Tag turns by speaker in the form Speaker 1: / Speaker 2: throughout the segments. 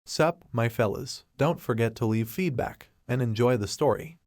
Speaker 1: Sup, my fellas, don't forget to leave feedback, and enjoy the story.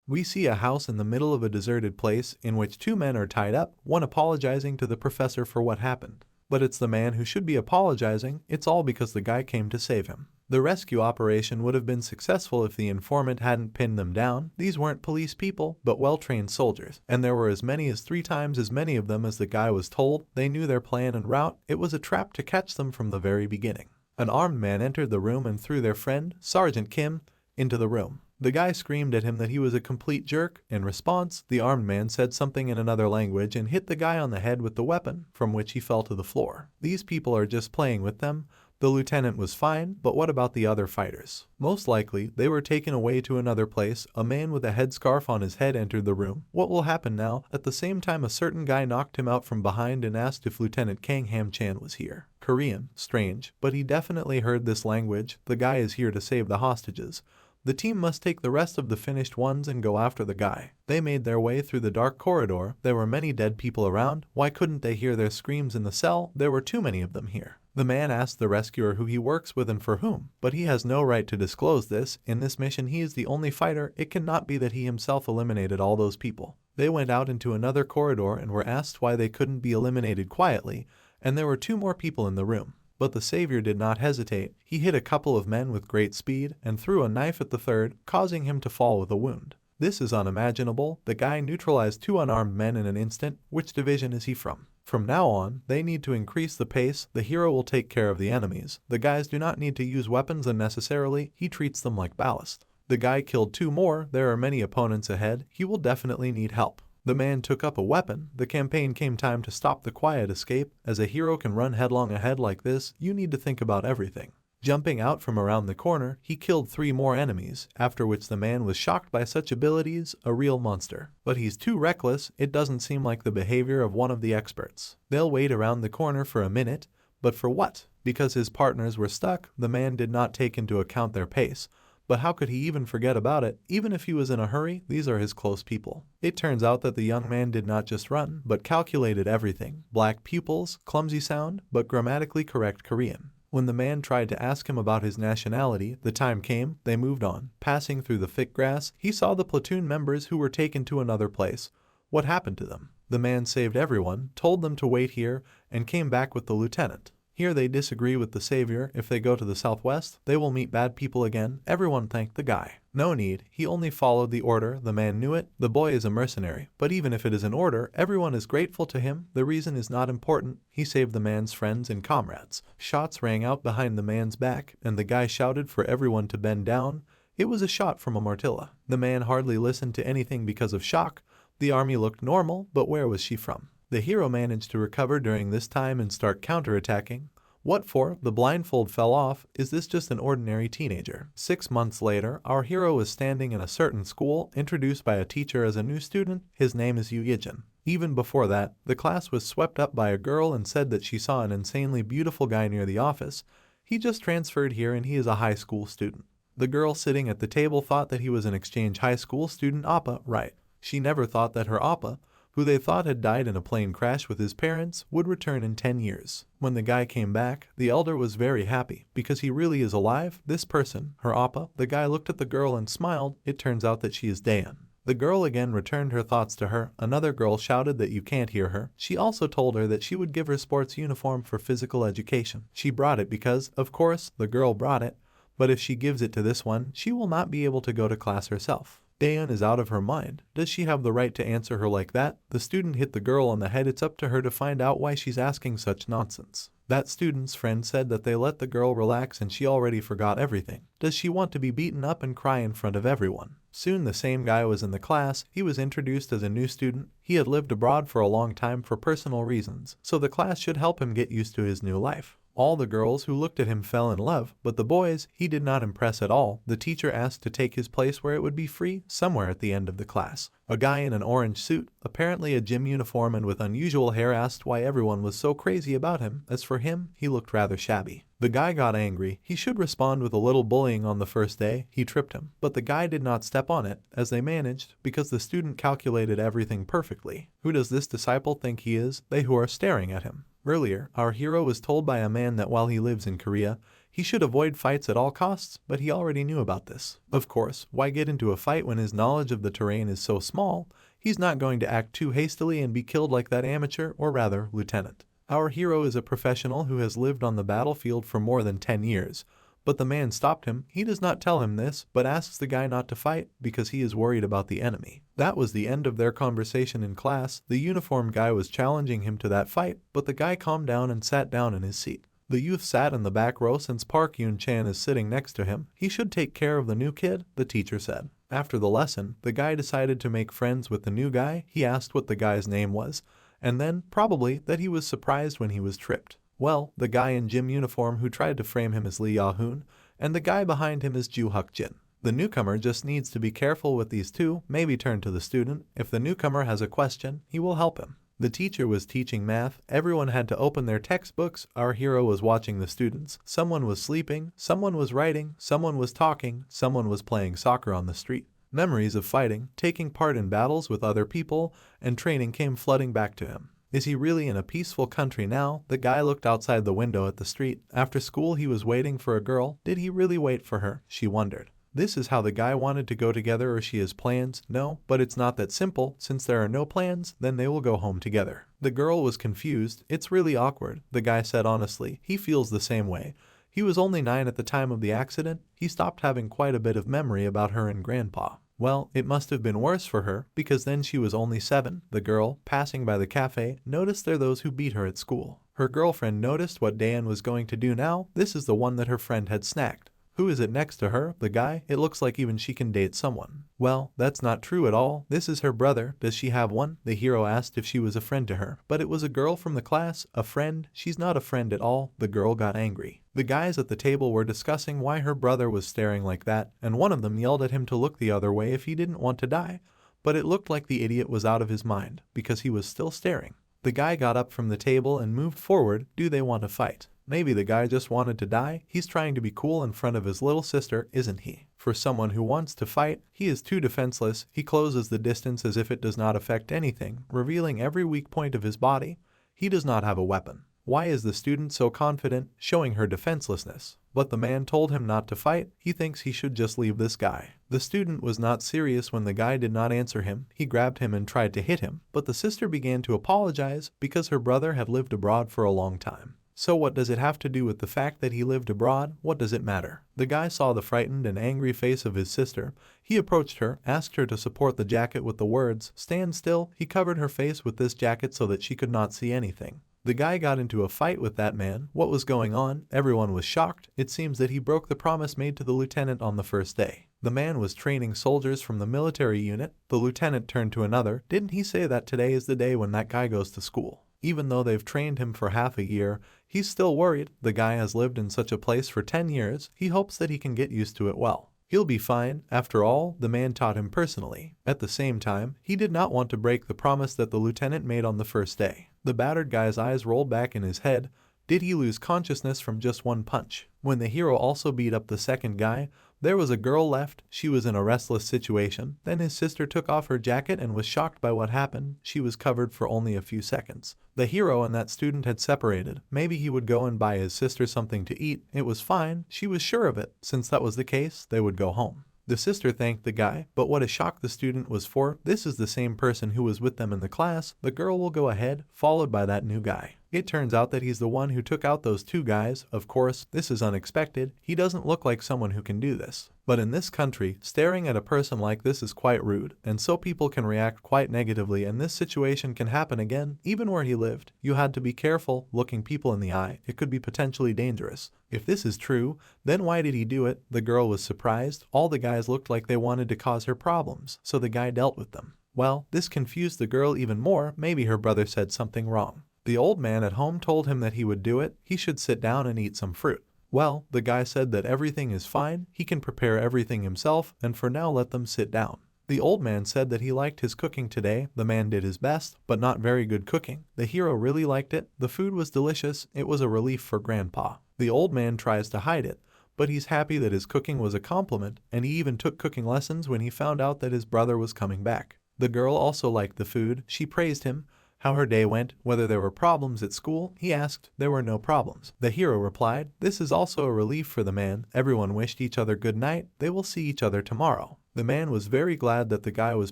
Speaker 1: We see a house in the middle of a deserted place in which two men are tied up, one apologizing to the professor for what happened. But it's the man who should be apologizing, it's all because the guy came to save him. The rescue operation would have been successful if the informant hadn't pinned them down. These weren't police people, but well-trained soldiers, and there were as many as 3 times as many of them as the guy was told. They knew their plan and route. It was a trap to catch them from the very beginning. An armed man entered the room and threw their friend, Sergeant Kim, into the room. The guy screamed at him that he was a complete jerk. In response, the armed man said something in another language and hit the guy on the head with the weapon, from which he fell to the floor. These people are just playing with them. The lieutenant was fine, but what about the other fighters? Most likely, they were taken away to another place. A man with a headscarf on his head entered the room. What will happen now? At the same time, a certain guy knocked him out from behind and asked if Lieutenant Kang Ham-chan was here. Korean, strange, but he definitely heard this language. The guy is here to save the hostages. The team must take the rest of the finished ones and go after the guy. They made their way through the dark corridor. There were many dead people around. Why couldn't they hear their screams in the cell? There were too many of them here. The man asked the rescuer who he works with and for whom, but he has no right to disclose this. In this mission, he is the only fighter. It cannot be that he himself eliminated all those people. They went out into another corridor and were asked why they couldn't be eliminated quietly, and there were 2 more people in the room. But the savior did not hesitate. He hit a couple of men with great speed and threw a knife at the third, causing him to fall with a wound. This is unimaginable. The guy neutralized 2 unarmed men in an instant. Which division is he from? From now on, they need to increase the pace. The hero will take care of the enemies. The guys do not need to use weapons unnecessarily. He treats them like ballast. The guy killed 2 more. There are many opponents ahead. He will definitely need help. The man took up a weapon. The campaign came time to stop the quiet escape. As a hero can run headlong ahead like this, you need to think about everything. Jumping out from around the corner, he killed 3 more enemies, after which the man was shocked by such abilities, a real monster. But he's too reckless. It doesn't seem like the behavior of one of the experts. They'll wait around the corner for a minute, but for what? Because his partners were stuck. The man did not take into account their pace. But how could he even forget about it? Even if he was in a hurry, these are his close people. It turns out that the young man did not just run, but calculated everything. Black pupils, clumsy sound, but grammatically correct Korean. When the man tried to ask him about his nationality, the time came, they moved on. Passing through the thick grass, he saw the platoon members who were taken to another place. What happened to them? The man saved everyone, told them to wait here, and came back with the lieutenant. Here they disagree with the savior. If they go to the southwest, they will meet bad people again. Everyone thanked the guy. No need, he only followed the order. The man knew it. The boy is a mercenary. But even if it is an order, everyone is grateful to him. The reason is not important. He saved the man's friends and comrades. Shots rang out behind the man's back, and the guy shouted for everyone to bend down. It was a shot from a Martilla. The man hardly listened to anything because of shock. The army looked normal, but where was she from? The hero managed to recover during this time and start counterattacking. What for? The blindfold fell off. Is this just an ordinary teenager? 6 months later, our hero is standing in a certain school, introduced by a teacher as a new student. His name is Ijin. Even before that, the class was swept up by a girl and said that she saw an insanely beautiful guy near the office. He just transferred here and he is a high school student. The girl sitting at the table thought that he was an exchange high school student Appa, right? She never thought that her Appa, who they thought had died in a plane crash with his parents, would return in 10 years. When the guy came back, the elder was very happy, because he really is alive. This person, her Appa, the guy looked at the girl and smiled. It turns out that she is Dayan. The girl again returned her thoughts to her. Another girl shouted that you can't hear her. She also told her that she would give her sports uniform for physical education. She brought it because, of course, the girl brought it, but if she gives it to this one, she will not be able to go to class herself. Dayan is out of her mind. Does she have the right to answer her like that? The student hit the girl on the head. It's up to her to find out why she's asking such nonsense. That student's friend said that they let the girl relax and she already forgot everything. Does she want to be beaten up and cry in front of everyone? Soon the same guy was in the class. He was introduced as a new student. He had lived abroad for a long time for personal reasons, so the class should help him get used to his new life. All the girls who looked at him fell in love, but the boys, he did not impress at all. The teacher asked to take his place where it would be free, somewhere at the end of the class. A guy in an orange suit, apparently a gym uniform and with unusual hair, asked why everyone was so crazy about him. As for him, he looked rather shabby. The guy got angry. He should respond with a little bullying on the first day. He tripped him, but the guy did not step on it, as they managed, because the student calculated everything perfectly. Who does this disciple think he is? They who are staring at him. Earlier, our hero was told by a man that while he lives in Korea, He should avoid fights at all costs, but he already knew about this. Of course, why get into a fight when his knowledge of the terrain is so small? He's not going to act too hastily and be killed like that amateur, or rather, lieutenant. Our hero is a professional who has lived on the battlefield for more than 10 years. But the man stopped him. He does not tell him this, but asks the guy not to fight because he is worried about the enemy. That was the end of their conversation in class. The uniformed guy was challenging him to that fight, but the guy calmed down and sat down in his seat. The youth sat in the back row since Park Yoon-chan is sitting next to him. He should take care of the new kid, the teacher said. After the lesson, the guy decided to make friends with the new guy. He asked what the guy's name was, and then, probably, that he was surprised when he was tripped. Well, the guy in gym uniform who tried to frame him is Lee Ya-hoon, and the guy behind him is Ju Huk-jin. The newcomer just needs to be careful with these two, maybe turn to the student. If the newcomer has a question, he will help him. The teacher was teaching math. Everyone had to open their textbooks. Our hero was watching the students. Someone was sleeping, someone was writing, someone was talking, someone was playing soccer on the street. Memories of fighting, taking part in battles with other people, and training came flooding back to him. Is he really in a peaceful country now? The guy looked outside the window at the street. After school he was waiting for a girl. Did he really wait for her? She wondered. This is how the guy wanted to go together, or she has plans? No, but it's not that simple. Since there are no plans, then they will go home together. The girl was confused. It's really awkward, the guy said honestly. He feels the same way. He was only 9 at the time of the accident. He stopped having quite a bit of memory about her and grandpa. Well, it must have been worse for her, because then she was only 7. The girl, passing by the cafe, noticed there those who beat her at school. Her girlfriend noticed what Dan was going to do now. This is the one that her friend had snagged. Who is it next to her? The guy? It looks like even she can date someone. Well, that's not true at all. This is her brother. Does she have one? The hero asked if she was a friend to her. But it was a girl from the class. A friend? She's not a friend at all. The girl got angry. The guys at the table were discussing why her brother was staring like that, and one of them yelled at him to look the other way if he didn't want to die. But it looked like the idiot was out of his mind, because he was still staring. The guy got up from the table and moved forward. Do they want to fight? Maybe the guy just wanted to die. He's trying to be cool in front of his little sister, isn't he? For someone who wants to fight, he is too defenseless. He closes the distance as if it does not affect anything, revealing every weak point of his body. He does not have a weapon. Why is the student so confident, showing her defenselessness? But the man told him not to fight. He thinks he should just leave this guy. The student was not serious when the guy did not answer him. He grabbed him and tried to hit him, but the sister began to apologize because her brother had lived abroad for a long time. So what does it have to do with the fact that he lived abroad? What does it matter? The guy saw the frightened and angry face of his sister. He approached her, asked her to support the jacket with the words, "Stand still." He covered her face with this jacket so that she could not see anything. The guy got into a fight with that man. What was going on? Everyone was shocked. It seems that he broke the promise made to the lieutenant on the first day. The man was training soldiers from the military unit. The lieutenant turned to another. Didn't he say that today is the day when that guy goes to school? Even though they've trained him for half a year, he's still worried. The guy has lived in such a place for 10 years. He hopes that he can get used to it well. He'll be fine. After all, the man taught him personally. At the same time, he did not want to break the promise that the lieutenant made on the first day. The battered guy's eyes rolled back in his head. Did he lose consciousness from just one punch? When the hero also beat up the second guy, there was a girl left. She was in a restless situation. Then his sister took off her jacket and was shocked by what happened. She was covered for only a few seconds. The hero and that student had separated. Maybe he would go and buy his sister something to eat. It was fine. She was sure of it. Since that was the case, they would go home. The sister thanked the guy, but what a shock the student was for. This is the same person who was with them in the class. The girl will go ahead, followed by that new guy. It turns out that he's the one who took out those 2 guys. Of course, this is unexpected. He doesn't look like someone who can do this. But in this country, staring at a person like this is quite rude, and so people can react quite negatively, and this situation can happen again. Even where he lived, you had to be careful looking people in the eye. It could be potentially dangerous. If this is true, then why did he do it? The girl was surprised. All the guys looked like they wanted to cause her problems, so the guy dealt with them. Well, this confused the girl even more. Maybe her brother said something wrong. The old man at home told him that he would do it. He should sit down and eat some fruit. Well, the guy said that everything is fine. He can prepare everything himself, and for now let them sit down. The old man said that he liked his cooking today. The man did his best, but not very good cooking. The hero really liked it. The food was delicious. It was a relief for grandpa. The old man tries to hide it, but he's happy that his cooking was a compliment, and he even took cooking lessons when he found out that his brother was coming back. The girl also liked the food. She praised him. how her day went, whether there were problems at school. He asked. There were no problems. The hero replied, this is also a relief for the man. Everyone wished each other good night. They will see each other tomorrow. The man was very glad that the guy was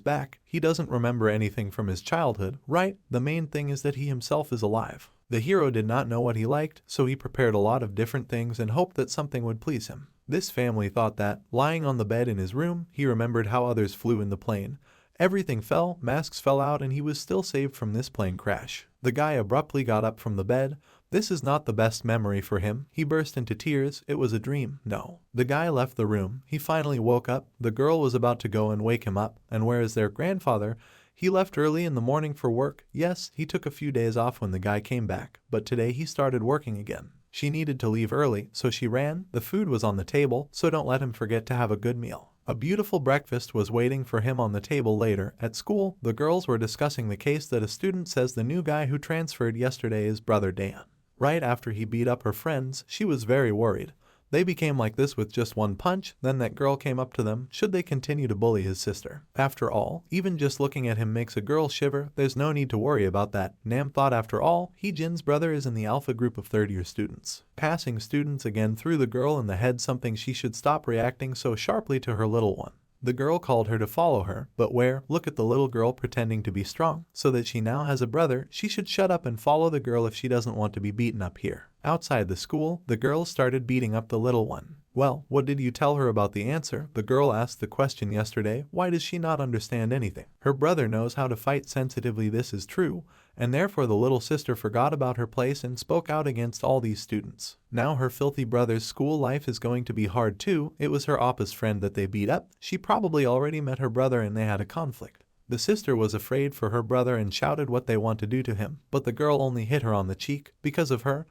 Speaker 1: back. He doesn't remember anything from his childhood, right? The main thing is that he himself is alive. The hero did not know what he liked, so he prepared a lot of different things and hoped that something would please him. This family thought that, lying on the bed in his room, he remembered how others flew in the plane. Everything fell, masks fell out, and he was still saved from this plane crash. The guy abruptly got up from the bed. This is not the best memory for him. He burst into tears. It was a dream. No. The guy left the room. He finally woke up. The girl was about to go and wake him up. And where is their grandfather? He left early in the morning for work. Yes, he took a few days off when the guy came back, but today he started working again. She needed to leave early, so she ran. The food was on the table, so don't let him forget to have a good meal. A beautiful breakfast was waiting for him on the table later. At school, the girls were discussing the case that a student says the new guy who transferred yesterday is brother Dan. Right after he beat up her friends, she was very worried. They became like this with just one punch. Then that girl came up to them. Should they continue to bully his sister? After all, even just looking at him makes a girl shiver. There's no need to worry about that. Nam thought after all, Ijin's brother is in the alpha group of third-year students. Passing students again threw the girl in the head something she should stop reacting so sharply to her little one. The girl called her to follow her, but where? Look at the little girl pretending to be strong, so that she now has a brother. She should shut up and follow the girl if she doesn't want to be beaten up here. Outside the school, the girls started beating up the little one. Well, what did you tell her about the answer? The girl asked the question yesterday. Why does she not understand anything? Her brother knows how to fight sensitively. This is true, and therefore the little sister forgot about her place and spoke out against all these students. Now her filthy brother's school life is going to be hard too. It was her oppa's friend that they beat up. She probably already met her brother and they had a conflict. The sister was afraid for her brother and shouted what they want to do to him, but the girl only hit her on the cheek. Because of her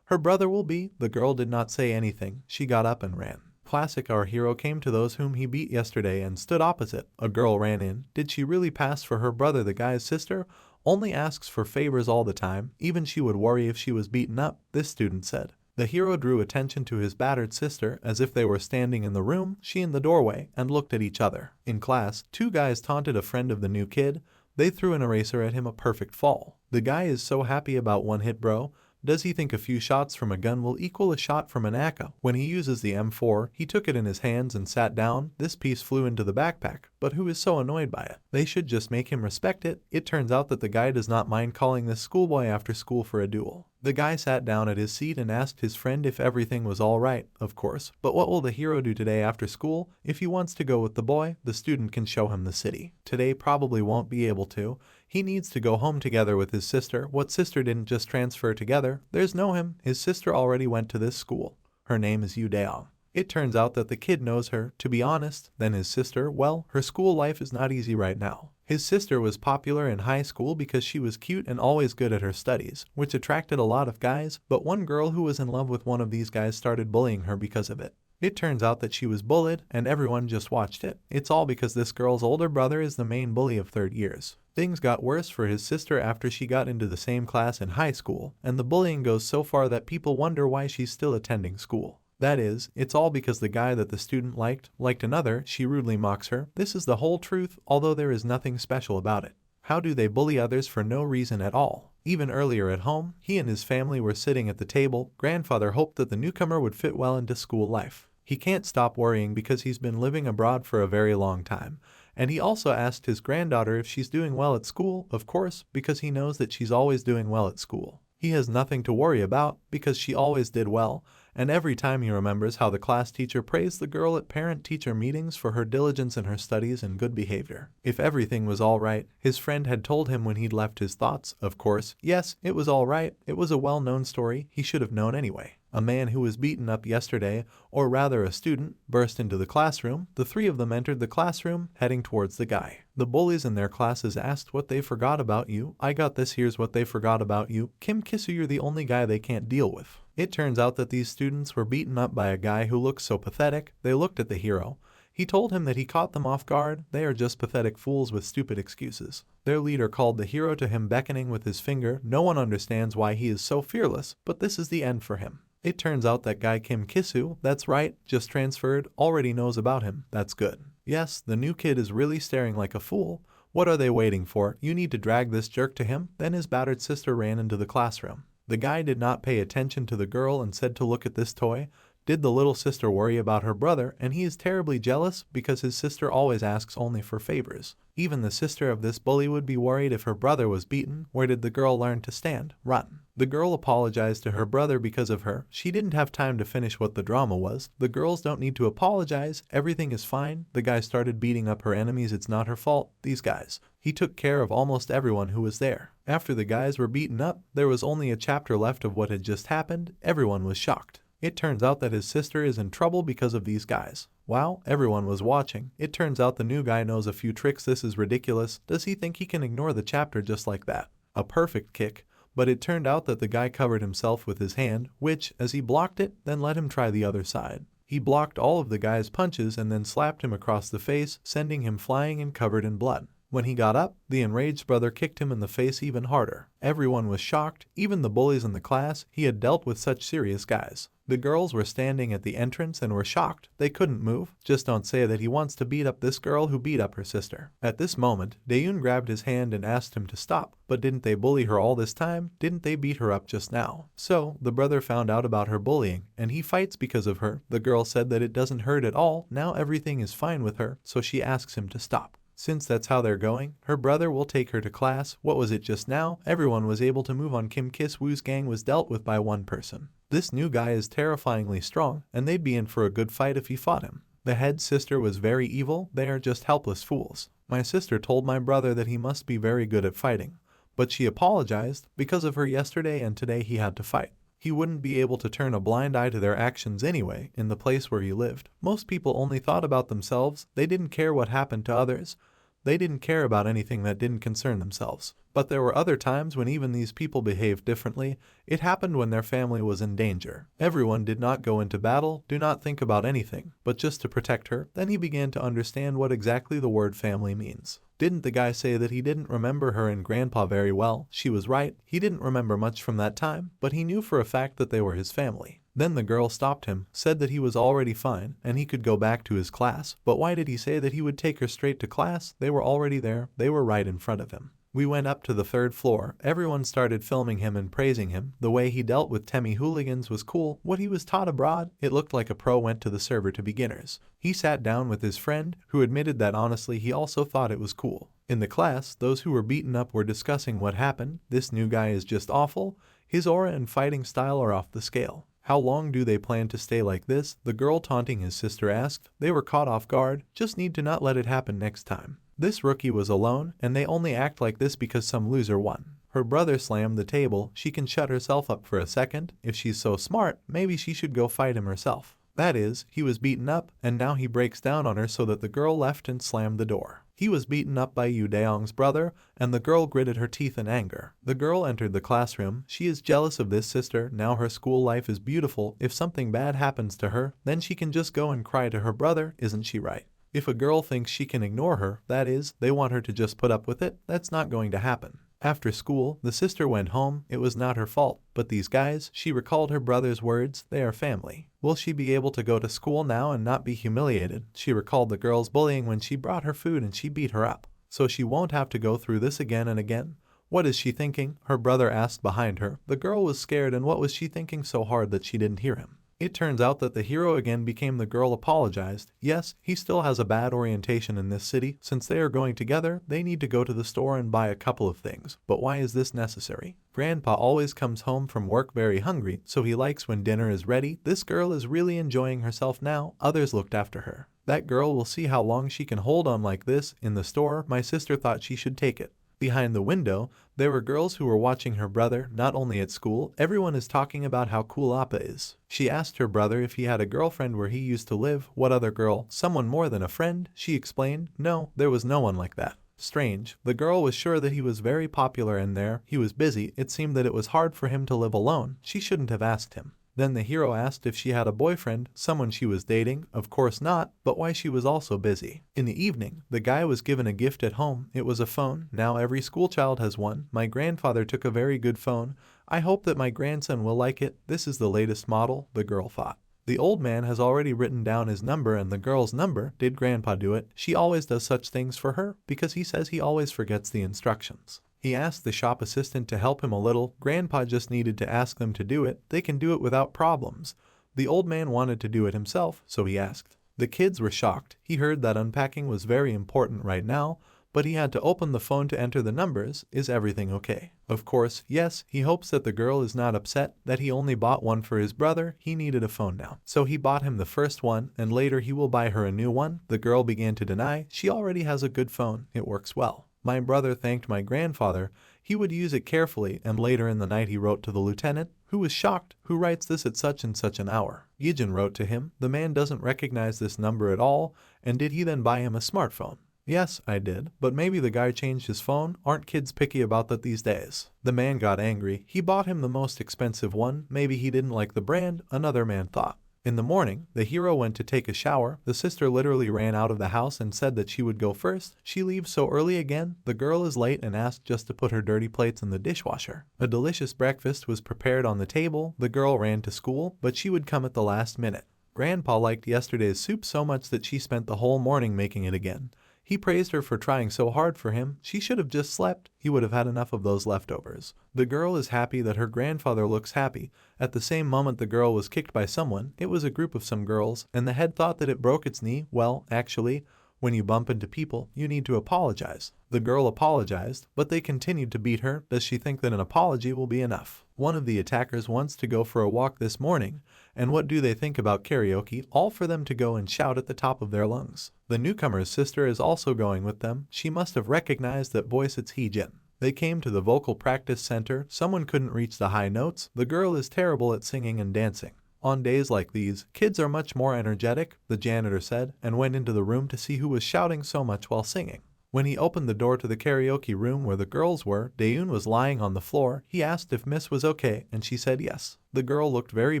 Speaker 1: brother will be. The girl did not say anything. She got up and ran. Classic. Our hero came to those whom he beat yesterday and stood opposite. A girl ran in. Did she really pass for her brother? The guy's sister only asks for favors all the time. Even she would worry if she was beaten up, this student said. The hero drew attention to his battered sister as if they were standing in the room, she in the doorway, and looked at each other. In class, two guys taunted a friend of the new kid. They threw an eraser at him, a perfect fall. The guy is so happy about one hit, bro. Does he think a few shots from a gun will equal a shot from an AK? When he uses the M4, he took it in his hands and sat down. This piece flew into the backpack, but who is so annoyed by it? They should just make him respect it. It turns out that the guy does not mind calling this schoolboy after school for a duel. The guy sat down at his seat and asked his friend if everything was all right, of course. But what will the hero do today after school? If he wants to go with the boy, the student can show him the city. Today probably won't be able to. He needs to go home together with his sister. What sister didn't just transfer together? There's no him. His sister already went to this school. Her name is Yu Daeong. It turns out that the kid knows her. To be honest, then his sister, well, her school life is not easy right now. His sister was popular in high school because she was cute and always good at her studies, which attracted a lot of guys, but one girl who was in love with one of these guys started bullying her because of it. It turns out that she was bullied, and everyone just watched it. It's all because this girl's older brother is the main bully of third years. Things got worse for his sister after she got into the same class in high school, and the bullying goes so far that people wonder why she's still attending school. That is, it's all because the guy that the student liked another. She rudely mocks her. This is the whole truth, although there is nothing special about it. How do they bully others for no reason at all? Even earlier at home, he and his family were sitting at the table. Grandfather hoped that the newcomer would fit well into school life. He can't stop worrying because he's been living abroad for a very long time. And he also asked his granddaughter if she's doing well at school, of course, because he knows that she's always doing well at school. He has nothing to worry about because she always did well. And every time he remembers how the class teacher praised the girl at parent-teacher meetings for her diligence in her studies and good behavior. If everything was all right, his friend had told him when he'd left his thoughts, of course. Yes, it was all right. It was a well-known story. He should have known anyway. A man who was beaten up yesterday, or rather a student, burst into the classroom. The three of them entered the classroom, heading towards the guy. The bullies in their classes asked what they forgot about you. I got this. Here's what they forgot about you. Kim Kisu, you're the only guy they can't deal with. It turns out that these students were beaten up by a guy who looks so pathetic. They looked at the hero. He told him that he caught them off guard. They are just pathetic fools with stupid excuses. Their leader called the hero to him, beckoning with his finger. No one understands why he is so fearless, but this is the end for him. It turns out that guy Kim Kisu, that's right, just transferred, already knows about him. That's good. Yes, the new kid is really staring like a fool. What are they waiting for? You need to drag this jerk to him. Then his battered sister ran into the classroom. The guy did not pay attention to the girl and said to look at this toy. Did the little sister worry about her brother, and he is terribly jealous because his sister always asks only for favors. Even the sister of this bully would be worried if her brother was beaten. Where did the girl learn to stand? Run. The girl apologized to her brother because of her. She didn't have time to finish what the drama was. The girls don't need to apologize. Everything is fine. The guy started beating up her enemies. It's not her fault. These guys. He took care of almost everyone who was there. After the guys were beaten up, there was only a chapter left of what had just happened. Everyone was shocked. It turns out that his sister is in trouble because of these guys. Wow, everyone was watching. It turns out the new guy knows a few tricks. This is ridiculous. Does he think he can ignore the chapter just like that? A perfect kick. But it turned out that the guy covered himself with his hand, which, as he blocked it, then let him try the other side. He blocked all of the guy's punches and then slapped him across the face, sending him flying and covered in blood. When he got up, the enraged brother kicked him in the face even harder. Everyone was shocked, even the bullies in the class. He had dealt with such serious guys. The girls were standing at the entrance and were shocked. They couldn't move. Just don't say that he wants to beat up this girl who beat up her sister. At this moment, Daeun grabbed his hand and asked him to stop. But didn't they bully her all this time? Didn't they beat her up just now? So, the brother found out about her bullying, and he fights because of her. The girl said that it doesn't hurt at all. Now everything is fine with her, so she asks him to stop. Since that's how they're going, her brother will take her to class. What was it just now? Everyone was able to move on. Kim Kis-woo's gang was dealt with by one person. This new guy is terrifyingly strong, and they'd be in for a good fight if he fought him. The head sister was very evil. They are just helpless fools. My sister told my brother that he must be very good at fighting, but she apologized. Because of her yesterday and today he had to fight. He wouldn't be able to turn a blind eye to their actions anyway. In the place where he lived, most people only thought about themselves. They didn't care what happened to others. They didn't care about anything that didn't concern themselves. But there were other times when even these people behaved differently. It happened when their family was in danger. Everyone did not go into battle, do not think about anything, but just to protect her. Then he began to understand what exactly the word family means. Didn't the guy say that he didn't remember her and grandpa very well? She was right. He didn't remember much from that time, but he knew for a fact that they were his family. Then the girl stopped him, said that he was already fine, and he could go back to his class. But why did he say that he would take her straight to class? They were already there. They were right in front of him. We went up to the 3rd floor. Everyone started filming him and praising him. The way he dealt with Temi hooligans was cool. What he was taught abroad, it looked like a pro went to the server to beginners. He sat down with his friend, who admitted that honestly he also thought it was cool. In the class, those who were beaten up were discussing what happened. This new guy is just awful. His aura and fighting style are off the scale. How long do they plan to stay like this? The girl taunting his sister asked. They were caught off guard. Just need to not let it happen next time. This rookie was alone, and they only act like this because some loser won. Her brother slammed the table. She can shut herself up for a second. If she's so smart, maybe she should go fight him herself. That is, he was beaten up, and now he breaks down on her so that the girl left and slammed the door. He was beaten up by Yu Daong's brother, and the girl gritted her teeth in anger. The girl entered the classroom. She is jealous of this sister. Now her school life is beautiful. If something bad happens to her, then she can just go and cry to her brother. Isn't she right? If a girl thinks she can ignore her, that is, they want her to just put up with it, that's not going to happen. After school, the sister went home. It was not her fault. But these guys, she recalled her brother's words, they are family. Will she be able to go to school now and not be humiliated? She recalled the girl's bullying when she brought her food and she beat her up. So she won't have to go through this again and again. What is she thinking? Her brother asked behind her. The girl was scared, and what was she thinking so hard that she didn't hear him? It turns out that the hero again became the girl apologized. Yes, he still has a bad orientation in this city. Since they are going together, they need to go to the store and buy a couple of things. But why is this necessary? Grandpa always comes home from work very hungry, so he likes when dinner is ready. This girl is really enjoying herself now. Others looked after her. That girl will see how long she can hold on like this. In the store, my sister thought she should take it. Behind the window, there were girls who were watching her brother. Not only at school, everyone is talking about how cool Appa is. She asked her brother if he had a girlfriend where he used to live. What other girl? Someone more than a friend? She explained. No, there was no one like that. Strange. The girl was sure that he was very popular, and there, he was busy. It seemed that it was hard for him to live alone. She shouldn't have asked him. Then the hero asked if she had a boyfriend, someone she was dating. Of course not, but why she was also busy. In the evening, the guy was given a gift at home. It was a phone. Now every school child has one. My grandfather took a very good phone. I hope that my grandson will like it. This is the latest model, the girl thought. The old man has already written down his number and the girl's number. Did Grandpa do it? She always does such things for her because he says he always forgets the instructions. He asked the shop assistant to help him a little. Grandpa just needed to ask them to do it. They can do it without problems. The old man wanted to do it himself, so he asked. The kids were shocked. He heard that unpacking was very important right now, but he had to open the phone to enter the numbers. Is everything okay? Of course, yes. He hopes that the girl is not upset that he only bought one for his brother. He needed a phone now. So he bought him the first one, and later he will buy her a new one. The girl began to deny. She already has a good phone. It works well. My brother thanked my grandfather. He would use it carefully, and later in the night he wrote to the lieutenant, who was shocked. Who writes this at such and such an hour? Ijin wrote to him. The man doesn't recognize this number at all, and did he then buy him a smartphone? Yes, I did, but maybe the guy changed his phone. Aren't kids picky about that these days? The man got angry. He bought him the most expensive one. Maybe he didn't like the brand, another man thought. In the morning, the hero went to take a shower. The sister literally ran out of the house and said that she would go first. She leaves so early again. The girl is late and asked just to put her dirty plates in the dishwasher. A delicious breakfast was prepared on the table. The girl ran to school, but she would come at the last minute. Grandpa liked yesterday's soup so much that she spent the whole morning making it again. He praised her for trying so hard for him. She should have just slept. He would have had enough of those leftovers. The girl is happy that her grandfather looks happy. At the same moment the girl was kicked by someone. It was a group of some girls, and the head thought that it broke its knee. Well, actually, when you bump into people, you need to apologize. The girl apologized, but they continued to beat her. Does she think that an apology will be enough? One of the attackers wants to go for a walk this morning, and what do they think about karaoke? All for them to go and shout at the top of their lungs. The newcomer's sister is also going with them. She must have recognized that voice. It's Ijin. They came to the vocal practice center. Someone couldn't reach the high notes. The girl is terrible at singing and dancing. On days like these, kids are much more energetic, the janitor said, and went into the room to see who was shouting so much while singing. When he opened the door to the karaoke room where the girls were, Daeun was lying on the floor. He asked if Miss was okay, and she said yes. The girl looked very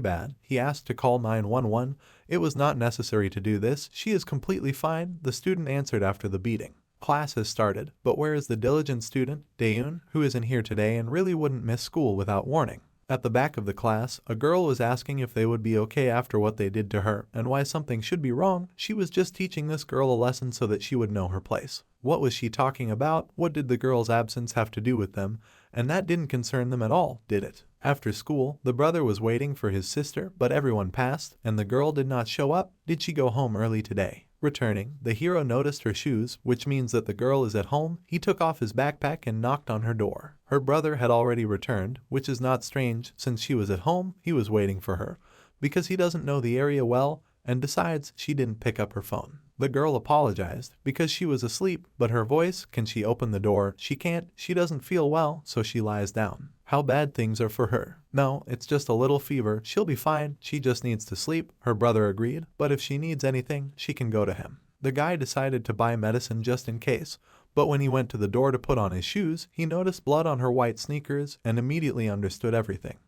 Speaker 1: bad. He asked to call 911. It was not necessary to do this. She is completely fine, the student answered after the beating. Class has started, but where is the diligent student, Daeun, who isn't here today and really wouldn't miss school without warning? At the back of the class, a girl was asking if they would be okay after what they did to her and why something should be wrong. She was just teaching this girl a lesson so that she would know her place. What was she talking about? What did the girl's absence have to do with them? And that didn't concern them at all, did it? After school, the brother was waiting for his sister, but everyone passed, and the girl did not show up. Did she go home early today? Returning, the hero noticed her shoes, which means that the girl is at home. He took off his backpack and knocked on her door. Her brother had already returned, which is not strange since she was at home. He was waiting for her because he doesn't know the area well, and besides, she didn't pick up her phone. The girl apologized because she was asleep, but her voice, can she open the door? She can't. She doesn't feel well, so she lies down. How bad things are for her. No, it's just a little fever. She'll be fine. She just needs to sleep. Her brother agreed, but if she needs anything, she can go to him. The guy decided to buy medicine just in case, but when he went to the door to put on his shoes, he noticed blood on her white sneakers and immediately understood everything.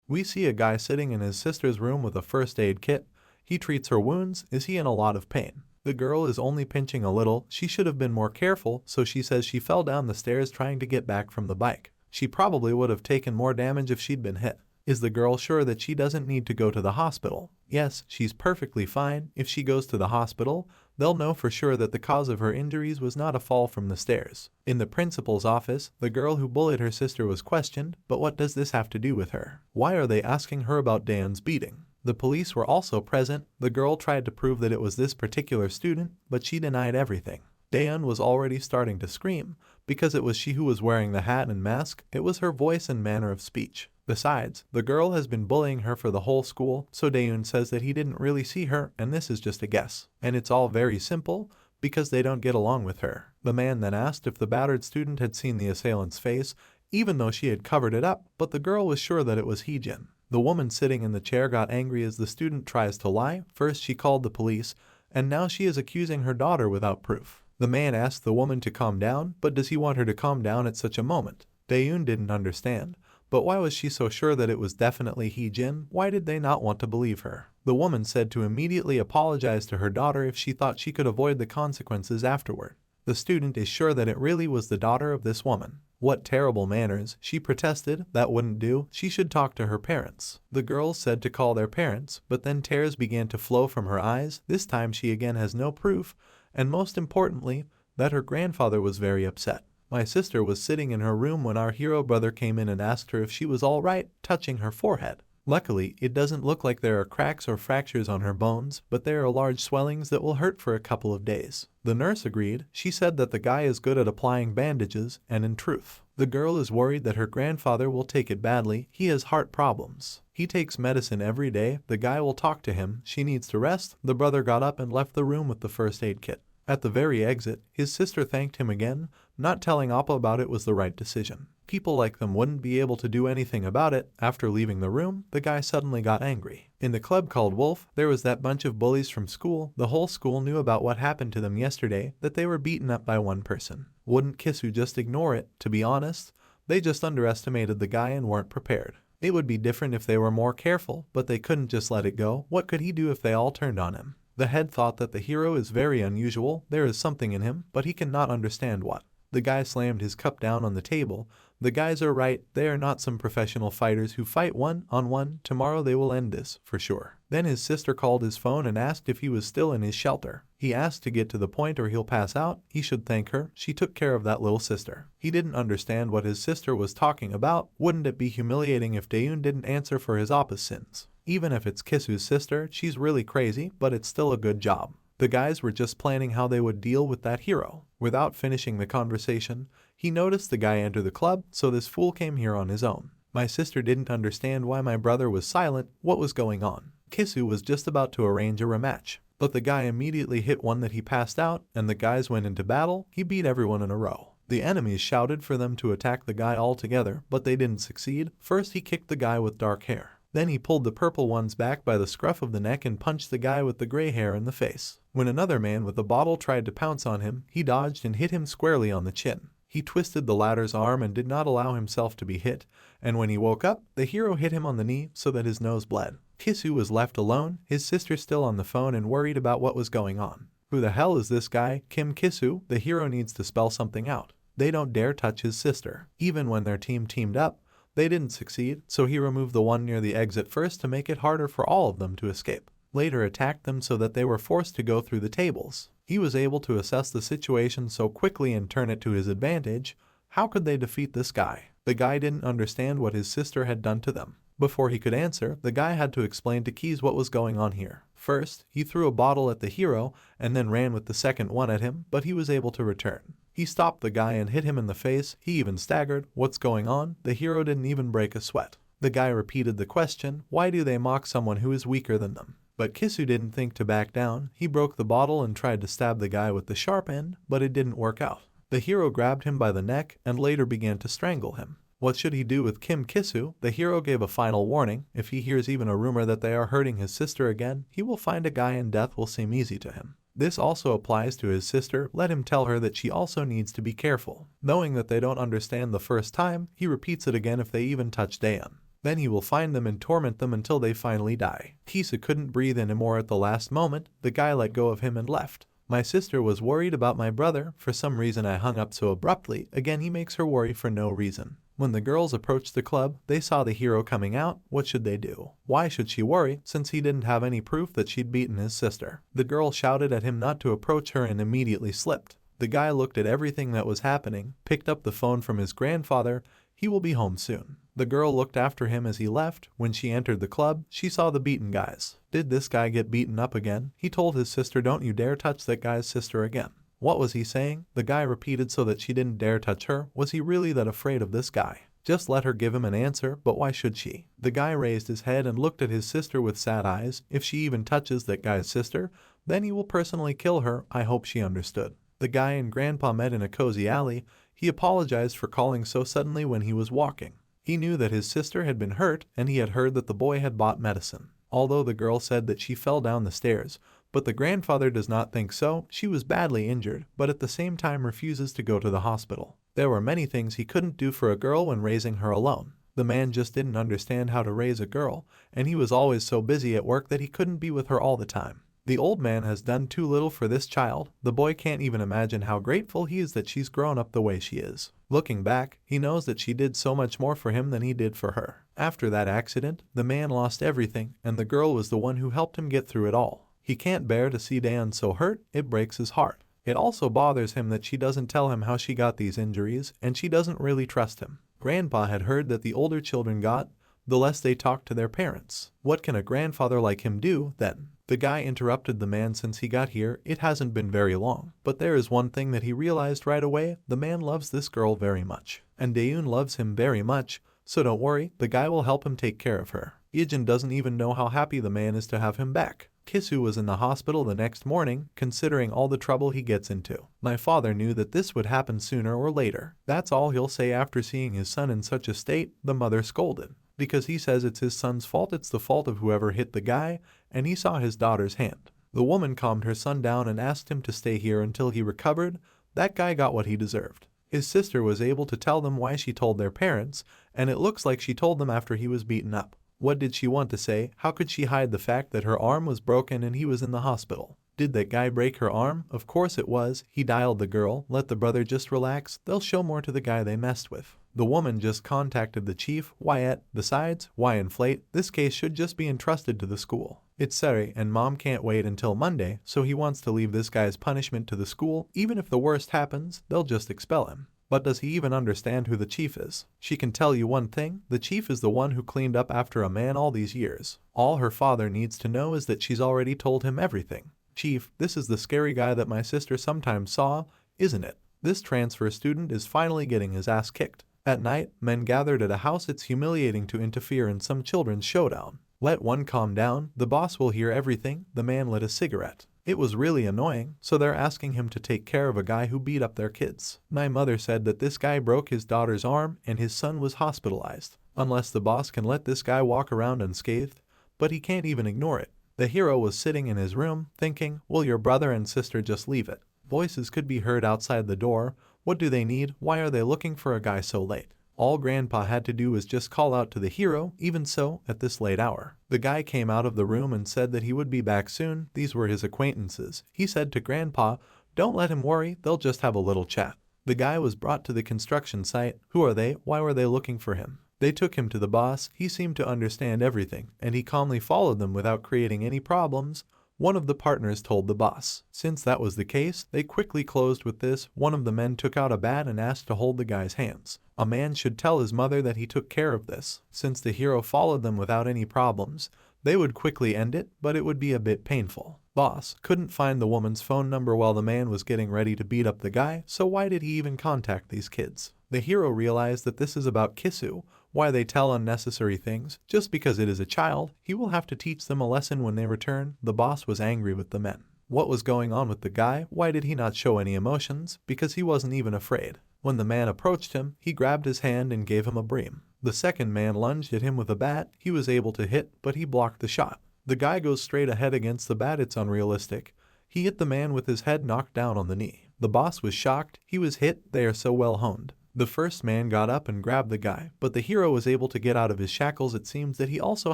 Speaker 1: We see a guy sitting in his sister's room with a first aid kit. He treats her wounds. Is he in a lot of pain? The girl is only pinching a little. She should have been more careful, so she says she fell down the stairs trying to get back from the bike. She probably would have taken more damage if she'd been hit. Is the girl sure that she doesn't need to go to the hospital? Yes, she's perfectly fine. If she goes to the hospital, they'll know for sure that the cause of her injuries was not a fall from the stairs. In the principal's office, the girl who bullied her sister was questioned, but what does this have to do with her? Why are they asking her about Daeun's beating? The police were also present. The girl tried to prove that it was this particular student, but she denied everything. Daeun was already starting to scream because it was she who was wearing the hat and mask. It was her voice and manner of speech. Besides, the girl has been bullying her for the whole school, so Daeun says that he didn't really see her and this is just a guess. And it's all very simple because they don't get along with her. The man then asked if the battered student had seen the assailant's face, even though she had covered it up, but the girl was sure that it was Ijin. The woman sitting in the chair got angry as the student tries to lie. First she called the police, and now she is accusing her daughter without proof. The man asked the woman to calm down, but does he want her to calm down at such a moment? Daeun didn't understand. But why was she so sure that it was definitely Ijin? Why did they not want to believe her? The woman said to immediately apologize to her daughter if she thought she could avoid the consequences afterward. The student is sure that it really was the daughter of this woman. What terrible manners, she protested, that wouldn't do, she should talk to her parents. The girls said to call their parents, but then tears began to flow from her eyes. This time she again has no proof, and most importantly, that her grandfather was very upset. My sister was sitting in her room when our hero brother came in and asked her if she was all right, touching her forehead. Luckily, it doesn't look like there are cracks or fractures on her bones, but there are large swellings that will hurt for a couple of days. The nurse agreed. She said that the guy is good at applying bandages, and in truth, the girl is worried that her grandfather will take it badly. He has heart problems. He takes medicine every day. The guy will talk to him. She needs to rest. The brother got up and left the room with the first aid kit. At the very exit, his sister thanked him again. Not telling Appa about it was the right decision. People like them wouldn't be able to do anything about it. After leaving the room, the guy suddenly got angry. In the club called Wolf, there was that bunch of bullies from school. The whole school knew about what happened to them yesterday, that they were beaten up by one person. Wouldn't Kisu just ignore it? To be honest, they just underestimated the guy and weren't prepared. It would be different if they were more careful, but they couldn't just let it go. What could he do if they all turned on him? The head thought that the hero is very unusual. There is something in him, but he cannot understand what. The guy slammed his cup down on the table. The guys are right. They are not some professional fighters who fight one-on-one. Tomorrow they will end this, for sure. Then his sister called his phone and asked if he was still in his shelter. He asked to get to the point or he'll pass out. He should thank her. She took care of that little sister. He didn't understand what his sister was talking about. Wouldn't it be humiliating if Daeun didn't answer for his Appa's sins? Even if it's Kisu's sister, she's really crazy, but it's still a good job. The guys were just planning how they would deal with that hero. Without finishing the conversation, he noticed the guy enter the club, so this fool came here on his own. My sister didn't understand why my brother was silent. What was going on? Kisu was just about to arrange a rematch, but the guy immediately hit one that he passed out, and the guys went into battle. He beat everyone in a row. The enemies shouted for them to attack the guy all together, but they didn't succeed. First he kicked the guy with dark hair. Then he pulled the purple ones back by the scruff of the neck and punched the guy with the gray hair in the face. When another man with a bottle tried to pounce on him, he dodged and hit him squarely on the chin. He twisted the latter's arm and did not allow himself to be hit, and when he woke up, the hero hit him on the knee so that his nose bled. Kisu was left alone, his sister still on the phone and worried about what was going on. Who the hell is this guy? Kim Kisu? The hero needs to spell something out. They don't dare touch his sister. Even when their team teamed up, they didn't succeed, so he removed the one near the exit first to make it harder for all of them to escape. Later attacked them so that they were forced to go through the tables. He was able to assess the situation so quickly and turn it to his advantage. How could they defeat this guy? The guy didn't understand what his sister had done to them. Before he could answer, the guy had to explain to Keys what was going on here. First, he threw a bottle at the hero and then ran with the second one at him, but he was able to return. He stopped the guy and hit him in the face. He even staggered. What's going on? The hero didn't even break a sweat. The guy repeated the question, why do they mock someone who is weaker than them? But Kisu didn't think to back down. He broke the bottle and tried to stab the guy with the sharp end, but it didn't work out. The hero grabbed him by the neck and later began to strangle him. What should he do with Kim Kisu? The hero gave a final warning. If he hears even a rumor that they are hurting his sister again, he will find a guy and death will seem easy to him. This also applies to his sister. Let him tell her that she also needs to be careful. Knowing that they don't understand the first time, he repeats it again if they even touch Daeun. Then he will find them and torment them until they finally die. Kisa couldn't breathe anymore at the last moment. The guy let go of him and left. My sister was worried about my brother. For some reason I hung up so abruptly. Again he makes her worry for no reason. When the girls approached the club, they saw the hero coming out. What should they do? Why should she worry, since he didn't have any proof that she'd beaten his sister? The girl shouted at him not to approach her and immediately slipped. The guy looked at everything that was happening, picked up the phone from his grandfather. He will be home soon. The girl looked after him as he left. When she entered the club, she saw the beaten guys. Did this guy get beaten up again? He told his sister, don't you dare touch that guy's sister again. What was he saying? The guy repeated so that she didn't dare touch her. Was he really that afraid of this guy? Just let her give him an answer, but why should she? The guy raised his head and looked at his sister with sad eyes. If she even touches that guy's sister, then he will personally kill her. I hope she understood. The guy and Grandpa met in a cozy alley. He apologized for calling so suddenly when he was walking. He knew that his sister had been hurt and he had heard that the boy had bought medicine. Although the girl said that she fell down the stairs, but the grandfather does not think so. She was badly injured, but at the same time refuses to go to the hospital. There were many things he couldn't do for a girl when raising her alone. The man just didn't understand how to raise a girl, and he was always so busy at work that he couldn't be with her all the time. The old man has done too little for this child. The boy can't even imagine how grateful he is that she's grown up the way she is. Looking back, he knows that she did so much more for him than he did for her. After that accident, the man lost everything, and the girl was the one who helped him get through it all. He can't bear to see Dan so hurt, it breaks his heart. It also bothers him that she doesn't tell him how she got these injuries, and she doesn't really trust him. Grandpa had heard that the older children got, the less they talked to their parents. What can a grandfather like him do, then? The guy interrupted the man. Since he got here, it hasn't been very long. But there is one thing that he realized right away: the man loves this girl very much. And Daeun loves him very much, so don't worry, the guy will help him take care of her. Ijin doesn't even know how happy the man is to have him back. Kisu was in the hospital the next morning, considering all the trouble he gets into. My father knew that this would happen sooner or later. That's all he'll say after seeing his son in such a state, the mother scolded. Because he says it's his son's fault, it's the fault of whoever hit the guy, and he saw his daughter's hand. The woman calmed her son down and asked him to stay here until he recovered. That guy got what he deserved. His sister was able to tell them why she told their parents, and it looks like she told them after he was beaten up. What did she want to say? How could she hide the fact that her arm was broken and he was in the hospital? Did that guy break her arm? Of course it was. He dialed the girl. Let the brother just relax. They'll show more to the guy they messed with. The woman just contacted the chief. Wyatt. Besides, why inflate? This case should just be entrusted to the school. It's Seri, and mom can't wait until Monday, so he wants to leave this guy's punishment to the school. Even if the worst happens, they'll just expel him. But does he even understand who the chief is? She can tell you one thing: the chief is the one who cleaned up after a man all these years. All her father needs to know is that she's already told him everything. Chief, this is the scary guy that my sister sometimes saw, isn't it? This transfer student is finally getting his ass kicked. At night, men gathered at a house. It's humiliating to interfere in some children's showdown. Let one calm down, the boss will hear everything. The man lit a cigarette. It was really annoying, so they're asking him to take care of a guy who beat up their kids. My mother said that this guy broke his daughter's arm and his son was hospitalized. Unless the boss can let this guy walk around unscathed, but he can't even ignore it. The hero was sitting in his room, thinking, will your brother and sister just leave it? Voices could be heard outside the door. What do they need? Why are they looking for a guy so late? All Grandpa had to do was just call out to the hero. Even so, at this late hour, the guy came out of the room and said that he would be back soon. These were his acquaintances. He said to Grandpa, don't let him worry, they'll just have a little chat. The guy was brought to the construction site. Who are they? Why were they looking for him? They took him to the boss. He seemed to understand everything, and he calmly followed them without creating any problems. One of the partners told the boss. Since that was the case, they quickly closed with this. One of the men took out a bat and asked to hold the guy's hands. A man should tell his mother that he took care of this. Since the hero followed them without any problems, they would quickly end it, but it would be a bit painful. Boss couldn't find the woman's phone number while the man was getting ready to beat up the guy, so why did he even contact these kids? The hero realized that this is about Kisu. Why they tell unnecessary things? Just because it is a child, he will have to teach them a lesson when they return. The boss was angry with the men. What was going on with the guy? Why did he not show any emotions? Because he wasn't even afraid. When the man approached him, he grabbed his hand and gave him a bream. The second man lunged at him with a bat. He was able to hit, but he blocked the shot. The guy goes straight ahead against the bat. It's unrealistic. He hit the man with his head knocked down on the knee. The boss was shocked. He was hit. They are so well honed. The first man got up and grabbed the guy, but the hero was able to get out of his shackles. It seems that he also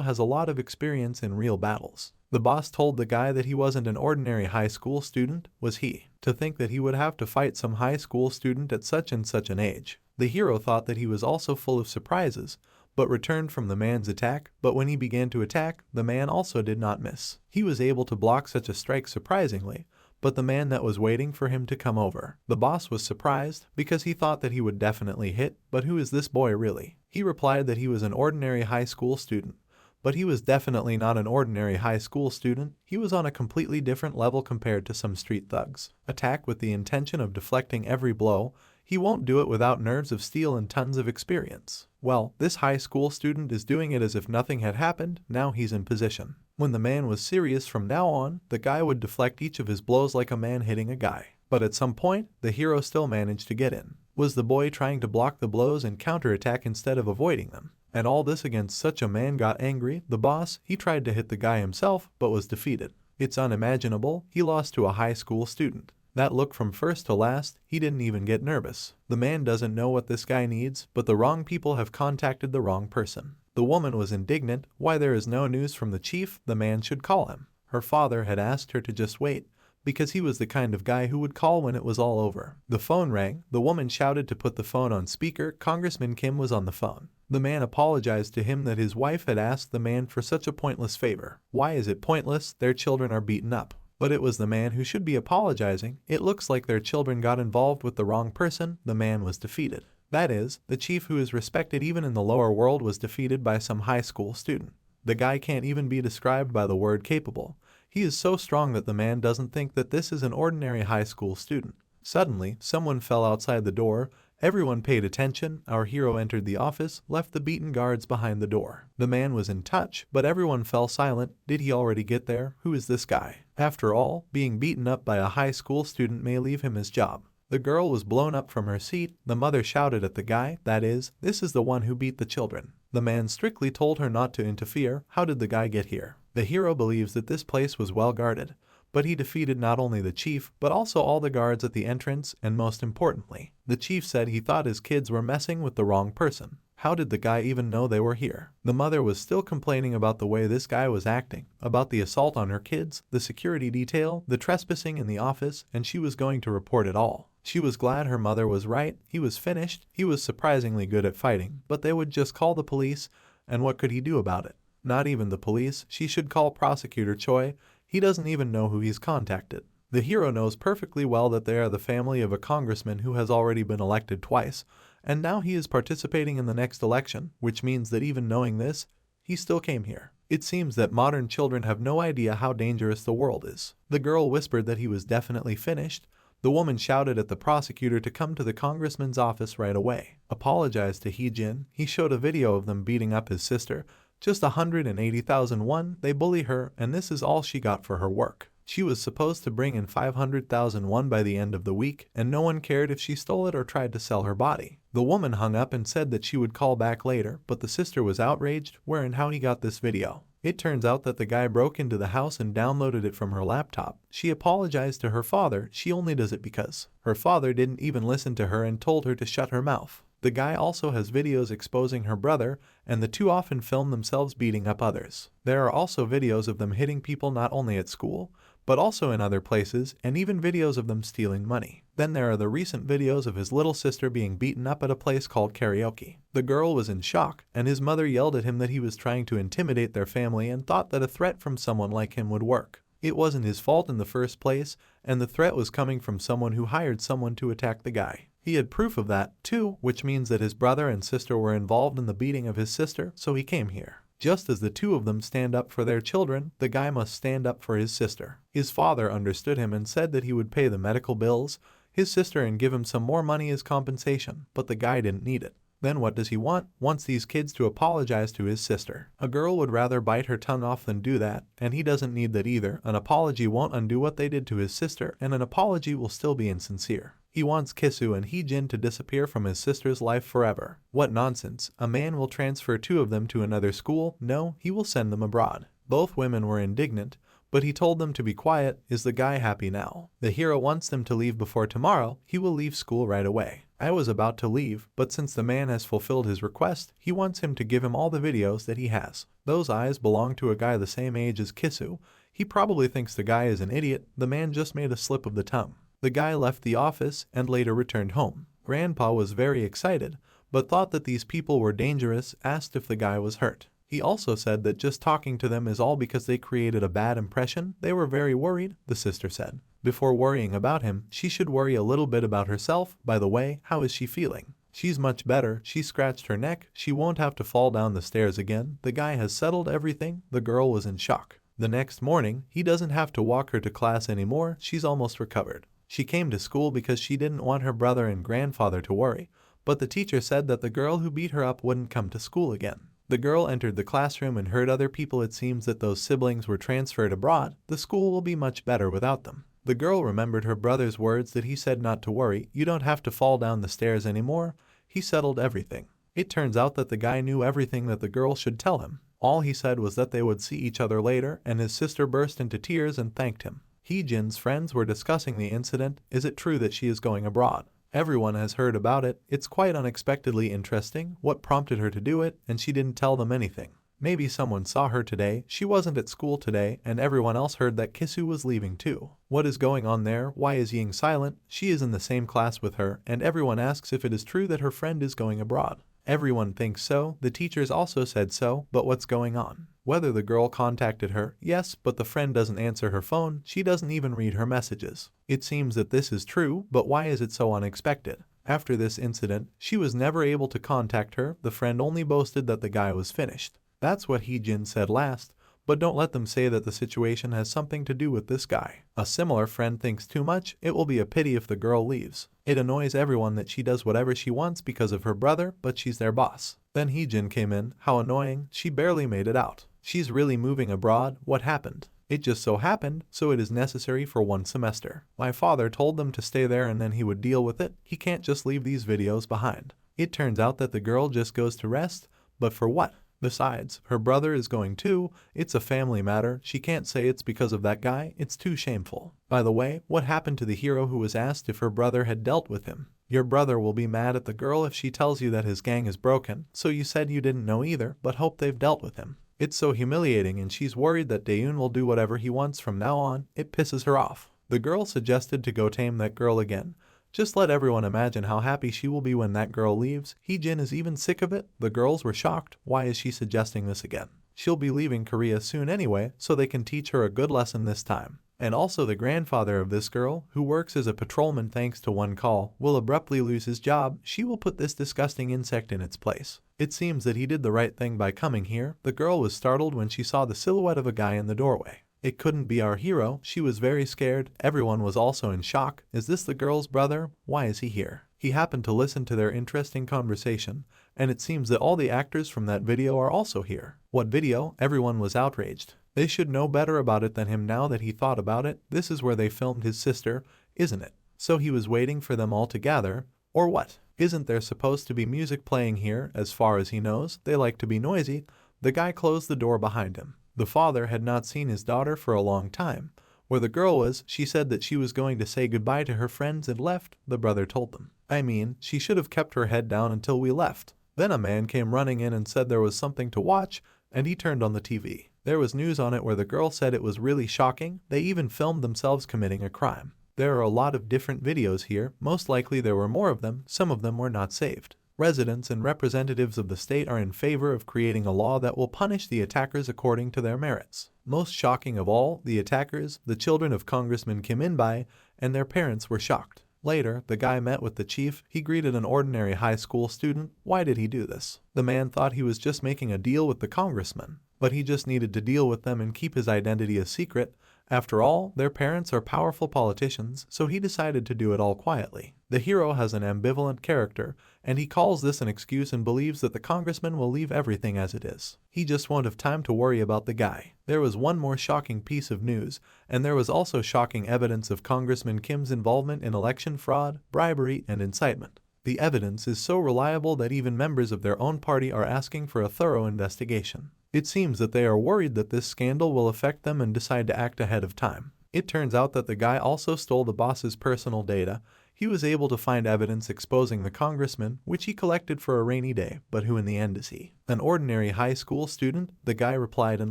Speaker 1: has a lot of experience in real battles. The boss told the guy that he wasn't an ordinary high school student, was he? To think that he would have to fight some high school student at such and such an age. The hero thought that he was also full of surprises, but returned from the man's attack. But when he began to attack, the man also did not miss. He was able to block such a strike surprisingly, but the man that was waiting for him to come over. The boss was surprised because he thought that he would definitely hit, but who is this boy really? He replied that he was an ordinary high school student, but he was definitely not an ordinary high school student. He was on a completely different level compared to some street thugs. Attack with the intention of deflecting every blow. He won't do it without nerves of steel and tons of experience. Well, this high school student is doing it as if nothing had happened. Now he's in position. When the man was serious, from now on, the guy would deflect each of his blows like a man hitting a guy. But at some point, the hero still managed to get in. Was the boy trying to block the blows and counterattack instead of avoiding them? And all this against such a man got angry. The boss, he tried to hit the guy himself, but was defeated. It's unimaginable. He lost to a high school student. That look from first to last, he didn't even get nervous. The man doesn't know what this guy needs, but the wrong people have contacted the wrong person. The woman was indignant. Why there is no news from the chief? The man should call him. Her father had asked her to just wait, because he was the kind of guy who would call when it was all over. The phone rang. The woman shouted to put the phone on speaker. Congressman Kim was on the phone. The man apologized to him that his wife had asked the man for such a pointless favor. Why is it pointless? Their children are beaten up. But it was the man who should be apologizing. It looks like their children got involved with the wrong person. The man was defeated. That is, the chief, who is respected even in the lower world, was defeated by some high school student. The guy can't even be described by the word capable. He is so strong that the man doesn't think that this is an ordinary high school student. Suddenly, someone fell outside the door. Everyone paid attention. Our hero entered the office, left the beaten guards behind the door. The man was in touch, but everyone fell silent. Did he already get there? Who is this guy? After all, being beaten up by a high school student may leave him his job. The girl was blown up from her seat. The mother shouted at the guy, that is, this is the one who beat the children. The man strictly told her not to interfere. How did the guy get here? The hero believes that this place was well guarded, but he defeated not only the chief, but also all the guards at the entrance, and most importantly, the chief said he thought his kids were messing with the wrong person. How did the guy even know they were here? The mother was still complaining about the way this guy was acting, about the assault on her kids, the security detail, the trespassing in the office, and she was going to report it all. She was glad her mother was right. He was finished. He was surprisingly good at fighting, but they would just call the police, and what could he do about it? Not even the police. She should call Prosecutor Choi. He doesn't even know who he's contacted. The hero knows perfectly well that they are the family of a congressman who has already been elected twice, and now he is participating in the next election, which means that even knowing this, he still came here. It seems that modern children have no idea how dangerous the world is. The girl whispered that he was definitely finished. The woman shouted at the prosecutor to come to the congressman's office right away. Apologized to Ijin. He showed a video of them beating up his sister. Just 180,000 won. They bully her, and this is all she got for her work. She was supposed to bring in 500,000 won by the end of the week, and no one cared if she stole it or tried to sell her body. The woman hung up and said that she would call back later, but the sister was outraged. Where and how he got this video? It turns out that the guy broke into the house and downloaded it from her laptop. She apologized to her father. She only does it because her father didn't even listen to her and told her to shut her mouth. The guy also has videos exposing her brother, and the two often film themselves beating up others. There are also videos of them hitting people not only at school, but also in other places, and even videos of them stealing money. Then there are the recent videos of his little sister being beaten up at a place called karaoke. The girl was in shock, and his mother yelled at him that he was trying to intimidate their family and thought that a threat from someone like him would work. It wasn't his fault in the first place, and the threat was coming from someone who hired someone to attack the guy. He had proof of that, too, which means that his brother and sister were involved in the beating of his sister, so he came here. Just as the two of them stand up for their children, the guy must stand up for his sister. His father understood him and said that he would pay the medical bills, his sister, and give him some more money as compensation, but the guy didn't need it. Then what does he want? Wants these kids to apologize to his sister. A girl would rather bite her tongue off than do that, and he doesn't need that either. An apology won't undo what they did to his sister, and an apology will still be insincere. He wants Kisu and Ijin to disappear from his sister's life forever. What nonsense. A man will transfer two of them to another school? No, he will send them abroad. Both women were indignant, but he told them to be quiet. Is the guy happy now? The hero wants them to leave before tomorrow. He will leave school right away. I was about to leave, but since the man has fulfilled his request, he wants him to give him all the videos that he has. Those eyes belong to a guy the same age as Kisu. He probably thinks the guy is an idiot. The man just made a slip of the tongue. The guy left the office and later returned home. Grandpa was very excited, but thought that these people were dangerous, asked if the guy was hurt. He also said that just talking to them is all because they created a bad impression. They were very worried, the sister said. Before worrying about him, she should worry a little bit about herself. By the way, how is she feeling? She's much better. She scratched her neck. She won't have to fall down the stairs again. The guy has settled everything. The girl was in shock. The next morning, he doesn't have to walk her to class anymore. She's almost recovered. She came to school because she didn't want her brother and grandfather to worry, but the teacher said that the girl who beat her up wouldn't come to school again. The girl entered the classroom and heard other people. It seems that those siblings were transferred abroad. The school will be much better without them. The girl remembered her brother's words that he said not to worry. You don't have to fall down the stairs anymore. He settled everything. It turns out that the guy knew everything that the girl should tell him. All he said was that they would see each other later, and his sister burst into tears and thanked him. Ijin's friends were discussing the incident. Is it true that she is going abroad? Everyone has heard about it. It's quite unexpectedly interesting. What prompted her to do it? And she didn't tell them anything. Maybe someone saw her today, she wasn't at school today, and everyone else heard that Kisu was leaving too. What is going on there? Why is Ying silent? She is in the same class with her, and everyone asks if it is true that her friend is going abroad. Everyone thinks so, the teachers also said so, but what's going on? Whether the girl contacted her, yes, but the friend doesn't answer her phone, she doesn't even read her messages. It seems that this is true, but why is it so unexpected? After this incident, she was never able to contact her, the friend only boasted that the guy was finished. That's what Ijin said last, but don't let them say that the situation has something to do with this guy. A similar friend thinks too much, it will be a pity if the girl leaves. It annoys everyone that she does whatever she wants because of her brother, but she's their boss. Then Ijin came in, how annoying, she barely made it out. She's really moving abroad, what happened? It just so happened, so it is necessary for 1 semester. My father told them to stay there and then he would deal with it, he can't just leave these videos behind. It turns out that the girl just goes to rest, but for what? Besides, her brother is going too, it's a family matter, she can't say it's because of that guy, it's too shameful. By the way, what happened to the hero who was asked if her brother had dealt with him? Your brother will be mad at the girl if she tells you that his gang is broken, so you said you didn't know either, but hope they've dealt with him. It's so humiliating and she's worried that Daeun will do whatever he wants from now on, it pisses her off. The girl suggested to go tame that girl again. Just let everyone imagine how happy she will be when that girl leaves. Ijin is even sick of it. The girls were shocked. Why is she suggesting this again? She'll be leaving Korea soon anyway, so they can teach her a good lesson this time. And also the grandfather of this girl, who works as a patrolman thanks to one call, will abruptly lose his job. She will put this disgusting insect in its place. It seems that he did the right thing by coming here. The girl was startled when she saw the silhouette of a guy in the doorway. It couldn't be our hero, she was very scared, everyone was also in shock. Is this the girl's brother? Why is he here? He happened to listen to their interesting conversation, and it seems that all the actors from that video are also here. What video? Everyone was outraged. They should know better about it than him now that he thought about it. This is where they filmed his sister, isn't it? So he was waiting for them all to gather, or what? Isn't there supposed to be music playing here? As far as he knows, they like to be noisy. The guy closed the door behind him. The father had not seen his daughter for a long time. Where the girl was, she said that she was going to say goodbye to her friends and left, the brother told them. I mean, she should have kept her head down until we left. Then a man came running in and said there was something to watch, and he turned on the TV. There was news on it where the girl said it was really shocking. They even filmed themselves committing a crime. There are a lot of different videos here, most likely there were more of them, some of them were not saved. Residents and representatives of the state are in favor of creating a law that will punish the attackers according to their merits. Most shocking of all, the attackers, the children of Congressman Kim In-bai, and their parents were shocked. Later, the guy met with the chief. He greeted an ordinary high school student. Why did he do this? The man thought he was just making a deal with the congressman, but he just needed to deal with them and keep his identity a secret. After all, their parents are powerful politicians, so he decided to do it all quietly. The hero has an ambivalent character, and he calls this an excuse and believes that the congressman will leave everything as it is. He just won't have time to worry about the guy. There was one more shocking piece of news, and there was also shocking evidence of Congressman Kim's involvement in election fraud, bribery, and incitement. The evidence is so reliable that even members of their own party are asking for a thorough investigation. It seems that they are worried that this scandal will affect them and decide to act ahead of time. It turns out that the guy also stole the boss's personal data. He was able to find evidence exposing the congressman, which he collected for a rainy day, but who in the end is he? An ordinary high school student? The guy replied and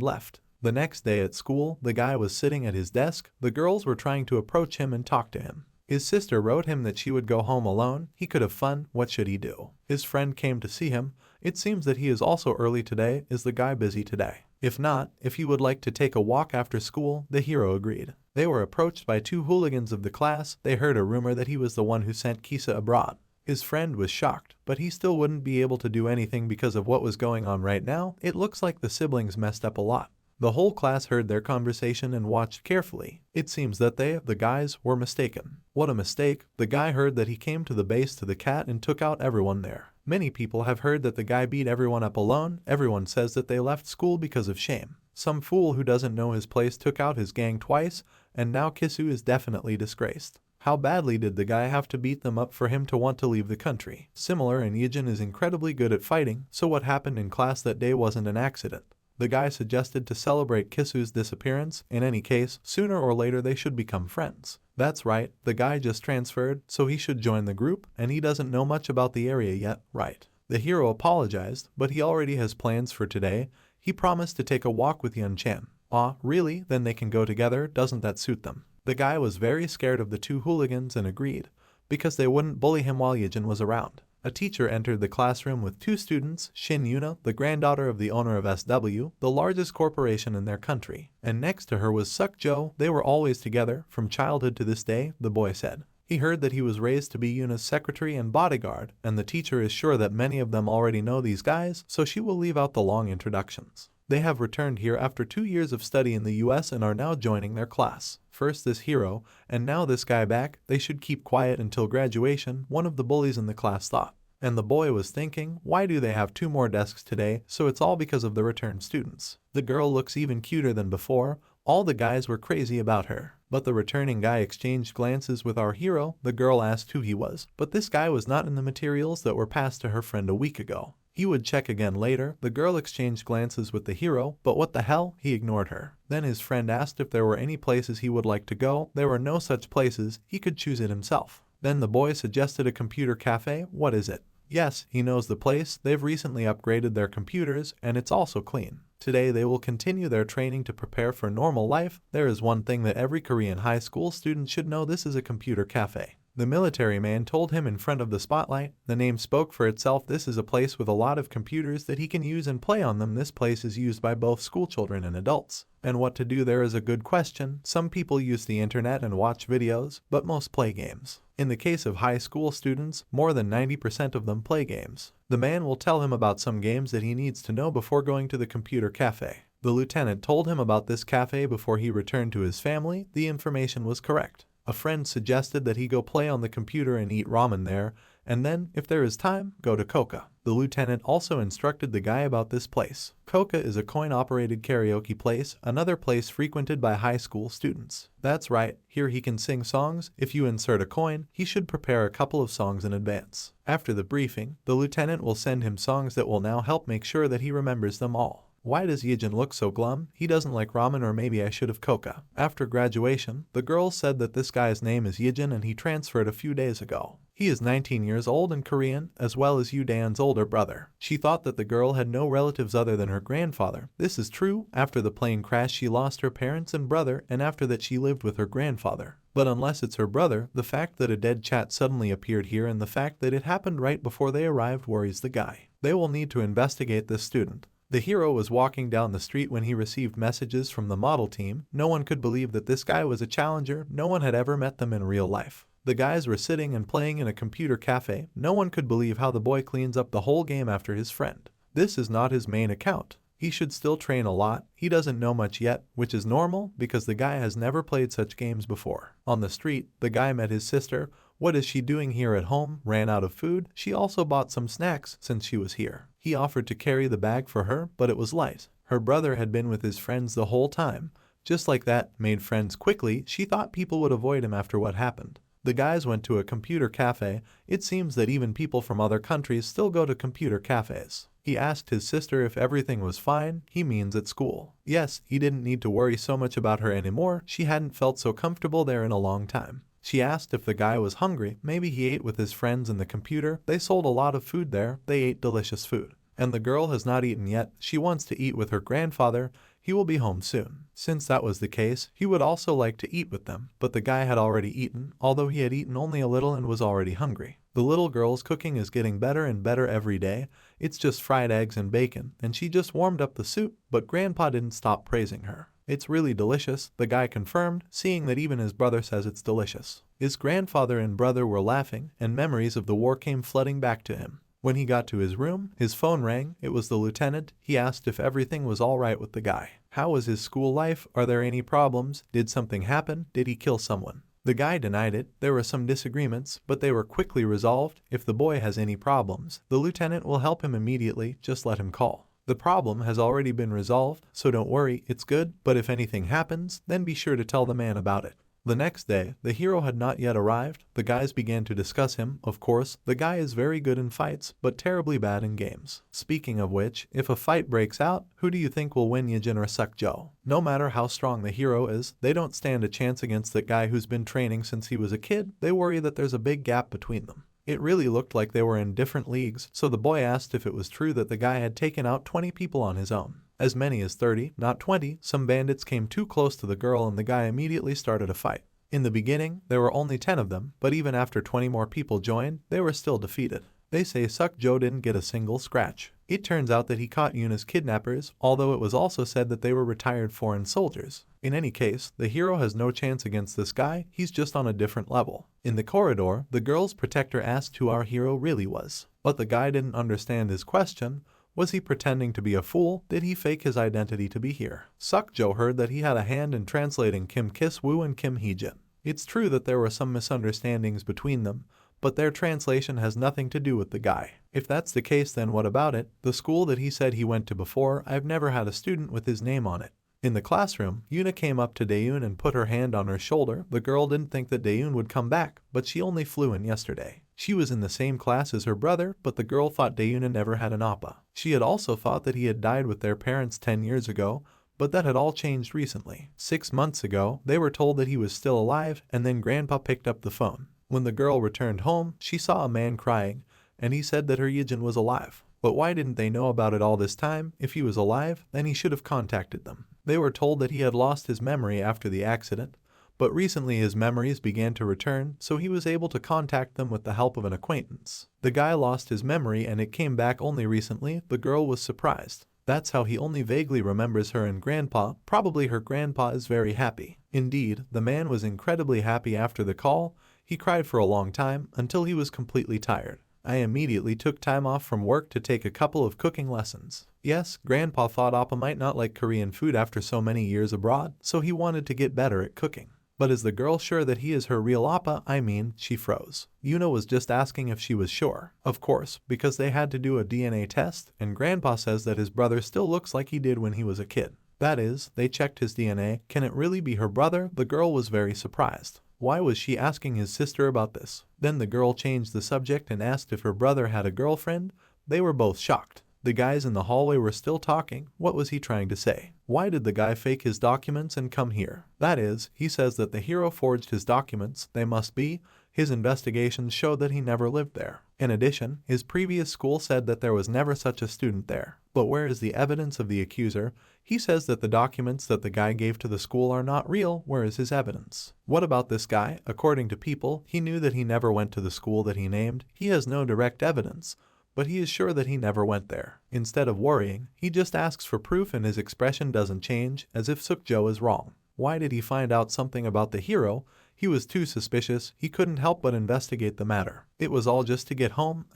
Speaker 1: left. The next day at school, the guy was sitting at his desk. The girls were trying to approach him and talk to him. His sister wrote him that she would go home alone. He could have fun. What should he do? His friend came to see him. It seems that he is also early today. Is the guy busy today? If not, if he would like to take a walk after school, the hero agreed. They were approached by two hooligans of the class. They heard a rumor that he was the one who sent Kisa abroad. His friend was shocked, but he still wouldn't be able to do anything because of what was going on right now. It looks like the siblings messed up a lot. The whole class heard their conversation and watched carefully. It seems that they, the guys, were mistaken. What a mistake. The guy heard that he came to the base to the cat and took out everyone there. Many people have heard that the guy beat everyone up alone. Everyone says that they left school because of shame. Some fool who doesn't know his place took out his gang twice, and now Kisu is definitely disgraced. How badly did the guy have to beat them up for him to want to leave the country? Similar, and Ijin is incredibly good at fighting, so what happened in class that day wasn't an accident. The guy suggested to celebrate Kisu's disappearance. In any case, sooner or later they should become friends. That's right, the guy just transferred, so he should join the group, and he doesn't know much about the area yet, right? The hero apologized, but he already has plans for today. He promised to take a walk with Yun Chan. Aw, really? Then they can go together, doesn't that suit them? The guy was very scared of the two hooligans and agreed, because they wouldn't bully him while Ijin was around. A teacher entered the classroom with two students, Shin Yuna, the granddaughter of the owner of SW, the largest corporation in their country, and next to her was Suk Jo. They were always together, from childhood to this day, the boy said. He heard that he was raised to be Yuna's secretary and bodyguard, and the teacher is sure that many of them already know these guys, so she will leave out the long introductions. They have returned here after 2 years of study in the US and are now joining their class. First this hero, and now this guy back. They should keep quiet until graduation, one of the bullies in the class thought. And the boy was thinking, why do they have 2 more desks today? So it's all because of the returned students. The girl looks even cuter than before. All the guys were crazy about her. But the returning guy exchanged glances with our hero. The girl asked who he was, but this guy was not in the materials that were passed to her friend a week ago. He would check again later. The girl exchanged glances with the hero, but what the hell? He ignored her. Then his friend asked if there were any places he would like to go. There were no such places. He could choose it himself. Then the boy suggested a computer cafe. What is it? Yes, he knows the place. They've recently upgraded their computers, and it's also clean. Today they will continue their training to prepare for normal life. There is one thing that every Korean high school student should know: this is a computer cafe. The military man told him in front of the spotlight. The name spoke for itself. This is a place with a lot of computers that he can use and play on them. This place is used by both schoolchildren and adults. And what to do there is a good question. Some people use the internet and watch videos, but most play games. In the case of high school students, more than 90% of them play games. The man will tell him about some games that he needs to know before going to the computer cafe. The lieutenant told him about this cafe before he returned to his family. The information was correct. A friend suggested that he go play on the computer and eat ramen there, and then, if there is time, go to Koka. The lieutenant also instructed the guy about this place. Koka is a coin-operated karaoke place, another place frequented by high school students. That's right, here he can sing songs. If you insert a coin, he should prepare a couple of songs in advance. After the briefing, the lieutenant will send him songs that will now help make sure that he remembers them all. Why does Ijin look so glum? He doesn't like ramen, or maybe I should have Koka. After graduation, the girl said that this guy's name is Ijin and he transferred a few days ago. He is 19 years old and Korean, as well as Yu Dan's older brother. She thought that the girl had no relatives other than her grandfather. This is true. After the plane crash she lost her parents and brother, and after that she lived with her grandfather. But unless it's her brother, the fact that a dead chat suddenly appeared here and the fact that it happened right before they arrived worries the guy. They will need to investigate this student. The hero was walking down the street when he received messages from the model team. No one could believe that this guy was a challenger. No one had ever met them in real life. The guys were sitting and playing in a computer cafe. No one could believe how the boy cleans up the whole game after his friend. This is not his main account. He should still train a lot. He doesn't know much yet, which is normal because the guy has never played such games before. On the street, the guy met his sister. What is she doing here at home? Ran out of food. She also bought some snacks since she was here. He offered to carry the bag for her, but it was light. Her brother had been with his friends the whole time. Just like that, made friends quickly. She thought people would avoid him after what happened. The guys went to a computer cafe. It seems that even people from other countries still go to computer cafes. He asked his sister if everything was fine. He means at school. Yes, he didn't need to worry so much about her anymore. She hadn't felt so comfortable there in a long time. She asked if the guy was hungry. Maybe he ate with his friends in the computer. They sold a lot of food there. They ate delicious food. And the girl has not eaten yet. She wants to eat with her grandfather. He will be home soon. Since that was the case, he would also like to eat with them. But the guy had already eaten, although he had eaten only a little and was already hungry. The little girl's cooking is getting better and better every day. It's just fried eggs and bacon, and she just warmed up the soup, but Grandpa didn't stop praising her. It's really delicious, the guy confirmed, seeing that even his brother says it's delicious. His grandfather and brother were laughing, and memories of the war came flooding back to him. When he got to his room, his phone rang. It was the lieutenant. He asked if everything was all right with the guy. How was his school life? Are there any problems? Did something happen? Did he kill someone? The guy denied it. There were some disagreements, but they were quickly resolved. If the boy has any problems, the lieutenant will help him immediately. Just let him call. The problem has already been resolved, so don't worry, it's good, but if anything happens, then be sure to tell the man about it. The next day, the hero had not yet arrived. The guys began to discuss him. Of course, the guy is very good in fights, but terribly bad in games. Speaking of which, if a fight breaks out, who do you think will win, Ijin or Suk Jo? No matter how strong the hero is, they don't stand a chance against that guy who's been training since he was a kid. They worry that there's a big gap between them. It really looked like they were in different leagues, so the boy asked if it was true that the guy had taken out 20 people on his own. As many as 30, not 20, some bandits came too close to the girl and the guy immediately started a fight. In the beginning, there were only 10 of them, but even after 20 more people joined, they were still defeated. They say Suk-jo didn't get a single scratch. It turns out that he caught Yuna's kidnappers, although it was also said that they were retired foreign soldiers. In any case, the hero has no chance against this guy, he's just on a different level. In the corridor, the girl's protector asked who our hero really was. But the guy didn't understand his question. Was he pretending to be a fool? Did he fake his identity to be here? Suk-jo heard that he had a hand in translating Kim Kis-woo and Kim Hee-jin. It's true that there were some misunderstandings between them, but their translation has nothing to do with the guy. If that's the case, then what about it? The school that he said he went to before, I've never had a student with his name on it. In the classroom, Yuna came up to Daeun and put her hand on her shoulder. The girl didn't think that Daeun would come back, but she only flew in yesterday. She was in the same class as her brother, but the girl thought Daeun never had an appa. She had also thought that he had died with their parents 10 years ago, but that had all changed recently. 6 months ago, they were told that he was still alive, and then Grandpa picked up the phone. When the girl returned home, she saw a man crying, and he said that her Ijin was alive. But why didn't they know about it all this time? If he was alive, then he should have contacted them. They were told that he had lost his memory after the accident, but recently his memories began to return, so he was able to contact them with the help of an acquaintance. The guy lost his memory and it came back only recently. The girl was surprised. That's how he only vaguely remembers her and Grandpa. Probably her grandpa is very happy. Indeed, the man was incredibly happy after the call. He cried for a long time, until he was completely tired. I immediately took time off from work to take a couple of cooking lessons. Yes, Grandpa thought Appa might not like Korean food after so many years abroad, so he wanted to get better at cooking. But is the girl sure that he is her real Appa? I mean, she froze. Yuna was just asking if she was sure. Of course, because they had to do a DNA test, and Grandpa says that his brother still looks like he did when he was a kid. That is, they checked his DNA. Can it really be her brother? The girl was very surprised. Why was she asking his sister about this? Then the girl changed the subject and asked if her brother had a girlfriend. They were both shocked. The guys in the hallway were still talking. What was he trying to say? Why did the guy fake his documents and come here? That is, he says that the hero forged his documents. They must be. His investigations showed that he never lived there. In addition, his previous school said that there was never such a student there. But where is the evidence of the accuser? He says that the documents that the guy gave to the school are not real. Where is his evidence? What about this guy? According to people, he knew that he never went to the school that he named. He has no direct evidence, but he is sure that he never went there. Instead of worrying, he just asks for proof and his expression doesn't change, as if Suk-jo is wrong. Why did he find out something about the hero? He was too suspicious. He couldn't help but investigate the matter. It was all just to get home,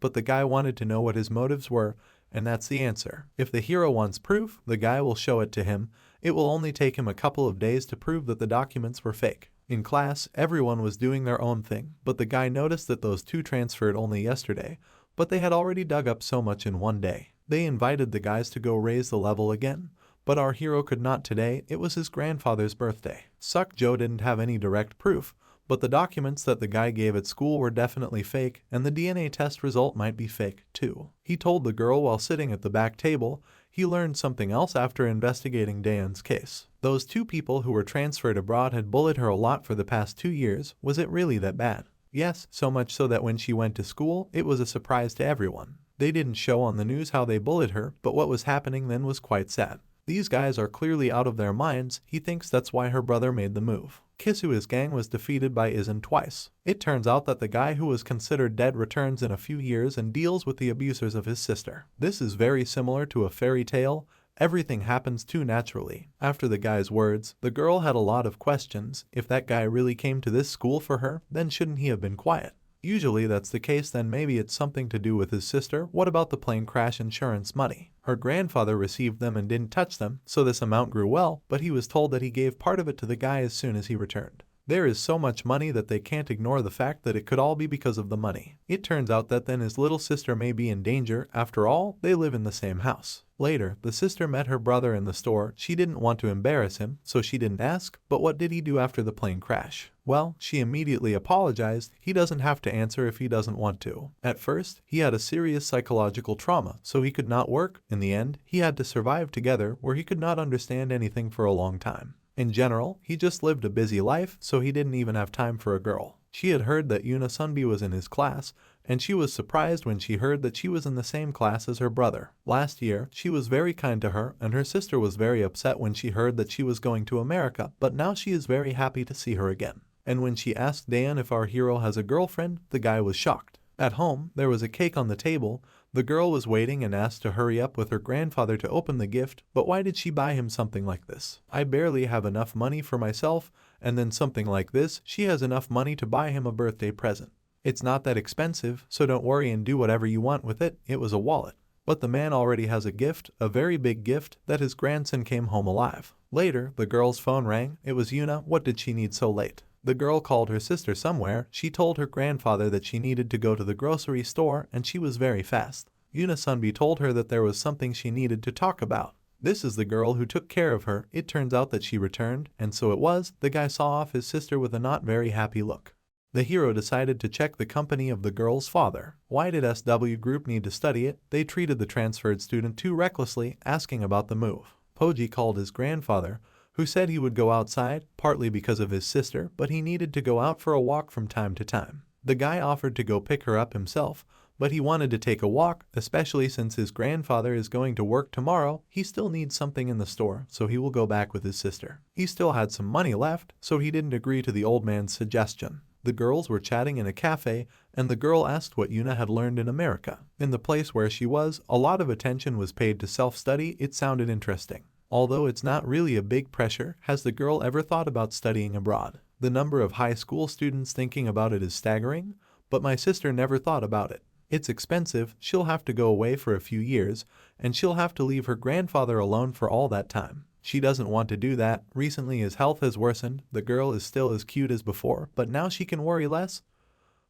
Speaker 1: but the guy wanted to know what his motives were, and that's the answer. If the hero wants proof, the guy will show it to him. It will only take him a couple of days to prove that the documents were fake. In class, everyone was doing their own thing, but the guy noticed that those two transferred only yesterday, but they had already dug up so much in one day. They invited the guys to go raise the level again, but our hero could not today. It was his grandfather's birthday. Suk-jo didn't have any direct proof, but the documents that the guy gave at school were definitely fake, and the DNA test result might be fake, too. He told the girl while sitting at the back table. He learned something else after investigating Daeun's case. Those two people who were transferred abroad had bullied her a lot for the past 2 years. Was it really that bad? Yes, so much so that when she went to school, it was a surprise to everyone. They didn't show on the news how they bullied her, but what was happening then was quite sad. These guys are clearly out of their minds. He thinks that's why her brother made the move. Kisua's gang was defeated by Ijin twice. It turns out that the guy who was considered dead returns in a few years and deals with the abusers of his sister. This is very similar to a fairy tale. Everything happens too naturally. After the guy's words, the girl had a lot of questions. If that guy really came to this school for her, then shouldn't he have been quiet? Usually that's the case, then maybe it's something to do with his sister. What about the plane crash insurance money? Her grandfather received them and didn't touch them, so this amount grew well, but he was told that he gave part of it to the guy as soon as he returned. There is so much money that they can't ignore the fact that it could all be because of the money. It turns out that then his little sister may be in danger. After all, they live in the same house. Later, the sister met her brother in the store. She didn't want to embarrass him, so she didn't ask. But what did he do after the plane crash? Well, she immediately apologized. He doesn't have to answer if he doesn't want to. At first, he had a serious psychological trauma, so he could not work. In the end, he had to survive together where he could not understand anything for a long time. In general, he just lived a busy life, so he didn't even have time for a girl. She had heard that Yuna Sunbi was in his class. and she was surprised when she heard that she was in the same class as her brother. Last year, she was very kind to her, and her sister was very upset when she heard that she was going to America, but now she is very happy to see her again. And when she asked Dan if our hero has a girlfriend, the guy was shocked. At home, there was a cake on the table. The girl was waiting and asked to hurry up with her grandfather to open the gift, but why did she buy him something like this? I barely have enough money for myself, and then something like this, she has enough money to buy him a birthday present. It's not that expensive, so don't worry and do whatever you want with it. It was a wallet. But the man already has a gift, a very big gift, that his grandson came home alive. Later, the girl's phone rang. It was Yuna. What did she need so late? The girl called her sister somewhere. She told her grandfather that she needed to go to the grocery store, and she was very fast. Yuna Sunbi told her that there was something she needed to talk about. This is the girl who took care of her. It turns out that she returned, and so it was. The guy saw off his sister with a not very happy look. The hero decided to check the company of the girl's father. Why did SW Group need to study it? They treated the transferred student too recklessly, asking about the move. Poji called his grandfather, who said he would go outside, partly because of his sister, but he needed to go out for a walk from time to time. The guy offered to go pick her up himself, but he wanted to take a walk, especially since his grandfather is going to work tomorrow. He still needs something in the store, so he will go back with his sister. He still had some money left, so he didn't agree to the old man's suggestion. The girls were chatting in a cafe, and the girl asked what Yuna had learned in America. In the place where she was, a lot of attention was paid to self-study. It sounded interesting. Although it's not really a big pressure, has the girl ever thought about studying abroad? The number of high school students thinking about it is staggering, but my sister never thought about it. It's expensive, she'll have to go away for a few years, and she'll have to leave her grandfather alone for all that time. She doesn't want to do that. Recently his health has worsened. The girl is still as cute as before, but now she can worry less.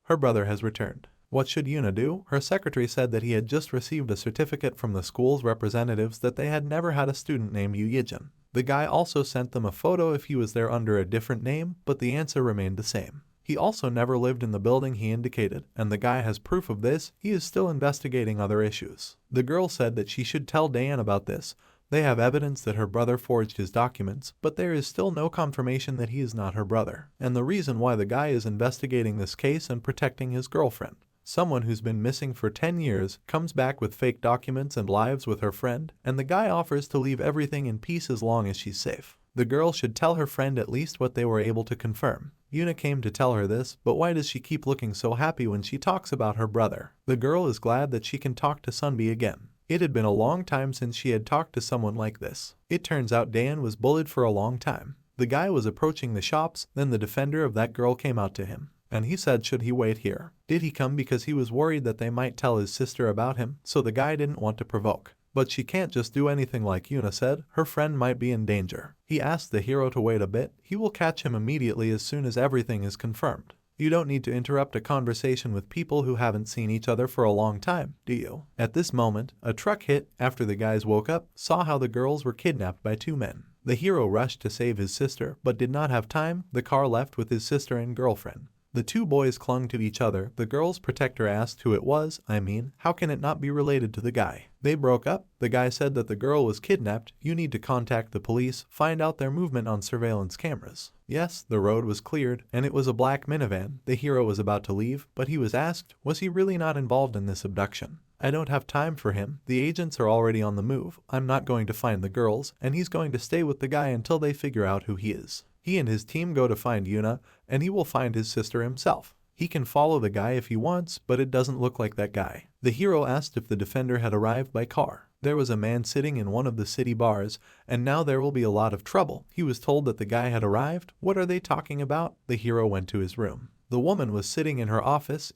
Speaker 1: Her brother has returned. What should Yuna do? Her secretary said that he had just received a certificate from the school's representatives that they had never had a student named Ijin. The guy also sent them a photo if he was there under a different name, but the answer remained the same. He also never lived in the building he indicated, and the guy has proof of this. He is still investigating other issues. The girl said that she should tell Diane about this. They have evidence that her brother forged his documents, but there is still no confirmation that he is not her brother. And the reason why the guy is investigating this case and protecting his girlfriend. Someone who's been missing for 10 years comes back with fake documents and lives with her friend, and the guy offers to leave everything in peace as long as she's safe. The girl should tell her friend at least what they were able to confirm. Yuna came to tell her this, but why does she keep looking so happy when she talks about her brother? The girl is glad that she can talk to Sunbi again. It had been a long time since she had talked to someone like this. It turns out Dan was bullied for a long time. The guy was approaching the shops, then the defender of that girl came out to him. And he said should he wait here. Did he come because he was worried that they might tell his sister about him, so the guy didn't want to provoke. But she can't just do anything like Yuna said, her friend might be in danger. He asked the hero to wait a bit. He will catch him immediately as soon as everything is confirmed. You don't need to interrupt a conversation with people who haven't seen each other for a long time, do you? At this moment, a truck hit. After the guys woke up, saw how the girls were kidnapped by two men. The hero rushed to save his sister, but did not have time. The car left with his sister and girlfriend. The two boys clung to each other. The girl's protector asked who it was. How can it not be related to the guy? They broke up. The guy said that the girl was kidnapped. You need to contact the police, find out their movement on surveillance cameras. Yes, the road was cleared, and it was a black minivan. The hero was about to leave, but he was asked, was he really not involved in this abduction? I don't have time for him. The agents are already on the move. I'm not going to find the girls, and he's going to stay with the guy until they figure out who he is. He and his team go to find Yuna, and he will find his sister himself. He can follow the guy if he wants, but it doesn't look like that guy. The hero asked if the defender had arrived by car. There was a man sitting in one of the city bars, and now there will be a lot of trouble. He was told that the guy had arrived. What are they talking about? The hero went to his room. The woman was sitting in her office,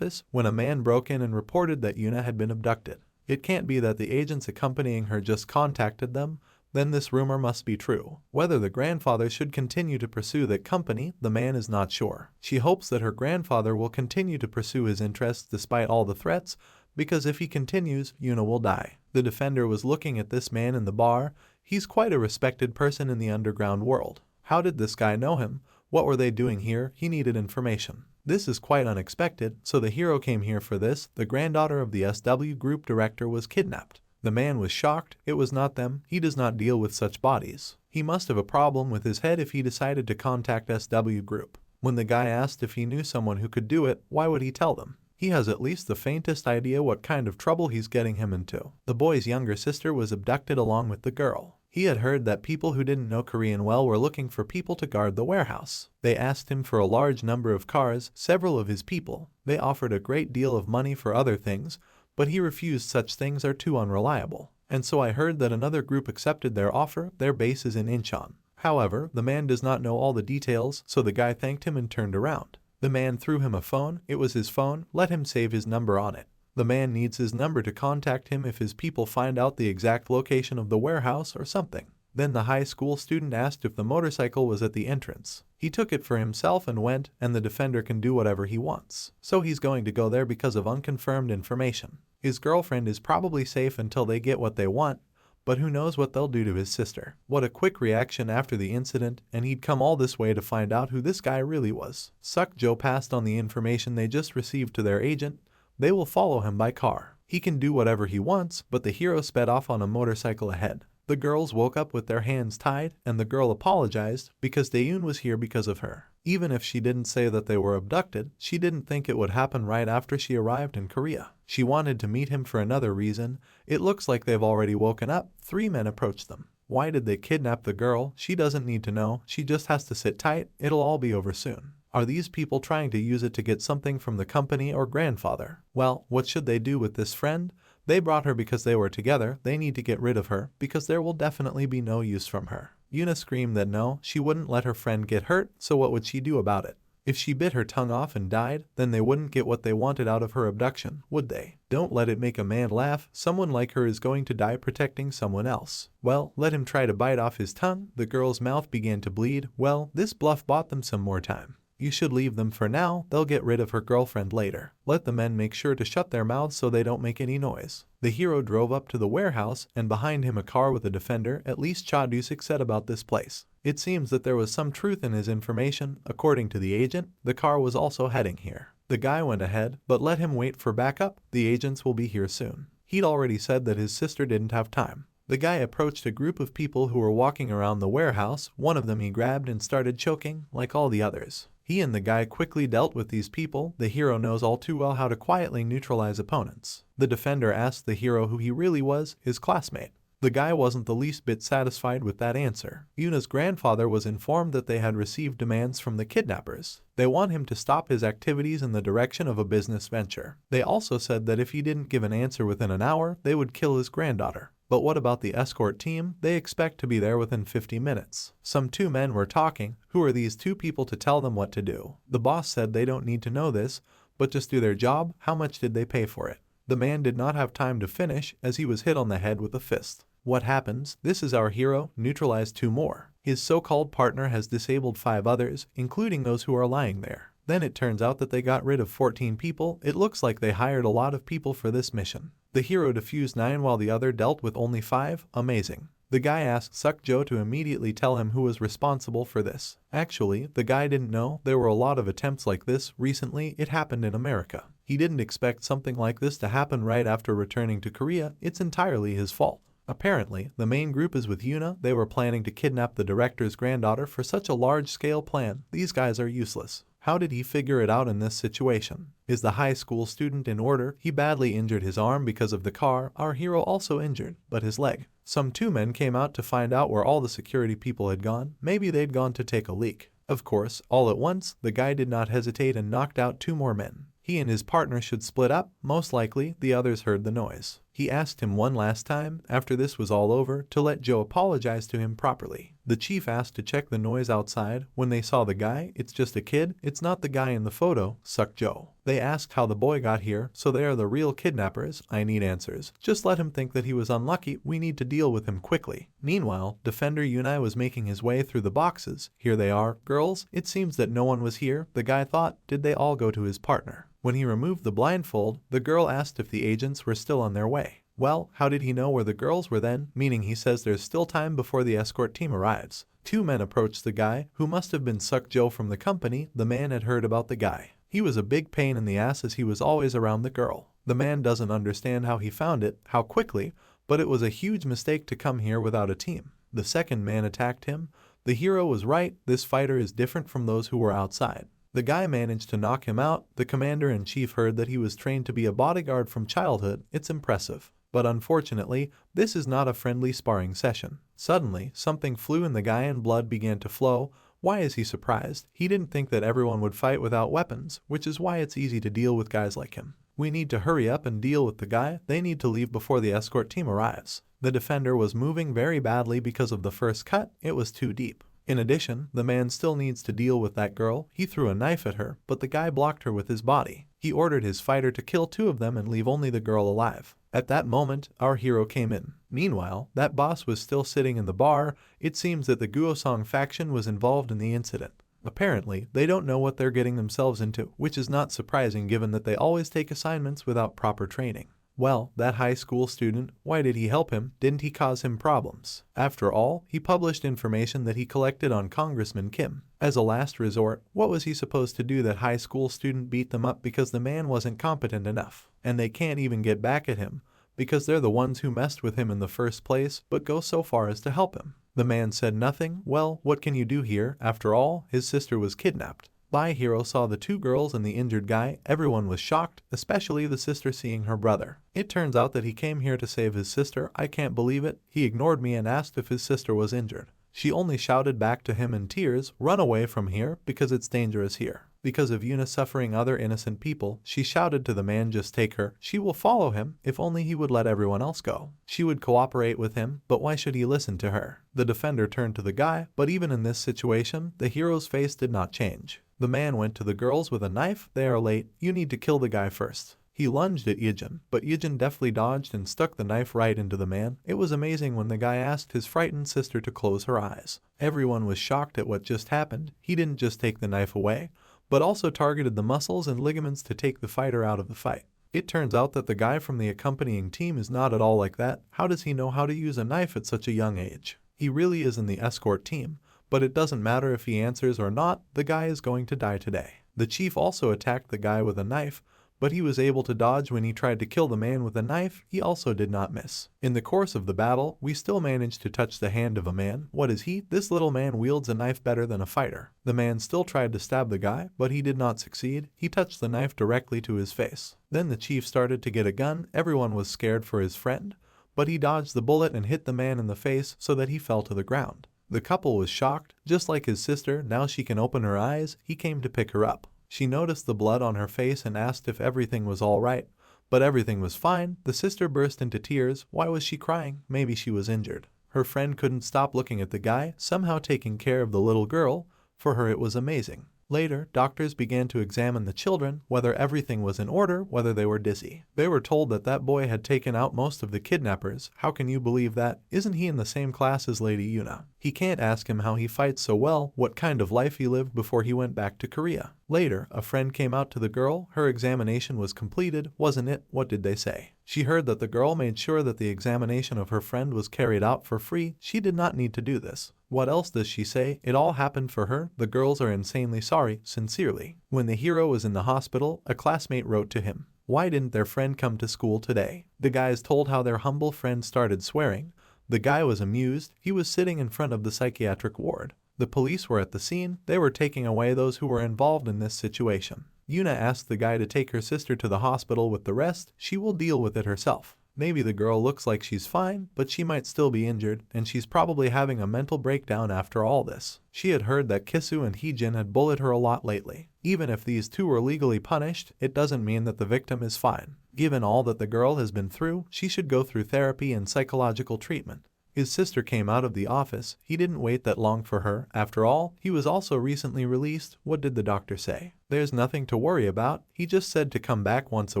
Speaker 1: when a man broke in and reported that Yuna had been abducted. It can't be that the agents accompanying her just contacted them. Then this rumor must be true. Whether the grandfather should continue to pursue that company, the man is not sure. She hopes that her grandfather will continue to pursue his interests despite all the threats, because if he continues, Yuna will die. The defender was looking at this man in the bar. He's quite a respected person in the underground world. How did this guy know him? What were they doing here? He needed information. This is quite unexpected, so the hero came here for this. The granddaughter of the SW Group director was kidnapped. The man was shocked. It was not them. He does not deal with such bodies. He must have a problem with his head if he decided to contact SW Group. When the guy asked if he knew someone who could do it, why would he tell them? He has at least the faintest idea what kind of trouble he's getting him into. The boy's younger sister was abducted along with the girl. He had heard that people who didn't know Korean well were looking for people to guard the warehouse. They asked him for a large number of cars, several of his people. They offered a great deal of money for other things, but he refused. Such things are too unreliable. And so I heard that another group accepted their offer. Their base is in Incheon. However, the man does not know all the details, so the guy thanked him and turned around. The man threw him a phone. It was his phone. Let him save his number on it. The man needs his number to contact him if his people find out the exact location of the warehouse or something. Then the high school student asked if the motorcycle was at the entrance. He took it for himself and went, and the defender can do whatever he wants. So he's going to go there because of unconfirmed information. His girlfriend is probably safe until they get what they want, but who knows what they'll do to his sister. What a quick reaction after the incident, and he'd come all this way to find out who this guy really was. Suk-jo passed on the information they just received to their agent. They will follow him by car. He can do whatever he wants, but the hero sped off on a motorcycle ahead. The girls woke up with their hands tied, and the girl apologized because Daeun was here because of her. Even if she didn't say that they were abducted, she didn't think it would happen right after she arrived in Korea. She wanted to meet him for another reason. It looks like they've already woken up. 3 men approached them. Why did they kidnap the girl? She doesn't need to know. She just has to sit tight. It'll all be over soon. Are these people trying to use it to get something from the company or grandfather? Well, what should they do with this friend? They brought her because they were together. They need to get rid of her because there will definitely be no use from her. Yuna screamed that no, she wouldn't let her friend get hurt, so what would she do about it? If she bit her tongue off and died, then they wouldn't get what they wanted out of her abduction, would they? Don't let it make a man laugh. Someone like her is going to die protecting someone else. Well, let him try to bite off his tongue. The girl's mouth began to bleed. Well, this bluff bought them some more time. You should leave them for now. They'll get rid of her girlfriend later. Let the men make sure to shut their mouths so they don't make any noise. The hero drove up to the warehouse, and behind him a car with a defender. At least Cha Dusik said about this place. It seems that there was some truth in his information. According to the agent, the car was also heading here. The guy went ahead, but let him wait for backup. The agents will be here soon. He'd already said that his sister didn't have time. The guy approached a group of people who were walking around the warehouse. One of them he grabbed and started choking, like all the others. He and the guy quickly dealt with these people. The hero knows all too well how to quietly neutralize opponents. The defender asked the hero who he really was, his classmate. The guy wasn't the least bit satisfied with that answer. Yuna's grandfather was informed that they had received demands from the kidnappers. They want him to stop his activities in the direction of a business venture. They also said that if he didn't give an answer within an hour, they would kill his granddaughter. But what about the escort team? They expect to be there within 50 minutes. Some 2 men were talking. Who are these 2 people to tell them what to do? The boss said they don't need to know this, but just do their job. How much did they pay for it? The man did not have time to finish as he was hit on the head with a fist. What happens? This is our hero, neutralized 2 more. His so-called partner has disabled 5 others, including those who are lying there. Then it turns out that they got rid of 14 people. It looks like they hired a lot of people for this mission. The hero defused 9 while the other dealt with only 5. Amazing. The guy asked Suk-jo to immediately tell him who was responsible for this. Actually, the guy didn't know. There were a lot of attempts like this recently. It happened in America. He didn't expect something like this to happen right after returning to Korea. It's entirely his fault. Apparently, the main group is with Yuna. They were planning to kidnap the director's granddaughter for such a large-scale plan. These guys are useless. How did he figure it out in this situation? Is the high school student in order? He badly injured his arm because of the car. Our hero also injured, but his leg. Some 2 men came out to find out where all the security people had gone. Maybe they'd gone to take a leak. Of course, all at once, the guy did not hesitate and knocked out 2 more men. He and his partner should split up. Most likely, the others heard the noise. He asked him one last time, after this was all over, to let Joe apologize to him properly. The chief asked to check the noise outside. When they saw the guy, it's just a kid. It's not the guy in the photo, Suk-jo. They asked how the boy got here, so they are the real kidnappers. I need answers. Just let him think that he was unlucky. We need to deal with him quickly. Meanwhile, Defender Yunai was making his way through the boxes. Here they are. Girls, it seems that no one was here. The guy thought, did they all go to his partner? When he removed the blindfold, the girl asked if the agents were still on their way. Well, how did he know where the girls were then? Meaning he says there's still time before the escort team arrives. 2 men approached the guy, who must have been Suk-jo from the company. The man had heard about the guy. He was a big pain in the ass as he was always around the girl. The man doesn't understand how he found it, how quickly, but it was a huge mistake to come here without a team. The second man attacked him. The hero was right. This fighter is different from those who were outside. The guy managed to knock him out. The commander-in-chief heard that he was trained to be a bodyguard from childhood. It's impressive. But unfortunately, this is not a friendly sparring session. Suddenly, something flew in the guy and blood began to flow. Why is he surprised? He didn't think that everyone would fight without weapons, which is why it's easy to deal with guys like him. We need to hurry up and deal with the guy. They need to leave before the escort team arrives. The defender was moving very badly because of the first cut. It was too deep. In addition, the man still needs to deal with that girl. He threw a knife at her, but the guy blocked her with his body. He ordered his fighter to kill 2 of them and leave only the girl alive. At that moment, our hero came in. Meanwhile, that boss was still sitting in the bar. It seems that the Guosong faction was involved in the incident. Apparently, they don't know what they're getting themselves into, which is not surprising given that they always take assignments without proper training. Well, that high school student, why did he help him? Didn't he cause him problems? After all, he published information that he collected on Congressman Kim. As a last resort, what was he supposed to do? That high school student beat them up because the man wasn't competent enough. And they can't even get back at him, because they're the ones who messed with him in the first place, but go so far as to help him. The man said nothing. Well, what can you do here? After all, his sister was kidnapped. My hero saw the 2 girls and the injured guy. Everyone was shocked, especially the sister seeing her brother. It turns out that he came here to save his sister. I can't believe it. He ignored me and asked if his sister was injured. She only shouted back to him in tears, "Run away from here, because it's dangerous here." Because of Yuna suffering other innocent people, she shouted to the man, "Just take her. She will follow him, if only he would let everyone else go." She would cooperate with him, but why should he listen to her? The defender turned to the guy, but even in this situation, the hero's face did not change. The man went to the girls with a knife. "They are late. You need to kill the guy first." He lunged at Ijin, but Ijin deftly dodged and stuck the knife right into the man. It was amazing when the guy asked his frightened sister to close her eyes. Everyone was shocked at what just happened. He didn't just take the knife away, but also targeted the muscles and ligaments to take the fighter out of the fight. It turns out that the guy from the accompanying team is not at all like that. How does he know how to use a knife at such a young age? He really is in the escort team, but it doesn't matter if he answers or not, the guy is going to die today. The chief also attacked the guy with a knife, but he was able to dodge when he tried to kill the man with a knife. He also did not miss. In the course of the battle, we still managed to touch the hand of a man. What is he? This little man wields a knife better than a fighter. The man still tried to stab the guy, but he did not succeed. He touched the knife directly to his face. Then the chief started to get a gun. Everyone was scared for his friend, but he dodged the bullet and hit the man in the face so that he fell to the ground. The couple was shocked, just like his sister. Now she can open her eyes. He came to pick her up. She noticed the blood on her face and asked if everything was all right, but everything was fine. The sister burst into tears. Why was she crying? Maybe she was injured. Her friend couldn't stop looking at the guy, somehow taking care of the little girl. For her it was amazing. Later, doctors began to examine the children, whether everything was in order, whether they were dizzy. They were told that that boy had taken out most of the kidnappers. How can you believe that? Isn't he in the same class as Lady Yuna? He can't ask him how he fights so well, what kind of life he lived before he went back to Korea. Later, a friend came out to the girl. Her examination was completed, wasn't it? What did they say? She heard that the girl made sure that the examination of her friend was carried out for free. She did not need to do this. What else does she say? It all happened for her. The girls are insanely sorry, sincerely. When the hero was in the hospital, a classmate wrote to him, "Why didn't their friend come to school today?" The guys told how their humble friend started swearing. The guy was amused. He was sitting in front of the psychiatric ward. The police were at the scene. They were taking away those who were involved in this situation. Yuna asked the guy to take her sister to the hospital with the rest. She will deal with it herself. Maybe the girl looks like she's fine, but she might still be injured, and she's probably having a mental breakdown after all this. She had heard that Kisu and Heejin had bullied her a lot lately. Even if these two were legally punished, it doesn't mean that the victim is fine. Given all that the girl has been through, she should go through therapy and psychological treatment. His sister came out of the office. He didn't wait that long for her. After all, he was also recently released. What did the doctor say? There's nothing to worry about. He just said to come back once a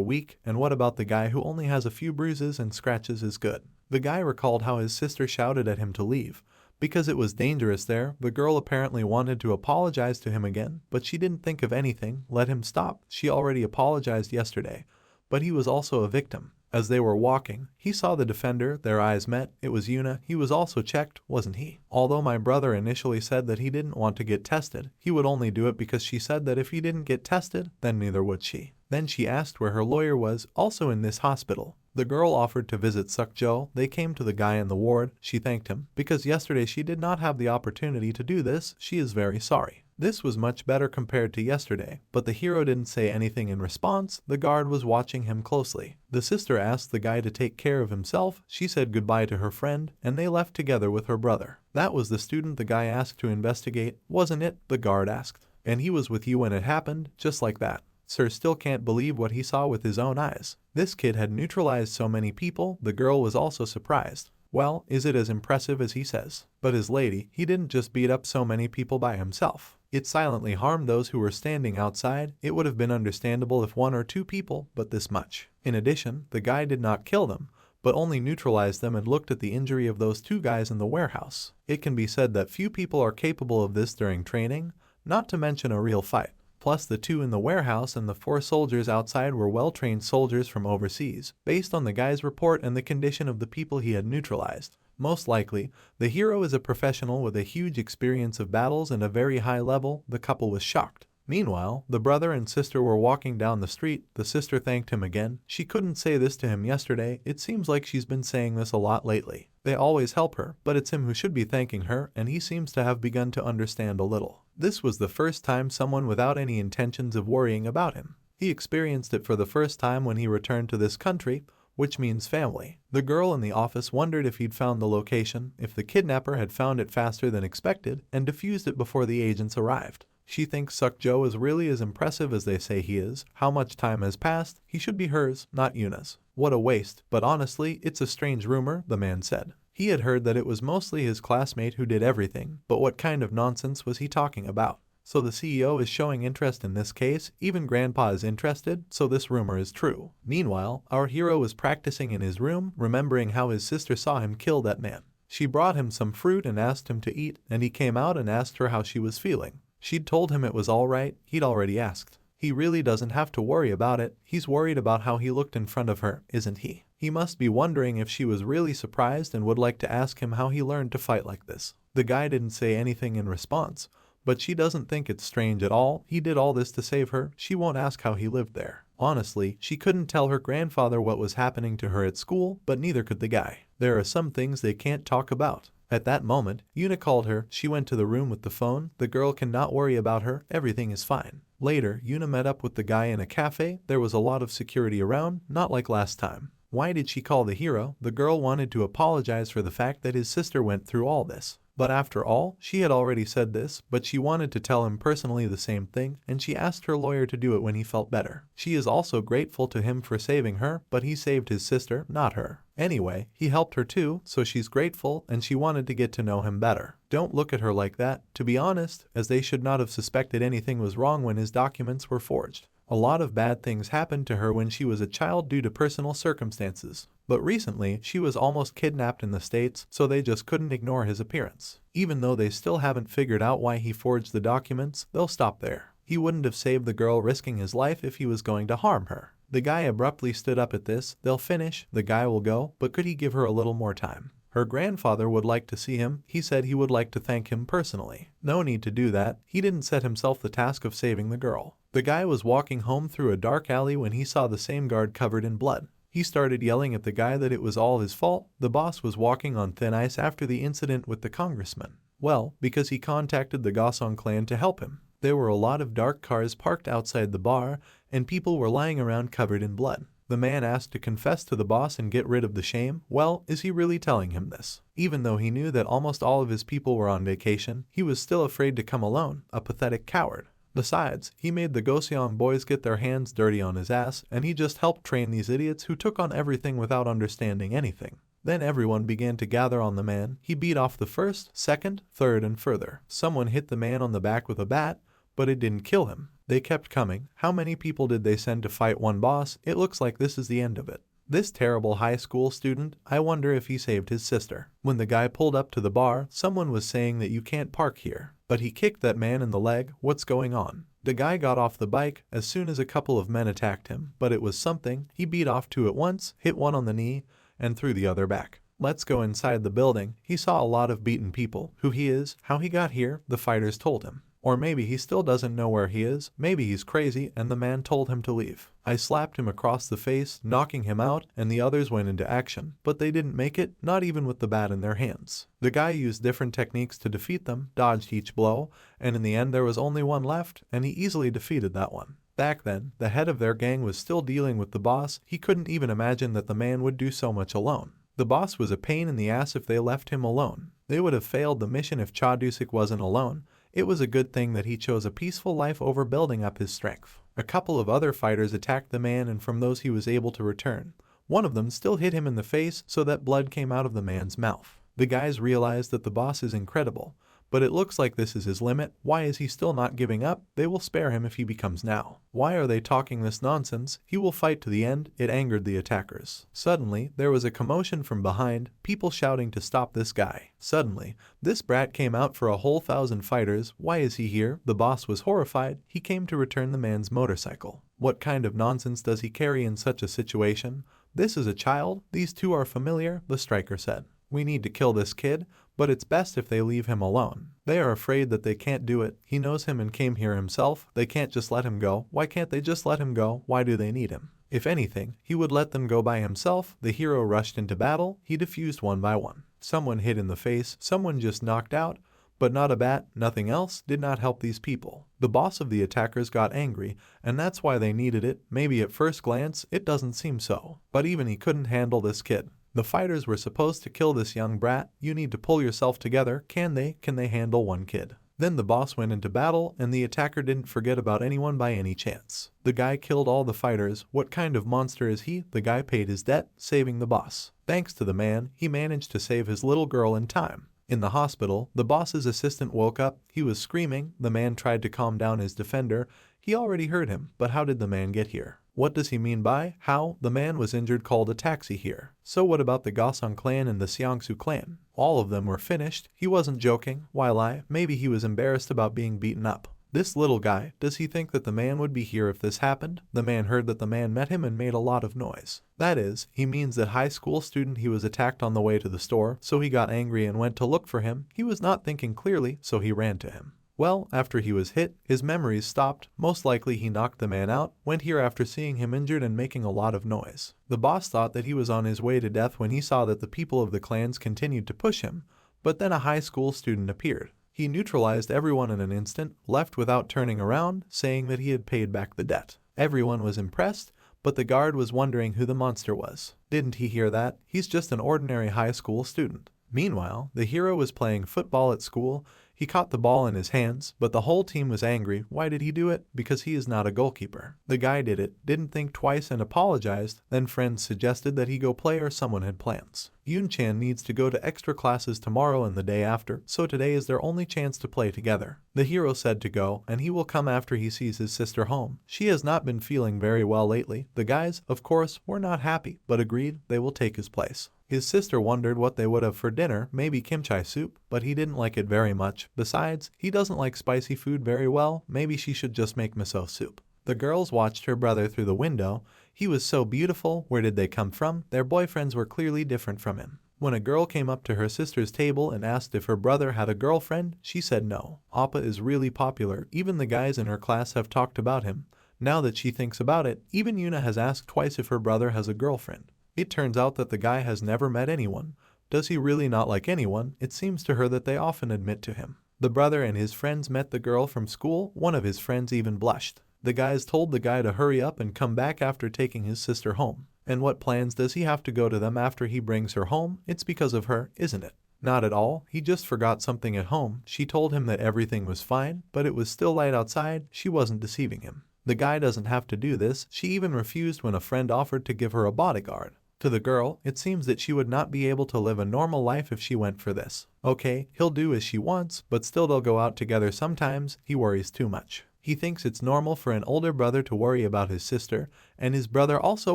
Speaker 1: week. And what about the guy who only has a few bruises and scratches is good? The guy recalled how his sister shouted at him to leave because it was dangerous there. The girl apparently wanted to apologize to him again, but she didn't think of anything. Let him stop. She already apologized yesterday, but he was also a victim. As they were walking, he saw the defender. Their eyes met. It was Yuna. He was also checked, wasn't he? Although my brother initially said that he didn't want to get tested, he would only do it because she said that if he didn't get tested, then neither would she. Then she asked where her lawyer was, also in this hospital. The girl offered to visit Sukjo. They came to the guy in the ward. She thanked him because yesterday she did not have the opportunity to do this. She is very sorry. This was much better compared to yesterday, but the hero didn't say anything in response. The guard was watching him closely. The sister asked the guy to take care of himself. She said goodbye to her friend, and they left together with her brother. That was the student the guy asked to investigate, wasn't it? The guard asked. And he was with you when it happened, just like that. Sir still can't believe what he saw with his own eyes. This kid had neutralized so many people. The girl was also surprised. Well, is it as impressive as he says? But his lady, he didn't just beat up so many people by himself. It silently harmed those who were standing outside. It would have been understandable if 1 or 2 people, but this much. In addition, the guy did not kill them, but only neutralized them and looked at the injury of those 2 guys in the warehouse. It can be said that few people are capable of this during training, not to mention a real fight. Plus the 2 in the warehouse and the 4 soldiers outside were well-trained soldiers from overseas, based on the guy's report and the condition of the people he had neutralized. Most likely, the hero is a professional with a huge experience of battles and a very high level. The couple was shocked. Meanwhile, the brother and sister were walking down the street. The sister thanked him again. She couldn't say this to him yesterday. It seems like she's been saying this a lot lately. They always help her, but it's him who should be thanking her, and he seems to have begun to understand a little. This was the first time someone without any intentions of worrying about him. He experienced it for the first time when he returned to this country, which means family. The girl in the office wondered if he'd found the location, if the kidnapper had found it faster than expected, and defused it before the agents arrived. She thinks Suk-jo is really as impressive as they say he is. How much time has passed? He should be hers, not Yuna's. What a waste, but honestly, it's a strange rumor, the man said. He had heard that it was mostly his classmate who did everything, but what kind of nonsense was he talking about? So the CEO is showing interest in this case, even Grandpa is interested, so this rumor is true. Meanwhile, our hero is practicing in his room, remembering how his sister saw him kill that man. She brought him some fruit and asked him to eat, and he came out and asked her how she was feeling. She'd told him it was all right. He'd already asked. He really doesn't have to worry about it. He's worried about how he looked in front of her, isn't he? He must be wondering if she was really surprised and would like to ask him how he learned to fight like this. The guy didn't say anything in response, but she doesn't think it's strange at all. He did all this to save her. She won't ask how he lived there. Honestly, she couldn't tell her grandfather what was happening to her at school, but neither could the guy. There are some things they can't talk about. At that moment, Yuna called her. She went to the room with the phone. The girl cannot worry about her. Everything is fine. Later, Yuna met up with the guy in a cafe. There was a lot of security around, not like last time. Why did she call the hero? The girl wanted to apologize for the fact that his sister went through all this. But after all, she had already said this, but she wanted to tell him personally the same thing, and she asked her lawyer to do it when he felt better. She is also grateful to him for saving her, but he saved his sister, not her. Anyway, he helped her too, so she's grateful, and she wanted to get to know him better. Don't look at her like that, to be honest, as they should not have suspected anything was wrong when his documents were forged. A lot of bad things happened to her when she was a child due to personal circumstances. But recently, she was almost kidnapped in the States, so they just couldn't ignore his appearance. Even though they still haven't figured out why he forged the documents, they'll stop there. He wouldn't have saved the girl risking his life if he was going to harm her. The guy abruptly stood up at this. They'll finish, the guy will go, but could he give her a little more time? Her grandfather would like to see him. He said he would like to thank him personally. No need to do that. He didn't set himself the task of saving the girl. The guy was walking home through a dark alley when he saw the same guard covered in blood. He started yelling at the guy that it was all his fault. The boss was walking on thin ice after the incident with the congressman. Well, because he contacted the Gosong clan to help him. There were a lot of dark cars parked outside the bar, and people were lying around covered in blood. The man asked to confess to the boss and get rid of the shame. Well, is he really telling him this? Even though he knew that almost all of his people were on vacation, he was still afraid to come alone, a pathetic coward. Besides, he made the Goseong boys get their hands dirty on his ass, and he just helped train these idiots who took on everything without understanding anything. Then everyone began to gather on the man. He beat off the first, second, third, and further. Someone hit the man on the back with a bat, but it didn't kill him. They kept coming. How many people did they send to fight one boss? It looks like this is the end of it. This terrible high school student, I wonder if he saved his sister. When the guy pulled up to the bar, someone was saying that you can't park here. But he kicked that man in the leg. What's going on? The guy got off the bike as soon as a couple of men attacked him, but it was something. He beat off two at once, hit one on the knee, and threw the other back. Let's go inside the building. He saw a lot of beaten people. Who he is, how he got here, the fighters told him. Or maybe he still doesn't know where he is, maybe he's crazy and the man told him to leave. I slapped him across the face, knocking him out, and the others went into action, but they didn't make it, not even with the bat in their hands. The guy used different techniques to defeat them, dodged each blow, and in the end there was only one left, and he easily defeated that one. Back then, the head of their gang was still dealing with the boss. He couldn't even imagine that the man would do so much alone. The boss was a pain in the ass if they left him alone. They would have failed the mission if Chadusik wasn't alone. It was a good thing that he chose a peaceful life over building up his strength. A couple of other fighters attacked the man, and from those he was able to return. One of them still hit him in the face so that blood came out of the man's mouth. The guys realized that the boss is incredible, but it looks like this is his limit. Why is he still not giving up? They will spare him if he becomes now. Why are they talking this nonsense? He will fight to the end. It angered the attackers. Suddenly, there was a commotion from behind, people shouting to stop this guy. Suddenly, this brat came out for a whole 1,000 fighters. Why is he here? The boss was horrified. He came to return the man's motorcycle. What kind of nonsense does he carry in such a situation? This is a child. These two are familiar, the striker said. We need to kill this kid, but it's best if they leave him alone. They are afraid that they can't do it. He knows him and came here himself. They can't just let him go. Why can't they just let him go? Why do they need him? If anything, he would let them go by himself. The hero rushed into battle. He defused one by one. Someone hit in the face, someone just knocked out, but not a bat, nothing else did not help these people. The boss of the attackers got angry, and that's why they needed it. Maybe at first glance, it doesn't seem so. But even he couldn't handle this kid. The fighters were supposed to kill this young brat. You need to pull yourself together. Can they handle one kid? Then the boss went into battle, and the attacker didn't forget about anyone by any chance. The guy killed all the fighters. What kind of monster is he? The guy paid his debt, saving the boss. Thanks to the man, he managed to save his little girl in time. In the hospital, the boss's assistant woke up. He was screaming. The man tried to calm down his defender. He already heard him, but how did the man get here? What does he mean by how? The man was injured, called a taxi here. So what about the Gosong clan and the Seongsu clan? All of them were finished. He wasn't joking. Why lie? Maybe he was embarrassed about being beaten up. This little guy, does he think that the man would be here if this happened? The man heard that the man met him and made a lot of noise. That is, he means that high school student he was attacked on the way to the store, so he got angry and went to look for him. He was not thinking clearly, so he ran to him. Well, after he was hit, his memories stopped. Most likely he knocked the man out, went here after seeing him injured and making a lot of noise. The boss thought that he was on his way to death when he saw that the people of the clans continued to push him, but then a high school student appeared. He neutralized everyone in an instant, left without turning around, saying that he had paid back the debt. Everyone was impressed, but the guard was wondering who the monster was. Didn't he hear that? He's just an ordinary high school student. Meanwhile, the hero was playing football at school. He caught the ball in his hands, but the whole team was angry. Why did he do it? Because he is not a goalkeeper. The guy did it, didn't think twice and apologized. Then friends suggested that he go play or someone had plans. Yoon-chan needs to go to extra classes tomorrow and the day after, so today is their only chance to play together. The hero said to go, and he will come after he sees his sister home. She has not been feeling very well lately. The guys, of course, were not happy, but agreed they will take his place. His sister wondered what they would have for dinner, maybe kimchi soup, but he didn't like it very much. Besides, he doesn't like spicy food very well. Maybe she should just make miso soup. The girls watched her brother through the window. He was so beautiful. Where did they come from? Their boyfriends were clearly different from him. When a girl came up to her sister's table and asked if her brother had a girlfriend, she said no. Appa is really popular. Even the guys in her class have talked about him. Now that she thinks about it, even Yuna has asked twice if her brother has a girlfriend. It turns out that the guy has never met anyone. Does he really not like anyone? It seems to her that they often admit to him. The brother and his friends met the girl from school. One of his friends even blushed. The guys told the guy to hurry up and come back after taking his sister home. And what plans does he have to go to them after he brings her home? It's because of her, isn't it? Not at all. He just forgot something at home. She told him that everything was fine, but it was still light outside. She wasn't deceiving him. The guy doesn't have to do this. She even refused when a friend offered to give her a bodyguard. To the girl, it seems that she would not be able to live a normal life if she went for this. Okay, he'll do as she wants, but still they'll go out together sometimes. He worries too much. He thinks it's normal for an older brother to worry about his sister, and his brother also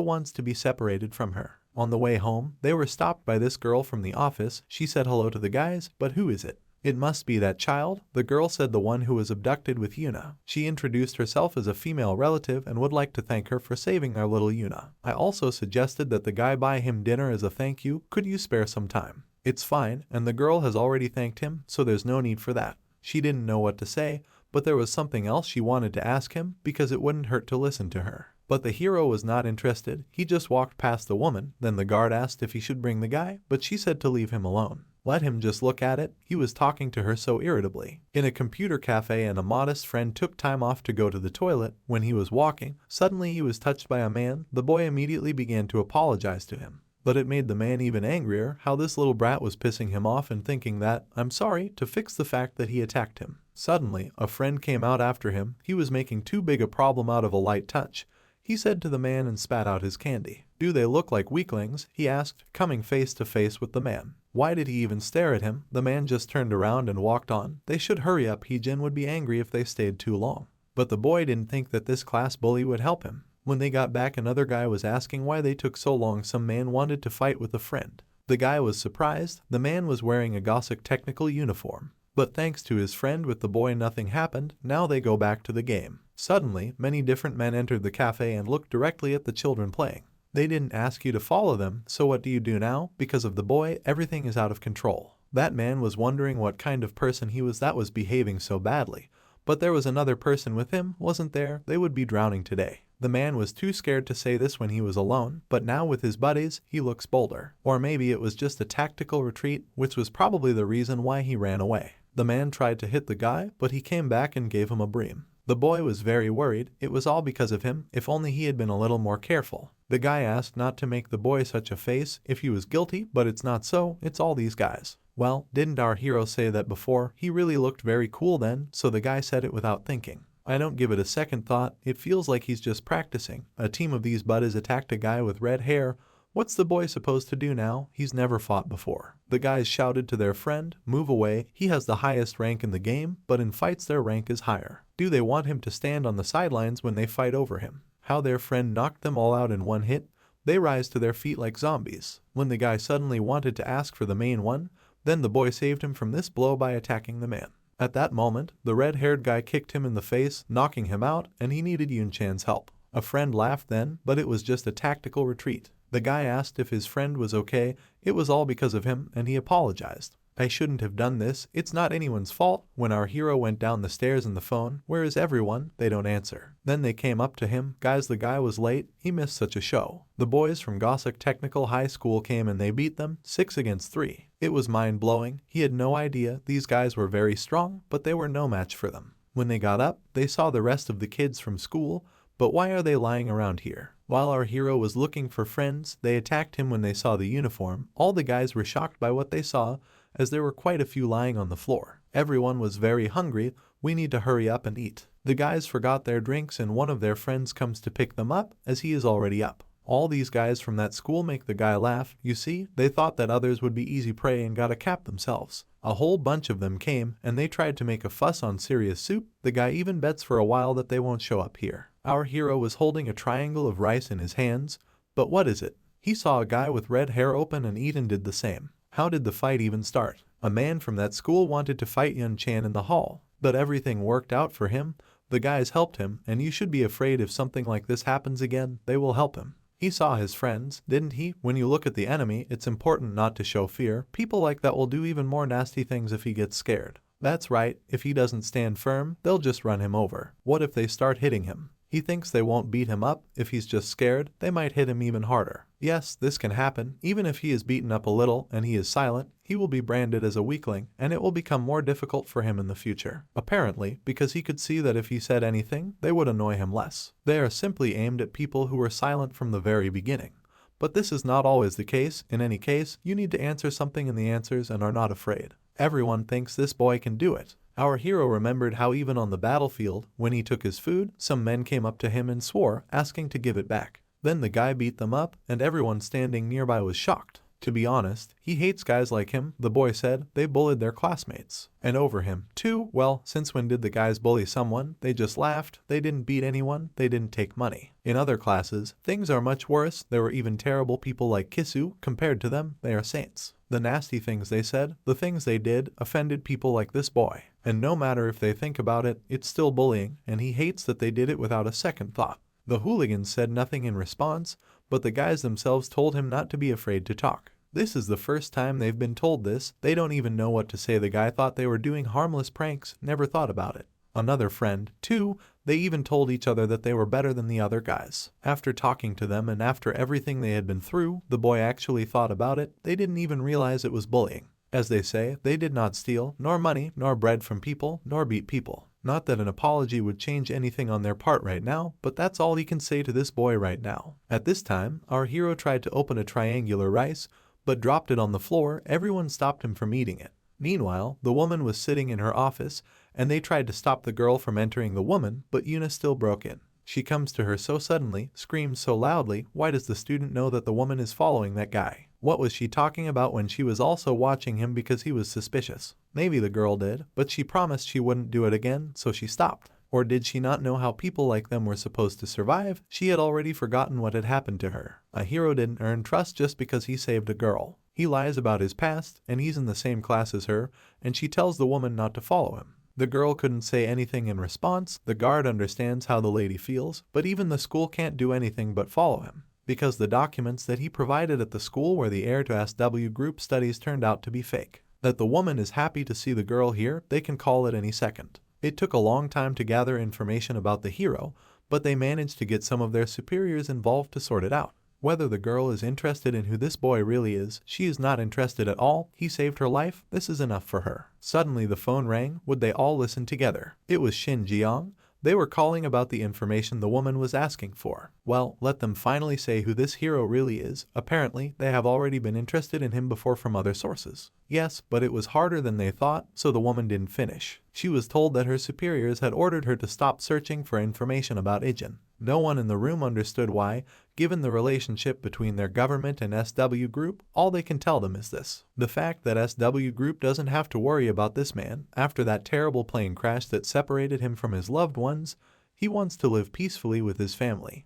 Speaker 1: wants to be separated from her. On the way home, they were stopped by this girl from the office. She said hello to the guys, but who is it? It must be that child. The girl said the one who was abducted with Yuna. She introduced herself as a female relative and would like to thank her for saving our little Yuna. I also suggested that the guy buy him dinner as a thank you. Could you spare some time? It's fine, and the girl has already thanked him, so there's no need for that. She didn't know what to say, but there was something else she wanted to ask him because it wouldn't hurt to listen to her. But the hero was not interested. He just walked past the woman. Then the guard asked if he should bring the guy, but she said to leave him alone. Let him just look at it. He was talking to her so irritably. In a computer cafe, and a modest friend took time off to go to the toilet. When he was walking, suddenly he was touched by a man. The boy immediately began to apologize to him. But it made the man even angrier how this little brat was pissing him off and thinking that, I'm sorry, to fix the fact that he attacked him. Suddenly, a friend came out after him. He was making too big a problem out of a light touch. He said to the man and spat out his candy. Do they look like weaklings? He asked, coming face to face with the man. Why did he even stare at him? The man just turned around and walked on. They should hurry up. Ijin would be angry if they stayed too long. But the boy didn't think that this class bully would help him. When they got back, another guy was asking why they took so long. Some man wanted to fight with a friend. The guy was surprised. The man was wearing a Gothic technical uniform. But thanks to his friend with the boy, nothing happened. Now they go back to the game. Suddenly, many different men entered the cafe and looked directly at the children playing. They didn't ask you to follow them, so what do you do now? Because of the boy, everything is out of control. That man was wondering what kind of person he was that was behaving so badly. But there was another person with him, wasn't there? They would be drowning today. The man was too scared to say this when he was alone, but now with his buddies, he looks bolder. Or maybe it was just a tactical retreat, which was probably the reason why he ran away. The man tried to hit the guy, but he came back and gave him a bream. The boy was very worried. It was all because of him. If only he had been a little more careful. The guy asked not to make the boy such a face if he was guilty, but it's not so. It's all these guys. Well, didn't our hero say that before? He really looked very cool then, so the guy said it without thinking. I don't give it a second thought. It feels like he's just practicing. A team of these buddies attacked a guy with red hair. What's the boy supposed to do now? He's never fought before. The guys shouted to their friend, move away. He has the highest rank in the game, but in fights their rank is higher. Do they want him to stand on the sidelines when they fight over him? How their friend knocked them all out in one hit. They rise to their feet like zombies. When the guy suddenly wanted to ask for the main one, then the boy saved him from this blow by attacking the man. At that moment, the red-haired guy kicked him in the face, knocking him out, and he needed Yun-chan's help. A friend laughed then, but it was just a tactical retreat. The guy asked if his friend was okay. It was all because of him, and he apologized. I shouldn't have done this. It's not anyone's fault. When our hero went down the stairs in the phone, where is everyone? They don't answer. Then they came up to him. Guys, the guy was late. He missed such a show. The boys from Gothic Technical High School came and they beat them 6-3. It was mind-blowing. He had no idea. These guys were very strong, but they were no match for them. When they got up, they saw the rest of the kids from school. But why are they lying around here? While our hero was looking for friends, they attacked him when they saw the uniform. All the guys were shocked by what they saw, as there were quite a few lying on the floor. Everyone was very hungry. We need to hurry up and eat. The guys forgot their drinks and one of their friends comes to pick them up as he is already up. All these guys from that school make the guy laugh. You see, they thought that others would be easy prey and got a cap themselves. A whole bunch of them came and they tried to make a fuss on serious soup. The guy even bets for a while that they won't show up here. Our hero was holding a triangle of rice in his hands. But what is it? He saw a guy with red hair open and Eden did the same. How did the fight even start? A man from that school wanted to fight Yun-chan in the hall, but everything worked out for him. The guys helped him, and you should be afraid if something like this happens again, they will help him. He saw his friends, didn't he? When you look at the enemy, it's important not to show fear. People like that will do even more nasty things if he gets scared. That's right, if he doesn't stand firm, they'll just run him over. What if they start hitting him? He thinks they won't beat him up. If he's just scared, they might hit him even harder. Yes, this can happen. Even if he is beaten up a little and he is silent, he will be branded as a weakling and it will become more difficult for him in the future. Apparently, because he could see that if he said anything, they would annoy him less. They are simply aimed at people who were silent from the very beginning. But this is not always the case. In any case, you need to answer something in the answers and are not afraid. Everyone thinks this boy can do it. Our hero remembered how even on the battlefield, when he took his food, some men came up to him and swore, asking to give it back. Then the guy beat them up, and everyone standing nearby was shocked. To be honest, he hates guys like him. The boy said they bullied their classmates. And over him, too. Well, since when did the guys bully someone? They just laughed. They didn't beat anyone. They didn't take money. In other classes, things are much worse. There were even terrible people like Kisu. Compared to them, they are saints. The nasty things they said, the things they did, offended people like this boy. And no matter if they think about it, it's still bullying, and he hates that they did it without a second thought. The hooligans said nothing in response, but the guys themselves told him not to be afraid to talk. This is the first time they've been told this. They don't even know what to say. The guy thought they were doing harmless pranks, never thought about it. another friend, too. They even told each other that they were better than the other guys. After talking to them and after everything they had been through, the boy actually thought about it. They didn't even realize it was bullying. As they say, they did not steal, nor money, nor bread from people, nor beat people. Not that an apology would change anything on their part right now, but that's all he can say to this boy right now. At this time, our hero tried to open a triangular rice, but dropped it on the floor. Everyone stopped him from eating it. Meanwhile, the woman was sitting in her office, and they tried to stop the girl from entering the woman, but Yuna still broke in. She comes to her so suddenly, screams so loudly. Why does the student know that the woman is following that guy? What was she talking about when she was also watching him because he was suspicious? Maybe the girl did, but she promised she wouldn't do it again, so she stopped. Or did she not know how people like them were supposed to survive? She had already forgotten what had happened to her. A hero didn't earn trust just because he saved a girl. He lies about his past, and he's in the same class as her, and she tells the woman not to follow him. The girl couldn't say anything in response. The guard understands how the lady feels, but even the school can't do anything but follow him, because the documents that he provided at the school where the heir to SW group studies turned out to be fake. That the woman is happy to see the girl here, they can call it any second. It took a long time to gather information about the hero, but they managed to get some of their superiors involved to sort it out. Whether the girl is interested in who this boy really is, she is not interested at all. He saved her life. This is enough for her. Suddenly the phone rang. Would they all listen together? It was Shin Jiang. They were calling about the information the woman was asking for. Well, let them finally say who this hero really is. Apparently, they have already been interested in him before from other sources. Yes, but it was harder than they thought, so the woman didn't finish. She was told that her superiors had ordered her to stop searching for information about Ijin. No one in the room understood why. Given the relationship between their government and SW Group, all they can tell them is this. The fact that SW Group doesn't have to worry about this man. After that terrible plane crash that separated him from his loved ones, he wants to live peacefully with his family.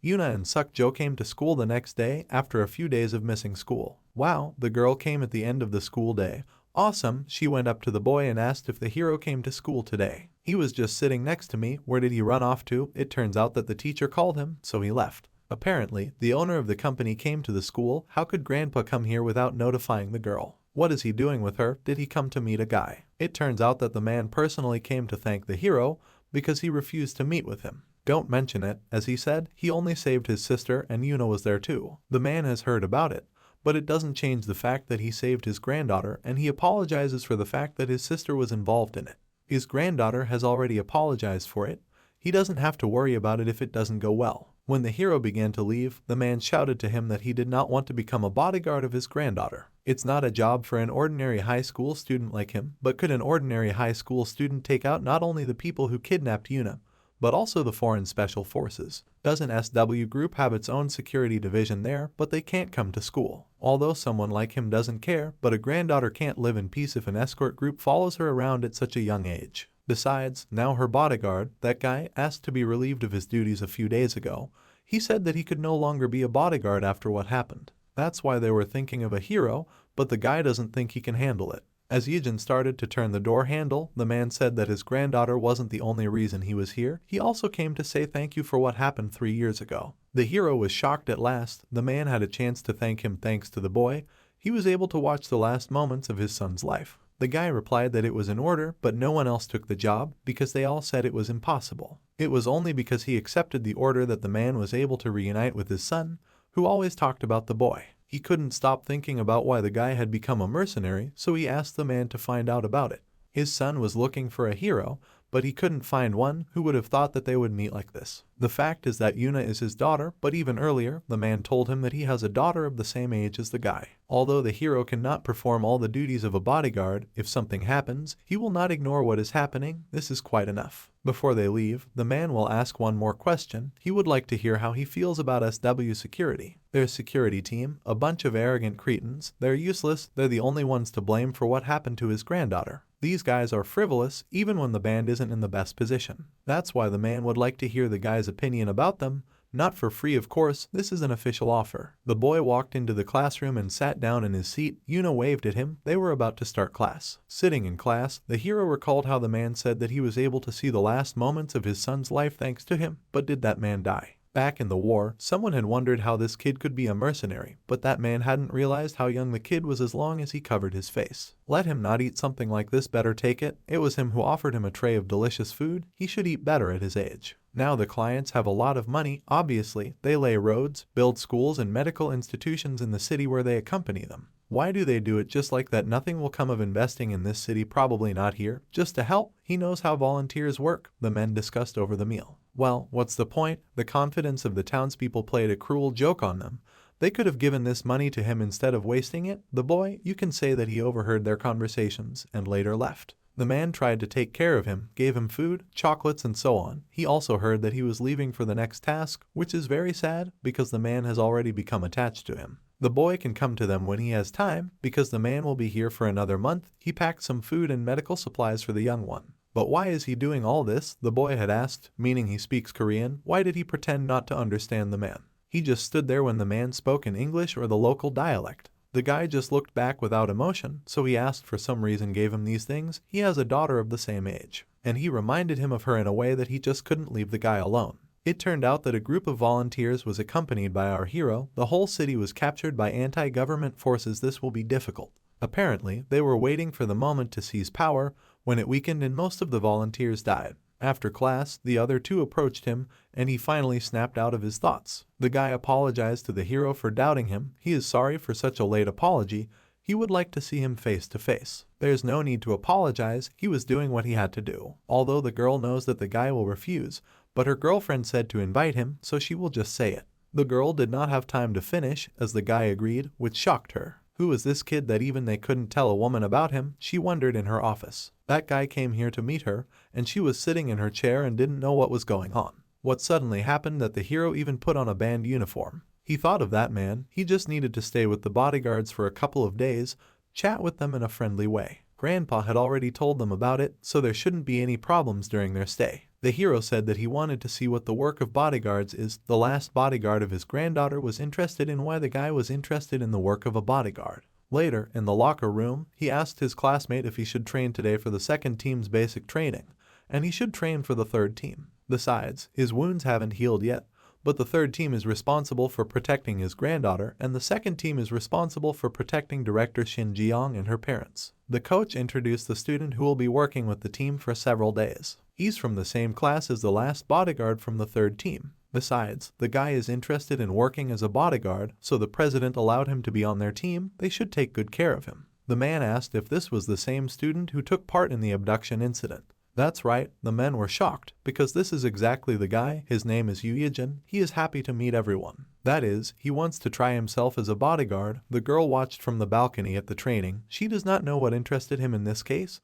Speaker 1: Yuna and Sukjo came to school the next day after a few days of missing school. Wow, the girl came at the end of the school day. Awesome, she went up to the boy and asked if the hero came to school today. He was just sitting next to me. Where did he run off to? It turns out that the teacher called him, so he left. Apparently, the owner of the company came to the school. How could Grandpa come here without notifying the girl? What is he doing with her? Did he come to meet a guy? It turns out that the man personally came to thank the hero because he refused to meet with him. Don't mention it, as he said, he only saved his sister and Yuna was there too. The man has heard about it, but it doesn't change the fact that he saved his granddaughter, and he apologizes for the fact that his sister was involved in it. His granddaughter has already apologized for it. He doesn't have to worry about it if it doesn't go well. When the hero began to leave, the man shouted to him that he did not want to become a bodyguard of his granddaughter. It's not a job for an ordinary high school student like him, but could an ordinary high school student take out not only the people who kidnapped Yuna, but also the foreign special forces? Doesn't SW Group have its own security division there, but they can't come to school? Although someone like him doesn't care, but a granddaughter can't live in peace if an escort group follows her around at such a young age. Besides, now her bodyguard, that guy, asked to be relieved of his duties a few days ago. He said that he could no longer be a bodyguard after what happened. That's why they were thinking of a hero, but the guy doesn't think he can handle it. As Ijin started to turn the door handle, the man said that his granddaughter wasn't the only reason he was here. He also came to say thank you for what happened 3 years ago. The hero was shocked at last. The man had a chance to thank him thanks to the boy. He was able to watch the last moments of his son's life. The guy replied that it was in order, but no one else took the job because they all said it was impossible. It was only because he accepted the order that the man was able to reunite with his son, who always talked about the boy. He couldn't stop thinking about why the guy had become a mercenary, so he asked the man to find out about it. His son was looking for a hero, but he couldn't find one. Who would have thought that they would meet like this? The fact is that Yuna is his daughter, but even earlier, the man told him that he has a daughter of the same age as the guy. Although the hero cannot perform all the duties of a bodyguard, if something happens, he will not ignore what is happening. This is quite enough. Before they leave, the man will ask one more question. He would like to hear how he feels about SW security. Their security team, a bunch of arrogant cretins. They're useless. They're the only ones to blame for what happened to his granddaughter. These guys are frivolous, even when the band isn't in the best position. That's why the man would like to hear the guy's opinion about them. Not for free, of course. This is an official offer. The boy walked into the classroom and sat down in his seat. Yuna waved at him. They were about to start class. Sitting in class, the hero recalled how the man said that he was able to see the last moments of his son's life thanks to him. But did that man die? Back in the war, someone had wondered how this kid could be a mercenary, but that man hadn't realized how young the kid was as long as he covered his face. Let him not eat something like this, better take it. It was him who offered him a tray of delicious food. He should eat better at his age. Now the clients have a lot of money, obviously. They lay roads, build schools and medical institutions in the city where they accompany them. Why do they do it just like that? Nothing will come of investing in this city, probably not here. Just to help. He knows how volunteers work, the men discussed over the meal. Well, what's the point? The confidence of the townspeople played a cruel joke on them. They could have given this money to him instead of wasting it. The boy, you can say that he overheard their conversations and later left. The man tried to take care of him, gave him food, chocolates and so on. He also heard that he was leaving for the next task, which is very sad because the man has already become attached to him. The boy can come to them when he has time because the man will be here for another month. He packed some food and medical supplies for the young one. But why is he doing all this? The boy had asked, meaning he speaks Korean. Why did he pretend not to understand the man? He just stood there when the man spoke in English or the local dialect. The guy just looked back without emotion, so he asked for some reason, gave him these things. He has a daughter of the same age, and he reminded him of her in a way that he just couldn't leave the guy alone. It turned out that a group of volunteers was accompanied by our hero. The whole city was captured by anti-government forces. This will be difficult. Apparently, they were waiting for the moment to seize power when it weakened and most of the volunteers died. After class, the other two approached him, and he finally snapped out of his thoughts. The guy apologized to the hero for doubting him. He is sorry for such a late apology. He would like to see him face to face. There's no need to apologize. He was doing what he had to do. Although the girl knows that the guy will refuse, but her girlfriend said to invite him, so she will just say it. The girl did not have time to finish, as the guy agreed, which shocked her. Who was this kid that even they couldn't tell a woman about him? She wondered in her office. That guy came here to meet her, and she was sitting in her chair and didn't know what was going on. What suddenly happened that the hero even put on a band uniform. He thought of that man. He just needed to stay with the bodyguards for a couple of days, chat with them in a friendly way. Grandpa had already told them about it, so there shouldn't be any problems during their stay. The hero said that he wanted to see what the work of bodyguards is. The last bodyguard of his granddaughter was interested in why the guy was interested in the work of a bodyguard. Later, in the locker room, he asked his classmate if he should train today for the second team's basic training, and he should train for the third team. Besides, his wounds haven't healed yet, but the third team is responsible for protecting his granddaughter, and the second team is responsible for protecting director Shin Ji-young and her parents. The coach introduced the student who will be working with the team for several days. He's from the same class as the last bodyguard from the third team. Besides, the guy is interested in working as a bodyguard, so the president allowed him to be on their team. They should take good care of him. The man asked if this was the same student who took part in the abduction incident. That's right, the men were shocked, because this is exactly the guy. His name is Ijin. He is happy to meet everyone. That is, he wants to try himself as a bodyguard. The girl watched from the balcony at the training. She does not know what interested him in this case,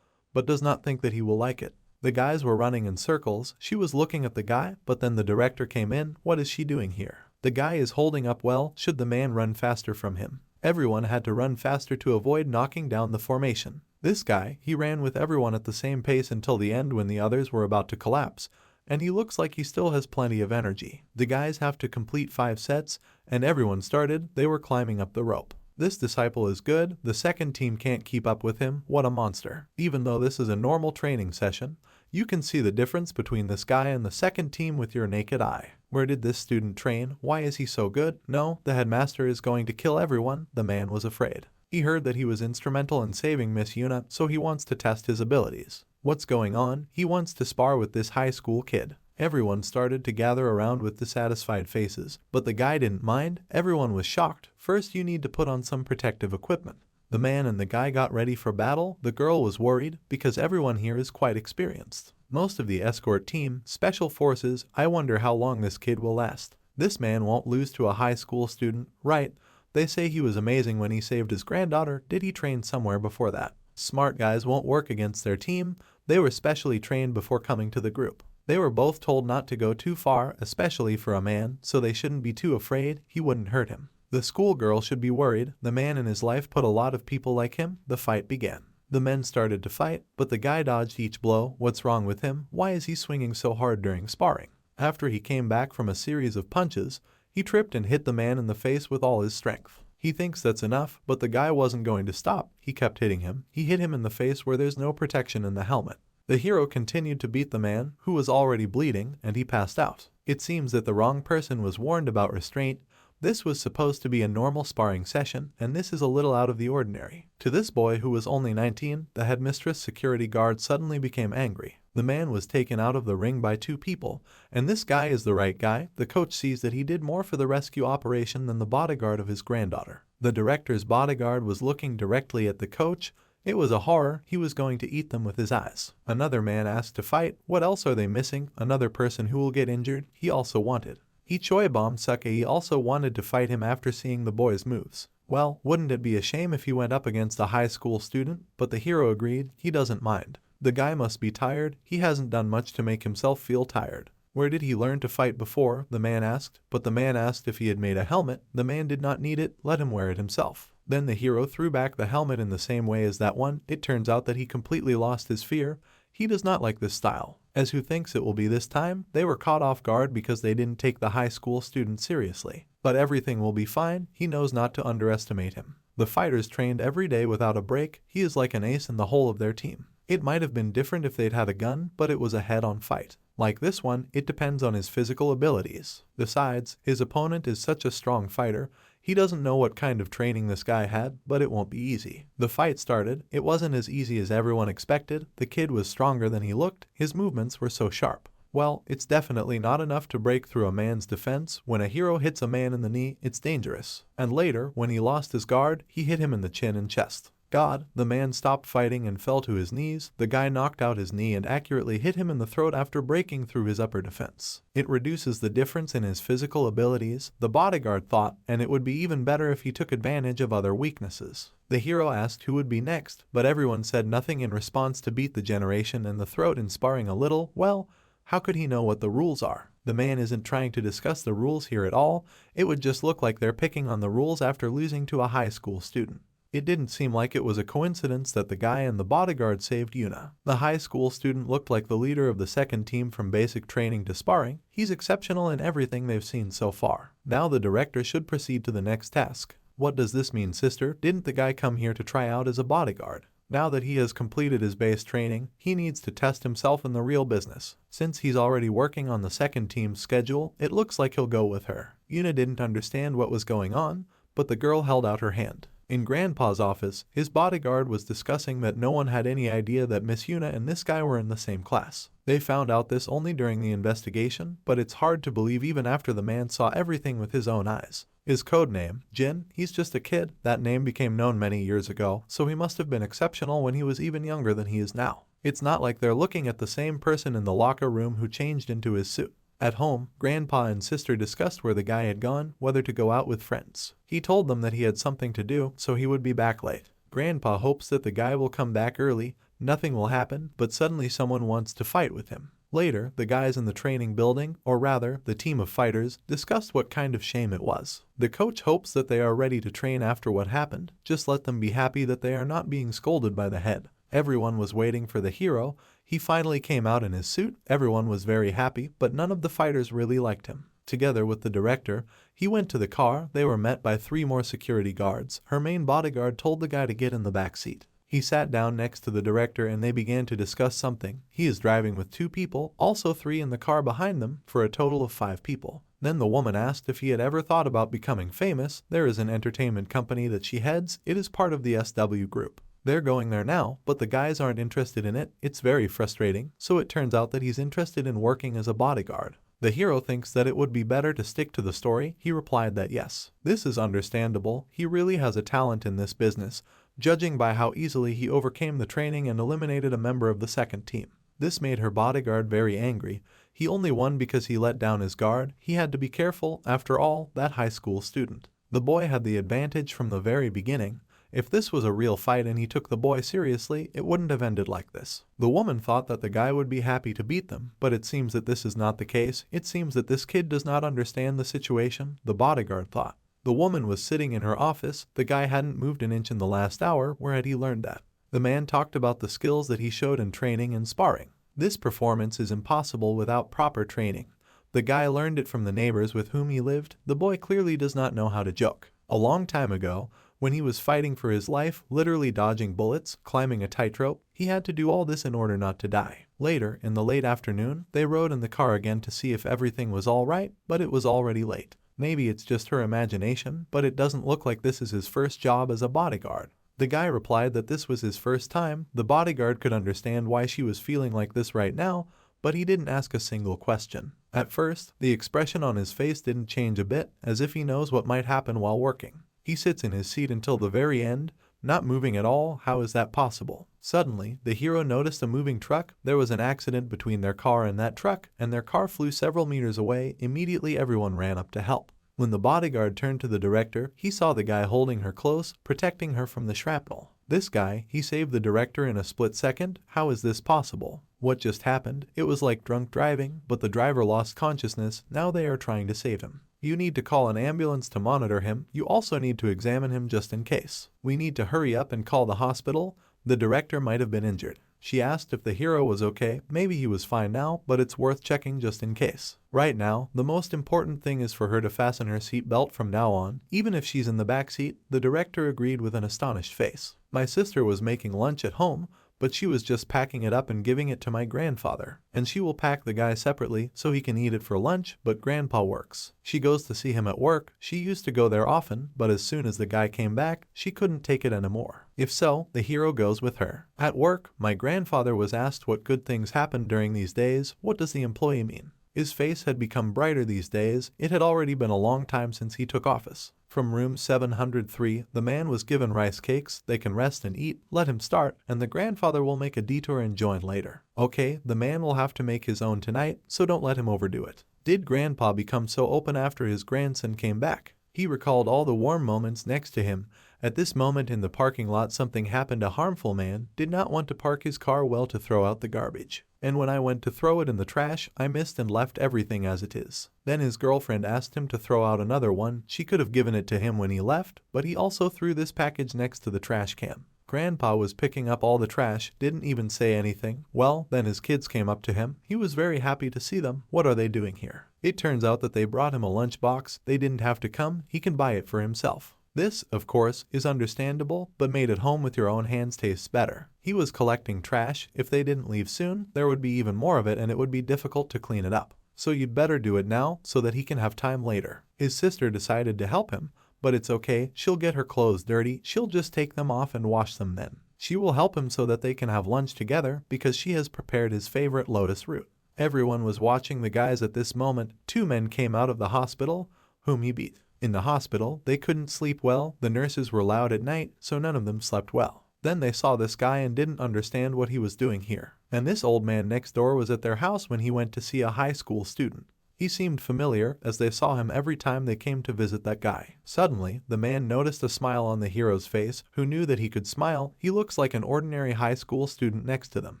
Speaker 1: but does not think that he will like it. The guys were running in circles. She was looking at the guy, but then the director came in. What is she doing here? The guy is holding up well. Should the man run faster from him? Everyone had to run faster to avoid knocking down the formation. This guy, he ran with everyone at the same pace until the end when the others were about to collapse, and he looks like he still has plenty of energy. The guys have to complete 5 sets, and everyone started. They were climbing up the rope. This disciple is good. The second team can't keep up with him. What a monster. Even though this is a normal training session, you can see the difference between this guy and the second team with your naked eye. Where did this student train? Why is he so good? No, the headmaster is going to kill everyone. The man was afraid. He heard that he was instrumental in saving Miss Yuna, so he wants to test his abilities. What's going on? He wants to spar with this high school kid. Everyone started to gather around with dissatisfied faces, but the guy didn't mind. Everyone was shocked. First, you need to put on some protective equipment. The man and the guy got ready for battle. The girl was worried because everyone here is quite experienced. Most of the escort team, special forces. I wonder how long this kid will last. This man won't lose to a high school student, right? They say he was amazing when he saved his granddaughter. Did he train somewhere before that? Smart guys won't work against their team. They were specially trained before coming to the group. They were both told not to go too far, especially for a man, so they shouldn't be too afraid. He wouldn't hurt him. The schoolgirl should be worried. The man in his life put a lot of people like him. The fight began. The men started to fight, but the guy dodged each blow. What's wrong with him? Why is he swinging so hard during sparring? After he came back from a series of punches, he tripped and hit the man in the face with all his strength. He thinks that's enough, but the guy wasn't going to stop. He kept hitting him. He hit him in the face where there's no protection in the helmet. The hero continued to beat the man, who was already bleeding, and he passed out. It seems that the wrong person was warned about restraint. This was supposed to be a normal sparring session, and this is a little out of the ordinary. To this boy, who was only 19, the headmistress security guard suddenly became angry. The man was taken out of the ring by 2 people, and this guy is the right guy. The coach sees that he did more for the rescue operation than the bodyguard of his granddaughter. The director's bodyguard was looking directly at the coach. It was a horror. He was going to eat them with his eyes. Another man asked to fight. What else are they missing? Another person who will get injured, he also wanted. Ichoibom Sakei also wanted to fight him after seeing the boy's moves. Well, wouldn't it be a shame if he went up against a high school student? But the hero agreed. He doesn't mind. The guy must be tired. He hasn't done much to make himself feel tired. Where did he learn to fight before? The man asked. But the man asked if he had made a helmet. The man did not need it. Let him wear it himself. Then the hero threw back the helmet in the same way as that one. It turns out that he completely lost his fear. He does not like this style. As who thinks it will be this time? They were caught off guard because they didn't take the high school student seriously. But everything will be fine. He knows not to underestimate him. The fighters trained every day without a break. He is like an ace in the whole of their team. It might have been different if they'd had a gun, but it was a head-on fight. Like this one, it depends on his physical abilities. Besides, his opponent is such a strong fighter. He doesn't know what kind of training this guy had, but it won't be easy. The fight started. It wasn't as easy as everyone expected. The kid was stronger than he looked. His movements were so sharp. Well, it's definitely not enough to break through a man's defense. When a hero hits a man in the knee, it's dangerous. And later, when he lost his guard, he hit him in the chin and chest. God, the man stopped fighting and fell to his knees. The guy knocked out his knee and accurately hit him in the throat after breaking through his upper defense. It reduces the difference in his physical abilities, the bodyguard thought, and it would be even better if he took advantage of other weaknesses. The hero asked who would be next, but everyone said nothing in response to beat the generation in the throat in sparring a little. Well, how could he know what the rules are? The man isn't trying to discuss the rules here at all. It would just look like they're picking on the rules after losing to a high school student. It didn't seem like it was a coincidence that the guy and the bodyguard saved Yuna. The high school student looked like the leader of the second team from basic training to sparring. He's exceptional in everything they've seen so far. Now the director should proceed to the next task. What does this mean, sister? Didn't the guy come here to try out as a bodyguard? Now that he has completed his base training, he needs to test himself in the real business. Since he's already working on the second team's schedule, it looks like he'll go with her. Yuna didn't understand what was going on, but the girl held out her hand. In Grandpa's office, his bodyguard was discussing that no one had any idea that Miss Yuna and this guy were in the same class. They found out this only during the investigation, but it's hard to believe even after the man saw everything with his own eyes. His code name, Jin, he's just a kid. That name became known many years ago, so he must have been exceptional when he was even younger than he is now. It's not like they're looking at the same person in the locker room who changed into his suit. At home, Grandpa and sister discussed where the guy had gone, whether to go out with friends. He told them that he had something to do, so he would be back late. Grandpa hopes that the guy will come back early. Nothing will happen, but suddenly someone wants to fight with him. Later, the guys in the training building, or rather, the team of fighters, discussed what kind of shame it was. The coach hopes that they are ready to train after what happened. Just let them be happy that they are not being scolded by the head. Everyone was waiting for the hero. He finally came out in his suit. Everyone was very happy, but none of the fighters really liked him. Together with the director, he went to the car. They were met by 3 more security guards. Her main bodyguard told the guy to get in the back seat. He sat down next to the director and they began to discuss something. He is driving with 2 people, also 3 in the car behind them, for a total of 5 people. Then the woman asked if he had ever thought about becoming famous. There is an entertainment company that she heads. It is part of the SW group. They're going there now, but the guys aren't interested in it. It's very frustrating, so it turns out that he's interested in working as a bodyguard. The hero thinks that it would be better to stick to the story. He replied that yes. This is understandable. He really has a talent in this business, judging by how easily he overcame the training and eliminated a member of the second team. This made her bodyguard very angry. He only won because he let down his guard. He had to be careful, after all, that high school student. The boy had the advantage from the very beginning. If this was a real fight and he took the boy seriously, it wouldn't have ended like this. The woman thought that the guy would be happy to beat them, but it seems that this is not the case. It seems that this kid does not understand the situation, the bodyguard thought. The woman was sitting in her office. The guy hadn't moved an inch in the last hour. Where had he learned that? The man talked about the skills that he showed in training and sparring. This performance is impossible without proper training. The guy learned it from the neighbors with whom he lived. The boy clearly does not know how to joke. A long time ago, When he was fighting for his life, literally dodging bullets, climbing a tightrope, he had to do all this in order not to die. Later, in the late afternoon, they rode in the car again to see if everything was all right, but it was already late. Maybe it's just her imagination, but it doesn't look like this is his first job as a bodyguard. The guy replied that this was his first time. The bodyguard could understand why she was feeling like this right now, but he didn't ask a single question. At first, the expression on his face didn't change a bit, as if he knows what might happen while working. He sits in his seat until the very end, not moving at all. How is that possible? Suddenly, the hero noticed a moving truck. There was an accident between their car and that truck, and their car flew several meters away. Immediately everyone ran up to help. When the bodyguard turned to the director, he saw the guy holding her close, protecting her from the shrapnel. This guy, he saved the director in a split second. How is this possible? What just happened? It was like drunk driving, but the driver lost consciousness. Now they are trying to save him. You need to call an ambulance to monitor him. You also need to examine him just in case. We need to hurry up and call the hospital. The director might have been injured. She asked if the hero was okay. Maybe he was fine now, but it's worth checking just in case. Right now, the most important thing is for her to fasten her seatbelt from now on, even if she's in the back seat. The director agreed with an astonished face. My sister was making lunch at home, but she was just packing it up and giving it to my grandfather. And she will pack the guy separately so he can eat it for lunch, but grandpa works. She goes to see him at work. She used to go there often, but as soon as the guy came back, she couldn't take it anymore. If so, the hero goes with her. At work, my grandfather was asked what good things happened during these days. What does the employee mean? His face had become brighter these days. It had already been a long time since he took office. From room 703, the man was given rice cakes. They can rest and eat. Let him start, and the grandfather will make a detour and join later. Okay, the man will have to make his own tonight, so don't let him overdo it. Did grandpa become so open after his grandson came back? He recalled all the warm moments next to him. At this moment in the parking lot, something happened. A harmful man did not want to park his car well to throw out the garbage. And when I went to throw it in the trash, I missed and left everything as it is. Then his girlfriend asked him to throw out another one. She could have given it to him when he left, but he also threw this package next to the trash can. Grandpa was picking up all the trash, didn't even say anything. Well, then his kids came up to him. He was very happy to see them. What are they doing here? It turns out that they brought him a lunchbox. They didn't have to come. He can buy it for himself. This, of course, is understandable, but made at home with your own hands tastes better. He was collecting trash. If they didn't leave soon, there would be even more of it and it would be difficult to clean it up. So you'd better do it now so that he can have time later. His sister decided to help him, but it's okay. She'll get her clothes dirty. She'll just take them off and wash them then. She will help him so that they can have lunch together because she has prepared his favorite lotus root. Everyone was watching the guys at this moment. 2 men came out of the hospital, whom he beat. In the hospital, they couldn't sleep well. The nurses were loud at night, so none of them slept well. Then they saw this guy and didn't understand what he was doing here. And this old man next door was at their house when he went to see a high school student. He seemed familiar, as they saw him every time they came to visit that guy. Suddenly, the man noticed a smile on the hero's face. Who knew that he could smile? He looks like an ordinary high school student next to them.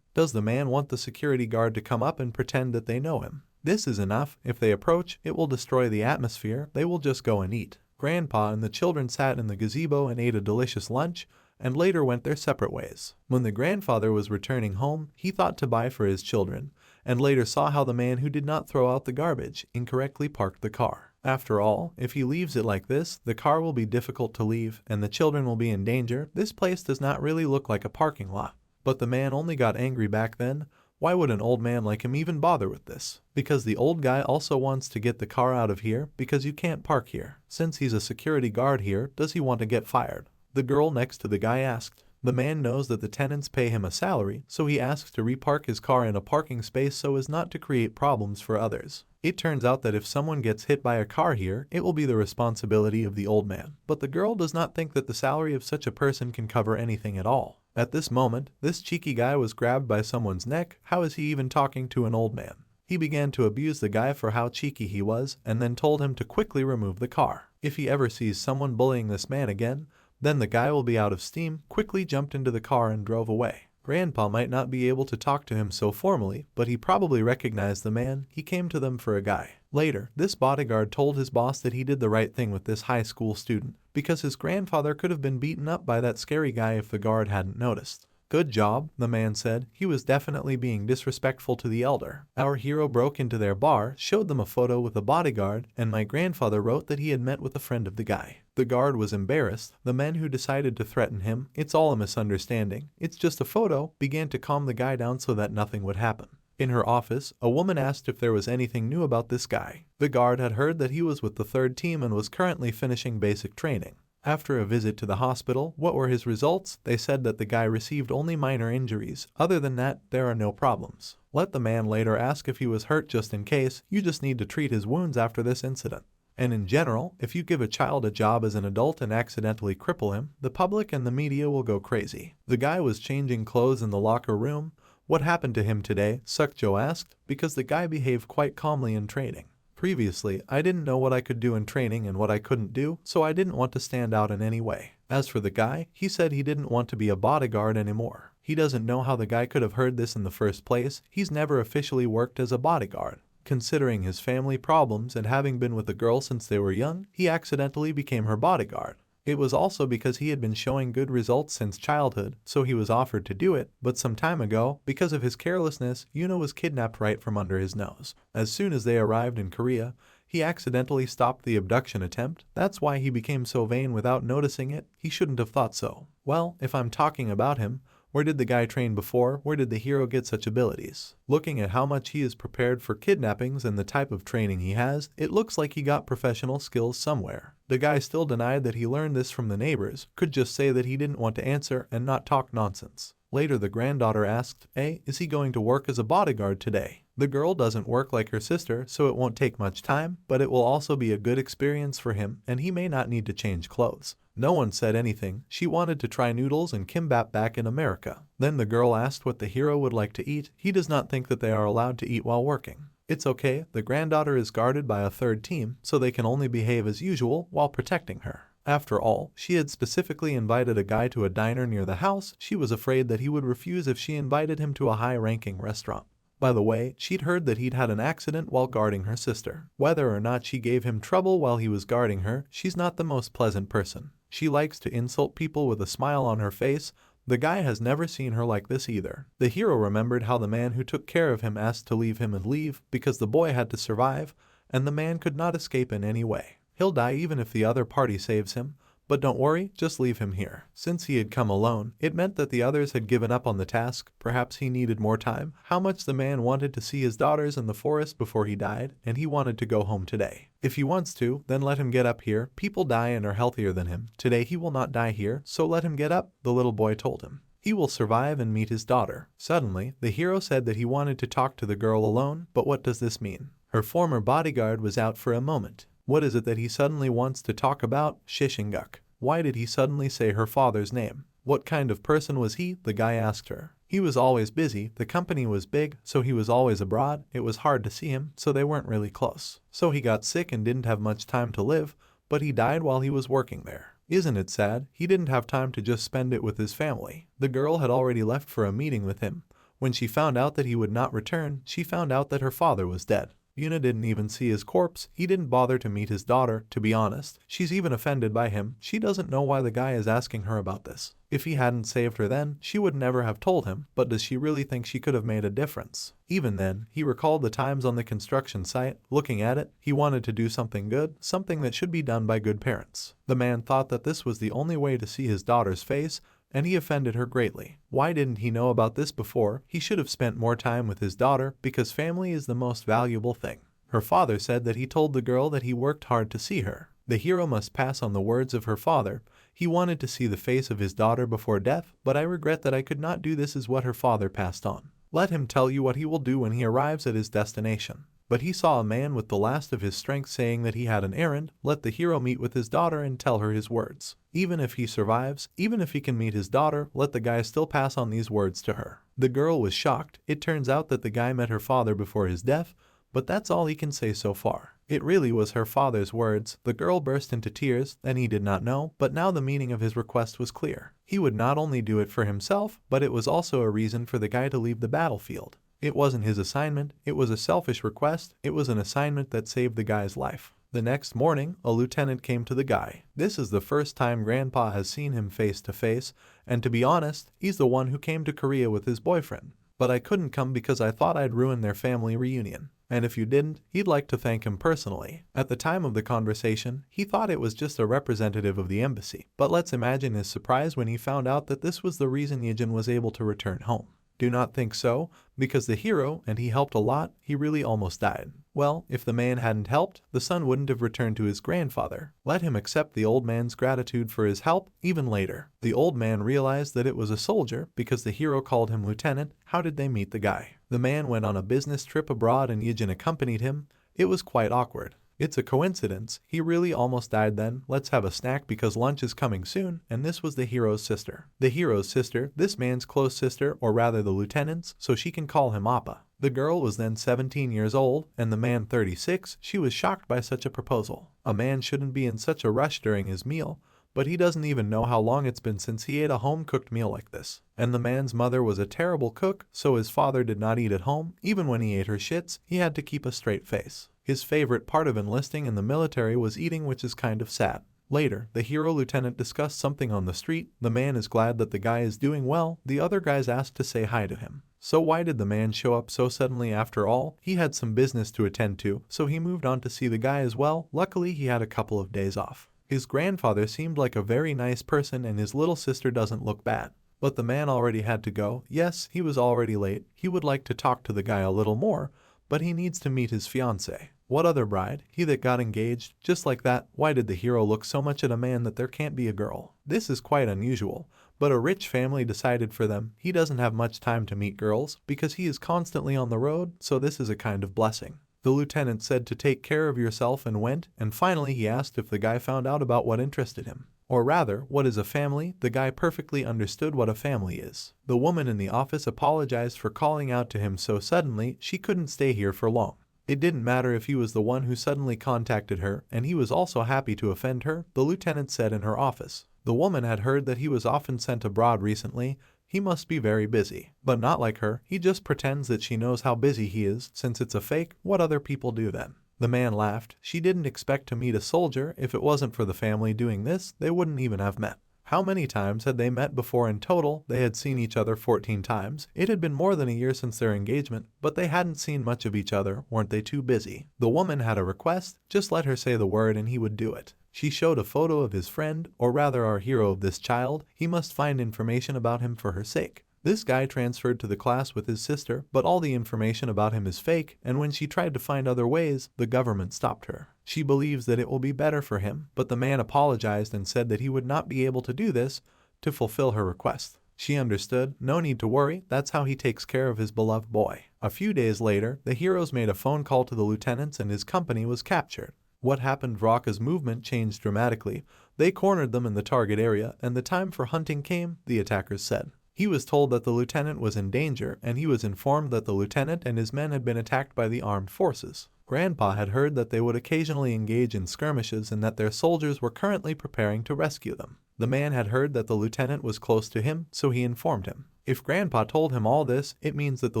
Speaker 1: Does the man want the security guard to come up and pretend that they know him? This is enough. If they approach, it will destroy the atmosphere. They will just go and eat. Grandpa and the children sat in the gazebo and ate a delicious lunch, and later went their separate ways. When the grandfather was returning home, he thought to buy for his children, and later saw how the man who did not throw out the garbage incorrectly parked the car. After all, if he leaves it like this, the car will be difficult to leave, and the children will be in danger. This place does not really look like a parking lot. But the man only got angry back then. Why would an old man like him even bother with this? Because the old guy also wants to get the car out of here, because you can't park here. Since he's a security guard here, does he want to get fired? The girl next to the guy asked. The man knows that the tenants pay him a salary, so he asks to repark his car in a parking space so as not to create problems for others. It turns out that if someone gets hit by a car here, it will be the responsibility of the old man. But the girl does not think that the salary of such a person can cover anything at all. At this moment, this cheeky guy was grabbed by someone's neck. How is he even talking to an old man? He began to abuse the guy for how cheeky he was, and then told him to quickly remove the car. If he ever sees someone bullying this man again, then the guy will be out of steam. Quickly jumped into the car and drove away. Grandpa might not be able to talk to him so formally, but he probably recognized the man. He came to them for a guy. Later, this bodyguard told his boss that he did the right thing with this high school student, because his grandfather could have been beaten up by that scary guy if the guard hadn't noticed. Good job, the man said. He was definitely being disrespectful to the elder. Our hero broke into their bar, showed them a photo with a bodyguard, and my grandfather wrote that he had met with a friend of the guy. The guard was embarrassed. The men who decided to threaten him, "It's all a misunderstanding. It's just a photo," began to calm the guy down so that nothing would happen. In her office, a woman asked if there was anything new about this guy. The guard had heard that he was with the 3rd team and was currently finishing basic training. After a visit to the hospital, what were his results? They said that the guy received only minor injuries. Other than that, there are no problems. Let the man later ask if he was hurt just in case. You just need to treat his wounds after this incident. And in general, if you give a child a job as an adult and accidentally cripple him, the public and the media will go crazy. The guy was changing clothes in the locker room. What happened to him today? Sukjo asked, because the guy behaved quite calmly in training. Previously, I didn't know what I could do in training and what I couldn't do, so I didn't want to stand out in any way. As for the guy, he said he didn't want to be a bodyguard anymore. He doesn't know how the guy could have heard this in the first place. He's never officially worked as a bodyguard. Considering his family problems and having been with the girl since they were young, he accidentally became her bodyguard. It was also because he had been showing good results since childhood, so he was offered to do it, but some time ago, because of his carelessness, Yuna was kidnapped right from under his nose. As soon as they arrived in Korea, he accidentally stopped the abduction attempt. That's why he became so vain without noticing it. He shouldn't have thought so. Well, if I'm talking about him, where did the guy train before? Where did the hero get such abilities? Looking at how much he is prepared for kidnappings and the type of training he has, it looks like he got professional skills somewhere. The guy still denied that he learned this from the neighbors, could just say that he didn't want to answer and not talk nonsense. Later the granddaughter asked, "Hey, is he going to work as a bodyguard today?" The girl doesn't work like her sister, so it won't take much time, but it will also be a good experience for him, and he may not need to change clothes. No one said anything. She wanted to try noodles and kimbap back in America. Then the girl asked what the hero would like to eat. He does not think that they are allowed to eat while working. It's okay, the granddaughter is guarded by a 3rd team, so they can only behave as usual while protecting her. After all, she had specifically invited a guy to a diner near the house. She was afraid that he would refuse if she invited him to a high-ranking restaurant. By the way, she'd heard that he'd had an accident while guarding her sister. Whether or not she gave him trouble while he was guarding her, she's not the most pleasant person. She likes to insult people with a smile on her face. The guy has never seen her like this either. The hero remembered how the man who took care of him asked to leave him and leave because the boy had to survive, and the man could not escape in any way. He'll die even if the other party saves him, but don't worry, just leave him here. Since he had come alone, it meant that the others had given up on the task. Perhaps he needed more time. How much the man wanted to see his daughters in the forest before he died, and he wanted to go home today. If he wants to, then let him get up here. People die and are healthier than him. Today he will not die here, so let him get up, the little boy told him. He will survive and meet his daughter. Suddenly, the hero said that he wanted to talk to the girl alone, but what does this mean? Her former bodyguard was out for a moment. What is it that he suddenly wants to talk about? Shishinguk. Why did he suddenly say her father's name? What kind of person was he? The guy asked her. He was always busy. The company was big, so he was always abroad. It was hard to see him, so they weren't really close. So he got sick and didn't have much time to live, but he died while he was working there. Isn't it sad? He didn't have time to just spend it with his family. The girl had already left for a meeting with him. When she found out that he would not return, she found out that her father was dead. Yuna didn't even see his corpse. He didn't bother to meet his daughter, to be honest. She's even offended by him. She doesn't know why the guy is asking her about this. If he hadn't saved her then, she would never have told him, but does she really think she could have made a difference? Even then, he recalled the times on the construction site. Looking at it, he wanted to do something good, something that should be done by good parents. The man thought that this was the only way to see his daughter's face, and he offended her greatly. Why didn't he know about this before? He should have spent more time with his daughter, because family is the most valuable thing. Her father said that he told the girl that he worked hard to see her. The hero must pass on the words of her father. He wanted to see the face of his daughter before death, but I regret that I could not do this, is what her father passed on. Let him tell you what he will do when he arrives at his destination. But he saw a man with the last of his strength saying that he had an errand. Let the hero meet with his daughter and tell her his words. Even if he survives, even if he can meet his daughter, let the guy still pass on these words to her. The girl was shocked. It turns out that the guy met her father before his death, but that's all he can say so far. It really was her father's words. The girl burst into tears, and he did not know, but now the meaning of his request was clear. He would not only do it for himself, but it was also a reason for the guy to leave the battlefield. It wasn't his assignment, it was a selfish request, it was an assignment that saved the guy's life. The next morning, a lieutenant came to the guy. This is the first time Grandpa has seen him face to face, and to be honest, he's the one who came to Korea with his boyfriend. But I couldn't come because I thought I'd ruin their family reunion. And if you didn't, he'd like to thank him personally. At the time of the conversation, he thought it was just a representative of the embassy. But let's imagine his surprise when he found out that this was the reason Ijin was able to return home. Do not think so, because the hero, and he helped a lot, he really almost died. Well, if the man hadn't helped, the son wouldn't have returned to his grandfather. Let him accept the old man's gratitude for his help, even later. The old man realized that it was a soldier because the hero called him lieutenant. How did they meet the guy? The man went on a business trip abroad and Ijin accompanied him. It was quite awkward. It's a coincidence, he really almost died then. Let's have a snack because lunch is coming soon, and this was the hero's sister. The hero's sister, this man's close sister, or rather the lieutenant's, so she can call him Appa. The girl was then 17 years old, and the man 36. She was shocked by such a proposal. A man shouldn't be in such a rush during his meal, but he doesn't even know how long it's been since he ate a home-cooked meal like this. And the man's mother was a terrible cook, so his father did not eat at home. Even when he ate her shits, he had to keep a straight face. His favorite part of enlisting in the military was eating, which is kind of sad. Later, the hero lieutenant discussed something on the street. The man is glad that the guy is doing well. The other guys asked to say hi to him. So why did the man show up so suddenly after all? He had some business to attend to, so he moved on to see the guy as well. Luckily, he had a couple of days off. His grandfather seemed like a very nice person and his little sister doesn't look bad. But the man already had to go. Yes, he was already late. He would like to talk to the guy a little more, but he needs to meet his fiancée. What other bride? He that got engaged? Just like that. Why did the hero look so much at a man that there can't be a girl? This is quite unusual, but a rich family decided for them. He doesn't have much time to meet girls because he is constantly on the road, so this is a kind of blessing. The lieutenant said to take care of yourself and went, and finally he asked if the guy found out about what interested him. Or rather, what is a family? The guy perfectly understood what a family is. The woman in the office apologized for calling out to him so suddenly. She couldn't stay here for long. It didn't matter if he was the one who suddenly contacted her, and he was also happy to offend her, the lieutenant said in her office. The woman had heard that he was often sent abroad recently. He must be very busy. But not like her, he just pretends that she knows how busy he is. Since it's a fake, what other people do then? The man laughed. She didn't expect to meet a soldier. If it wasn't for the family doing this, they wouldn't even have met. How many times had they met before in total? They had seen each other 14 times. It had been more than a year since their engagement, but they hadn't seen much of each other. Weren't they too busy? The woman had a request. Just let her say the word and he would do it. She showed a photo of his friend, or rather our hero of this child. He must find information about him for her sake. This guy transferred to the class with his sister, but all the information about him is fake, and when she tried to find other ways, the government stopped her. She believes that it will be better for him, but the man apologized and said that he would not be able to do this to fulfill her request. She understood. No need to worry, that's how he takes care of his beloved boy. A few days later, the heroes made a phone call to the lieutenants and his company was captured. What happened? Vraka's movement changed dramatically. They cornered them in the target area, and the time for hunting came, the attackers said. He was told that the lieutenant was in danger, and he was informed that the lieutenant and his men had been attacked by the armed forces. Grandpa had heard that they would occasionally engage in skirmishes and that their soldiers were currently preparing to rescue them. The man had heard that the lieutenant was close to him, so he informed him. If Grandpa told him all this, it means that the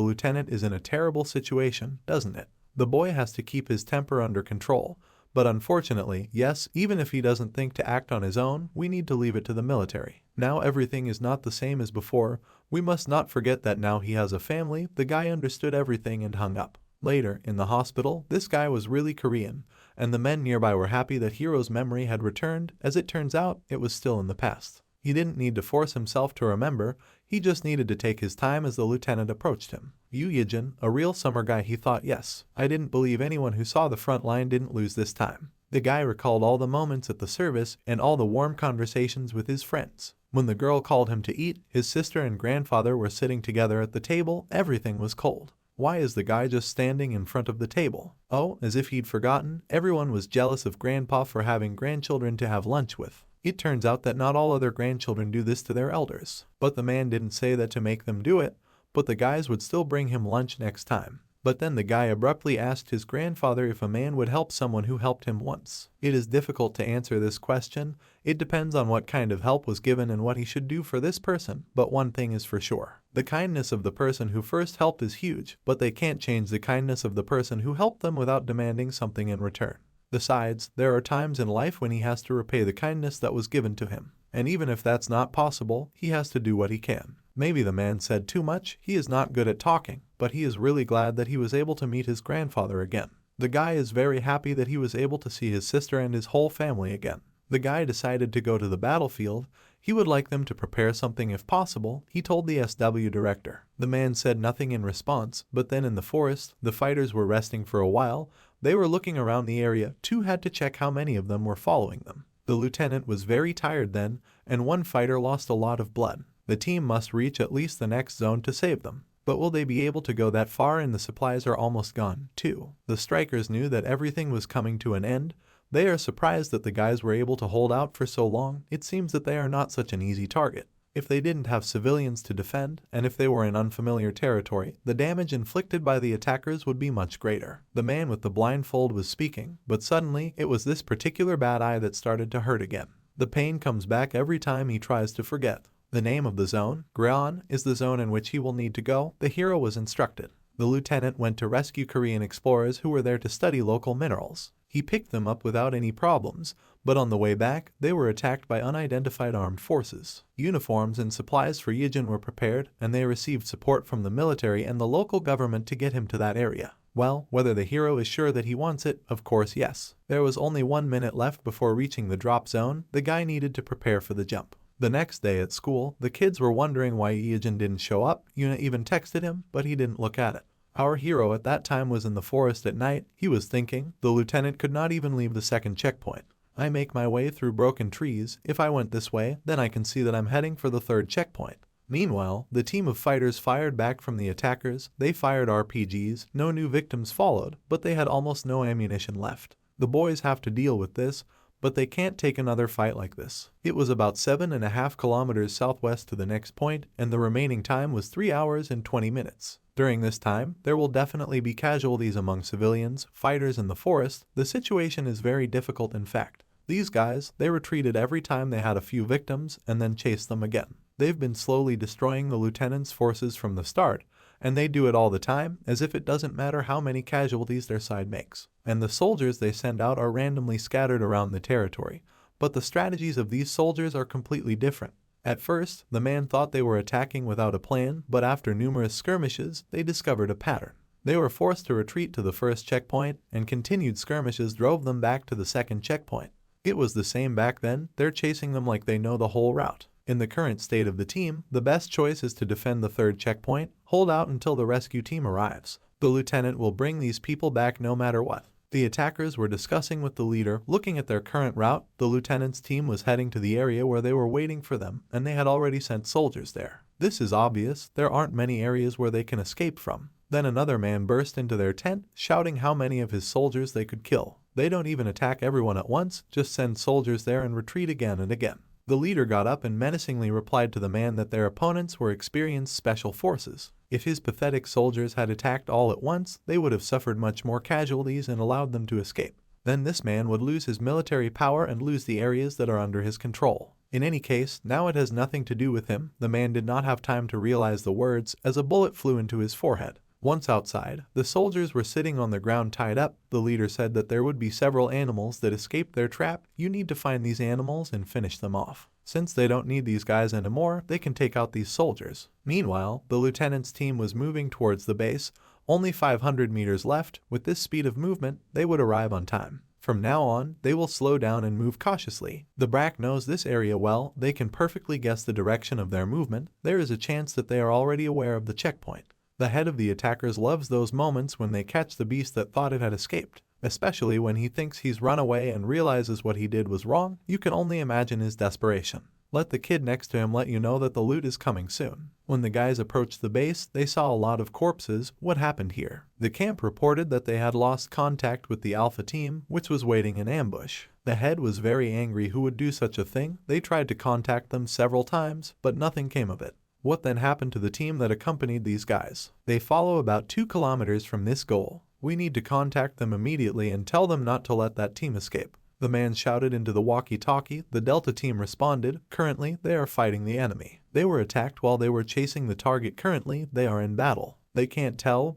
Speaker 1: lieutenant is in a terrible situation, doesn't it? The boy has to keep his temper under control. But unfortunately, yes, even if he doesn't think to act on his own, we need to leave it to the military. Now everything is not the same as before. We must not forget that now he has a family. The guy understood everything and hung up. Later, in the hospital, this guy was really Korean, and the men nearby were happy that Hiro's memory had returned. As it turns out, it was still in the past. He didn't need to force himself to remember, he just needed to take his time as the lieutenant approached him. You Ijin, a real summer guy, he thought. Yes, I didn't believe anyone who saw the front line didn't lose this time. The guy recalled all the moments at the service and all the warm conversations with his friends. When the girl called him to eat, his sister and grandfather were sitting together at the table. Everything was cold. Why is the guy just standing in front of the table? Oh, as if he'd forgotten, everyone was jealous of Grandpa for having grandchildren to have lunch with. It turns out that not all other grandchildren do this to their elders. But the man didn't say that to make them do it, but the guys would still bring him lunch next time. But then the guy abruptly asked his grandfather if a man would help someone who helped him once. It is difficult to answer this question. It depends on what kind of help was given and what he should do for this person, but one thing is for sure. The kindness of the person who first helped is huge, but they can't change the kindness of the person who helped them without demanding something in return. Besides, there are times in life when he has to repay the kindness that was given to him. And even if that's not possible, he has to do what he can. Maybe the man said too much, he is not good at talking, but he is really glad that he was able to meet his grandfather again. The guy is very happy that he was able to see his sister and his whole family again. The guy decided to go to the battlefield. He would like them to prepare something if possible, he told the SW director. The man said nothing in response, but then in the forest, the fighters were resting for a while. They were looking around the area. Two had to check how many of them were following them. The lieutenant was very tired then, and one fighter lost a lot of blood. The team must reach at least the next zone to save them. But will they be able to go that far, and the supplies are almost gone, too? The strikers knew that everything was coming to an end. They are surprised that the guys were able to hold out for so long. It seems that they are not such an easy target. If they didn't have civilians to defend, and if they were in unfamiliar territory, the damage inflicted by the attackers would be much greater. The man with the blindfold was speaking, but suddenly it was this particular bad eye that started to hurt again. The pain comes back every time he tries to forget. The name of the zone, Greon, is the zone in which he will need to go, the hero was instructed. The lieutenant went to rescue Korean explorers who were there to study local minerals. He picked them up without any problems, but on the way back, they were attacked by unidentified armed forces. Uniforms and supplies for Ijin were prepared, and they received support from the military and the local government to get him to that area. Well, whether the hero is sure that he wants it, of course yes. There was only 1 minute left before reaching the drop zone. The guy needed to prepare for the jump. The next day at school, the kids were wondering why Ijin didn't show up. Yuna even texted him, but he didn't look at it. Our hero at that time was in the forest at night. He was thinking, the lieutenant could not even leave the second checkpoint. I make my way through broken trees. If I went this way, then I can see that I'm heading for the third checkpoint. Meanwhile, the team of fighters fired back from the attackers. They fired RPGs. No new victims followed, but they had almost no ammunition left. The boys have to deal with this, but they can't take another fight like this. It was about 7.5 kilometers southwest to the next point, and the remaining time was 3 hours and 20 minutes. During this time, there will definitely be casualties among civilians, fighters in the forest. The situation is very difficult in fact. These guys, they retreated every time they had a few victims and then chased them again. They've been slowly destroying the lieutenant's forces from the start, and they do it all the time, as if it doesn't matter how many casualties their side makes. And the soldiers they send out are randomly scattered around the territory. But the strategies of these soldiers are completely different. At first, the man thought they were attacking without a plan, but after numerous skirmishes, they discovered a pattern. They were forced to retreat to the first checkpoint, and continued skirmishes drove them back to the second checkpoint. It was the same back then. They're chasing them like they know the whole route. In the current state of the team, the best choice is to defend the third checkpoint, hold out until the rescue team arrives. The lieutenant will bring these people back no matter what. The attackers were discussing with the leader. Looking at their current route, the lieutenant's team was heading to the area where they were waiting for them, and they had already sent soldiers there. This is obvious. There aren't many areas where they can escape from. Then another man burst into their tent, shouting how many of his soldiers they could kill. They don't even attack everyone at once, just send soldiers there and retreat again and again. The leader got up and menacingly replied to the man that their opponents were experienced special forces. If his pathetic soldiers had attacked all at once, they would have suffered much more casualties and allowed them to escape. Then this man would lose his military power and lose the areas that are under his control. In any case, now it has nothing to do with him. The man did not have time to realize the words as a bullet flew into his forehead. Once outside, the soldiers were sitting on the ground tied up. The leader said that there would be several animals that escaped their trap. You need to find these animals and finish them off. Since they don't need these guys anymore, they can take out these soldiers. Meanwhile, the lieutenant's team was moving towards the base. Only 500 meters left. With this speed of movement, they would arrive on time. From now on, they will slow down and move cautiously. The BRAC knows this area well. They can perfectly guess the direction of their movement. There is a chance that they are already aware of the checkpoint. The head of the attackers loves those moments when they catch the beast that thought it had escaped, especially when he thinks he's run away and realizes what he did was wrong. You can only imagine his desperation. Let the kid next to him let you know that the loot is coming soon. When the guys approached the base, they saw a lot of corpses. What happened here? The camp reported that they had lost contact with the Alpha team, which was waiting in ambush. The head was very angry. Who would do such a thing? They tried to contact them several times, but nothing came of it. What then happened to the team that accompanied these guys? They follow about 2 kilometers from this goal. We need to contact them immediately and tell them not to let that team escape. The man shouted into the walkie-talkie. The Delta team responded. Currently, they are fighting the enemy. They were attacked while they were chasing the target. Currently, they are in battle. They can't tell,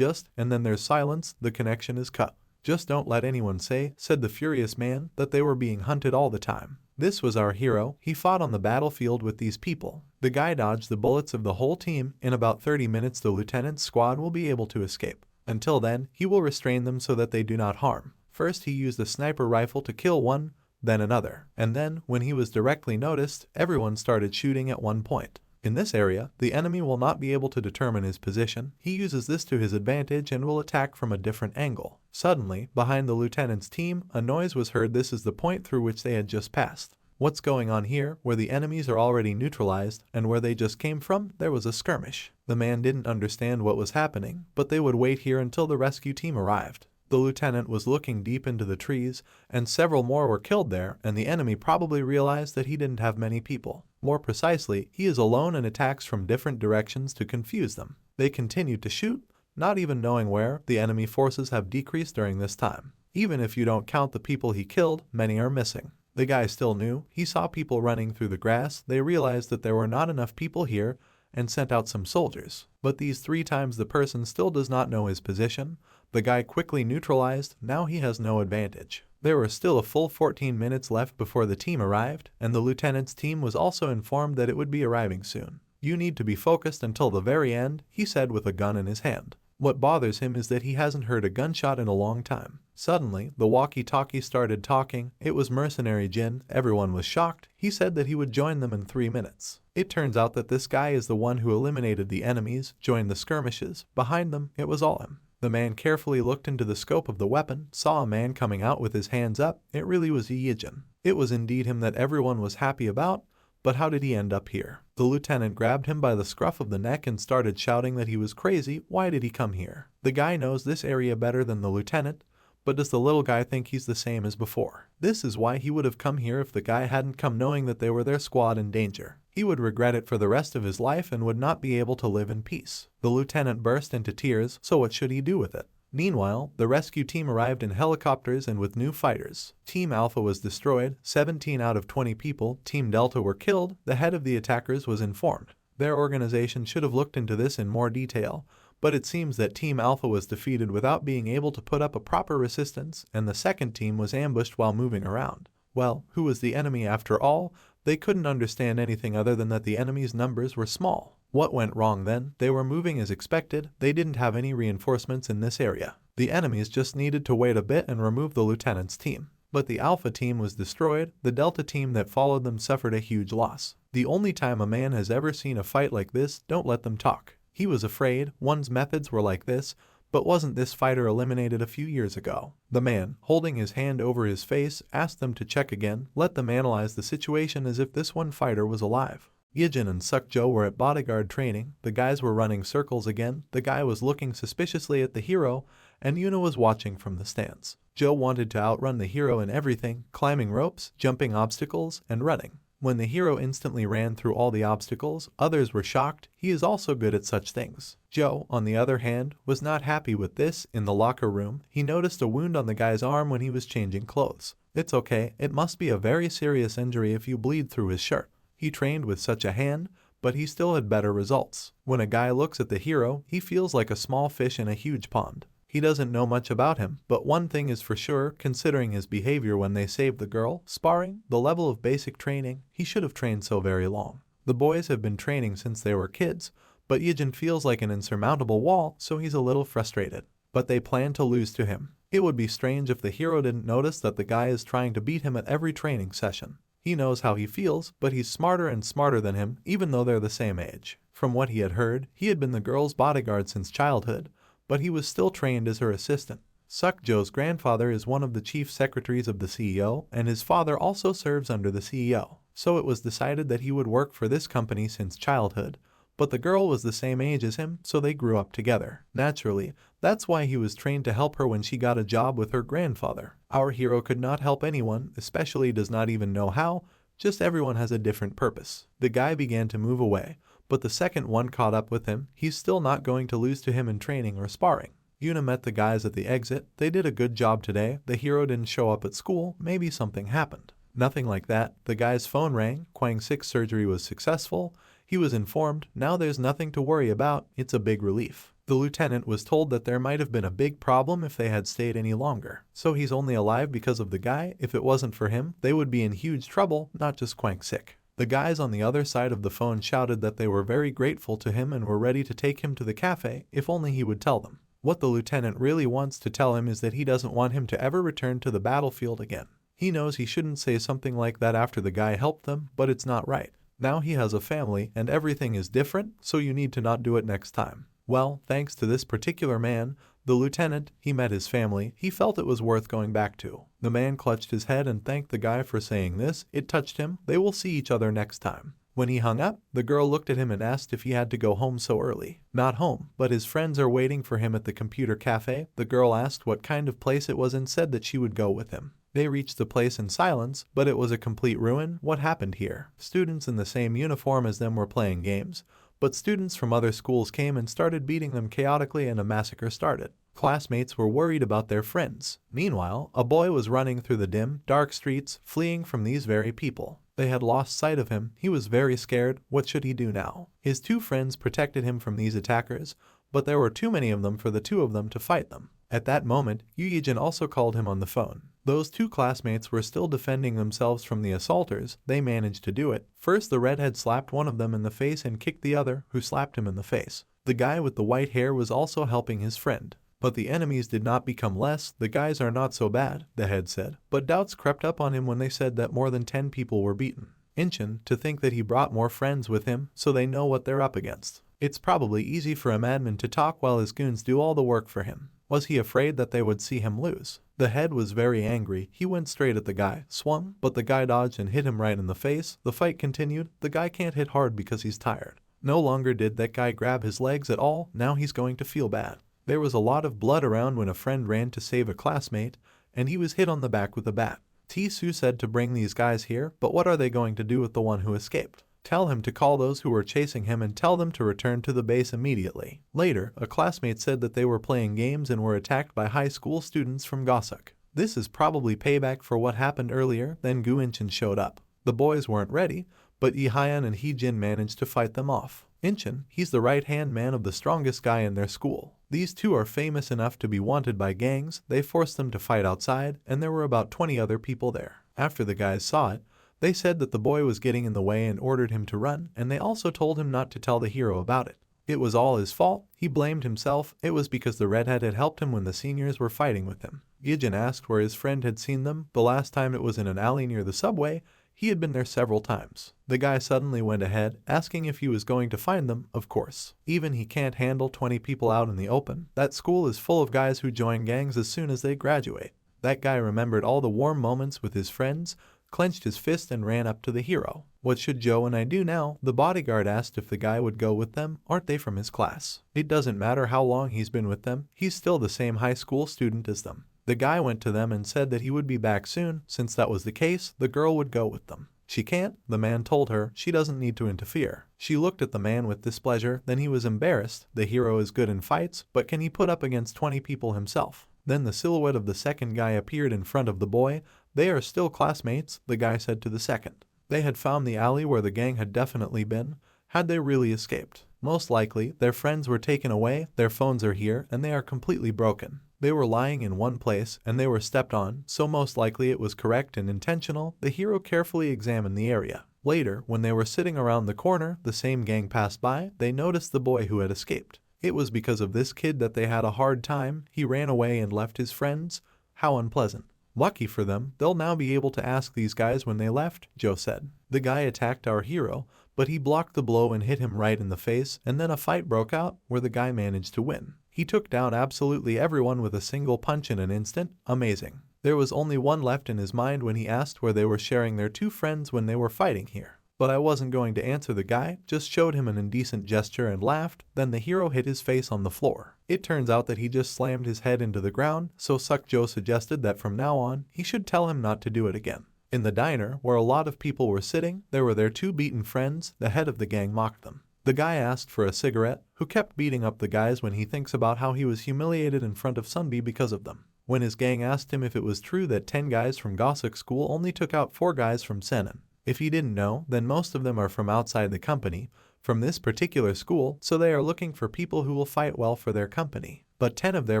Speaker 1: and then there's silence. The connection is cut. Just don't let anyone say, said the furious man, that they were being hunted all the time. This was our hero. He fought on the battlefield with these people. The guy dodged the bullets of the whole team. In about 30 minutes, the lieutenant's squad will be able to escape. Until then, he will restrain them so that they do not harm. First, he used a sniper rifle to kill one, then another. And then, when he was directly noticed, everyone started shooting at one point. In this area, the enemy will not be able to determine his position. He uses this to his advantage and will attack from a different angle. Suddenly, behind the lieutenant's team, a noise was heard. This is the point through which they had just passed. What's going on here? Where the enemies are already neutralized, and where they just came from, there was a skirmish. The man didn't understand what was happening, but they would wait here until the rescue team arrived. The lieutenant was looking deep into the trees, and several more were killed there, and the enemy probably realized that he didn't have many people. More precisely, he is alone and attacks from different directions to confuse them. They continued to shoot, not even knowing where. The enemy forces have decreased during this time. Even if you don't count the people he killed, many are missing. The guy still knew. He saw people running through the grass. They realized that there were not enough people here and sent out some soldiers. But these 3 times the person still does not know his position. The guy quickly neutralized. Now he has no advantage. There were still a full 14 minutes left before the team arrived, and the lieutenant's team was also informed that it would be arriving soon. You need to be focused until the very end, he said with a gun in his hand. What bothers him is that he hasn't heard a gunshot in a long time. Suddenly, the walkie-talkie started talking. It was Mercenary Ijin. Everyone was shocked. He said that he would join them in 3 minutes. It turns out that this guy is the one who eliminated the enemies, joined the skirmishes. Behind them, it was all him. The man carefully looked into the scope of the weapon, saw a man coming out with his hands up. It really was Ijin. It was indeed him that everyone was happy about, but how did he end up here? The lieutenant grabbed him by the scruff of the neck and started shouting that he was crazy. Why did he come here? The guy knows this area better than the lieutenant, but does the little guy think he's the same as before? This is why he would have come here if the guy hadn't come knowing that they were their squad in danger. He would regret it for the rest of his life and would not be able to live in peace. The lieutenant burst into tears, so what should he do with it? Meanwhile, the rescue team arrived in helicopters and with new fighters. Team Alpha was destroyed, 17 out of 20 people. Team Delta were killed. The head of the attackers was informed. Their organization should have looked into this in more detail, but it seems that Team Alpha was defeated without being able to put up a proper resistance, and the second team was ambushed while moving around. Well, who was the enemy after all? They couldn't understand anything other than that the enemy's numbers were small. What went wrong then? They were moving as expected. They didn't have any reinforcements in this area. The enemies just needed to wait a bit and remove the lieutenant's team. But the Alpha team was destroyed. The Delta team that followed them suffered a huge loss. The only time a man has ever seen a fight like this, don't let them talk. He was afraid. One's methods were like this, but wasn't this fighter eliminated a few years ago? The man, holding his hand over his face, asked them to check again. Let them analyze the situation as if this one fighter was alive. Ijin and Sukjo were at bodyguard training. The guys were running circles again. The guy was looking suspiciously at the hero, and Yuna was watching from the stands. Joe wanted to outrun the hero in everything, climbing ropes, jumping obstacles, and running. When the hero instantly ran through all the obstacles, others were shocked. He is also good at such things. Joe, on the other hand, was not happy with this. In the locker room, he noticed a wound on the guy's arm when he was changing clothes. It's okay, it must be a very serious injury if you bleed through his shirt. He trained with such a hand, but he still had better results. When a guy looks at the hero, he feels like a small fish in a huge pond. He doesn't know much about him, but one thing is for sure, considering his behavior when they saved the girl, sparring, the level of basic training, he should have trained so very long. The boys have been training since they were kids, but Ijin feels like an insurmountable wall, so he's a little frustrated. But they plan to lose to him. It would be strange if the hero didn't notice that the guy is trying to beat him at every training session. He knows how he feels, but he's smarter and smarter than him, even though they're the same age. From what he had heard, he had been the girl's bodyguard since childhood, but he was still trained as her assistant. Sukjo's grandfather is one of the chief secretaries of the CEO, and his father also serves under the CEO. So it was decided that he would work for this company since childhood, but the girl was the same age as him, so they grew up together. Naturally, that's why he was trained to help her when she got a job with her grandfather. Our hero could not help anyone, especially does not even know how, just everyone has a different purpose. The guy began to move away, but the second one caught up with him. He's still not going to lose to him in training or sparring. Yuna met the guys at the exit. They did a good job today. The hero didn't show up at school. Maybe something happened. Nothing like that. The guy's phone rang. Kwang Sik's surgery was successful. He was informed. Now there's nothing to worry about. It's a big relief. The lieutenant was told that there might have been a big problem if they had stayed any longer. So he's only alive because of the guy. If it wasn't for him, they would be in huge trouble, not just Kwang Sik. The guys on the other side of the phone shouted that they were very grateful to him and were ready to take him to the cafe if only he would tell them. What the lieutenant really wants to tell him is that he doesn't want him to ever return to the battlefield again. He knows he shouldn't say something like that after the guy helped them, but it's not right. Now he has a family and everything is different, so you need to not do it next time. Well, thanks to this particular man, the lieutenant, he met his family. He felt it was worth going back to. The man clutched his head and thanked the guy for saying this. It touched him. They will see each other next time. When he hung up, the girl looked at him and asked if he had to go home so early. Not home, but his friends are waiting for him at the computer cafe. The girl asked what kind of place it was and said that she would go with him. They reached the place in silence, but it was a complete ruin. What happened here? Students in the same uniform as them were playing games, but students from other schools came and started beating them chaotically and a massacre started. Classmates were worried about their friends. Meanwhile, a boy was running through the dim, dark streets, fleeing from these very people. They had lost sight of him. He was very scared. What should he do now? His two friends protected him from these attackers, but there were too many of them for the two of them to fight them. At that moment, Ijin also called him on the phone. Those two classmates were still defending themselves from the assaulters. They managed to do it. First, the redhead slapped one of them in the face and kicked the other, who slapped him in the face. The guy with the white hair was also helping his friend. But the enemies did not become less. The guys are not so bad, the head said. But doubts crept up on him when they said that more than 10 people were beaten. Ijin, to think that he brought more friends with him, so they know what they're up against. It's probably easy for a madman to talk while his goons do all the work for him. Was he afraid that they would see him lose? The head was very angry. He went straight at the guy, swung, but the guy dodged and hit him right in the face. The fight continued. The guy can't hit hard because he's tired. No longer did that guy grab his legs at all. Now he's going to feel bad. There was a lot of blood around when a friend ran to save a classmate, and he was hit on the back with a bat. T-Su said to bring these guys here, but what are they going to do with the one who escaped? Tell him to call those who were chasing him and tell them to return to the base immediately. Later, a classmate said that they were playing games and were attacked by high school students from Gosok. This is probably payback for what happened earlier. Then Gu Inchin showed up. The boys weren't ready, but Yihayan and Heejin managed to fight them off. Inchin, he's the right-hand man of the strongest guy in their school. These two are famous enough to be wanted by gangs. They forced them to fight outside, and there were about 20 other people there. After the guys saw it, they said that the boy was getting in the way and ordered him to run, and they also told him not to tell the hero about it. It was all his fault. He blamed himself. It was because the redhead had helped him when the seniors were fighting with him. Ijin asked where his friend had seen them. The last time it was in an alley near the subway. He had been there several times. The guy suddenly went ahead, asking if he was going to find them. Of course. Even he can't handle 20 people out in the open. That school is full of guys who join gangs as soon as they graduate. That guy remembered all the warm moments with his friends, clenched his fist and ran up to the hero. What should Joe and I do now? The bodyguard asked if the guy would go with them. Aren't they from his class? It doesn't matter how long he's been with them. He's still the same high school student as them. The guy went to them and said that he would be back soon. Since that was the case, the girl would go with them. She can't, the man told her. She doesn't need to interfere. She looked at the man with displeasure, then he was embarrassed. The hero is good in fights, but can he put up against 20 people himself? Then the silhouette of the second guy appeared in front of the boy. They are still classmates, the guy said to the second. They had found the alley where the gang had definitely been. Had they really escaped? Most likely, their friends were taken away, their phones are here, and they are completely broken. They were lying in one place, and they were stepped on, so most likely it was correct and intentional. The hero carefully examined the area. Later, when they were sitting around the corner, the same gang passed by. They noticed the boy who had escaped. It was because of this kid that they had a hard time. He ran away and left his friends. How unpleasant. Lucky for them, they'll now be able to ask these guys when they left, Joe said. The guy attacked our hero, but he blocked the blow and hit him right in the face, and then a fight broke out where the guy managed to win. He took down absolutely everyone with a single punch in an instant. Amazing. There was only one left in his mind when he asked where they were sharing their two friends when they were fighting here. But I wasn't going to answer the guy, just showed him an indecent gesture and laughed. Then the hero hit his face on the floor. It turns out that he just slammed his head into the ground, so Suk Joe suggested that from now on, he should tell him not to do it again. In the diner, where a lot of people were sitting, there were their two beaten friends. The head of the gang mocked them. The guy asked for a cigarette, who kept beating up the guys when he thinks about how he was humiliated in front of Sunbi because of them. When his gang asked him if it was true that 10 guys from Gosok school only took out 4 guys from Senan. If he didn't know, then most of them are from outside the company, from this particular school, so they are looking for people who will fight well for their company. But 10 of their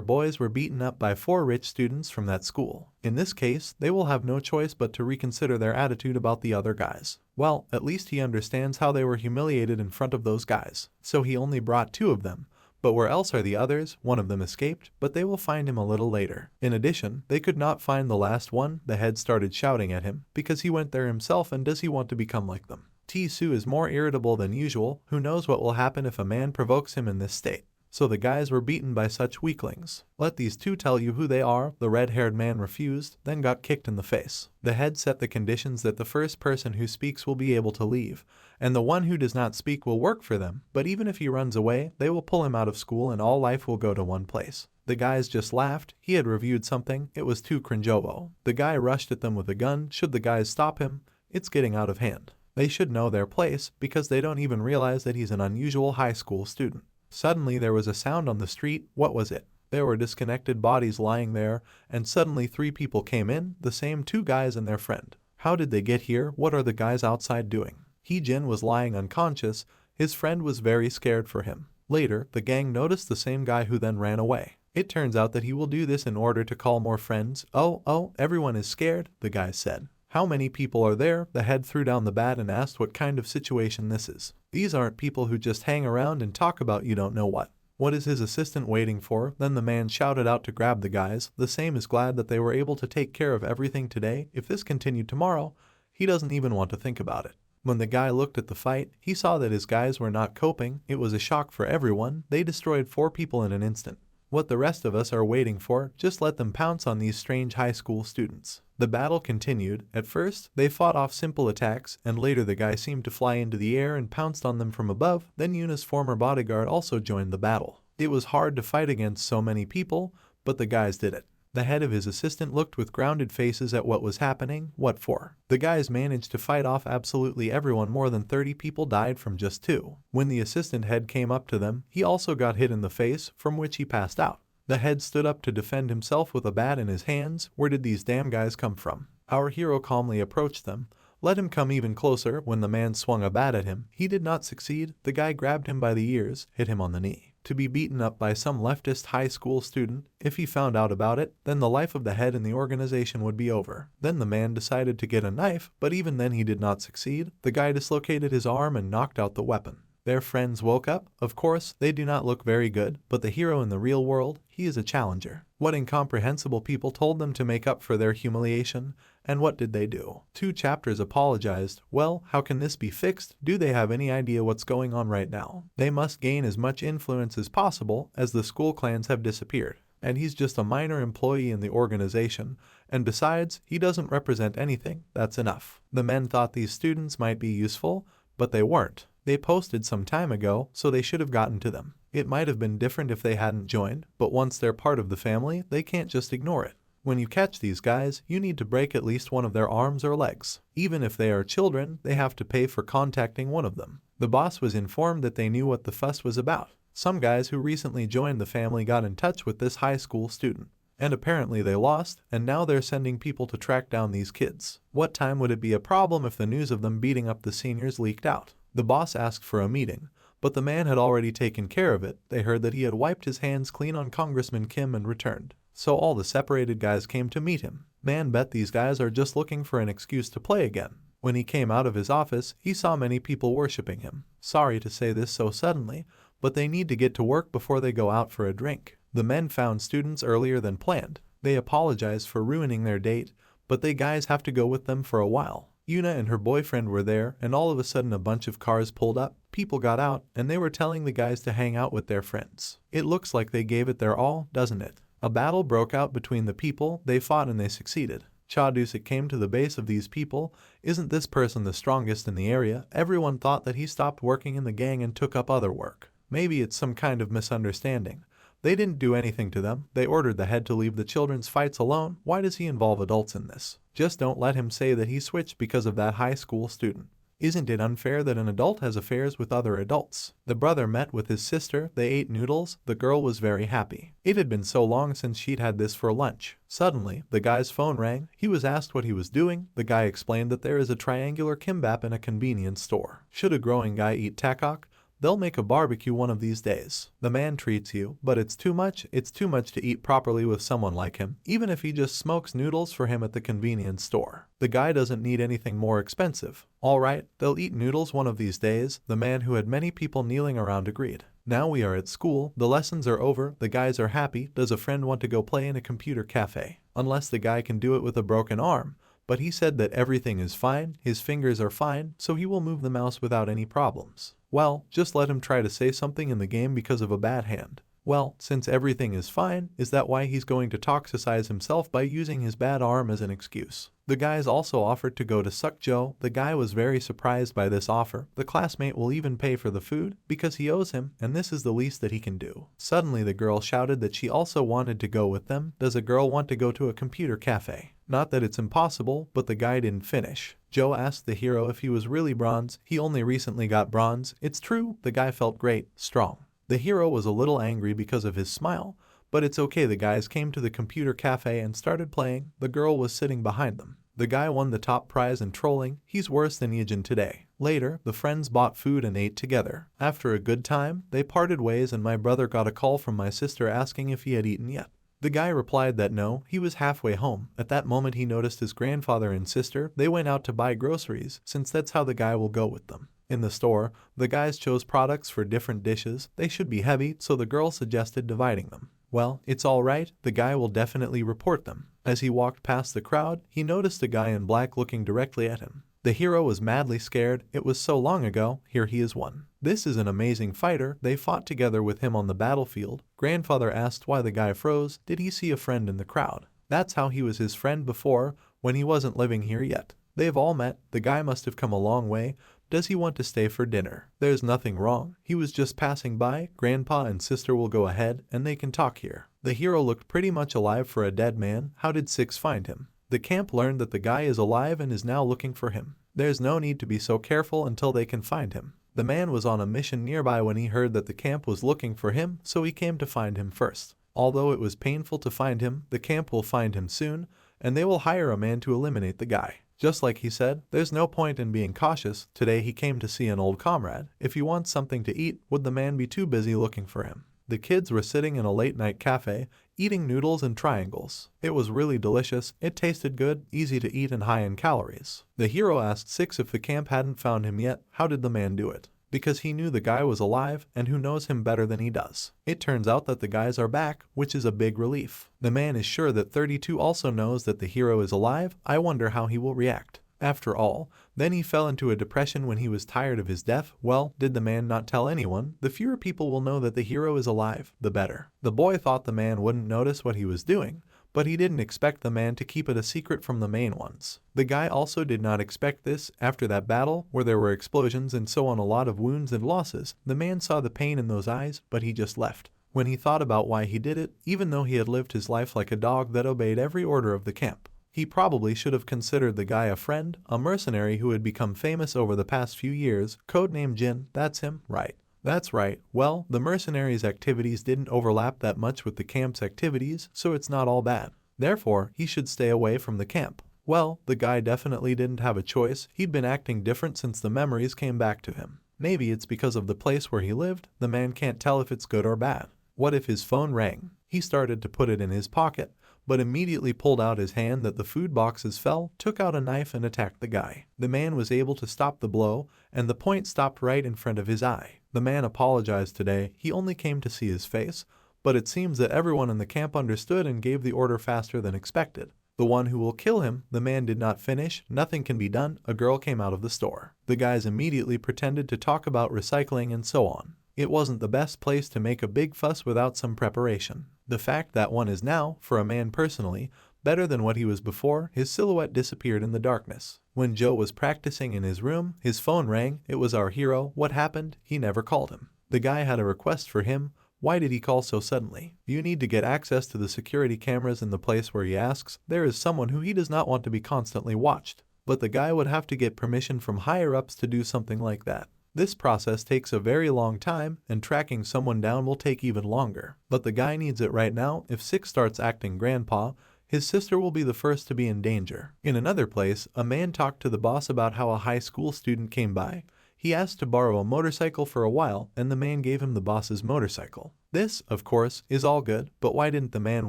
Speaker 1: boys were beaten up by 4 rich students from that school. In this case, they will have no choice but to reconsider their attitude about the other guys. Well, at least he understands how they were humiliated in front of those guys. So he only brought 2 of them. But where else are the others? One of them escaped, but they will find him a little later. In addition, they could not find the last one. The head started shouting at him, because he went there himself, and does he want to become like them? T-Su is more irritable than usual. Who knows what will happen if a man provokes him in this state? So the guys were beaten by such weaklings. Let these 2 tell you who they are. The red-haired man refused, then got kicked in the face. The head set the conditions that the first person who speaks will be able to leave, and the one who does not speak will work for them, but even if he runs away, they will pull him out of school and all life will go to one place. The guys just laughed. He had reviewed something. It was too cringeovo. The guy rushed at them with a gun. Should the guys stop him? It's getting out of hand. They should know their place, because they don't even realize that he's an unusual high school student. Suddenly there was a sound on the street. What was it? There were disconnected bodies lying there, and suddenly 3 people came in, the same 2 guys and their friend. How did they get here? What are the guys outside doing? Ijin was lying unconscious. His friend was very scared for him. Later, the gang noticed the same guy who then ran away. It turns out that he will do this in order to call more friends. Oh, everyone is scared, the guy said. How many people are there? The head threw down the bat and asked what kind of situation this is. These aren't people who just hang around and talk about you don't know what. What is his assistant waiting for? Then the man shouted out to grab the guys. The same is glad that they were able to take care of everything today. If this continued tomorrow, he doesn't even want to think about it. When the guy looked at the fight, he saw that his guys were not coping. It was a shock for everyone. They destroyed 4 people in an instant. What the rest of us are waiting for, just let them pounce on these strange high school students. The battle continued. At first, they fought off simple attacks, and later the guy seemed to fly into the air and pounced on them from above. Then Yuna's former bodyguard also joined the battle. It was hard to fight against so many people, but the guys did it. The head of his assistant looked with grounded faces at what was happening. What for? The guys managed to fight off absolutely everyone. More than 30 people died from just 2. When the assistant head came up to them, he also got hit in the face, from which he passed out. The head stood up to defend himself with a bat in his hands. Where did these damn guys come from? Our hero calmly approached them. Let him come even closer. When the man swung a bat at him, he did not succeed. The guy grabbed him by the ears, hit him on the knee. To be beaten up by some leftist high school student, if he found out about it, then the life of the head in the organization would be over. Then the man decided to get a knife, but even then he did not succeed. The guy dislocated his arm and knocked out the weapon. Their friends woke up. Of course, they do not look very good, but the hero in the real world, he is a challenger. What incomprehensible people told them to make up for their humiliation, and what did they do? 2 chapters apologized. Well, how can this be fixed? Do they have any idea what's going on right now? They must gain as much influence as possible, as the school clans have disappeared. And he's just a minor employee in the organization, and besides, he doesn't represent anything. That's enough. The men thought these students might be useful, but they weren't. They posted some time ago, so they should have gotten to them. It might have been different if they hadn't joined, but once they're part of the family, they can't just ignore it. When you catch these guys, you need to break at least one of their arms or legs. Even if they are children, they have to pay for contacting one of them. The boss was informed that they knew what the fuss was about. Some guys who recently joined the family got in touch with this high school student. And apparently they lost, and now they're sending people to track down these kids. What time would it be a problem if the news of them beating up the seniors leaked out? The boss asked for a meeting, but the man had already taken care of it. They heard that he had wiped his hands clean on Congressman Kim and returned. So all the separated guys came to meet him. Man bet these guys are just looking for an excuse to play again. When he came out of his office, he saw many people worshipping him. Sorry to say this so suddenly, but they need to get to work before they go out for a drink. The men found students earlier than planned. They apologized for ruining their date, but they guys have to go with them for a while. Yuna and her boyfriend were there, and all of a sudden a bunch of cars pulled up. People got out, and they were telling the guys to hang out with their friends. It looks like they gave it their all, doesn't it? A battle broke out between the people. They fought and they succeeded. Chadusik came to the base of these people. Isn't this person the strongest in the area? Everyone thought that he stopped working in the gang and took up other work. Maybe it's some kind of misunderstanding. They didn't do anything to them. They ordered the head to leave the children's fights alone. Why does he involve adults in this? Just don't let him say that he switched because of that high school student. Isn't it unfair that an adult has affairs with other adults? The brother met with his sister, they ate noodles, the girl was very happy. It had been so long since she'd had this for lunch. Suddenly, the guy's phone rang. He was asked what he was doing. The guy explained that there is a triangular kimbap in a convenience store. Should a growing guy eat takok? They'll make a barbecue one of these days. The man treats you, but it's too much to eat properly with someone like him, even if he just smokes noodles for him at the convenience store. The guy doesn't need anything more expensive. Alright, they'll eat noodles one of these days, the man who had many people kneeling around agreed. Now we are at school, the lessons are over, the guys are happy. Does a friend want to go play in a computer cafe? Unless the guy can do it with a broken arm. But he said that everything is fine, his fingers are fine, so he will move the mouse without any problems. Well, just let him try to say something in the game because of a bad hand. Well, since everything is fine, is that why he's going to toxicize himself by using his bad arm as an excuse? The guys also offered to go to Sukjo. The guy was very surprised by this offer. The classmate will even pay for the food because he owes him, and this is the least that he can do. Suddenly the girl shouted that she also wanted to go with them. Does a girl want to go to a computer cafe? Not that it's impossible, but the guy didn't finish. Joe asked the hero if he was really bronze. He only recently got bronze. It's true, the guy felt great, strong. The hero was a little angry because of his smile, but it's okay. The guys came to the computer cafe and started playing. The girl was sitting behind them. The guy won the top prize in trolling. He's worse than Ijin today. Later, the friends bought food and ate together. After a good time, they parted ways and my brother got a call from my sister asking if he had eaten yet. The guy replied that no, he was halfway home. At that moment he noticed his grandfather and sister. They went out to buy groceries, since that's how the guy will go with them. In the store, the guys chose products for different dishes. They should be heavy, so the girl suggested dividing them. Well, it's alright, the guy will definitely report them. As he walked past the crowd, he noticed a guy in black looking directly at him. The hero was madly scared. It was so long ago, here he is one. This is an amazing fighter. They fought together with him on the battlefield. Grandfather asked why the guy froze. Did he see a friend in the crowd? That's how he was his friend before, when he wasn't living here yet. They've all met. The guy must have come a long way. Does he want to stay for dinner? There's nothing wrong. He was just passing by. Grandpa and sister will go ahead, and they can talk here. The hero looked pretty much alive for a dead man. How did Six find him? The camp learned that the guy is alive and is now looking for him. There's no need to be so careful until they can find him. The man was on a mission nearby when he heard that the camp was looking for him, so he came to find him first. Although it was painful to find him, the camp will find him soon, and they will hire a man to eliminate the guy. Just like he said, there's no point in being cautious. Today he came to see an old comrade. If he wants something to eat, would the man be too busy looking for him? The kids were sitting in a late-night cafe, eating noodles and triangles. It was really delicious. It tasted good, easy to eat, and high in calories. The hero asked Six if the camp hadn't found him yet. How did the man do it? Because he knew the guy was alive, and who knows him better than he does. It turns out that the guys are back, which is a big relief. The man is sure that 32 also knows that the hero is alive. I wonder how he will react. After all, then he fell into a depression when he was tired of his death. Well, did the man not tell anyone? The fewer people will know that the hero is alive, the better. The boy thought the man wouldn't notice what he was doing, but he didn't expect the man to keep it a secret from the main ones. The guy also did not expect this. After that battle, where there were explosions and so on, a lot of wounds and losses, the man saw the pain in those eyes, but he just left. When he thought about why he did it, even though he had lived his life like a dog that obeyed every order of the camp, he probably should have considered the guy a friend, a mercenary who had become famous over the past few years, codename Jin. That's him, right? That's right. Well, the mercenary's activities didn't overlap that much with the camp's activities, so it's not all bad. Therefore, he should stay away from the camp. Well, the guy definitely didn't have a choice. He'd been acting different since the memories came back to him. Maybe it's because of the place where he lived. The man can't tell if it's good or bad. What if his phone rang? He started to put it in his pocket, but immediately pulled out his hand that the food boxes fell, took out a knife and attacked the guy. The man was able to stop the blow, and the point stopped right in front of his eye. The man apologized today. He only came to see his face, but it seems that everyone in the camp understood and gave the order faster than expected. The one who will kill him. The man did not finish. Nothing can be done. A girl came out of the store. The guys immediately pretended to talk about recycling and so on. It wasn't the best place to make a big fuss without some preparation. The fact that one is now, for a man personally, better than what he was before. His silhouette disappeared in the darkness. When Joe was practicing in his room, his phone rang. It was our hero. What happened? He never called him. The guy had a request for him. Why did he call so suddenly? You need to get access to the security cameras in the place where he asks. There is someone who he does not want to be constantly watched. but the guy would have to get permission from higher-ups to do something like that. This process takes a very long time, and tracking someone down will take even longer. But the guy needs it right now. If 6 starts acting grandpa, his sister will be the first to be in danger. In another place, a man talked to the boss about how a high school student came by. He asked to borrow a motorcycle for a while, and the man gave him the boss's motorcycle. This, of course, is all good, but why didn't the man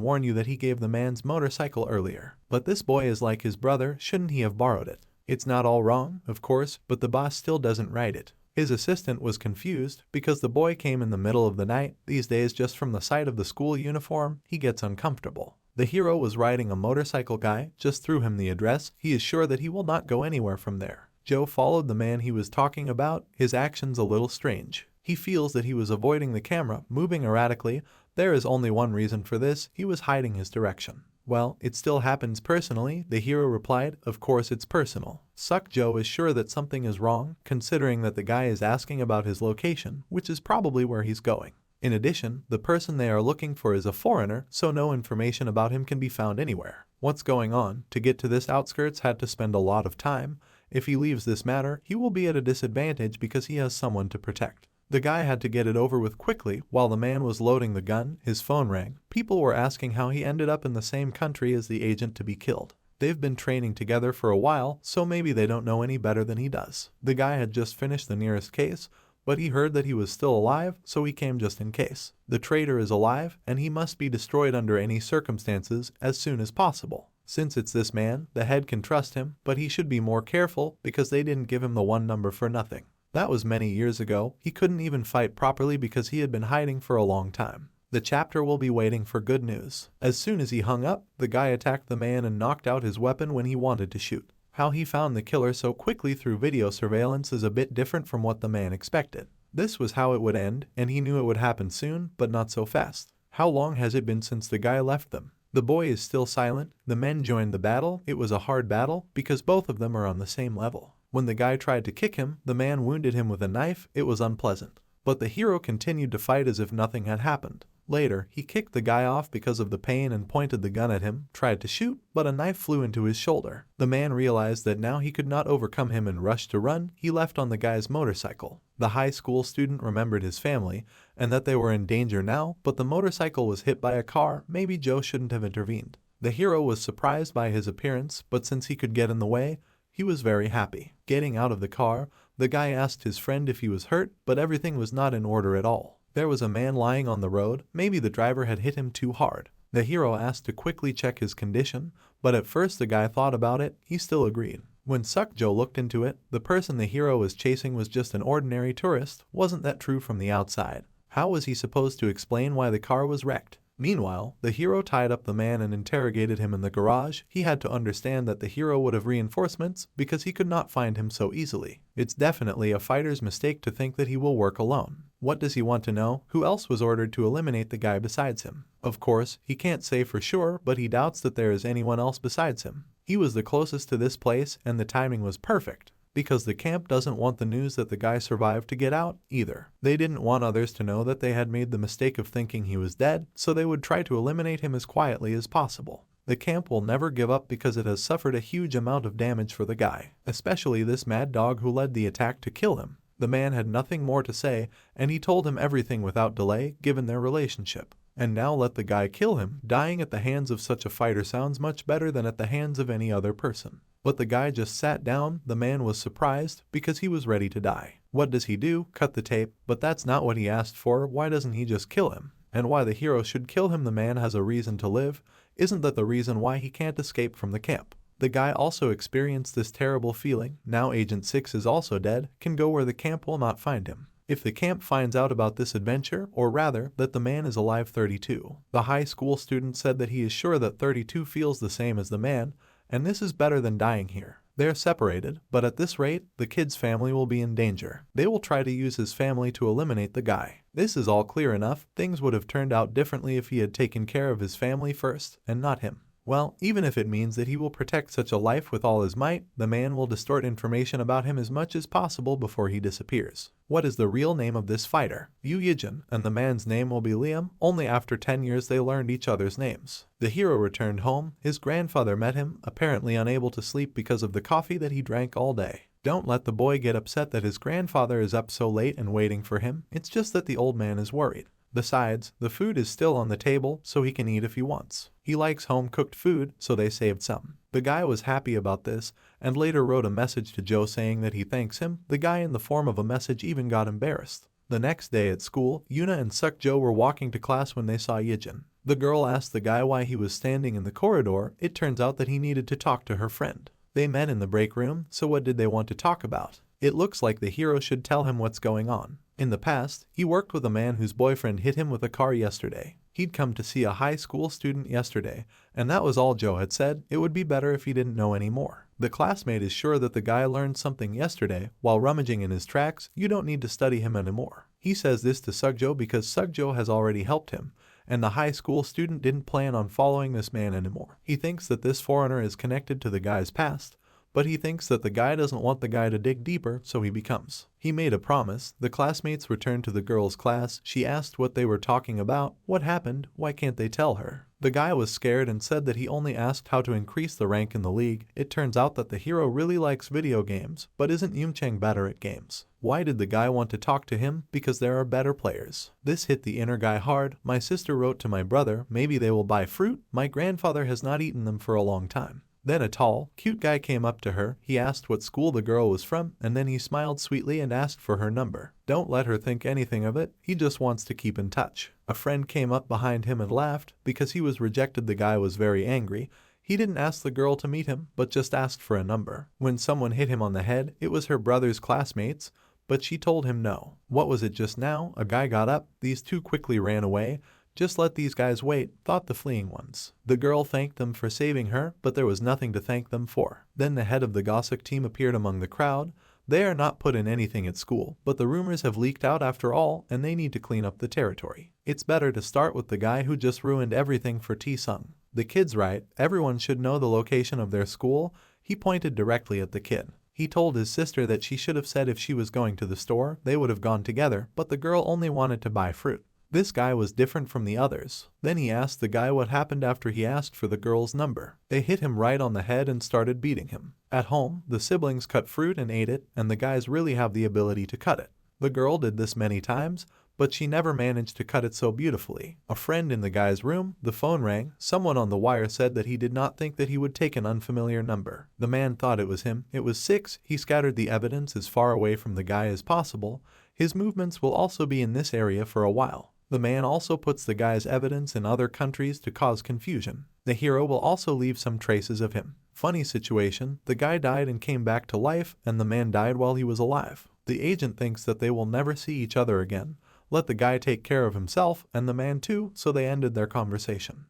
Speaker 1: warn you that he gave the man's motorcycle earlier? But this boy is like his brother, shouldn't he have borrowed it? It's not all wrong, of course, but the boss still doesn't write it. His assistant was confused because the boy came in the middle of the night. These days, just from the sight of the school uniform, he gets uncomfortable. The hero was riding a motorcycle. Guy just threw him the address. He is sure that he will not go anywhere from there. Joe followed the man he was talking about, his actions a little strange. He feels that he was avoiding the camera, moving erratically. There is only one reason for this: he was hiding his direction. Well, it still happens personally, the hero replied. Of course it's personal. Joe is sure that something is wrong, considering that the guy is asking about his location, which is probably where he's going. In addition, the person they are looking for is a foreigner, so no information about him can be found anywhere. What's going on? To get to this outskirts had to spend a lot of time. If he leaves this matter, he will be at a disadvantage because he has someone to protect. The guy had to get it over with quickly. While the man was loading the gun, his phone rang. People were asking how he ended up in the same country as the agent to be killed. They've been training together for a while, so maybe they don't know any better than he does. The guy had just finished the nearest case, but he heard that he was still alive, so he came just in case. The traitor is alive, and he must be destroyed under any circumstances as soon as possible. Since it's this man, the head can trust him, but he should be more careful because they didn't give him the one number for nothing. That was many years ago. He couldn't even fight properly because he had been hiding for a long time. The chapter will be waiting for good news. As soon as he hung up, the guy attacked the man and knocked out his weapon when he wanted to shoot. How he found the killer so quickly through video surveillance is a bit different from what the man expected. This was how it would end, and he knew it would happen soon, but not so fast. How long has it been since the guy left them? The boy is still silent. The men joined the battle. It was a hard battle because both of them are on the same level. When the guy tried to kick him, the man wounded him with a knife. It was unpleasant. But the hero continued to fight as if nothing had happened. Later, he kicked the guy off because of the pain and pointed the gun at him, tried to shoot, but a knife flew into his shoulder. The man realized that now he could not overcome him and rushed to run. He left on the guy's motorcycle. The high school student remembered his family and that they were in danger now, but the motorcycle was hit by a car. Maybe Joe shouldn't have intervened. The hero was surprised by his appearance, but since he could get in the way, he was very happy. Getting out of the car, the guy asked his friend if he was hurt, but everything was not in order at all. There was a man lying on the road. Maybe the driver had hit him too hard. The hero asked to quickly check his condition, but at first the guy thought about it. He still agreed. When Joe looked into it, the person the hero was chasing was just an ordinary tourist. Wasn't that true from the outside? How was he supposed to explain why the car was wrecked? Meanwhile, the hero tied up the man and interrogated him in the garage. He had to understand that the hero would have reinforcements because he could not find him so easily. It's definitely a fighter's mistake to think that he will work alone. What does he want to know? Who else was ordered to eliminate the guy besides him? Of course, he can't say for sure, but he doubts that there is anyone else besides him. He was the closest to this place, and the timing was perfect. Because the camp doesn't want the news that the guy survived to get out either. They didn't want others to know that they had made the mistake of thinking he was dead, so they would try to eliminate him as quietly as possible. The camp will never give up because it has suffered a huge amount of damage for the guy, especially this mad dog who led the attack to kill him. The man had nothing more to say, and he told him everything without delay, given their relationship. And now let the guy kill him. Dying at the hands of such a fighter sounds much better than at the hands of any other person. But the guy just sat down. The man was surprised because he was ready to die. What does he do? Cut the tape. But that's not what he asked for. Why doesn't he just kill him? And why the hero should kill him? The man has a reason to live. Isn't that the reason why he can't escape from the camp? The guy also experienced this terrible feeling. Now Agent 6 is also dead, can go where the camp will not find him. If the camp finds out about this adventure, or rather, that the man is alive. 32. The high school student said that he is sure that 32 feels the same as the man, and this is better than dying here. They're separated, but at this rate, the kid's family will be in danger. They will try to use his family to eliminate the guy. This is all clear enough. Things would have turned out differently if he had taken care of his family first, and not him. Well, even if it means that he will protect such a life with all his might, the man will distort information about him as much as possible before he disappears. What is the real name of this fighter? Ijin, and the man's name will be Liam. Only after 10 years they learned each other's names. The hero returned home. His grandfather met him, apparently unable to sleep because of the coffee that he drank all day. Don't let the boy get upset that his grandfather is up so late and waiting for him. It's just that the old man is worried. Besides, the food is still on the table, so he can eat if he wants. He likes home-cooked food, so they saved some. The guy was happy about this, and later wrote a message to Joe saying that he thanks him. The guy in the form of a message even got embarrassed. The next day at school, Yuna and Suk-jo were walking to class when they saw Ijin. The girl asked the guy why he was standing in the corridor. It turns out that he needed to talk to her friend. They met in the break room, so what did they want to talk about? It looks like the hero should tell him what's going on. In the past, he worked with a man whose boyfriend hit him with a car yesterday. He'd come to see a high school student yesterday, and that was all Joe had said. It would be better if he didn't know any more. The classmate is sure that the guy learned something yesterday while rummaging in his tracks. You don't need to study him anymore. He says this to Suk-jo because Suk-jo has already helped him, and the high school student didn't plan on following this man anymore. He thinks that this foreigner is connected to the guy's past, but he thinks that the guy doesn't want the guy to dig deeper, so he becomes. He made a promise. The classmates returned to the girl's class. She asked what they were talking about. What happened? Why can't they tell her? The guy was scared and said that he only asked how to increase the rank in the league. It turns out that the hero really likes video games, but isn't Yumchang better at games? Why did the guy want to talk to him? Because there are better players. This hit the inner guy hard. My sister wrote to my brother, maybe they will buy fruit. My grandfather has not eaten them for a long time. Then a tall, cute guy came up to her. He asked what school the girl was from, and then he smiled sweetly and asked for her number. Don't let her think anything of it. He just wants to keep in touch. A friend came up behind him and laughed. Because he was rejected, the guy was very angry. He didn't ask the girl to meet him, but just asked for a number. When someone hit him on the head, it was her brother's classmates, but she told him no. What was it just now? A guy got up. These two quickly ran away. Just let these guys wait, thought the fleeing ones. The girl thanked them for saving her, but there was nothing to thank them for. Then the head of the gossip team appeared among the crowd. They are not put in anything at school, but the rumors have leaked out after all, and they need to clean up the territory. It's better to start with the guy who just ruined everything for T-Sung. The kid's right, everyone should know the location of their school. He pointed directly at the kid. He told his sister that she should have said if she was going to the store, they would have gone together, but the girl only wanted to buy fruit. This guy was different from the others. Then he asked the guy what happened after he asked for the girl's number. They hit him right on the head and started beating him. At home, the siblings cut fruit and ate it, and the guys really have the ability to cut it. The girl did this many times, but she never managed to cut it so beautifully. A friend in the guy's room, the phone rang. Someone on the wire said that he did not think that he would take an unfamiliar number. The man thought it was him. It was 6. He scattered the evidence as far away from the guy as possible. His movements will also be in this area for a while. The man also puts the guy's evidence in other countries to cause confusion. The hero will also leave some traces of him. Funny situation, the guy died and came back to life, and the man died while he was alive. The agent thinks that they will never see each other again. Let the guy take care of himself, and the man too, so they ended their conversation.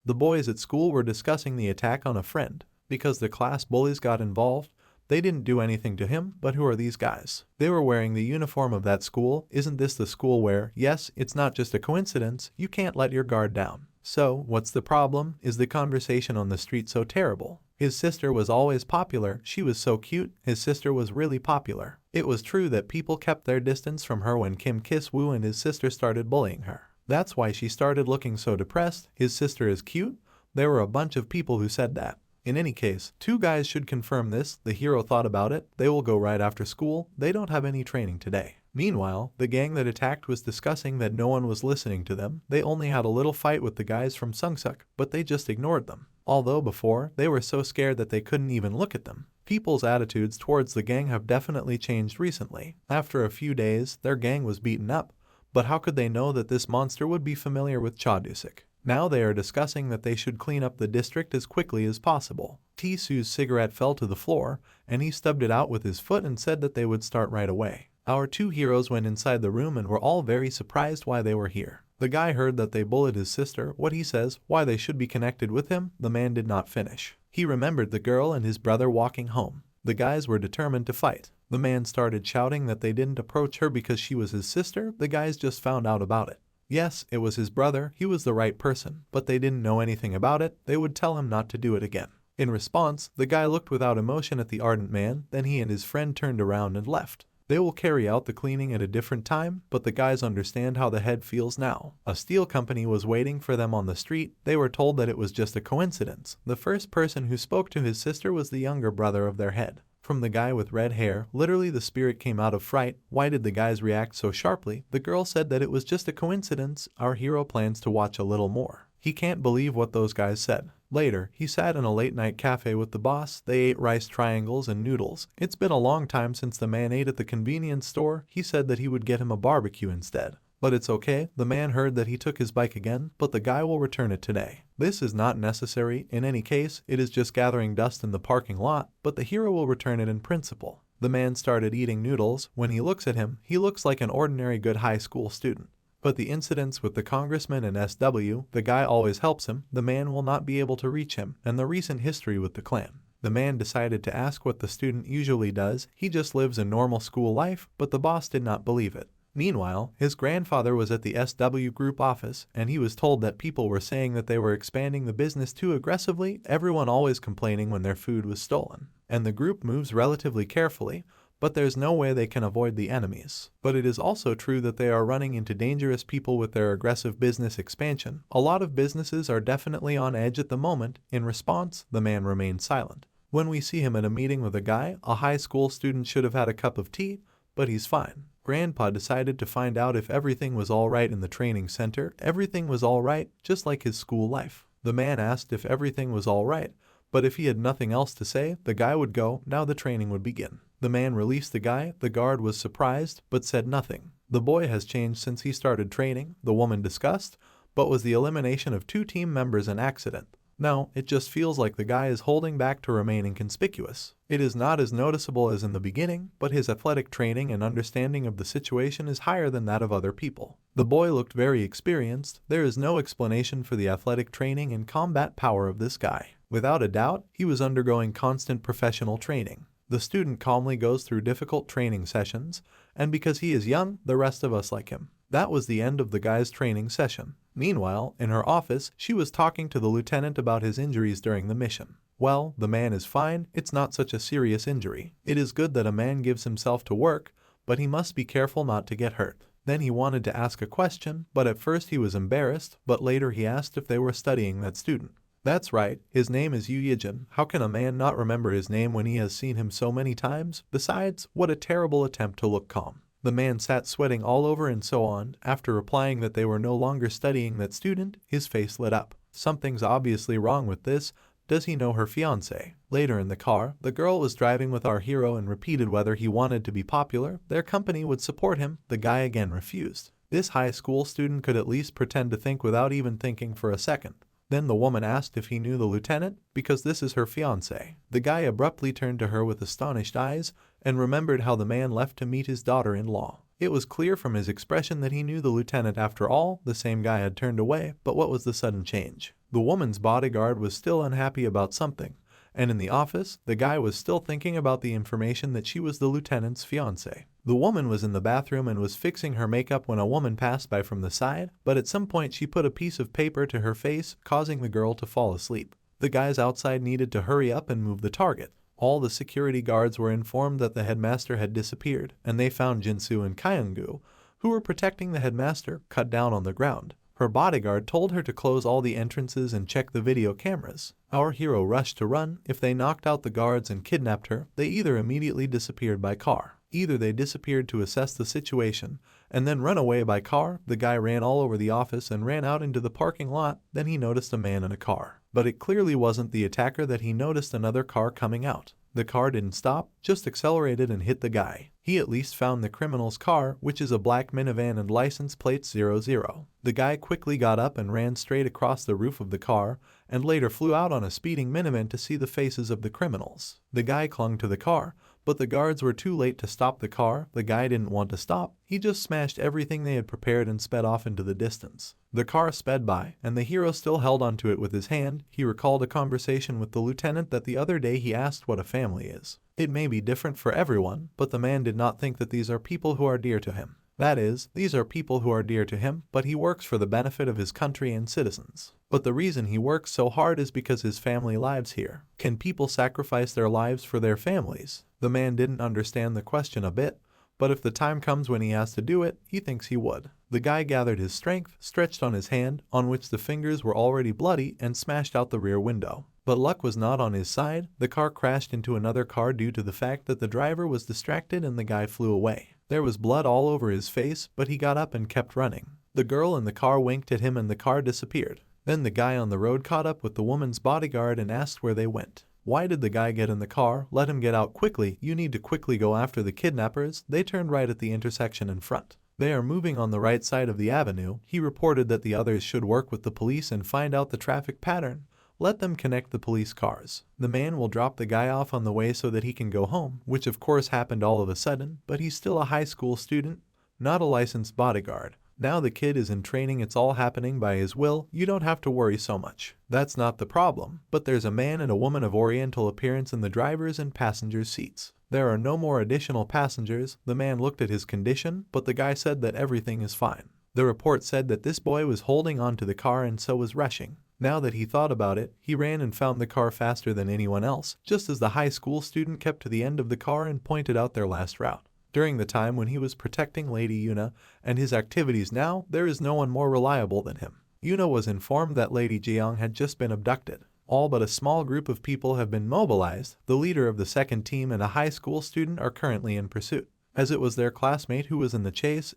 Speaker 1: The boys at school were discussing the attack on a friend. Because the class bullies got involved, they didn't do anything to him, but who are these guys? They were wearing the uniform of that school. Isn't this the school where, yes, it's not just a coincidence, you can't let your guard down. So, what's the problem? Is the conversation on the street so terrible? His sister was always popular. She was so cute. His sister was really popular. It was true that people kept their distance from her when Kim Kis-woo and his sister started bullying her. That's why she started looking so depressed. His sister is cute? There were a bunch of people who said that. In any case, 2 guys should confirm this. The hero thought about it. They will go right after school. They don't have any training today. Meanwhile, the gang that attacked was discussing that no one was listening to them. They only had a little fight with the guys from Sungsuk, but they just ignored them. Although before, they were so scared that they couldn't even look at them. People's attitudes towards the gang have definitely changed recently. After a few days, their gang was beaten up. But how could they know that this monster would be familiar with Chadusik? Now they are discussing that they should clean up the district as quickly as possible. Tsu's cigarette fell to the floor, and he stubbed it out with his foot and said that they would start right away. Our 2 heroes went inside the room and were all very surprised why they were here. The guy heard that they bullied his sister. What he says, why they should be connected with him, the man did not finish. He remembered the girl and his brother walking home. The guys were determined to fight. The man started shouting that they didn't approach her because she was his sister. The guys just found out about it. Yes, it was his brother, he was the right person, but they didn't know anything about it, they would tell him not to do it again. In response, the guy looked without emotion at the ardent man, then he and his friend turned around and left. They will carry out the cleaning at a different time, but the guys understand how the head feels now. A steel company was waiting for them on the street. They were told that it was just a coincidence. The first person who spoke to his sister was the younger brother of their head. From the guy with red hair, literally the spirit came out of fright. Why did the guys react so sharply? The girl said that it was just a coincidence. Our hero plans to watch a little more. He can't believe what those guys said. Later, he sat in a late-night cafe with the boss. They ate rice triangles and noodles. It's been a long time since the man ate at the convenience store. He said that he would get him a barbecue instead. But it's okay, the man heard that he took his bike again, but the guy will return it today. This is not necessary, in any case, it is just gathering dust in the parking lot, but the hero will return it in principle. The man started eating noodles. When he looks at him, he looks like an ordinary good high school student. But the incidents with the congressman and SW, the guy always helps him, the man will not be able to reach him, and the recent history with the clan. The man decided to ask what the student usually does. He just lives a normal school life, but the boss did not believe it. Meanwhile, his grandfather was at the SW group office, and he was told that people were saying that they were expanding the business too aggressively, everyone always complaining when their food was stolen. And the group moves relatively carefully, but there's no way they can avoid the enemies. But it is also true that they are running into dangerous people with their aggressive business expansion. A lot of businesses are definitely on edge at the moment. In response, the man remained silent. When we see him at a meeting with a guy, a high school student should have had a cup of tea, but he's fine. Grandpa decided to find out if everything was alright in the training center. Everything was alright, just like his school life. The man asked if everything was alright, but if he had nothing else to say, the guy would go. Now the training would begin. The man released the guy. The guard was surprised, but said nothing. The boy has changed since he started training, the woman discussed, but was the elimination of 2 team members an accident? No, it just feels like the guy is holding back to remain inconspicuous. It is not as noticeable as in the beginning, but his athletic training and understanding of the situation is higher than that of other people. The boy looked very experienced. There is no explanation for the athletic training and combat power of this guy. Without a doubt, he was undergoing constant professional training. The student calmly goes through difficult training sessions, and because he is young, the rest of us like him. That was the end of the guy's training session. Meanwhile, in her office, she was talking to the lieutenant about his injuries during the mission. Well, the man is fine, it's not such a serious injury. It is good that a man gives himself to work, but he must be careful not to get hurt. Then he wanted to ask a question, but at first he was embarrassed, but later he asked if they were studying that student. That's right, his name is Ijin. How can a man not remember his name when he has seen him so many times? Besides, what a terrible attempt to look calm. The man sat sweating all over and so on. After replying that they were no longer studying that student, his face lit up. Something's obviously wrong with this. Does he know her fiancé? Later in the car, the girl was driving with our hero and repeated whether he wanted to be popular, their company would support him. The guy again refused. This high school student could at least pretend to think without even thinking for a second. Then the woman asked if he knew the lieutenant, because this is her fiancé. The guy abruptly turned to her with astonished eyes and remembered how the man left to meet his daughter-in-law. It was clear from his expression that he knew the lieutenant after all. The same guy had turned away, but what was the sudden change? The woman's bodyguard was still unhappy about something, and in the office, the guy was still thinking about the information that she was the lieutenant's fiancé. The woman was in the bathroom and was fixing her makeup when a woman passed by from the side, but at some point she put a piece of paper to her face, causing the girl to fall asleep. The guys outside needed to hurry up and move the target. All the security guards were informed that the headmaster had disappeared, and they found Jinsu and Kyungu, who were protecting the headmaster, cut down on the ground. Her bodyguard told her to close all the entrances and check the video cameras. Our hero rushed to run. If they knocked out the guards and kidnapped her, they either immediately disappeared by car. Either they disappeared to assess the situation and then run away by car. The guy ran all over the office and ran out into the parking lot. Then he noticed a man in a car. But it clearly wasn't the attacker that he noticed another car coming out. The car didn't stop, just accelerated and hit the guy. He at least found the criminal's car, which is a black minivan and license plate 00. The guy quickly got up and ran straight across the roof of the car, and later flew out on a speeding minivan to see the faces of the criminals. The guy clung to the car, but the guards were too late to stop the car. The guy didn't want to stop. He just smashed everything they had prepared and sped off into the distance. The car sped by, and the hero still held onto it with his hand. He recalled a conversation with the lieutenant that the other day he asked what a family is. It may be different for everyone, but the man did not think that these are people who are dear to him. That is, these are people who are dear to him, but he works for the benefit of his country and citizens. But the reason he works so hard is because his family lives here. Can people sacrifice their lives for their families? The man didn't understand the question a bit, but if the time comes when he has to do it, he thinks he would. The guy gathered his strength, stretched on his hand, on which the fingers were already bloody, and smashed out the rear window. But luck was not on his side. The car crashed into another car due to the fact that the driver was distracted and the guy flew away. There was blood all over his face, but he got up and kept running. The girl in the car winked at him and the car disappeared. Then the guy on the road caught up with the woman's bodyguard and asked where they went. Why did the guy get in the car? Let him get out quickly. You need to quickly go after the kidnappers. They turned right at the intersection in front. They are moving on the right side of the avenue. He reported that the others should work with the police and find out the traffic pattern. Let them connect the police cars. The man will drop the guy off on the way so that he can go home, which of course happened all of a sudden, but he's still a high school student, not a licensed bodyguard. Now the kid is in training, it's all happening by his will, you don't have to worry so much. That's not the problem, but there's a man and a woman of oriental appearance in the driver's and passenger's seats. There are no more additional passengers. The man looked at his condition, but the guy said that everything is fine. The report said that this boy was holding on to the car and so was rushing. Now that he thought about it, he ran and found the car faster than anyone else, just as the high school student kept to the end of the car and pointed out their last route. During the time when he was protecting Lady Yuna and his activities now, there is no one more reliable than him. Yuna was informed that Lady Jiang had just been abducted. All but a small group of people have been mobilized. The leader of the second team and a high school student are currently in pursuit. As it was their classmate who was in the chase,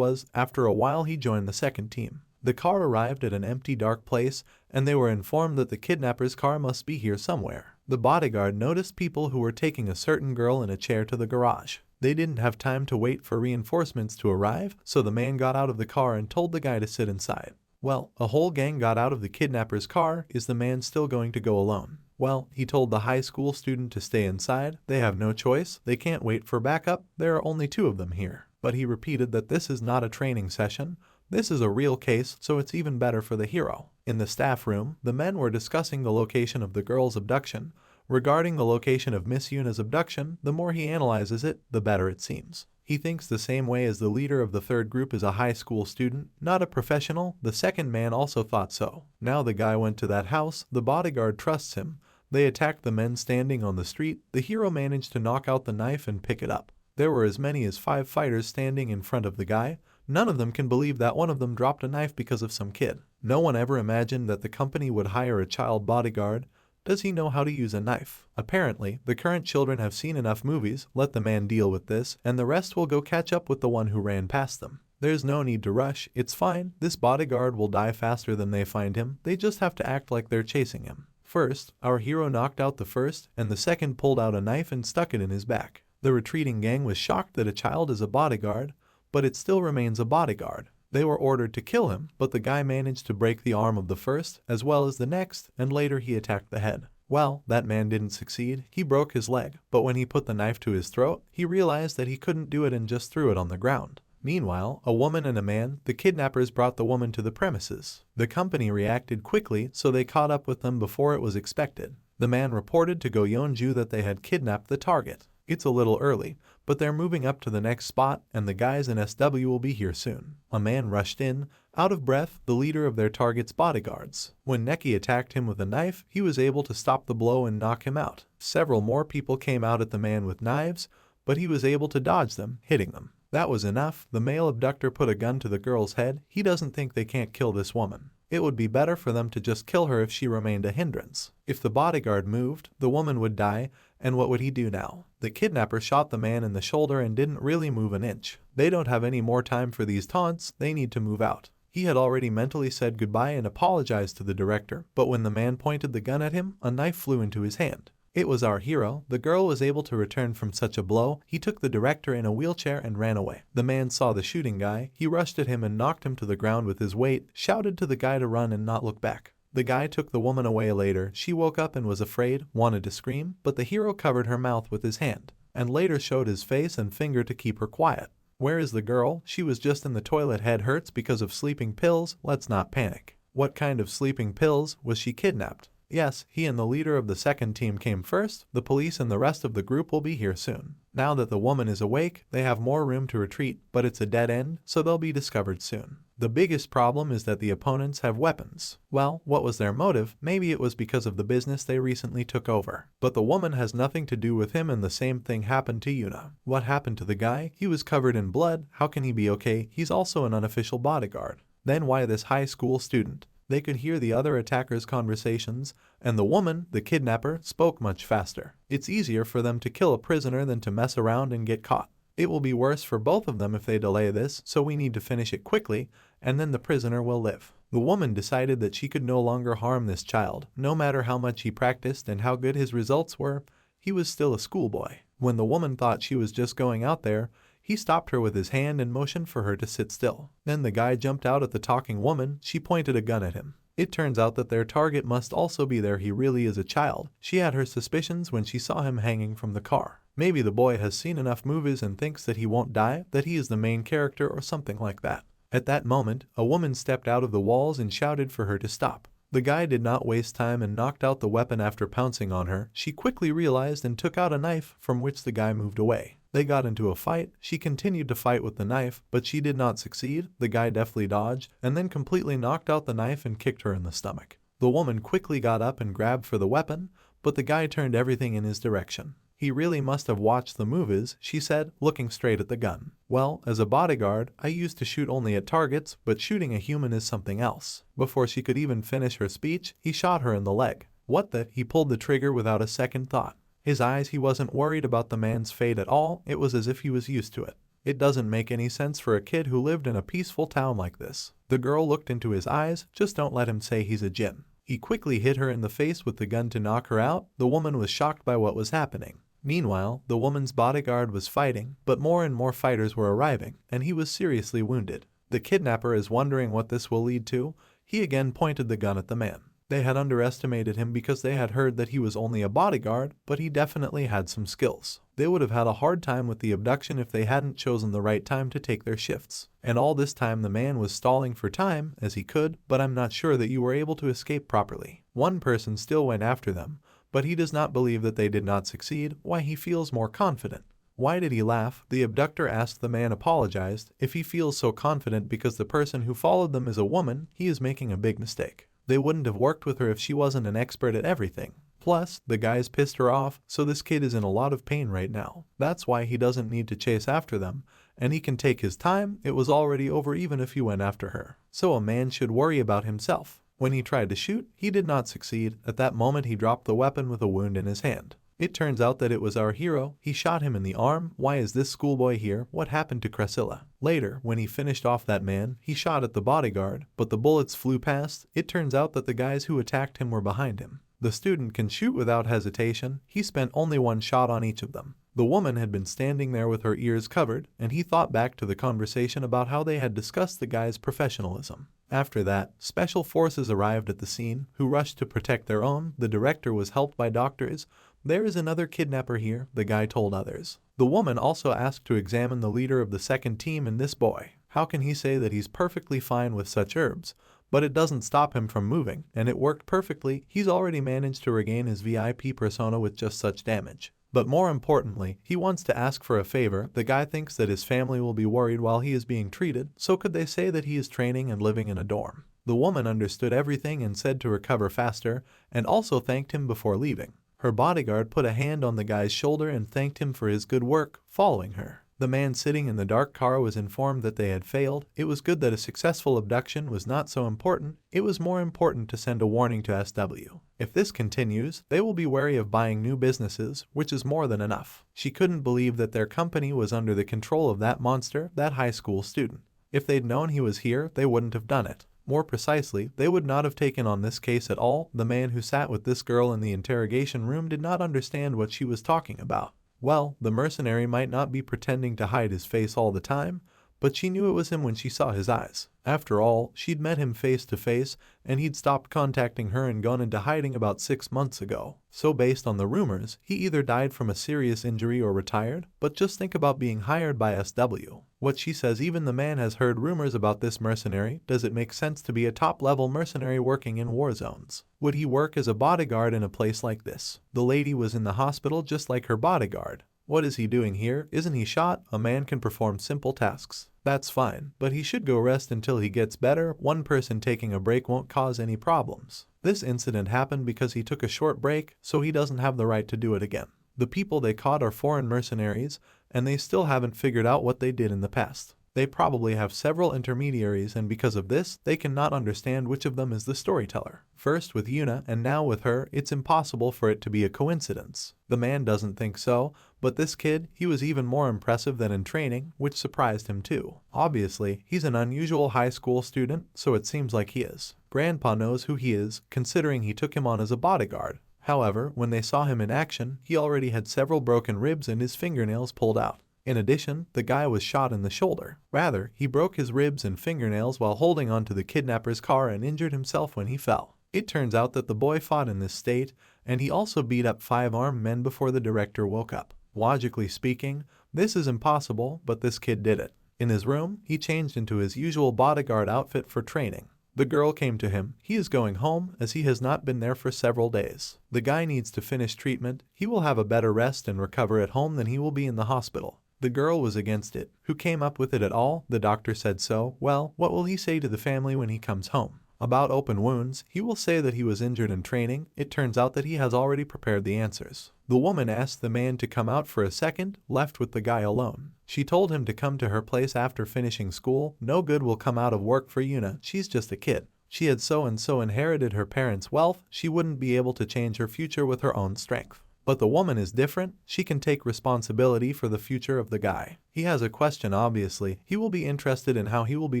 Speaker 1: after a while he joined the second team. The car arrived at an empty dark place, and they were informed that the kidnapper's car must be here somewhere. The bodyguard noticed people who were taking a certain girl in a chair to the garage. They didn't have time to wait for reinforcements to arrive, so the man got out of the car and told the guy to sit inside. Well, a whole gang got out of the kidnapper's car. Is the man still going to go alone? Well, he told the high school student to stay inside. They have no choice. They can't wait for backup. There are only 2 of them here. But he repeated that this is not a training session. This is a real case, so it's even better for the hero. In the staff room, the men were discussing the location of the girl's abduction. Regarding the location of Miss Yuna's abduction, the more he analyzes it, the better it seems. He thinks the same way as the leader of the third group is a high school student, not a professional. The second man also thought so. Now the guy went to that house. The bodyguard trusts him. They attacked the men standing on the street. The hero managed to knock out the knife and pick it up. There were as many as 5 fighters standing in front of the guy. None of them can believe that one of them dropped a knife because of some kid. No one ever imagined that the company would hire a child bodyguard. Does he know how to use a knife? Apparently, the current children have seen enough movies. Let the man deal with this, and the rest will go catch up with the one who ran past them. There's no need to rush. It's fine. This bodyguard will die faster than they find him. They just have to act like they're chasing him. First, our hero knocked out the first, and the second pulled out a knife and stuck it in his back. The retreating gang was shocked that a child is a bodyguard, but it still remains a bodyguard. They were ordered to kill him, but the guy managed to break the arm of the first, as well as the next, and later he attacked the head. Well, that man didn't succeed. He broke his leg, but when he put the knife to his throat, he realized that he couldn't do it and just threw it on the ground. Meanwhile, a woman and a man, the kidnappers brought the woman to the premises. The company reacted quickly, so they caught up with them before it was expected. The man reported to Goyeonju that they had kidnapped the target. It's a little early, but they're moving up to the next spot, and the guys in SW will be here soon. A man rushed in, out of breath, the leader of their target's bodyguards. When Neki attacked him with a knife, he was able to stop the blow and knock him out. Several more people came out at the man with knives, but he was able to dodge them, hitting them. That was enough. The male abductor put a gun to the girl's head. He doesn't think they can't kill this woman. It would be better for them to just kill her if she remained a hindrance. If the bodyguard moved, the woman would die, and what would he do now? The kidnapper shot the man in the shoulder and didn't really move an inch. They don't have any more time for these taunts. They need to move out. He had already mentally said goodbye and apologized to the director, but when the man pointed the gun at him, a knife flew into his hand. It was our hero. The girl was able to return from such a blow. He took the director in a wheelchair and ran away. The man saw the shooting guy. He rushed at him and knocked him to the ground with his weight, shouted to the guy to run and not look back. The guy took the woman away later. She woke up and was afraid, wanted to scream, but the hero covered her mouth with his hand, and later showed his face and finger to keep her quiet. Where is the girl? She was just in the toilet. Head hurts because of sleeping pills. Let's not panic. What kind of sleeping pills? Was she kidnapped? Yes, he and the leader of the second team came first. The police and the rest of the group will be here soon. Now that the woman is awake, they have more room to retreat, but it's a dead end, so they'll be discovered soon. The biggest problem is that the opponents have weapons. Well, what was their motive? Maybe it was because of the business they recently took over. But the woman has nothing to do with him, and the same thing happened to Yuna. What happened to the guy? He was covered in blood. How can he be okay? He's also an unofficial bodyguard. Then why this high school student? They could hear the other attackers' conversations, and the woman, the kidnapper, spoke much faster. It's easier for them to kill a prisoner than to mess around and get caught. It will be worse for both of them if they delay this, so we need to finish it quickly, and then the prisoner will live. The woman decided that she could no longer harm this child. No matter how much he practiced and how good his results were, he was still a schoolboy. When the woman thought she was just going out there, he stopped her with his hand and motioned for her to sit still. Then the guy jumped out at the talking woman. She pointed a gun at him. It turns out that their target must also be there. He really is a child. She had her suspicions when she saw him hanging from the car. Maybe the boy has seen enough movies and thinks that he won't die, that he is the main character or something like that. At that moment, a woman stepped out of the walls and shouted for her to stop. The guy did not waste time and knocked out the weapon after pouncing on her. She quickly realized and took out a knife, from which the guy moved away. They got into a fight. She continued to fight with the knife, but she did not succeed. The guy deftly dodged and then completely knocked out the knife and kicked her in the stomach. The woman quickly got up and grabbed for the weapon, but the guy turned everything in his direction. He really must have watched the movies, she said, looking straight at the gun. Well, as a bodyguard, I used to shoot only at targets, but shooting a human is something else. Before she could even finish her speech, he shot her in the leg. What the? He pulled the trigger without a second thought. His eyes, he wasn't worried about the man's fate at all. It was as if he was used to it. It doesn't make any sense for a kid who lived in a peaceful town like this. The girl looked into his eyes. Just don't let him say he's a djinn. He quickly hit her in the face with the gun to knock her out. The woman was shocked by what was happening. Meanwhile, the woman's bodyguard was fighting, but more and more fighters were arriving, and he was seriously wounded. The kidnapper is wondering what this will lead to. He again pointed the gun at the man. They had underestimated him because they had heard that he was only a bodyguard, but he definitely had some skills. They would have had a hard time with the abduction if they hadn't chosen the right time to take their shifts. And all this time the man was stalling for time, as he could, but I'm not sure that you were able to escape properly. One person still went after them, but he does not believe that they did not succeed. Why? He feels more confident. Why did he laugh? The abductor asked. The man apologized. If he feels so confident because the person who followed them is a woman, he is making a big mistake. They wouldn't have worked with her if she wasn't an expert at everything. Plus, the guys pissed her off, so this kid is in a lot of pain right now. That's why he doesn't need to chase after them, and he can take his time. It was already over even if he went after her. So a man should worry about himself. When he tried to shoot, he did not succeed. At that moment he dropped the weapon with a wound in his hand. It turns out that it was our hero. He shot him in the arm. Why is this schoolboy here? What happened to Cressilla? Later, when he finished off that man, he shot at the bodyguard, but the bullets flew past. It turns out that the guys who attacked him were behind him. The student can shoot without hesitation. He spent only one shot on each of them. The woman had been standing there with her ears covered, and he thought back to the conversation about how they had discussed the guy's professionalism. After that, special forces arrived at the scene, who rushed to protect their own. The director was helped by doctors. There is another kidnapper here, the guy told others. The woman also asked to examine the leader of the second team and this boy. How can he say that he's perfectly fine with such herbs? But it doesn't stop him from moving, and it worked perfectly. He's already managed to regain his VIP persona with just such damage. But more importantly, he wants to ask for a favor. The guy thinks that his family will be worried while he is being treated, so could they say that he is training and living in a dorm? The woman understood everything and said to recover faster, and also thanked him before leaving. Her bodyguard put a hand on the guy's shoulder and thanked him for his good work, following her. The man sitting in the dark car was informed that they had failed. It was good that a successful abduction was not so important. It was more important to send a warning to SW. If this continues, they will be wary of buying new businesses, which is more than enough. She couldn't believe that their company was under the control of that monster, that high school student. If they'd known he was here, they wouldn't have done it. More precisely, they would not have taken on this case at all. The man who sat with this girl in the interrogation room did not understand what she was talking about. Well, the mercenary might not be pretending to hide his face all the time, but she knew it was him when she saw his eyes. After all, she'd met him face to face, and he'd stopped contacting her and gone into hiding about 6 months ago. So based on the rumors, he either died from a serious injury or retired, but just think about being hired by SW. What she says, even the man has heard rumors about this mercenary. Does it make sense to be a top-level mercenary working in war zones? Would he work as a bodyguard in a place like this? The lady was in the hospital just like her bodyguard. What is he doing here? Isn't he shot? A man can perform simple tasks. That's fine, but he should go rest until he gets better. One person taking a break won't cause any problems. This incident happened because he took a short break, so he doesn't have the right to do it again. The people they caught are foreign mercenaries, and they still haven't figured out what they did in the past. They probably have several intermediaries, and because of this, they cannot understand which of them is the storyteller. First with Yuna and now with her, it's impossible for it to be a coincidence. The man doesn't think so, but this kid, he was even more impressive than in training, which surprised him too. Obviously, he's an unusual high school student, so it seems like he is. Grandpa knows who he is, considering he took him on as a bodyguard. However, when they saw him in action, he already had several broken ribs and his fingernails pulled out. In addition, the guy was shot in the shoulder. Rather, he broke his ribs and fingernails while holding onto the kidnapper's car and injured himself when he fell. It turns out that the boy fought in this state, and he also beat up 5 armed men before the director woke up. Logically speaking, this is impossible, but this kid did it. In his room, he changed into his usual bodyguard outfit for training. The girl came to him. He is going home as he has not been there for several days. The guy needs to finish treatment. He will have a better rest and recover at home than he will be in the hospital. The girl was against it. Who came up with it at all? The doctor said so. Well, what will he say to the family when he comes home? About open wounds, he will say that he was injured in training. It turns out that he has already prepared the answers. The woman asked the man to come out for a second, left with the guy alone. She told him to come to her place after finishing school. No good will come out of work for Yuna. She's just a kid. She had so inherited her parents' wealth, she wouldn't be able to change her future with her own strength. But the woman is different. She can take responsibility for the future of the guy. He has a question, obviously. He will be interested in how he will be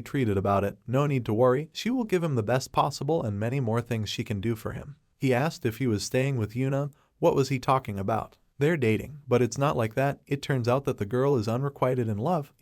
Speaker 1: treated about it. No need to worry. She will give him the best possible and many more things she can do for him. He asked if he was staying with Yuna. What was he talking about? They're dating, but it's not like that. It turns out that the girl is unrequited in love.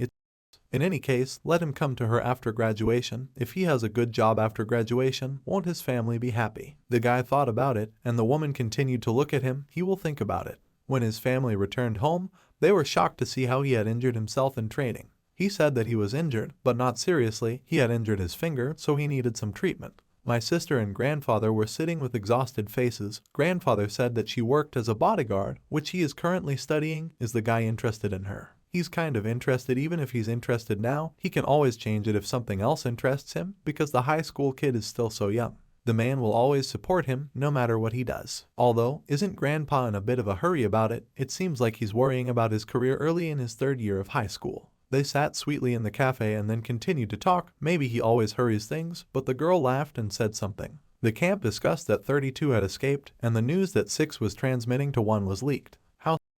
Speaker 1: In any case, let him come to her after graduation. If he has a good job after graduation, won't his family be happy? The guy thought about it, and the woman continued to look at him. He will think about it. When his family returned home, they were shocked to see how he had injured himself in training. He said that he was injured, but not seriously. He had injured his finger, so he needed some treatment. My sister and grandfather were sitting with exhausted faces. Grandfather said that she worked as a bodyguard, which he is currently studying. Is the guy interested in her? He's kind of interested. Even if he's interested now, he can always change it if something else interests him, because the high school kid is still so young. The man will always support him, no matter what he does. Although, isn't Grandpa in a bit of a hurry about it? It seems like he's worrying about his career early in his 3rd year of high school. They sat sweetly in the cafe and then continued to talk. Maybe he always hurries things, but the girl laughed and said something. The camp discussed that 32 had escaped, and the news that 6 was transmitting to 1 was leaked.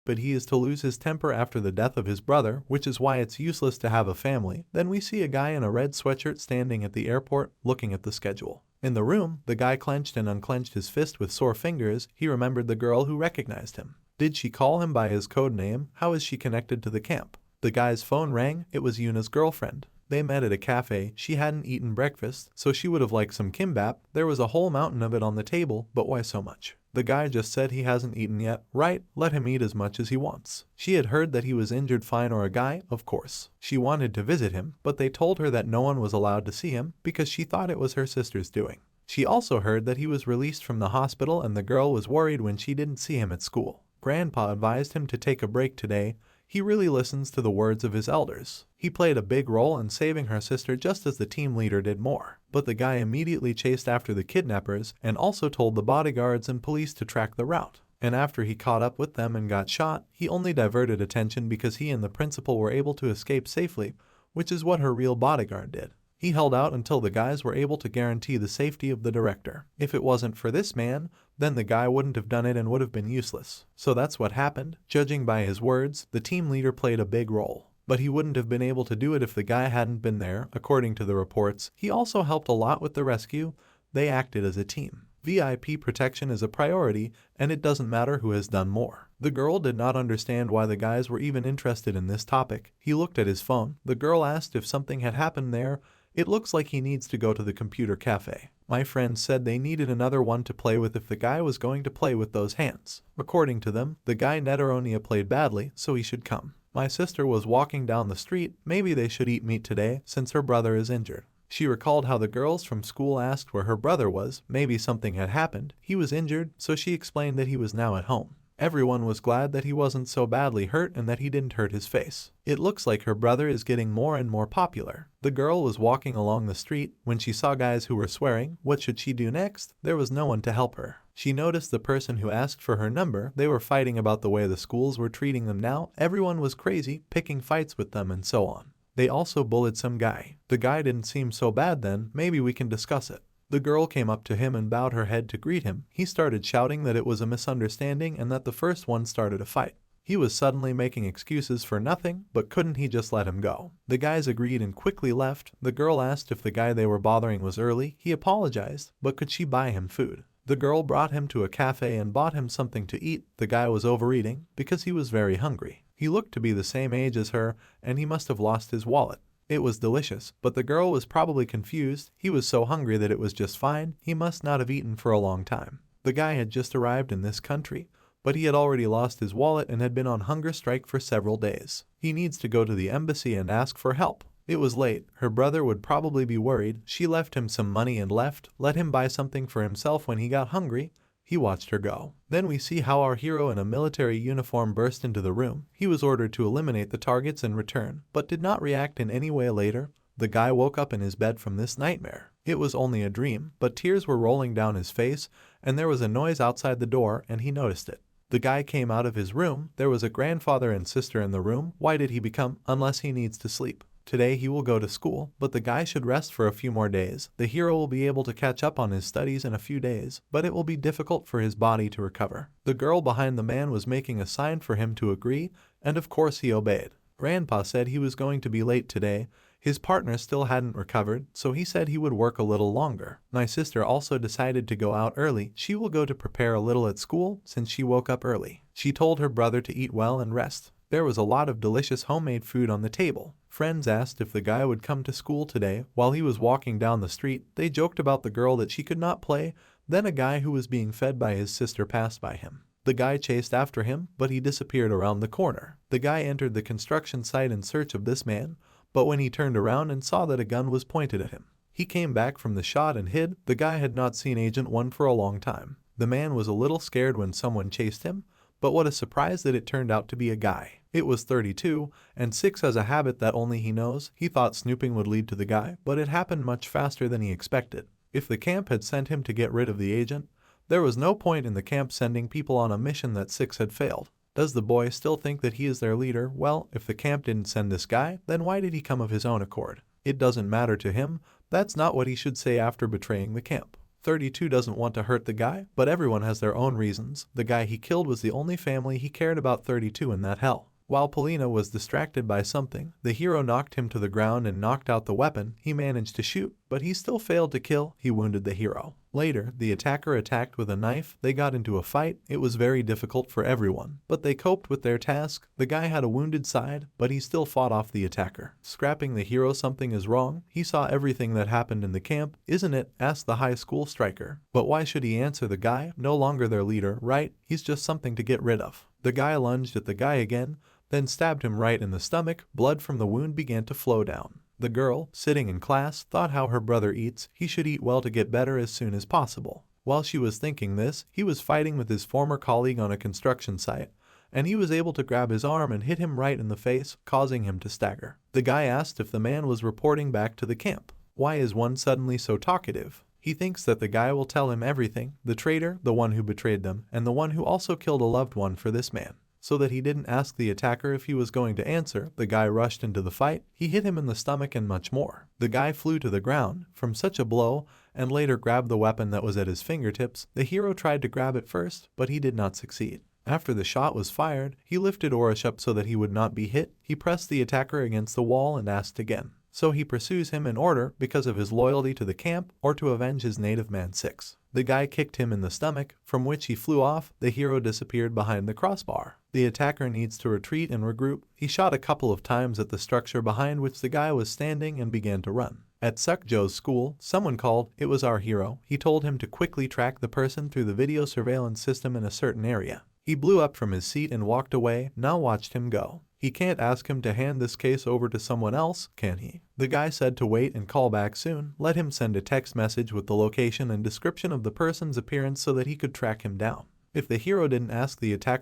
Speaker 1: But he is to lose his temper after the death of his brother, which is why it's useless to have a family. Then we see a guy in a red sweatshirt standing at the airport, looking at the schedule. In the room, the guy clenched and unclenched his fist with sore fingers. He remembered the girl who recognized him. Did she call him by his code name? How is she connected to the camp? The guy's phone rang. It was Yuna's girlfriend. They met at a cafe. She hadn't eaten breakfast, so she would have liked some kimbap. There was a whole mountain of it on the table, but why so much? The guy just said he hasn't eaten yet. Right, let him eat as much as he wants. She had heard that he was injured fine or a guy, of course. She wanted to visit him, but they told her that no one was allowed to see him because she thought it was her sister's doing. She also heard that he was released from the hospital and the girl was worried when she didn't see him at school. Grandpa advised him to take a break today. He really listens to the words of his elders. He played a big role in saving her sister just as the team leader did more. But the guy immediately chased after the kidnappers and also told the bodyguards and police to track the route. And after he caught up with them and got shot, he only diverted attention because he and the principal were able to escape safely, which is what her real bodyguard did. He held out until the guys were able to guarantee the safety of the director. If it wasn't for this man, then the guy wouldn't have done it and would have been useless. So that's what happened. Judging by his words, the team leader played a big role. But he wouldn't have been able to do it if the guy hadn't been there, according to the reports. He also helped a lot with the rescue. They acted as a team. VIP protection is a priority, and it doesn't matter who has done more. The girl did not understand why the guys were even interested in this topic. He looked at his phone. The girl asked if something had happened there. It looks like he needs to go to the computer cafe. My friends said they needed another one to play with if the guy was going to play with those hands. According to them, the guy Netaronia played badly, so he should come. My sister was walking down the street. Maybe they should eat meat today since her brother is injured. She recalled how the girls from school asked where her brother was. Maybe something had happened. He was injured, so she explained that he was now at home. Everyone was glad that he wasn't so badly hurt and that he didn't hurt his face. It looks like her brother is getting more and more popular. The girl was walking along the street when she saw guys who were swearing. What should she do next? There was no one to help her. She noticed the person who asked for her number. They were fighting about the way the schools were treating them now. Everyone was crazy, picking fights with them and so on. They also bullied some guy. The guy didn't seem so bad then. Maybe we can discuss it. The girl came up to him and bowed her head to greet him. He started shouting that it was a misunderstanding and that the first one started a fight. He was suddenly making excuses for nothing, but couldn't he just let him go? The guys agreed and quickly left. The girl asked if the guy they were bothering was early. He apologized, but could she buy him food? The girl brought him to a cafe and bought him something to eat. The guy was overeating because he was very hungry. He looked to be the same age as her, and he must have lost his wallet. It was delicious, but the girl was probably confused. He was so hungry that it was just fine. He must not have eaten for a long time. The guy had just arrived in this country, but he had already lost his wallet and had been on hunger strike for several days. He needs to go to the embassy and ask for help. It was late. Her brother would probably be worried. She left him some money and left, let him buy something for himself when he got hungry. He watched her go. Then we see how our hero in a military uniform burst into the room. He was ordered to eliminate the targets and return, but did not react in any way later. The guy woke up in his bed from this nightmare. It was only a dream, but tears were rolling down his face, and there was a noise outside the door, and he noticed it. The guy came out of his room. There was a grandfather and sister in the room. Why did he become? Unless he needs to sleep. Today he will go to school, but the guy should rest for a few more days. The hero will be able to catch up on his studies in a few days, but it will be difficult for his body to recover. The girl behind the man was making a sign for him to agree, and of course he obeyed. Grandpa said he was going to be late today. His partner still hadn't recovered, so he said he would work a little longer. My sister also decided to go out early. She will go to prepare a little at school since she woke up early. She told her brother to eat well and rest. There was a lot of delicious homemade food on the table. Friends asked if the guy would come to school today. While he was walking down the street, they joked about the girl that she could not play. Then a guy who was being fed by his sister passed by him. The guy chased after him, but he disappeared around the corner. The guy entered the construction site in search of this man, but when he turned around and saw that a gun was pointed at him, he came back from the shot and hid. The guy had not seen Agent 1 for a long time. The man was a little scared when someone chased him, but what a surprise that it turned out to be a guy. It was 32, and 6 has a habit that only he knows. He thought snooping would lead to the guy, but it happened much faster than he expected. If the camp had sent him to get rid of the agent, there was no point in the camp sending people on a mission that 6 had failed. Does the boy still think that he is their leader? Well, if the camp didn't send this guy, then why did he come of his own accord? It doesn't matter to him. That's not what he should say after betraying the camp. 32 doesn't want to hurt the guy, but everyone has their own reasons. The guy he killed was the only family he cared about. 32 in that hell. While Polina was distracted by something, the hero knocked him to the ground and knocked out the weapon. He managed to shoot, but he still failed to kill. He wounded the hero. Later, the attacker attacked with a knife. They got into a fight. It was very difficult for everyone, but they coped with their task. The guy had a wounded side, but he still fought off the attacker. Scrapping the hero, something is wrong. He saw everything that happened in the camp. Isn't it? Asked the high school striker. But why should he answer the guy? No longer their leader, right? He's just something to get rid of. The guy lunged at the guy again, then stabbed him right in the stomach. Blood from the wound began to flow down. The girl, sitting in class, thought how her brother eats. He should eat well to get better as soon as possible. While she was thinking this, he was fighting with his former colleague on a construction site, and he was able to grab his arm and hit him right in the face, causing him to stagger. The guy asked if the man was reporting back to the camp. Why is one suddenly so talkative? He thinks that the guy will tell him everything, the traitor, the one who betrayed them, and the one who also killed a loved one for this man. So that he didn't ask the attacker if he was going to answer, the guy rushed into the fight. He hit him in the stomach and much more. The guy flew to the ground from such a blow and later grabbed the weapon that was at his fingertips. The hero tried to grab it first, but he did not succeed. After the shot was fired, he lifted Orish up so that he would not be hit. He pressed the attacker against the wall and asked again. So he pursues him in order because of his loyalty to the camp or to avenge his native man 6. The guy kicked him in the stomach, from which he flew off. The hero disappeared behind the crossbar. The attacker needs to retreat and regroup. He shot a couple of times at the structure behind which the guy was standing and began to run. At Sukjo's school, someone called. It was our hero. He told him to quickly track the person through the video surveillance system in a certain area. He blew up from his seat and walked away. Now watched him go. He can't ask him to hand this case over to someone else, can he? The guy said to wait and call back soon. Let him send a text message with the location and description of the person's appearance so that he could track him down. If the hero didn't ask the attacker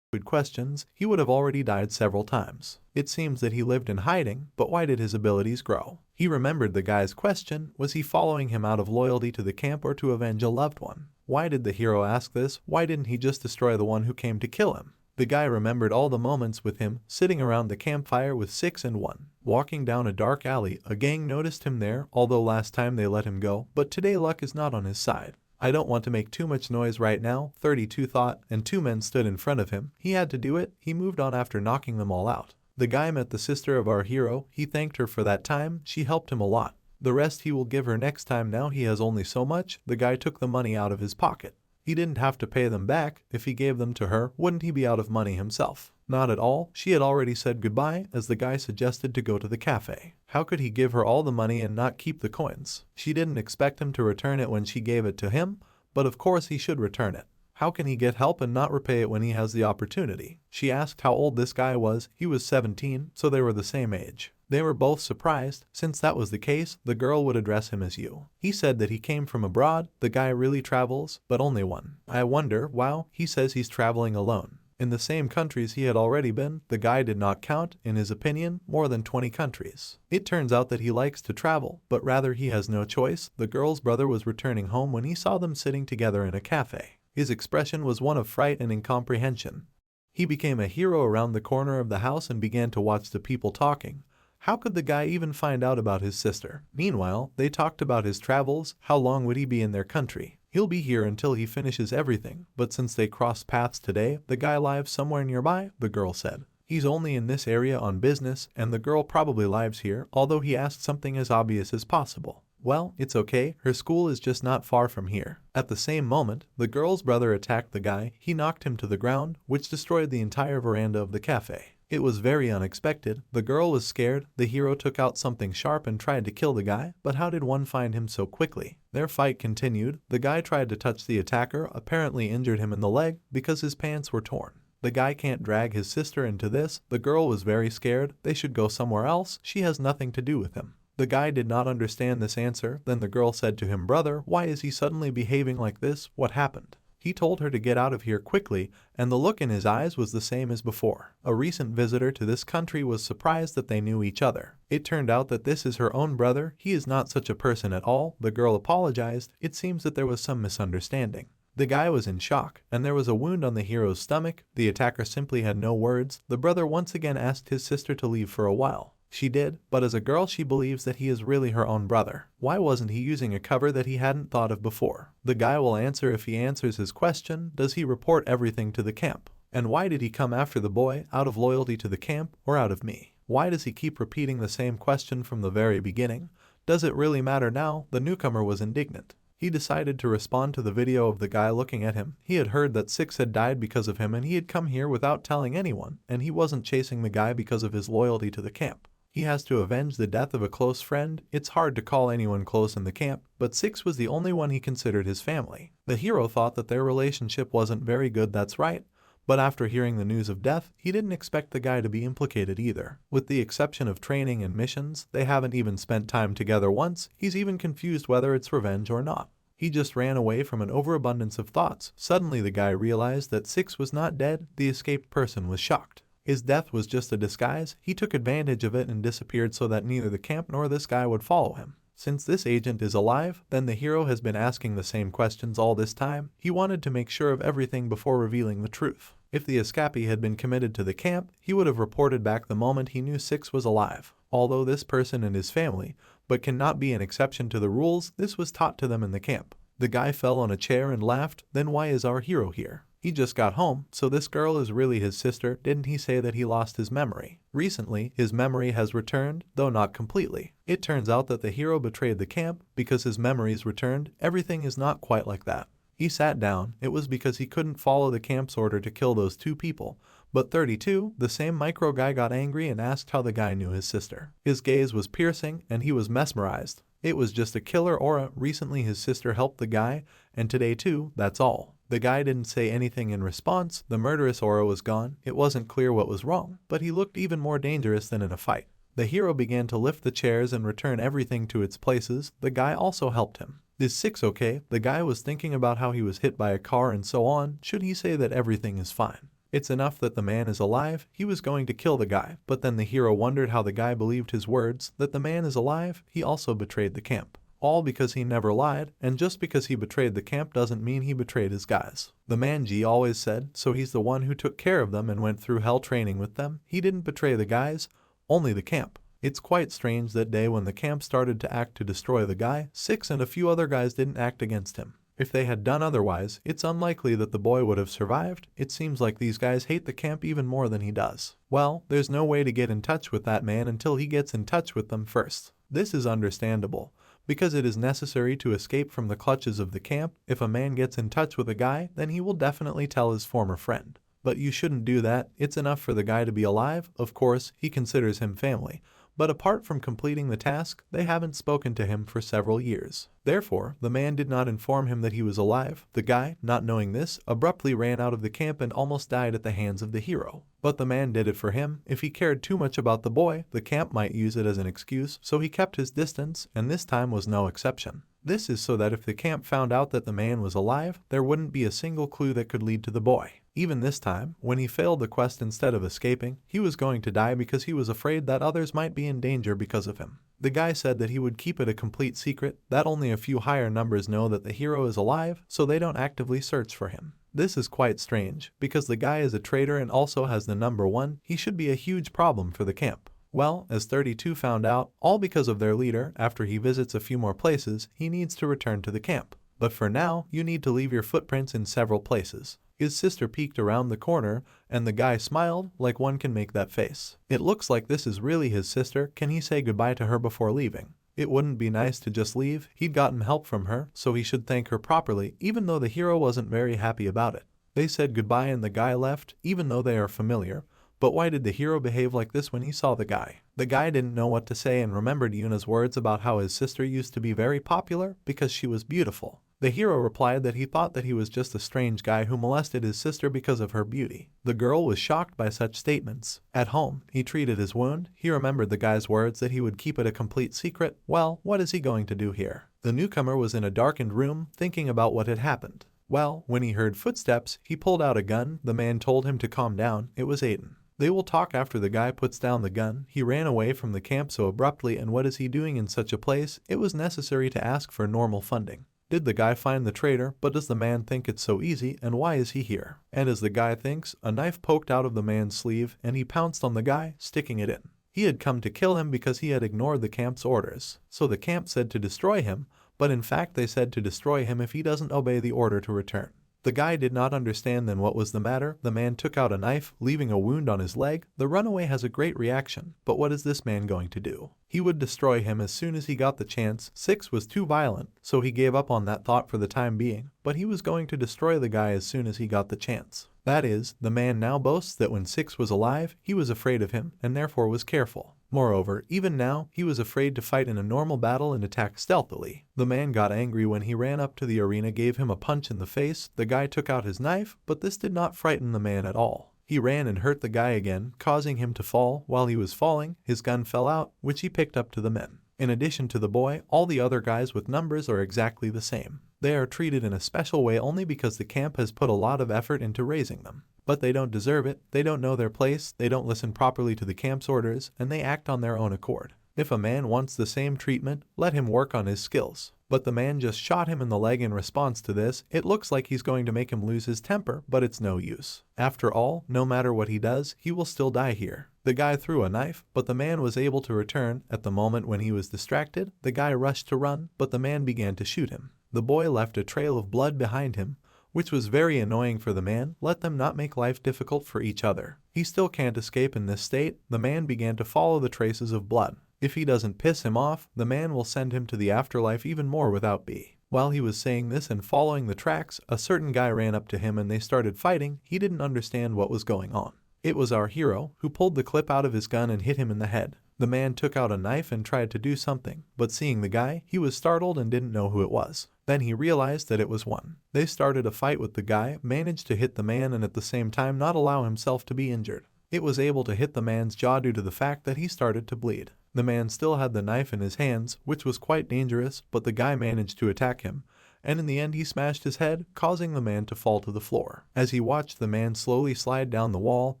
Speaker 1: questions, he would have already died several times. It seems that he lived in hiding, but why did his abilities grow? He remembered the guy's question. Was he following him out of loyalty to the camp or to avenge a loved one? Why did the hero ask this? Why didn't he just destroy the one who came to kill him? The guy remembered all the moments with him, sitting around the campfire with 6 and 1. Walking down a dark alley, a gang noticed him there, although last time they let him go, but today luck is not on his side. I don't want to make too much noise right now, 32 thought, and 2 men stood in front of him. He had to do it. He moved on after knocking them all out. The guy met the sister of our hero. He thanked her for that time. She helped him a lot. The rest he will give her next time. Now he has only so much. The guy took the money out of his pocket. He didn't have to pay them back. If he gave them to her, wouldn't he be out of money himself? Not at all. She had already said goodbye, as the guy suggested to go to the cafe. How could he give her all the money and not keep the coins? She didn't expect him to return it when she gave it to him, but of course he should return it. How can he get help and not repay it when he has the opportunity? She asked how old this guy was. He was 17, so they were the same age. They were both surprised. Since that was the case, the girl would address him as you. He said that he came from abroad. The guy really travels, but only one. I wonder, wow, he says he's traveling alone. In the same countries he had already been, the guy did not count, in his opinion, more than 20 countries. It turns out that he likes to travel, but rather he has no choice. The girl's brother was returning home when he saw them sitting together in a cafe. His expression was one of fright and incomprehension. He became a hero around the corner of the house and began to watch the people talking. How could the guy even find out about his sister? Meanwhile, they talked about his travels. How long would he be in their country? He'll be here until he finishes everything, but since they crossed paths today, the guy lives somewhere nearby, the girl said. He's only in this area on business, and the girl probably lives here, although he asked something as obvious as possible. Well, it's okay, her school is just not far from here. At the same moment, the girl's brother attacked the guy. He knocked him to the ground, which destroyed the entire veranda of the cafe. It was very unexpected. The girl was scared. The hero took out something sharp and tried to kill the guy, but how did one find him so quickly? Their fight continued. The guy tried to touch the attacker, apparently injured him in the leg because his pants were torn. The guy can't drag his sister into this. The girl was very scared. They should go somewhere else. She has nothing to do with him. The guy did not understand this answer. Then the girl said to him, "Brother, why is he suddenly behaving like this? What happened?" He told her to get out of here quickly, and the look in his eyes was the same as before. A recent visitor to this country was surprised that they knew each other. It turned out that this is her own brother. He is not such a person at all. The girl apologized. It seems that there was some misunderstanding. The guy was in shock, and there was a wound on the hero's stomach. The attacker simply had no words. The brother once again asked his sister to leave for a while. She did, but as a girl she believes that he is really her own brother. Why wasn't he using a cover that he hadn't thought of before? The guy will answer if he answers his question. Does he report everything to the camp? And why did he come after the boy? Out of loyalty to the camp or out of me? Why does he keep repeating the same question from the very beginning? Does it really matter now? The newcomer was indignant. He decided to respond to the video of the guy looking at him. He had heard that 6 had died because of him and he had come here without telling anyone, and he wasn't chasing the guy because of his loyalty to the camp. He has to avenge the death of a close friend. It's hard to call anyone close in the camp, but 6 was the only one he considered his family. The hero thought that their relationship wasn't very good, that's right, but after hearing the news of death, he didn't expect the guy to be implicated either. With the exception of training and missions, they haven't even spent time together once. He's even confused whether it's revenge or not. He just ran away from an overabundance of thoughts. Suddenly the guy realized that 6 was not dead. The escaped person was shocked. His death was just a disguise. He took advantage of it and disappeared so that neither the camp nor this guy would follow him. Since this agent is alive, then the hero has been asking the same questions all this time. He wanted to make sure of everything before revealing the truth. If the escapee had been committed to the camp, he would have reported back the moment he knew 6 was alive. Although this person and his family, but cannot be an exception to the rules, this was taught to them in the camp. The guy fell on a chair and laughed. Then why is our hero here? He just got home, so this girl is really his sister. Didn't he say that he lost his memory? Recently, his memory has returned, though not completely. It turns out that the hero betrayed the camp because his memories returned. Everything is not quite like that. He sat down. It was because he couldn't follow the camp's order to kill those 2 people. But 32, the same micro guy, got angry and asked how the guy knew his sister. His gaze was piercing and he was mesmerized. It was just a killer aura. Recently his sister helped the guy, and today too, that's all. The guy didn't say anything in response. The murderous aura was gone. It wasn't clear what was wrong, but he looked even more dangerous than in a fight. The hero began to lift the chairs and return everything to its places. The guy also helped him. Is 6 okay? The guy was thinking about how he was hit by a car and so on. Should he say that everything is fine? It's enough that the man is alive. He was going to kill the guy, but then the hero wondered how the guy believed his words, that the man is alive. He also betrayed the camp. All because he never lied, and just because he betrayed the camp doesn't mean he betrayed his guys. The man G always said, so he's the one who took care of them and went through hell training with them. He didn't betray the guys, only the camp. It's quite strange that day when the camp started to act to destroy the guy, 6 and a few other guys didn't act against him. If they had done otherwise, it's unlikely that the boy would have survived. It seems like these guys hate the camp even more than he does. Well, there's no way to get in touch with that man until he gets in touch with them first. This is understandable, because it is necessary to escape from the clutches of the camp. If a man gets in touch with a guy, then he will definitely tell his former friend. But you shouldn't do that. It's enough for the guy to be alive. Of course, he considers him family. But apart from completing the task, they haven't spoken to him for several years. Therefore, the man did not inform him that he was alive. The guy, not knowing this, abruptly ran out of the camp and almost died at the hands of the hero. But the man did it for him. If he cared too much about the boy, the camp might use it as an excuse, so he kept his distance, and this time was no exception. This is so that if the camp found out that the man was alive, there wouldn't be a single clue that could lead to the boy. Even this time, when he failed the quest instead of escaping, he was going to die because he was afraid that others might be in danger because of him. The guy said that he would keep it a complete secret, that only a few higher numbers know that the hero is alive, so they don't actively search for him. This is quite strange, because the guy is a traitor and also has the number 1. He should be a huge problem for the camp. Well, as 32 found out, all because of their leader. After he visits a few more places, he needs to return to the camp. But for now, you need to leave your footprints in several places. His sister peeked around the corner, and the guy smiled, like one can make that face. It looks like this is really his sister. Can he say goodbye to her before leaving? It wouldn't be nice to just leave. He'd gotten help from her, so he should thank her properly, even though the hero wasn't very happy about it. They said goodbye and the guy left, even though they are familiar. But why did the hero behave like this when he saw the guy? The guy didn't know what to say and remembered Yuna's words about how his sister used to be very popular because she was beautiful. The hero replied that he thought that he was just a strange guy who molested his sister because of her beauty. The girl was shocked by such statements. At home, he treated his wound. He remembered the guy's words that he would keep it a complete secret. Well, what is he going to do here? The newcomer was in a darkened room, thinking about what had happened. Well, when he heard footsteps, he pulled out a gun. The man told him to calm down. It was Aiden. They will talk after the guy puts down the gun. He ran away from the camp so abruptly, and what is he doing in such a place? It was necessary to ask for normal funding. Did the guy find the traitor? But does the man think it's so easy, and why is he here? And as the guy thinks, a knife poked out of the man's sleeve, and he pounced on the guy, sticking it in. He had come to kill him because he had ignored the camp's orders. So the camp said to destroy him, but in fact they said to destroy him if he doesn't obey the order to return. The guy did not understand then what was the matter. The man took out a knife, leaving a wound on his leg. The runaway has a great reaction, but what is this man going to do? He would destroy him as soon as he got the chance. 6 was too violent, so he gave up on that thought for the time being, but he was going to destroy the guy as soon as he got the chance. That is, the man now boasts that when 6 was alive, he was afraid of him, and therefore was careful. Moreover, even now, he was afraid to fight in a normal battle and attack stealthily. The man got angry when he ran up to the arena, gave him a punch in the face. The guy took out his knife, but this did not frighten the man at all. He ran and hurt the guy again, causing him to fall. While he was falling, his gun fell out, which he picked up to the men. In addition to the boy, all the other guys with numbers are exactly the same. They are treated in a special way only because the camp has put a lot of effort into raising them. But they don't deserve it. They don't know their place, they don't listen properly to the camp's orders, and they act on their own accord. If a man wants the same treatment, let him work on his skills. But the man just shot him in the leg in response to this. It looks like he's going to make him lose his temper, but it's no use. After all, no matter what he does, he will still die here. The guy threw a knife, but the man was able to return. At the moment when he was distracted, the guy rushed to run, but the man began to shoot him. The boy left a trail of blood behind him, which was very annoying for the man. Let them not make life difficult for each other. He still can't escape in this state. The man began to follow the traces of blood. If he doesn't piss him off, the man will send him to the afterlife even more without B. While he was saying this and following the tracks, a certain guy ran up to him and they started fighting. He didn't understand what was going on. It was our hero who pulled the clip out of his gun and hit him in the head. The man took out a knife and tried to do something, but seeing the guy, he was startled and didn't know who it was. Then he realized that it was one. They started a fight with the guy, managed to hit the man and at the same time not allow himself to be injured. It was able to hit the man's jaw due to the fact that he started to bleed. The man still had the knife in his hands, which was quite dangerous, but the guy managed to attack him, and in the end he smashed his head, causing the man to fall to the floor. As he watched the man slowly slide down the wall,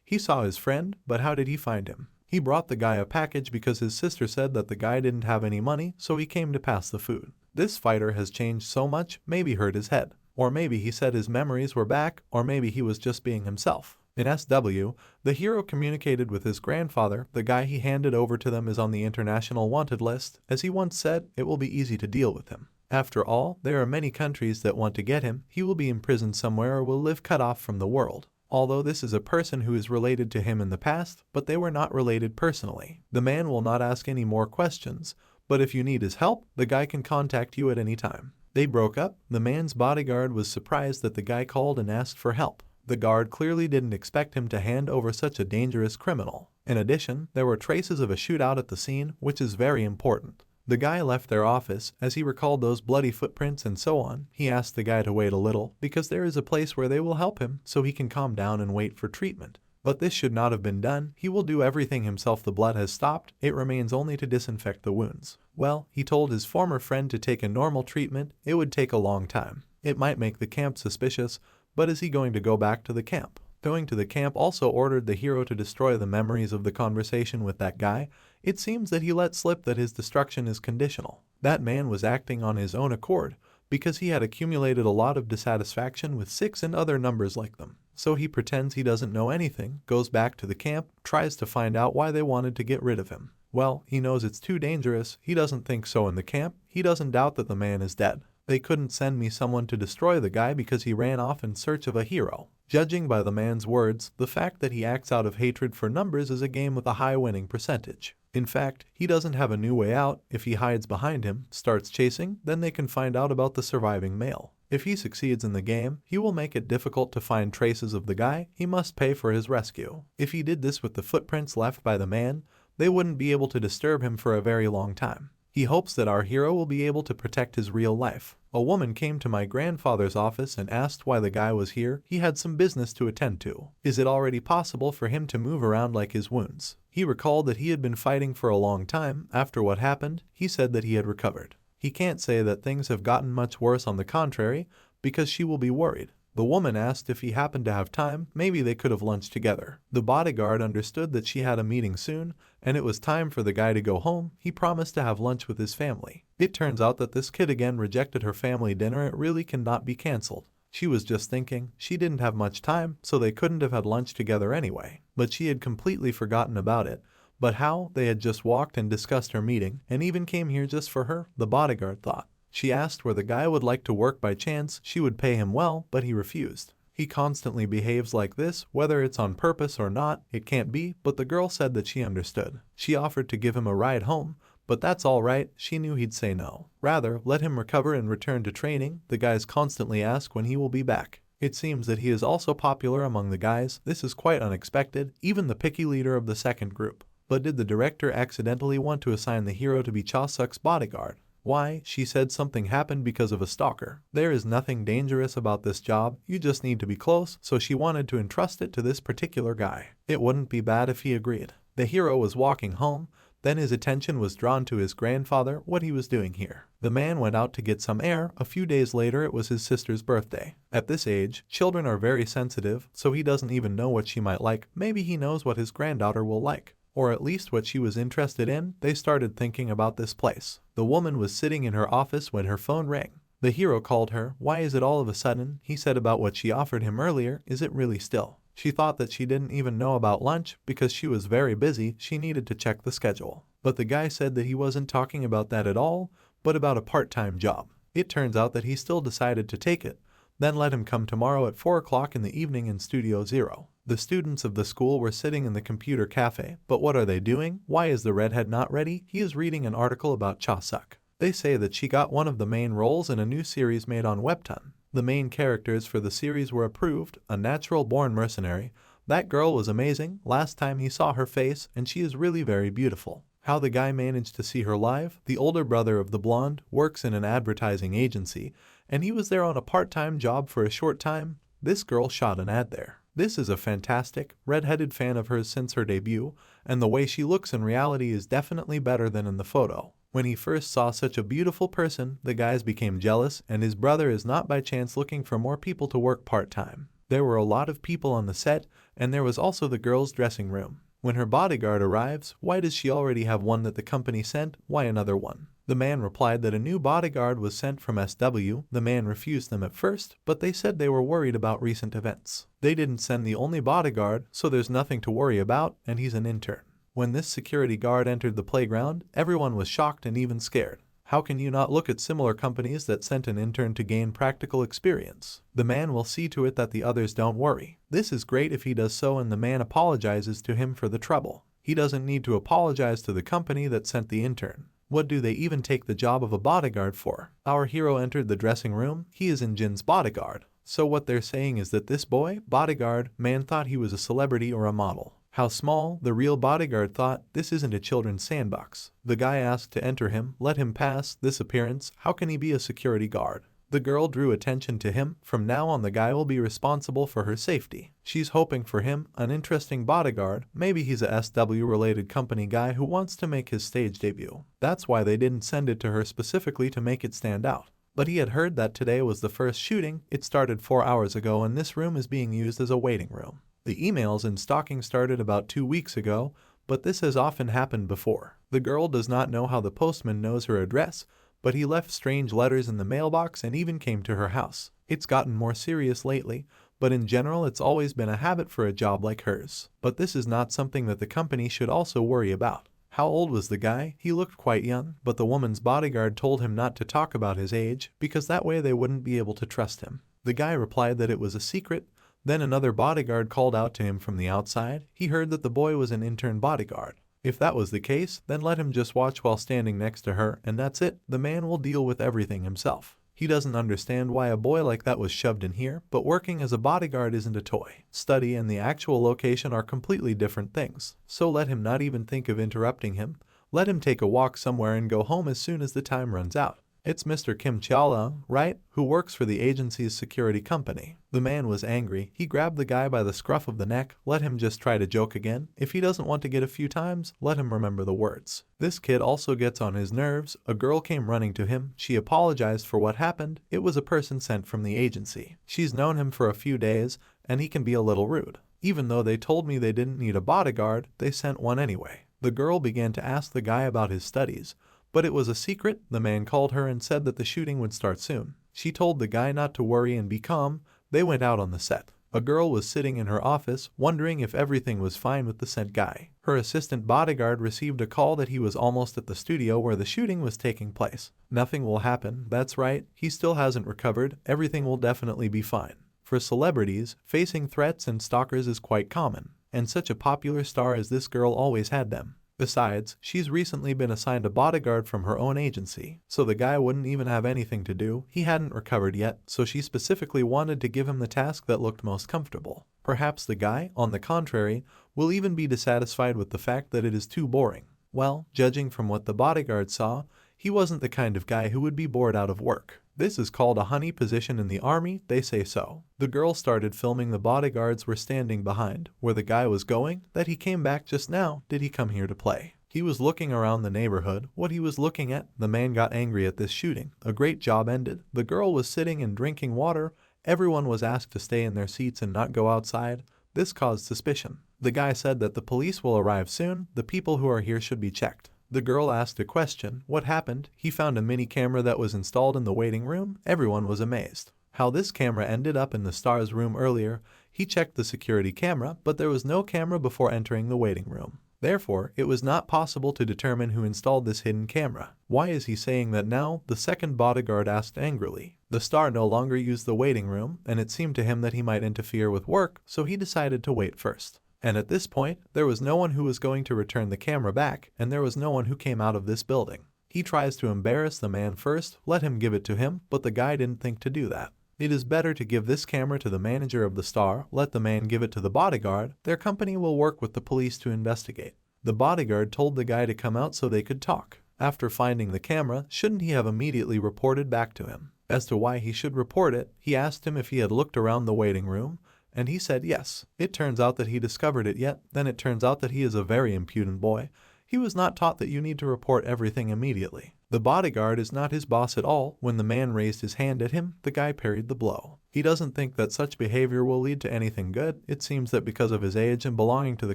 Speaker 1: he saw his friend, but how did he find him? He brought the guy a package because his sister said that the guy didn't have any money, so he came to pass the food. This fighter has changed so much, maybe hurt his head. Or maybe he said his memories were back, or maybe he was just being himself. In SW, the hero communicated with his grandfather. The guy he handed over to them is on the international wanted list. As he once said, it will be easy to deal with him. After all, there are many countries that want to get him. He will be imprisoned somewhere or will live cut off from the world. Although this is a person who is related to him in the past, but they were not related personally. The man will not ask any more questions, but if you need his help, the guy can contact you at any time. They broke up. The man's bodyguard was surprised that the guy called and asked for help. The guard clearly didn't expect him to hand over such a dangerous criminal. In addition, there were traces of a shootout at the scene, which is very important. The guy left their office as he recalled those bloody footprints and so on. He asked the guy to wait a little because there is a place where they will help him so he can calm down and wait for treatment. But this should not have been done. He will do everything himself. The blood has stopped. It remains only to disinfect the wounds. Well, he told his former friend to take a normal treatment. It would take a long time. It might make the camp suspicious, but is he going to go back to the camp? Going to the camp also ordered the hero to destroy the memories of the conversation with that guy. It seems that he let slip that his destruction is conditional. That man was acting on his own accord because he had accumulated a lot of dissatisfaction with 6 and other numbers like them. So he pretends he doesn't know anything, goes back to the camp, tries to find out why they wanted to get rid of him. Well, he knows it's too dangerous. He doesn't think so in the camp. He doesn't doubt that the man is dead. They couldn't send me someone to destroy the guy because he ran off in search of a hero. Judging by the man's words, the fact that he acts out of hatred for numbers is a game with a high winning percentage. In fact, he doesn't have a new way out. If he hides behind him, starts chasing, then they can find out about the surviving male. If he succeeds in the game, he will make it difficult to find traces of the guy. He must pay for his rescue. If he did this with the footprints left by the man, they wouldn't be able to disturb him for a very long time. He hopes that our hero will be able to protect his real life. A woman came to my grandfather's office and asked why the guy was here. He had some business to attend to. Is it already possible for him to move around like his wounds? He recalled that he had been fighting for a long time. After what happened, he said that he had recovered. He can't say that things have gotten much worse, on the contrary, because she will be worried. The woman asked if he happened to have time. Maybe they could have lunch together. The bodyguard understood that she had a meeting soon, and it was time for the guy to go home. He promised to have lunch with his family. It turns out that this kid again rejected her family dinner. It really cannot be cancelled. She was just thinking she didn't have much time, so they couldn't have had lunch together anyway. But she had completely forgotten about it. But how? They had just walked and discussed her meeting, and even came here just for her, the bodyguard thought. She asked where the guy would like to work by chance. She would pay him well, but he refused. He constantly behaves like this, whether it's on purpose or not, it can't be, but the girl said that she understood. She offered to give him a ride home, but that's all right. She knew he'd say no. Rather, let him recover and return to training. The guys constantly ask when he will be back. It seems that he is also popular among the guys. This is quite unexpected, even the picky leader of the second group. But did the director accidentally want to assign the hero to be Cha Suk's bodyguard? Why? She said something happened because of a stalker. There is nothing dangerous about this job, you just need to be close, so she wanted to entrust it to this particular guy. It wouldn't be bad if he agreed. The hero was walking home, then his attention was drawn to his grandfather, what he was doing here. The man went out to get some air. A few days later it was his sister's birthday. At this age, children are very sensitive, so he doesn't even know what she might like. Maybe he knows what his granddaughter will like, or at least what she was interested in. They started thinking about this place. The woman was sitting in her office when her phone rang. The hero called her. Why is it all of a sudden? He said about what she offered him earlier. Is it really still? She thought that she didn't even know about lunch because she was very busy. She needed to check the schedule. But the guy said that he wasn't talking about that at all, but about a part-time job. It turns out that he still decided to take it, Then let him come tomorrow at 4 o'clock in the evening in Studio Zero. The students of the school were sitting in the computer cafe, but what are they doing? Why is the redhead not ready? He is reading an article about Cha-suk. They say that she got one of the main roles in a new series made on Webtoon. The main characters for the series were approved, a natural-born mercenary. That girl was amazing, last time he saw her face, and she is really very beautiful. How the guy managed to see her live? The older brother of the blonde works in an advertising agency, and he was there on a part-time job for a short time. This girl shot an ad there. This is a fantastic, red-headed fan of hers since her debut, and the way she looks in reality is definitely better than in the photo. When he first saw such a beautiful person, the guys became jealous, and his brother is not by chance looking for more people to work part-time. There were a lot of people on the set, and there was also the girl's dressing room. When her bodyguard arrives, why does she already have one that the company sent? Why another one? The man replied that a new bodyguard was sent from SW. The man refused them at first, but they said they were worried about recent events. They didn't send the only bodyguard, so there's nothing to worry about, and he's an intern. When this security guard entered the playground, everyone was shocked and even scared. How can you not look at similar companies that sent an intern to gain practical experience? The man will see to it that the others don't worry. This is great if he does so, and the man apologizes to him for the trouble. He doesn't need to apologize to the company that sent the intern. What do they even take the job of a bodyguard for? Our hero entered the dressing room. He is Jin's bodyguard. So what they're saying is that this boy, bodyguard, man thought he was a celebrity or a model. How small, the real bodyguard thought, this isn't a children's sandbox. The guy asked to enter him, let him pass, this appearance, how can he be a security guard? The girl drew attention to him. From now on the guy will be responsible for her safety. She's hoping for him, an interesting bodyguard. Maybe he's a SW-related company guy who wants to make his stage debut. That's why they didn't send it to her specifically to make it stand out. But he had heard that today was the first shooting. It started 4 hours ago, and this room is being used as a waiting room. The emails and stalking started about 2 weeks ago, but this has often happened before. The girl does not know how the postman knows her address, but he left strange letters in the mailbox and even came to her house. It's gotten more serious lately, but in general it's always been a habit for a job like hers. But this is not something that the company should also worry about. How old was the guy? He looked quite young, but the woman's bodyguard told him not to talk about his age, because that way they wouldn't be able to trust him. The guy replied that it was a secret. Then another bodyguard called out to him from the outside. He heard that the boy was an intern bodyguard. If that was the case, then let him just watch while standing next to her, and that's it. The man will deal with everything himself. He doesn't understand why a boy like that was shoved in here, but working as a bodyguard isn't a toy. Study and the actual location are completely different things, so let him not even think of interrupting him. Let him take a walk somewhere and go home as soon as the time runs out. It's Mr. Kim Cha-la, right? Who works for the agency's security company. The man was angry. He grabbed the guy by the scruff of the neck. Let him just try to joke again. If he doesn't want to get a few times, let him remember the words. This kid also gets on his nerves. A girl came running to him. She apologized for what happened. It was a person sent from the agency. She's known him for a few days, and he can be a little rude. Even though they told me they didn't need a bodyguard, they sent one anyway. The girl began to ask the guy about his studies. But it was a secret. The man called her and said that the shooting would start soon. She told the guy not to worry and be calm. They went out on the set. A girl was sitting in her office, wondering if everything was fine with the sent guy. Her assistant bodyguard received a call that he was almost at the studio where the shooting was taking place. Nothing will happen. That's right. He still hasn't recovered. Everything will definitely be fine. For celebrities, facing threats and stalkers is quite common. And such a popular star as this girl always had them. Besides, she's recently been assigned a bodyguard from her own agency, so the guy wouldn't even have anything to do. He hadn't recovered yet, so she specifically wanted to give him the task that looked most comfortable. Perhaps the guy, on the contrary, will even be dissatisfied with the fact that it is too boring. Well, judging from what the bodyguard saw, he wasn't the kind of guy who would be bored out of work. This is called a honey position in the army, they say so. The girl started filming. The bodyguards were standing behind where the guy was going. That he came back just now. Did he come here to play? He was looking around the neighborhood. What he was looking at? The man got angry at this shooting. A great job ended. The girl was sitting and drinking water. Everyone was asked to stay in their seats and not go outside. This caused suspicion. The guy said that the police will arrive soon. The people who are here should be checked. The girl asked a question. What happened? He found a mini camera that was installed in the waiting room. Everyone was amazed. How this camera ended up in the star's room earlier. He checked the security camera, but there was no camera before entering the waiting room. Therefore, it was not possible to determine who installed this hidden camera. Why is he saying that now? The second bodyguard asked angrily. The star no longer used the waiting room, and it seemed to him that he might interfere with work, so he decided to wait first. And at this point, there was no one who was going to return the camera back, and there was no one who came out of this building. He tries to embarrass the man first, let him give it to him, but the guy didn't think to do that. It is better to give this camera to the manager of the star, let the man give it to the bodyguard, their company will work with the police to investigate. The bodyguard told the guy to come out so they could talk. After finding the camera, shouldn't he have immediately reported back to him? As to why he should report it, he asked him if he had looked around the waiting room, and he said yes. It turns out that he discovered it yet, then it turns out that he is a very impudent boy. He was not taught that you need to report everything immediately. The bodyguard is not his boss at all. When the man raised his hand at him, the guy parried the blow. He doesn't think that such behavior will lead to anything good. It seems that because of his age and belonging to the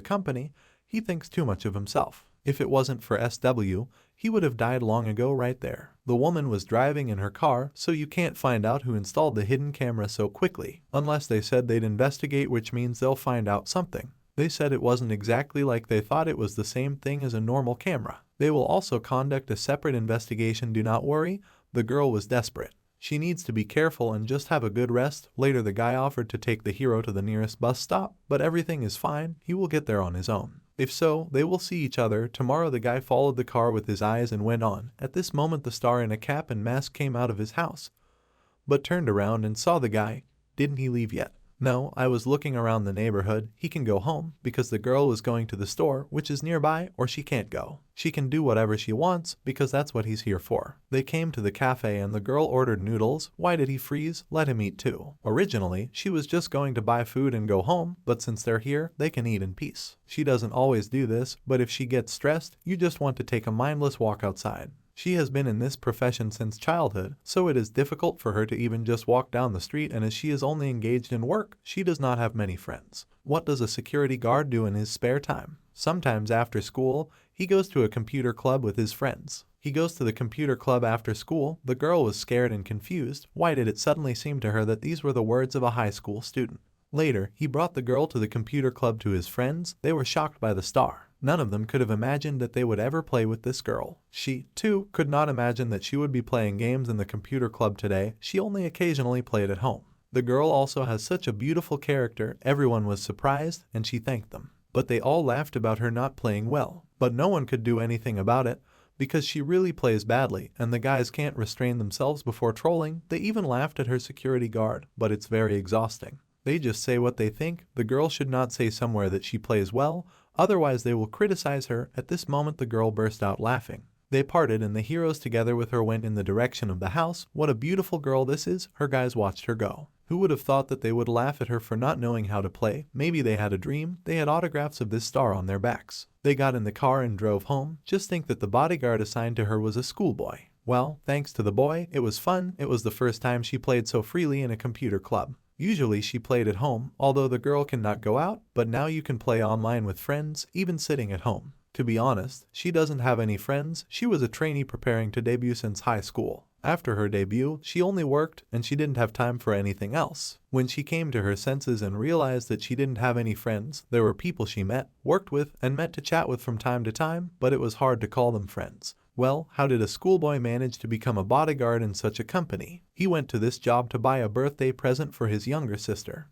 Speaker 1: company, he thinks too much of himself. If it wasn't for SW, he would have died long ago right there. The woman was driving in her car, so you can't find out who installed the hidden camera so quickly. Unless they said they'd investigate, which means they'll find out something. They said it wasn't exactly like they thought it was the same thing as a normal camera. They will also conduct a separate investigation, do not worry. The girl was desperate. She needs to be careful and just have a good rest. Later the guy offered to take the hero to the nearest bus stop, but everything is fine, he will get there on his own. If so, they will see each other. Tomorrow the guy followed the car with his eyes and went on. At this moment the star in a cap and mask came out of his house, but turned around and saw the guy. Didn't he leave yet? No, I was looking around the neighborhood. He can go home because the girl was going to the store, which is nearby, or she can't go. She can do whatever she wants because that's what he's here for. They came to the cafe and the girl ordered noodles. Why did he freeze? Let him eat too. Originally, she was just going to buy food and go home, but since they're here, they can eat in peace. She doesn't always do this, but if she gets stressed, you just want to take a mindless walk outside. She has been in this profession since childhood, so it is difficult for her to even just walk down the street, and as she is only engaged in work, she does not have many friends. What does a security guard do in his spare time? Sometimes after school, he goes to a computer club with his friends. He goes to the computer club after school. The girl was scared and confused. Why did it suddenly seem to her that these were the words of a high school student? Later, he brought the girl to the computer club to his friends. They were shocked by the star. None of them could have imagined that they would ever play with this girl. She, too, could not imagine that she would be playing games in the computer club today. She only occasionally played at home. The girl also has such a beautiful character. Everyone was surprised, and she thanked them. But they all laughed about her not playing well. But no one could do anything about it, because she really plays badly, and the guys can't restrain themselves before trolling. They even laughed at her security guard, but it's very exhausting. They just say what they think. The girl should not say somewhere that she plays well, otherwise they will criticize her. At this moment the girl burst out laughing. They parted and the heroes together with her went in the direction of the house. What a beautiful girl this is. Her guys watched her go. Who would have thought that they would laugh at her for not knowing how to play? Maybe they had a dream. They had autographs of this star on their backs. They got in the car and drove home. Just think that the bodyguard assigned to her was a schoolboy. Well, thanks to the boy, it was fun. It was the first time she played so freely in a computer club. Usually she played at home, although the girl cannot go out, but now you can play online with friends, even sitting at home. To be honest, she doesn't have any friends. She was a trainee preparing to debut since high school. After her debut, she only worked, and she didn't have time for anything else. When she came to her senses and realized that she didn't have any friends, there were people she met, worked with, and met to chat with from time to time, but it was hard to call them friends. Well, how did a schoolboy manage to become a bodyguard in such a company? He went to this job to buy a birthday present for his younger sister.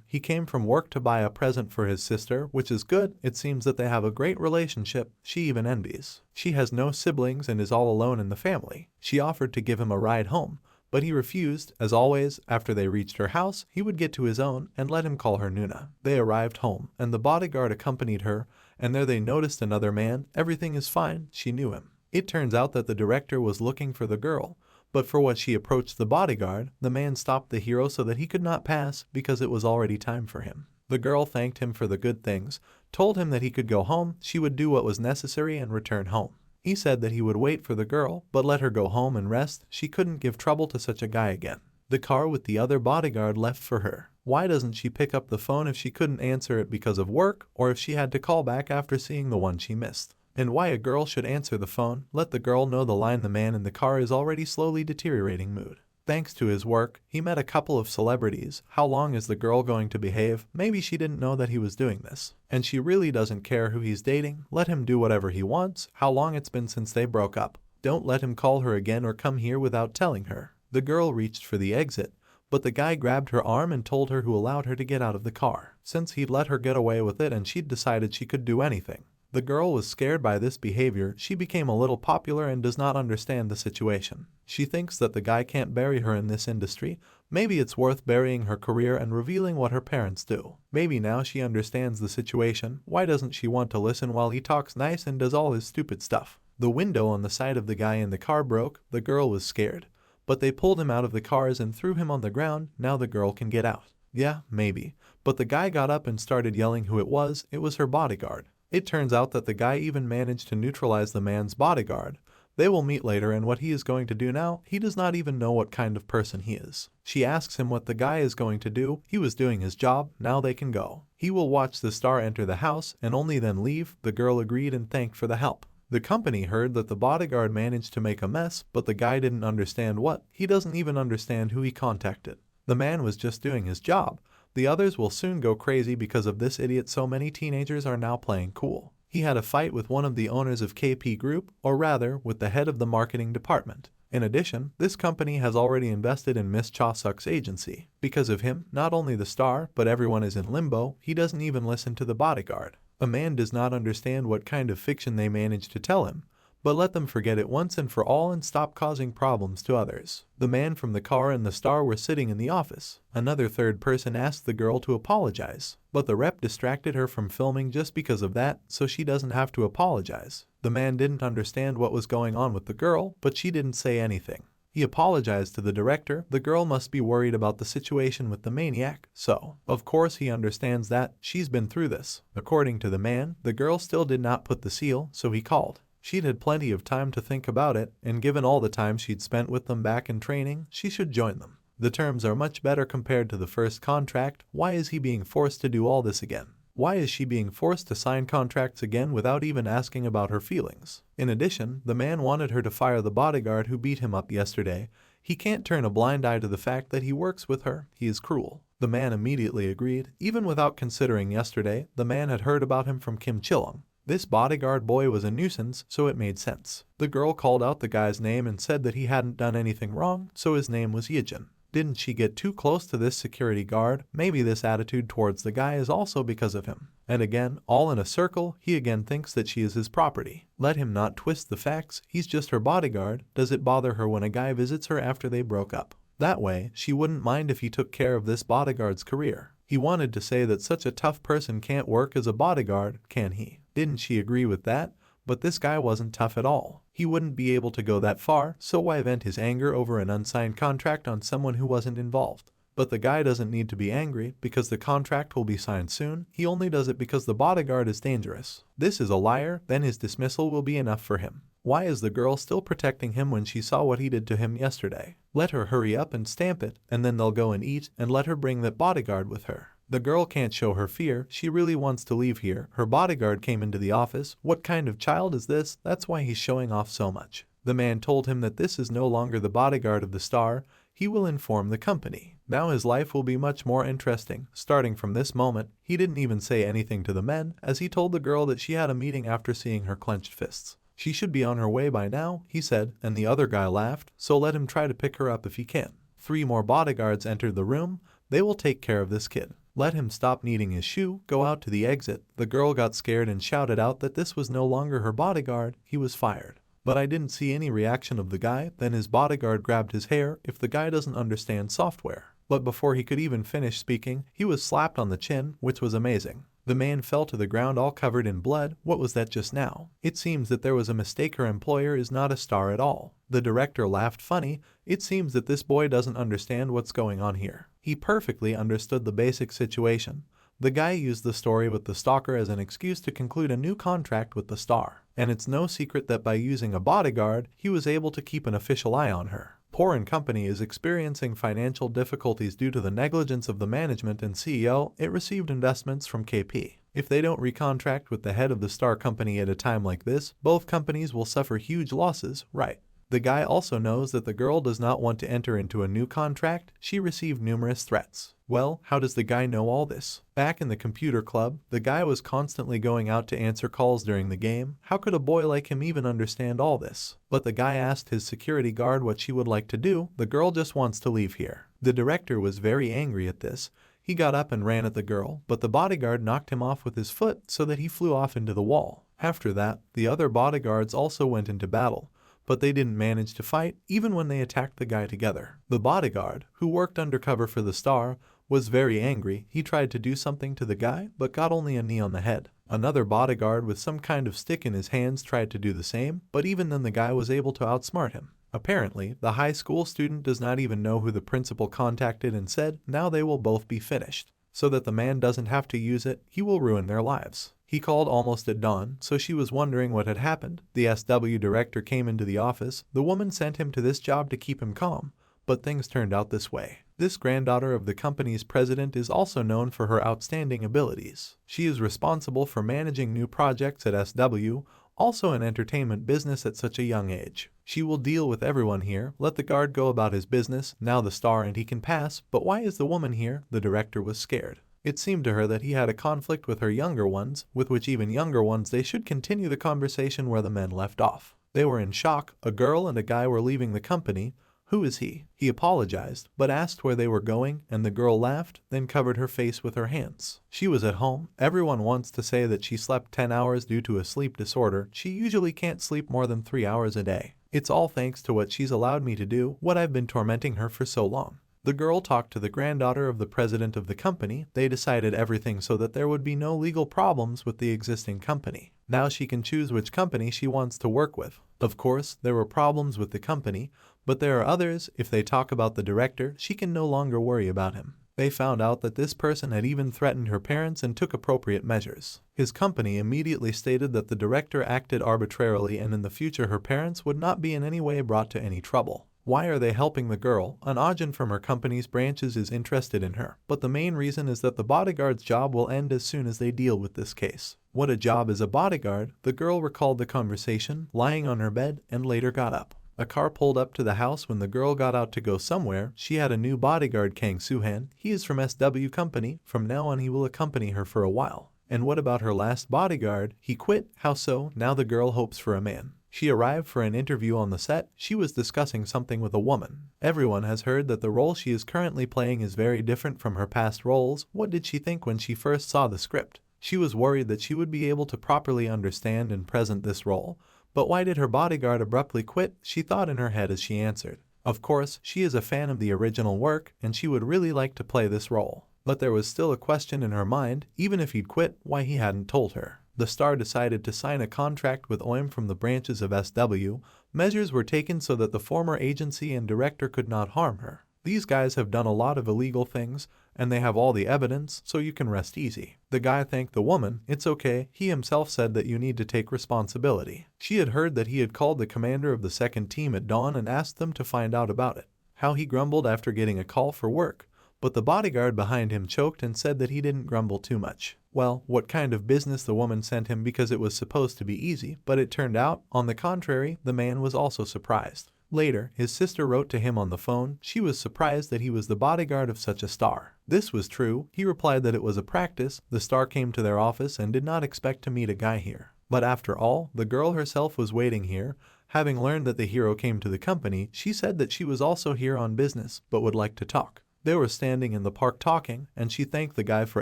Speaker 1: He came from work to buy a present for his sister, which is good. It seems that they have a great relationship. She even envies. She has no siblings and is all alone in the family. She offered to give him a ride home, but he refused. As always, after they reached her house, he would get to his own and let him call her Nuna. They arrived home, and the bodyguard accompanied her, and there they noticed another man. Everything is fine. She knew him. It turns out that the director was looking for the girl, but for what she approached the bodyguard, the man stopped the hero so that he could not pass because it was already time for him. The girl thanked him for the good things, told him that he could go home, she would do what was necessary and return home. He said that he would wait for the girl, but let her go home and rest. She couldn't give trouble to such a guy again. The car with the other bodyguard left for her. Why doesn't she pick up the phone if she couldn't answer it because of work, or if she had to call back after seeing the one she missed? And why a girl should answer the phone? Let the girl know the line. The man in the car is already slowly deteriorating mood. Thanks to his work, he met a couple of celebrities. How long is the girl going to behave? Maybe she didn't know that he was doing this. And she really doesn't care who he's dating. Let him do whatever he wants. How long it's been since they broke up. Don't let him call her again or come here without telling her. The girl reached for the exit, but the guy grabbed her arm and told her who allowed her to get out of the car, since he'd let her get away with it and she'd decided she could do anything. The girl was scared by this behavior. She became a little popular and does not understand the situation. She thinks that the guy can't bury her in this industry. Maybe it's worth burying her career and revealing what her parents do. Maybe now she understands the situation. Why doesn't she want to listen while he talks nice and does all his stupid stuff? The window on the side of the guy in the car broke. The girl was scared, but they pulled him out of the cars and threw him on the ground. Now the girl can get out. Yeah, maybe. But the guy got up and started yelling who it was. It was her bodyguard. It turns out that the guy even managed to neutralize the man's bodyguard. They will meet later, and what he is going to do now, he does not even know what kind of person he is. She asks him what the guy is going to do. He was doing his job. Now they can go. He will watch the star enter the house and only then leave. The girl agreed and thanked for the help. The company heard that the bodyguard managed to make a mess, but the guy didn't understand what. He doesn't even understand who he contacted. The man was just doing his job. The others will soon go crazy because of this idiot. So many teenagers are now playing cool. He had a fight with one of the owners of KP Group, or rather, with the head of the marketing department. In addition, this company has already invested in Miss Cha Suk's agency. Because of him, not only the star, but everyone is in limbo. He doesn't even listen to the bodyguard. A man does not understand what kind of fiction they managed to tell him. But let them forget it once and for all and stop causing problems to others. The man from the car and the star were sitting in the office. Another third person asked the girl to apologize, but the rep distracted her from filming just because of that, so she doesn't have to apologize. The man didn't understand what was going on with the girl, but she didn't say anything. He apologized to the director. The girl must be worried about the situation with the maniac, so, of course, he understands that. She's been through this. According to the man, the girl still did not put the seal, so he called. She'd had plenty of time to think about it, and given all the time she'd spent with them back in training, she should join them. The terms are much better compared to the first contract. Why is he being forced to do all this again? Why is she being forced to sign contracts again without even asking about her feelings? In addition, the man wanted her to fire the bodyguard who beat him up yesterday. He can't turn a blind eye to the fact that he works with her. He is cruel. The man immediately agreed. Even without considering yesterday, the man had heard about him from Kim Chillung. This bodyguard boy was a nuisance, so it made sense. The girl called out the guy's name and said that he hadn't done anything wrong, so his name was Ijin. Didn't she get too close to this security guard? Maybe this attitude towards the guy is also because of him. And again, all in a circle, he again thinks that she is his property. Let him not twist the facts. He's just her bodyguard. Does it bother her when a guy visits her after they broke up? That way, she wouldn't mind if he took care of this bodyguard's career. He wanted to say that such a tough person can't work as a bodyguard, can he? Didn't she agree with that? But this guy wasn't tough at all. He wouldn't be able to go that far, so why vent his anger over an unsigned contract on someone who wasn't involved? But the guy doesn't need to be angry because the contract will be signed soon. He only does it because the bodyguard is dangerous. This is a liar, then his dismissal will be enough for him. Why is the girl still protecting him when she saw what he did to him yesterday? Let her hurry up and stamp it, and then they'll go and eat, and let her bring that bodyguard with her. The girl can't show her fear. She really wants to leave here. Her bodyguard came into the office. What kind of child is this? That's why he's showing off so much. The man told him that this is no longer the bodyguard of the star. He will inform the company. Now his life will be much more interesting. Starting from this moment, he didn't even say anything to the men, as he told the girl that she had a meeting after seeing her clenched fists. She should be on her way by now, he said, and the other guy laughed, so let him try to pick her up if he can. 3 more bodyguards entered the room. They will take care of this kid. Let him stop needing his shoe, go out to the exit. The girl got scared and shouted out that this was no longer her bodyguard. He was fired. But I didn't see any reaction of the guy. Then his bodyguard grabbed his hair. If the guy doesn't understand software. But before he could even finish speaking, he was slapped on the chin, which was amazing. The man fell to the ground all covered in blood. What was that just now? It seems that there was a mistake. Her employer is not a star at all. The director laughed funny. It seems that this boy doesn't understand what's going on here. He perfectly understood the basic situation. The guy used the story with the stalker as an excuse to conclude a new contract with the star. And it's no secret that by using a bodyguard, he was able to keep an official eye on her. Poor & Company is experiencing financial difficulties due to the negligence of the management and CEO. It received investments from KP. If they don't recontract with the head of the star company at a time like this, both companies will suffer huge losses, right? The guy also knows that the girl does not want to enter into a new contract. She received numerous threats. Well, how does the guy know all this? Back in the computer club, the guy was constantly going out to answer calls during the game. How could a boy like him even understand all this? But the guy asked his security guard what she would like to do. The girl just wants to leave here. The director was very angry at this. He got up and ran at the girl, but the bodyguard knocked him off with his foot so that he flew off into the wall. After that, the other bodyguards also went into battle, but they didn't manage to fight even when they attacked the guy together. The bodyguard, who worked undercover for the star, was very angry. He tried to do something to the guy, but got only a knee on the head. Another bodyguard with some kind of stick in his hands tried to do the same, but even then the guy was able to outsmart him. Apparently, the high school student does not even know who the principal contacted and said now they will both be finished. So that the man doesn't have to use it, he will ruin their lives. He called almost at dawn, so she was wondering what had happened. The SW director came into the office. The woman sent him to this job to keep him calm, but things turned out this way. This granddaughter of the company's president is also known for her outstanding abilities. She is responsible for managing new projects at SW, also an entertainment business at such a young age. She will deal with everyone here. Let the guard go about his business, now the star and he can pass, but why is the woman here? The director was scared. It seemed to her that he had a conflict with her younger ones, with which even younger ones they should continue the conversation where the men left off. They were in shock. A girl and a guy were leaving the company. Who is he? He apologized, but asked where they were going, and the girl laughed, then covered her face with her hands. She was at home. Everyone wants to say that she slept 10 hours due to a sleep disorder. She usually can't sleep more than 3 hours a day. It's all thanks to what she's allowed me to do, what I've been tormenting her for so long. The girl talked to the granddaughter of the president of the company. They decided everything so that there would be no legal problems with the existing company. Now she can choose which company she wants to work with. Of course, there were problems with the company, but there are others. If they talk about the director, she can no longer worry about him. They found out that this person had even threatened her parents and took appropriate measures. His company immediately stated that the director acted arbitrarily and in the future her parents would not be in any way brought to any trouble. Why are they helping the girl? An agent from her company's branches is interested in her, but the main reason is that the bodyguard's job will end as soon as they deal with this case. What a job as a bodyguard? The girl recalled the conversation, lying on her bed, and later got up. A car pulled up to the house when the girl got out to go somewhere. She had a new bodyguard, Kang Soo-han. He is from SW company. From now on he will accompany her for a while. And what about her last bodyguard? He quit. How so? Now the girl hopes for a man. She arrived for an interview on the set. She was discussing something with a woman. Everyone has heard that the role she is currently playing is very different from her past roles. What did she think when she first saw the script? She was worried that she would be able to properly understand and present this role. But why did her bodyguard abruptly quit? She thought in her head as she answered. Of course, she is a fan of the original work, and she would really like to play this role. But there was still a question in her mind, even if he'd quit, why he hadn't told her. The star decided to sign a contract with OIM from the branches of SW. Measures were taken so that the former agency and director could not harm her. These guys have done a lot of illegal things, and they have all the evidence, so you can rest easy. The guy thanked the woman. It's okay. He himself said that you need to take responsibility. She had heard that he had called the commander of the second team at dawn and asked them to find out about it. How he grumbled after getting a call for work. But the bodyguard behind him choked and said that he didn't grumble too much. Well, what kind of business the woman sent him because it was supposed to be easy, but it turned out, on the contrary, the man was also surprised. Later, his sister wrote to him on the phone. She was surprised that he was the bodyguard of such a star. This was true. He replied that it was a practice. The star came to their office and did not expect to meet a guy here. But after all, the girl herself was waiting here. Having learned that the hero came to the company, she said that she was also here on business, but would like to talk. They were standing in the park talking, and she thanked the guy for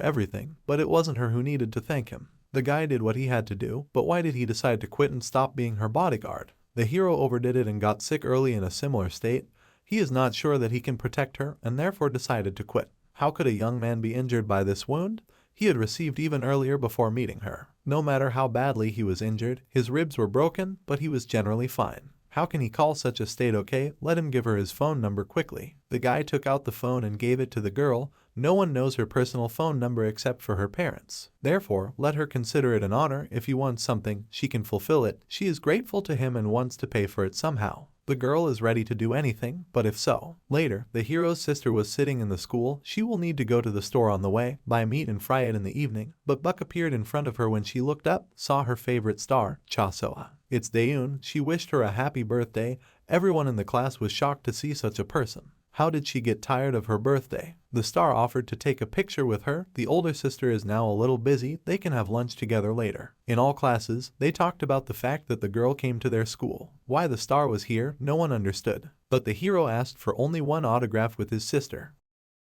Speaker 1: everything, but it wasn't her who needed to thank him. The guy did what he had to do, but why did he decide to quit and stop being her bodyguard? The hero overdid it and got sick early in a similar state. He is not sure that he can protect her and therefore decided to quit. How could a young man be injured by this wound? He had received even earlier before meeting her. No matter how badly he was injured, his ribs were broken, but he was generally fine. How can he call such a state okay? Let him give her his phone number quickly. The guy took out the phone and gave it to the girl. No one knows her personal phone number except for her parents. Therefore, let her consider it an honor. If he wants something, she can fulfill it. She is grateful to him and wants to pay for it somehow. The girl is ready to do anything, but if so. Later, the hero's sister was sitting in the school. She will need to go to the store on the way, buy meat and fry it in the evening, but Buck appeared in front of her when she looked up, saw her favorite star, Cha Soa. It's Daeun. She wished her a happy birthday. Everyone in the class was shocked to see such a person. How did she get tired of her birthday? The star offered to take a picture with her. The older sister is now a little busy, they can have lunch together later. In all classes, they talked about the fact that the girl came to their school. Why the star was here, no one understood. But the hero asked for only one autograph with his sister.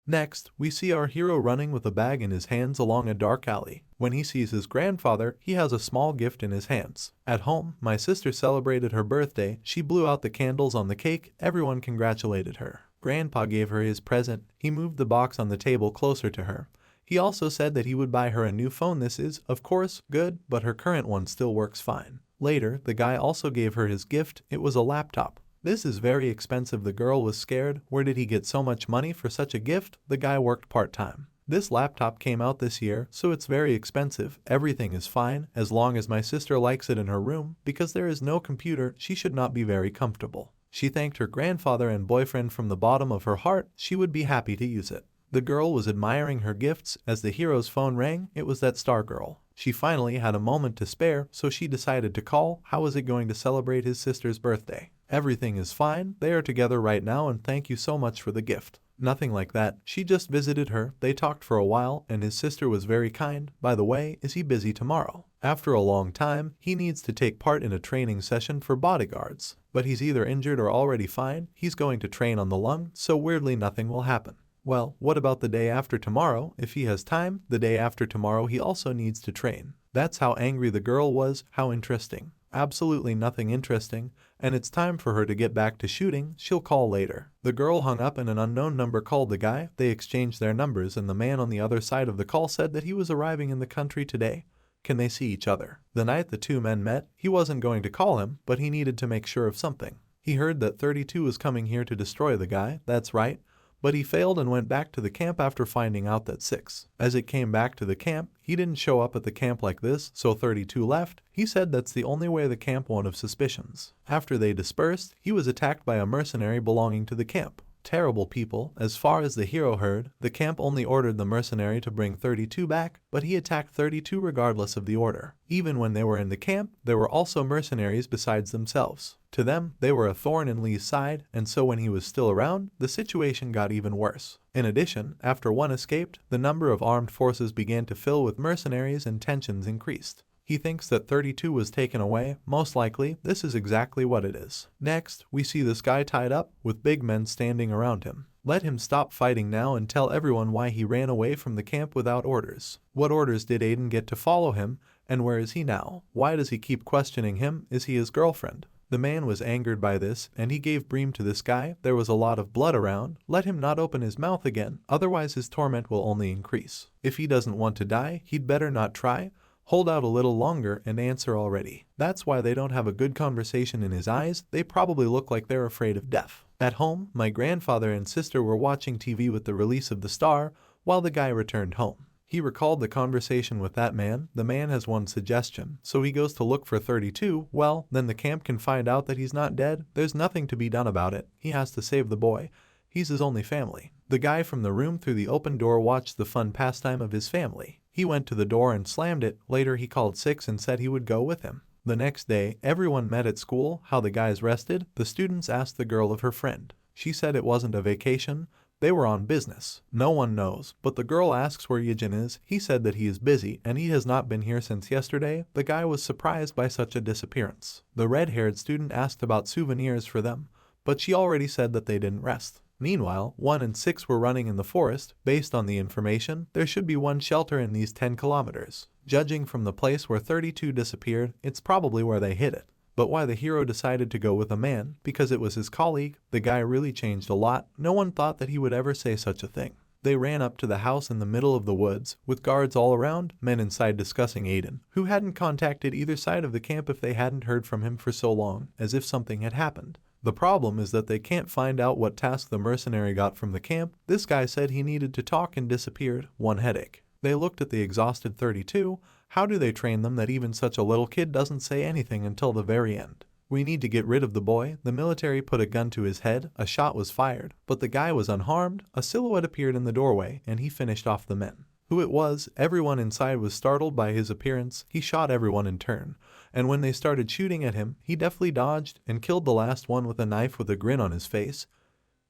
Speaker 1: Next, we see our hero running with a bag in his hands along a dark alley. When he sees his grandfather, he has a small gift in his hands. At home, my sister celebrated her birthday. She blew out the candles on the cake. Everyone congratulated her. Grandpa gave her his present. He moved the box on the table closer to her. He also said that he would buy her a new phone. This is, of course, good, but her current one still works fine. Later, the guy also gave her his gift. It was a laptop. This is very expensive. The girl was scared. Where did he get so much money for such a gift? The guy worked part-time. This laptop came out this year, so it's very expensive. Everything is fine, as long as my sister likes it in her room. Because there is no computer, she should not be very comfortable. She thanked her grandfather and boyfriend from the bottom of her heart. She would be happy to use it. The girl was admiring her gifts. As the hero's phone rang, it was that star girl. She finally had a moment to spare, so she decided to call. How is it going to celebrate his sister's birthday? Everything is fine, they are together right now, and thank you so much for the gift. Nothing like that, she just visited her. They talked for a while and his sister was very kind. By the way, is he busy tomorrow? After a long time, he needs to take part in a training session for bodyguards. But he's either injured or already fine. He's going to train on the lung, so weirdly nothing will happen. Well, what about the day after tomorrow? If he has time, the day after tomorrow he also needs to train. That's how angry the girl was. How interesting. Absolutely nothing interesting, and it's time for her to get back to shooting. She'll call later. The girl hung up and an unknown number called the guy. They exchanged their numbers and the man on the other side of the call said that he was arriving in the country today. Can they see each other? The night the two men met, he wasn't going to call him, but he needed to make sure of something. He heard that 32 was coming here to destroy the guy. That's right. But he failed and went back to the camp after finding out that 6. As it came back to the camp, he didn't show up at the camp like this, so 32 left. He said that's the only way the camp won't have suspicions. After they dispersed, he was attacked by a mercenary belonging to the camp. Terrible people. As far as the hero heard, the camp only ordered the mercenary to bring 32 back, but he attacked 32 regardless of the order. Even when they were in the camp, there were also mercenaries besides themselves. To them, they were a thorn in Lee's side, and so when he was still around, the situation got even worse. In addition, after one escaped, the number of armed forces began to fill with mercenaries and tensions increased. He thinks that 32 was taken away. Most likely, this is exactly what it is. Next, we see this guy tied up, with big men standing around him. Let him stop fighting now and tell everyone why he ran away from the camp without orders. What orders did Aiden get to follow him, and where is he now? Why does he keep questioning him? Is he his girlfriend? The man was angered by this, and he gave bream to this guy. There was a lot of blood around. Let him not open his mouth again, otherwise his torment will only increase. If he doesn't want to die, he'd better not try. Hold out a little longer and answer already. That's why they don't have a good conversation in his eyes. They probably look like they're afraid of death. At home, my grandfather and sister were watching TV with the release of the star, while the guy returned home. He recalled the conversation with that man. The man has one suggestion, so he goes to look for 32. Well, then the camp can find out that he's not dead. There's nothing to be done about it. He has to save the boy. He's his only family. The guy from the room through the open door watched the fun pastime of his family. He went to the door and slammed it. Later he called 6 and said he would go with him. The next day, everyone met at school. How the guys rested? The students asked the girl of her friend. She said it wasn't a vacation. They were on business. No one knows, but the girl asks where Ijin is. He said that he is busy and he has not been here since yesterday. The guy was surprised by such a disappearance. The red-haired student asked about souvenirs for them, but she already said that they didn't rest. Meanwhile, 1 and 6 were running in the forest. Based on the information, there should be one shelter in these 10 kilometers. Judging from the place where 32 disappeared, it's probably where they hid it. But why the hero decided to go with a man? Because it was his colleague. The guy really changed a lot. No one thought that he would ever say such a thing. They ran up to the house in the middle of the woods, with guards all around, men inside discussing Aiden, who hadn't contacted either side of the camp if they hadn't heard from him for so long, as if something had happened. The problem is that they can't find out what task the mercenary got from the camp. This guy said he needed to talk and disappeared. One headache. They looked at the exhausted 32. How do they train them that even such a little kid doesn't say anything until the very end? We need to get rid of the boy. The military put a gun to his head. A shot was fired, but the guy was unharmed. A silhouette appeared in the doorway, and he finished off the men. Who it was, everyone inside was startled by his appearance. He shot everyone in turn. and when they started shooting at him, he deftly dodged and killed the last one with a knife with a grin on his face.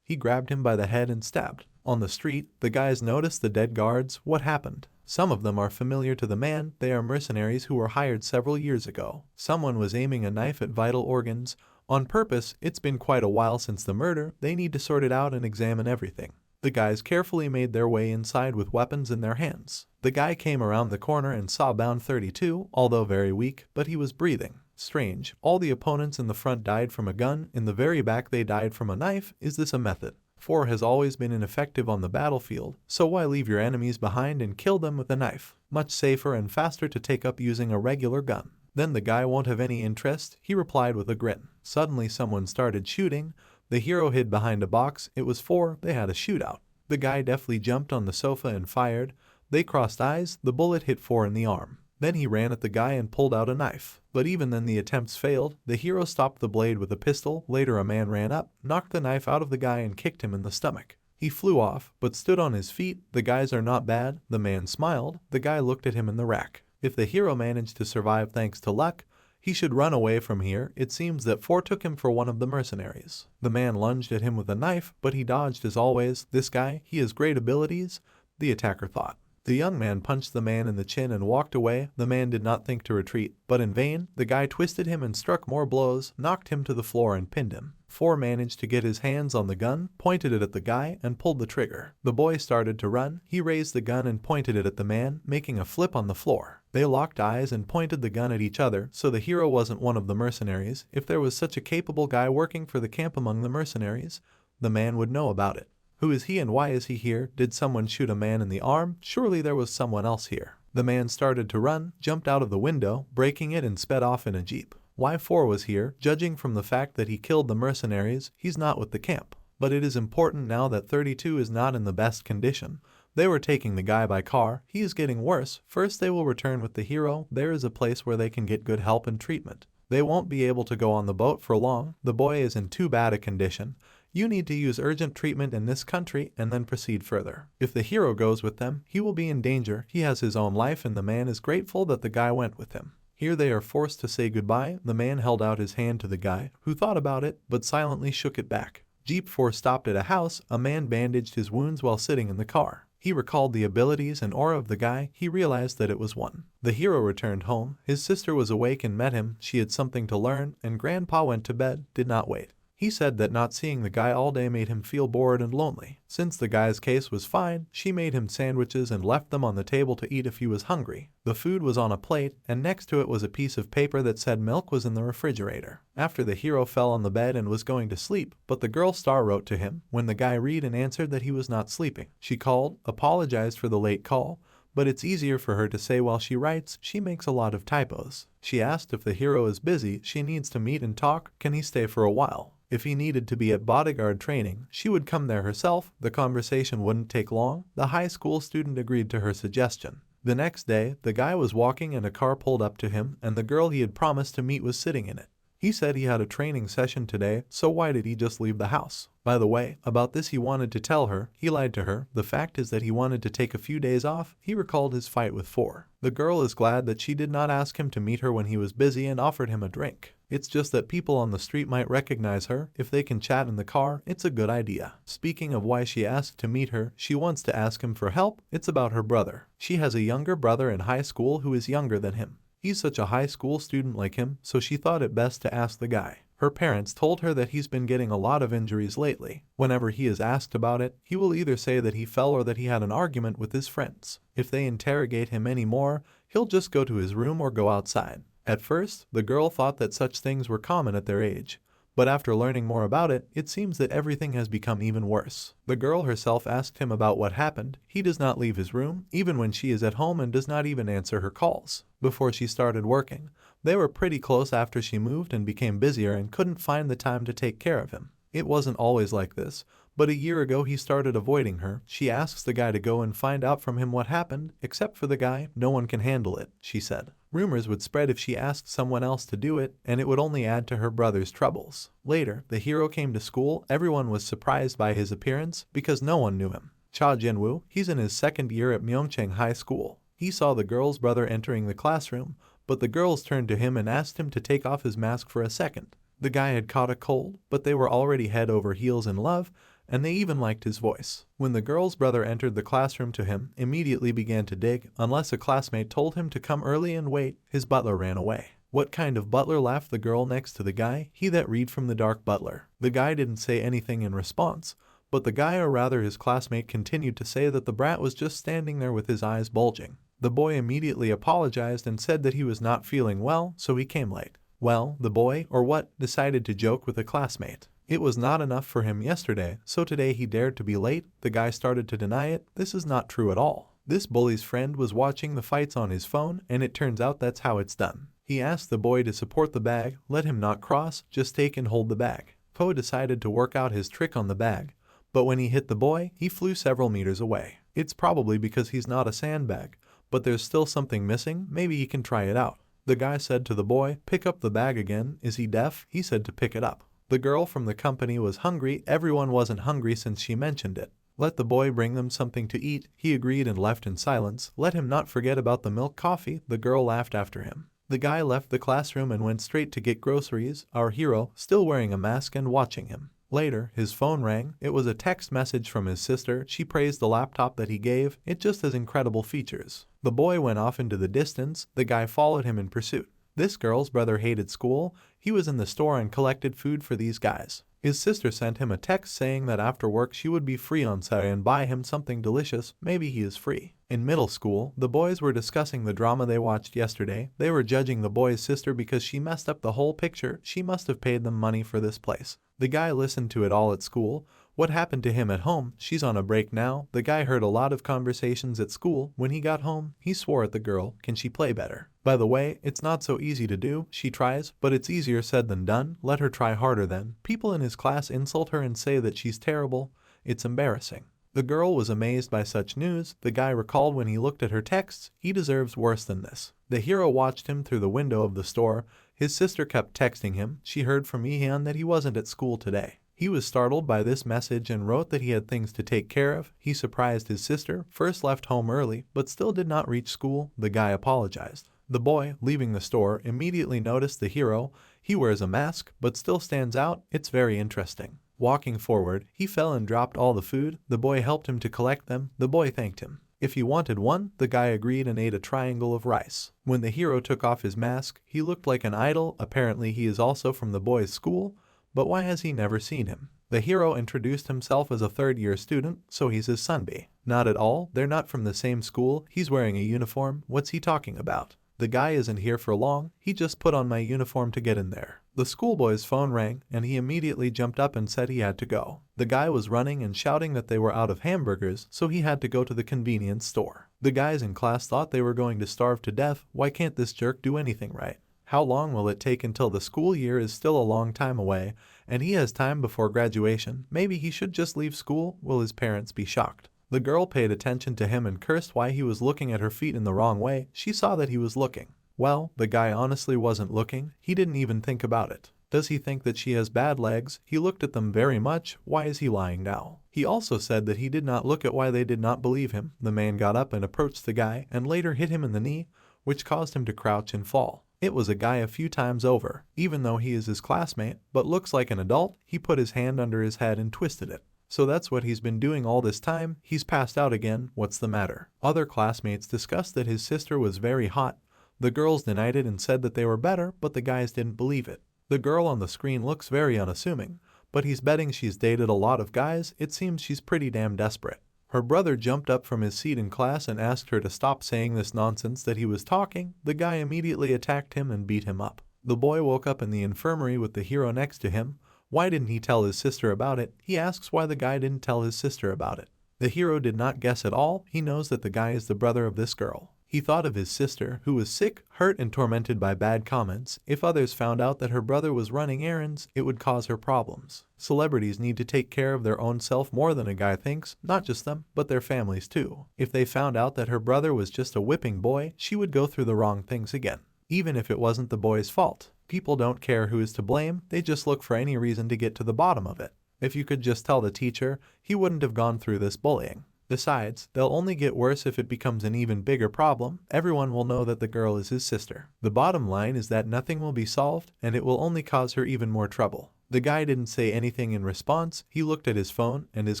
Speaker 1: He grabbed him by the head and stabbed. On the street, the guys noticed the dead guards. What happened? Some of them are familiar to the man. They are mercenaries who were hired several years ago. Someone was aiming a knife at vital organs. On purpose, it's been quite a while since the murder. They need to sort it out and examine everything. The guys carefully made their way inside with weapons in their hands. The guy came around the corner and saw Bound 32, although very weak, but he was breathing. Strange. All the opponents in the front died from a gun. In the very back they died from a knife. Is this a method? 4 has always been ineffective on the battlefield, so why leave your enemies behind and kill them with a knife? Much safer and faster to take up using a regular gun. Then the guy won't have any interest, he replied with a grin. Suddenly someone started shooting. The hero hid behind a box. It was 4. They had a shootout. The guy deftly jumped on the sofa and fired. They crossed eyes. The bullet hit 4 in the arm. Then he ran at the guy and pulled out a knife. But even then the attempts failed. The hero stopped the blade with a pistol. Later a man ran up, knocked the knife out of the guy and kicked him in the stomach. He flew off, but stood on his feet. The guys are not bad. The man smiled. The guy looked at him in the rack. If the hero managed to survive thanks to luck, he should run away from here. It seems that 4 took him for one of the mercenaries. The man lunged at him with a knife, but he dodged as always. This guy, he has great abilities, the attacker thought. The young man punched the man in the chin and walked away. The man did not think to retreat, but in vain. The guy twisted him and struck more blows, knocked him to the floor and pinned him. 4 managed to get his hands on the gun, pointed it at the guy, and pulled the trigger. The boy started to run. He raised the gun and pointed it at the man, making a flip on the floor. They locked eyes and pointed the gun at each other, so the hero wasn't one of the mercenaries. If there was such a capable guy working for the camp among the mercenaries, the man would know about it. Who is he and why is he here? Did someone shoot a man in the arm? Surely there was someone else here. The man started to run, jumped out of the window, breaking it and sped off in a jeep. Why 4 was here? Judging from the fact that he killed the mercenaries, he's not with the camp. But it is important now that 32 is not in the best condition. They were taking the guy by car. He is getting worse. First they will return with the hero. There is a place where they can get good help and treatment. They won't be able to go on the boat for long. The boy is in too bad a condition. You need to use urgent treatment in this country and then proceed further. If the hero goes with them, he will be in danger. He has his own life and the man is grateful that the guy went with him. Here they are forced to say goodbye. The man held out his hand to the guy, who thought about it, but silently shook it back. Jeep 4 stopped at a house. A man bandaged his wounds while sitting in the car. He recalled the abilities and aura of the guy. He realized that it was 1. The hero returned home. His sister was awake and met him. She had something to learn, and Grandpa went to bed, did not wait. He said that not seeing the guy all day made him feel bored and lonely. Since the guy's case was fine, she made him sandwiches and left them on the table to eat if he was hungry. The food was on a plate, and next to it was a piece of paper that said milk was in the refrigerator. After the hero fell on the bed and was going to sleep, but the girl star wrote to him. When the guy read and answered that he was not sleeping, she called, apologized for the late call, but it's easier for her to say while she writes. She makes a lot of typos. She asked if the hero is busy. She needs to meet and talk. Can he stay for a while? If he needed to be at bodyguard training, she would come there herself. The conversation wouldn't take long. The high school student agreed to her suggestion. The next day, the guy was walking and a car pulled up to him, and the girl he had promised to meet was sitting in it. He said he had a training session today, so why did he just leave the house? By the way, about this he wanted to tell her. He lied to her. The fact is that he wanted to take a few days off. He recalled his fight with 4. The girl is glad that she did not ask him to meet her when he was busy and offered him a drink. It's just that people on the street might recognize her. If they can chat in the car, it's a good idea. Speaking of why she asked to meet her, she wants to ask him for help. It's about her brother. She has a younger brother in high school who is younger than him. He's such a high school student like him, so she thought it best to ask the guy. Her parents told her that he's been getting a lot of injuries lately. Whenever he is asked about it, he will either say that he fell or that he had an argument with his friends. If they interrogate him anymore, he'll just go to his room or go outside. At first, the girl thought that such things were common at their age. But after learning more about it, it seems that everything has become even worse. The girl herself asked him about what happened. He does not leave his room, even when she is at home, and does not even answer her calls. Before she started working, they were pretty close after she moved and became busier and couldn't find the time to take care of him. It wasn't always like this, but a year ago he started avoiding her. She asks the guy to go and find out from him what happened. Except for the guy, no one can handle it, she said. Rumors would spread if she asked someone else to do it, and it would only add to her brother's troubles. Later, the hero came to school. Everyone was surprised by his appearance because no one knew him. Cha Jinwoo, he's in his second year at Myeongchang High School. He saw the girl's brother entering the classroom, but the girls turned to him and asked him to take off his mask for a second. The guy had caught a cold, but they were already head over heels in love, and they even liked his voice. When the girl's brother entered the classroom to him, immediately began to dig, unless a classmate told him to come early and wait, his butler ran away. What kind of butler, laughed the girl next to the guy? He that read from the dark butler. The guy didn't say anything in response, but the guy, or rather his classmate, continued to say that the brat was just standing there with his eyes bulging. The boy immediately apologized and said that he was not feeling well, so he came late. Well, the boy, or what, decided to joke with a classmate. It was not enough for him yesterday, so today he dared to be late. The guy started to deny it. This is not true at all. This bully's friend was watching the fights on his phone, and it turns out that's how it's done. He asked the boy to support the bag, let him not cross, just take and hold the bag. Poe decided to work out his trick on the bag, but when he hit the boy, he flew several meters away. It's probably because he's not a sandbag, but there's still something missing. Maybe he can try it out. The guy said to the boy, pick up the bag again. Is he deaf? He said to pick it up. The girl from the company was hungry. Everyone wasn't hungry since she mentioned it. Let the boy bring them something to eat. He agreed and left in silence. Let him not forget about the milk coffee. The girl laughed after him. The guy left the classroom and went straight to get groceries, our hero still wearing a mask and watching him. Later, his phone rang. It was a text message from his sister. She praised the laptop that he gave. It just has incredible features. The boy went off into the distance. The guy followed him in pursuit. This girl's brother hated school. He was in the store and collected food for these guys. His sister sent him a text saying that after work she would be free on Saturday and buy him something delicious. Maybe he is free. In middle school, the boys were discussing the drama they watched yesterday. They were judging the boy's sister because she messed up the whole picture. She must have paid them money for this place. The guy listened to it all at school. What happened to him at home? She's on a break now. The guy heard a lot of conversations at school. When he got home, he swore at the girl. Can she play better? By the way, it's not so easy to do. She tries, but it's easier said than done. Let her try harder then. People in his class insult her and say that she's terrible. It's embarrassing. The girl was amazed by such news. The guy recalled when he looked at her texts. He deserves worse than this. The hero watched him through the window of the store. His sister kept texting him. She heard from Ijin that he wasn't at school today. He was startled by this message and wrote that he had things to take care of. He surprised his sister, first left home early, but still did not reach school. The guy apologized. The boy, leaving the store, immediately noticed the hero. He wears a mask, but still stands out. It's very interesting. Walking forward, he fell and dropped all the food. The boy helped him to collect them. The boy thanked him. If he wanted one, the guy agreed and ate a triangle of rice. When the hero took off his mask, he looked like an idol. Apparently he is also from the boy's school. But why has he never seen him? The hero introduced himself as a third-year student, so he's his sonby. Not at all, they're not from the same school. He's wearing a uniform. What's he talking about? The guy isn't here for long. He just put on my uniform to get in there. The schoolboy's phone rang, and he immediately jumped up and said he had to go. The guy was running and shouting that they were out of hamburgers, so he had to go to the convenience store. The guys in class thought they were going to starve to death. Why can't this jerk do anything right? How long will it take until the school year is still a long time away, and he has time before graduation? Maybe he should just leave school. Will his parents be shocked? The girl paid attention to him and cursed why he was looking at her feet in the wrong way. She saw that he was looking. Well, the guy honestly wasn't looking. He didn't even think about it. Does he think that she has bad legs? He looked at them very much. Why is he lying now? He also said that he did not look at why they did not believe him. The man got up and approached the guy and later hit him in the knee, which caused him to crouch and fall. It was a guy a few times over. Even though he is his classmate, but looks like an adult, he put his hand under his head and twisted it. So that's what he's been doing all this time. He's passed out again. What's the matter? Other classmates discussed that his sister was very hot. The girls denied it and said that they were better, but the guys didn't believe it. The girl on the screen looks very unassuming, but he's betting she's dated a lot of guys. It seems she's pretty damn desperate. Her brother jumped up from his seat in class and asked her to stop saying this nonsense that he was talking. The guy immediately attacked him and beat him up. The boy woke up in the infirmary with the hero next to him. Why didn't he tell his sister about it? He asks why the guy didn't tell his sister about it. The hero did not guess at all. He knows that the guy is the brother of this girl. He thought of his sister, who was sick, hurt, and tormented by bad comments. If others found out that her brother was running errands, it would cause her problems. Celebrities need to take care of their own self more than a guy thinks, not just them, but their families too. If they found out that her brother was just a whipping boy, she would go through the wrong things again. Even if it wasn't the boy's fault. People don't care who is to blame, they just look for any reason to get to the bottom of it. If you could just tell the teacher, he wouldn't have gone through this bullying. Besides, they'll only get worse if it becomes an even bigger problem. Everyone will know that the girl is his sister. The bottom line is that nothing will be solved, and it will only cause her even more trouble. The guy didn't say anything in response. He looked at his phone, and his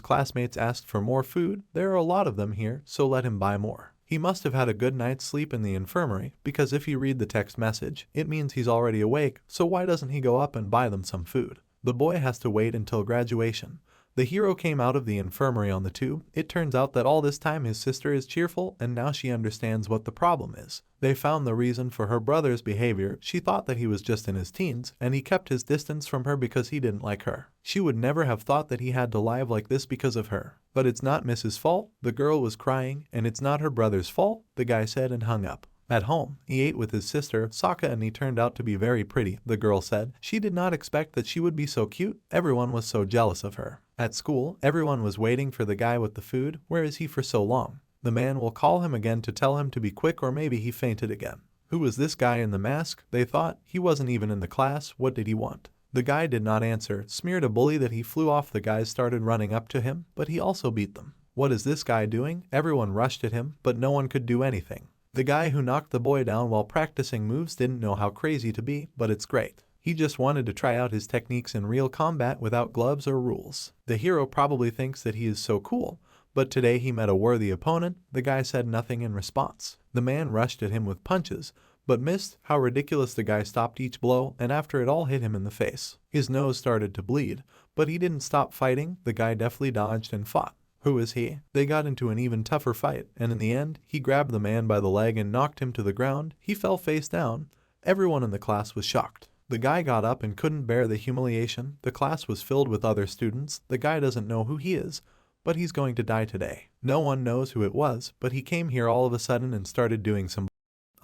Speaker 1: classmates asked for more food. There are a lot of them here, so let him buy more. He must have had a good night's sleep in the infirmary, because if you read the text message, it means he's already awake, so why doesn't he go up and buy them some food? The boy has to wait until graduation. The hero came out of the infirmary on the tube. It turns out that all this time his sister is cheerful, and now she understands what the problem is. They found the reason for her brother's behavior. She thought that he was just in his teens, and he kept his distance from her because he didn't like her. She would never have thought that he had to lie like this because of her. But it's not Mrs. fault. The girl was crying, and it's not her brother's fault, the guy said and hung up. At home, he ate with his sister, Sokka, and he turned out to be very pretty, the girl said. She did not expect that she would be so cute. Everyone was so jealous of her. At school, everyone was waiting for the guy with the food. Where is he for so long? The man will call him again to tell him to be quick, or maybe he fainted again. Who was this guy in the mask? They thought. He wasn't even in the class. What did he want? The guy did not answer. Smeared a bully that he flew off. The guys started running up to him, but he also beat them. What is this guy doing? Everyone rushed at him, but no one could do anything. The guy who knocked the boy down while practicing moves didn't know how crazy to be, but it's great. He just wanted to try out his techniques in real combat without gloves or rules. The hero probably thinks that he is so cool, but today he met a worthy opponent. The guy said nothing in response. The man rushed at him with punches, but missed. How ridiculous. The guy stopped each blow, and after it all hit him in the face. His nose started to bleed, but he didn't stop fighting. The guy deftly dodged and fought. Who is he? They got into an even tougher fight, and in the end, he grabbed the man by the leg and knocked him to the ground. He fell face down. Everyone in the class was shocked. The guy got up and couldn't bear the humiliation. The class was filled with other students. The guy doesn't know who he is, but he's going to die today. No one knows who it was, but he came here all of a sudden and started doing some.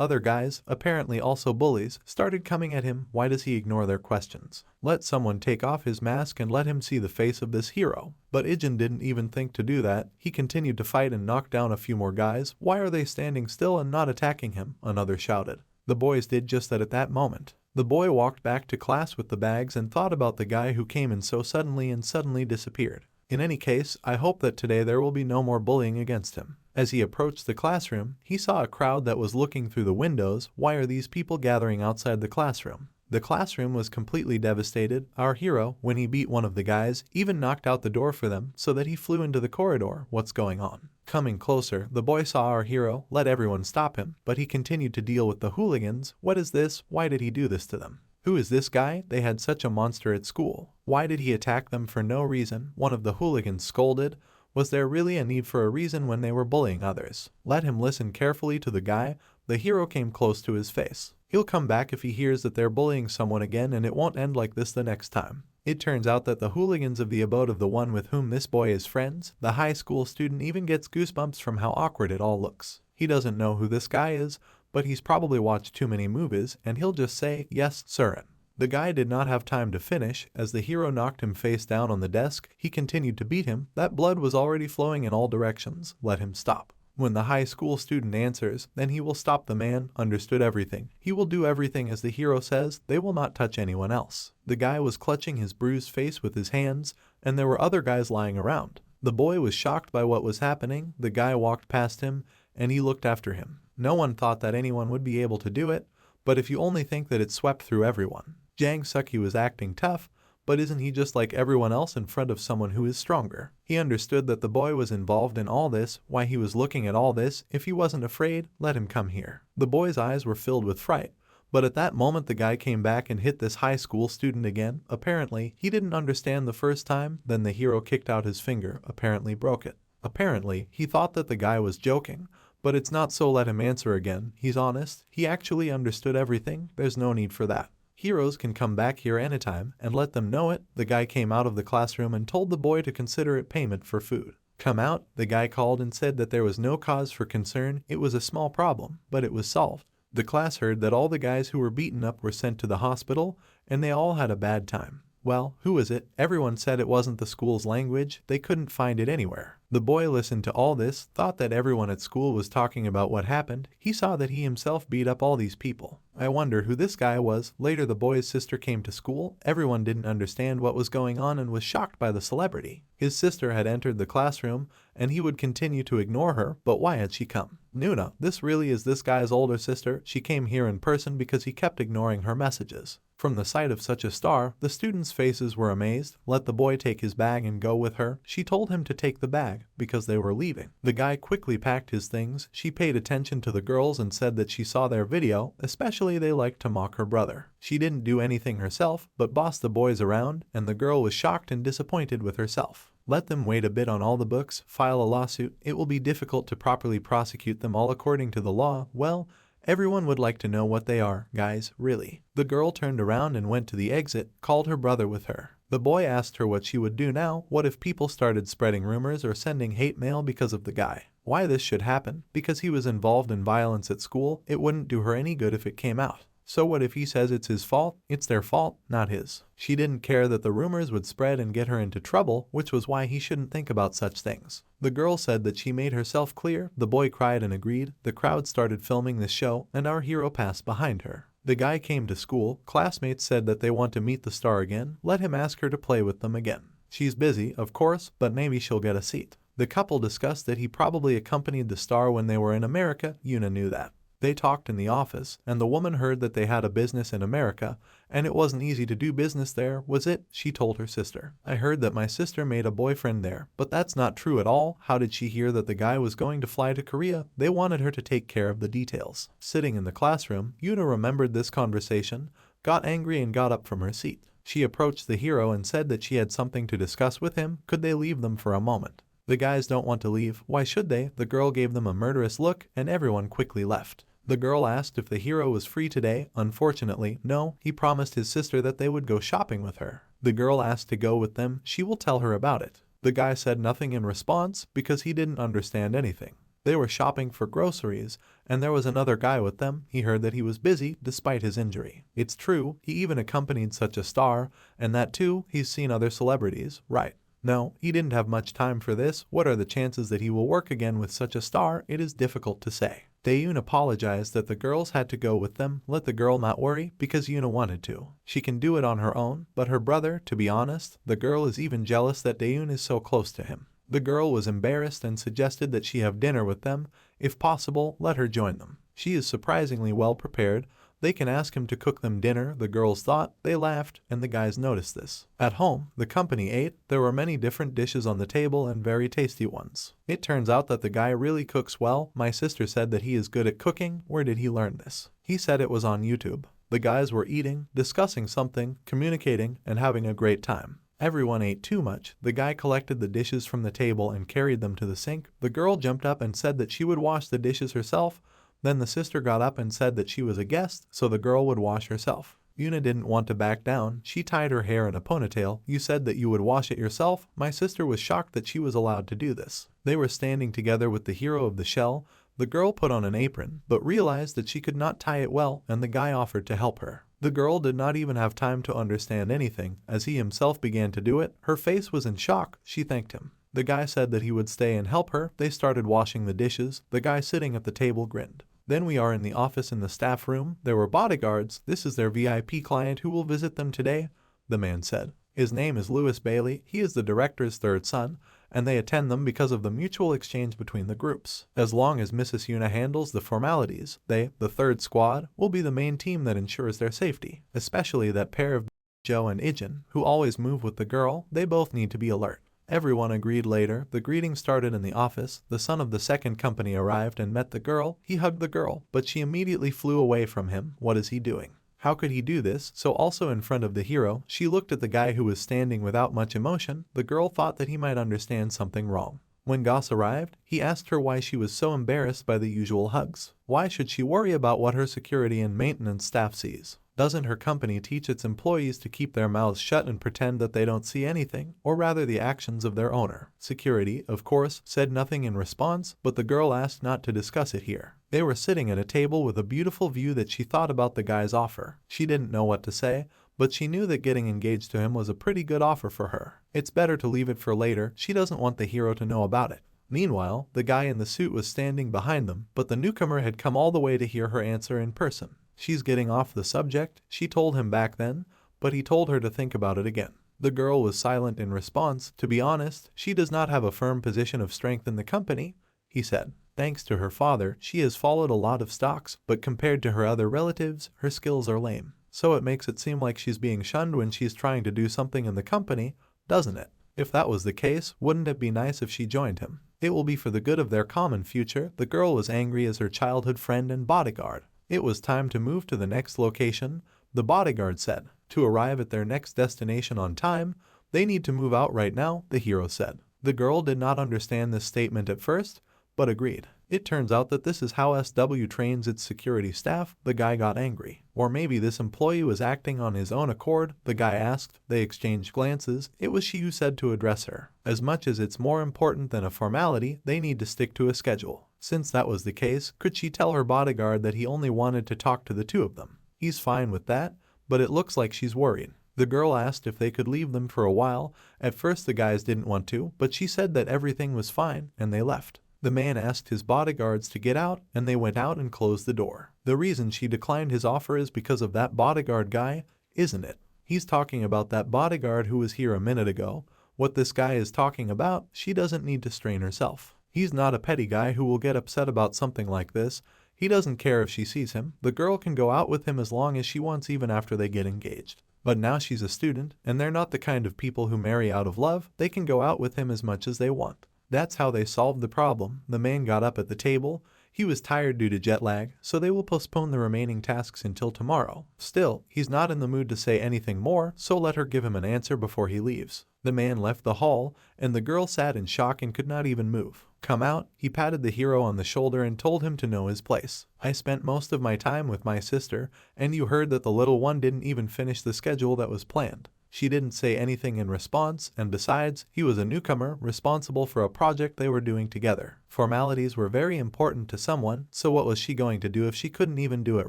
Speaker 1: Other guys, apparently also bullies, started coming at him. Why does he ignore their questions? Let someone take off his mask and let him see the face of this hero. But Ijin didn't even think to do that. He continued to fight and knocked down a few more guys. Why are they standing still and not attacking him? Another shouted. The boys did just that at that moment. The boy walked back to class with the bags and thought about the guy who came in so suddenly and suddenly disappeared. In any case, I hope that today there will be no more bullying against him. As he approached the classroom, he saw a crowd that was looking through the windows. Why are these people gathering outside the classroom? The classroom was completely devastated. Our hero, when he beat one of the guys, even knocked out the door for them so that he flew into the corridor. What's going on? Coming closer, the boy saw our hero, let everyone stop him, but he continued to deal with the hooligans. What is this? Why did he do this to them? Who is this guy? They had such a monster at school. Why did he attack them for no reason? One of the hooligans scolded. Was there really a need for a reason when they were bullying others? Let him listen carefully to the guy. The hero came close to his face. He'll come back if he hears that they're bullying someone again, and it won't end like this the next time. It turns out that the hooligans of the abode of the one with whom this boy is friends, the high school student, even gets goosebumps from how awkward it all looks. He doesn't know who this guy is, but he's probably watched too many movies, and he'll just say, "Yes, sir." The guy did not have time to finish. As the hero knocked him face down on the desk, he continued to beat him. That blood was already flowing in all directions. Let him stop. When the high school student answers, then he will stop. The man understood everything. He will do everything as the hero says. They will not touch anyone else. The guy was clutching his bruised face with his hands, and there were other guys lying around. The boy was shocked by what was happening. The guy walked past him, and he looked after him. No one thought that anyone would be able to do it, but if you only think that it swept through everyone. Jang Suki was acting tough, but isn't he just like everyone else in front of someone who is stronger? He understood that the boy was involved in all this, why he was looking at all this. If he wasn't afraid, let him come here. The boy's eyes were filled with fright, but at that moment the guy came back and hit this high school student again. Apparently, he didn't understand the first time. Then the hero kicked out his finger, apparently broke it. Apparently, he thought that the guy was joking, but it's not so. Let him answer again. He's honest. He actually understood everything. There's no need for that. Heroes can come back here anytime, and let them know it. The guy came out of the classroom and told the boy to consider it payment for food. Come out, the guy called and said that there was no cause for concern. It was a small problem, but it was solved. The class heard that all the guys who were beaten up were sent to the hospital, and they all had a bad time. Well, who is it? Everyone said it wasn't the school's language. They couldn't find it anywhere. The boy listened to all this, thought that everyone at school was talking about what happened. He saw that he himself beat up all these people. I wonder who this guy was. Later the boy's sister came to school. Everyone didn't understand what was going on and was shocked by the celebrity. His sister had entered the classroom and he would continue to ignore her, but why had she come? Nuna, this really is this guy's older sister. She came here in person because he kept ignoring her messages. From the sight of such a star, the students' faces were amazed. Let the boy take his bag and go with her. She told him to take the bag because they were leaving. The guy quickly packed his things. She paid attention to the girls and said that she saw their video, especially they liked to mock her brother. She didn't do anything herself, but bossed the boys around, and the girl was shocked and disappointed with herself. Let them wait a bit on all the books, file a lawsuit. It will be difficult to properly prosecute them all according to the law. Well, everyone would like to know what they are, guys, really. The girl turned around and went to the exit, called her brother with her. The boy asked her what she would do now. What if people started spreading rumors or sending hate mail because of the guy? Why this should happen? Because he was involved in violence at school. It wouldn't do her any good if it came out. So what if he says it's his fault? It's their fault, not his. She didn't care that the rumors would spread and get her into trouble, which was why he shouldn't think about such things. The girl said that she made herself clear. The boy cried and agreed. The crowd started filming the show, and our hero passed behind her. The guy came to school. Classmates said that they want to meet the star again. Let him ask her to play with them again. She's busy, of course, but maybe she'll get a seat. The couple discussed that he probably accompanied the star when they were in America. Yuna knew that. They talked in the office, and the woman heard that they had a business in America, and it wasn't easy to do business there, was it? She told her sister. I heard that my sister made a boyfriend there, but that's not true at all. How did she hear that the guy was going to fly to Korea? They wanted her to take care of the details. Sitting in the classroom, Yuna remembered this conversation, got angry and got up from her seat. She approached the hero and said that she had something to discuss with him. Could they leave them for a moment? The guys don't want to leave. Why should they? The girl gave them a murderous look, and everyone quickly left. The girl asked if the hero was free today. Unfortunately, no. He promised his sister that they would go shopping with her. The girl asked to go with them. She will tell her about it. The guy said nothing in response because he didn't understand anything. They were shopping for groceries, and there was another guy with them. He heard that he was busy despite his injury. It's true, he even accompanied such a star, and that too, he's seen other celebrities, right? No, he didn't have much time for this. What are the chances that he will work again with such a star? It is difficult to say. Daeun apologized that the girls had to go with them. Let the girl not worry because Yuna wanted to. She can do it on her own, but her brother, to be honest, the girl is even jealous that Daeun is so close to him. The girl was embarrassed and suggested that she have dinner with them. If possible, let her join them. She is surprisingly well prepared. They can ask him to cook them dinner, the girls thought. They laughed, and the guys noticed this. At home, the company ate. There were many different dishes on the table and very tasty ones. It turns out that the guy really cooks well. My sister said that he is good at cooking. Where did he learn this? He said it was on YouTube. The guys were eating, discussing something, communicating, and having a great time. Everyone ate too much. The guy collected the dishes from the table and carried them to the sink. The girl jumped up and said that she would wash the dishes herself. Then the sister got up and said that she was a guest, so the girl would wash herself. Yuna didn't want to back down. She tied her hair in a ponytail. You said that you would wash it yourself? My sister was shocked that she was allowed to do this. They were standing together with the hero of the shell. The girl put on an apron, but realized that she could not tie it well, and the guy offered to help her. The girl did not even have time to understand anything. As he himself began to do it, her face was in shock. She thanked him. The guy said that he would stay and help her. They started washing the dishes. The guy sitting at the table grinned. Then we are in the office in the staff room. There were bodyguards. This is their VIP client who will visit them today, the man said. His name is Louis Bailey. He is the director's third son, and they attend them because of the mutual exchange between the groups. As long as Mrs. Yuna handles the formalities, they, the third squad, will be the main team that ensures their safety, especially that pair of Joe and Ijin, who always move with the girl. They both need to be alert. Everyone agreed later. The greeting started in the office. The son of the second company arrived and met the girl. He hugged the girl, but she immediately flew away from him. What is he doing? How could he do this? So also in front of the hero, she looked at the guy who was standing without much emotion. The girl thought that he might understand something wrong. When Goss arrived, he asked her why she was so embarrassed by the usual hugs. Why should she worry about what her security and maintenance staff sees? Doesn't her company teach its employees to keep their mouths shut and pretend that they don't see anything, or rather the actions of their owner? Security, of course, said nothing in response, but the girl asked not to discuss it here. They were sitting at a table with a beautiful view that she thought about the guy's offer. She didn't know what to say, but she knew that getting engaged to him was a pretty good offer for her. It's better to leave it for later. She doesn't want the hero to know about it. Meanwhile, the guy in the suit was standing behind them, but the newcomer had come all the way to hear her answer in person. She's getting off the subject, she told him back then, but he told her to think about it again. The girl was silent in response. To be honest, she does not have a firm position of strength in the company, he said. Thanks to her father, she has followed a lot of stocks, but compared to her other relatives, her skills are lame. So it makes it seem like she's being shunned when she's trying to do something in the company, doesn't it? If that was the case, wouldn't it be nice if she joined him? It will be for the good of their common future. The girl was angry as her childhood friend and bodyguard. It was time to move to the next location, the bodyguard said. To arrive at their next destination on time, they need to move out right now, the hero said. The girl did not understand this statement at first, but agreed. It turns out that this is how SW trains its security staff. The guy got angry. Or maybe this employee was acting on his own accord, the guy asked. They exchanged glances. It was she who said to address her. As much as it's more important than a formality, they need to stick to a schedule. Since that was the case, could she tell her bodyguard that he only wanted to talk to the two of them? He's fine with that, but it looks like she's worried. The girl asked if they could leave them for a while. At first the guys didn't want to, but she said that everything was fine, and they left. The man asked his bodyguards to get out, and they went out and closed the door. The reason she declined his offer is because of that bodyguard guy, isn't it? He's talking about that bodyguard who was here a minute ago. What this guy is talking about, she doesn't need to strain herself. He's not a petty guy who will get upset about something like this. He doesn't care if she sees him. The girl can go out with him as long as she wants, even after they get engaged. But now she's a student, and they're not the kind of people who marry out of love. They can go out with him as much as they want. That's how they solved the problem. The man got up at the table. He was tired due to jet lag, so they will postpone the remaining tasks until tomorrow. Still, he's not in the mood to say anything more, so let her give him an answer before he leaves. The man left the hall, and the girl sat in shock and could not even move. Come out, he patted the hero on the shoulder and told him to know his place. I spent most of my time with my sister, and you heard that the little one didn't even finish the schedule that was planned. She didn't say anything in response, and besides, he was a newcomer responsible for a project they were doing together. Formalities were very important to someone, so what was she going to do if she couldn't even do it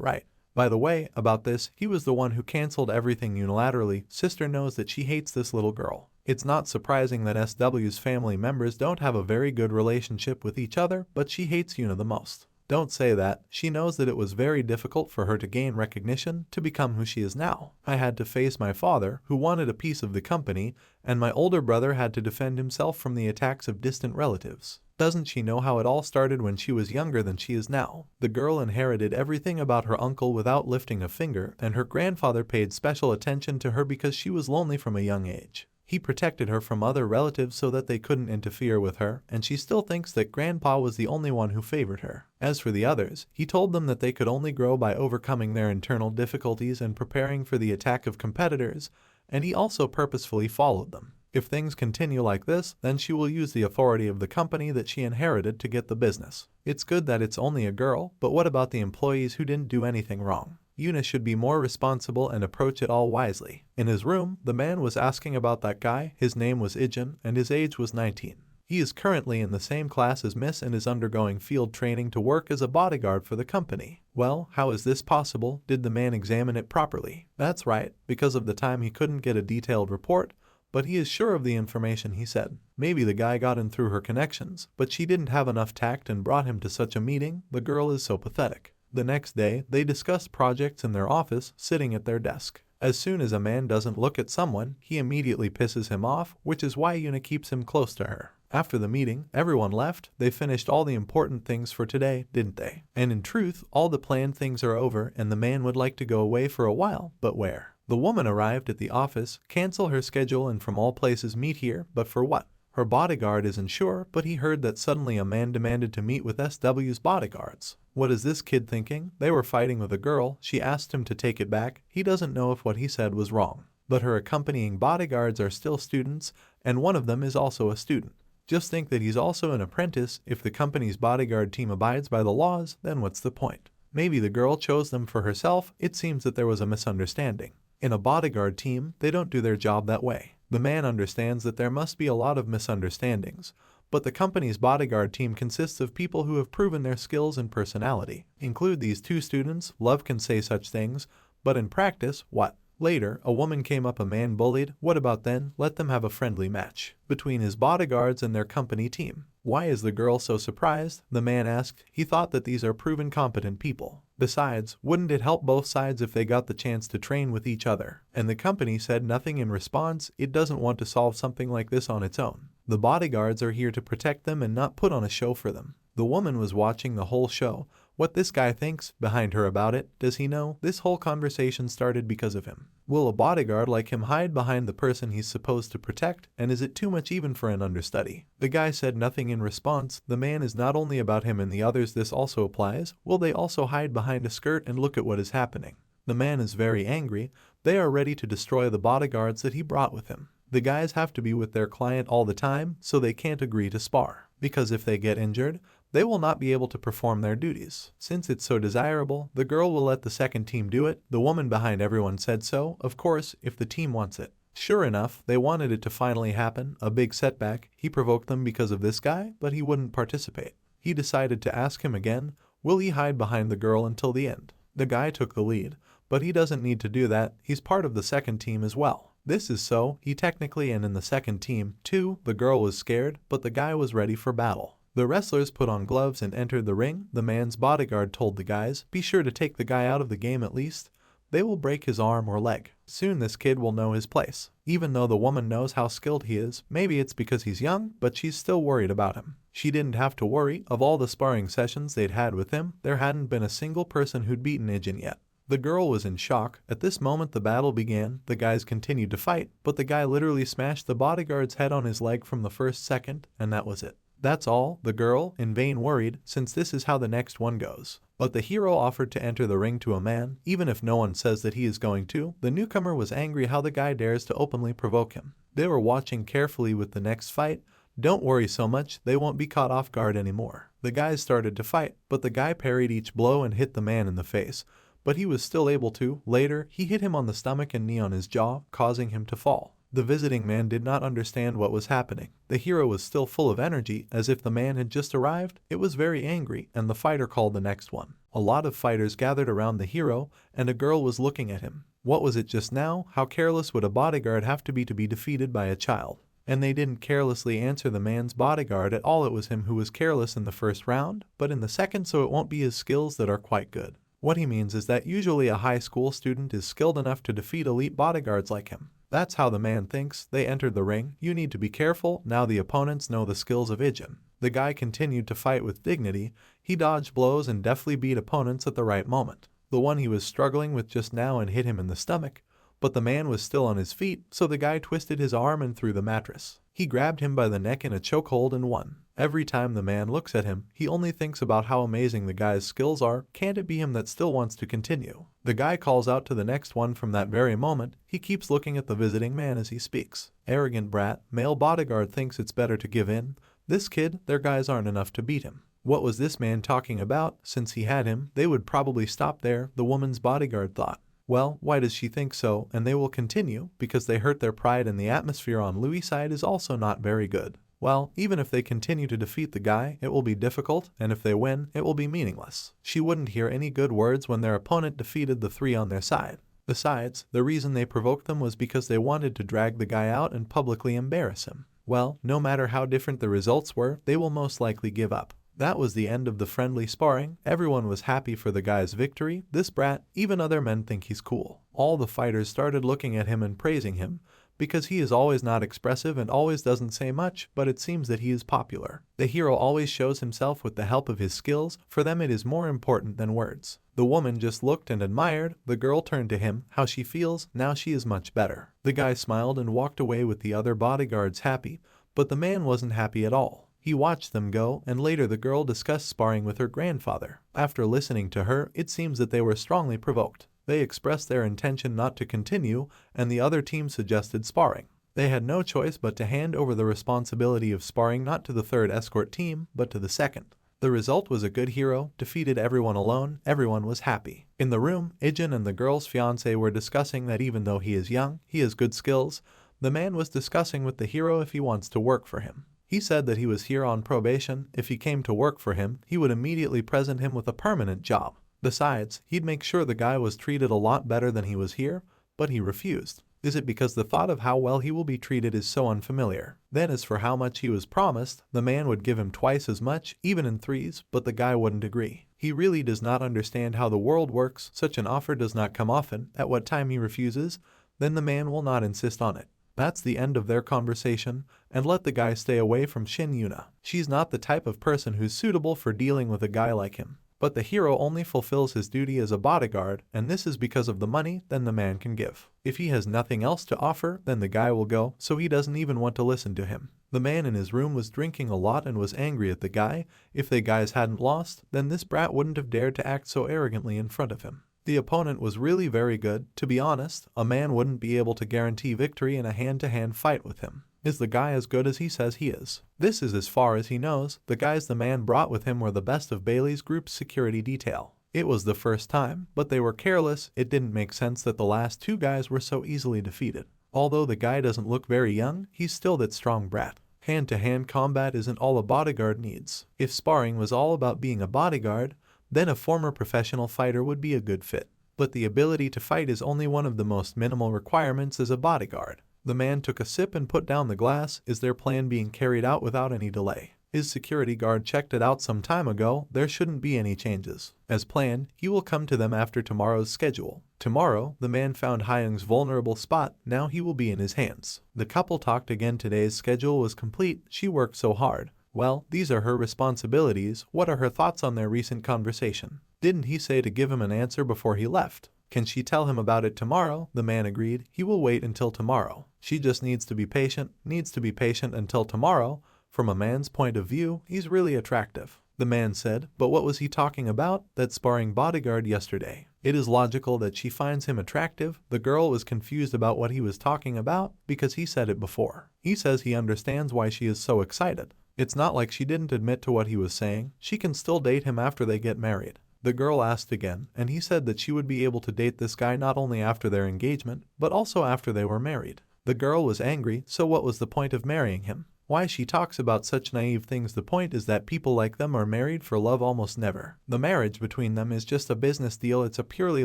Speaker 1: right? By the way, about this, he was the one who canceled everything unilaterally. Sister knows that she hates this little girl. It's not surprising that SW's family members don't have a very good relationship with each other, but she hates Yuna the most. Don't say that. She knows that it was very difficult for her to gain recognition, to become who she is now. I had to face my father, who wanted a piece of the company, and my older brother had to defend himself from the attacks of distant relatives. Doesn't she know how it all started when she was younger than she is now? The girl inherited everything about her uncle without lifting a finger, and her grandfather paid special attention to her because she was lonely from a young age. He protected her from other relatives so that they couldn't interfere with her, and she still thinks that Grandpa was the only one who favored her. As for the others, he told them that they could only grow by overcoming their internal difficulties and preparing for the attack of competitors, and he also purposefully followed them. If things continue like this, then she will use the authority of the company that she inherited to get the business. It's good that it's only a girl, but what about the employees who didn't do anything wrong? Yuna should be more responsible and approach it all wisely. In his room, the man was asking about that guy. His name was Ijin, and his age was 19. He is currently in the same class as Miss and is undergoing field training to work as a bodyguard for the company. Well, how is this possible? Did the man examine it properly? That's right, because of the time he couldn't get a detailed report, but he is sure of the information he said. Maybe the guy got in through her connections, but she didn't have enough tact and brought him to such a meeting. The girl is so pathetic. The next day, they discussed projects in their office, sitting at their desk. As soon as a man doesn't look at someone, he immediately pisses him off, which is why Yuna keeps him close to her. After the meeting, everyone left. They finished all the important things for today, didn't they? And in truth, all the planned things are over, and the man would like to go away for a while, but where? The woman arrived at the office, cancel her schedule and from all places meet here, but for what? Her bodyguard isn't sure, but he heard that suddenly a man demanded to meet with SW's bodyguards. What is this kid thinking? They were fighting with a girl. She asked him to take it back. He doesn't know if what he said was wrong. But her accompanying bodyguards are still students, and one of them is also a student. Just think that he's also an apprentice. If the company's bodyguard team abides by the laws, then what's the point? Maybe the girl chose them for herself. It seems that there was a misunderstanding. In a bodyguard team, they don't do their job that way. The man understands that there must be a lot of misunderstandings, but the company's bodyguard team consists of people who have proven their skills and personality. Include these two students. Love can say such things, but in practice, what? Later, a woman came up a man bullied. What about then? Let them have a friendly match between his bodyguards and their company team. Why is the girl so surprised? The man asked. He thought that these are proven competent people. Besides, wouldn't it help both sides if they got the chance to train with each other? And the company said nothing in response. It doesn't want to solve something like this on its own. The bodyguards are here to protect them and not put on a show for them. The woman was watching the whole show. What this guy thinks behind her about it, does he know? This whole conversation started because of him. Will a bodyguard like him hide behind the person he's supposed to protect? And is it too much even for an understudy? The guy said nothing in response. The man is not only about him and the others, this also applies. Will they also hide behind a skirt and look at what is happening? The man is very angry. They are ready to destroy the bodyguards that he brought with him. The guys have to be with their client all the time, so they can't agree to spar. Because if they get injured, they will not be able to perform their duties. Since it's so desirable, the girl will let the second team do it. The woman behind everyone said so, of course, if the team wants it. Sure enough, they wanted it to finally happen. A big setback. He provoked them because of this guy, but he wouldn't participate. He decided to ask him again, will he hide behind the girl until the end? The guy took the lead, but he doesn't need to do that. He's part of the second team as well. This is so, he technically and in the second team, too. The girl was scared, but the guy was ready for battle. The wrestlers put on gloves and entered the ring. The man's bodyguard told the guys, be sure to take the guy out of the game at least. They will break his arm or leg. Soon this kid will know his place. Even though the woman knows how skilled he is, maybe it's because he's young, but she's still worried about him. She didn't have to worry. Of all the sparring sessions they'd had with him, there hadn't been a single person who'd beaten Ijin yet. The girl was in shock. At this moment the battle began. The guys continued to fight, but the guy literally smashed the bodyguard's head on his leg from the first second, and that was it. That's all. The girl, in vain, worried, since this is how the next one goes. But the hero offered to enter the ring to a man, even if no one says that he is going to. The newcomer was angry how the guy dares to openly provoke him. They were watching carefully with the next fight. Don't worry so much, they won't be caught off guard anymore. The guys started to fight, but the guy parried each blow and hit the man in the face. But he was still able to. Later, he hit him on the stomach and knee on his jaw, causing him to fall. The visiting man did not understand what was happening. The hero was still full of energy, as if the man had just arrived. It was very angry, and the fighter called the next one. A lot of fighters gathered around the hero, and a girl was looking at him. What was it just now? How careless would a bodyguard have to be defeated by a child? And they didn't carelessly answer the man's bodyguard at all. It was him who was careless in the first round, but in the second, so it won't be his skills that are quite good. What he means is that usually a high school student is skilled enough to defeat elite bodyguards like him. That's how the man thinks. They entered the ring. You need to be careful. Now the opponents know the skills of Ijin. The guy continued to fight with dignity. He dodged blows and deftly beat opponents at the right moment. The one he was struggling with just now and hit him in the stomach. But the man was still on his feet, so the guy twisted his arm and threw the mattress. He grabbed him by the neck in a chokehold and won. Every time the man looks at him, he only thinks about how amazing the guy's skills are. Can't it be him that still wants to continue? The guy calls out to the next one from that very moment. He keeps looking at the visiting man as he speaks. Arrogant brat, male bodyguard thinks it's better to give in. This kid, their guys aren't enough to beat him. What was this man talking about? Since he had him, they would probably stop there, the woman's bodyguard thought. Well, why does she think so? And they will continue, because they hurt their pride, and the atmosphere on Louis' side is also not very good. Well, even if they continue to defeat the guy, it will be difficult, and if they win, it will be meaningless. She wouldn't hear any good words when their opponent defeated the three on their side. Besides, the reason they provoked them was because they wanted to drag the guy out and publicly embarrass him. Well, no matter how different the results were, they will most likely give up. That was the end of the friendly sparring. Everyone was happy for the guy's victory. This brat, even other men think he's cool. All the fighters started looking at him and praising him, because he is always not expressive and always doesn't say much, but it seems that he is popular. The hero always shows himself with the help of his skills. For them it is more important than words. The woman just looked and admired. The girl turned to him. How she feels? Now she is much better. The guy smiled and walked away with the other bodyguards happy, but the man wasn't happy at all. He watched them go, and later the girl discussed sparring with her grandfather. After listening to her, it seems that they were strongly provoked. They expressed their intention not to continue, and the other team suggested sparring. They had no choice but to hand over the responsibility of sparring not to the third escort team, but to the second. The result was a good hero, defeated everyone alone. Everyone was happy. In the room, Ijin and the girl's fiancé were discussing that even though he is young, he has good skills. The man was discussing with the hero if he wants to work for him. He said that he was here on probation. If he came to work for him, he would immediately present him with a permanent job. Besides, he'd make sure the guy was treated a lot better than he was here. but he refused. Is it because the thought of how well he will be treated is so unfamiliar? Then as for how much he was promised, the man would give him twice as much, even in threes, but the guy wouldn't agree. He really does not understand how the world works. Such an offer does not come often. At what time he refuses, then the man will not insist on it. That's the end of their conversation, and let the guy stay away from Shin Yuna. She's not the type of person who's suitable for dealing with a guy like him. But the hero only fulfills his duty as a bodyguard, and this is because of the money then the man can give. If he has nothing else to offer, then the guy will go, so he doesn't even want to listen to him. The man in his room was drinking a lot and was angry at the guy. If the guys hadn't lost, then this brat wouldn't have dared to act so arrogantly in front of him. The opponent was really very good. To be honest, a man wouldn't be able to guarantee victory in a hand-to-hand fight with him. Is the guy as good as he says he is? This is as far as he knows. The guys the man brought with him were the best of Bailey's group's security detail. It was the first time, but they were careless. It didn't make sense that the last two guys were so easily defeated. Although the guy doesn't look very young, he's still that strong brat. Hand-to-hand combat isn't all a bodyguard needs. If sparring was all about being a bodyguard, then a former professional fighter would be a good fit. But the ability to fight is only one of the most minimal requirements as a bodyguard. The man took a sip and put down the glass. Is their plan being carried out without any delay? His security guard checked it out some time ago. There shouldn't be any changes. As planned, he will come to them after tomorrow's schedule. Tomorrow, the man found Hyung's vulnerable spot. Now he will be in his hands. The couple talked again. Today's schedule was complete. She worked so hard. Well, these are her responsibilities. What are her thoughts on their recent conversation? Didn't he say to give him an answer before he left? Can she tell him about it tomorrow? The man agreed. He will wait until tomorrow. She just needs to be patient until tomorrow. From a man's point of view, he's really attractive. The man said, but what was he talking about? That sparring bodyguard yesterday. It is logical that she finds him attractive. The girl was confused about what he was talking about because he said it before. He says he understands why she is so excited. It's not like she didn't admit to what he was saying. She can still date him after they get married. The girl asked again, and he said that she would be able to date this guy not only after their engagement, but also after they were married. The girl was angry, so what was the point of marrying him? Why she talks about such naive things? The point is that people like them are married for love almost never. The marriage between them is just a business deal. It's a purely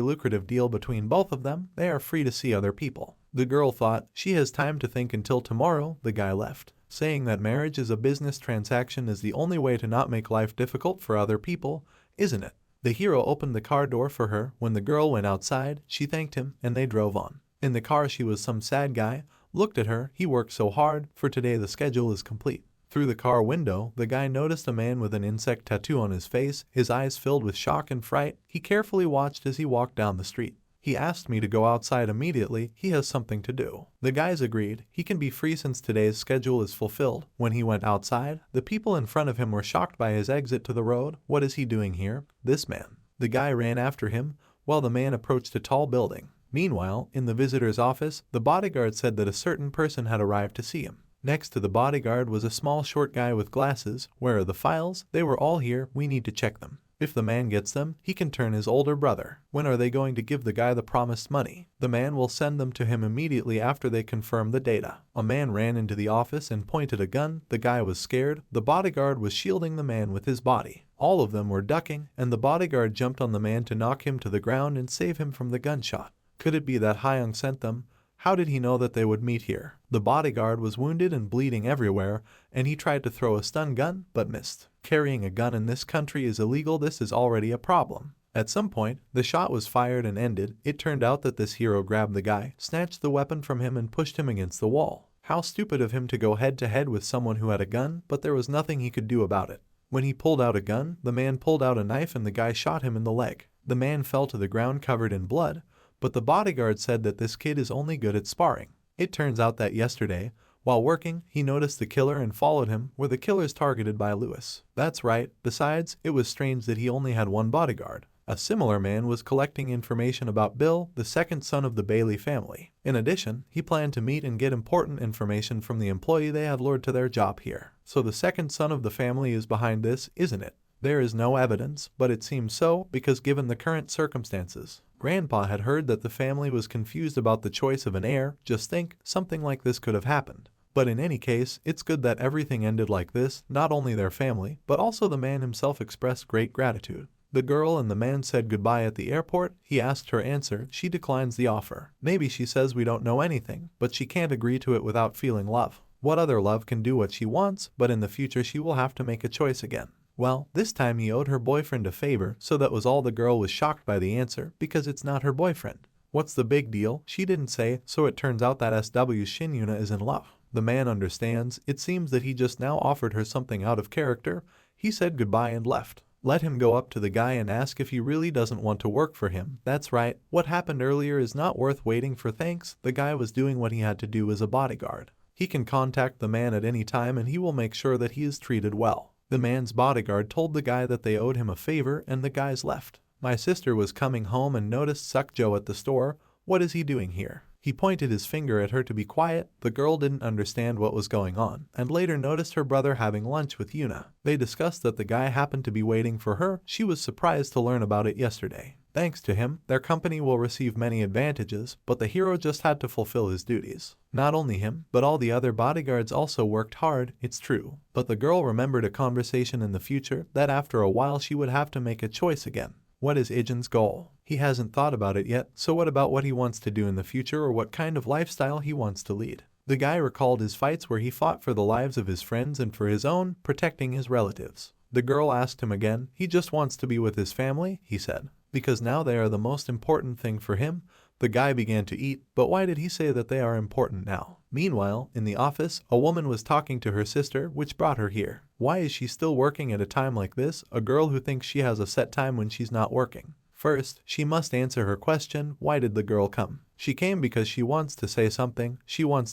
Speaker 1: lucrative deal between both of them. They are free to see other people. The girl thought, she has time to think until tomorrow. The guy left, saying that marriage is a business transaction is the only way to not make life difficult for other people, isn't it? The hero opened the car door for her. When the girl went outside, she thanked him, and they drove on. In the car she was some sad guy, looked at her. He worked so hard. For today the schedule is complete. Through the car window, the guy noticed a man with an insect tattoo on his face, his eyes filled with shock and fright. He carefully watched as he walked down the street. He asked me to go outside immediately. He has something to do. The guys agreed. He can be free since today's schedule is fulfilled. When he went outside, the people in front of him were shocked by his exit to the road. What is he doing here? This man. The guy ran after him, while the man approached a tall building. Meanwhile, in the visitor's office, the bodyguard said that a certain person had arrived to see him. Next to the bodyguard was a small short guy with glasses. Where are the files? They were all here. We need to check them. If the man gets them, he can turn his older brother. When are they going to give the guy the promised money? The man will send them to him immediately after they confirm the data. A man ran into the office and pointed a gun. The guy was scared. The bodyguard was shielding the man with his body. All of them were ducking, and the bodyguard jumped on the man to knock him to the ground and save him from the gunshot. Could it be that Hyung sent them? How did he know that they would meet here? The bodyguard was wounded and bleeding everywhere, and he tried to throw a stun gun, but missed. Carrying a gun in this country is illegal. This is already a problem. At some point, the shot was fired and ended. It turned out that this hero grabbed the guy, snatched the weapon from him and pushed him against the wall. How stupid of him to go head-to-head with someone who had a gun, but there was nothing he could do about it. When he pulled out a gun, the man pulled out a knife and the guy shot him in the leg. The man fell to the ground covered in blood, but the bodyguard said that this kid is only good at sparring. It turns out that yesterday, while working, he noticed the killer and followed him. Were the killers targeted by Lewis? That's right. Besides, it was strange that he only had one bodyguard. A similar man was collecting information about Bill, the second son of the Bailey family. In addition, he planned to meet and get important information from the employee they had lured to their job here. So the second son of the family is behind this, isn't it? There is no evidence, but it seems so because given the current circumstances. Grandpa had heard that the family was confused about the choice of an heir. Just think, something like this could have happened. But in any case, it's good that everything ended like this. Not only their family, but also the man himself expressed great gratitude. The girl and the man said goodbye at the airport. He asked her answer. She declines the offer. Maybe she says we don't know anything, but she can't agree to it without feeling love. What other love can do what she wants, but in the future she will have to make a choice again. Well, this time he owed her boyfriend a favor, so that was all. The girl was shocked by the answer, because it's not her boyfriend. What's the big deal? She didn't say, so it turns out that Shin Yuna is in love. The man understands. It seems that he just now offered her something out of character. He said goodbye and left. Let him go up to the guy and ask if he really doesn't want to work for him. That's right, what happened earlier is not worth waiting for. Thanks. The guy was doing what he had to do as a bodyguard. He can contact the man at any time and he will make sure that he is treated well. The man's bodyguard told the guy that they owed him a favor and the guys left. My sister was coming home and noticed Sukjo at the store. What is he doing here? He pointed his finger at her to be quiet. The girl didn't understand what was going on and later noticed her brother having lunch with Yuna. They discussed that the guy happened to be waiting for her. She was surprised to learn about it yesterday. Thanks to him, their company will receive many advantages, but the hero just had to fulfill his duties. Not only him, but all the other bodyguards also worked hard, it's true. But the girl remembered a conversation in the future that after a while she would have to make a choice again. What is Ijin's goal? He hasn't thought about it yet, so what about what he wants to do in the future or what kind of lifestyle he wants to lead? The guy recalled his fights where he fought for the lives of his friends and for his own, protecting his relatives. The girl asked him again. He just wants to be with his family, he said, because now they are the most important thing for him. The guy began to eat, but why did he say that they are important now? Meanwhile, in the office, a woman was talking to her sister, which brought her here. Why is she still working at a time like this? A girl who thinks she has a set time when she's not working. First, she must answer her question. Why did the girl come? She came because she wants to say something. She wants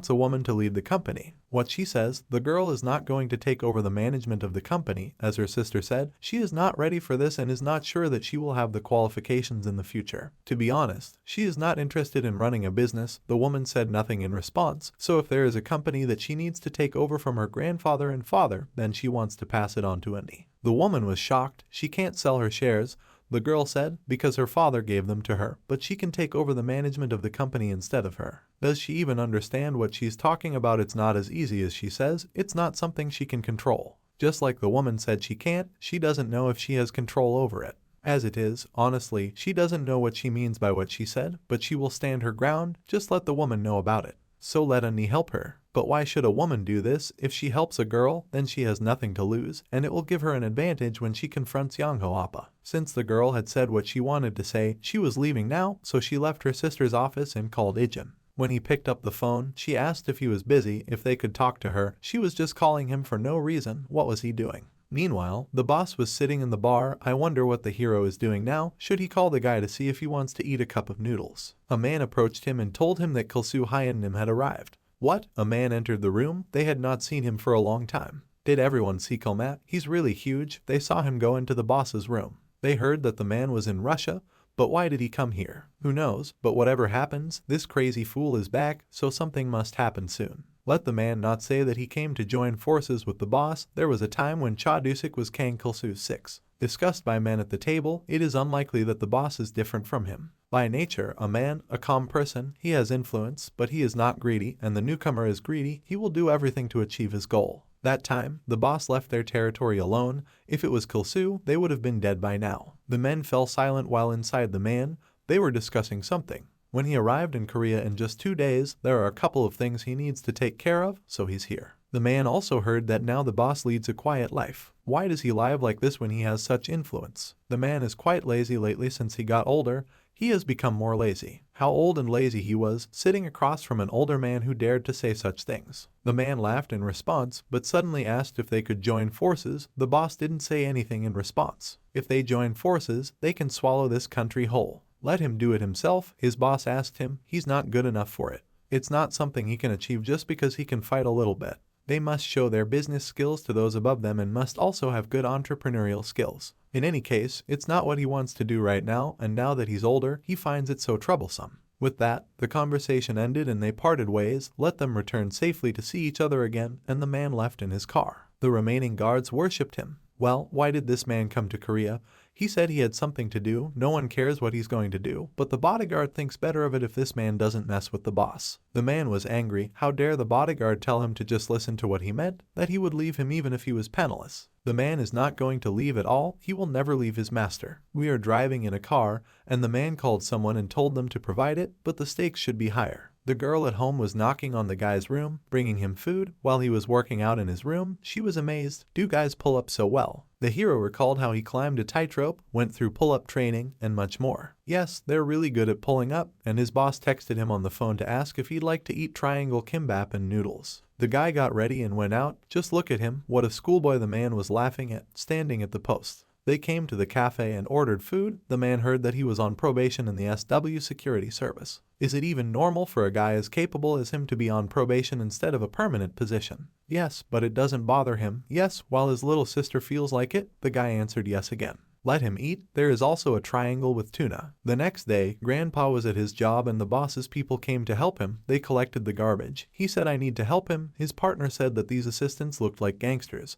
Speaker 1: a woman to lead the company. What she says, the girl is not going to take over the management of the company. As her sister said, she is not ready for this and is not sure that she will have the qualifications in the future. To be honest, she is not interested in running a business. The woman said nothing in response, so if there is a company that she needs to take over from her grandfather and father, then she wants to pass it on to Andy. The woman was shocked. She can't sell her shares. The girl said, because her father gave them to her, but she can take over the management of the company instead of her. Does she even understand what she's talking about? It's not as easy as she says. It's not something she can control. Just like the woman said she can't, she doesn't know if she has control over it. As it is, honestly, she doesn't know what she means by what she said, but she will stand her ground. Just let the woman know about it. So let Annie help her. But why should a woman do this? If she helps a girl, then she has nothing to lose, and it will give her an advantage when she confronts Yangho Appa. Since the girl had said what she wanted to say, she was leaving now, so she left her sister's office and called Ijin. When he picked up the phone, she asked if he was busy, if they could talk to her. She was just calling him for no reason. What was he doing? Meanwhile, the boss was sitting in the bar. I wonder what the hero is doing now. Should he call the guy to see if he wants to eat a cup of noodles? A man approached him and told him that Kilsu Hyenim had arrived. What? A man entered the room. They had not seen him for a long time. Did everyone see Kilmat? He's really huge. They saw him go into the boss's room. They heard that the man was in Russia, but why did he come here? Who knows? But whatever happens, this crazy fool is back, so something must happen soon. Let the man not say that he came to join forces with the boss. There was a time when Chadusik was Kang Kilsu's 6. Discussed by men at the table, it is unlikely that the boss is different from him. By nature, a man, a calm person, he has influence, but he is not greedy, and the newcomer is greedy. He will do everything to achieve his goal. That time, the boss left their territory alone. If it was Kilsu, they would have been dead by now. The men fell silent while inside the man. They were discussing something. When he arrived in Korea in just 2 days, there are a couple of things he needs to take care of, so he's here. The man also heard that now the boss leads a quiet life. Why does he live like this when he has such influence? The man is quite lazy lately since he got older. He has become more lazy. How old and lazy he was, sitting across from an older man who dared to say such things. The man laughed in response, but suddenly asked if they could join forces. The boss didn't say anything in response. If they join forces, they can swallow this country whole. Let him do it himself, his boss asked him. He's not good enough for it. It's not something he can achieve just because he can fight a little bit. They must show their business skills to those above them and must also have good entrepreneurial skills. In any case, it's not what he wants to do right now, and now that he's older, he finds it so troublesome. With that, the conversation ended and they parted ways. Let them return safely to see each other again, and the man left in his car. The remaining guards worshipped him. Well, why did this man come to Korea? He said he had something to do, no one cares what he's going to do, but the bodyguard thinks better of it if this man doesn't mess with the boss. The man was angry. How dare the bodyguard tell him to just listen to what he meant, that he would leave him even if he was penniless. The man is not going to leave at all, he will never leave his master. We are driving in a car, and the man called someone and told them to provide it, but the stakes should be higher. The girl at home was knocking on the guy's room, bringing him food, while he was working out in his room. She was amazed. Do guys pull up so well? The hero recalled how he climbed a tightrope, went through pull-up training, and much more. Yes, they're really good at pulling up, and his boss texted him on the phone to ask if he'd like to eat triangle kimbap and noodles. The guy got ready and went out. Just look at him, what a schoolboy, the man was laughing at, standing at the post. They came to the cafe and ordered food. The man heard that he was on probation in the SW security service. Is it even normal for a guy as capable as him to be on probation instead of a permanent position? Yes, but it doesn't bother him. Yes, while his little sister feels like it, the guy answered yes again. Let him eat. There is also a triangle with tuna. The next day, Grandpa was at his job and the boss's people came to help him. They collected the garbage. He said, I need to help him. His partner said that these assistants looked like gangsters,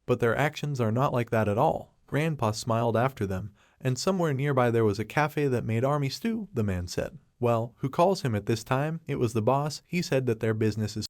Speaker 1: but their actions are not like that at all. Grandpa smiled after them, and somewhere nearby there was a cafe that made army stew, the man said. Well, who calls him at this time? It was the boss. He said that their business is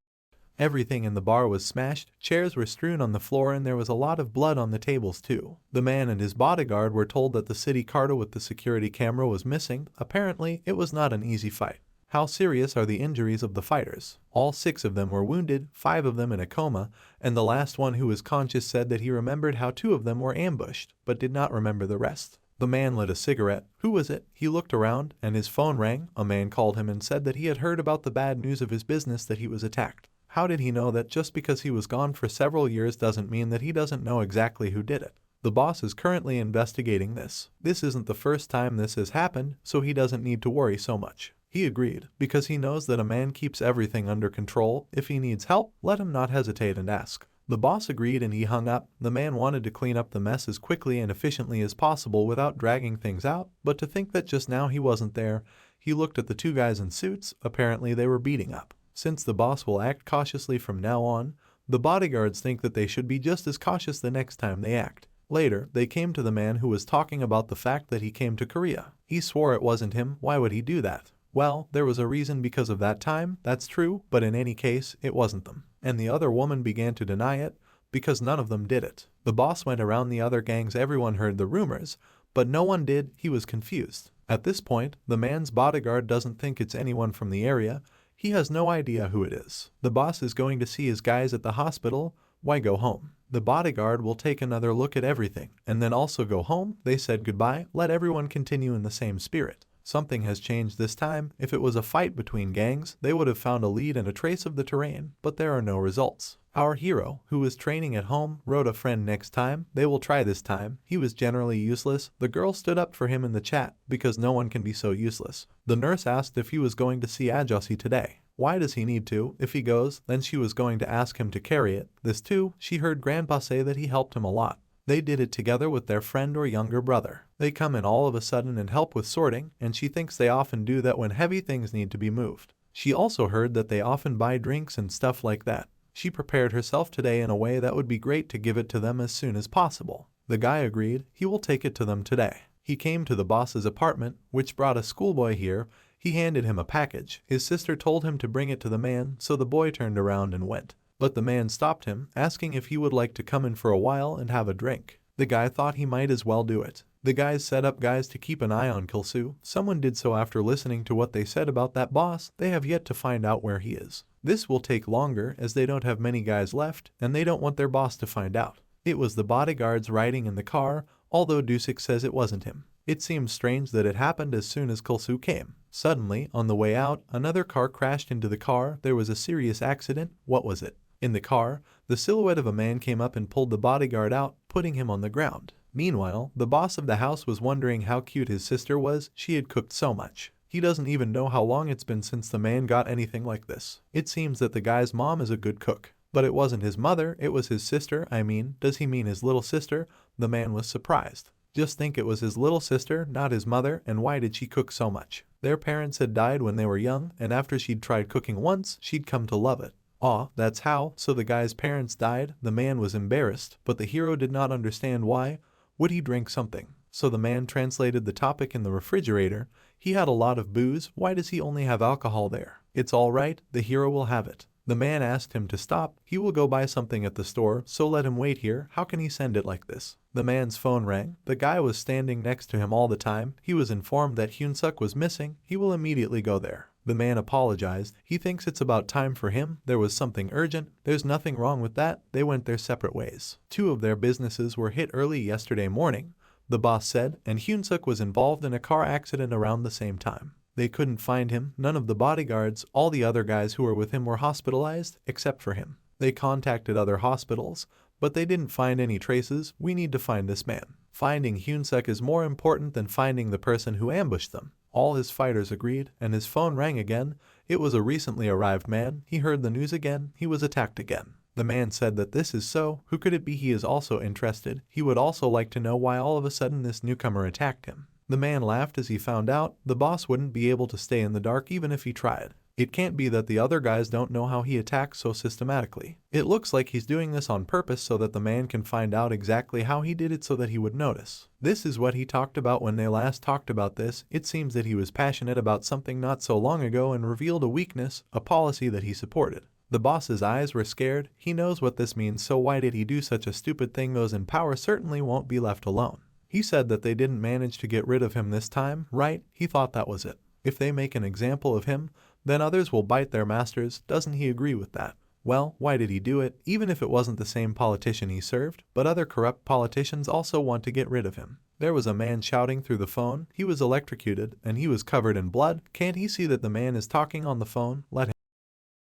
Speaker 1: everything in the bar was smashed, chairs were strewn on the floor, and there was a lot of blood on the tables too. The man and his bodyguard were told that the city car with the security camera was missing. Apparently, it was not an easy fight. How serious are the injuries of the fighters? All 6 of them were wounded, 5 of them in a coma, and the last one who was conscious said that he remembered how 2 of them were ambushed, but did not remember the rest. The man lit a cigarette. Who was it? He looked around, and his phone rang. A man called him and said that he had heard about the bad news of his business, that he was attacked. How did he know that? Just because he was gone for several years doesn't mean that he doesn't know exactly who did it. The boss is currently investigating this. This isn't the first time this has happened, so he doesn't need to worry so much. He agreed, because he knows that a man keeps everything under control. If he needs help, let him not hesitate and ask. The boss agreed and he hung up. The man wanted to clean up the mess as quickly and efficiently as possible without dragging things out, but to think that just now he wasn't there. He looked at the 2 guys in suits. Apparently they were beating up. Since the boss will act cautiously from now on, the bodyguards think that they should be just as cautious the next time they act. Later, they came to the man who was talking about the fact that he came to Korea. He swore it wasn't him. Why would he do that? Well, there was a reason because of that time, that's true, but in any case, it wasn't them. And the other woman began to deny it, because none of them did it. The boss went around the other gangs, everyone heard the rumors, but no one did. He was confused. At this point, the man's bodyguard doesn't think it's anyone from the area. He has no idea who it is. The boss is going to see his guys at the hospital. Why go home? The bodyguard will take another look at everything, and then also go home. They said goodbye. Let everyone continue in the same spirit. Something has changed this time. If it was a fight between gangs, they would have found a lead and a trace of the terrain, but there are no results. Our hero, who was training at home, wrote a friend next time. They will try this time. He was generally useless. The girl stood up for him in the chat, because no one can be so useless. The nurse asked if he was going to see Ajosi today. Why does he need to? If he goes, then she was going to ask him to carry it. This too, she heard Grandpa say that he helped him a lot. They did it together with their friend or younger brother. They come in all of a sudden and help with sorting, and she thinks they often do that when heavy things need to be moved. She also heard that they often buy drinks and stuff like that. She prepared herself today in a way that would be great to give it to them as soon as possible. The guy agreed. He will take it to them today. He came to the boss's apartment, which brought a schoolboy here. He handed him a package. His sister told him to bring it to the man, so the boy turned around and went. But the man stopped him, asking if he would like to come in for a while and have a drink. The guy thought he might as well do it. The guys set up guys to keep an eye on Kilsu. Someone did so after listening to what they said about that boss. They have yet to find out where he is. This will take longer as they don't have many guys left, and they don't want their boss to find out. It was the bodyguards riding in the car, although Dusik says it wasn't him. It seems strange that it happened as soon as Kilsu came. Suddenly, on the way out, another car crashed into the car. There was a serious accident. What was it? In the car, the silhouette of a man came up and pulled the bodyguard out, putting him on the ground. Meanwhile, the boss of the house was wondering how cute his sister was. She had cooked so much. He doesn't even know how long it's been since the man got anything like this. It seems that the guy's mom is a good cook. But it wasn't his mother, it was his sister. I mean, does he mean his little sister? The man was surprised. Just think, it was his little sister, not his mother, and why did she cook so much? Their parents had died when they were young, and after she'd tried cooking once, she'd come to love it. Aw, that's how. So the guy's parents died. The man was embarrassed, but the hero did not understand why. Would he drink something? So the man translated the topic in the refrigerator. He had a lot of booze. Why does he only have alcohol there? It's all right, the hero will have it. The man asked him to stop. He will go buy something at the store, so let him wait here. How can he send it like this? The man's phone rang. The guy was standing next to him all the time. He was informed that Hyunsuk was missing. He will immediately go there. The man apologized. He thinks it's about time for him. There was something urgent. There's nothing wrong with that. They went their separate ways. Two of their businesses were hit early yesterday morning, the boss said, and Hyunsuk was involved in a car accident around the same time. They couldn't find him. None of the bodyguards, all the other guys who were with him were hospitalized, except for him. They contacted other hospitals, but they didn't find any traces. We need to find this man. Finding Hyunsuk is more important than finding the person who ambushed them. All his fighters agreed, and his phone rang again. It was a recently arrived man. He heard the news again. He was attacked again. The man said that this is so. Who could it be? He is also interested. He would also like to know why all of a sudden this newcomer attacked him. The man laughed as he found out the boss wouldn't be able to stay in the dark even if he tried. It can't be that the other guys don't know how he attacks so systematically. It looks like he's doing this on purpose so that the man can find out exactly how he did it so that he would notice. This is what he talked about when they last talked about this. It seems that he was passionate about something not so long ago and revealed a weakness, a policy that he supported. The boss's eyes were scared. He knows what this means, so why did he do such a stupid thing? Those in power certainly won't be left alone. He said that they didn't manage to get rid of him this time, right? He thought that was it. If they make an example of him, then others will bite their masters. Doesn't he agree with that? Well, why did he do it? Even if it wasn't the same politician he served, but other corrupt politicians also want to get rid of him. There was a man shouting through the phone. He was electrocuted, and he was covered in blood. Can't he see that the man is talking on the phone? Let him.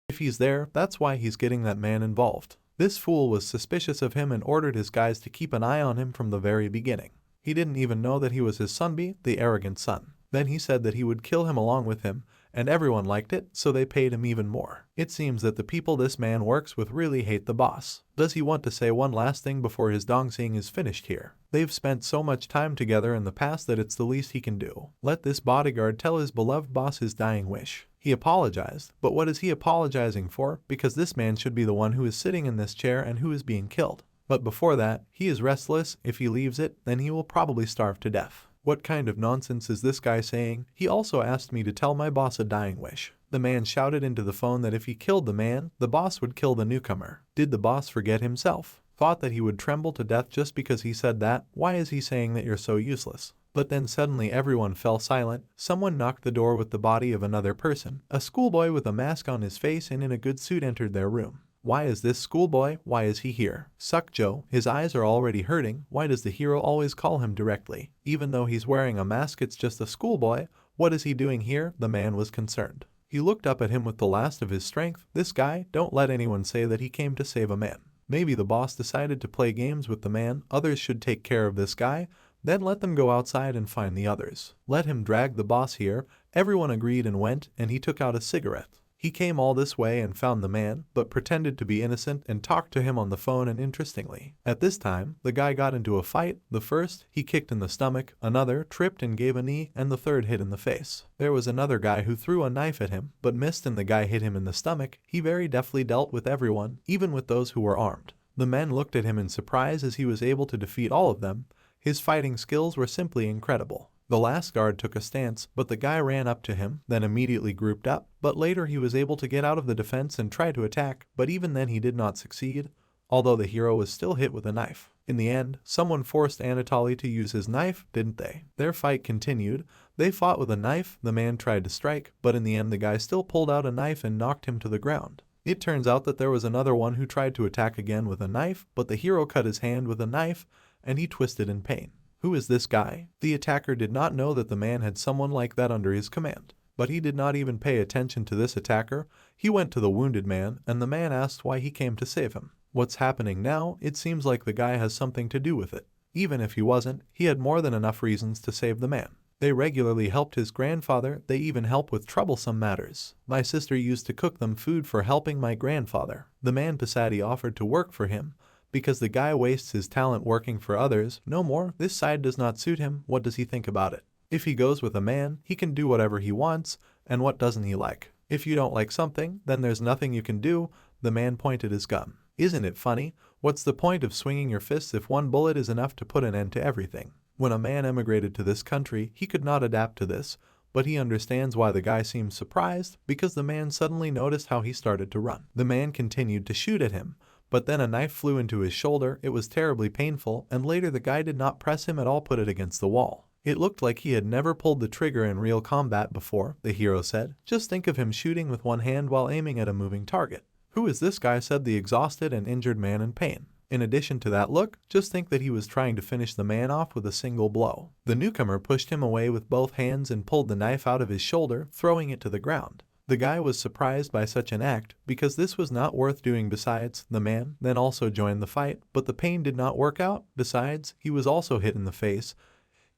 Speaker 1: If he's there, that's why he's getting that man involved. This fool was suspicious of him and ordered his guys to keep an eye on him from the very beginning. He didn't even know that he was his sonby, the arrogant son. Then he said that he would kill him along with him, and everyone liked it, so they paid him even more. It seems that the people this man works with really hate the boss. Does he want to say one last thing before his dongsing is finished here? They've spent so much time together in the past that it's the least he can do. Let this bodyguard tell his beloved boss his dying wish. He apologized, but what is he apologizing for? Because this man should be the one who is sitting in this chair and who is being killed. But before that, he is restless. If he leaves it, then he will probably starve to death. What kind of nonsense is this guy saying? He also asked me to tell my boss a dying wish. The man shouted into the phone that if he killed the man, the boss would kill the newcomer. Did the boss forget himself? Thought that he would tremble to death just because he said that? Why is he saying that you're so useless? But then suddenly everyone fell silent. Someone knocked the door with the body of another person. A schoolboy with a mask on his face and in a good suit entered their room. Why is this schoolboy? Why is he here? Sukjo, his eyes are already hurting. Why does the hero always call him directly? Even though he's wearing a mask, it's just a schoolboy. What is he doing here? The man was concerned. He looked up at him with the last of his strength. This guy, don't let anyone say that he came to save a man. Maybe the boss decided to play games with the man. Others should take care of this guy. Then let them go outside and find the others. Let him drag the boss here. Everyone agreed and went, and he took out a cigarette. He came all this way and found the man, but pretended to be innocent and talked to him on the phone. And interestingly, at this time, the guy got into a fight. The first, he kicked in the stomach, another tripped and gave a knee, and the third hit in the face. There was another guy who threw a knife at him, but missed, and the guy hit him in the stomach. He very deftly dealt with everyone, even with those who were armed. The men looked at him in surprise as he was able to defeat all of them. His fighting skills were simply incredible. The last guard took a stance, but the guy ran up to him, then immediately grouped up. But later he was able to get out of the defense and try to attack, but even then he did not succeed, although the hero was still hit with a knife. In the end, someone forced Anatoly to use his knife, didn't they? Their fight continued. They fought with a knife. The man tried to strike, but in the end the guy still pulled out a knife and knocked him to the ground. It turns out that there was another one who tried to attack again with a knife, but the hero cut his hand with a knife, and he twisted in pain. Who is this guy? The attacker did not know that the man had someone like that under his command. But he did not even pay attention to this attacker. He went to the wounded man, and the man asked why he came to save him. What's happening now? It seems like the guy has something to do with it. Even if he wasn't, he had more than enough reasons to save the man. They regularly helped his grandfather. They even help with troublesome matters. My sister used to cook them food for helping my grandfather. The man Pasati offered to work for him, because the guy wastes his talent working for others. No more. This side does not suit him. What does he think about it? If he goes with a man, he can do whatever he wants, and what doesn't he like? If you don't like something, then there's nothing you can do. The man pointed his gun. Isn't it funny? What's the point of swinging your fists if one bullet is enough to put an end to everything? When a man emigrated to this country, he could not adapt to this, but he understands why the guy seems surprised, because the man suddenly noticed how he started to run. The man continued to shoot at him, but then a knife flew into his shoulder. It was terribly painful, and later the guy did not press him at all, put it against the wall. It looked like he had never pulled the trigger in real combat before, the hero said. Just think of him shooting with one hand while aiming at a moving target. Who is this guy, said the exhausted and injured man in pain. In addition to that look, just think that he was trying to finish the man off with a single blow. The newcomer pushed him away with both hands and pulled the knife out of his shoulder, throwing it to the ground. The guy was surprised by such an act, because this was not worth doing. Besides, the man then also joined the fight, but the pain did not work out. Besides, he was also hit in the face.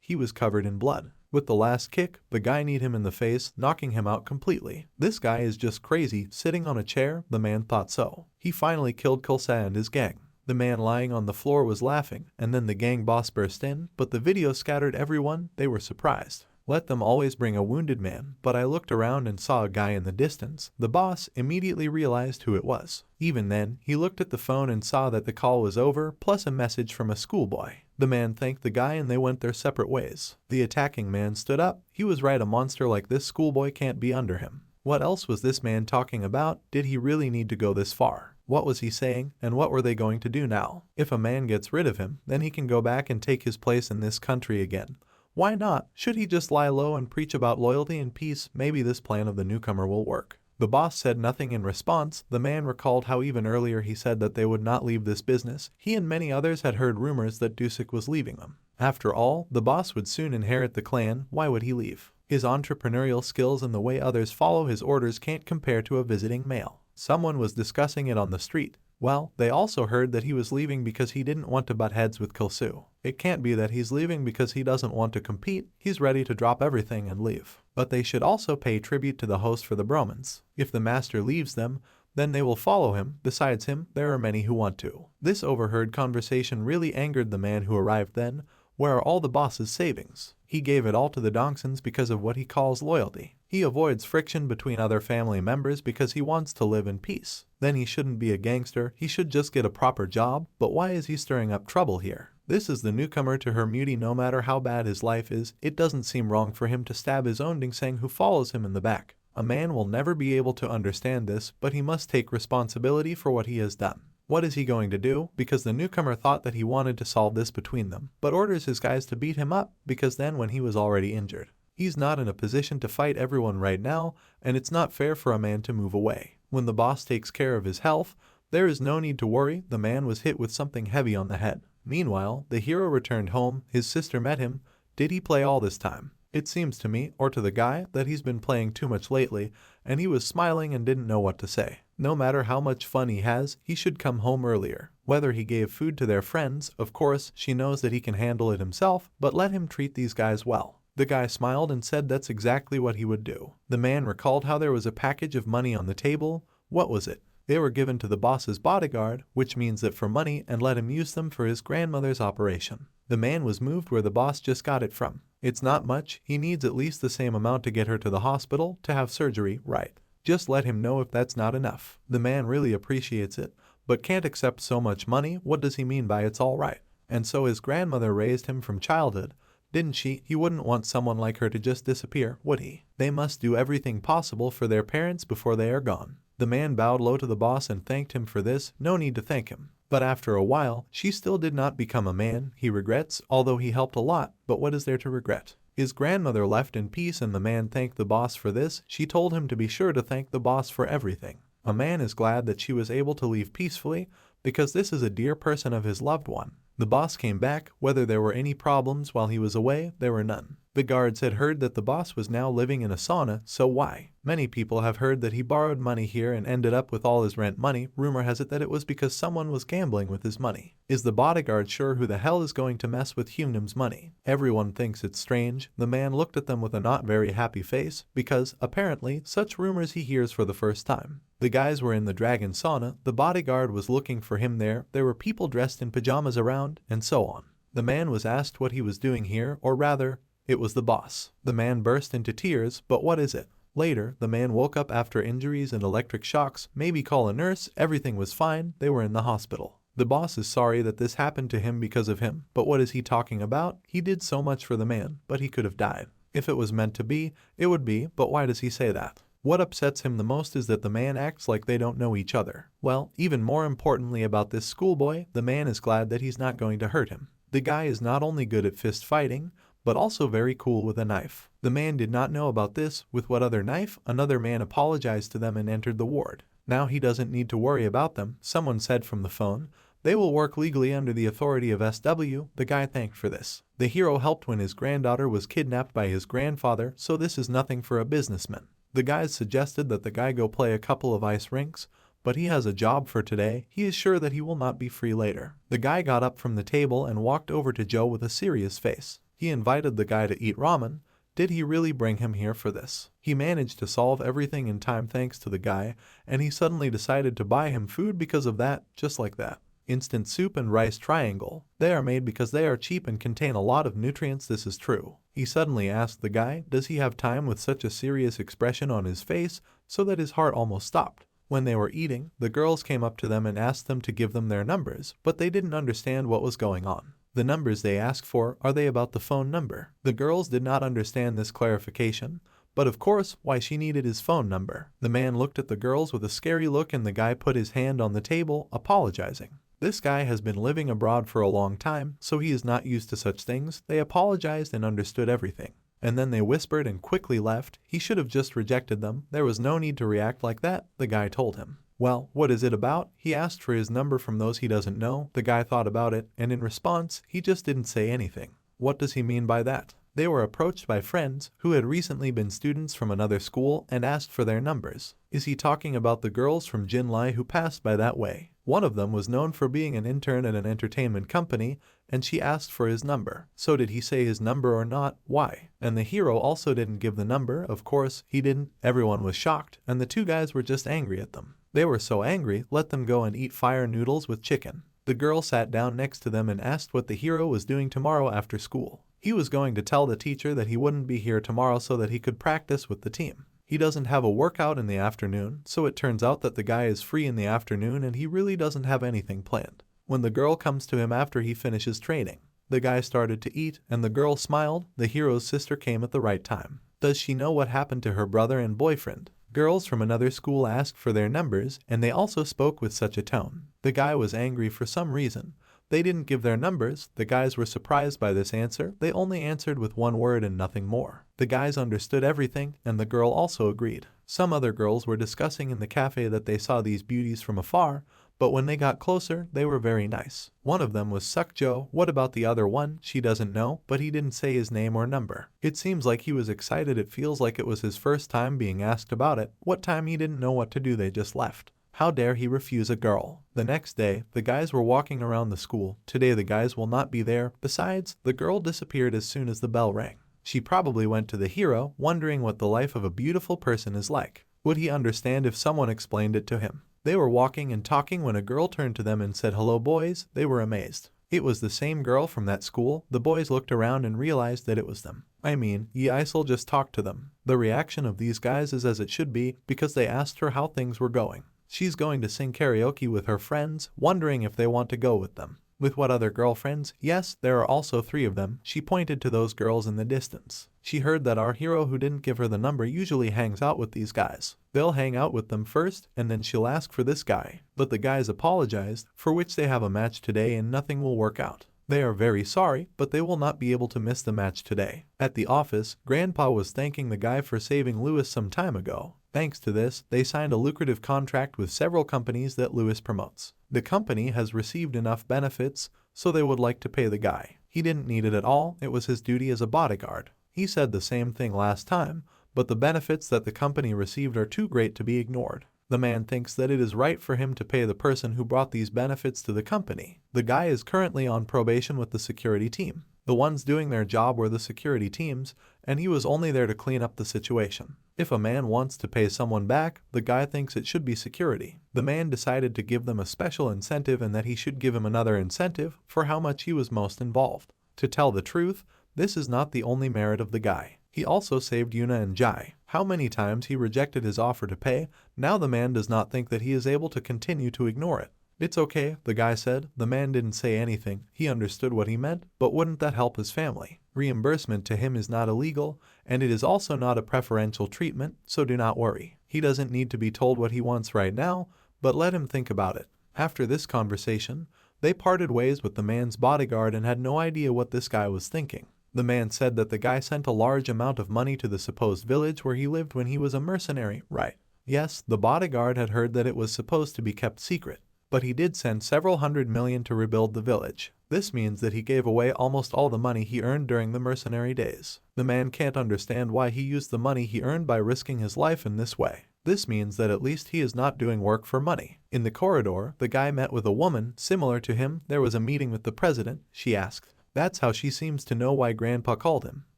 Speaker 1: He was covered in blood. With the last kick, the guy kneed him in the face, knocking him out completely. This guy is just crazy, sitting on a chair, the man thought so. He finally killed Kulsa and his gang. The man lying on the floor was laughing, and then the gang boss burst in, but the video scattered everyone. They were surprised. Let them always bring a wounded man, but I looked around and saw a guy in the distance. The boss immediately realized who it was. Even then, he looked at the phone and saw that the call was over, plus a message from a schoolboy. The man thanked the guy and they went their separate ways. The attacking man stood up. He was right, a monster like this schoolboy can't be under him. What else was this man talking about? Did he really need to go this far? What was he saying, and what were they going to do now? If a man gets rid of him, then he can go back and take his place in this country again. Why not? Should he just lie low and preach about loyalty and peace? Maybe this plan of the newcomer will work. The boss said nothing in response. The man recalled how even earlier he said that they would not leave this business. He and many others had heard rumors that Dusik was leaving them. After all, the boss would soon inherit the clan. Why would he leave? His entrepreneurial skills and the way others follow his orders can't compare to a visiting male. Someone was discussing it on the street. Well, they also heard that he was leaving because he didn't want to butt heads with Kilsu. It can't be that he's leaving because he doesn't want to compete. He's ready to drop everything and leave. But they should also pay tribute to the host for the Brahmins. If the master leaves them, then they will follow him. Besides him, there are many who want to. This overheard conversation really angered the man who arrived then. Where are all the boss's savings? He gave it all to the Dongsons because of what he calls loyalty. He avoids friction between other family members because he wants to live in peace. Then he shouldn't be a gangster, he should just get a proper job. But why is he stirring up trouble here? This is the newcomer to her mutie. No matter how bad his life is, it doesn't seem wrong for him to stab his own Dingsang who follows him in the back. A man will never be able to understand this, but he must take responsibility for what he has done. What is he going to do? Because the newcomer thought that he wanted to solve this between them, but orders his guys to beat him up, because then when he was already injured. He's not in a position to fight everyone right now, and it's not fair for a man to move away. When the boss takes care of his health, there is no need to worry. The man was hit with something heavy on the head. Meanwhile, the hero returned home. His sister met him. Did he play all this time? It seems to me, or to the guy, that he's been playing too much lately, and he was smiling and didn't know what to say. No matter how much fun he has, he should come home earlier. Whether he gave food to their friends, of course, she knows that he can handle it himself, but let him treat these guys well. The guy smiled and said that's exactly what he would do. The man recalled how there was a package of money on the table. What was it? They were given to the boss's bodyguard, which means that for money, and let him use them for his grandmother's operation. The man was moved where the boss just got it from. It's not much, he needs at least the same amount to get her to the hospital, to have surgery, right? Just let him know if that's not enough. The man really appreciates it, but can't accept so much money. What does he mean by it's all right? And so his grandmother raised him from childhood, didn't she? He wouldn't want someone like her to just disappear, would he? They must do everything possible for their parents before they are gone. The man bowed low to the boss and thanked him for this. No need to thank him. But after a while, she still did not become a man. He regrets, although he helped a lot, but what is there to regret? His grandmother left in peace and the man thanked the boss for this. She told him to be sure to thank the boss for everything. A man is glad that she was able to leave peacefully because this is a dear person of his loved one. The boss came back. Whether there were any problems while he was away, there were none. The guards had heard that the boss was now living in a sauna, so why? Many people have heard that he borrowed money here and ended up with all his rent money. Rumor has it that it was because someone was gambling with his money. Is the bodyguard sure who the hell is going to mess with Hyunam's money? Everyone thinks it's strange. The man looked at them with a not very happy face, because, apparently, such rumors he hears for the first time. The guys were in the dragon sauna. The bodyguard was looking for him there. There were people dressed in pajamas around, and so on. The man was asked what he was doing here, or rather, it was the boss. The man burst into tears, but what is it? Later, the man woke up after injuries and electric shocks. Maybe call a nurse. Everything was fine. They were in the hospital. The boss is sorry that this happened to him because of him, but what is he talking about? He did so much for the man, but he could have died. If it was meant to be, it would be, but why does he say that? What upsets him the most is that the man acts like they don't know each other. Well, even more importantly about this schoolboy, the man is glad that he's not going to hurt him. The guy is not only good at fist fighting, but also very cool with a knife. The man did not know about this. With what other knife? Another man apologized to them and entered the ward. Now he doesn't need to worry about them. Someone said from the phone, they will work legally under the authority of SW. The guy thanked for this. The hero helped when his granddaughter was kidnapped by his grandfather, so this is nothing for a businessman. The guys suggested that the guy go play a couple of ice rinks, but he has a job for today. He is sure that he will not be free later. The guy got up from the table and walked over to Joe with a serious face. He invited the guy to eat ramen. Did he really bring him here for this? He managed to solve everything in time thanks to the guy, and he suddenly decided to buy him food because of that, just like that. Instant soup and rice triangle. They are made because they are cheap and contain a lot of nutrients. This is true. He suddenly asked the guy, does he have time, with such a serious expression on his face, so that his heart almost stopped. When they were eating, the girls came up to them and asked them to give them their numbers, but they didn't understand what was going on. The numbers they asked for, are they about the phone number? The girls did not understand this clarification, but of course, why she needed his phone number. The man looked at the girls with a scary look and the guy put his hand on the table, apologizing. This guy has been living abroad for a long time, so he is not used to such things. They apologized and understood everything. And then they whispered and quickly left. He should have just rejected them. There was no need to react like that, the guy told him. Well, what is it about? He asked for his number from those he doesn't know. The guy thought about it, and in response, he just didn't say anything. What does he mean by that? They were approached by friends who had recently been students from another school and asked for their numbers. Is he talking about the girls from Jinlai who passed by that way? One of them was known for being an intern at an entertainment company, and she asked for his number. So did he say his number or not? Why? And the hero also didn't give the number. Of course, he didn't. Everyone was shocked, and the two guys were just angry at them. They were so angry, let them go and eat fire noodles with chicken. The girl sat down next to them and asked what the hero was doing tomorrow after school. He was going to tell the teacher that he wouldn't be here tomorrow so that he could practice with the team. He doesn't have a workout in the afternoon, so it turns out that the guy is free in the afternoon and he really doesn't have anything planned. When the girl comes to him after he finishes training, the guy started to eat and the girl smiled. The hero's sister came at the right time. Does she know what happened to her brother and boyfriend? Girls from another school asked for their numbers, and they also spoke with such a tone. The guy was angry for some reason. They didn't give their numbers. The guys were surprised by this answer. They only answered with one word and nothing more. The guys understood everything, and the girl also agreed. Some other girls were discussing in the cafe that they saw these beauties from afar, but when they got closer, they were very nice. One of them was Sukjo. What about the other one? She doesn't know, but he didn't say his name or number. It seems like he was excited. It feels like it was his first time being asked about it. What time he didn't know what to do, they just left. How dare he refuse a girl? The next day, the guys were walking around the school. Today the guys will not be there. Besides, the girl disappeared as soon as the bell rang. She probably went to the hero, wondering what the life of a beautiful person is like. Would he understand if someone explained it to him? They were walking and talking when a girl turned to them and said, "Hello boys." They were amazed. It was the same girl from that school. The boys looked around and realized that it was them. Yi Isol just talked to them. The reaction of these guys is as it should be, because they asked her how things were going. She's going to sing karaoke with her friends, wondering if they want to go with them. With what other girlfriends? Yes, there are also 3 of them. She pointed to those girls in the distance. She heard that our hero who didn't give her the number usually hangs out with these guys. They'll hang out with them first, and then she'll ask for this guy. But the guys apologized, for which they have a match today and nothing will work out. They are very sorry, but they will not be able to miss the match today. At the office, Grandpa was thanking the guy for saving Louis some time ago. Thanks to this, they signed a lucrative contract with several companies that Louis promotes. The company has received enough benefits, so they would like to pay the guy. He didn't need it at all. It was his duty as a bodyguard. He said the same thing last time, but the benefits that the company received are too great to be ignored. The man thinks that it is right for him to pay the person who brought these benefits to the company. The guy is currently on probation with the security team. The ones doing their job were the security teams, and he was only there to clean up the situation. If a man wants to pay someone back, the guy thinks it should be security. The man decided to give them a special incentive and that he should give him another incentive for how much he was most involved. To tell the truth, this is not the only merit of the guy. He also saved Yuna and Jai. How many times he rejected his offer to pay, now the man does not think that he is able to continue to ignore it. It's okay, the guy said. The man didn't say anything. He understood what he meant, but wouldn't that help his family? Reimbursement to him is not illegal, and it is also not a preferential treatment, so do not worry. He doesn't need to be told what he wants right now, but let him think about it. After this conversation, they parted ways with the man's bodyguard and had no idea what this guy was thinking. The man said that the guy sent a large amount of money to the supposed village where he lived when he was a mercenary, right? Yes, the bodyguard had heard that it was supposed to be kept secret, but he did send several $100 million to rebuild the village. This means that he gave away almost all the money he earned during the mercenary days. The man can't understand why he used the money he earned by risking his life in this way. This means that at least he is not doing work for money. In the corridor, the guy met with a woman similar to him. There was a meeting with the president, she asked. That's how she seems to know why Grandpa called him.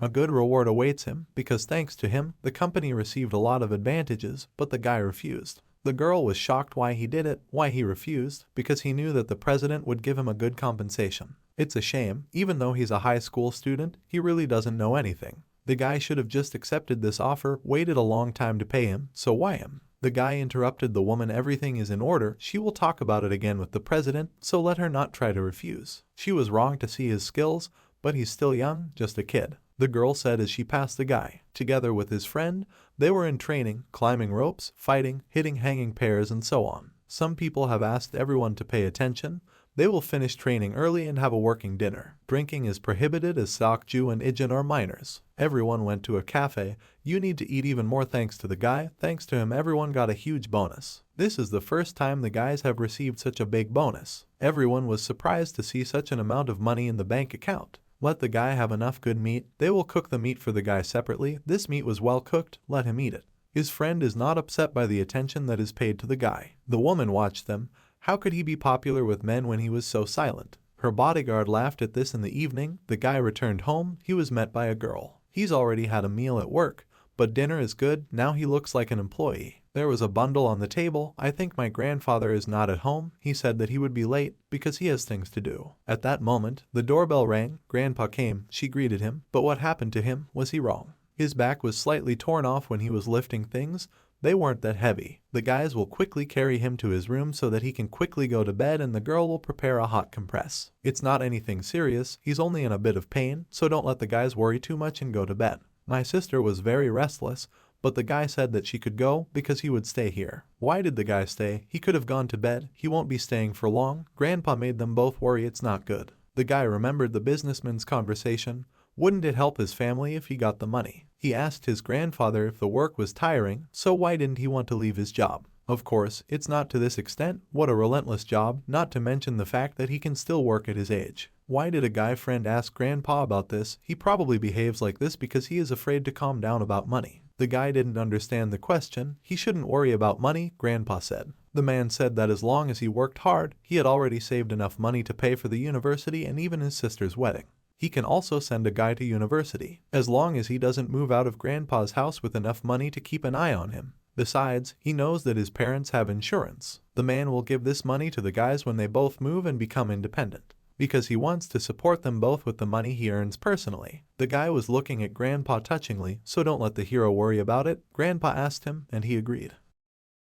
Speaker 1: A good reward awaits him, because thanks to him, the company received a lot of advantages, but the guy refused. The girl was shocked why he did it, why he refused, because he knew that the president would give him a good compensation. It's a shame, even though he's a high school student, he really doesn't know anything. The guy should have just accepted this offer, waited a long time to pay him, so why him? The guy interrupted the woman. Everything is in order, she will talk about it again with the president, so let her not try to refuse. She was wrong to see his skills, but he's still young, just a kid. The girl said as she passed the guy. Together with his friend, they were in training, climbing ropes, fighting, hitting hanging pairs and so on. Some people have asked everyone to pay attention. They will finish training early and have a working dinner. Drinking is prohibited as Seokju and Ijin are minors. Everyone went to a cafe. You need to eat even more thanks to the guy. Thanks to him everyone got a huge bonus. This is the first time the guys have received such a big bonus. Everyone was surprised to see such an amount of money in the bank account. Let the guy have enough good meat. They will cook the meat for the guy separately. This meat was well cooked. Let him eat it. His friend is not upset by the attention that is paid to the guy. The woman watched them. How could he be popular with men when he was so silent? Her bodyguard laughed at this. In the evening, the guy returned home. He was met by a girl. He's already had a meal at work, but dinner is good. Now he looks like an employee. There was a bundle on the table. I think my grandfather is not at home. He said that he would be late because he has things to do. At that moment, the doorbell rang. Grandpa came. She greeted him, but what happened to him? Was he wrong? His back was slightly torn off when he was lifting things. They weren't that heavy. The guys will quickly carry him to his room so that he can quickly go to bed, and the girl will prepare a hot compress. It's not anything serious. He's only in a bit of pain, so don't let the guys worry too much and go to bed. My sister was very restless, but the guy said that she could go because he would stay here. Why did the guy stay? He could have gone to bed. He won't be staying for long. Grandpa made them both worry. It's not good. The guy remembered the businessman's conversation. Wouldn't it help his family if he got the money? He asked his grandfather if the work was tiring, so why didn't he want to leave his job? Of course, it's not to this extent. What a relentless job, not to mention the fact that he can still work at his age. Why did a guy friend ask Grandpa about this? He probably behaves like this because he is afraid to calm down about money. The guy didn't understand the question. He shouldn't worry about money, Grandpa said. The man said that as long as he worked hard, he had already saved enough money to pay for the university and even his sister's wedding. He can also send a guy to university, as long as he doesn't move out of Grandpa's house with enough money to keep an eye on him. Besides, he knows that his parents have insurance. The man will give this money to the guys when they both move and become independent, because he wants to support them both with the money he earns personally. The guy was looking at Grandpa touchingly, so don't let the hero worry about it. Grandpa asked him, and he agreed.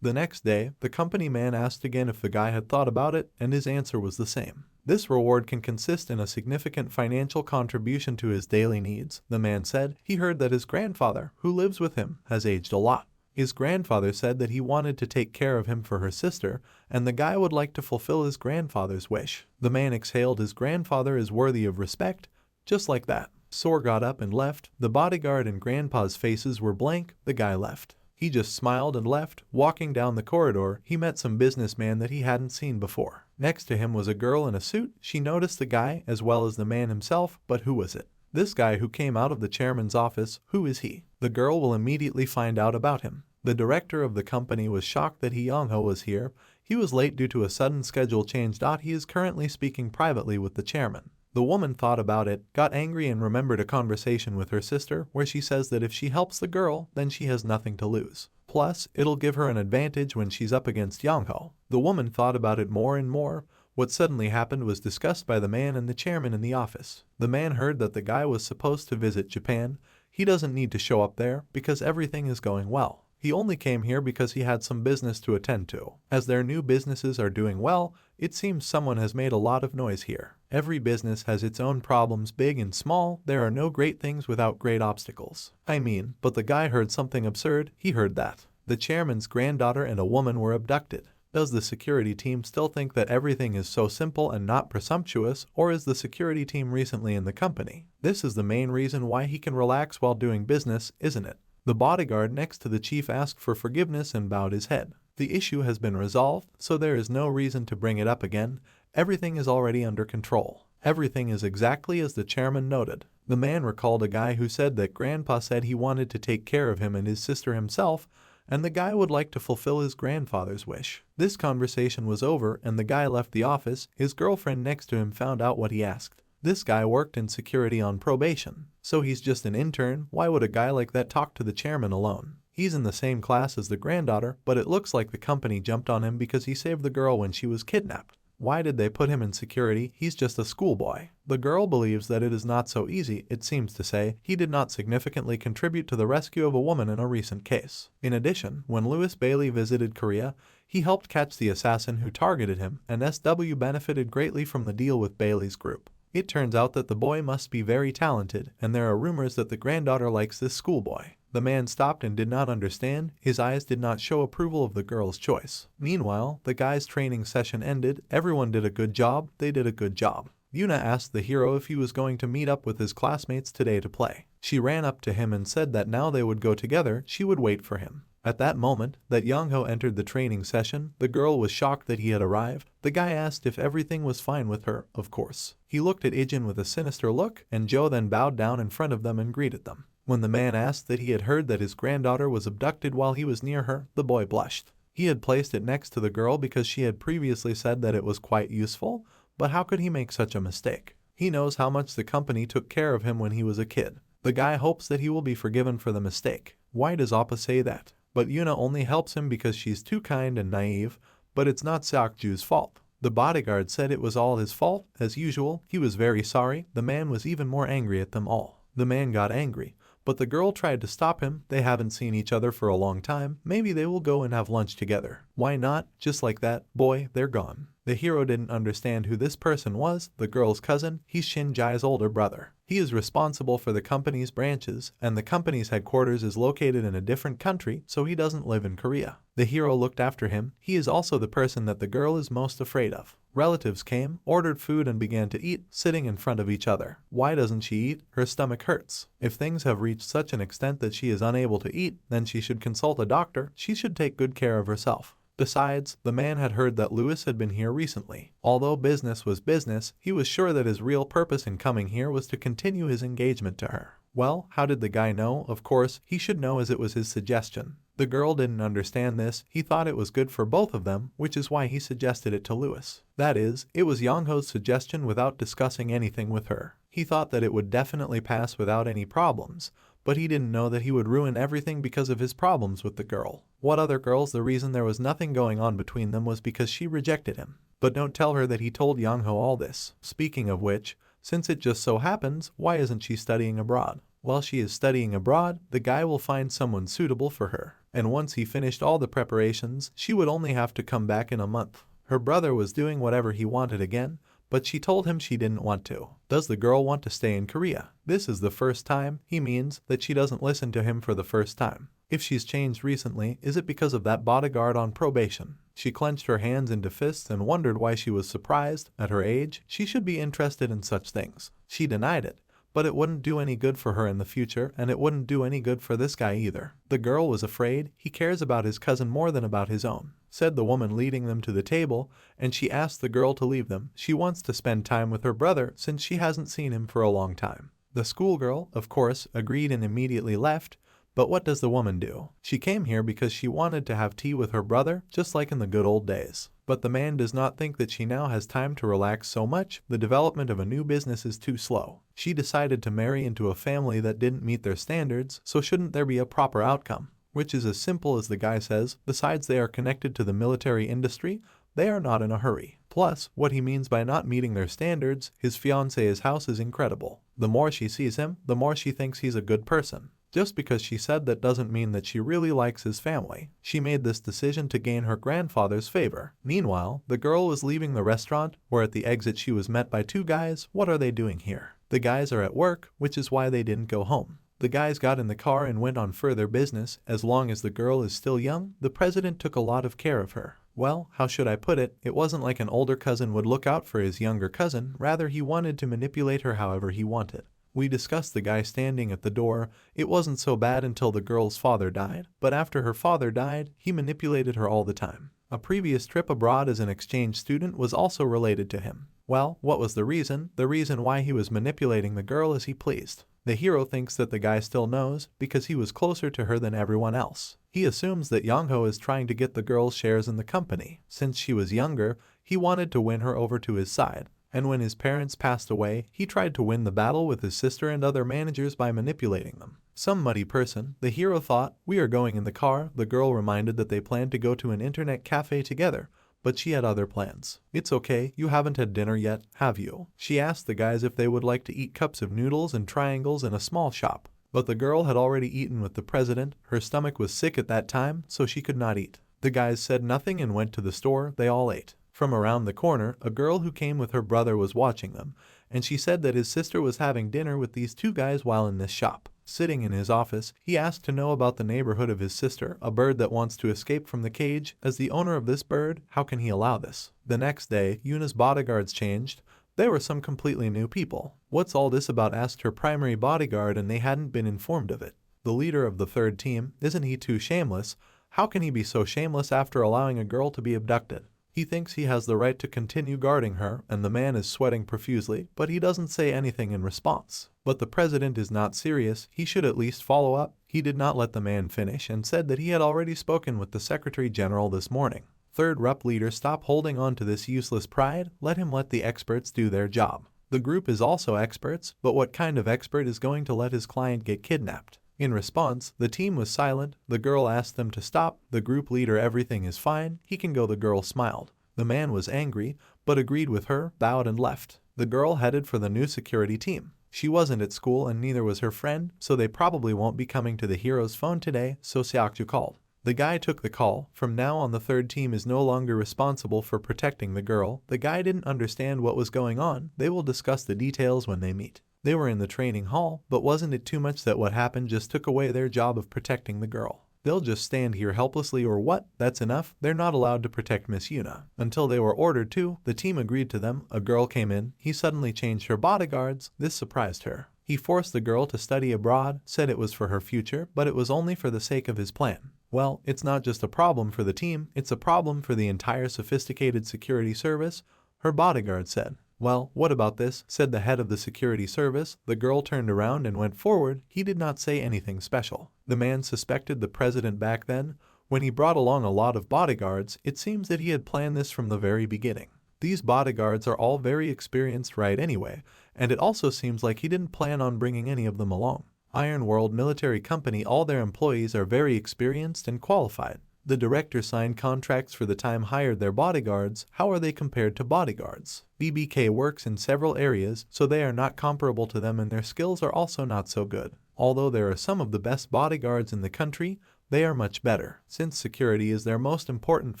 Speaker 1: The next day, the company man asked again if the guy had thought about it, and his answer was the same. This reward can consist in a significant financial contribution to his daily needs. The man said he heard that his grandfather, who lives with him, has aged a lot. His grandfather said that he wanted to take care of him for her sister, and the guy would like to fulfill his grandfather's wish. The man exhaled. His grandfather is worthy of respect. Just like that. Sor got up and left. The bodyguard and Grandpa's faces were blank. The guy left. He just smiled and left. Walking down the corridor, he met some businessman that he hadn't seen before. Next to him was a girl in a suit. She noticed the guy as well as the man himself, but who was it? This guy who came out of the chairman's office, who is he? The girl will immediately find out about him. The director of the company was shocked that Young-ho was here. He was late due to a sudden schedule change. He is currently speaking privately with the chairman. The woman thought about it, got angry, and remembered a conversation with her sister where she says that if she helps the girl, then she has nothing to lose. Plus, it'll give her an advantage when she's up against Young-ho. The woman thought about it more and more. What suddenly happened was discussed by the man and the chairman in the office. The man heard that the guy was supposed to visit Japan. He doesn't need to show up there because everything is going well. He only came here because he had some business to attend to. As their new businesses are doing well, it seems someone has made a lot of noise here. Every business has its own problems, big and small. There are no great things without great obstacles. But the guy heard something absurd. He heard that the chairman's granddaughter and a woman were abducted. Does the security team still think that everything is so simple and not presumptuous, or is the security team recently in the company? This is the main reason why he can relax while doing business, isn't it? The bodyguard next to the chief asked for forgiveness and bowed his head. The issue has been resolved, so there is no reason to bring it up again. Everything is already under control. Everything is exactly as the chairman noted. The man recalled a guy who said that Grandpa said he wanted to take care of him and his sister himself, and the guy would like to fulfill his grandfather's wish. This conversation was over and the guy left the office. His girlfriend next to him found out what he asked. This guy worked in security on probation, so he's just an intern. Why would a guy like that talk to the chairman alone? He's in the same class as the granddaughter, but it looks like the company jumped on him because he saved the girl when she was kidnapped. Why did they put him in security? He's just a schoolboy. The girl believes that it is not so easy. It seems to say he did not significantly contribute to the rescue of a woman in a recent case. In addition, when Louis Bailey visited Korea, he helped catch the assassin who targeted him, and SW benefited greatly from the deal with Bailey's group. It turns out that the boy must be very talented, and there are rumors that the granddaughter likes this schoolboy. The man stopped and did not understand. His eyes did not show approval of the girl's choice. Meanwhile, the guy's training session ended. Everyone did a good job. They did a good job. Yuna asked the hero if he was going to meet up with his classmates today to play. She ran up to him and said that now they would go together. She would wait for him. At that moment, that Young-ho entered the training session. The girl was shocked that he had arrived. The guy asked if everything was fine with her, of course. He looked at Ijin with a sinister look, and Joe then bowed down in front of them and greeted them. When the man asked that he had heard that his granddaughter was abducted while he was near her, the boy blushed. He had placed it next to the girl because she had previously said that it was quite useful, but how could he make such a mistake? He knows how much the company took care of him when he was a kid. The guy hopes that he will be forgiven for the mistake. Why does Appa say that? But Yuna only helps him because she's too kind and naive, but it's not Seokju's fault. The bodyguard said it was all his fault. As usual, he was very sorry. The man was even more angry at them all. The man got angry, but the girl tried to stop him. They haven't seen each other for a long time. Maybe they will go and have lunch together. Why not? Just like that, boy, they're gone. The hero didn't understand who this person was. The girl's cousin. He's Shin-jae's older brother. He is responsible for the company's branches, and the company's headquarters is located in a different country, so he doesn't live in Korea. The hero looked after him. He is also the person that the girl is most afraid of. Relatives came, ordered food and began to eat, sitting in front of each other. Why doesn't she eat? Her stomach hurts. If things have reached such an extent that she is unable to eat, then she should consult a doctor. She should take good care of herself. Besides, the man had heard that Louis had been here recently. Although business was business, he was sure that his real purpose in coming here was to continue his engagement to her. Well, how did the guy know? Of course, he should know as it was his suggestion. The girl didn't understand this. He thought it was good for both of them, which is why he suggested it to Louis. That is, it was Young-ho's suggestion without discussing anything with her. He thought that it would definitely pass without any problems, but he didn't know that he would ruin everything because of his problems with the girl. What other girls? The reason there was nothing going on between them was because she rejected him. But don't tell her that he told Young-ho all this. Speaking of which, since it just so happens, why isn't she studying abroad? While she is studying abroad, the guy will find someone suitable for her. And once he finished all the preparations, she would only have to come back in a month. Her brother was doing whatever he wanted again, but she told him she didn't want to. Does the girl want to stay in Korea? This is the first time. He means that she doesn't listen to him for the first time. If she's changed recently, is it because of that bodyguard on probation? She clenched her hands into fists and wondered why she was surprised. At her age, she should be interested in such things. She denied it, but it wouldn't do any good for her in the future, and it wouldn't do any good for this guy either. The girl was afraid. He cares about his cousin more than about his own, said the woman leading them to the table, and she asked the girl to leave them. She wants to spend time with her brother since she hasn't seen him for a long time. The schoolgirl, of course, agreed and immediately left. But what does the woman do? She came here because she wanted to have tea with her brother, just like in the good old days. But the man does not think that she now has time to relax so much. The development of a new business is too slow. She decided to marry into a family that didn't meet their standards, so shouldn't there be a proper outcome? Which is as simple as the guy says. Besides, they are connected to the military industry. They are not in a hurry. Plus, what he means by not meeting their standards, his fiancé's house is incredible. The more she sees him, the more she thinks he's a good person. Just because she said that doesn't mean that she really likes his family. She made this decision to gain her grandfather's favor. Meanwhile, the girl was leaving the restaurant, where at the exit she was met by two guys. What are they doing here? The guys are at work, which is why they didn't go home. The guys got in the car and went on further business. As long as the girl is still young, the president took a lot of care of her. Well, how should I put it? It wasn't like an older cousin would look out for his younger cousin, rather he wanted to manipulate her however he wanted. We discussed the guy standing at the door. It wasn't so bad until the girl's father died, but after her father died, he manipulated her all the time. A previous trip abroad as an exchange student was also related to him. Well, what was the reason? The reason why he was manipulating the girl as he pleased. The hero thinks that the guy still knows because he was closer to her than everyone else. He assumes that Young-ho is trying to get the girl's shares in the company. Since she was younger, he wanted to win her over to his side. And when his parents passed away, he tried to win the battle with his sister and other managers by manipulating them. Some muddy person, the hero thought, we are going in the car. The girl reminded that they planned to go to an internet cafe together, but she had other plans. It's okay, you haven't had dinner yet, have you? She asked the guys if they would like to eat cups of noodles and triangles in a small shop. But the girl had already eaten with the president. Her stomach was sick at that time, so she could not eat. The guys said nothing and went to the store. They all ate. From around the corner, a girl who came with her brother was watching them, and she said that his sister was having dinner with these two guys while in this shop. Sitting in his office, he asked to know about the neighborhood of his sister, a bird that wants to escape from the cage. As the owner of this bird, how can he allow this? The next day, Yuna's bodyguards changed. They were some completely new people. What's all this about? Asked her primary bodyguard, and they hadn't been informed of it. The leader of the third team, isn't he too shameless? How can he be so shameless after allowing a girl to be abducted? He thinks he has the right to continue guarding her, and the man is sweating profusely, but he doesn't say anything in response. But the president is not serious. He should at least follow up. He did not let the man finish and said that he had already spoken with the Secretary General this morning. Third rep leader, stop holding on to this useless pride. Let the experts do their job. The group is also experts, but what kind of expert is going to let his client get kidnapped? In response, the team was silent. The girl asked them to stop. The group leader, everything is fine, he can go. The girl smiled. The man was angry, but agreed with her, bowed and left. The girl headed for the new security team. She wasn't at school and neither was her friend, so they probably won't be coming to the hero's phone today, so Seokju called. The guy took the call. From now on, the third team is no longer responsible for protecting the girl. The guy didn't understand what was going on. They will discuss the details when they meet. They were in the training hall, but wasn't it too much that what happened just took away their job of protecting the girl? They'll just stand here helplessly or what? That's enough. They're not allowed to protect Miss Yuna. Until they were ordered to, the team agreed to them. A girl came in. He suddenly changed her bodyguards. This surprised her. He forced the girl to study abroad, said it was for her future, but it was only for the sake of his plan. Well, it's not just a problem for the team, it's a problem for the entire sophisticated security service, her bodyguard said. Well, what about this? Said the head of the security service. The girl turned around and went forward. He did not say anything special. The man suspected the president back then. When he brought along a lot of bodyguards, it seems that he had planned this from the very beginning. These bodyguards are all very experienced right anyway, and it also seems like he didn't plan on bringing any of them along. Iron World Military Company, all their employees are very experienced and qualified. The director signed contracts for the time hired their bodyguards. How are they compared to bodyguards? BBK works in several areas, so they are not comparable to them and their skills are also not so good. Although there are some of the best bodyguards in the country, they are much better. Since security is their most important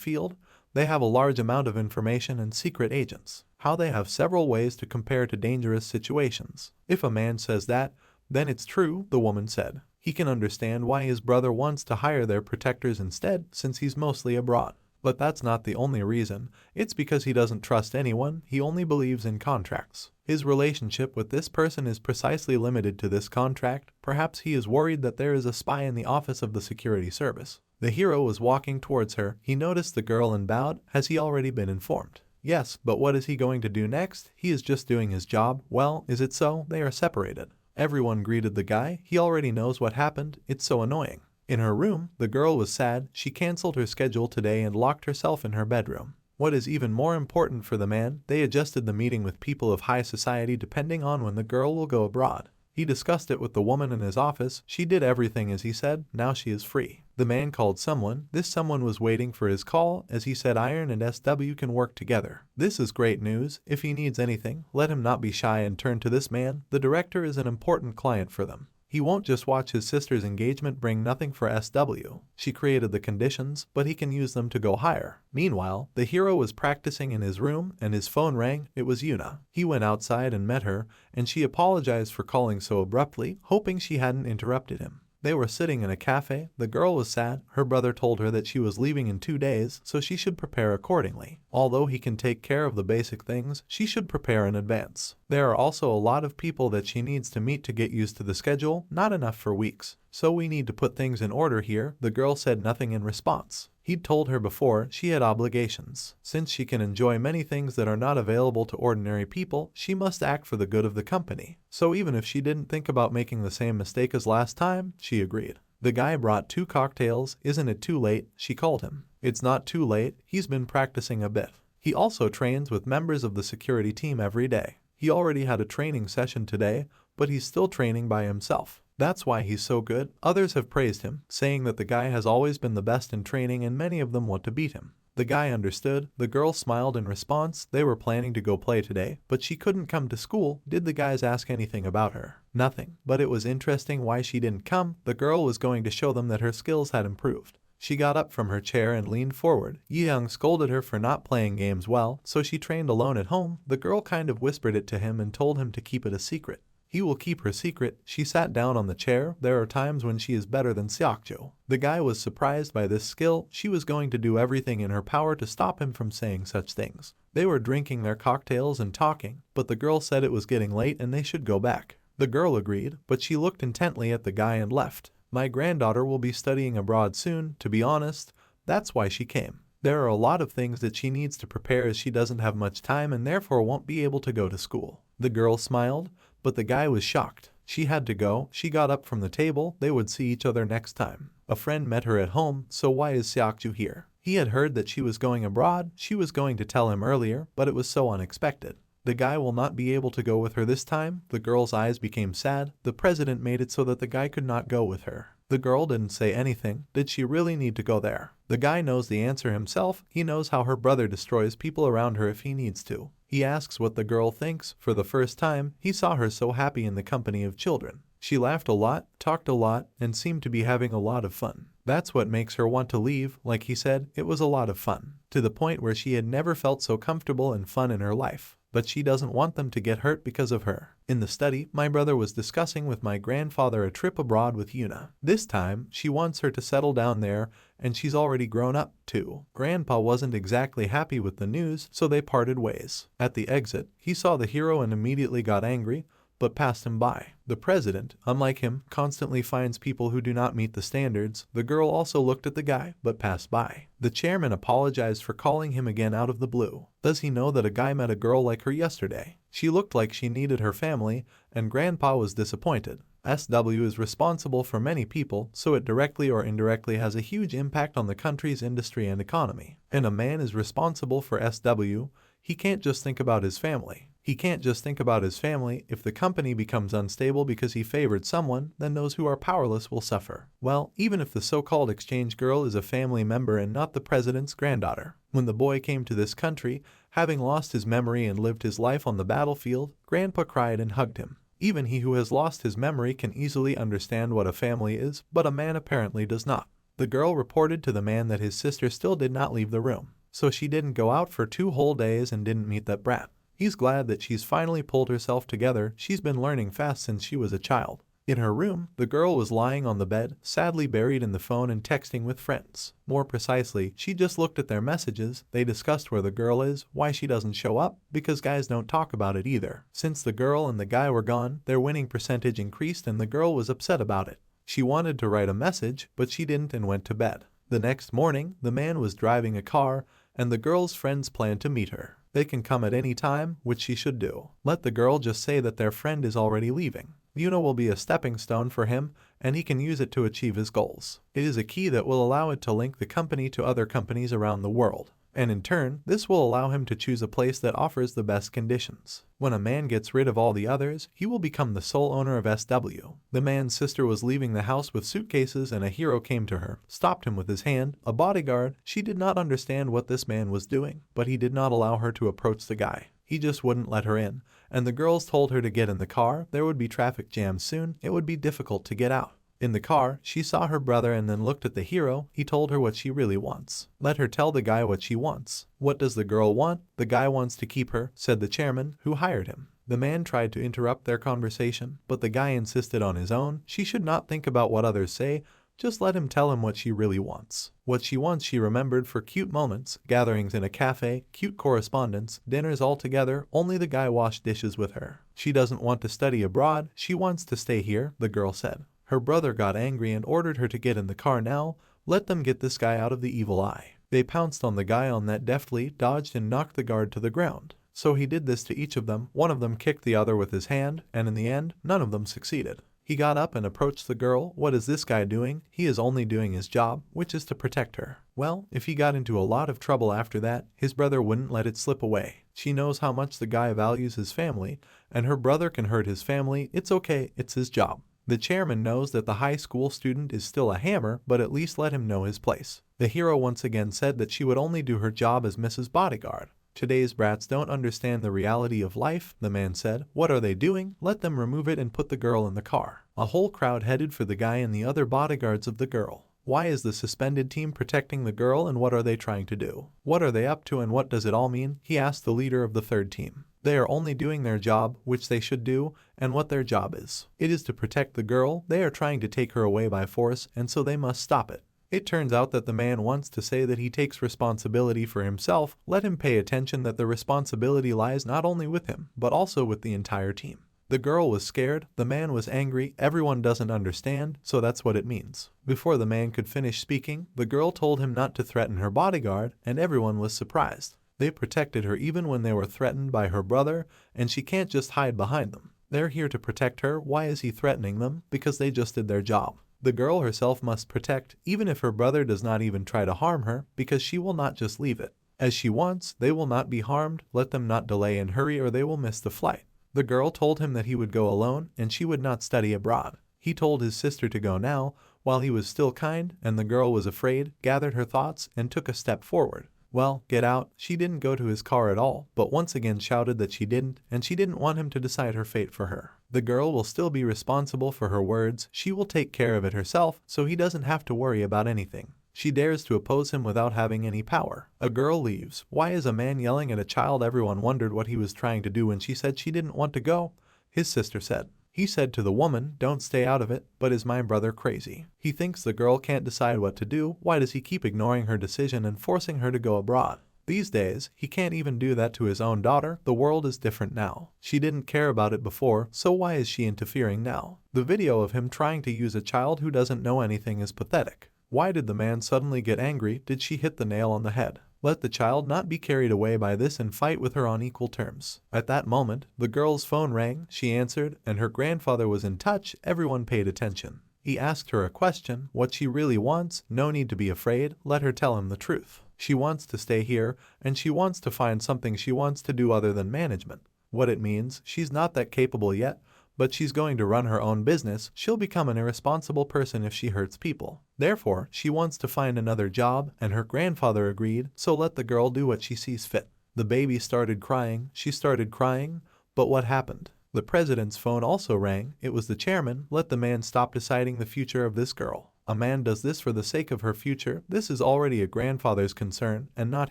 Speaker 1: field, they have a large amount of information and secret agents. How they have several ways to compare to dangerous situations. If a man says that, then it's true, the woman said. He can understand why his brother wants to hire their protectors instead, since he's mostly abroad. But that's not the only reason. It's because he doesn't trust anyone. He only believes in contracts. His relationship with this person is precisely limited to this contract. Perhaps he is worried that there is a spy in the office of the security service. The hero was walking towards her. He noticed the girl and bowed. Has he already been informed? Yes, but what is he going to do next? He is just doing his job. Well, is it so? They are separated. Everyone greeted the guy. He already knows what happened. It's so annoying. In her room, the girl was sad. She canceled her schedule today and locked herself in her bedroom. What is even more important for the man, they adjusted the meeting with people of high society depending on when the girl will go abroad. He discussed it with the woman in his office. She did everything as he said. Now she is free. The man called someone. This someone was waiting for his call. As he said, Iron and SW can work together. This is great news. If he needs anything, let him not be shy and turn to this man. The director is an important client for them. He won't just watch his sister's engagement bring nothing for SW. She created the conditions, but he can use them to go higher. Meanwhile, the hero was practicing in his room and his phone rang. It was Yuna. He went outside and met her, and she apologized for calling so abruptly, hoping she hadn't interrupted him. They were sitting in a cafe. The girl was sad. Her brother told her that she was leaving in 2 days, so she should prepare accordingly. Although he can take care of the basic things, she should prepare in advance. There are also a lot of people that she needs to meet to get used to the schedule, not enough for weeks. So we need to put things in order here. The girl said nothing in response. He'd told her before she had obligations. Since she can enjoy many things that are not available to ordinary people, she must act for the good of the company. So even if she didn't think about making the same mistake as last time, she agreed. The guy brought 2 cocktails. Isn't it too late? She called him. It's not too late. He's been practicing a bit. He also trains with members of the security team every day. He already had a training session today, but he's still training by himself. That's why he's so good. Others have praised him, saying that the guy has always been the best in training and many of them want to beat him. The guy understood. The girl smiled in response. They were planning to go play today, but she couldn't come to school. Did the guys ask anything about her? Nothing. But it was interesting why she didn't come. The girl was going to show them that her skills had improved. She got up from her chair and leaned forward. Yi-young scolded her for not playing games well, so she trained alone at home. The girl kind of whispered it to him and told him to keep it a secret. He will keep her secret. She sat down on the chair. There are times when she is better than Seokjo. The guy was surprised by this skill. She was going to do everything in her power to stop him from saying such things. They were drinking their cocktails and talking, but the girl said it was getting late and they should go back. The girl agreed, but she looked intently at the guy and left. My granddaughter will be studying abroad soon, to be honest. That's why she came. There are a lot of things that she needs to prepare as she doesn't have much time and therefore won't be able to go to school. The girl smiled, but the guy was shocked. She had to go. She got up from the table. They would see each other next time. A friend met her at home, so why is Seokju here? He had heard that she was going abroad. She was going to tell him earlier, but it was so unexpected. The guy will not be able to go with her this time. The girl's eyes became sad. The president made it so that the guy could not go with her. The girl didn't say anything. Did she really need to go there? The guy knows the answer himself. He knows how her brother destroys people around her if he needs to. He asks what the girl thinks. For the first time, he saw her so happy in the company of children. She laughed a lot, talked a lot, and seemed to be having a lot of fun. That's what makes her want to leave. Like he said, it was a lot of fun. To the point where she had never felt so comfortable and fun in her life. But she doesn't want them to get hurt because of her. In the study, my brother was discussing with my grandfather a trip abroad with Yuna. This time, she wants her to settle down there, and she's already grown up, too. Grandpa wasn't exactly happy with the news, so they parted ways. At the exit, he saw the hero and immediately got angry, but passed him by. The president, unlike him, constantly finds people who do not meet the standards. The girl also looked at the guy, but passed by. The chairman apologized for calling him again out of the blue. Does he know that a guy met a girl like her yesterday? She looked like she needed her family, and Grandpa was disappointed. SW is responsible for many people, so it directly or indirectly has a huge impact on the country's industry and economy. And a man is responsible for SW. He can't just think about his family. He can't just think about his family. If the company becomes unstable because he favored someone, then those who are powerless will suffer. Well, even if the so-called exchange girl is a family member and not the president's granddaughter. When the boy came to this country, having lost his memory and lived his life on the battlefield, Grandpa cried and hugged him. Even he who has lost his memory can easily understand what a family is, but a man apparently does not. The girl reported to the man that his sister still did not leave the room. So she didn't go out for 2 whole days and didn't meet that brat. He's glad that she's finally pulled herself together. She's been learning fast since she was a child. In her room, the girl was lying on the bed, sadly buried in the phone and texting with friends. More precisely, she just looked at their messages. They discussed where the girl is, why she doesn't show up, because guys don't talk about it either. Since the girl and the guy were gone, their winning percentage increased and the girl was upset about it. She wanted to write a message, but she didn't and went to bed. The next morning, the man was driving a car, and the girl's friends planned to meet her. They can come at any time, which she should do. Let the girl just say that their friend is already leaving. Yuna will be a stepping stone for him, and he can use it to achieve his goals. It is a key that will allow it to link the company to other companies around the world. And in turn, this will allow him to choose a place that offers the best conditions. When a man gets rid of all the others, he will become the sole owner of SW. The man's sister was leaving the house with suitcases and a hero came to her, stopped him with his hand, a bodyguard. She did not understand what this man was doing, but he did not allow her to approach the guy. He just wouldn't let her in, and the girls told her to get in the car, there would be traffic jams soon, it would be difficult to get out. In the car, she saw her brother and then looked at the hero. He told her what she really wants. Let her tell the guy what she wants. What does the girl want? The guy wants to keep her, said the chairman, who hired him. The man tried to interrupt their conversation, but the guy insisted on his own. She should not think about what others say. Just let him tell him what she really wants. What she wants she remembered for cute moments, gatherings in a cafe, cute correspondence, dinners all together, only the guy washed dishes with her. She doesn't want to study abroad, she wants to stay here, the girl said. Her brother got angry and ordered her to get in the car now. Let them get this guy out of the evil eye. They pounced on the guy on that deftly, dodged and knocked the guard to the ground. So he did this to each of them. One of them kicked the other with his hand, and in the end, none of them succeeded. He got up and approached the girl. What is this guy doing? He is only doing his job, which is to protect her. Well, if he got into a lot of trouble after that, his brother wouldn't let it slip away. She knows how much the guy values his family, and her brother can hurt his family. It's okay, it's his job. The chairman knows that the high school student is still a hammer, but at least let him know his place. The hero once again said that she would only do her job as Mrs. Bodyguard. Today's brats don't understand the reality of life, the man said. What are they doing? Let them remove it and put the girl in the car. A whole crowd headed for the guy and the other bodyguards of the girl. Why is the suspended team protecting the girl and what are they trying to do? What are they up to and what does it all mean? He asked the leader of the third team. They are only doing their job, which they should do, and what their job is. It is to protect the girl. They are trying to take her away by force, and so they must stop it. It turns out that the man wants to say that he takes responsibility for himself. Let him pay attention that the responsibility lies not only with him, but also with the entire team. The girl was scared, the man was angry, everyone doesn't understand, so that's what it means. Before the man could finish speaking, the girl told him not to threaten her bodyguard, and everyone was surprised. They protected her even when they were threatened by her brother, and she can't just hide behind them. They're here to protect her. Why is he threatening them? Because they just did their job. The girl herself must protect, even if her brother does not even try to harm her, because she will not just leave it. As she wants, they will not be harmed. Let them not delay and hurry or they will miss the flight. The girl told him that he would go alone and she would not study abroad. He told his sister to go now, while he was still kind, and the girl was afraid, gathered her thoughts, and took a step forward. Well, get out. She didn't go to his car at all, but once again shouted that she didn't, and she didn't want him to decide her fate for her. The girl will still be responsible for her words. She will take care of it herself, so he doesn't have to worry about anything. She dares to oppose him without having any power. A girl leaves. Why is a man yelling at a child? Everyone wondered what he was trying to do when she said she didn't want to go. His sister said. He said to the woman, don't stay out of it, but is my brother crazy? He thinks the girl can't decide what to do. Why does he keep ignoring her decision and forcing her to go abroad? These days, he can't even do that to his own daughter. The world is different now. She didn't care about it before, so why is she interfering now? The video of him trying to use a child who doesn't know anything is pathetic. Why did the man suddenly get angry? Did she hit the nail on the head? Let the child not be carried away by this and fight with her on equal terms. At that moment, the girl's phone rang, she answered, and her grandfather was in touch. Everyone paid attention. He asked her a question, what she really wants. No need to be afraid, let her tell him the truth. She wants to stay here, and she wants to find something she wants to do other than management. What it means, she's not that capable yet, but she's going to run her own business. She'll become an irresponsible person if she hurts people. Therefore, she wants to find another job, and her grandfather agreed, so let the girl do what she sees fit. The baby started crying, she started crying, but what happened? The president's phone also rang. It was the chairman. Let the man stop deciding the future of this girl. A man does this for the sake of her future. This is already a grandfather's concern, and not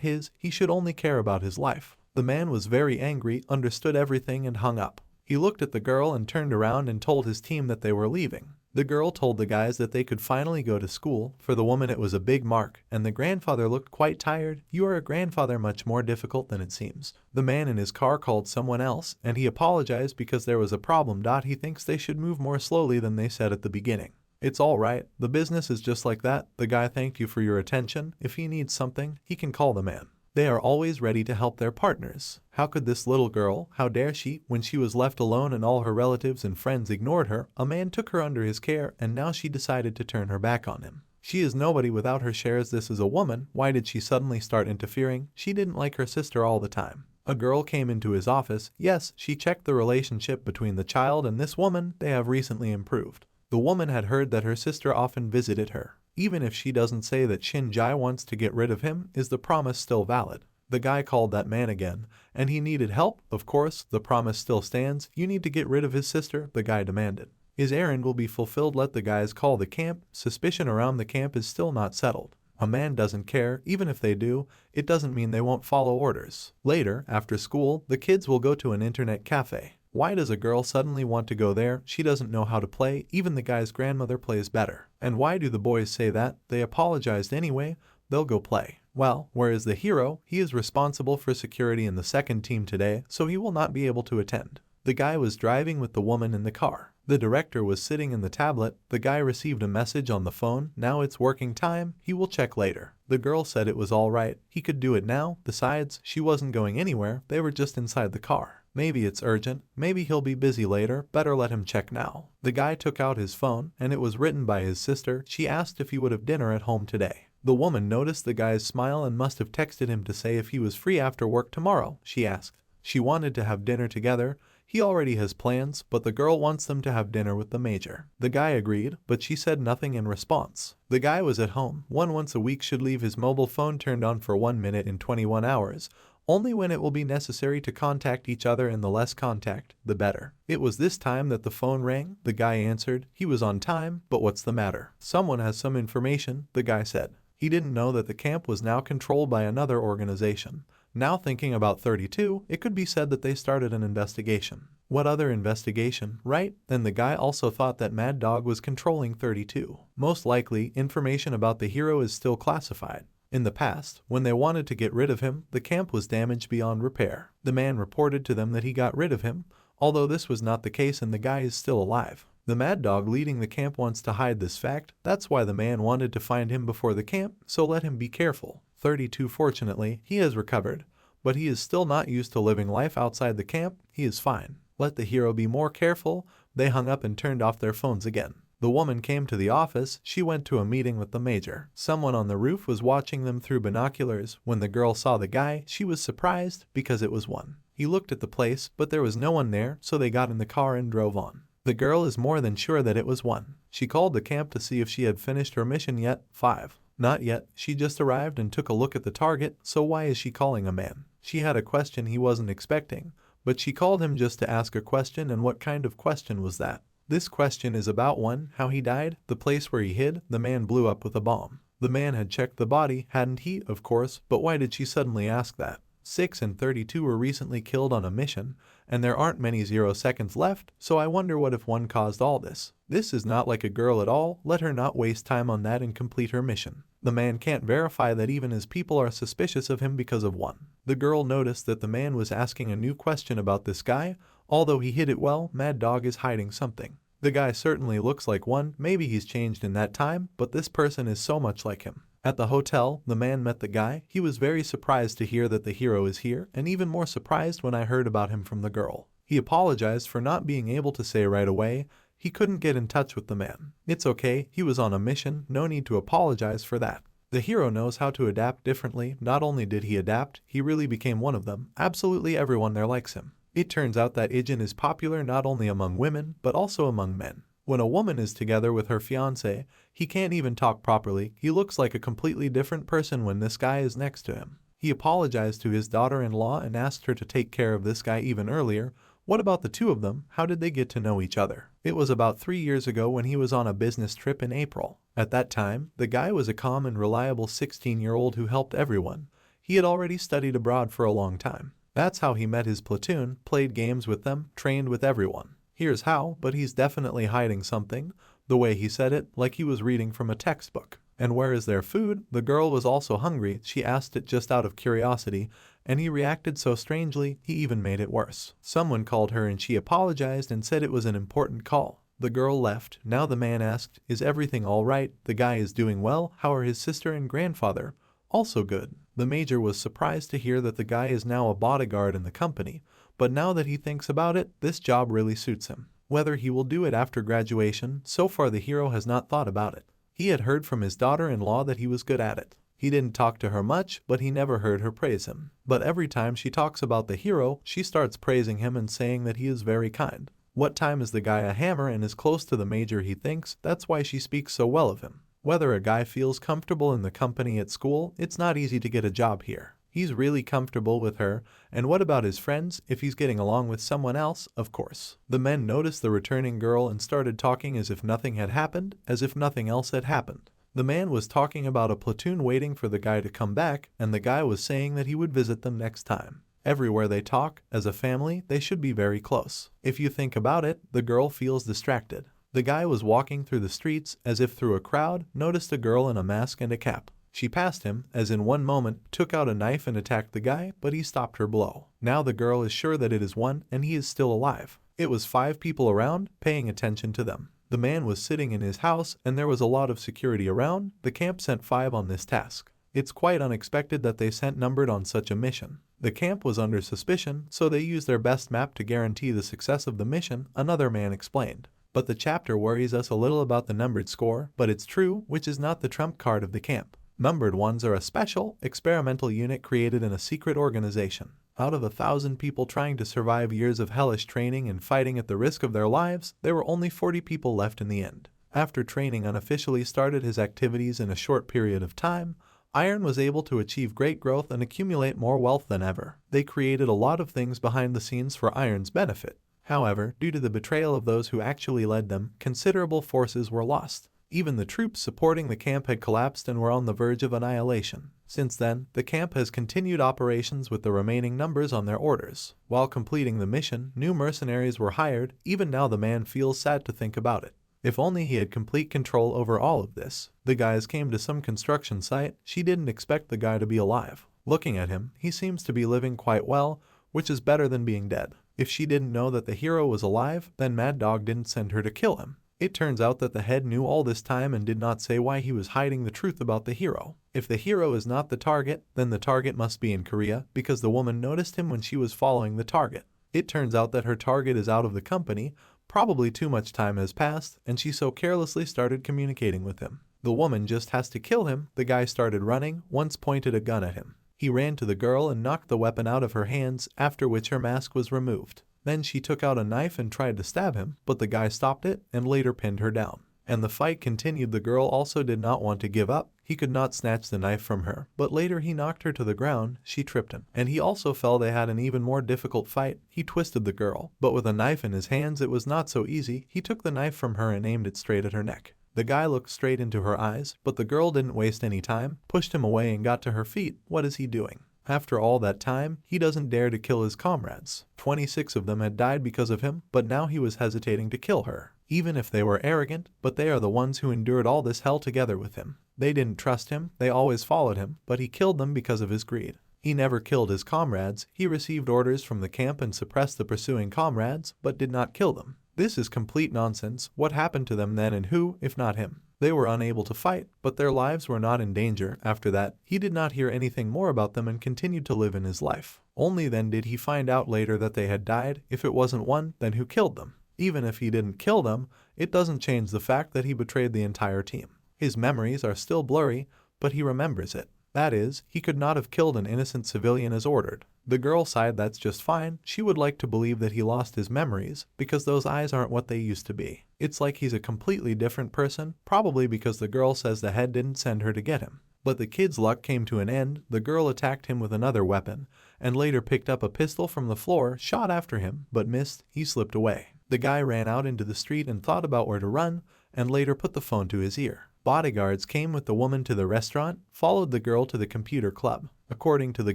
Speaker 1: his. He should only care about his life. The man was very angry, understood everything, and hung up. He looked at the girl and turned around and told his team that they were leaving. The girl told the guys that they could finally go to school. For the woman it was a big mark, and the grandfather looked quite tired. You are a grandfather, much more difficult than it seems. The man in his car called someone else, and he apologized because there was a problem. He thinks they should move more slowly than they said at the beginning. It's all right. The business is just like that. The guy thanked you for your attention. If he needs something, he can call the man. They are always ready to help their partners. How could this little girl, how dare she, when she was left alone and all her relatives and friends ignored her, a man took her under his care and now she decided to turn her back on him. She is nobody without her shares. This is a woman. Why did she suddenly start interfering? She didn't like her sister all the time. A girl came into his office. Yes, she checked the relationship between the child and this woman. They have recently improved. The woman had heard that her sister often visited her. Even if she doesn't say that Shinjai wants to get rid of him, is the promise still valid? The guy called that man again, and he needed help. Of course, the promise still stands. You need to get rid of his sister, the guy demanded. His errand will be fulfilled. Let the guys call the camp. Suspicion around the camp is still not settled. A man doesn't care. Even if they do, it doesn't mean they won't follow orders. Later, after school, the kids will go to an internet cafe. Why does a girl suddenly want to go there? She doesn't know how to play. Even the guy's grandmother plays better. And why do the boys say that? They apologized anyway. They'll go play. Well, where is the hero? He is responsible for security in the second team today, so he will not be able to attend. The guy was driving with the woman in the car. The director was sitting in the tablet. The guy received a message on the phone. Now it's working time. He will check later. The girl said it was all right. He could do it now. Besides, she wasn't going anywhere. They were just inside the car. Maybe it's urgent. Maybe he'll be busy later. Better let him check now. The guy took out his phone, and it was written by his sister. She asked if he would have dinner at home today. The woman noticed the guy's smile and must have texted him to say if he was free after work tomorrow, she asked. She wanted to have dinner together. He already has plans, but the girl wants them to have dinner with the major. The guy agreed, but she said nothing in response. The guy was at home. Once a week should leave his mobile phone turned on for 1 minute in 21 hours. Only when it will be necessary to contact each other, and the less contact, the better. It was this time that the phone rang. The guy answered. He was on time, but what's the matter? Someone has some information, the guy said. He didn't know that the camp was now controlled by another organization. Now thinking about 32, it could be said that they started an investigation. What other investigation, right? Then the guy also thought that Mad Dog was controlling 32. Most likely, information about the hero is still classified. In the past, when they wanted to get rid of him, the camp was damaged beyond repair. The man reported to them that he got rid of him, although this was not the case and the guy is still alive. The Mad Dog leading the camp wants to hide this fact. That's why the man wanted to find him before the camp, so let him be careful. 32 Fortunately, he has recovered, but he is still not used to living life outside the camp. He is fine. Let the hero be more careful. They hung up and turned off their phones again. The woman came to the office. She went to a meeting with the major. Someone on the roof was watching them through binoculars. When the girl saw the guy, she was surprised because it was one. He looked at the place, but there was no one there, so they got in the car and drove on. The girl is more than sure that it was one. She called the camp to see if she had finished her mission yet. 5. Not yet. She just arrived and took a look at the target, so why is she calling a man? She had a question he wasn't expecting, but she called him just to ask a question, and what kind of question was that? This question is about how he died, the place where he hid. The man blew up with a bomb. The man had checked the body, hadn't he? Of course, but why did she suddenly ask that? 6 and 32 were recently killed on a mission, and there aren't many 0 seconds left, so I wonder what if one caused all this. This is not like a girl at all. Let her not waste time on that and complete her mission. The man can't verify that even his people are suspicious of him because of one. The girl noticed that the man was asking a new question about this guy. Although he hid it well, Mad Dog is hiding something. The guy certainly looks like one. Maybe he's changed in that time, but this person is so much like him. At the hotel, the man met the guy. He was very surprised to hear that the hero is here, and even more surprised when I heard about him from the girl. He apologized for not being able to say right away. He couldn't get in touch with the man. It's okay, he was on a mission, no need to apologize for that. The hero knows how to adapt differently. Not only did he adapt, he really became one of them. Absolutely everyone there likes him. It turns out that Ijin is popular not only among women, but also among men. When a woman is together with her fiancé, he can't even talk properly. He looks like a completely different person when this guy is next to him. He apologized to his daughter-in-law and asked her to take care of this guy even earlier. What about the two of them? How did they get to know each other? It was about 3 years ago when he was on a business trip in April. At that time, the guy was a calm and reliable 16-year-old who helped everyone. He had already studied abroad for a long time. That's how he met his platoon, played games with them, trained with everyone. Here's how, but he's definitely hiding something. The way he said it, like he was reading from a textbook. And where is their food? The girl was also hungry. She asked it just out of curiosity, and he reacted so strangely, he even made it worse. Someone called her and she apologized and said it was an important call. The girl left. Now the man asked, is everything all right? The guy is doing well. How are his sister and grandfather? Also good. The major was surprised to hear that the guy is now a bodyguard in the company, but now that he thinks about it, this job really suits him. Whether he will do it after graduation, so far the hero has not thought about it. He had heard from his daughter-in-law that he was good at it. He didn't talk to her much, but he never heard her praise him. But every time she talks about the hero, she starts praising him and saying that he is very kind. What time is the guy a hammer and is close to the major, he thinks. That's why she speaks so well of him. Whether a guy feels comfortable in the company at school, it's not easy to get a job here. He's really comfortable with her, and what about his friends if he's getting along with someone else, of course. The men noticed the returning girl and started talking as if nothing had happened, as if nothing else had happened. The man was talking about a platoon waiting for the guy to come back, and the guy was saying that he would visit them next time. Everywhere they talk, as a family, they should be very close. If you think about it, the girl feels distracted. The guy was walking through the streets, as if through a crowd, noticed a girl in a mask and a cap. She passed him, as in one moment, took out a knife and attacked the guy, but he stopped her blow. Now the girl is sure that it is one, and he is still alive. It was 5 people around, paying attention to them. The man was sitting in his house, and there was a lot of security around. The camp sent 5 on this task. It's quite unexpected that they sent numbered on such a mission. The camp was under suspicion, so they used their best map to guarantee the success of the mission, another man explained. But the chapter worries us a little about the numbered score, but it's true, which is not the trump card of the camp. Numbered ones are a special, experimental unit created in a secret organization. Out of 1,000 people trying to survive years of hellish training and fighting at the risk of their lives, there were only 40 people left in the end. After training unofficially started his activities in a short period of time, Iron was able to achieve great growth and accumulate more wealth than ever. They created a lot of things behind the scenes for Iron's benefit. However, due to the betrayal of those who actually led them, considerable forces were lost. Even the troops supporting the camp had collapsed and were on the verge of annihilation. Since then, the camp has continued operations with the remaining numbers on their orders. While completing the mission, new mercenaries were hired. Even now the man feels sad to think about it. If only he had complete control over all of this. The guys came to some construction site. She didn't expect the guy to be alive. Looking at him, he seems to be living quite well, which is better than being dead. If she didn't know that the hero was alive, then Mad Dog didn't send her to kill him. It turns out that the head knew all this time and did not say why he was hiding the truth about the hero. If the hero is not the target, then the target must be in Korea, because the woman noticed him when she was following the target. It turns out that her target is out of the company. Probably too much time has passed, and she so carelessly started communicating with him. The woman just has to kill him. The guy started running, once pointed a gun at him. He ran to the girl and knocked the weapon out of her hands, after which her mask was removed. Then she took out a knife and tried to stab him, but the guy stopped it and later pinned her down. And the fight continued. The girl also did not want to give up. He could not snatch the knife from her, but later he knocked her to the ground. She tripped him, and he also fell. They had an even more difficult fight. He twisted the girl, but with a knife in his hands it was not so easy. He took the knife from her and aimed it straight at her neck. The guy looked straight into her eyes, but the girl didn't waste any time, pushed him away and got to her feet. What is he doing? After all that time, he doesn't dare to kill his comrades. 26 of them had died because of him, but now he was hesitating to kill her. Even if they were arrogant, but they are the ones who endured all this hell together with him. They didn't trust him, they always followed him, but he killed them because of his greed. He never killed his comrades. He received orders from the camp and suppressed the pursuing comrades, but did not kill them. This is complete nonsense. What happened to them then, and who, if not him? They were unable to fight, but their lives were not in danger. After that, he did not hear anything more about them and continued to live in his life. Only then did he find out later that they had died. If it wasn't one, then who killed them? Even if he didn't kill them, it doesn't change the fact that he betrayed the entire team. His memories are still blurry, but he remembers it. That is, he could not have killed an innocent civilian as ordered. The girl sighed. That's just fine. She would like to believe that he lost his memories, because those eyes aren't what they used to be. It's like he's a completely different person, probably because the girl says the head didn't send her to get him. But the kid's luck came to an end. The girl attacked him with another weapon, and later picked up a pistol from the floor, shot after him, but missed. He slipped away. The guy ran out into the street and thought about where to run, and later put the phone to his ear. Bodyguards came with the woman to the restaurant, followed the girl to the computer club. According to the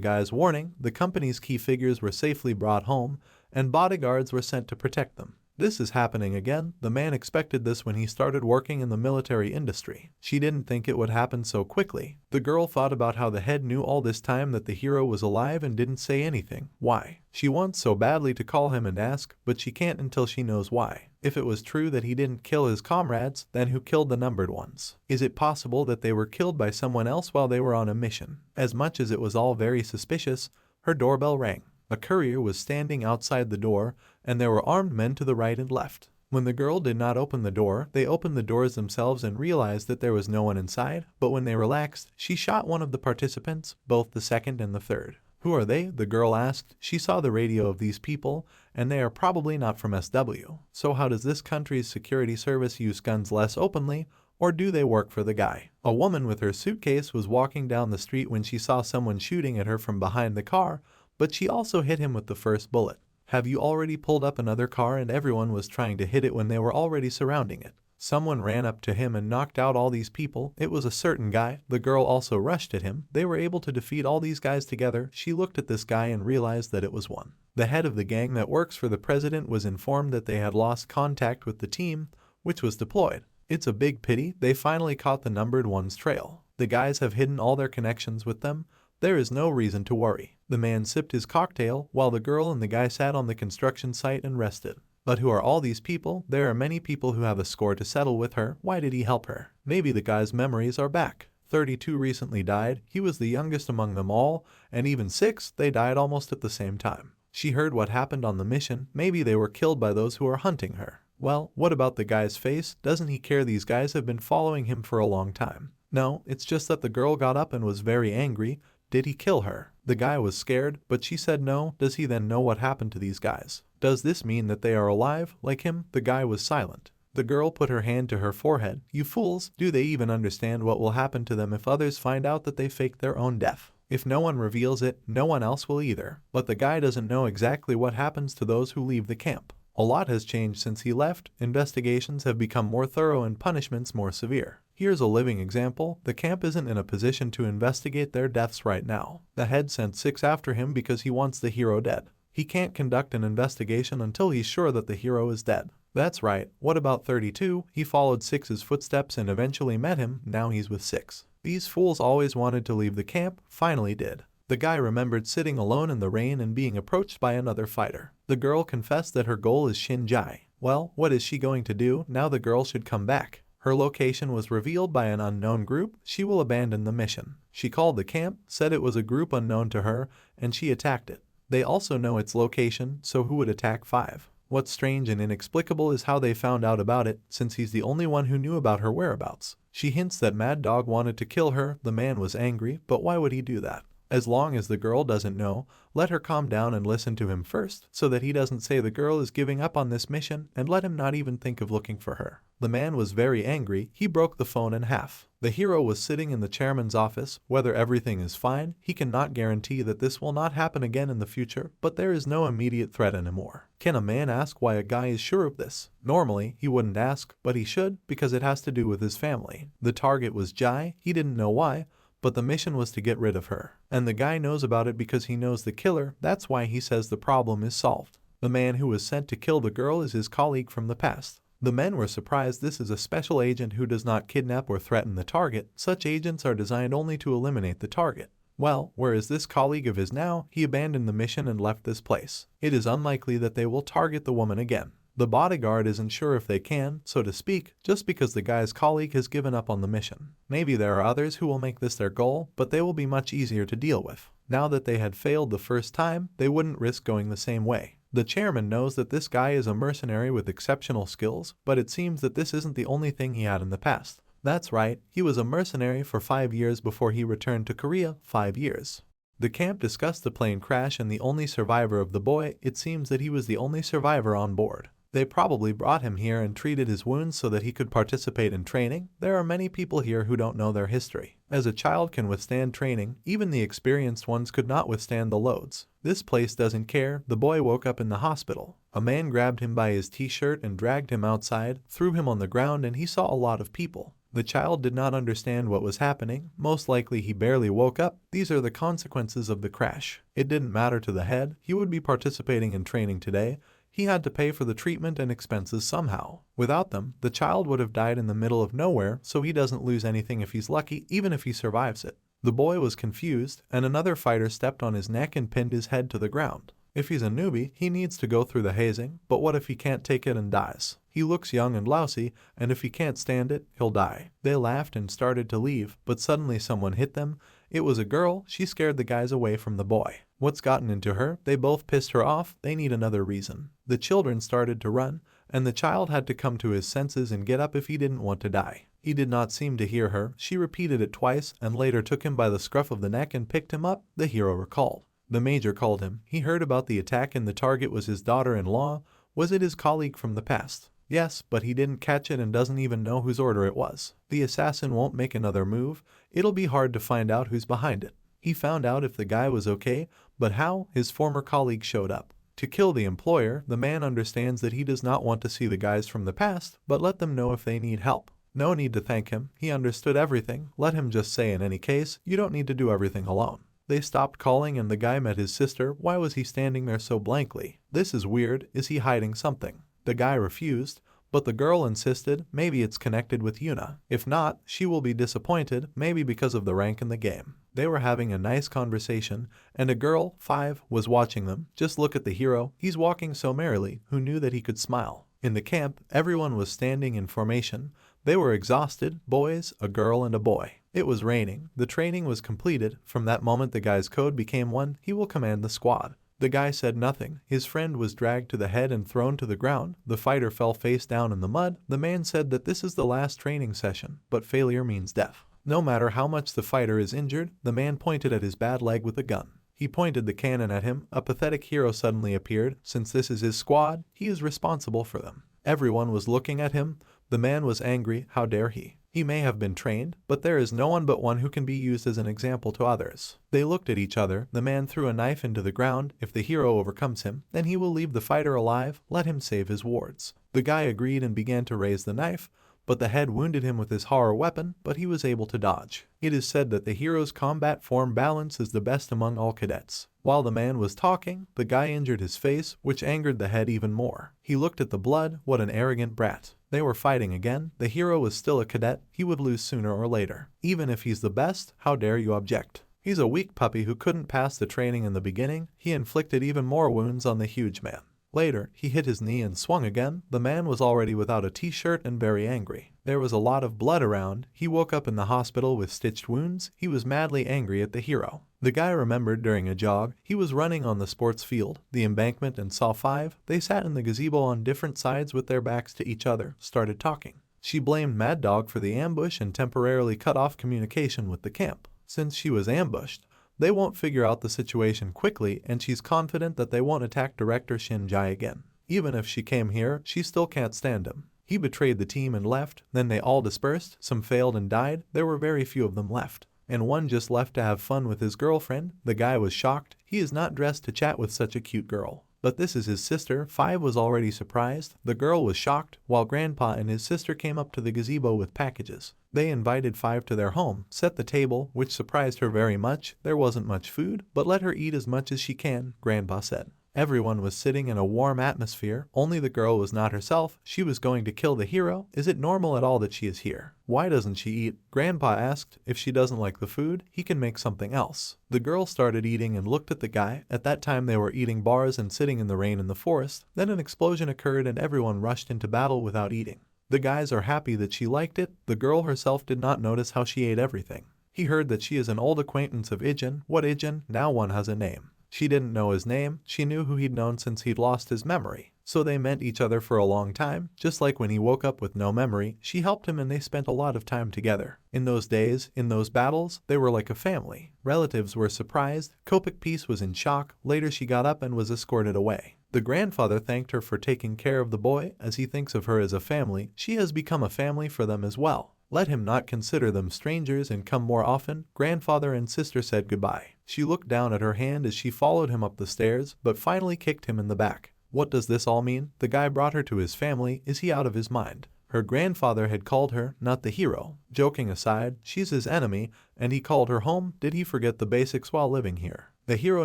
Speaker 1: guy's warning, the company's key figures were safely brought home, and bodyguards were sent to protect them. This is happening again. The man expected this when he started working in the military industry. She didn't think it would happen so quickly. The girl thought about how the head knew all this time that the hero was alive and didn't say anything. Why? She wants so badly to call him and ask, but she can't until she knows why. If it was true that he didn't kill his comrades, then who killed the numbered ones? Is it possible that they were killed by someone else while they were on a mission? As much as it was all very suspicious, her doorbell rang. A courier was standing outside the door, and there were armed men to the right and left. When the girl did not open the door, they opened the doors themselves and realized that there was no one inside, but when they relaxed, she shot one of the participants, both the second and the third. Who are they? The girl asked. She saw the radio of these people, and they are probably not from SW. So how does this country's security service use guns less openly? or do they work for the guy? A woman with her suitcase was walking down the street when she saw someone shooting at her from behind the car, but she also hit him with the first bullet. Have you already pulled up another car and everyone was trying to hit it when they were already surrounding it? Someone ran up to him and knocked out all these people. It was a certain guy. The girl also rushed at him. They were able to defeat all these guys together. She looked at this guy and realized that it was one. The head of the gang that works for the president was informed that they had lost contact with the team, which was deployed. It's a big pity. They finally caught the numbered one's trail. The guys have hidden all their connections with them. There is no reason to worry. The man sipped his cocktail while the girl and the guy sat on the construction site and rested. But who are all these people? There are many people who have a score to settle with her. Why did he help her? Maybe the guy's memories are back. 32 recently died. He was the youngest among them all, and even 6, they died almost at the same time. She heard what happened on the mission. Maybe they were killed by those who are hunting her. Well, what about the guy's face? Doesn't he care? These guys have been following him for a long time. No, it's just that the girl got up and was very angry. Did he kill her? The guy was scared, but she said no. Does he then know what happened to these guys? Does this mean that they are alive, like him? The guy was silent. The girl put her hand to her forehead. You fools, do they even understand what will happen to them if others find out that they faked their own death? If no one reveals it, no one else will either. But the guy doesn't know exactly what happens to those who leave the camp. A lot has changed since he left. Investigations have become more thorough and punishments more severe. Here's a living example. The camp isn't in a position to investigate their deaths right now. The head sent 6 after him because he wants the hero dead. He can't conduct an investigation until he's sure that the hero is dead. That's right. What about 32? He followed 6's footsteps and eventually met him. Now he's with 6. These fools always wanted to leave the camp, finally did. The guy remembered sitting alone in the rain and being approached by another fighter. The girl confessed that her goal is Shinjai. Well, what is she going to do? Now the girl should come back. Her location was revealed by an unknown group. She will abandon the mission. She called the camp, said it was a group unknown to her, and she attacked it. They also know its location, so who would attack 5? What's strange and inexplicable is how they found out about it, since he's the only one who knew about her whereabouts. She hints that Mad Dog wanted to kill her. The man was angry, but why would he do that? As long as the girl doesn't know, let her calm down and listen to him first, so that he doesn't say the girl is giving up on this mission, and let him not even think of looking for her. The man was very angry. He broke the phone in half. The hero was sitting in the chairman's office. Whether everything is fine, he cannot guarantee that this will not happen again in the future, but there is no immediate threat anymore. Can a man ask why a guy is sure of this? Normally, he wouldn't ask, but he should, because it has to do with his family. The target was Jai. He didn't know why, but the mission was to get rid of her. And the guy knows about it because he knows the killer. That's why he says the problem is solved. The man who was sent to kill the girl is his colleague from the past. The men were surprised. This is a special agent who does not kidnap or threaten the target. Such agents are designed only to eliminate the target. Well, where is this colleague of his now? He abandoned the mission and left this place. It is unlikely that they will target the woman again. The bodyguard isn't sure if they can, so to speak, just because the guy's colleague has given up on the mission. Maybe there are others who will make this their goal, but they will be much easier to deal with. Now that they had failed the first time, they wouldn't risk going the same way. The chairman knows that this guy is a mercenary with exceptional skills, but it seems that this isn't the only thing he had in the past. That's right, he was a mercenary for 5 years before he returned to Korea. 5 years. The camp discussed the plane crash and the only survivor of the boy. It seems that he was the only survivor on board. They probably brought him here and treated his wounds so that he could participate in training. There are many people here who don't know their history. As a child can withstand training, even the experienced ones could not withstand the loads. This place doesn't care. The boy woke up in the hospital. A man grabbed him by his t-shirt and dragged him outside, threw him on the ground, and he saw a lot of people. The child did not understand what was happening. Most likely he barely woke up. These are the consequences of the crash. It didn't matter to the head. He would be participating in training today. He had to pay for the treatment and expenses somehow. Without them, the child would have died in the middle of nowhere, so he doesn't lose anything if he's lucky, even if he survives it. The boy was confused, and another fighter stepped on his neck and pinned his head to the ground. If he's a newbie, he needs to go through the hazing, but what if he can't take it and dies? He looks young and lousy, and if he can't stand it, he'll die. They laughed and started to leave, but suddenly someone hit them. It was a girl. She scared the guys away from the boy. What's gotten into her? They both pissed her off. They need another reason. The children started to run, and the child had to come to his senses and get up if he didn't want to die. He did not seem to hear her. She repeated it twice and later took him by the scruff of the neck and picked him up. The hero recalled. The major called him. He heard about the attack and the target was his daughter-in-law. Was it his colleague from the past? Yes, but he didn't catch it and doesn't even know whose order it was. The assassin won't make another move. It'll be hard to find out who's behind it. He found out if the guy was okay, but how? His former colleague showed up. To kill the employer, the man understands that he does not want to see the guys from the past, but let them know if they need help. No need to thank him. He understood everything. Let him just say in any case, you don't need to do everything alone. They stopped calling and the guy met his sister. Why was he standing there so blankly? This is weird. Is he hiding something? The guy refused, but the girl insisted. Maybe it's connected with Yuna. If not, she will be disappointed, maybe because of the rank in the game. They were having a nice conversation, and a girl, 5, was watching them. Just look at the hero. He's walking so merrily. Who knew that he could smile? In the camp, everyone was standing in formation. They were exhausted, boys, a girl and a boy. It was raining. The training was completed. From that moment the guy's code became one. He will command the squad. The guy said nothing. His friend was dragged to the head and thrown to the ground. The fighter fell face down in the mud. The man said that this is the last training session, but failure means death. No matter how much the fighter is injured, the man pointed at his bad leg with a gun. He pointed the cannon at him. A pathetic hero suddenly appeared. Since this is his squad, he is responsible for them. Everyone was looking at him. The man was angry. How dare he? He may have been trained, but there is no one but one who can be used as an example to others. They looked at each other. The man threw a knife into the ground. If the hero overcomes him, then he will leave the fighter alive. Let him save his wards. The guy agreed and began to raise the knife, but the head wounded him with his horror weapon, but he was able to dodge. It is said that the hero's combat form balance is the best among all cadets. While the man was talking, the guy injured his face, which angered the head even more. He looked at the blood. What an arrogant brat. They were fighting again. The hero was still a cadet. He would lose sooner or later. Even if he's the best, how dare you object? He's a weak puppy who couldn't pass the training in the beginning. He inflicted even more wounds on the huge man. Later, he hit his knee and swung again. The man was already without a t-shirt and very angry. There was a lot of blood around. He woke up in the hospital with stitched wounds. He was madly angry at the hero. The guy remembered during a jog, he was running on the sports field, the embankment, and saw 5. They sat in the gazebo on different sides with their backs to each other, started talking. She blamed Mad Dog for the ambush and temporarily cut off communication with the camp. Since she was ambushed, they won't figure out the situation quickly, and she's confident that they won't attack Director Shinjai again. Even if she came here, she still can't stand him. He betrayed the team and left. Then they all dispersed. Some failed and died. There were very few of them left. And one just left to have fun with his girlfriend. The guy was shocked. He is not dressed to chat with such a cute girl. But this is his sister. 5 was already surprised. The girl was shocked, while Grandpa and his sister came up to the gazebo with packages. They invited 5 to their home, set the table, which surprised her very much. There wasn't much food, but let her eat as much as she can, Grandpa said. Everyone was sitting in a warm atmosphere. Only the girl was not herself. She was going to kill the hero. Is it normal at all that she is here? Why doesn't she eat? Grandpa asked. If she doesn't like the food, he can make something else. The girl started eating and looked at the guy. At that time they were eating bars and sitting in the rain in the forest. Then an explosion occurred and everyone rushed into battle without eating. The guys are happy that she liked it. The girl herself did not notice how she ate everything. He heard that she is an old acquaintance of Ijin. What Ijin? Now one has a name. She didn't know his name. She knew who he'd known since he'd lost his memory. So they met each other for a long time. Just like when he woke up with no memory, she helped him and they spent a lot of time together. In those days, in those battles, they were like a family. Relatives were surprised. Kopik Peace was in shock. Later she got up and was escorted away. The grandfather thanked her for taking care of the boy. As he thinks of her as a family, she has become a family for them as well. Let him not consider them strangers and come more often. Grandfather and sister said goodbye. She looked down at her hand as she followed him up the stairs, but finally kicked him in the back. What does this all mean? The guy brought her to his family. Is he out of his mind? Her grandfather had called her, not the hero. Joking aside, she's his enemy, and he called her home. Did he forget the basics while living here? The hero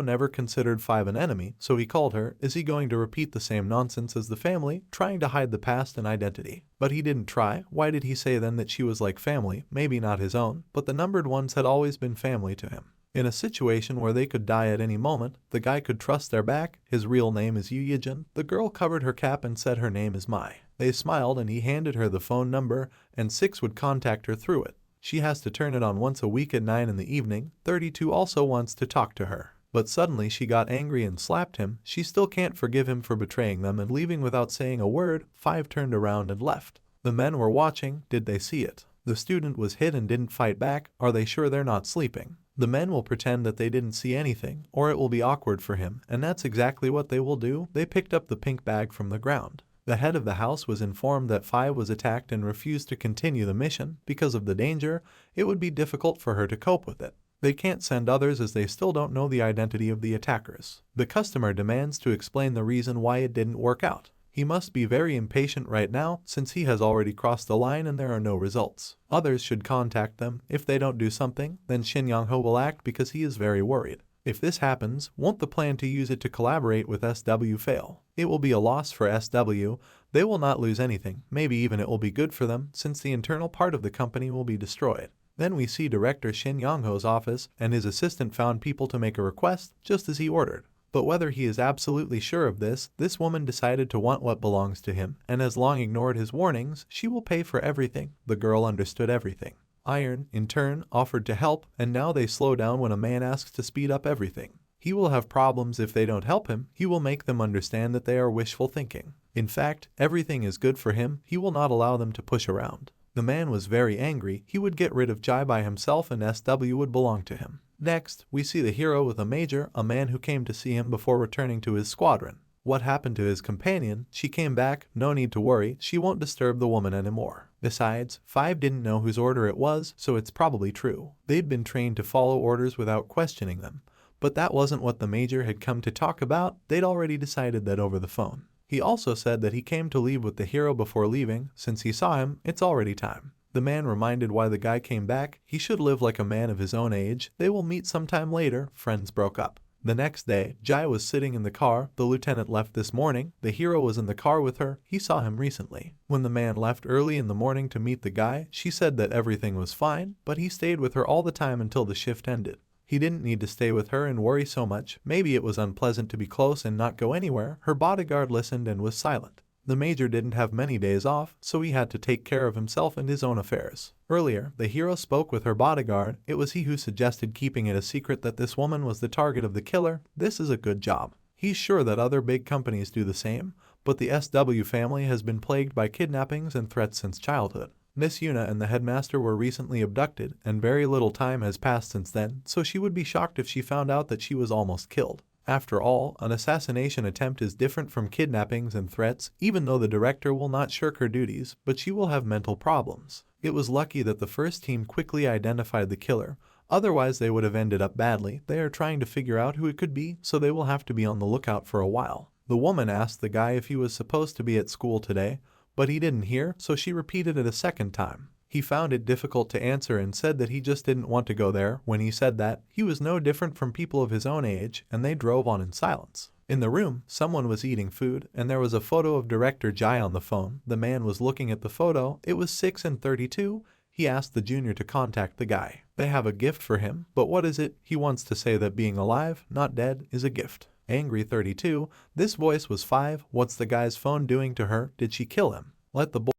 Speaker 1: never considered 5 an enemy, so he called her. Is he going to repeat the same nonsense as the family, trying to hide the past and identity? But he didn't try. Why did he say then that she was like family? Maybe not his own, but the numbered ones had always been family to him. In a situation where they could die at any moment, the guy could trust their back. His real name is Yujin. The girl covered her cap and said her name is Mai. They smiled and he handed her the phone number, and 6 would contact her through it. She has to turn it on once a week at 9 in the evening. 32 also wants to talk to her. But suddenly she got angry and slapped him. She still can't forgive him for betraying them and leaving without saying a word. 5 turned around and left. The men were watching. Did they see it? The student was hit and didn't fight back. Are they sure they're not sleeping? The men will pretend that they didn't see anything, or it will be awkward for him, and that's exactly what they will do. They picked up the pink bag from the ground. The head of the house was informed that 5 was attacked and refused to continue the mission because of the danger. It would be difficult for her to cope with it. They can't send others as they still don't know the identity of the attackers. The customer demands to explain the reason why it didn't work out. He must be very impatient right now since he has already crossed the line and there are no results. Others should contact them. If they don't do something, then Shin Young-ho will act because he is very worried. If this happens, won't the plan to use it to collaborate with SW fail? It will be a loss for SW. They will not lose anything. Maybe even it will be good for them since the internal part of the company will be destroyed. Then we see Director Shin Young-ho's office and his assistant found people to make a request just as he ordered. But whether he is absolutely sure of this woman decided to want what belongs to him and has long ignored his warnings. She will pay for everything. The girl understood everything. Iron, in turn, offered to help, and now they slow down when a man asks to speed up everything. He will have problems if they don't help him. He will make them understand that they are wishful thinking. In fact, everything is good for him. He will not allow them to push around. The man was very angry. He would get rid of Jai by himself and SW would belong to him. Next, we see the hero with a major, a man who came to see him before returning to his squadron. What happened to his companion? She came back. No need to worry. She won't disturb the woman anymore. Besides, 5 didn't know whose order it was, so it's probably true. They'd been trained to follow orders without questioning them. But that wasn't what the major had come to talk about. They'd already decided that over the phone. He also said that he came to leave with the hero before leaving. Since he saw him, it's already time. The man reminded why the guy came back. He should live like a man of his own age. They will meet sometime later. Friends broke up. The next day, Jai was sitting in the car. The lieutenant left this morning. The hero was in the car with her. He saw him recently. When the man left early in the morning to meet the guy, she said that everything was fine, but he stayed with her all the time until the shift ended. He didn't need to stay with her and worry so much. Maybe it was unpleasant to be close and not go anywhere. Her bodyguard listened and was silent. The major didn't have many days off, so he had to take care of himself and his own affairs. Earlier, the hero spoke with her bodyguard. It was he who suggested keeping it a secret that this woman was the target of the killer. This is a good job. He's sure that other big companies do the same, but the SW family has been plagued by kidnappings and threats since childhood. Miss Yuna and the headmaster were recently abducted, and very little time has passed since then, so she would be shocked if she found out that she was almost killed. After all, an assassination attempt is different from kidnappings and threats, even though the director will not shirk her duties, but she will have mental problems. It was lucky that the first team quickly identified the killer, otherwise they would have ended up badly. They are trying to figure out who it could be, so they will have to be on the lookout for a while. The woman asked the guy if he was supposed to be at school today, but he didn't hear, so she repeated it a second time. He found it difficult to answer and said that he just didn't want to go there. When he said that, he was no different from people of his own age, and they drove on in silence. In the room, someone was eating food, and there was a photo of Director Jai on the phone. The man was looking at the photo. It was 6 and 32. He asked the junior to contact the guy. They have a gift for him, but what is it? He wants to say that being alive, not dead, is a gift. Angry 32. This voice was 5. What's the guy's phone doing to her? Did she kill him? Let the boy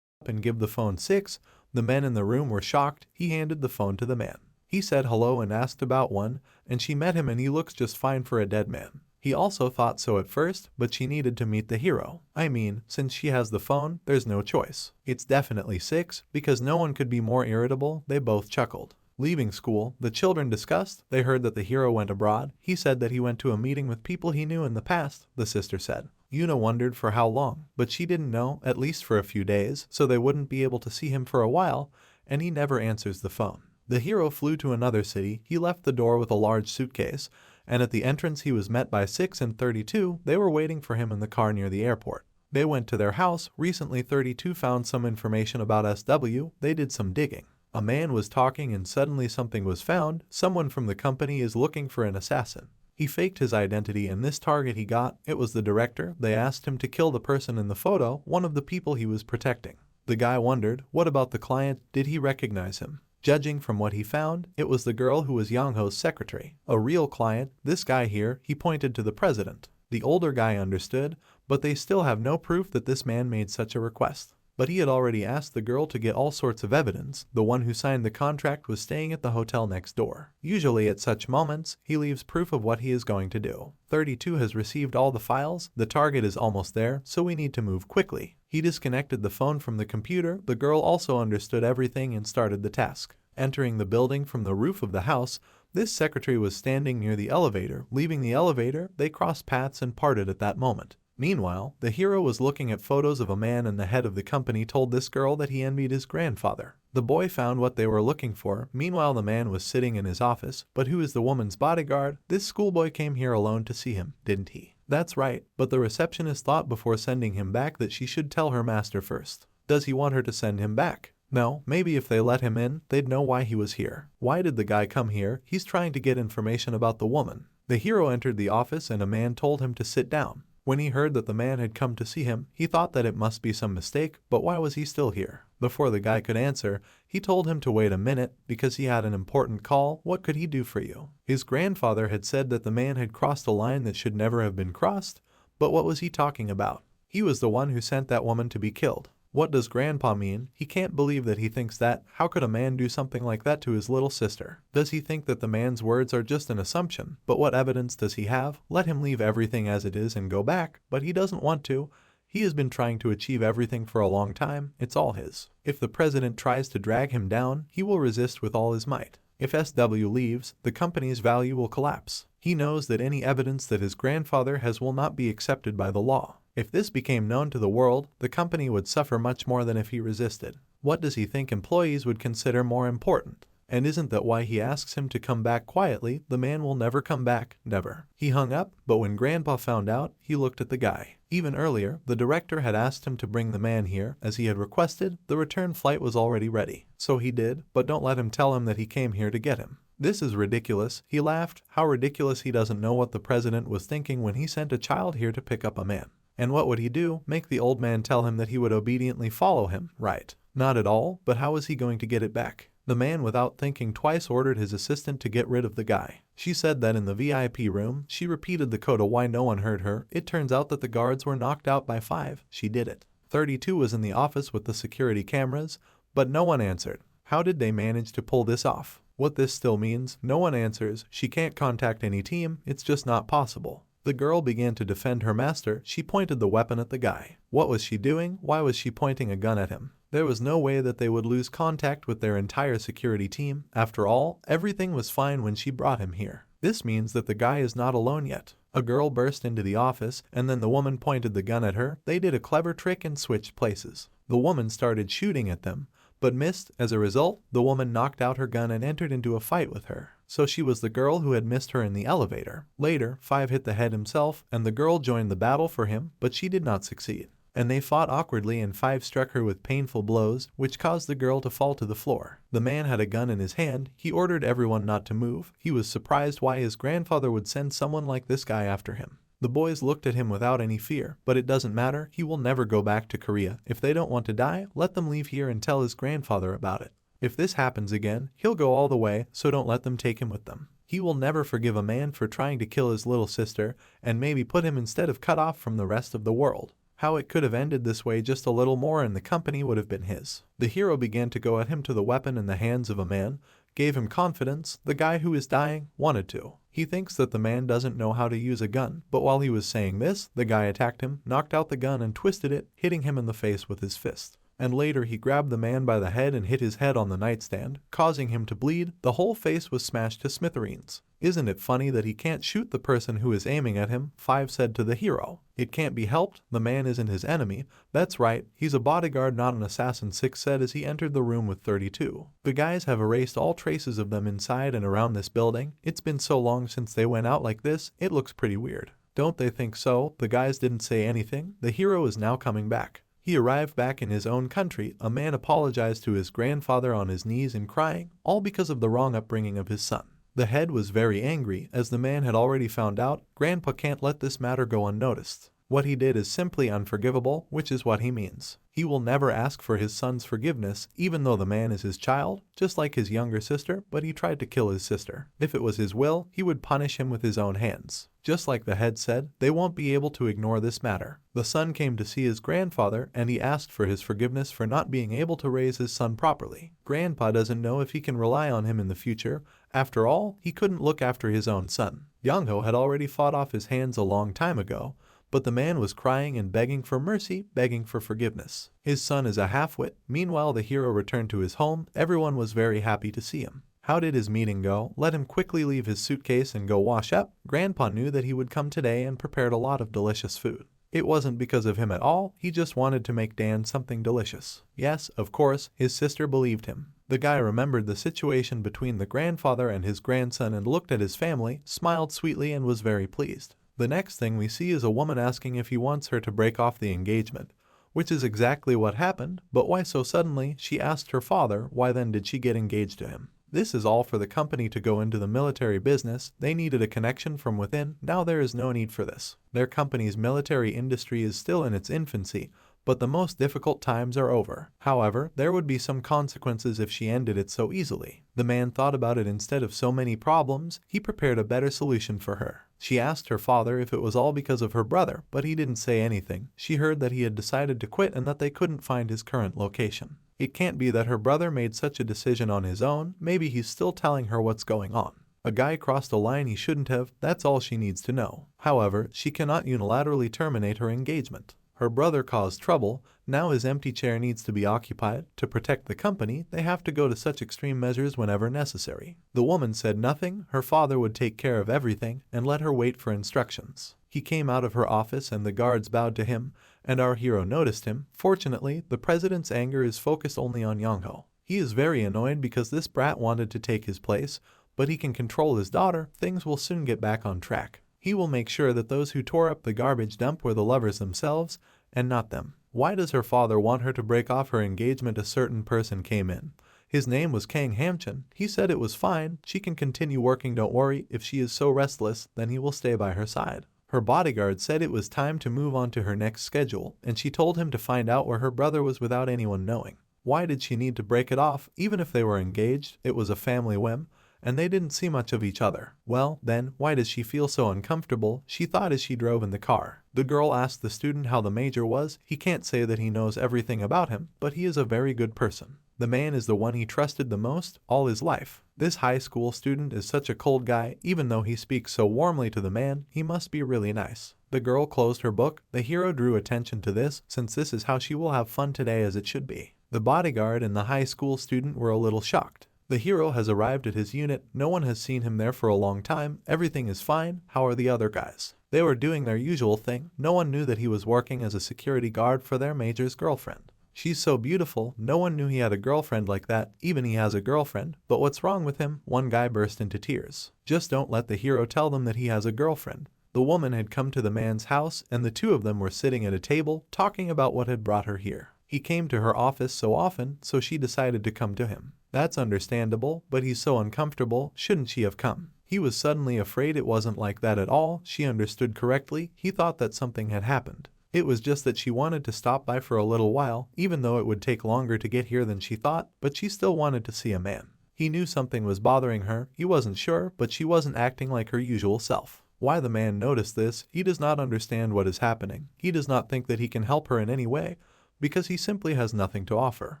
Speaker 1: up and give the phone 6. The men in the room were shocked. He handed the phone to the man. He said hello and asked about 1, and she met him and he looks just fine for a dead man. He also thought so at first, but she needed to meet the hero. I mean, since she has the phone, there's no choice. It's definitely 6, because no one could be more irritable. They both chuckled. Leaving school, the children discussed. They heard that the hero went abroad. He said that he went to a meeting with people he knew in the past, the sister said. Yuna wondered for how long, but she didn't know, at least for a few days, so they wouldn't be able to see him for a while, and he never answers the phone. The hero flew to another city. He left the door with a large suitcase, and at the entrance he was met by 6 and 32. They were waiting for him in the car near the airport. They went to their house. Recently 32 found some information about SW. They did some digging. A man was talking and suddenly something was found. Someone from the company is looking for an assassin. He faked his identity and this target he got, it was the director. They asked him to kill the person in the photo, one of the people he was protecting. The guy wondered, what about the client? Did he recognize him? Judging from what he found, it was the girl who was Young-ho's secretary. A real client, this guy here, he pointed to the president. The older guy understood, but they still have no proof that this man made such a request. But he had already asked the girl to get all sorts of evidence. The one who signed the contract was staying at the hotel next door. Usually at such moments, he leaves proof of what he is going to do. 32 has received all the files. The target is almost there, so we need to move quickly. He disconnected the phone from the computer. The girl also understood everything and started the task. Entering the building from the roof of the house, this secretary was standing near the elevator. Leaving the elevator, they crossed paths and parted at that moment. Meanwhile, the hero was looking at photos of a man, and the head of the company told this girl that he envied his grandfather. The boy found what they were looking for. Meanwhile, the man was sitting in his office. But who is the woman's bodyguard? This schoolboy came here alone to see him, didn't he? That's right, but the receptionist thought before sending him back that she should tell her master first. Does he want her to send him back? No, maybe if they let him in, they'd know why he was here. Why did the guy come here? He's trying to get information about the woman. The hero entered the office and a man told him to sit down. When he heard that the man had come to see him, he thought that it must be some mistake, but why was he still here? Before the guy could answer, he told him to wait a minute because he had an important call. What could he do for you? His grandfather had said that the man had crossed a line that should never have been crossed, but what was he talking about? He was the one who sent that woman to be killed. What does Grandpa mean? He can't believe that he thinks that. How could a man do something like that to his little sister? Does he think that the man's words are just an assumption? But what evidence does he have? Let him leave everything as it is and go back, but he doesn't want to. He has been trying to achieve everything for a long time. It's all his. If the president tries to drag him down, he will resist with all his might. If SW leaves, the company's value will collapse. He knows that any evidence that his grandfather has will not be accepted by the law. If this became known to the world, the company would suffer much more than if he resisted. What does he think employees would consider more important? And isn't that why he asks him to come back quietly? The man will never come back, never. He hung up, but when Grandpa found out, he looked at the guy. Even earlier, the director had asked him to bring the man here, as he had requested. The return flight was already ready. So he did, but don't let him tell him that he came here to get him. This is ridiculous. He laughed. How ridiculous. He doesn't know what the president was thinking when he sent a child here to pick up a man. And what would he do? Make the old man tell him that he would obediently follow him, right? Not at all, but how is he going to get it back? The man, without thinking twice, ordered his assistant to get rid of the guy. She said that in the VIP room, she repeated the code of why no one heard her. It turns out that the guards were knocked out by 5. She did it. 32 was in the office with the security cameras, but no one answered. How did they manage to pull this off? What this still means, no one answers. She can't contact any team. It's just not possible. The girl began to defend her master. She pointed the weapon at the guy. What was she doing? Why was she pointing a gun at him? There was no way that they would lose contact with their entire security team. After all, everything was fine when she brought him here. This means that the guy is not alone yet. A girl burst into the office, and then the woman pointed the gun at her. They did a clever trick and switched places. The woman started shooting at them, but missed. As a result, the woman knocked out her gun and entered into a fight with her. So she was the girl who had missed her in the elevator. Later, 5 hit the head himself, and the girl joined the battle for him, but she did not succeed. And they fought awkwardly, and 5 struck her with painful blows, which caused the girl to fall to the floor. The man had a gun in his hand. He ordered everyone not to move. He was surprised why his grandfather would send someone like this guy after him. The boys looked at him without any fear, but it doesn't matter. He will never go back to Korea. If they don't want to die, let them leave here and tell his grandfather about it. If this happens again, he'll go all the way, so don't let them take him with them. He will never forgive a man for trying to kill his little sister, and maybe put him instead of cut off from the rest of the world. How it could have ended this way, just a little more and the company would have been his. The hero began to go at him to the weapon in the hands of a man, gave him confidence. The guy who is dying wanted to. He thinks that the man doesn't know how to use a gun, but while he was saying this, the guy attacked him, knocked out the gun and twisted it, hitting him in the face with his fist. And later he grabbed the man by the head and hit his head on the nightstand, causing him to bleed. The whole face was smashed to smithereens. Isn't it funny that he can't shoot the person who is aiming at him? 5 said to the hero. It can't be helped. The man isn't his enemy. That's right, he's a bodyguard, not an assassin, 6 said as he entered the room with 32. The guys have erased all traces of them inside and around this building. It's been so long since they went out like this, it looks pretty weird. Don't they think so? The guys didn't say anything. The hero is now coming back. He arrived back in his own country. A man apologized to his grandfather on his knees and crying, all because of the wrong upbringing of his son. The head was very angry, as the man had already found out. Grandpa can't let this matter go unnoticed. What he did is simply unforgivable, which is what he means. He will never ask for his son's forgiveness, even though the man is his child, just like his younger sister, but he tried to kill his sister. If it was his will, he would punish him with his own hands. Just like the head said, they won't be able to ignore this matter. The son came to see his grandfather, and he asked for his forgiveness for not being able to raise his son properly. Grandpa doesn't know if he can rely on him in the future. After all, he couldn't look after his own son. Young-ho had already fought off his hands a long time ago, but the man was crying and begging for mercy, begging for forgiveness. His son is a half-wit. Meanwhile, the hero returned to his home. Everyone was very happy to see him. How did his meeting go? Let him quickly leave his suitcase and go wash up. Grandpa knew that he would come today and prepared a lot of delicious food. It wasn't because of him at all, he just wanted to make Dan something delicious. Yes, of course, his sister believed him. The guy remembered the situation between the grandfather and his grandson and looked at his family, smiled sweetly and was very pleased. The next thing we see is a woman asking if he wants her to break off the engagement, which is exactly what happened, but why so suddenly? She asked her father, why then did she get engaged to him? This is all for the company to go into the military business. They needed a connection from within. Now there is no need for this. Their company's military industry is still in its infancy, but the most difficult times are over. However, there would be some consequences if she ended it so easily. The man thought about it. Instead of so many problems, he prepared a better solution for her. She asked her father if it was all because of her brother, but he didn't say anything. She heard that he had decided to quit and that they couldn't find his current location. It can't be that her brother made such a decision on his own. Maybe he's still telling her what's going on. A guy crossed a line he shouldn't have. That's all she needs to know. However, she cannot unilaterally terminate her engagement. Her brother caused trouble. Now his empty chair needs to be occupied. To protect the company, they have to go to such extreme measures whenever necessary. The woman said nothing. Her father would take care of everything and let her wait for instructions. He came out of her office and the guards bowed to him, and our hero noticed him. Fortunately, the president's anger is focused only on Young-ho. He is very annoyed because this brat wanted to take his place, but he can control his daughter. Things will soon get back on track. He will make sure that those who tore up the garbage dump were the lovers themselves, and not them. Why does her father want her to break off her engagement? A certain person came in. His name was Kang Hamchin. He said it was fine. She can continue working, don't worry. If she is so restless, then he will stay by her side. Her bodyguard said it was time to move on to her next schedule, and she told him to find out where her brother was without anyone knowing. Why did she need to break it off? Even if they were engaged, it was a family whim, and they didn't see much of each other. Well, then, why does she feel so uncomfortable? She thought as she drove in the car. The girl asked the student how the major was. He can't say that he knows everything about him, but he is a very good person. The man is the one he trusted the most all his life. This high school student is such a cold guy. Even though he speaks so warmly to the man, he must be really nice. The girl closed her book. The hero drew attention to this, since this is how she will have fun today, as it should be. The bodyguard and the high school student were a little shocked. The hero has arrived at his unit. No one has seen him there for a long time. Everything is fine. How are the other guys? They were doing their usual thing. No one knew that he was working as a security guard for their major's girlfriend. She's so beautiful. No one knew he had a girlfriend like that. Even he has a girlfriend. But what's wrong with him? One guy burst into tears. Just don't let the hero tell them that he has a girlfriend. The woman had come to the man's house, and the two of them were sitting at a table, talking about what had brought her here. He came to her office so often, so she decided to come to him. That's understandable, but he's so uncomfortable. Shouldn't she have come? He was suddenly afraid. It wasn't like that at all. She understood correctly. He thought that something had happened. It was just that she wanted to stop by for a little while, even though it would take longer to get here than she thought, but she still wanted to see a man. He knew something was bothering her. He wasn't sure, but she wasn't acting like her usual self. Why the man noticed this? He does not understand what is happening. He does not think that he can help her in any way, because he simply has nothing to offer.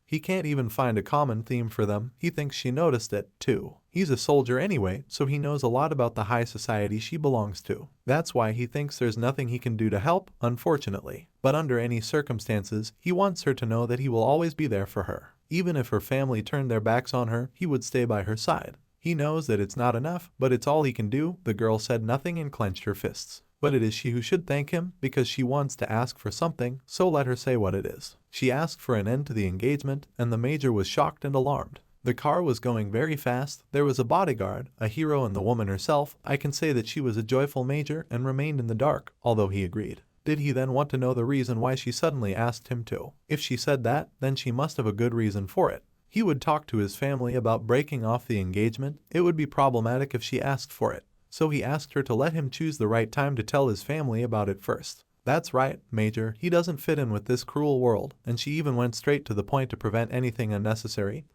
Speaker 1: He can't even find a common theme for them. He thinks she noticed it, too. He's a soldier anyway, so he knows a lot about the high society she belongs to. That's why he thinks there's nothing he can do to help, unfortunately. But under any circumstances, he wants her to know that he will always be there for her. Even if her family turned their backs on her, he would stay by her side. He knows that it's not enough, but it's all he can do. The girl said nothing and clenched her fists. But it is she who should thank him, because she wants to ask for something, so let her say what it is. She asked for an end to the engagement, and the major was shocked and alarmed. The car was going very fast. There was a bodyguard, a hero, and the woman herself. I can say that she was a joyful major and remained in the dark, although he agreed. Did he then want to know the reason why she suddenly asked him to? If she said that, then she must have a good reason for it. He would talk to his family about breaking off the engagement. It would be problematic if she asked for it. So he asked her to let him choose the right time to tell his family about it first. That's right, Major, he doesn't fit in with this cruel world, and she even went straight to the point to prevent anything unnecessary,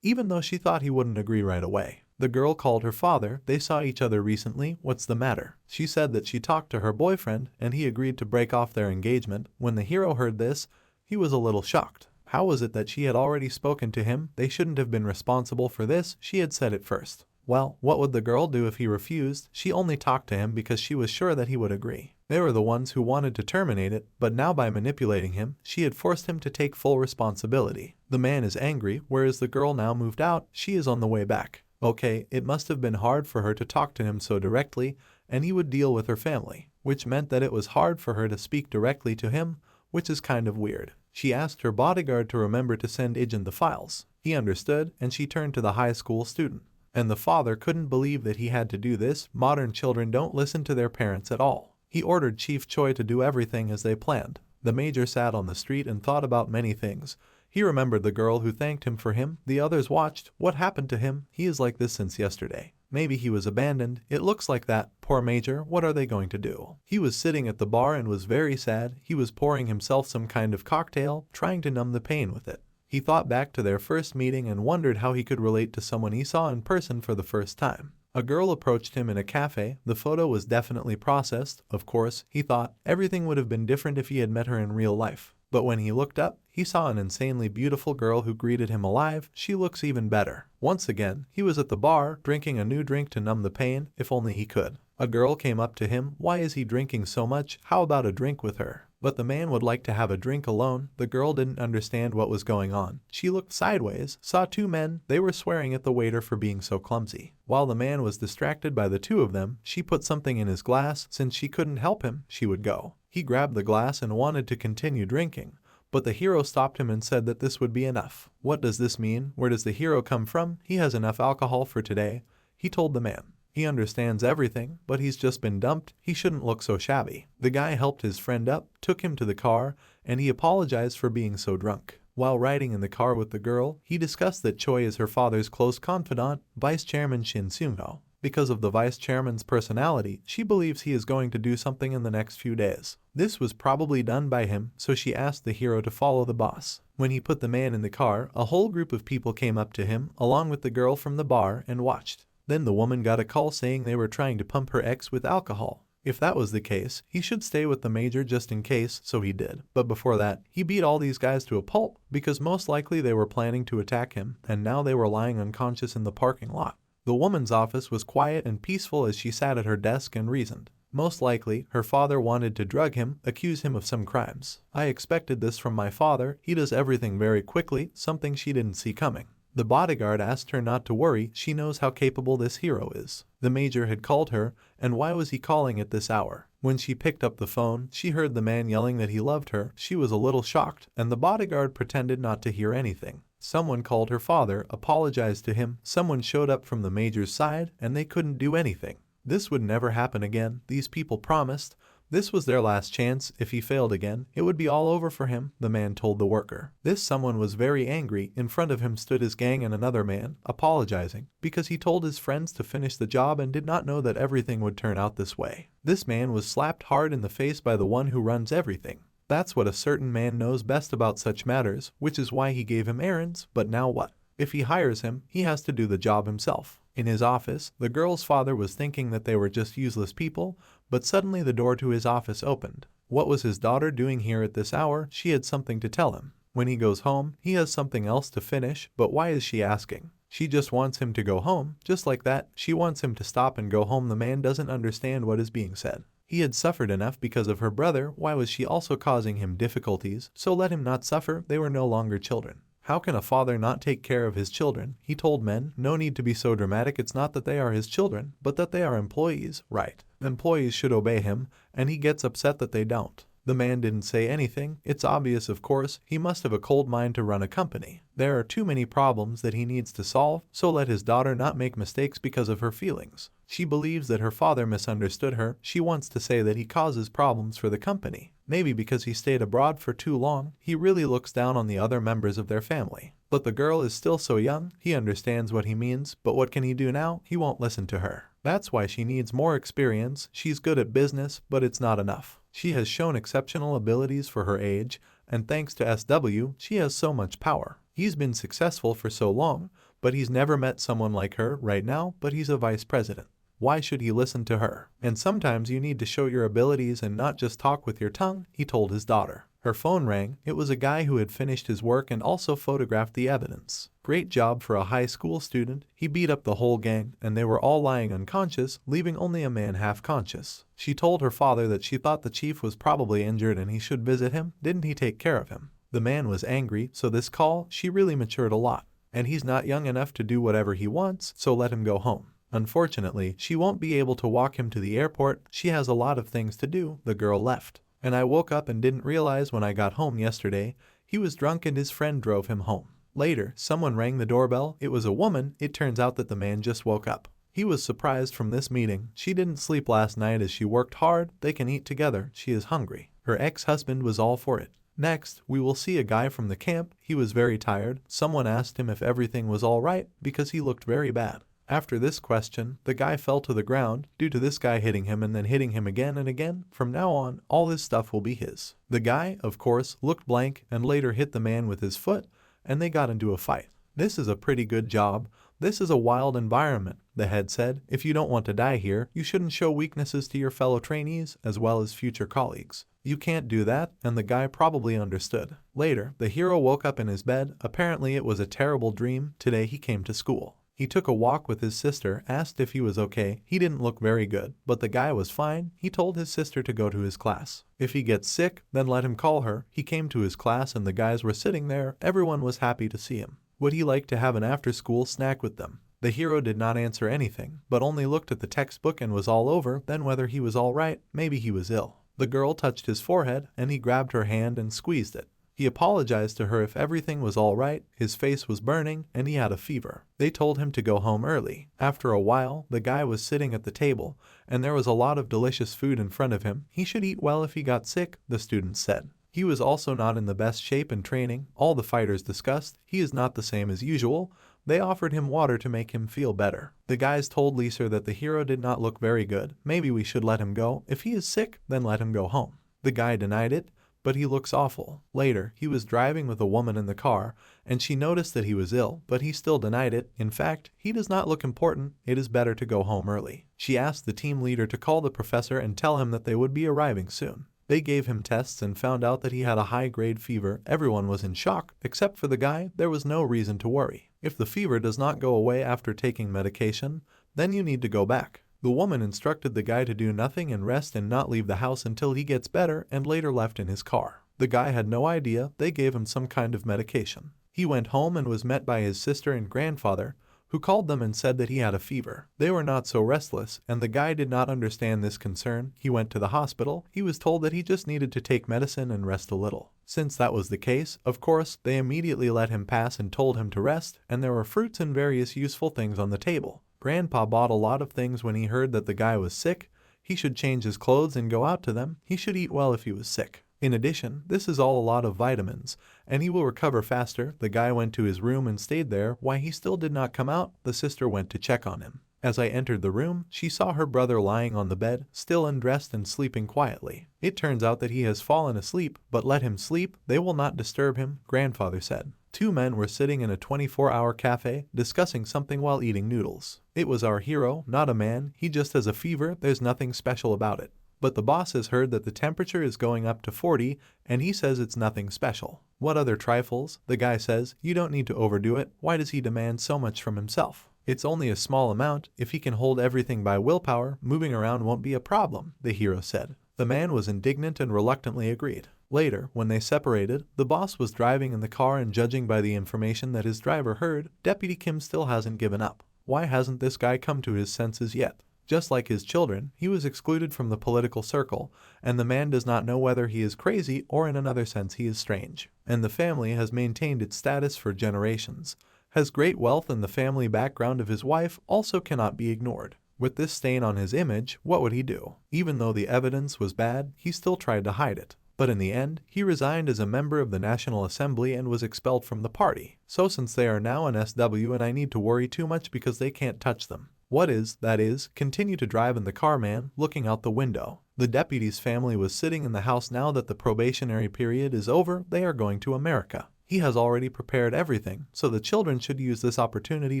Speaker 1: even though she thought he wouldn't agree right away. The girl called her father. They saw each other recently. What's the matter? She said that she talked to her boyfriend, and he agreed to break off their engagement. When the hero heard this, he was a little shocked. How was it that she had already spoken to him? They shouldn't have been responsible for this. She had said it first. Well, what would the girl do if he refused? She only talked to him because she was sure that he would agree. They were the ones who wanted to terminate it, but now by manipulating him, she had forced him to take full responsibility. The man is angry, whereas the girl now moved out. She is on the way back. Okay, it must have been hard for her to talk to him so directly, and he would deal with her family. which meant that it was hard for her to speak directly to him, which is kind of weird. She asked her bodyguard to remember to send Ijin the files. He understood, and she turned to the high school student. And the father couldn't believe that he had to do this. Modern children don't listen to their parents at all. He ordered Chief Choi to do everything as they planned. The major sat on the street and thought about many things. He remembered the girl who thanked him for him. The others watched. What happened to him? He is like this since yesterday. Maybe he was abandoned. It looks like that. Poor Major, what are they going to do? He was sitting at the bar and was very sad. He was pouring himself some kind of cocktail, trying to numb the pain with it. He thought back to their first meeting and wondered how he could relate to someone he saw in person for the first time. A girl approached him in a cafe. The photo was definitely processed. Of course, he thought, everything would have been different if he had met her in real life. But when he looked up, he saw an insanely beautiful girl who greeted him alive. She looks even better. Once again, he was at the bar, drinking a new drink to numb the pain, if only he could. A girl came up to him. Why is he drinking so much? How about a drink with her? But the man would like to have a drink alone. The girl didn't understand what was going on. She looked sideways, saw two men. They were swearing at the waiter for being so clumsy. While the man was distracted by the two of them, she put something in his glass. Since she couldn't help him, she would go. He grabbed the glass and wanted to continue drinking. But the hero stopped him and said that this would be enough. What does this mean? Where does the hero come from? He has enough alcohol for today, he told the man. He understands everything, but he's just been dumped. He shouldn't look so shabby. The guy helped his friend up, took him to the car, and he apologized for being so drunk. While riding in the car with the girl, he discussed that Choi is her father's close confidant, Vice Chairman Shin Seung-ho. Because of the vice chairman's personality, she believes he is going to do something in the next few days. This was probably done by him, so she asked the hero to follow the boss. When he put the man in the car, a whole group of people came up to him, along with the girl from the bar, and watched. Then the woman got a call saying they were trying to pump her ex with alcohol. If that was the case, he should stay with the major just in case, so he did. But before that, he beat all these guys to a pulp, because most likely they were planning to attack him, and now they were lying unconscious in the parking lot. The woman's office was quiet and peaceful as she sat at her desk and reasoned. Most likely, her father wanted to drug him, accuse him of some crimes. I expected this from my father. He does everything very quickly, something she didn't see coming. The bodyguard asked her not to worry. She knows how capable this hero is. The major had called her, and why was he calling at this hour? When she picked up the phone, she heard the man yelling that he loved her. She was a little shocked, and the bodyguard pretended not to hear anything. Someone called her father, apologized to him. Someone showed up from the major's side, and they couldn't do anything. This would never happen again. These people promised. This was their last chance. If he failed again, it would be all over for him, the man told the worker. This someone was very angry. In front of him stood his gang and another man, apologizing, because he told his friends to finish the job and did not know that everything would turn out this way. This man was slapped hard in the face by the one who runs everything. That's what a certain man knows best about such matters, which is why he gave him errands. But now what? If he hires him, he has to do the job himself. In his office, the girl's father was thinking that they were just useless people, but suddenly the door to his office opened. What was his daughter doing here at this hour? She had something to tell him. When he goes home, he has something else to finish, but why is she asking? She just wants him to go home, just like that. She wants him to stop and go home. The man doesn't understand what is being said. He had suffered enough because of her brother. Why was she also causing him difficulties? So let him not suffer. They were no longer children. How can a father not take care of his children? He told men, no need to be so dramatic. It's not that they are his children, but that they are employees, right? Employees should obey him, and he gets upset that they don't. The man didn't say anything. It's obvious, of course. He must have a cold mind to run a company. There are too many problems that he needs to solve, so let his daughter not make mistakes because of her feelings. She believes that her father misunderstood her. She wants to say that he causes problems for the company. Maybe because he stayed abroad for too long, he really looks down on the other members of their family. But the girl is still so young. He understands what he means, but what can he do now? He won't listen to her. That's why she needs more experience. She's good at business, but it's not enough. She has shown exceptional abilities for her age, and thanks to SW, she has so much power. He's been successful for so long, but he's never met someone like her right now, but he's a vice president. Why should he listen to her? And sometimes you need to show your abilities and not just talk with your tongue, he told his daughter. Her phone rang. It was a guy who had finished his work and also photographed the evidence. Great job for a high school student. He beat up the whole gang, and they were all lying unconscious, leaving only a man half conscious. She told her father that she thought the chief was probably injured and he should visit him. Didn't he take care of him? The man was angry, so this call, she really matured a lot. And he's not young enough to do whatever he wants, so let him go home. Unfortunately, she won't be able to walk him to the airport. She has a lot of things to do." The girl left. "And I woke up and didn't realize when I got home yesterday. He was drunk and his friend drove him home." Later, someone rang the doorbell. It was a woman. It turns out that the man just woke up. He was surprised from this meeting. She didn't sleep last night as she worked hard. They can eat together. She is hungry. Her ex-husband was all for it. Next, we will see a guy from the camp. He was very tired. Someone asked him if everything was all right because he looked very bad. After this question, the guy fell to the ground due to this guy hitting him and then hitting him again and again. From now on, all his stuff will be his. The guy, of course, looked blank and later hit the man with his foot, and they got into a fight. "This is a pretty good job. This is a wild environment," the head said. "If you don't want to die here, you shouldn't show weaknesses to your fellow trainees as well as future colleagues. You can't do that," and the guy probably understood. Later, the hero woke up in his bed. Apparently it was a terrible dream. Today he came to school. He took a walk with his sister, asked if he was okay. He didn't look very good, but the guy was fine. He told his sister to go to his class. If he gets sick, then let him call her. He came to his class and the guys were sitting there. Everyone was happy to see him. Would he like to have an after-school snack with them? The hero did not answer anything, but only looked at the textbook and was all over. Then whether he was all right, maybe he was ill. The girl touched his forehead and he grabbed her hand and squeezed it. He apologized to her if everything was all right. His face was burning and he had a fever. They told him to go home early. After a while, the guy was sitting at the table and there was a lot of delicious food in front of him. He should eat well if he got sick, the students said. He was also not in the best shape and training. All the fighters discussed. He is not the same as usual. They offered him water to make him feel better. The guys told Lisa that the hero did not look very good. Maybe we should let him go. If he is sick, then let him go home. The guy denied it, but he looks awful. Later, he was driving with a woman in the car, and she noticed that he was ill, but he still denied it. In fact, he does not look important. It is better to go home early. She asked the team leader to call the professor and tell him that they would be arriving soon. They gave him tests and found out that he had a high-grade fever. Everyone was in shock, except for the guy. There was no reason to worry. If the fever does not go away after taking medication, then you need to go back. The woman instructed the guy to do nothing and rest and not leave the house until he gets better, and later left in his car. The guy had no idea. They gave him some kind of medication. He went home and was met by his sister and grandfather, who called them and said that he had a fever. They were not so restless, and the guy did not understand this concern. He went to the hospital. He was told that he just needed to take medicine and rest a little. Since that was the case, of course, they immediately let him pass and told him to rest, and there were fruits and various useful things on the table. Grandpa bought a lot of things when he heard that the guy was sick. He should change his clothes and go out to them. He should eat well if he was sick. In addition, this is all a lot of vitamins, and he will recover faster. The guy went to his room and stayed there. Why he still did not come out, the sister went to check on him. As I entered the room, she saw her brother lying on the bed, still undressed and sleeping quietly. It turns out that he has fallen asleep, but let him sleep. They will not disturb him, grandfather said. Two men were sitting in a 24-hour cafe, discussing something while eating noodles. It was our hero, not a man. He just has a fever. There's nothing special about it. But the boss has heard that the temperature is going up to 40, and he says it's nothing special. What other trifles? The guy says, you don't need to overdo it. Why does he demand so much from himself? It's only a small amount. If he can hold everything by willpower, moving around won't be a problem, the hero said. The man was indignant and reluctantly agreed. Later, when they separated, the boss was driving in the car and judging by the information that his driver heard, Deputy Kim still hasn't given up. Why hasn't this guy come to his senses yet? Just like his children, he was excluded from the political circle, and the man does not know whether he is crazy or in another sense he is strange. And the family has maintained its status for generations. Has great wealth, and the family background of his wife also cannot be ignored. With this stain on his image, what would he do? Even though the evidence was bad, he still tried to hide it. But in the end, he resigned as a member of the National Assembly and was expelled from the party. So since they are now an SW and I need to worry too much because they can't touch them. That is, continue to drive in the car, man, looking out the window. The deputy's family was sitting in the house now that the probationary period is over. They are going to America. He has already prepared everything, so the children should use this opportunity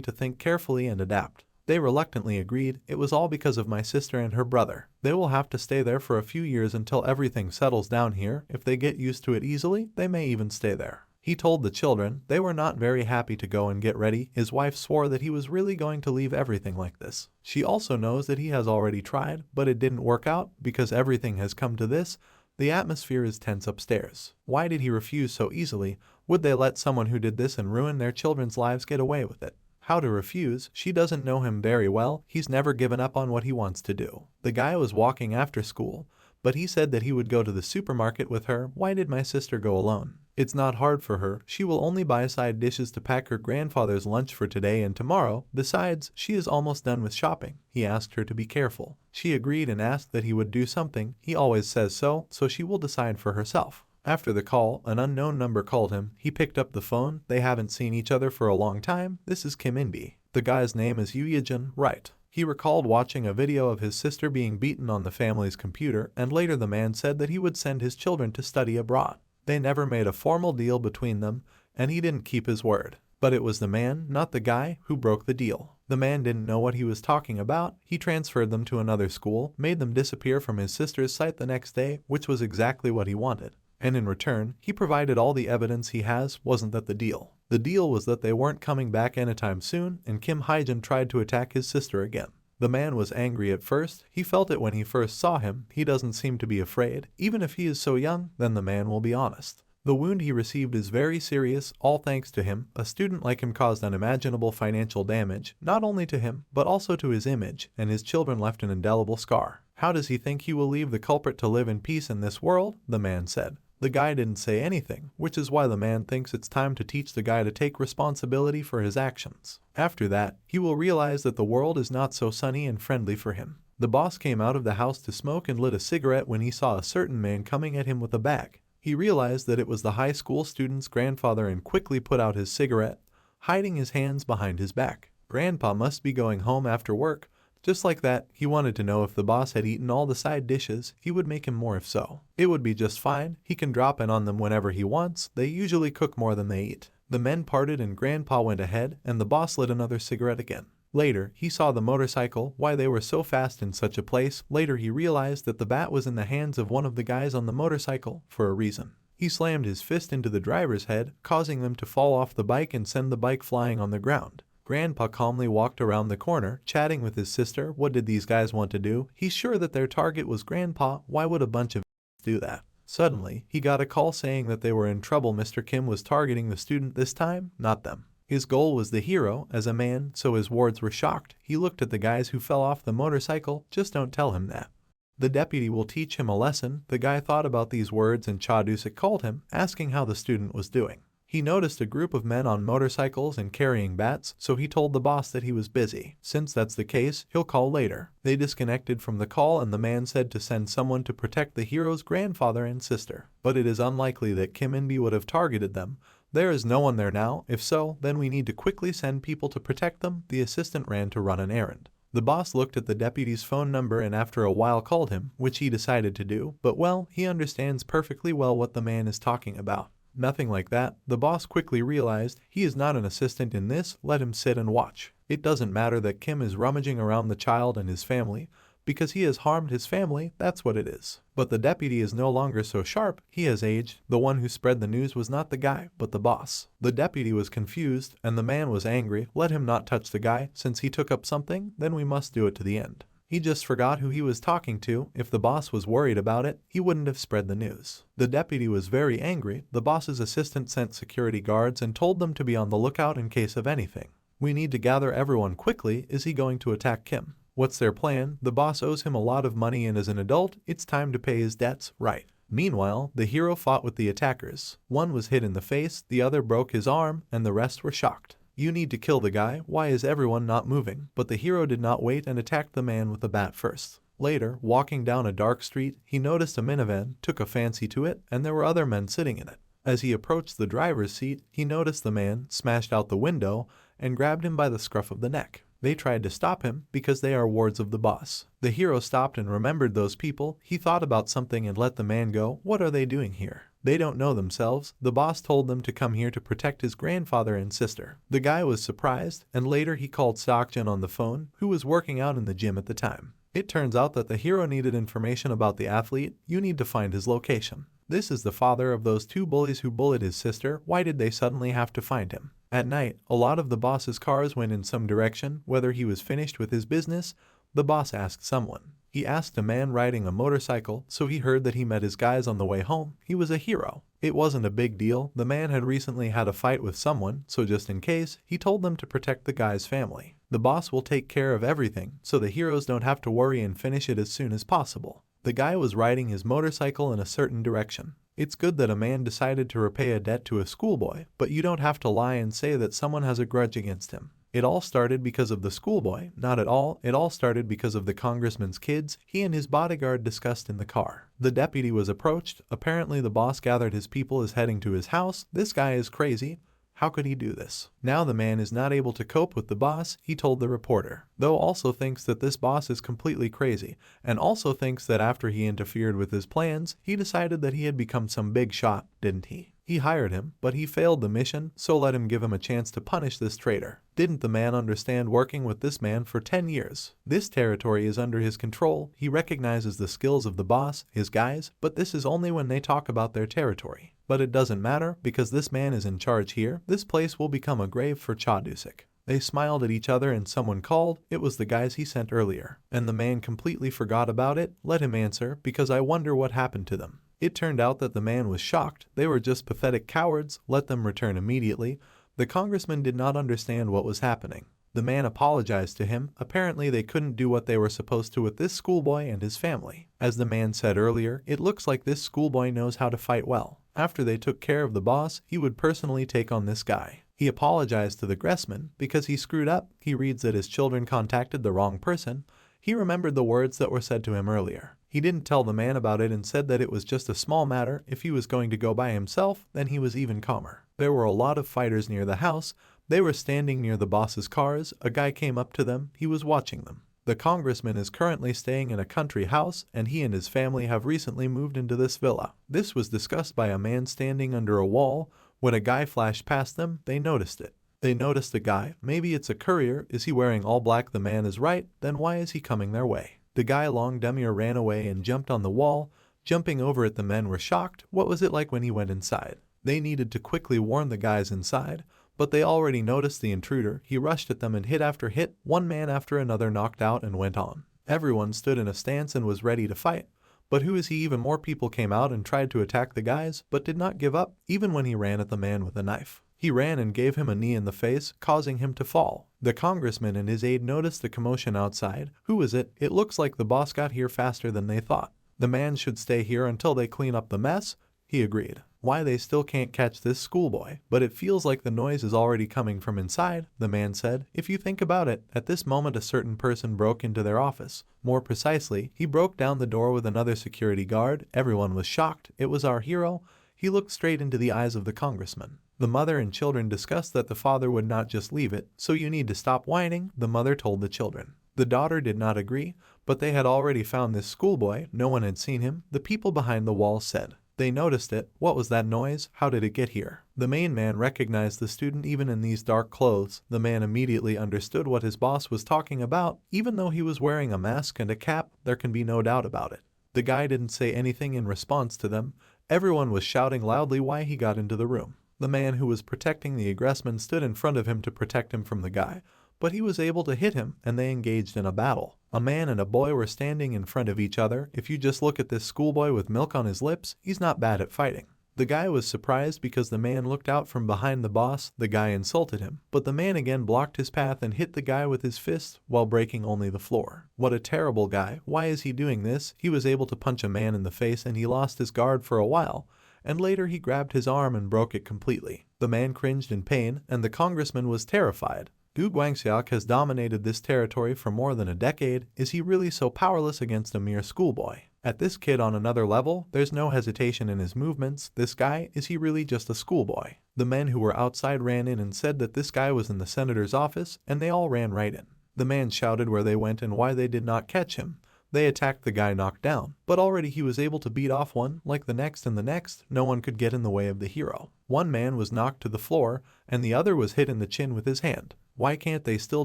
Speaker 1: to think carefully and adapt. They reluctantly agreed. It was all because of my sister and her brother. They will have to stay there for a few years until everything settles down here. If they get used to it easily, they may even stay there. He told the children. They were not very happy to go and get ready. His wife swore that he was really going to leave everything like this. She also knows that he has already tried, but it didn't work out because everything has come to this. The atmosphere is tense upstairs. Why did he refuse so easily? Would they let someone who did this and ruin their children's lives get away with it? how to refuse. She doesn't know him very well. He's never given up on what he wants to do. The guy was walking after school, but he said that he would go to the supermarket with her. Why did my sister go alone? It's not hard for her. She will only buy side dishes to pack her grandfather's lunch for today and tomorrow. Besides, she is almost done with shopping. He asked her to be careful. She agreed and asked that he would do something. He always says so she will decide for herself. After the call, an unknown number called him. He picked up the phone. They haven't seen each other for a long time. This is Kim In-bi. The guy's name is Ijin, right? He recalled watching a video of his sister being beaten on the family's computer, and later the man said that he would send his children to study abroad. They never made a formal deal between them, and he didn't keep his word. But it was the man, not the guy, who broke the deal. The man didn't know what he was talking about. He transferred them to another school, made them disappear from his sister's sight the next day, which was exactly what he wanted. And in return, he provided all the evidence he has. Wasn't that the deal? The deal was that they weren't coming back anytime soon, and Kim Hye-jin tried to attack his sister again. The man was angry at first. He felt it when he first saw him. He doesn't seem to be afraid. Even if he is so young, then the man will be honest. The wound he received is very serious, all thanks to him. A student like him caused unimaginable financial damage, not only to him, but also to his image, and his children left an indelible scar. How does he think he will leave the culprit to live in peace in this world? The man said. The guy didn't say anything, which is why the man thinks it's time to teach the guy to take responsibility for his actions. After that, he will realize that the world is not so sunny and friendly for him. The boss came out of the house to smoke and lit a cigarette when he saw a certain man coming at him with a bag. He realized that it was the high school student's grandfather and quickly put out his cigarette, hiding his hands behind his back. Grandpa must be going home after work. Just like that, he wanted to know if the boss had eaten all the side dishes. He would make him more if so. It would be just fine. He can drop in on them whenever he wants. They usually cook more than they eat. The men parted and Grandpa went ahead, and the boss lit another cigarette again. Later, he saw the motorcycle, why they were so fast in such a place. Later he realized that the bat was in the hands of one of the guys on the motorcycle, for a reason. He slammed his fist into the driver's head, causing them to fall off the bike and send the bike flying on the ground. Grandpa calmly walked around the corner, chatting with his sister. What did these guys want to do? He's sure that their target was Grandpa. Why would a bunch of do that? Suddenly, he got a call saying that they were in trouble. Mr. Kim was targeting the student this time, not them. His goal was the hero, as a man, so his wards were shocked. He looked at the guys who fell off the motorcycle. Just don't tell him that. The deputy will teach him a lesson. The guy thought about these words and Cha Dusik called him, asking how the student was doing. He noticed a group of men on motorcycles and carrying bats, so he told the boss that he was busy. Since that's the case, he'll call later. They disconnected from the call and the man said to send someone to protect the hero's grandfather and sister. But it is unlikely that Kim In-bi would have targeted them. There is no one there now. If so, then we need to quickly send people to protect them. The assistant ran to run an errand. The boss looked at the deputy's phone number and after a while called him, which he decided to do, but well, he understands perfectly well what the man is talking about. Nothing like that. The boss quickly realized he is not an assistant in this. Let him sit and watch. It doesn't matter that Kim is rummaging around the child and his family, because he has harmed his family. That's what it is. But the deputy is no longer so sharp. He has aged. The one who spread the news was not the guy, but the boss. The deputy was confused, and the man was angry. Let him not touch the guy. Since he took up something, then we must do it to the end. He just forgot who he was talking to. If the boss was worried about it, he wouldn't have spread the news. The deputy was very angry. The boss's assistant sent security guards and told them to be on the lookout in case of anything. We need to gather everyone quickly. Is he going to attack Kim? What's their plan? The boss owes him a lot of money and as an adult, it's time to pay his debts, right? Meanwhile, the hero fought with the attackers. One was hit in the face, the other broke his arm, and the rest were shocked. You need to kill the guy. Why is everyone not moving? But the hero did not wait and attacked the man with the bat first. Later, walking down a dark street, he noticed a minivan, took a fancy to it, and there were other men sitting in it. As he approached the driver's seat, he noticed the man, smashed out the window, and grabbed him by the scruff of the neck. They tried to stop him because they are wards of the boss. The hero stopped and remembered those people. He thought about something and let the man go. What are they doing here? They don't know themselves. The boss told them to come here to protect his grandfather and sister. The guy was surprised, and later he called Seokjin on the phone, who was working out in the gym at the time. It turns out that the hero needed information about the athlete. You need to find his location. This is the father of those two bullies who bullied his sister. Why did they suddenly have to find him? At night, a lot of the boss's cars went in some direction. Whether he was finished with his business, the boss asked someone. He asked a man riding a motorcycle, so he heard that he met his guys on the way home. He was a hero. It wasn't a big deal. The man had recently had a fight with someone, so just in case, he told them to protect the guy's family. The boss will take care of everything, so the heroes don't have to worry and finish it as soon as possible. The guy was riding his motorcycle in a certain direction. It's good that a man decided to repay a debt to a schoolboy, but you don't have to lie and say that someone has a grudge against him. It all started because of the schoolboy. Not at all. It all started because of the congressman's kids he and his bodyguard discussed in the car. The deputy was approached. Apparently the boss gathered his people as heading to his house. This guy is crazy. How could he do this? Now the man is not able to cope with the boss, he told the reporter. Though also thinks that this boss is completely crazy, and also thinks that after he interfered with his plans, he decided that he had become some big shot, didn't he? He hired him, but he failed the mission, so let him give him a chance to punish this traitor. Didn't the man understand working with this man for 10 years? This territory is under his control. He recognizes the skills of the boss, his guys, but this is only when they talk about their territory. But it doesn't matter, because this man is in charge here. This place will become a grave for Chadusik. They smiled at each other and someone called. It was the guys he sent earlier. And the man completely forgot about it. Let him answer, because I wonder what happened to them. It turned out that the man was shocked. They were just pathetic cowards. Let them return immediately. The congressman did not understand what was happening. The man apologized to him. Apparently they couldn't do what they were supposed to with this schoolboy and his family. As the man said earlier, it looks like this schoolboy knows how to fight well. After they took care of the boss, he would personally take on this guy. He apologized to the Gressman because he screwed up. He reads that his children contacted the wrong person. He remembered the words that were said to him earlier. He didn't tell the man about it and said that it was just a small matter. If he was going to go by himself, then he was even calmer. There were a lot of fighters near the house. They were standing near the boss's cars. A guy came up to them. He was watching them. The congressman is currently staying in a country house, and he and his family have recently moved into this villa. This was discussed by a man standing under a wall. When a guy flashed past them, they noticed it. They noticed the guy. Maybe it's a courier. Is he wearing all black? The man is right. Then why is he coming their way? The guy Long Demir ran away and jumped on the wall. Jumping over it, the men were shocked. What was it like when he went inside? They needed to quickly warn the guys inside, but they already noticed the intruder. He rushed at them and hit after hit. One man after another knocked out and went on. Everyone stood in a stance and was ready to fight. But who is he? Even more people came out and tried to attack the guys, but did not give up, even when he ran at the man with a knife. He ran and gave him a knee in the face, causing him to fall. The congressman and his aide noticed the commotion outside. Who is it? It looks like the boss got here faster than they thought. The man should stay here until they clean up the mess. He agreed. Why they still can't catch this schoolboy? But it feels like the noise is already coming from inside, the man said. If you think about it, at this moment a certain person broke into their office. More precisely, he broke down the door with another security guard. Everyone was shocked. It was our hero. He looked straight into the eyes of the congressman. The mother and children discussed that the father would not just leave it. So you need to stop whining, the mother told the children. The daughter did not agree, but they had already found this schoolboy. No one had seen him. The people behind the wall said. They noticed it. What was that noise? How did it get here? The main man recognized the student even in these dark clothes. The man immediately understood what his boss was talking about. Even though he was wearing a mask and a cap, there can be no doubt about it. The guy didn't say anything in response to them. Everyone was shouting loudly why he got into the room. The man who was protecting the aggressman stood in front of him to protect him from the guy, but he was able to hit him and they engaged in a battle. A man and a boy were standing in front of each other. If you just look at this schoolboy with milk on his lips, he's not bad at fighting. The guy was surprised because the man looked out from behind the boss. The guy insulted him, but the man again blocked his path and hit the guy with his fist while breaking only the floor. What a terrible guy. Why is he doing this? He was able to punch a man in the face and he lost his guard for a while, and later he grabbed his arm and broke it completely. The man cringed in pain and the congressman was terrified. Gu Guangxiak has dominated this territory for more than a decade. Is he really so powerless against a mere schoolboy? At this kid on another level, there's no hesitation in his movements. This guy, is he really just a schoolboy? The men who were outside ran in and said that this guy was in the senator's office, and they all ran right in. The man shouted where they went and why they did not catch him. They attacked the guy knocked down, but already he was able to beat off one, like the next and the next. No one could get in the way of the hero. One man was knocked to the floor, and the other was hit in the chin with his hand. Why can't they still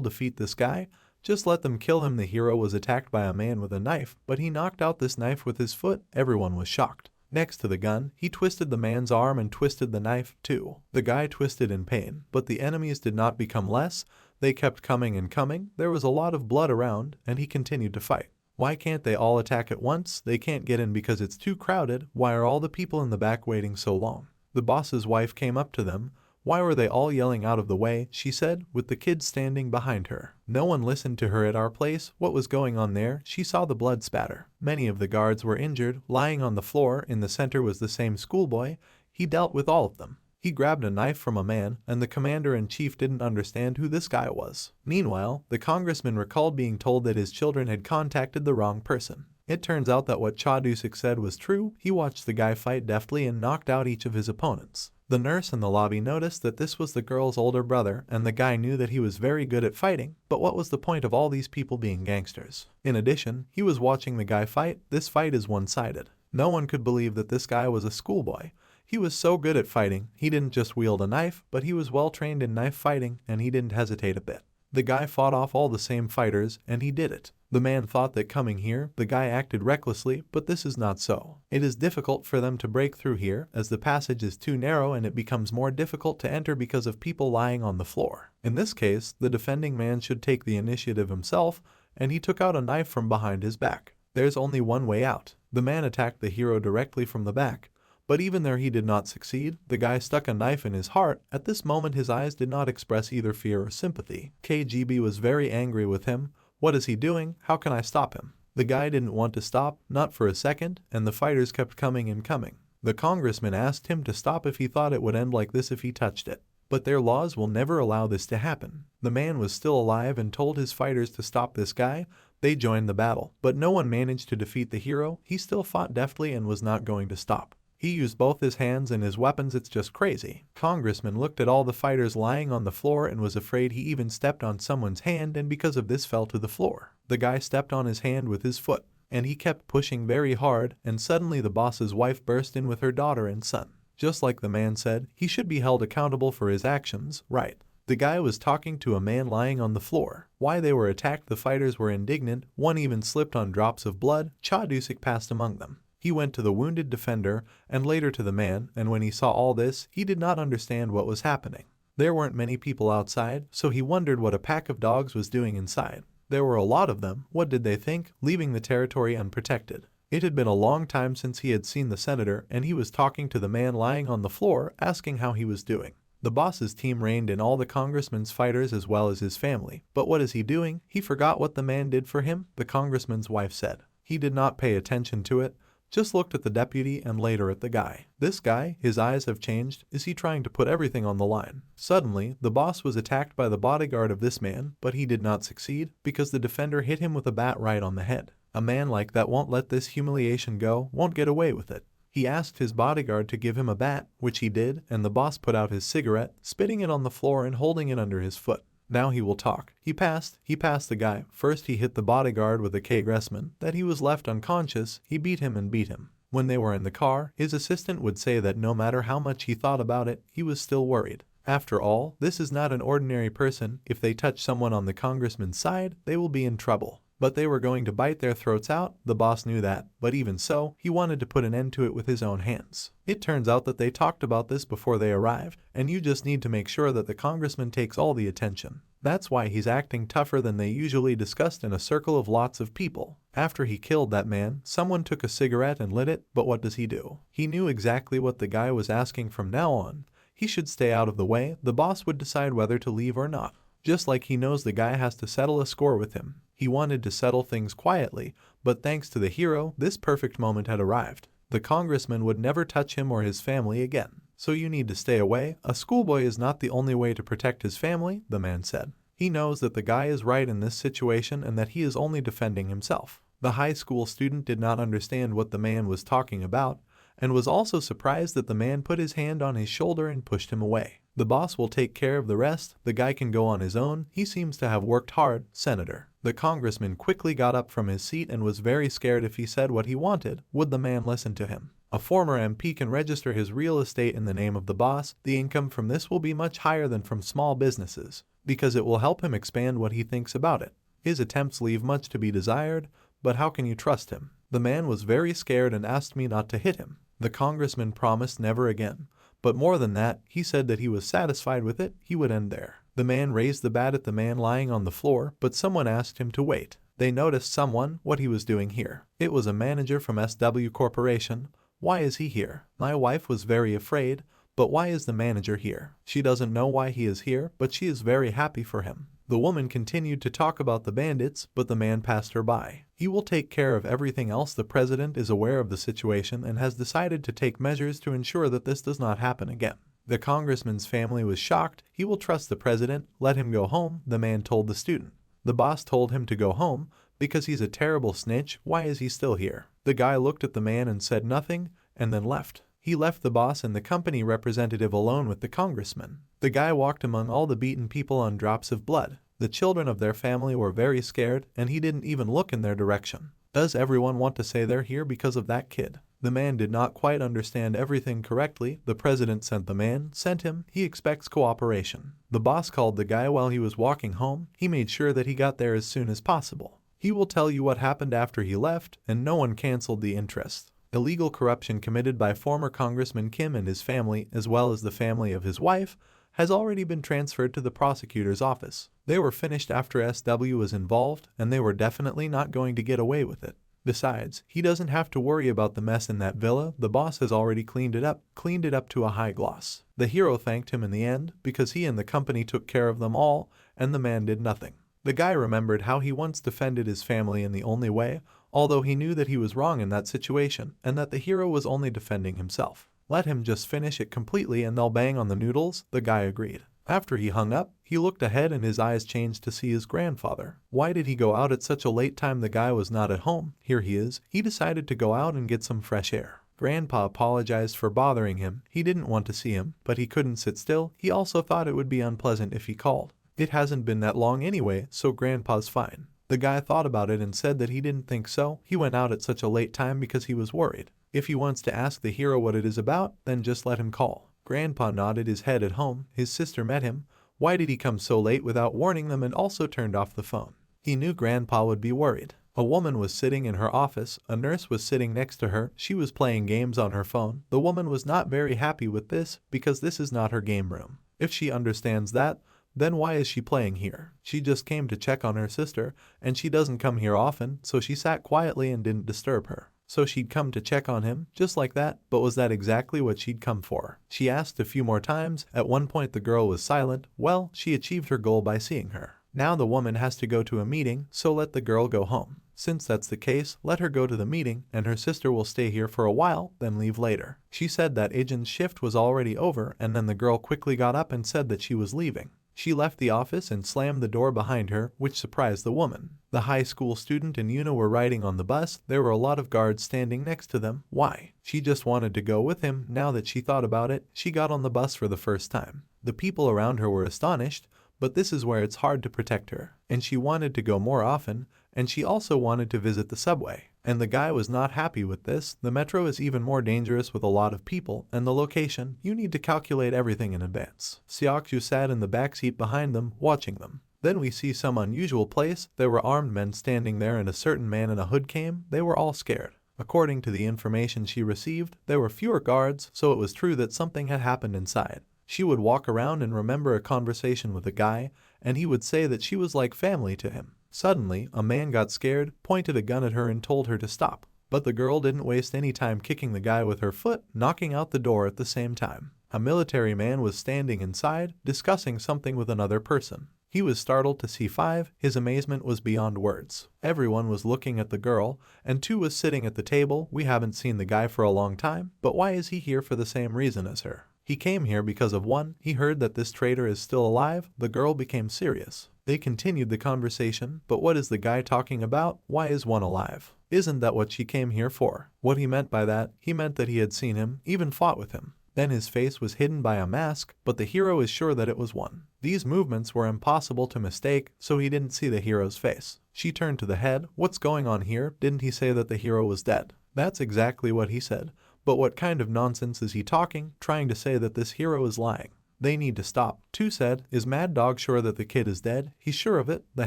Speaker 1: defeat this guy? Just let them kill him. The hero was attacked by a man with a knife, but he knocked out this knife with his foot. Everyone was shocked. Next to the gun, he twisted the man's arm and twisted the knife too. The guy twisted in pain, but the enemies did not become less. They kept coming and coming. There was a lot of blood around, and he continued to fight. Why can't they all attack at once? They can't get in because it's too crowded. Why are all the people in the back waiting so long? The boss's wife came up to them. Why were they all yelling out of the way, she said, with the kids standing behind her. No one listened to her at our place. What was going on there? She saw the blood spatter. Many of the guards were injured. Lying on the floor in the center was the same schoolboy. He dealt with all of them. He grabbed a knife from a man, and the commander-in-chief didn't understand who this guy was. Meanwhile, the congressman recalled being told that his children had contacted the wrong person. It turns out that what Chadusik said was true. He watched the guy fight deftly and knocked out each of his opponents. The nurse in the lobby noticed that this was the girl's older brother, and the guy knew that he was very good at fighting, but what was the point of all these people being gangsters? In addition, he was watching the guy fight. This fight is one-sided. No one could believe that this guy was a schoolboy. He was so good at fighting. He didn't just wield a knife, but he was well trained in knife fighting, and he didn't hesitate a bit. The guy fought off all the same fighters, and he did it. The man thought that coming here, the guy acted recklessly, but this is not so. It is difficult for them to break through here, as the passage is too narrow and it becomes more difficult to enter because of people lying on the floor. In this case, the defending man should take the initiative himself, and he took out a knife from behind his back. There's only one way out. The man attacked the hero directly from the back. But even there he did not succeed. The guy stuck a knife in his heart. At this moment his eyes did not express either fear or sympathy. KGB was very angry with him. What is he doing? How can I stop him? The guy didn't want to stop, not for a second, and the fighters kept coming and coming. The congressman asked him to stop if he thought it would end like this if he touched it. But their laws will never allow this to happen. The man was still alive and told his fighters to stop this guy. They joined the battle, but no one managed to defeat the hero. He still fought deftly and was not going to stop. He used both his hands and his weapons. It's just crazy. Congressman looked at all the fighters lying on the floor and was afraid. He even stepped on someone's hand and because of this fell to the floor. The guy stepped on his hand with his foot, and he kept pushing very hard, and suddenly the boss's wife burst in with her daughter and son. Just like the man said, he should be held accountable for his actions, right? The guy was talking to a man lying on the floor. Why they were attacked, the fighters were indignant. One even slipped on drops of blood. Chadusik passed among them. He went to the wounded defender and later to the man, and when he saw all this, he did not understand what was happening. There weren't many people outside, so he wondered what a pack of dogs was doing inside. There were a lot of them. What did they think? Leaving the territory unprotected. It had been a long time since he had seen the senator, and he was talking to the man lying on the floor, asking how he was doing. The boss's team reined in all the congressman's fighters as well as his family. But what is he doing? He forgot what the man did for him, the congressman's wife said. He did not pay attention to it. Just looked at the deputy and later at the guy. This guy, his eyes have changed. Is he trying to put everything on the line? Suddenly, the boss was attacked by the bodyguard of this man, but he did not succeed because the defender hit him with a bat right on the head. A man like that won't let this humiliation go, won't get away with it. He asked his bodyguard to give him a bat, which he did, and the boss put out his cigarette, spitting it on the floor and holding it under his foot. Now he will talk. He passed the guy. First he hit the bodyguard with a K-Gressman, that he was left unconscious. He beat him and beat him. When they were in the car, his assistant would say that no matter how much he thought about it, he was still worried. After all, this is not an ordinary person. If they touch someone on the congressman's side, they will be in trouble. But they were going to bite their throats out. The boss knew that, but even so, he wanted to put an end to it with his own hands. It turns out that they talked about this before they arrived, and you just need to make sure that the congressman takes all the attention. That's why he's acting tougher than they usually discussed in a circle of lots of people. After he killed that man, someone took a cigarette and lit it, but what does he do? He knew exactly what the guy was asking from now on. He should stay out of the way. The boss would decide whether to leave or not. Just like he knows the guy has to settle a score with him. He wanted to settle things quietly, but thanks to the hero, this perfect moment had arrived. The congressman would never touch him or his family again. So you need to stay away. A schoolboy is not the only way to protect his family, the man said. He knows that the guy is right in this situation and that he is only defending himself. The high school student did not understand what the man was talking about, and was also surprised that the man put his hand on his shoulder and pushed him away. The boss will take care of the rest. The guy can go on his own. He seems to have worked hard, Senator. The congressman quickly got up from his seat and was very scared. If he said what he wanted, would the man listen to him? A former MP can register his real estate in the name of the boss. The income from this will be much higher than from small businesses, because it will help him expand what he thinks about it. His attempts leave much to be desired, but how can you trust him? The man was very scared and asked me not to hit him. The congressman promised never again. But more than that, he said that he was satisfied with it. He would end there. The man raised the bat at the man lying on the floor, but someone asked him to wait. They noticed someone, what he was doing here. It was a manager from SW Corporation. Why is he here? My wife was very afraid, but why is the manager here? She doesn't know why he is here, but she is very happy for him. The woman continued to talk about the bandits, but the man passed her by. He will take care of everything else. The president is aware of the situation and has decided to take measures to ensure that this does not happen again. The congressman's family was shocked. He will trust the president. Let him go home, the man told the student. The boss told him to go home because he's a terrible snitch. Why is he still here? The guy looked at the man and said nothing, and then left. He left the boss and the company representative alone with the congressman. The guy walked among all the beaten people on drops of blood. The children of their family were very scared, and he didn't even look in their direction. Does everyone want to say they're here because of that kid? The man did not quite understand everything correctly. The president sent him. He expects cooperation. The boss called the guy while he was walking home. He made sure that he got there as soon as possible. He will tell you what happened after he left, and no one canceled the interest. Illegal corruption committed by former Congressman Kim and his family, as well as the family of his wife, has already been transferred to the prosecutor's office. They were finished after SW was involved, and they were definitely not going to get away with it. Besides, he doesn't have to worry about the mess in that villa. The boss has already cleaned it up to a high gloss. The hero thanked him in the end because he and the company took care of them all, and the man did nothing. The guy remembered how he once defended his family in the only way, although he knew that he was wrong in that situation and that the hero was only defending himself. Let him just finish it completely and they'll bang on the noodles, the guy agreed. After he hung up, he looked ahead and his eyes changed to see his grandfather. Why did he go out at such a late time? The guy was not at home. Here he is. He decided to go out and get some fresh air. Grandpa apologized for bothering him. He didn't want to see him, but he couldn't sit still. He also thought it would be unpleasant if he called. It hasn't been that long anyway, so Grandpa's fine. The guy thought about it and said that he didn't think so. He went out at such a late time because he was worried. If he wants to ask the hero what it is about, then just let him call. Grandpa nodded his head at home. His sister met him. Why did he come so late without warning them, and also turned off the phone? He knew Grandpa would be worried. A woman was sitting in her office. A nurse was sitting next to her. She was playing games on her phone. The woman was not very happy with this because this is not her game room. If she understands that, then why is she playing here? She just came to check on her sister, and she doesn't come here often, so she sat quietly and didn't disturb her. So she'd come to check on him, just like that, but was that exactly what she'd come for? She asked a few more times. At one point the girl was silent. Well, she achieved her goal by seeing her. Now the woman has to go to a meeting, so let the girl go home. Since that's the case, let her go to the meeting, and her sister will stay here for a while, then leave later. She said that Ijin's shift was already over, and then the girl quickly got up and said that she was leaving. She left the office and slammed the door behind her, which surprised the woman. The high school student and Yuna were riding on the bus. There were a lot of guards standing next to them. Why? She just wanted to go with him. Now that she thought about it, she got on the bus for the first time. The people around her were astonished, but this is where it's hard to protect her. And she wanted to go more often, and she also wanted to visit the subway. And the guy was not happy with this. The metro is even more dangerous with a lot of people, and the location, you need to calculate everything in advance. Seokju sat in the backseat behind them, watching them. Then we see some unusual place. There were armed men standing there and a certain man in a hood came. They were all scared. According to the information she received, there were fewer guards, so it was true that something had happened inside. She would walk around and remember a conversation with a guy, and he would say that she was like family to him. Suddenly, a man got scared, pointed a gun at her and told her to stop. But the girl didn't waste any time kicking the guy with her foot, knocking out the door at the same time. A military man was standing inside, discussing something with another person. He was startled to see 5. His amazement was beyond words. Everyone was looking at the girl, and 2 was sitting at the table. We haven't seen the guy for a long time, but why is he here for the same reason as her? He came here because of 1. He heard that this traitor is still alive. The girl became serious. They continued the conversation, but what is the guy talking about? Why is 1 alive? Isn't that what she came here for? What he meant by that, he meant that he had seen him, even fought with him. Then his face was hidden by a mask, but the hero is sure that it was 1. These movements were impossible to mistake, so he didn't see the hero's face. She turned to the head. What's going on here? Didn't he say that the hero was dead? That's exactly what he said. But what kind of nonsense is he talking, trying to say that this hero is lying? They need to stop. 2 said, is Mad Dog sure that the kid is dead? He's sure of it, the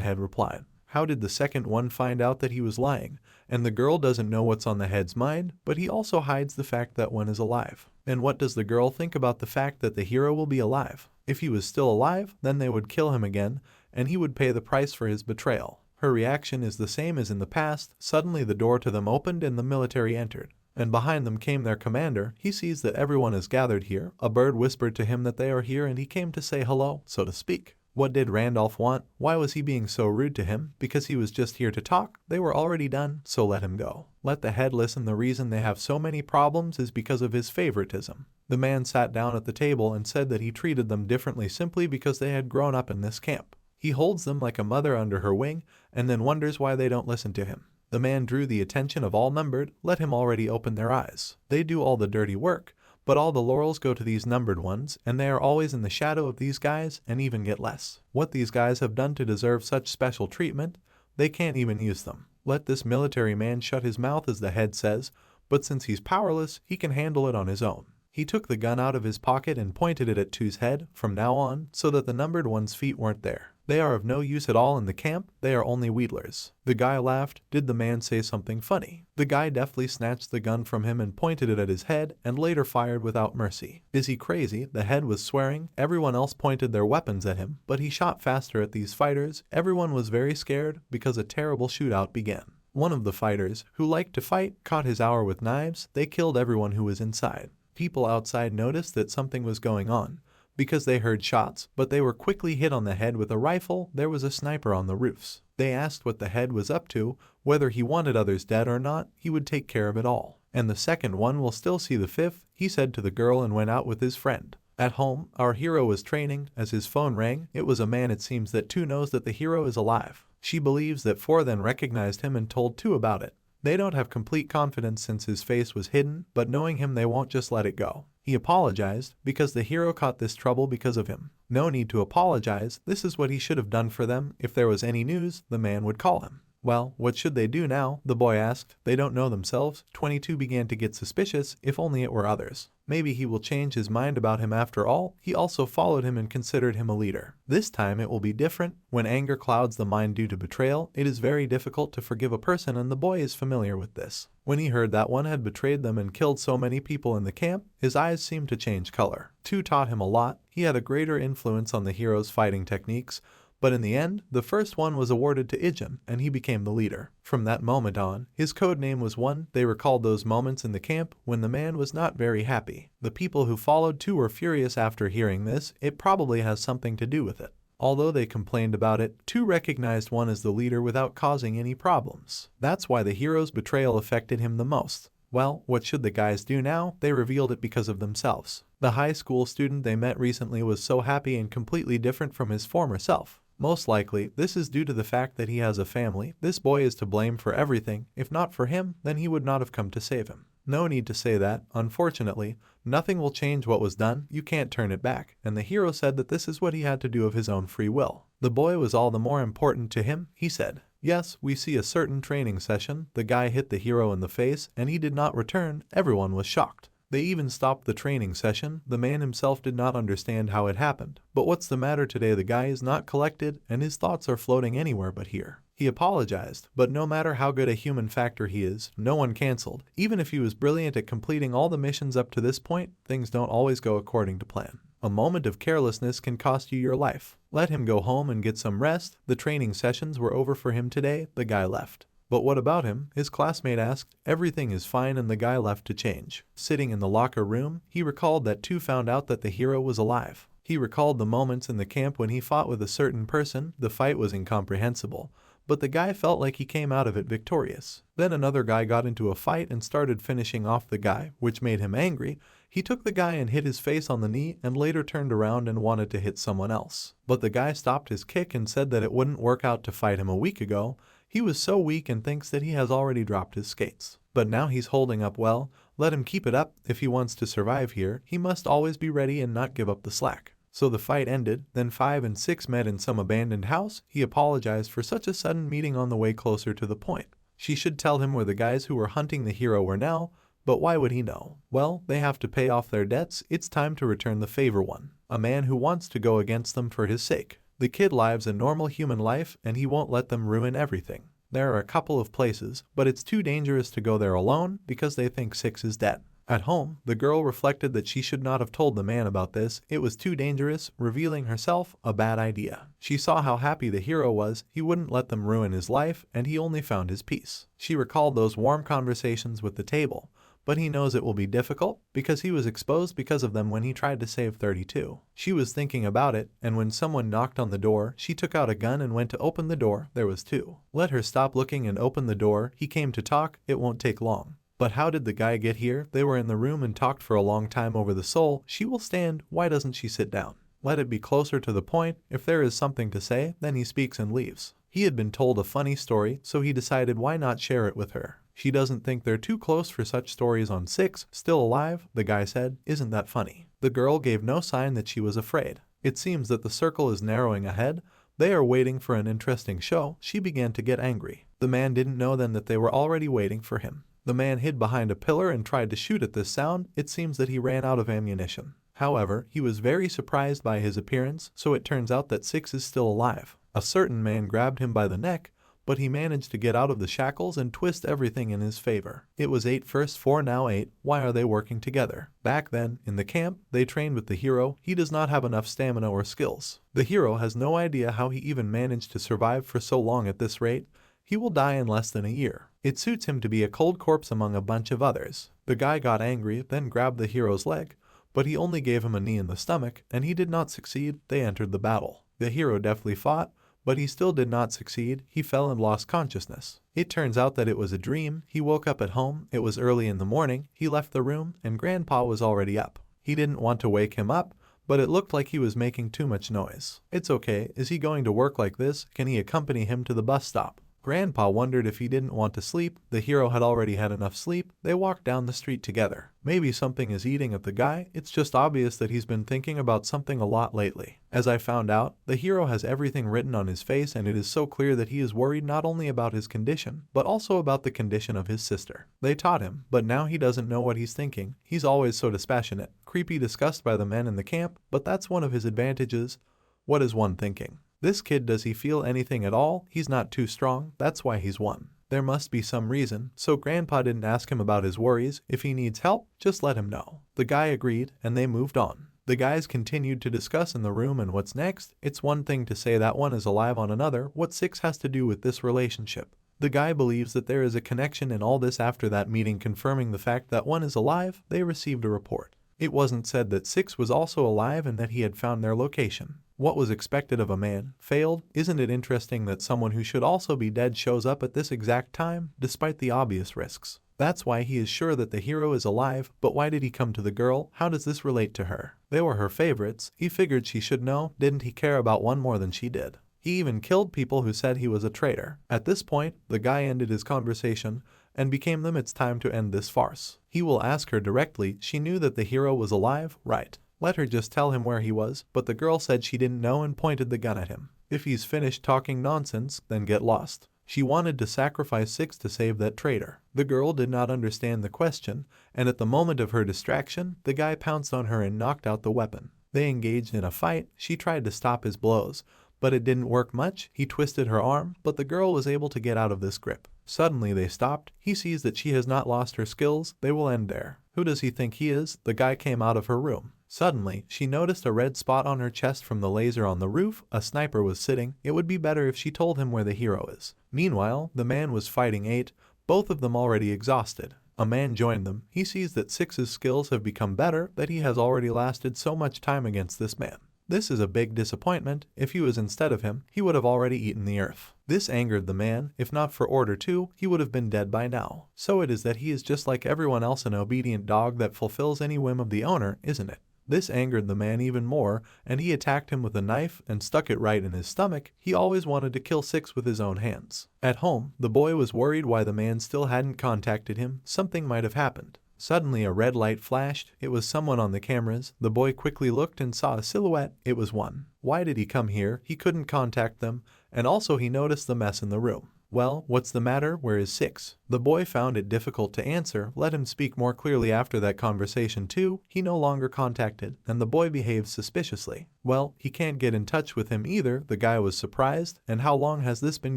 Speaker 1: head replied. How did the second one find out that he was lying? And the girl doesn't know what's on the head's mind, but he also hides the fact that 1 is alive. And what does the girl think about the fact that the hero will be alive? If he was still alive, then they would kill him again, and he would pay the price for his betrayal. Her reaction is the same as in the past. Suddenly the door to them opened and the military entered. And behind them came their commander. He sees that everyone is gathered here. A bird whispered to him that they are here and he came to say hello, so to speak. What did Randolph want? Why was he being so rude to him? Because he was just here to talk. They were already done, so let him go. Let the head listen. The reason they have so many problems is because of his favoritism. The man sat down at the table and said that he treated them differently simply because they had grown up in this camp. He holds them like a mother under her wing and then wonders why they don't listen to him. The man drew the attention of all numbered. Let him already open their eyes. They do all the dirty work, but all the laurels go to these numbered ones, and they are always in the shadow of these guys and even get less. What these guys have done to deserve such special treatment, they can't even use them. Let this military man shut his mouth, as the head says, but since he's powerless, he can handle it on his own. He took the gun out of his pocket and pointed it at Tu's head from now on so that the numbered one's feet weren't there. They are of no use at all in the camp. They are only wheedlers. The guy laughed. Did the man say something funny? The guy deftly snatched the gun from him and pointed it at his head and later fired without mercy. Is he crazy? The head was swearing. Everyone else pointed their weapons at him, but he shot faster at these fighters. Everyone was very scared because a terrible shootout began. One of the fighters, who liked to fight, caught his hour with knives. They killed everyone who was inside. People outside noticed that something was going on because they heard shots, but they were quickly hit on the head with a rifle. There was a sniper on the roofs. They asked what the head was up to, whether he wanted others dead or not. He would take care of it all. And the second one will still see the fifth, he said to the girl and went out with his friend. At home, our hero was training. As his phone rang, it was a man. It seems that Tu knows that the hero is alive. She believes that Four then recognized him and told Tu about it. They don't have complete confidence since his face was hidden, but knowing him they won't just let it go. He apologized because the hero caught this trouble because of him. No need to apologize. This is what he should have done for them. If there was any news, the man would call him. Well, what should they do now? The boy asked. They don't know themselves. 22 began to get suspicious. If only it were others. Maybe he will change his mind about him after all. He also followed him and considered him a leader. This time it will be different. When anger clouds the mind due to betrayal, it is very difficult to forgive a person, and the boy is familiar with this. When he heard that one had betrayed them and killed so many people in the camp, his eyes seemed to change color. Tu taught him a lot. He had a greater influence on the hero's fighting techniques. But in the end, the first one was awarded to Ijin, and he became the leader. From that moment on, his code name was One. They recalled those moments in the camp when the man was not very happy. The people who followed Tu were furious after hearing this. It probably has something to do with it. Although they complained about it, Tu recognized One as the leader without causing any problems. That's why the hero's betrayal affected him the most. Well, what should the guys do now? They revealed it because of themselves. The high school student they met recently was so happy and completely different from his former self. Most likely, this is due to the fact that he has a family. This boy is to blame for everything. If not for him, then he would not have come to save him. No need to say that. Unfortunately, nothing will change what was done. You can't turn it back. And the hero said that this is what he had to do of his own free will. The boy was all the more important to him, he said. Yes, we see a certain training session. The guy hit the hero in the face, and he did not return. Everyone was shocked. They even stopped the training session. The man himself did not understand how it happened. But what's the matter today? The guy is not collected, and his thoughts are floating anywhere but here. He apologized, but no matter how good a human factor he is, no one canceled. Even if he was brilliant at completing all the missions up to this point, things don't always go according to plan. A moment of carelessness can cost you your life. Let him go home and get some rest. The training sessions were over for him today. The guy left. But what about him? His classmate asked. Everything is fine, and the guy left to change. Sitting in the locker room, he recalled that Tu found out that the hero was alive. He recalled the moments in the camp when he fought with a certain person. The fight was incomprehensible, but the guy felt like he came out of it victorious. Then another guy got into a fight and started finishing off the guy, which made him angry. He took the guy and hit his face on the knee and later turned around and wanted to hit someone else. But the guy stopped his kick and said that it wouldn't work out to fight him a week ago. He was so weak and thinks that he has already dropped his skates. But now he's holding up well. Let him keep it up. If he wants to survive here, he must always be ready and not give up the slack. So the fight ended. Then 5 and 6 met in some abandoned house. He apologized for such a sudden meeting on the way closer to the point. She should tell him where the guys who were hunting the hero were now, but why would he know? Well, they have to pay off their debts. It's time to return the favor. One. A man who wants to go against them for his sake. The kid lives a normal human life, and he won't let them ruin everything. There are a couple of places, but it's too dangerous to go there alone because they think 6 is dead. At home, the girl reflected that she should not have told the man about this, it was too dangerous, revealing herself, a bad idea. She saw how happy the hero was, he wouldn't let them ruin his life, and he only found his peace. She recalled those warm conversations with the table, but he knows it will be difficult, because he was exposed because of them when he tried to save 32. She was thinking about it, and when someone knocked on the door, she took out a gun and went to open the door, there was two. Let her stop looking and open the door, he came to talk, it won't take long. But how did the guy get here? They were in the room and talked for a long time over the soul. She will stand, why doesn't she sit down? Let it be closer to the point, if there is something to say, then he speaks and leaves. He had been told a funny story, so he decided why not share it with her. She doesn't think they're too close for such stories on 6, still alive, the guy said, isn't that funny? The girl gave no sign that she was afraid. It seems that the circle is narrowing ahead. They are waiting for an interesting show. She began to get angry. The man didn't know then that they were already waiting for him. The man hid behind a pillar and tried to shoot at this sound. It seems that he ran out of ammunition. However, he was very surprised by his appearance, so it turns out that 6 is still alive. A certain man grabbed him by the neck, but he managed to get out of the shackles and twist everything in his favor. It was 8 first 4 now 8, why are they working together? Back then, in the camp, they trained with the hero, he does not have enough stamina or skills. The hero has no idea how he even managed to survive for so long at this rate. He will die in less than a year. It suits him to be a cold corpse among a bunch of others. The guy got angry, then grabbed the hero's leg, but he only gave him a knee in the stomach, and he did not succeed. They entered the battle. The hero deftly fought, but he still did not succeed. He fell and lost consciousness. It turns out that it was a dream. He woke up at home. It was early in the morning. He left the room, and Grandpa was already up. He didn't want to wake him up, but it looked like he was making too much noise. It's okay. Is he going to work like this? Can he accompany him to the bus stop? Grandpa wondered if he didn't want to sleep. The hero had already had enough sleep. They walked down the street together. Maybe something is eating at the guy. It's just obvious that he's been thinking about something a lot lately. As I found out, the hero has everything written on his face, and it is so clear that he is worried not only about his condition, but also about the condition of his sister. They taught him, but now he doesn't know what he's thinking. He's always so dispassionate, creepy, discussed by the men in the camp, but that's one of his advantages. What is one thinking? This kid, does he feel anything at all? He's not too strong, that's why he's won. There must be some reason, so Grandpa didn't ask him about his worries. If he needs help, just let him know. The guy agreed, and they moved on. The guys continued to discuss in the room and what's next. It's one thing to say that one is alive on another, what 6 has to do with this relationship. The guy believes that there is a connection in all this. After that meeting confirming the fact that one is alive, they received a report. It wasn't said that 6 was also alive and that he had found their location. What was expected of a man failed. Isn't it interesting that someone who should also be dead shows up at this exact time, despite the obvious risks? That's why he is sure that the hero is alive, but why did he come to the girl? How does this relate to her? They were her favorites. He figured she should know. Didn't he care about one more than she did? He even killed people who said he was a traitor. At this point, the guy ended his conversation and became them. It's time to end this farce. He will ask her directly. She knew that the hero was alive, right? Let her just tell him where he was, but the girl said she didn't know and pointed the gun at him. If he's finished talking nonsense, then get lost. She wanted to sacrifice 6 to save that traitor. The girl did not understand the question, and at the moment of her distraction, the guy pounced on her and knocked out the weapon. They engaged in a fight. She tried to stop his blows, but it didn't work much. He twisted her arm, but the girl was able to get out of this grip. Suddenly they stopped. He sees that she has not lost her skills. They will end there. Who does he think he is? The guy came out of her room. Suddenly, she noticed a red spot on her chest from the laser on the roof. A sniper was sitting. It would be better if she told him where the hero is. Meanwhile, the man was fighting 8, both of them already exhausted. A man joined them. He sees that 6's skills have become better, that he has already lasted so much time against this man. This is a big disappointment. If he was instead of him, he would have already eaten the earth. This angered the man. If not for Order 2, he would have been dead by now. So it is that he is just like everyone else, an obedient dog that fulfills any whim of the owner, isn't it? This angered the man even more, and he attacked him with a knife and stuck it right in his stomach. He always wanted to kill 6 with his own hands. At home, the boy was worried why the man still hadn't contacted him. Something might have happened. Suddenly a red light flashed. It was someone on the cameras. The boy quickly looked and saw a silhouette. It was one. Why did he come here? He couldn't contact them, and also he noticed the mess in the room. Well, what's the matter? Where is 6? The boy found it difficult to answer. Let him speak more clearly after that conversation too. He no longer contacted, and the boy behaved suspiciously. Well, he can't get in touch with him either. The guy was surprised. And how long has this been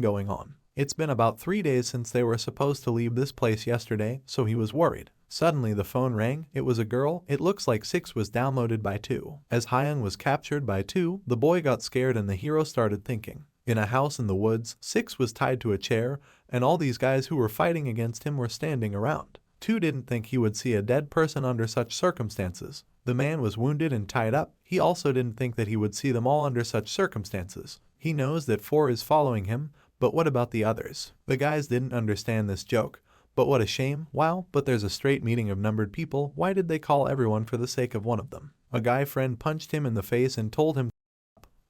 Speaker 1: going on? It's been about 3 days since they were supposed to leave this place yesterday, so he was worried. Suddenly the phone rang. It was a girl. It looks like 6 was downloaded by 2. As Hyung was captured by 2, the boy got scared and the hero started thinking. In a house in the woods, 6 was tied to a chair, and all these guys who were fighting against him were standing around. 2 didn't think he would see a dead person under such circumstances. The man was wounded and tied up. He also didn't think that he would see them all under such circumstances. He knows that 4 is following him, but what about the others? The guys didn't understand this joke. But what a shame. Wow, but there's a straight meeting of numbered people. Why did they call everyone for the sake of one of them? A guy friend punched him in the face and told him,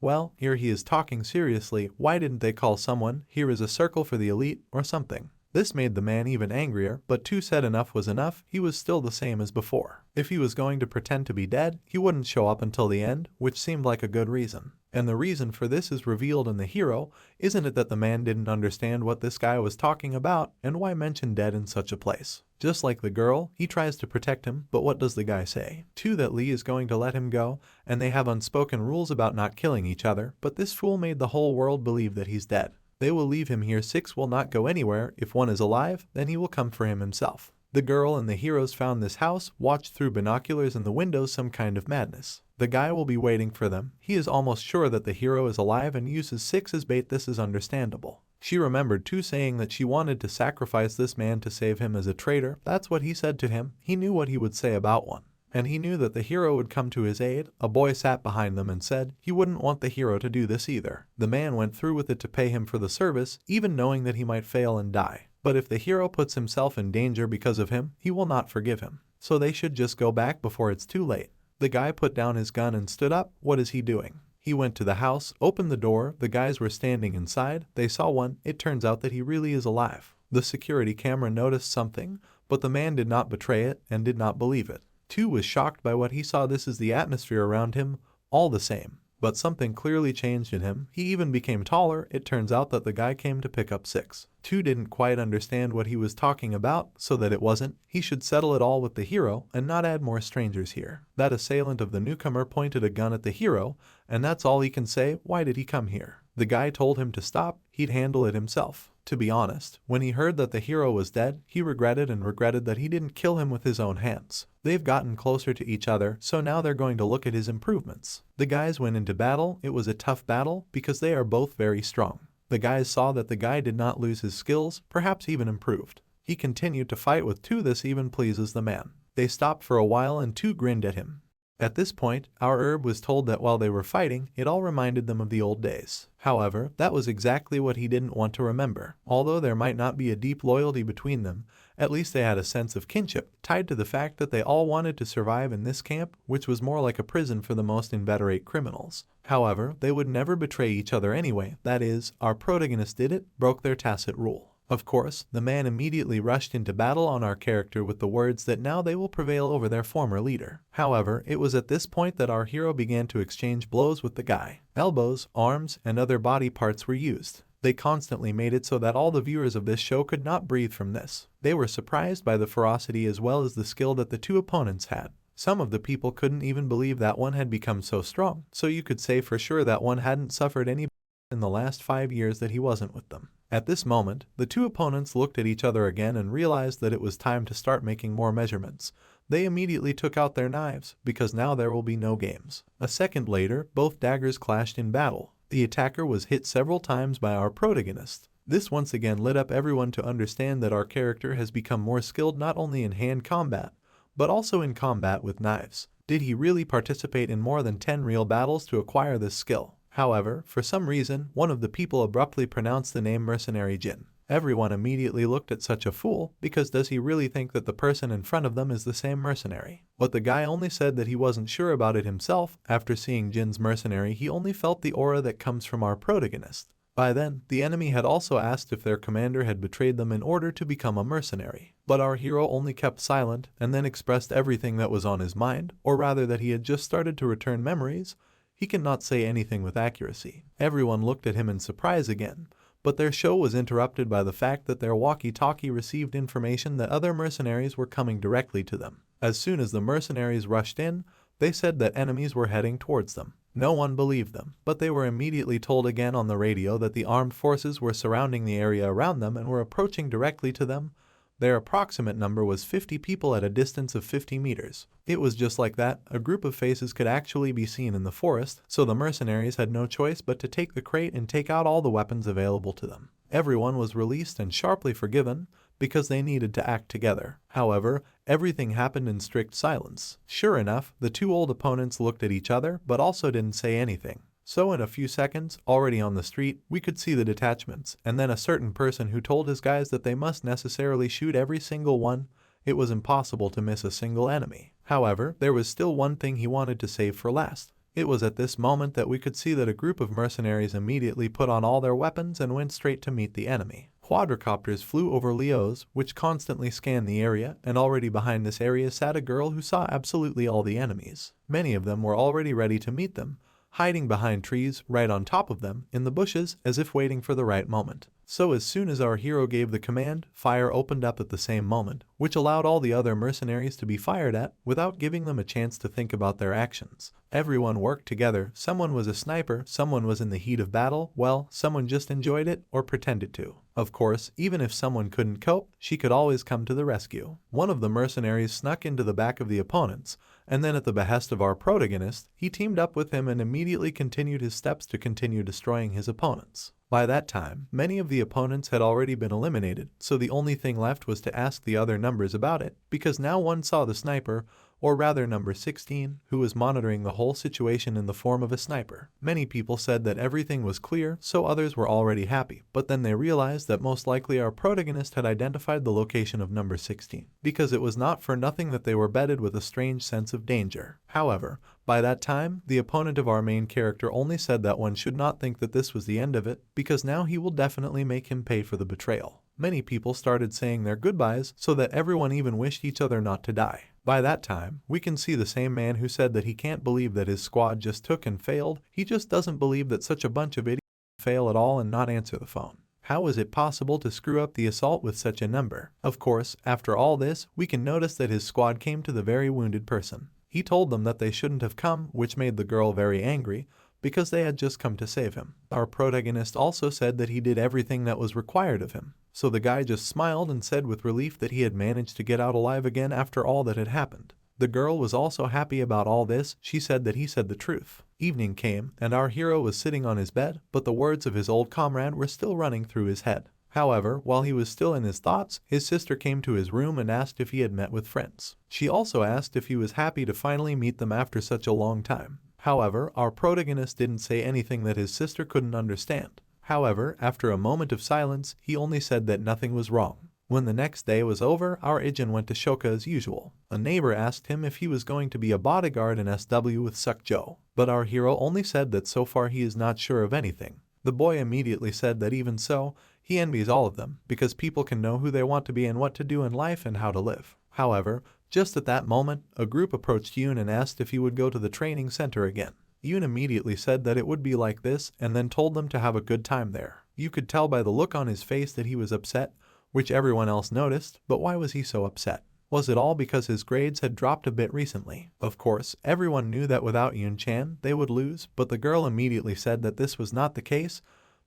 Speaker 1: well, here he is talking seriously. Why didn't they call someone? Here is a circle for the elite or something. This made the man even angrier, but 2 said enough was enough. He was still the same as before. If he was going to pretend to be dead, he wouldn't show up until the end, which seemed like a good reason. And the reason for this is revealed in the hero. Isn't it that the man didn't understand what this guy was talking about, and why mention dead in such a place? Just like the girl, he tries to protect him, but what does the guy say? 2 that Lee is going to let him go, and they have unspoken rules about not killing each other, but this fool made the whole world believe that he's dead. They will leave him here. 6 will not go anywhere. If 1 is alive, then he will come for him himself. The girl and the heroes found this house, watched through binoculars in the windows, some kind of madness. The guy will be waiting for them. He is almost sure that the hero is alive and uses 6 as bait. This is understandable. She remembered 2 saying that she wanted to sacrifice this man to save him as a traitor. That's what he said to him. He knew what he would say about 1. And he knew that the hero would come to his aid. A boy sat behind them and said he wouldn't want the hero to do this either. The man went through with it to pay him for the service, even knowing that he might fail and die. But if the hero puts himself in danger because of him, he will not forgive him. So they should just go back before it's too late. The guy put down his gun and stood up. What is he doing? He went to the house, opened the door. The guys were standing inside. They saw 1. It turns out that he really is alive. The security camera noticed something, but the man did not betray it and did not believe it. 2 was shocked by what he saw. This is the atmosphere around him, all the same. But something clearly changed in him. He even became taller. It turns out that the guy came to pick up 6. 2 didn't quite understand what he was talking about, so that it wasn't. He should settle it all with the hero and not add more strangers here. That assailant of the newcomer pointed a gun at the hero, and that's all he can say. Why did he come here? The guy told him to stop. He'd handle it himself. To be honest, when he heard that the hero was dead, he regretted that he didn't kill him with his own hands. They've gotten closer to each other, so now they're going to look at his improvements. The guys went into battle. It was a tough battle because they are both very strong. The guys saw that the guy did not lose his skills, perhaps even improved. He continued to fight with 2. This even pleases the man. They stopped for a while and 2 grinned at him. At this point, our herb was told that while they were fighting, it all reminded them of the old days. However, that was exactly what he didn't want to remember. Although there might not be a deep loyalty between them, at least they had a sense of kinship, tied to the fact that they all wanted to survive in this camp, which was more like a prison for the most inveterate criminals. However, they would never betray each other anyway. That is, our protagonist did it, broke their tacit rule. Of course, the man immediately rushed into battle on our character with the words that now they will prevail over their former leader. However, it was at this point that our hero began to exchange blows with the guy. Elbows, arms, and other body parts were used. They constantly made it so that all the viewers of this show could not breathe from this. They were surprised by the ferocity as well as the skill that the 2 opponents had. Some of the people couldn't even believe that 1 had become so strong, so you could say for sure that 1 hadn't suffered any in the last 5 years that he wasn't with them. At this moment, the 2 opponents looked at each other again and realized that it was time to start making more measurements. They immediately took out their knives, because now there will be no games. A second later, both daggers clashed in battle. The attacker was hit several times by our protagonist. This once again lit up everyone to understand that our character has become more skilled not only in hand combat, but also in combat with knives. Did he really participate in more than 10 real battles to acquire this skill? However, for some reason, one of the people abruptly pronounced the name Mercenary Ijin. Everyone immediately looked at such a fool, because does he really think that the person in front of them is the same mercenary? But the guy only said that he wasn't sure about it himself. After seeing Jin's mercenary, he only felt the aura that comes from our protagonist. By then, the enemy had also asked if their commander had betrayed them in order to become a mercenary. But our hero only kept silent, and then expressed everything that was on his mind, or rather that he had just started to return memories. He cannot say anything with accuracy. Everyone looked at him in surprise again, but their show was interrupted by the fact that their walkie-talkie received information that other mercenaries were coming directly to them. As soon as the mercenaries rushed in, they said that enemies were heading towards them. No one believed them, but they were immediately told again on the radio that the armed forces were surrounding the area around them and were approaching directly to them. Their approximate number was 50 people at a distance of 50 meters. It was just like that, a group of faces could actually be seen in the forest, so the mercenaries had no choice but to take the crate and take out all the weapons available to them. Everyone was released and sharply forgiven, because they needed to act together. However, everything happened in strict silence. Sure enough, the two old opponents looked at each other but also didn't say anything. So in a few seconds, already on the street, we could see the detachments, and then a certain person who told his guys that they must necessarily shoot every single one. It was impossible to miss a single enemy. However, there was still one thing he wanted to save for last. It was at this moment that we could see that a group of mercenaries immediately put on all their weapons and went straight to meet the enemy. Quadricopters flew over Leo's, which constantly scanned the area, and already behind this area sat a girl who saw absolutely all the enemies. Many of them were already ready to meet them, hiding behind trees, right on top of them, in the bushes, as if waiting for the right moment. So as soon as our hero gave the command, fire opened up at the same moment, which allowed all the other mercenaries to be fired at, without giving them a chance to think about their actions. Everyone worked together, someone was a sniper, someone was in the heat of battle, well, someone just enjoyed it, or pretended to. Of course, even if someone couldn't cope, she could always come to the rescue. One of the mercenaries snuck into the back of the opponents, and then at the behest of our protagonist, he teamed up with him and immediately continued his steps to continue destroying his opponents. By that time, many of the opponents had already been eliminated, so the only thing left was to ask the other numbers about it, because now one saw the sniper, or rather number 16, who was monitoring the whole situation in the form of a sniper. Many people said that everything was clear, so others were already happy, but then they realized that most likely our protagonist had identified the location of number 16, because it was not for nothing that they were bedded with a strange sense of danger. However, by that time, the opponent of our main character only said that one should not think that this was the end of it, because now he will definitely make him pay for the betrayal. Many people started saying their goodbyes so that everyone even wished each other not to die. By that time, we can see the same man who said that he can't believe that his squad just took and failed. He just doesn't believe that such a bunch of idiots fail at all and not answer the phone. How is it possible to screw up the assault with such a number? Of course, after all this, we can notice that his squad came to the very wounded person. He told them that they shouldn't have come, which made the girl very angry, because they had just come to save him. Our protagonist also said that he did everything that was required of him. So the guy just smiled and said with relief that he had managed to get out alive again after all that had happened. The girl was also happy about all this. She said that he said the truth. Evening came, and our hero was sitting on his bed, but the words of his old comrade were still running through his head. However, while he was still in his thoughts, his sister came to his room and asked if he had met with friends. She also asked if he was happy to finally meet them after such a long time. However, our protagonist didn't say anything that his sister couldn't understand. However, after a moment of silence, he only said that nothing was wrong. When the next day was over, our Ijin went to Shoka as usual. A neighbor asked him if he was going to be a bodyguard in SW with Sukjo, but our hero only said that so far he is not sure of anything. The boy immediately said that even so, he envies all of them, because people can know who they want to be and what to do in life and how to live. However, just at that moment, a group approached Yoon and asked if he would go to the training center again. Yoon immediately said that it would be like this and then told them to have a good time there. You could tell by the look on his face that he was upset, which everyone else noticed, but why was he so upset? Was it all because his grades had dropped a bit recently? Of course, everyone knew that without Yoon-chan, they would lose, but the girl immediately said that this was not the case,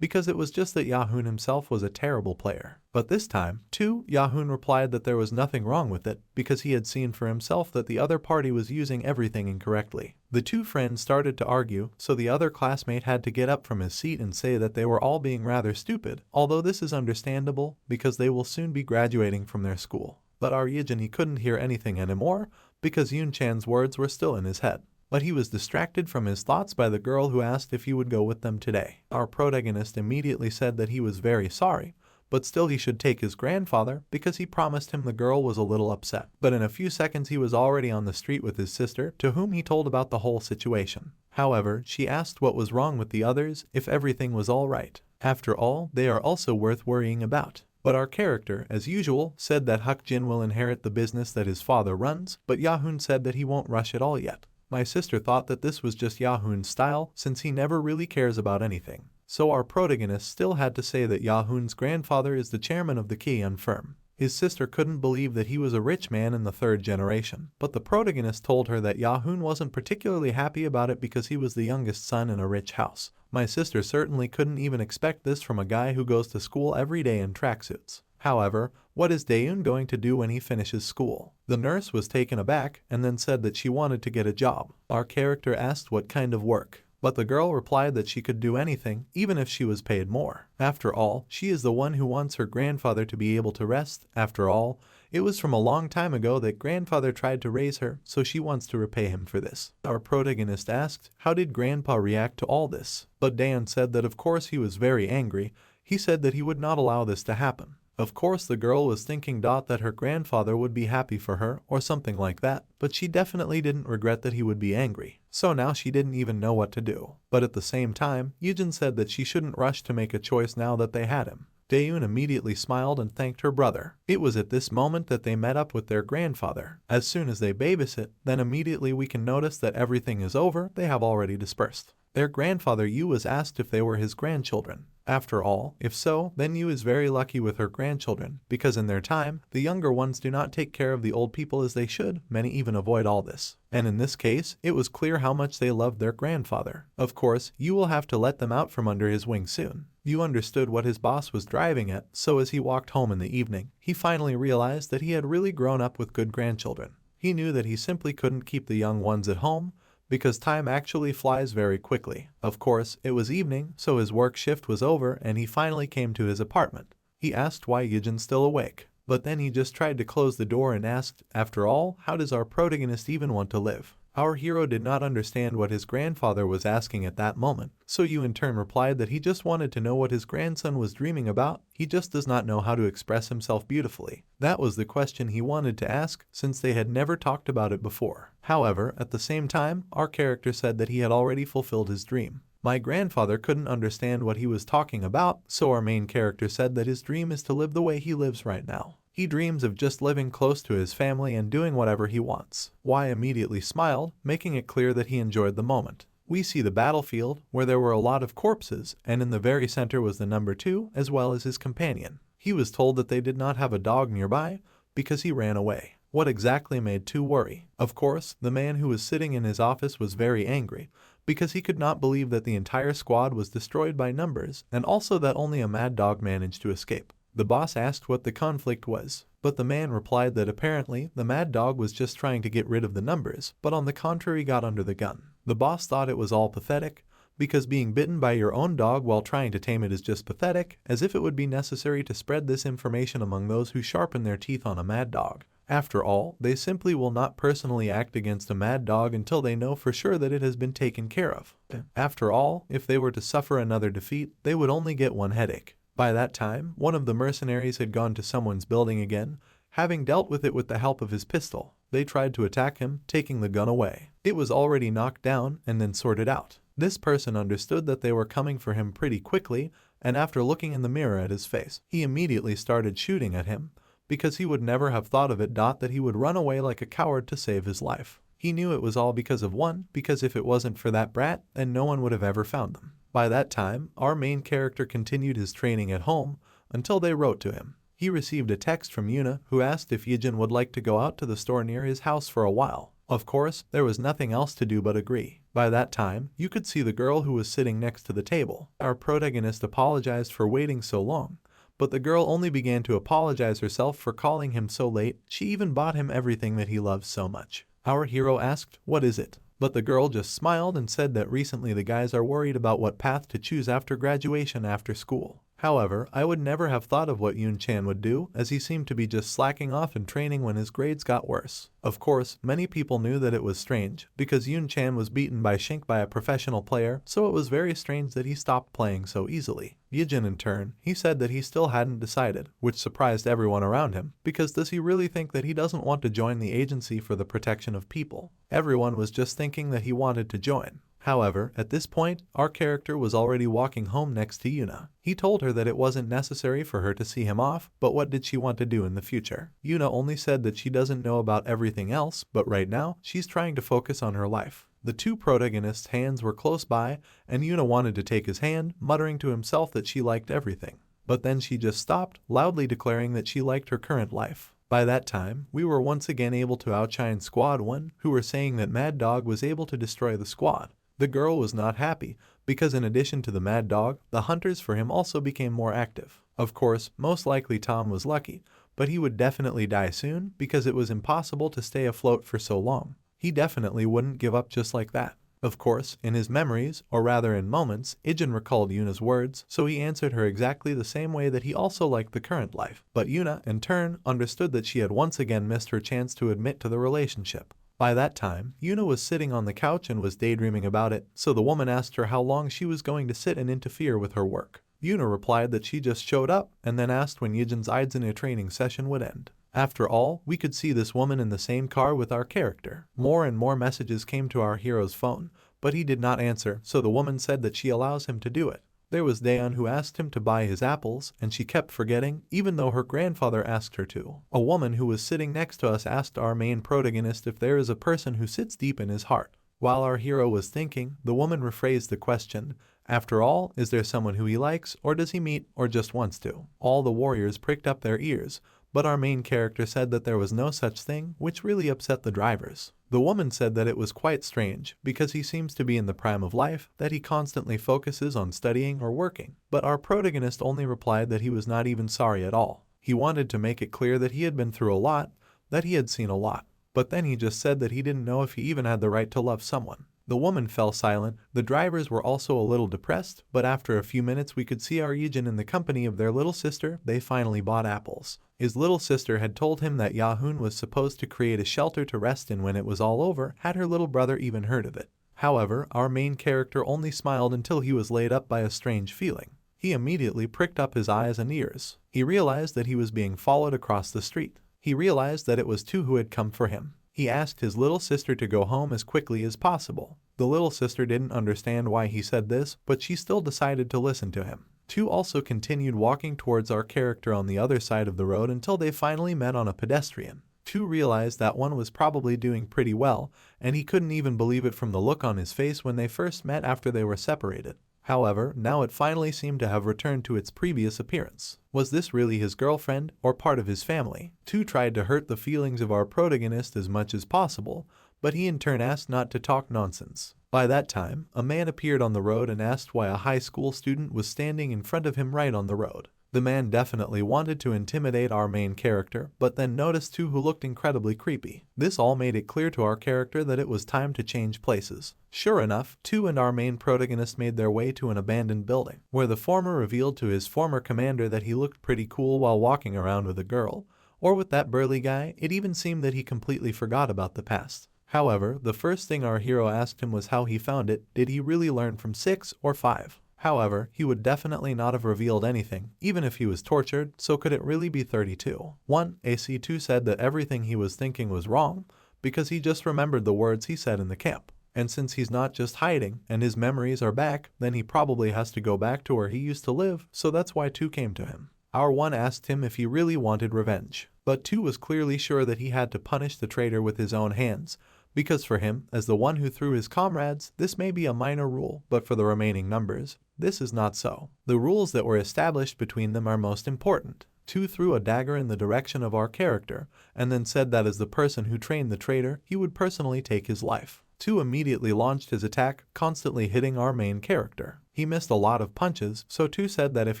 Speaker 1: because it was just that Yahoon himself was a terrible player. But this time, too, Yahoon replied that there was nothing wrong with it, because he had seen for himself that the other party was using everything incorrectly. The two friends started to argue, so the other classmate had to get up from his seat and say that they were all being rather stupid, although this is understandable, because they will soon be graduating from their school. But our Yijin couldn't hear anything anymore, because Yoon-chan's words were still in his head. But he was distracted from his thoughts by the girl who asked if he would go with them today. Our protagonist immediately said that he was very sorry, but still he should take his grandfather because he promised him. The girl was a little upset. But in a few seconds he was already on the street with his sister, to whom he told about the whole situation. However, she asked what was wrong with the others, if everything was all right. After all, they are also worth worrying about. But our character, as usual, said that Huk-jin will inherit the business that his father runs, but Yahoon said that he won't rush it all yet. My sister thought that this was just Yahoon's style, since he never really cares about anything. So our protagonist still had to say that Yahoon's grandfather is the chairman of the Kian firm. His sister couldn't believe that he was a rich man in the third generation, but the protagonist told her that Yahoo wasn't particularly happy about it because he was the youngest son in a rich house. My sister certainly couldn't even expect this from a guy who goes to school every day in tracksuits. However, what is Daeun going to do when he finishes school? The nurse was taken aback and then said that she wanted to get a job. Our character asked what kind of work, but the girl replied that she could do anything, even if she was paid more. After all, she is the one who wants her grandfather to be able to rest. After all, it was from a long time ago that grandfather tried to raise her, so she wants to repay him for this. Our protagonist asked, how did grandpa react to all this? But Dan said that of course he was very angry. He said that he would not allow this to happen. Of course the girl was thinking that her grandfather would be happy for her or something like that, but she definitely didn't regret that he would be angry. So now she didn't even know what to do. But at the same time, Ijin said that she shouldn't rush to make a choice now that they had him. Daeun immediately smiled and thanked her brother. It was at this moment that they met up with their grandfather. As soon as they babysit, then immediately we can notice that everything is over, they have already dispersed. Their grandfather Yu was asked if they were his grandchildren. After all, if so, then Yu is very lucky with her grandchildren, because in their time, the younger ones do not take care of the old people as they should, many even avoid all this. And in this case, it was clear how much they loved their grandfather. Of course, Yu will have to let them out from under his wing soon. Yu understood what his boss was driving at, so as he walked home in the evening, he finally realized that he had really grown up with good grandchildren. He knew that he simply couldn't keep the young ones at home, because time actually flies very quickly. Of course, it was evening, so his work shift was over and he finally came to his apartment. He asked why Ijin's still awake, but then he just tried to close the door and asked, after all, how does our protagonist even want to live? Our hero did not understand what his grandfather was asking at that moment, so Yu in turn replied that he just wanted to know what his grandson was dreaming about. He just does not know how to express himself beautifully. That was the question he wanted to ask, since they had never talked about it before. However, at the same time, our character said that he had already fulfilled his dream. My grandfather couldn't understand what he was talking about, so our main character said that his dream is to live the way he lives right now. He dreams of just living close to his family and doing whatever he wants. Y immediately smiled, making it clear that he enjoyed the moment. We see the battlefield, where there were a lot of corpses, and in the very center was the number 2, as well as his companion. He was told that they did not have a dog nearby, because he ran away. What exactly made 2 worry? Of course, the man who was sitting in his office was very angry, because he could not believe that the entire squad was destroyed by numbers, and also that only a mad dog managed to escape. The boss asked what the conflict was, but the man replied that apparently the mad dog was just trying to get rid of the numbers, but on the contrary got under the gun. The boss thought it was all pathetic, because being bitten by your own dog while trying to tame it is just pathetic, as if it would be necessary to spread this information among those who sharpen their teeth on a mad dog. After all, they simply will not personally act against a mad dog until they know for sure that it has been taken care of. After all, if they were to suffer another defeat, they would only get one headache. By that time, one of the mercenaries had gone to someone's building again, having dealt with it with the help of his pistol. They tried to attack him, taking the gun away. It was already knocked down and then sorted out. This person understood that they were coming for him pretty quickly, and after looking in the mirror at his face, he immediately started shooting at him, because he would never have thought of it that he would run away like a coward to save his life. He knew it was all because of one, because if it wasn't for that brat, then no one would have ever found them. By that time, our main character continued his training at home until they wrote to him. He received a text from Yuna who asked if Ijin would like to go out to the store near his house for a while. Of course, there was nothing else to do but agree. By that time, you could see the girl who was sitting next to the table. Our protagonist apologized for waiting so long, but the girl only began to apologize herself for calling him so late. She even bought him everything that he loves so much. Our hero asked, "What is it?" But the girl just smiled and said that recently the guys are worried about what path to choose after graduation after school. However, I would never have thought of what Yoon-chan would do, as he seemed to be just slacking off in training when his grades got worse. Of course, many people knew that it was strange, because Yoon-chan was beaten by Shink by a professional player, so it was very strange that he stopped playing so easily. Ijin in turn, he said that he still hadn't decided, which surprised everyone around him, because does he really think that he doesn't want to join the agency for the protection of people? Everyone was just thinking that he wanted to join. However, at this point, our character was already walking home next to Yuna. He told her that it wasn't necessary for her to see him off, but what did she want to do in the future? Yuna only said that she doesn't know about everything else, but right now, she's trying to focus on her life. The 2 protagonists' hands were close by, and Yuna wanted to take his hand, muttering to himself that she liked everything. but then she just stopped, loudly declaring that she liked her current life. By that time, we were once again able to outshine Squad 1, who were saying that Mad Dog was able to destroy the squad. The girl was not happy, because in addition to the Mad Dog, the hunters for him also became more active. Of course, most likely Tom was lucky, but he would definitely die soon because it was impossible to stay afloat for so long. He definitely wouldn't give up just like that. Of course, in his memories, or rather in moments, Ijin recalled Yuna's words, so he answered her exactly the same way that he also liked the current life. But Yuna, in turn, understood that she had once again missed her chance to admit to the relationship. By that time, Yuna was sitting on the couch and was daydreaming about it, so the woman asked her how long she was going to sit and interfere with her work. Yuna replied that she just showed up, and then asked when Yijin's Ijin training session would end. After all, we could see this woman in the same car with our character. More and more messages came to our hero's phone, but he did not answer, so the woman said that she allows him to do it. There was Daeon, who asked him to buy his apples, and she kept forgetting, even though her grandfather asked her to. A woman who was sitting next to us asked our main protagonist if there is a person who sits deep in his heart. While our hero was thinking, the woman rephrased the question. After all, is there someone who he likes, or does he meet, or just wants to? All the warriors pricked up their ears, but our main character said that there was no such thing, which really upset the drivers. The woman said that it was quite strange, because he seems to be in the prime of life, that he constantly focuses on studying or working. But our protagonist only replied that he was not even sorry at all. He wanted to make it clear that he had been through a lot, that he had seen a lot. But then he just said that he didn't know if he even had the right to love someone. The woman fell silent. The drivers were also a little depressed, but after a few minutes we could see our Ijin in the company of their little sister. They finally bought apples. His little sister had told him that Yahun was supposed to create a shelter to rest in when it was all over. Had her little brother even heard of it? However, our main character only smiled until he was laid up by a strange feeling. He immediately pricked up his eyes and ears. He realized that he was being followed across the street. He realized that it was two who had come for him. He asked his little sister to go home as quickly as possible. The little sister didn't understand why he said this, but she still decided to listen to him. Two also continued walking towards our character on the other side of the road until they finally met on a pedestrian. Two realized that one was probably doing pretty well, and he couldn't even believe it from the look on his face when they first met after they were separated. However, now it finally seemed to have returned to its previous appearance. Was this really his girlfriend, or part of his family? Two tried to hurt the feelings of our protagonist as much as possible, but he in turn asked not to talk nonsense. By that time, a man appeared on the road and asked why a high school student was standing in front of him right on the road. The man definitely wanted to intimidate our main character, but then noticed two who looked incredibly creepy. This all made it clear to our character that it was time to change places. Sure enough, Two and our main protagonist made their way to an abandoned building, where the former revealed to his former commander that he looked pretty cool while walking around with a girl, or with that burly guy. It even seemed that he completely forgot about the past. However, the first thing our hero asked him was how he found it. Did he really learn from 6 or 5? However, he would definitely not have revealed anything, even if he was tortured, so could it really be 32? 1. AC2 said that everything he was thinking was wrong, because he just remembered the words he said in the camp. And since he's not just hiding, and his memories are back, then he probably has to go back to where he used to live, so that's why 2 came to him. Our 1 asked him if he really wanted revenge, but 2 was clearly sure that he had to punish the traitor with his own hands, because for him, as the one who threw his comrades, this may be a minor rule, but for the remaining numbers, this is not so. The rules that were established between them are most important. 2 threw a dagger in the direction of our character, and then said that as the person who trained the traitor, he would personally take his life. 2 immediately launched his attack, constantly hitting our main character. He missed a lot of punches, so 2 said that if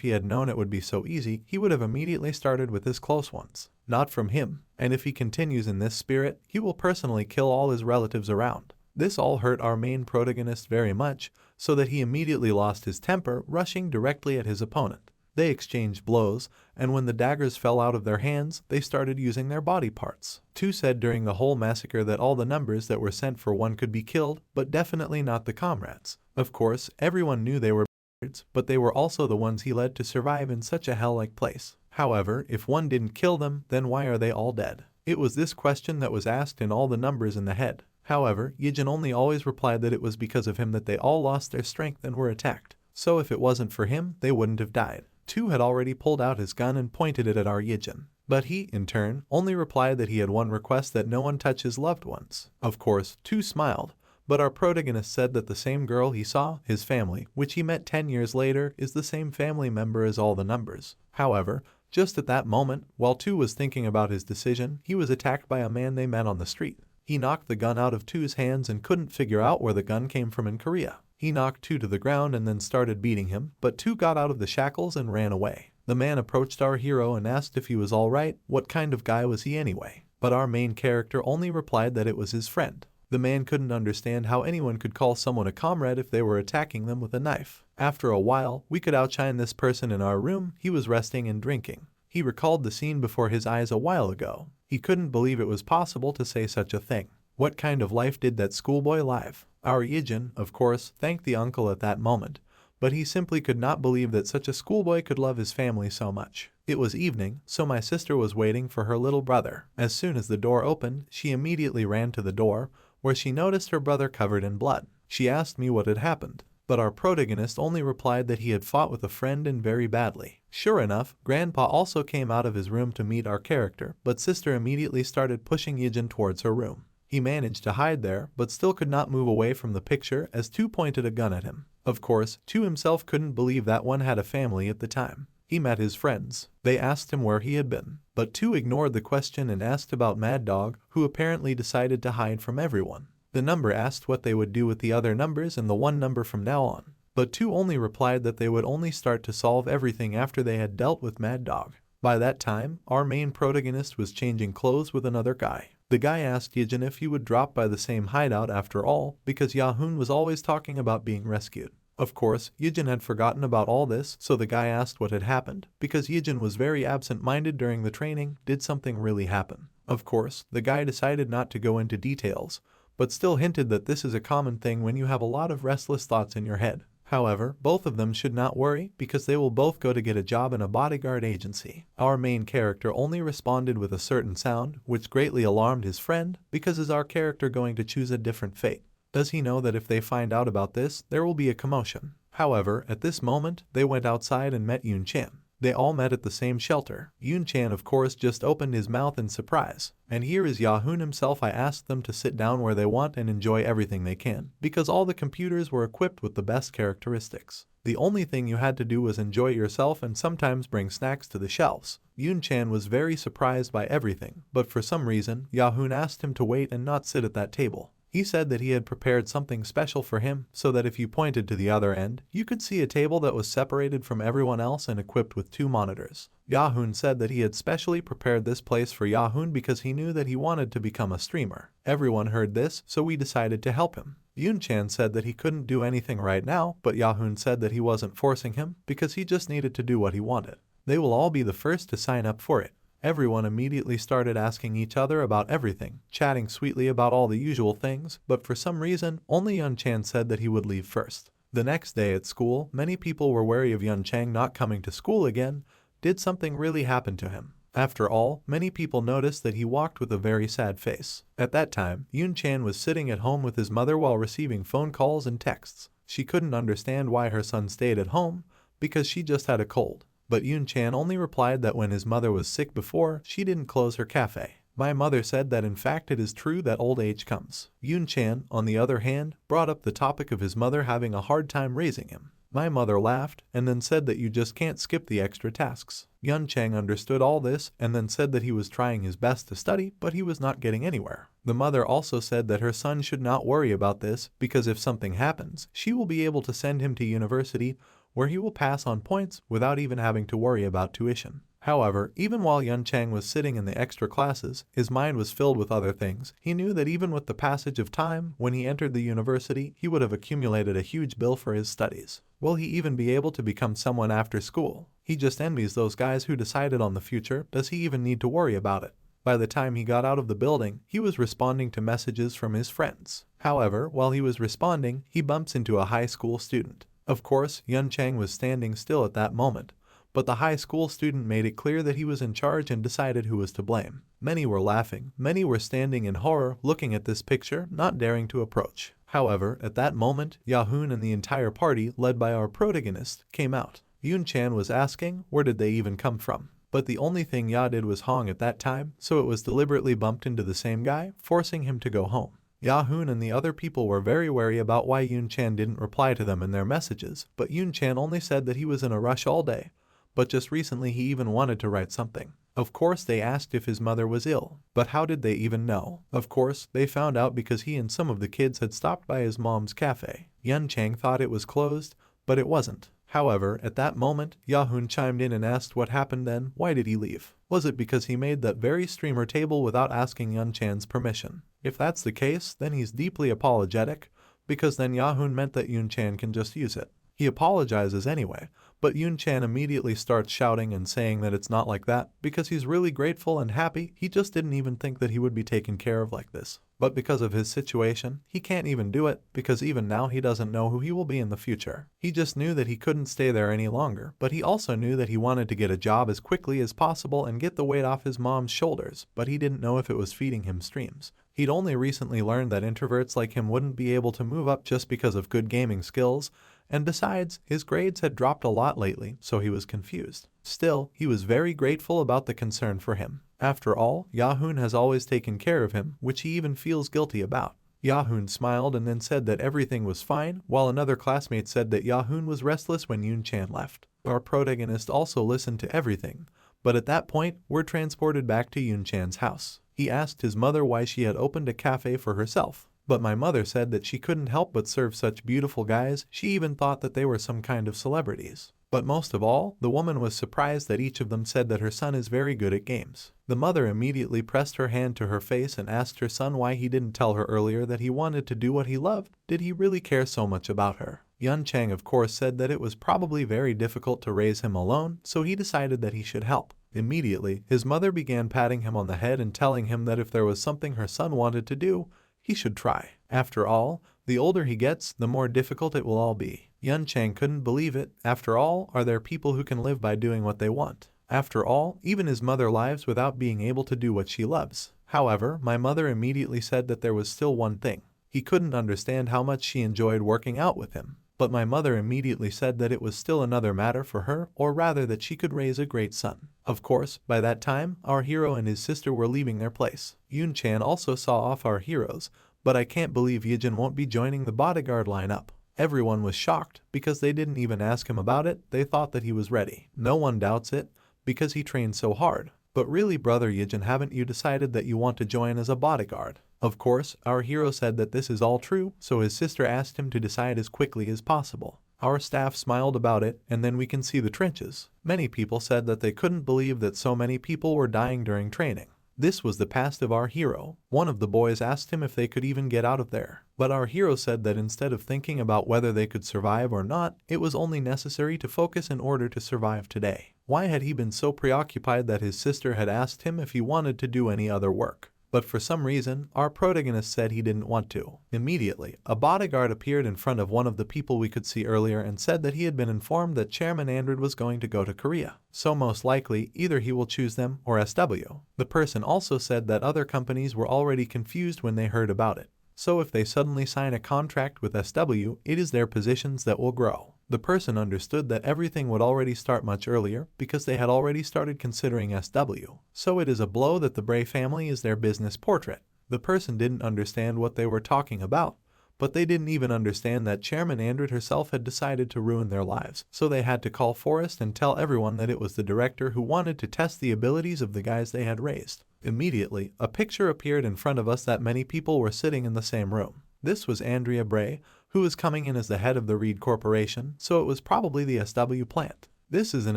Speaker 1: he had known it would be so easy, he would have immediately started with his close ones. Not from him, and if he continues in this spirit, he will personally kill all his relatives around. This all hurt our main protagonist very much, so that he immediately lost his temper, rushing directly at his opponent. They exchanged blows, and when the daggers fell out of their hands, they started using their body parts. 2 said during the whole massacre that all the numbers that were sent for 1 could be killed, but definitely not the comrades. Of course, everyone knew they were bastards, but they were also the ones he led to survive in such a hell-like place. However, if 1 didn't kill them, then why are they all dead? It was this question that was asked in all the numbers in the head. However, Ijin only always replied that it was because of him that they all lost their strength and were attacked. So if it wasn't for him, they wouldn't have died. 2 had already pulled out his gun and pointed it at our Ijin. But he, in turn, only replied that he had one request: that no one touch his loved ones. Of course, 2 smiled, But our protagonist said that the same girl he saw, his family, which he met 10 years later, is the same family member as all the numbers. However, just at that moment, while 2 was thinking about his decision, he was attacked by a man they met on the street. He knocked the gun out of 2's hands and couldn't figure out where the gun came from in Korea. He knocked 2 to the ground and then started beating him, but 2 got out of the shackles and ran away. The man approached our hero and asked if he was alright, what kind of guy was he anyway? But our main character only replied that it was his friend. The man couldn't understand how anyone could call someone a comrade if they were attacking them with a knife. After a while, we could outshine this person in our room. He was resting and drinking. He recalled the scene before his eyes a while ago. He couldn't believe it was possible to say such a thing. What kind of life did that schoolboy live? Our Ijin, of course, thanked the uncle at that moment, but he simply could not believe that such a schoolboy could love his family so much. It was evening, so my sister was waiting for her little brother. As soon as the door opened, she immediately ran to the door, where she noticed her brother covered in blood. She asked me what had happened, but our protagonist only replied that he had fought with a friend and very badly. Sure enough, Grandpa also came out of his room to meet our character, but sister immediately started pushing Ijin towards her room. He managed to hide there, but still could not move away from the picture as 2 pointed a gun at him. Of course, 2 himself couldn't believe that one had a family at the time. He met his friends. They asked him where he had been, but 2 ignored the question and asked about Mad Dog, who apparently decided to hide from everyone. The number asked what they would do with the other numbers and the 1 number from now on, but 2 only replied that they would only start to solve everything after they had dealt with Mad Dog. By that time, our main protagonist was changing clothes with another guy. The guy asked Ijin if he would drop by the same hideout after all, because Yahun was always talking about being rescued. Of course, Ijin had forgotten about all this, so the guy asked what had happened. Because Ijin was very absent-minded during the training, did something really happen? Of course, the guy decided not to go into details, but still hinted that this is a common thing when you have a lot of restless thoughts in your head. However, both of them should not worry, because they will both go to get a job in a bodyguard agency. Our main character only responded with a certain sound, which greatly alarmed his friend, because is our character going to choose a different fate? Does he know that if they find out about this, there will be a commotion? However, at this moment, they went outside and met Yoon Chan. They all met at the same shelter. Yoon Chan of course just opened his mouth in surprise. And here is Yahun himself. I asked them to sit down where they want and enjoy everything they can, because all the computers were equipped with the best characteristics. The only thing you had to do was enjoy yourself and sometimes bring snacks to the shelves. Yoon Chan was very surprised by everything, but for some reason, Yahun asked him to wait and not sit at that table. He said that he had prepared something special for him, so that if you pointed to the other end, you could see a table that was separated from everyone else and equipped with 2 monitors. Yahun said that he had specially prepared this place for Yahun because he knew that he wanted to become a streamer. Everyone heard this, so we decided to help him. Yoon Chan said that he couldn't do anything right now, but Yahun said that he wasn't forcing him, because he just needed to do what he wanted. They will all be the first to sign up for it. Everyone immediately started asking each other about everything, chatting sweetly about all the usual things, but for some reason, only Yun Chan said that he would leave first. The next day at school, many people were wary of Yun Chang not coming to school again. Did something really happen to him? After all, many people noticed that he walked with a very sad face. At that time, Yoon Chan was sitting at home with his mother while receiving phone calls and texts. She couldn't understand why her son stayed at home, because she just had a cold. But Yoon Chan only replied that when his mother was sick before, she didn't close her cafe. My mother said that in fact it is true that old age comes. Yoon Chan, on the other hand, brought up the topic of his mother having a hard time raising him. My mother laughed and then said that you just can't skip the extra tasks. Yun Chang understood all this and then said that he was trying his best to study, but he was not getting anywhere. The mother also said that her son should not worry about this because if something happens, she will be able to send him to university where he will pass on points without even having to worry about tuition. However, even while Yun Chang was sitting in the extra classes, his mind was filled with other things. He knew that even with the passage of time, when he entered the university, he would have accumulated a huge bill for his studies. Will he even be able to become someone after school? He just envies those guys who decided on the future. Does he even need to worry about it? By the time he got out of the building, he was responding to messages from his friends. However, while he was responding, he bumps into a high school student. Of course, Yun Chang was standing still at that moment, but the high school student made it clear that he was in charge and decided who was to blame. Many were laughing, many were standing in horror looking at this picture, not daring to approach. However, at that moment, Yahun and the entire party, led by our protagonist, came out. Yun Chan was asking, where did they even come from? But the only thing Ya did was Hong at that time, so it was deliberately bumped into the same guy, forcing him to go home. Yahoo and the other people were very wary about why Yun-chan didn't reply to them in their messages, but Yun-chan only said that he was in a rush all day, but just recently he even wanted to write something. Of course they asked if his mother was ill, but how did they even know? Of course, they found out because he and some of the kids had stopped by his mom's cafe. Yun-chan thought it was closed, but it wasn't. However, at that moment, Yahoo chimed in and asked what happened then. Why did he leave? Was it because he made that very streamer table without asking Yun-chan's permission? If that's the case, then he's deeply apologetic, because then Yahoo meant that Yun-chan can just use it. He apologizes anyway, but Yun-chan immediately starts shouting and saying that it's not like that, because he's really grateful and happy. He just didn't even think that he would be taken care of like this. But because of his situation, he can't even do it, because even now he doesn't know who he will be in the future. He just knew that he couldn't stay there any longer, but he also knew that he wanted to get a job as quickly as possible and get the weight off his mom's shoulders, but he didn't know if it was feeding him streams. He'd only recently learned that introverts like him wouldn't be able to move up just because of good gaming skills, and besides, his grades had dropped a lot lately, so he was confused. Still, he was very grateful about the concern for him. After all, Yahoo has always taken care of him, which he even feels guilty about. Yahoo smiled and then said that everything was fine, while another classmate said that Yahoo was restless when Yun-chan left. Our protagonist also listened to everything, but at that point, we're transported back to Yun-chan's house. He asked his mother why she had opened a cafe for herself. But my mother said that she couldn't help but serve such beautiful guys. She even thought that they were some kind of celebrities. But most of all, the woman was surprised that each of them said that her son is very good at games. The mother immediately pressed her hand to her face and asked her son why he didn't tell her earlier that he wanted to do what he loved. Did he really care so much about her? Yun-chan of course said that it was probably very difficult to raise him alone, so he decided that he should help. Immediately, his mother began patting him on the head and telling him that if there was something her son wanted to do, he should try. After all, the older he gets, the more difficult it will all be. Yun-chan couldn't believe it. After all, are there people who can live by doing what they want? After all, even his mother lives without being able to do what she loves. However, my mother immediately said that there was still one thing. He couldn't understand how much she enjoyed working out with him. But my mother immediately said that it was still another matter for her, or rather that she could raise a great son. Of course, by that time, our hero and his sister were leaving their place. Yun-chan also saw off our heroes, but I can't believe Ijin won't be joining the bodyguard lineup. Everyone was shocked, because they didn't even ask him about it. They thought that he was ready. No one doubts it, because he trained so hard. But really, brother Ijin, haven't you decided that you want to join as a bodyguard? Of course, our hero said that this is all true, so his sister asked him to decide as quickly as possible. Our staff smiled about it, and then we can see the trenches. Many people said that they couldn't believe that so many people were dying during training. This was the past of our hero. One of the boys asked him if they could even get out of there. But our hero said that instead of thinking about whether they could survive or not, it was only necessary to focus in order to survive today. Why had he been so preoccupied that his sister had asked him if he wanted to do any other work? But for some reason, our protagonist said he didn't want to. Immediately, a bodyguard appeared in front of one of the people we could see earlier and said that he had been informed that Chairman Andrew was going to go to Korea. So most likely, either he will choose them or SW. The person also said that other companies were already confused when they heard about it. So if they suddenly sign a contract with SW, it is their positions that will grow. The person understood that everything would already start much earlier because they had already started considering SW. So it is a blow that the Bray family is their business portrait. The person didn't understand what they were talking about, but they didn't even understand that Chairman Andrew herself had decided to ruin their lives. So they had to call Forrest and tell everyone that it was the director who wanted to test the abilities of the guys they had raised. Immediately, a picture appeared in front of us that many people were sitting in the same room. This was Andrea Bray, who was coming in as the head of the Reed Corporation, so it was probably the SW plant. This is an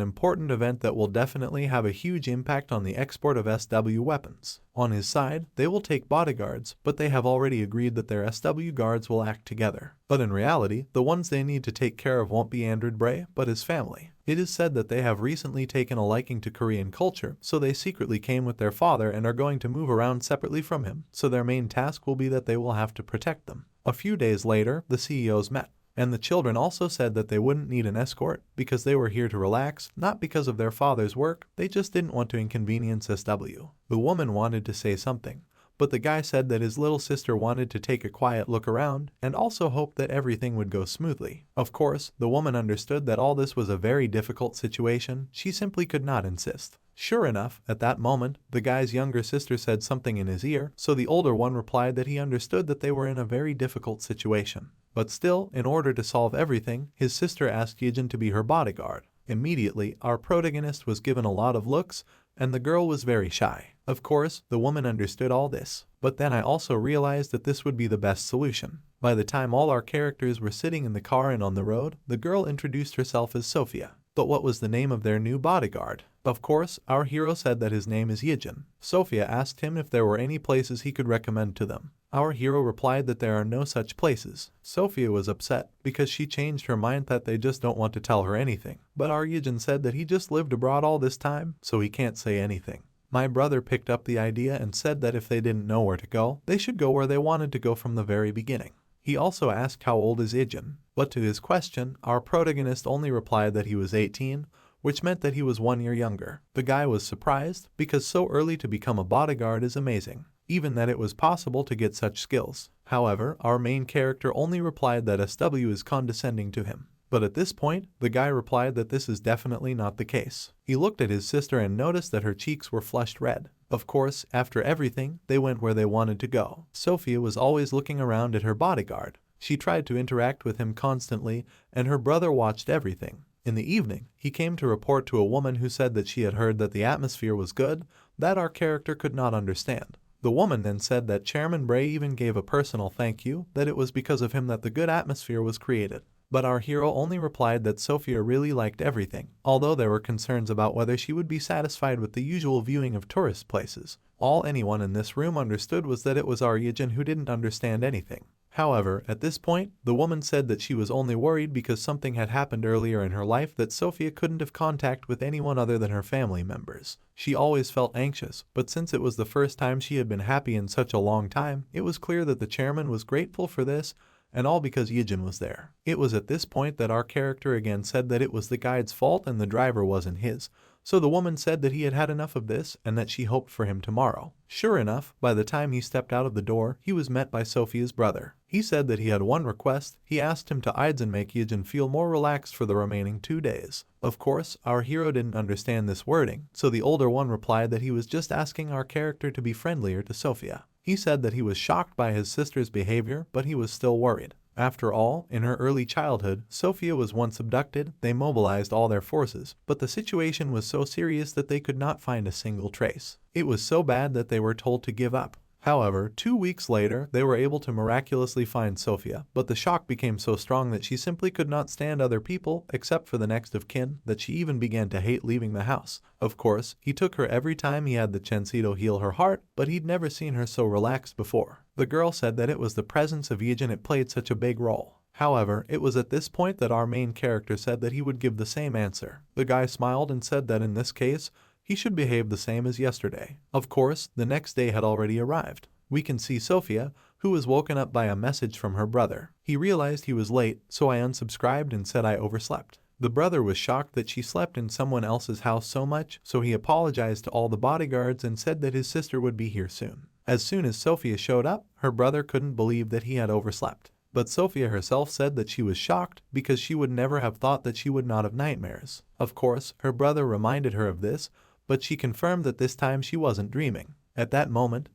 Speaker 1: important event that will definitely have a huge impact on the export of SW weapons. On his side, they will take bodyguards, but they have already agreed that their SW guards will act together. But in reality, the ones they need to take care of won't be Andrew Bray, but his family. It is said that they have recently taken a liking to Korean culture, so they secretly came with their father and are going to move around separately from him, so their main task will be that they will have to protect them. A few days later, the CEOs met. And the children also said that they wouldn't need an escort because they were here to relax, not because of their father's work. They just didn't want to inconvenience SW. The woman wanted to say something, but the guy said that his little sister wanted to take a quiet look around and also hoped that everything would go smoothly. Of course, the woman understood that all this was a very difficult situation. She simply could not insist. Sure enough, at that moment, the guy's younger sister said something in his ear, so the older one replied that he understood that they were in a very difficult situation. But still, in order to solve everything, his sister asked Ijin to be her bodyguard. Immediately, our protagonist was given a lot of looks, and the girl was very shy. Of course, the woman understood all this, but then I also realized that this would be the best solution. By the time all our characters were sitting in the car and on the road, the girl introduced herself as Sophia. But what was the name of their new bodyguard? Of course, our hero said that his name is Ijin. Sophia asked him if there were any places he could recommend to them. Our hero replied that there are no such places. Sophia was upset because she changed her mind that they just don't want to tell her anything. But our Ijin said that he just lived abroad all this time, so he can't say anything. My brother picked up the idea and said that if they didn't know where to go, they should go where they wanted to go from the very beginning. He also asked how old is Ijin, but to his question, our protagonist only replied that he was 18, which meant that he was 1 year younger. The guy was surprised, because so early to become a bodyguard is amazing, even that it was possible to get such skills. However, our main character only replied that SW is condescending to him. But at this point, the guy replied that this is definitely not the case. He looked at his sister and noticed that her cheeks were flushed red. Of course, after everything, they went where they wanted to go. Sophia was always looking around at her bodyguard. She tried to interact with him constantly, and her brother watched everything. In the evening, he came to report to a woman who said that she had heard that the atmosphere was good, that our character could not understand. The woman then said that Chairman Bray even gave a personal thank you, that it was because of him that the good atmosphere was created. But our hero only replied that Sophia really liked everything, although there were concerns about whether she would be satisfied with the usual viewing of tourist places. All anyone in this room understood was that it was our Ijin who didn't understand anything. However, at this point, the woman said that she was only worried because something had happened earlier in her life that Sophia couldn't have contact with anyone other than her family members. She always felt anxious, but since it was the first time she had been happy in such a long time, it was clear that the chairman was grateful for this, and all because Ijin was there. It was at this point that our character again said that it was the guide's fault and the driver wasn't his. So the woman said that he had had enough of this and that she hoped for him tomorrow. Sure enough, by the time he stepped out of the door, he was met by Sophia's brother. He said that he had one request. He asked him to Ijin make Ijin feel more relaxed for the remaining 2 days. Of course, our hero didn't understand this wording, so the older one replied that he was just asking our character to be friendlier to Sophia. He said that he was shocked by his sister's behavior, but he was still worried. After all, in her early childhood, Sophia was once abducted. They mobilized all their forces, but the situation was so serious that they could not find a single trace. It was so bad that they were told to give up. However, 2 weeks later, they were able to miraculously find Sophia, but the shock became so strong that she simply could not stand other people, except for the next of kin, that she even began to hate leaving the house. Of course, he took her every time he had the chance to heal her heart, but he'd never seen her so relaxed before. The girl said that it was the presence of Ijin it played such a big role. However, it was at this point that our main character said that he would give the same answer. The guy smiled and said that in this case, he should behave the same as yesterday. Of course, the next day had already arrived. We can see Sophia, who was woken up by a message from her brother. He realized he was late, so I unsubscribed and said I overslept. The brother was shocked that she slept in someone else's house so much, so he apologized to all the bodyguards and said that his sister would be here soon. As soon as Sophia showed up, her brother couldn't believe that he had overslept. But Sophia herself said that she was shocked because she would never have thought that she would not have nightmares. Of course, her brother reminded her of this, but she confirmed that this time she wasn't dreaming. At that moment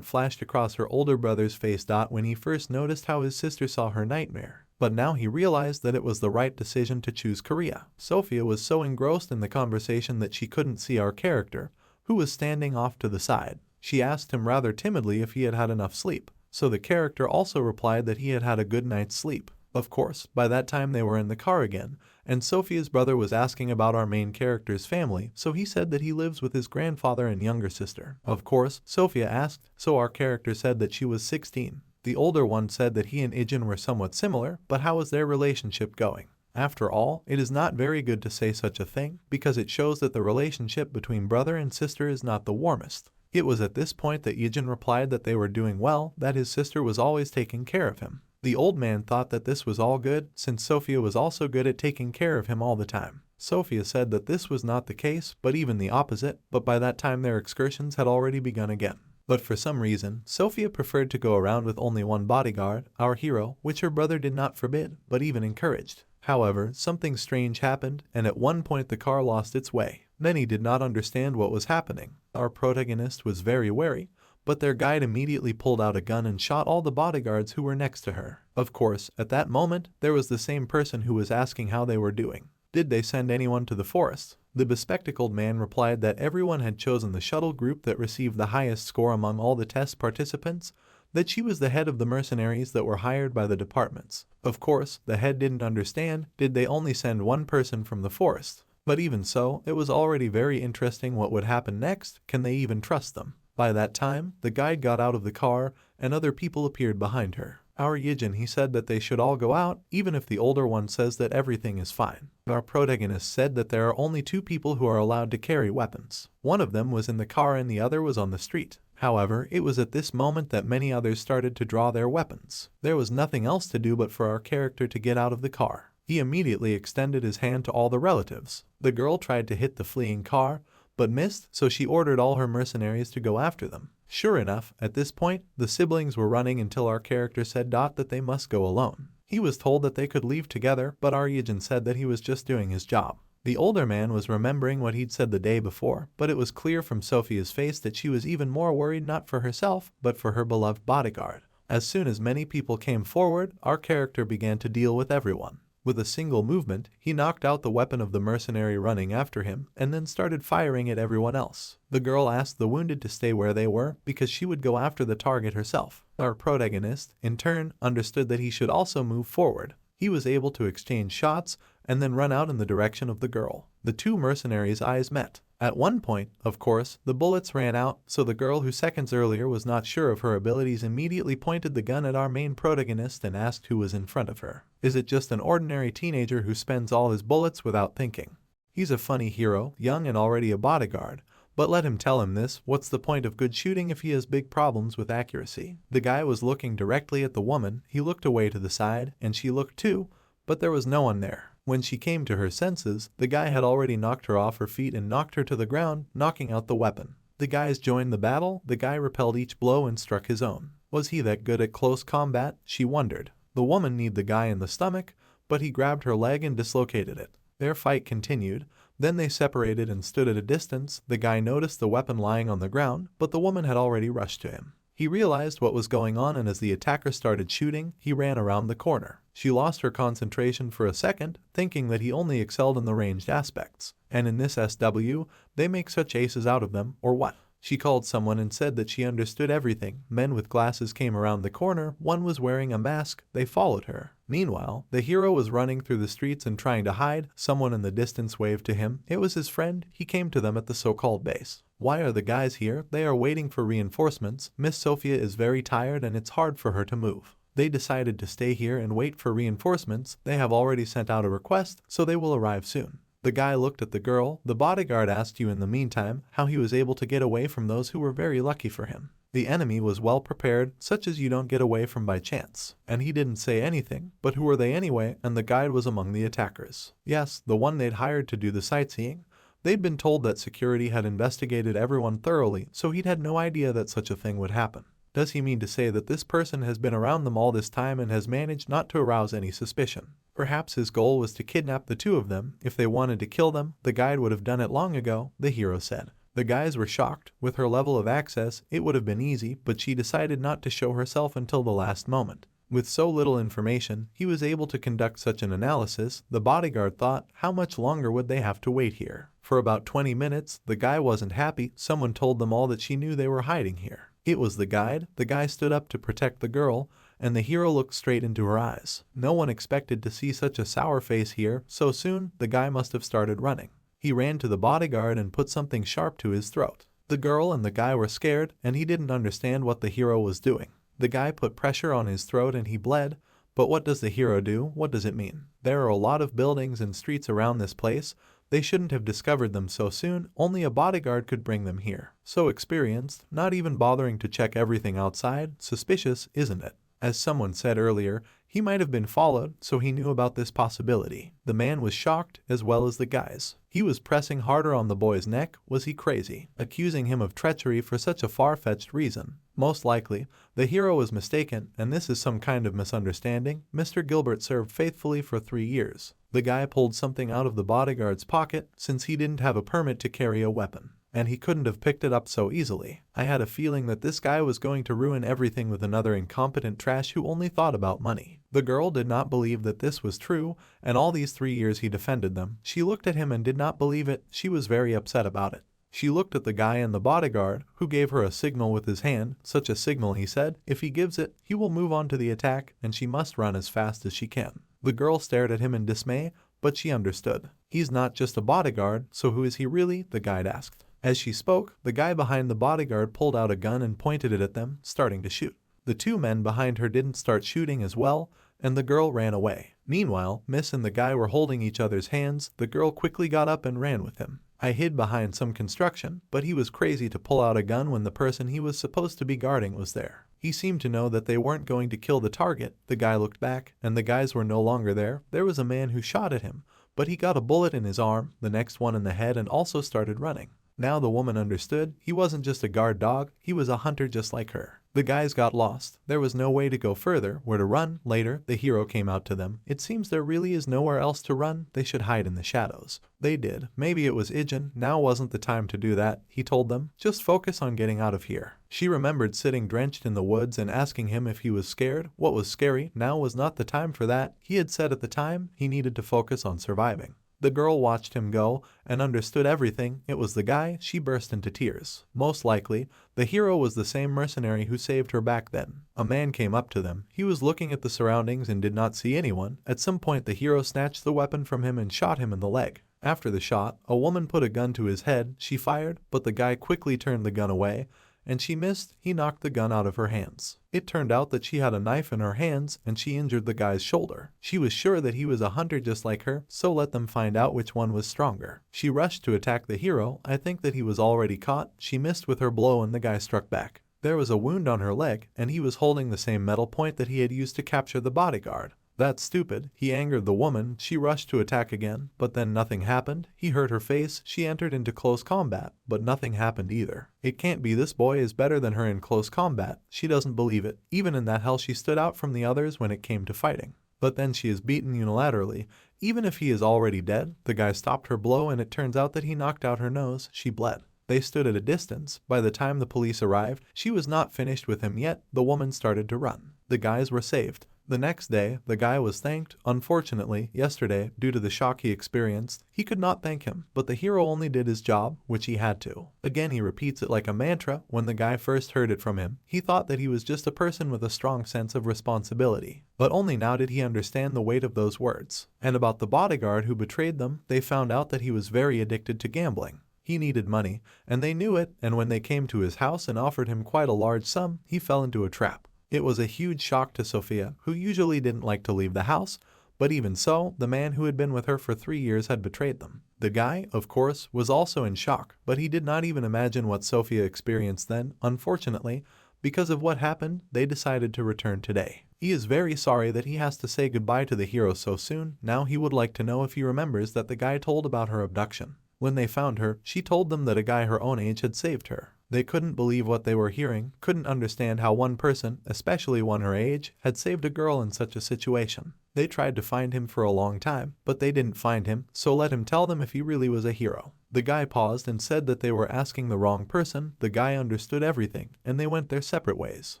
Speaker 1: flashed across her older brother's face. When he first noticed how his sister saw her nightmare. But now he realized that it was the right decision to choose Korea. Sophia was so engrossed in the conversation that she couldn't see our character, who was standing off to the side. She asked him rather timidly if he had had enough sleep. So the character also replied that he had had a good night's sleep. Of course, by that time they were in the car again, and Sophia's brother was asking about our main character's family, so he said that he lives with his grandfather and younger sister. Of course, Sophia asked, so our character said that she was 16. The older one said that he and Ijin were somewhat similar, but how is their relationship going? After all, it is not very good to say such a thing, because it shows that the relationship between brother and sister is not the warmest. It was at this point that Ijin replied that they were doing well, that his sister was always taking care of him. The old man thought that this was all good, since Sophia was also good at taking care of him all the time. Sophia said that this was not the case, but even the opposite, but by that time their excursions had already begun again. But for some reason, Sophia preferred to go around with only one bodyguard, our hero, which her brother did not forbid, but even encouraged. However, something strange happened, and at one point the car lost its way. Then he did not understand what was happening. Our protagonist was very wary, but their guide immediately pulled out a gun and shot all the bodyguards who were next to her. Of course, at that moment, there was the same person who was asking how they were doing. Did they send anyone to the forest? The bespectacled man replied that everyone had chosen the shuttle group that received the highest score among all the test participants, that she was the head of the mercenaries that were hired by the departments. Of course, the head didn't understand, did they only send one person from the forest? But even so, it was already very interesting what would happen next. Can they even trust them? By that time, the guide got out of the car, and other people appeared behind her. Our Ijin, he said that they should all go out, even if the older one says that everything is fine. Our protagonist said that there are only two people who are allowed to carry weapons. One of them was in the car and the other was on the street. However, it was at this moment that many others started to draw their weapons. There was nothing else to do but for our character to get out of the car. He immediately extended his hand to all the relatives. The girl tried to hit the fleeing car, but missed, so she ordered all her mercenaries to go after them. Sure enough, at this point, the siblings were running until our character said that they must go alone. He was told that they could leave together, but our Ijin said that he was just doing his job. The older man was remembering what he'd said the day before, but it was clear from Sophia's face that she was even more worried not for herself, but for her beloved bodyguard. As soon as many people came forward, our character began to deal with everyone. With a single movement, he knocked out the weapon of the mercenary running after him, and then started firing at everyone else. The girl asked the wounded to stay where they were, because she would go after the target herself. Our protagonist, in turn, understood that he should also move forward. He was able to exchange shots, and then run out in the direction of the girl. The two mercenaries' eyes met. At one point, of course, the bullets ran out, so the girl who seconds earlier was not sure of her abilities immediately pointed the gun at our main protagonist and asked who was in front of her. Is it just an ordinary teenager who spends all his bullets without thinking? He's a funny hero, young and already a bodyguard. But let him tell him this, what's the point of good shooting if he has big problems with accuracy? The guy was looking directly at the woman, he looked away to the side, and she looked too, but there was no one there. When she came to her senses, the guy had already knocked her off her feet and knocked her to the ground, knocking out the weapon. The guys joined the battle, the guy repelled each blow and struck his own. Was he that good at close combat? She wondered. The woman kneed the guy in the stomach, but he grabbed her leg and dislocated it. Their fight continued, then they separated and stood at a distance. The guy noticed the weapon lying on the ground, but the woman had already rushed to him. He realized what was going on, and as the attacker started shooting, he ran around the corner. She lost her concentration for a second, thinking that he only excelled in the ranged aspects. And in this SW, they make such aces out of them, or what? She called someone and said that she understood everything. Men with glasses came around the corner, one was wearing a mask, they followed her. Meanwhile, the hero was running through the streets and trying to hide. Someone in the distance waved to him. It was his friend. He came to them at the so-called base. Why are the guys here? They are waiting for reinforcements. Miss Sophia is very tired and it's hard for her to move. They decided to stay here and wait for reinforcements. They have already sent out a request, so they will arrive soon. The guy looked at the girl. The bodyguard asked you in the meantime how he was able to get away from those who were very lucky for him. The enemy was well prepared, such as you don't get away from by chance. And he didn't say anything, but who were they anyway? And the guide was among the attackers. Yes, the one they'd hired to do the sightseeing. They'd been told that security had investigated everyone thoroughly, so he'd had no idea that such a thing would happen. Does he mean to say that this person has been around them all this time and has managed not to arouse any suspicion? Perhaps his goal was to kidnap the two of them. If they wanted to kill them, the guide would have done it long ago, the hero said. The guys were shocked. With her level of access, it would have been easy, but she decided not to show herself until the last moment. With so little information, he was able to conduct such an analysis. The bodyguard thought, how much longer would they have to wait here? For about 20 minutes, the guy wasn't happy. Someone told them all that she knew they were hiding here. It was the guide. The guy stood up to protect the girl, and the hero looked straight into her eyes. No one expected to see such a sour face here so soon. The guy must have started running. He ran to the bodyguard and put something sharp to his throat. The girl and the guy were scared, and he didn't understand what the hero was doing. The guy put pressure on his throat and he bled. But what does the hero do? What does it mean? There are a lot of buildings and streets around this place. They shouldn't have discovered them so soon. Only a bodyguard could bring them here. So experienced, not even bothering to check everything outside. Suspicious, isn't it? As someone said earlier, He might have been followed, so he knew about this possibility. The man was shocked, as well as the guys. He was pressing harder on the boy's neck. Was he crazy, accusing him of treachery for such a far-fetched reason? Most likely, the hero was mistaken, and this is some kind of misunderstanding. Mr. Gilbert served faithfully for 3 years. The guy pulled something out of the bodyguard's pocket since he didn't have a permit to carry a weapon, and he couldn't have picked it up so easily. I had a feeling that this guy was going to ruin everything with another incompetent trash who only thought about money. The girl did not believe that this was true, and all these 3 years he defended them. She looked at him and did not believe it. She was very upset about it. She looked at the guy and the bodyguard, who gave her a signal with his hand. Such a signal, he said. If he gives it, he will move on to the attack, and she must run as fast as she can. The girl stared at him in dismay, but she understood. He's not just a bodyguard, so who is he really? The guide asked. As she spoke, the guy behind the bodyguard pulled out a gun and pointed it at them, starting to shoot. The 2 men behind her didn't start shooting as well, and the girl ran away. Meanwhile, Miss and the guy were holding each other's hands. The girl quickly got up and ran with him. I hid behind some construction, but he was crazy to pull out a gun when the person he was supposed to be guarding was there. He seemed to know that they weren't going to kill the target. The guy looked back, and the guys were no longer there. There was a man who shot at him, but he got a bullet in his arm, the next one in the head, and also started running. Now the woman understood. He wasn't just a guard dog, he was a hunter just like her. The guys got lost. There was no way to go further, where to run. Later, the hero came out to them. It seems there really is nowhere else to run. They should hide in the shadows. They did. Maybe it was Ijin. Now wasn't the time to do that, he told them. Just focus on getting out of here. She remembered sitting drenched in the woods and asking him if he was scared. What was scary? Now was not the time for that. He had said at the time he needed to focus on surviving. The girl watched him go and understood everything. It was the guy. She burst into tears. Most likely, the hero was the same mercenary who saved her back then. A man came up to them. He was looking at the surroundings and did not see anyone. At some point, the hero snatched the weapon from him and shot him in the leg. After the shot, a woman put a gun to his head. She fired, but the guy quickly turned the gun away, and she missed. He knocked the gun out of her hands. It turned out that she had a knife in her hands, and she injured the guy's shoulder. She was sure that he was a hunter just like her, so let them find out which one was stronger. She rushed to attack the hero. I think that he was already caught. She missed with her blow and the guy struck back. There was a wound on her leg, and he was holding the same metal point that he had used to capture the bodyguard. That's stupid. He angered the woman. She rushed to attack again, but then nothing happened. He hurt her face. She entered into close combat, but nothing happened either. It can't be. This boy is better than her in close combat. She doesn't believe it. Even in that hell, she stood out from the others when it came to fighting. But then she is beaten unilaterally. Even if he is already dead, the guy stopped her blow, and it turns out that he knocked out her nose. She bled. They stood at a distance. By the time the police arrived, she was not finished with him yet. The woman started to run. The guys were saved. The next day, the guy was thanked. Unfortunately, yesterday, due to the shock he experienced, he could not thank him, but the hero only did his job, which he had to. Again, he repeats it like a mantra. When the guy first heard it from him, he thought that he was just a person with a strong sense of responsibility. But only now did he understand the weight of those words. And about the bodyguard who betrayed them, they found out that he was very addicted to gambling. He needed money, and they knew it, and when they came to his house and offered him quite a large sum, he fell into a trap. It was a huge shock to Sophia, who usually didn't like to leave the house, but even so, the man who had been with her for 3 years had betrayed them. The guy, of course, was also in shock, but he did not even imagine what Sophia experienced then. Unfortunately, because of what happened, they decided to return today. He is very sorry that he has to say goodbye to the hero so soon. Now he would like to know if he remembers that the guy told about her abduction. When they found her, she told them that a guy her own age had saved her. They couldn't believe what they were hearing, couldn't understand how one person, especially one her age, had saved a girl in such a situation. They tried to find him for a long time, but they didn't find him, so let him tell them if he really was a hero. The guy paused and said that they were asking the wrong person. The guy understood everything, and they went their separate ways.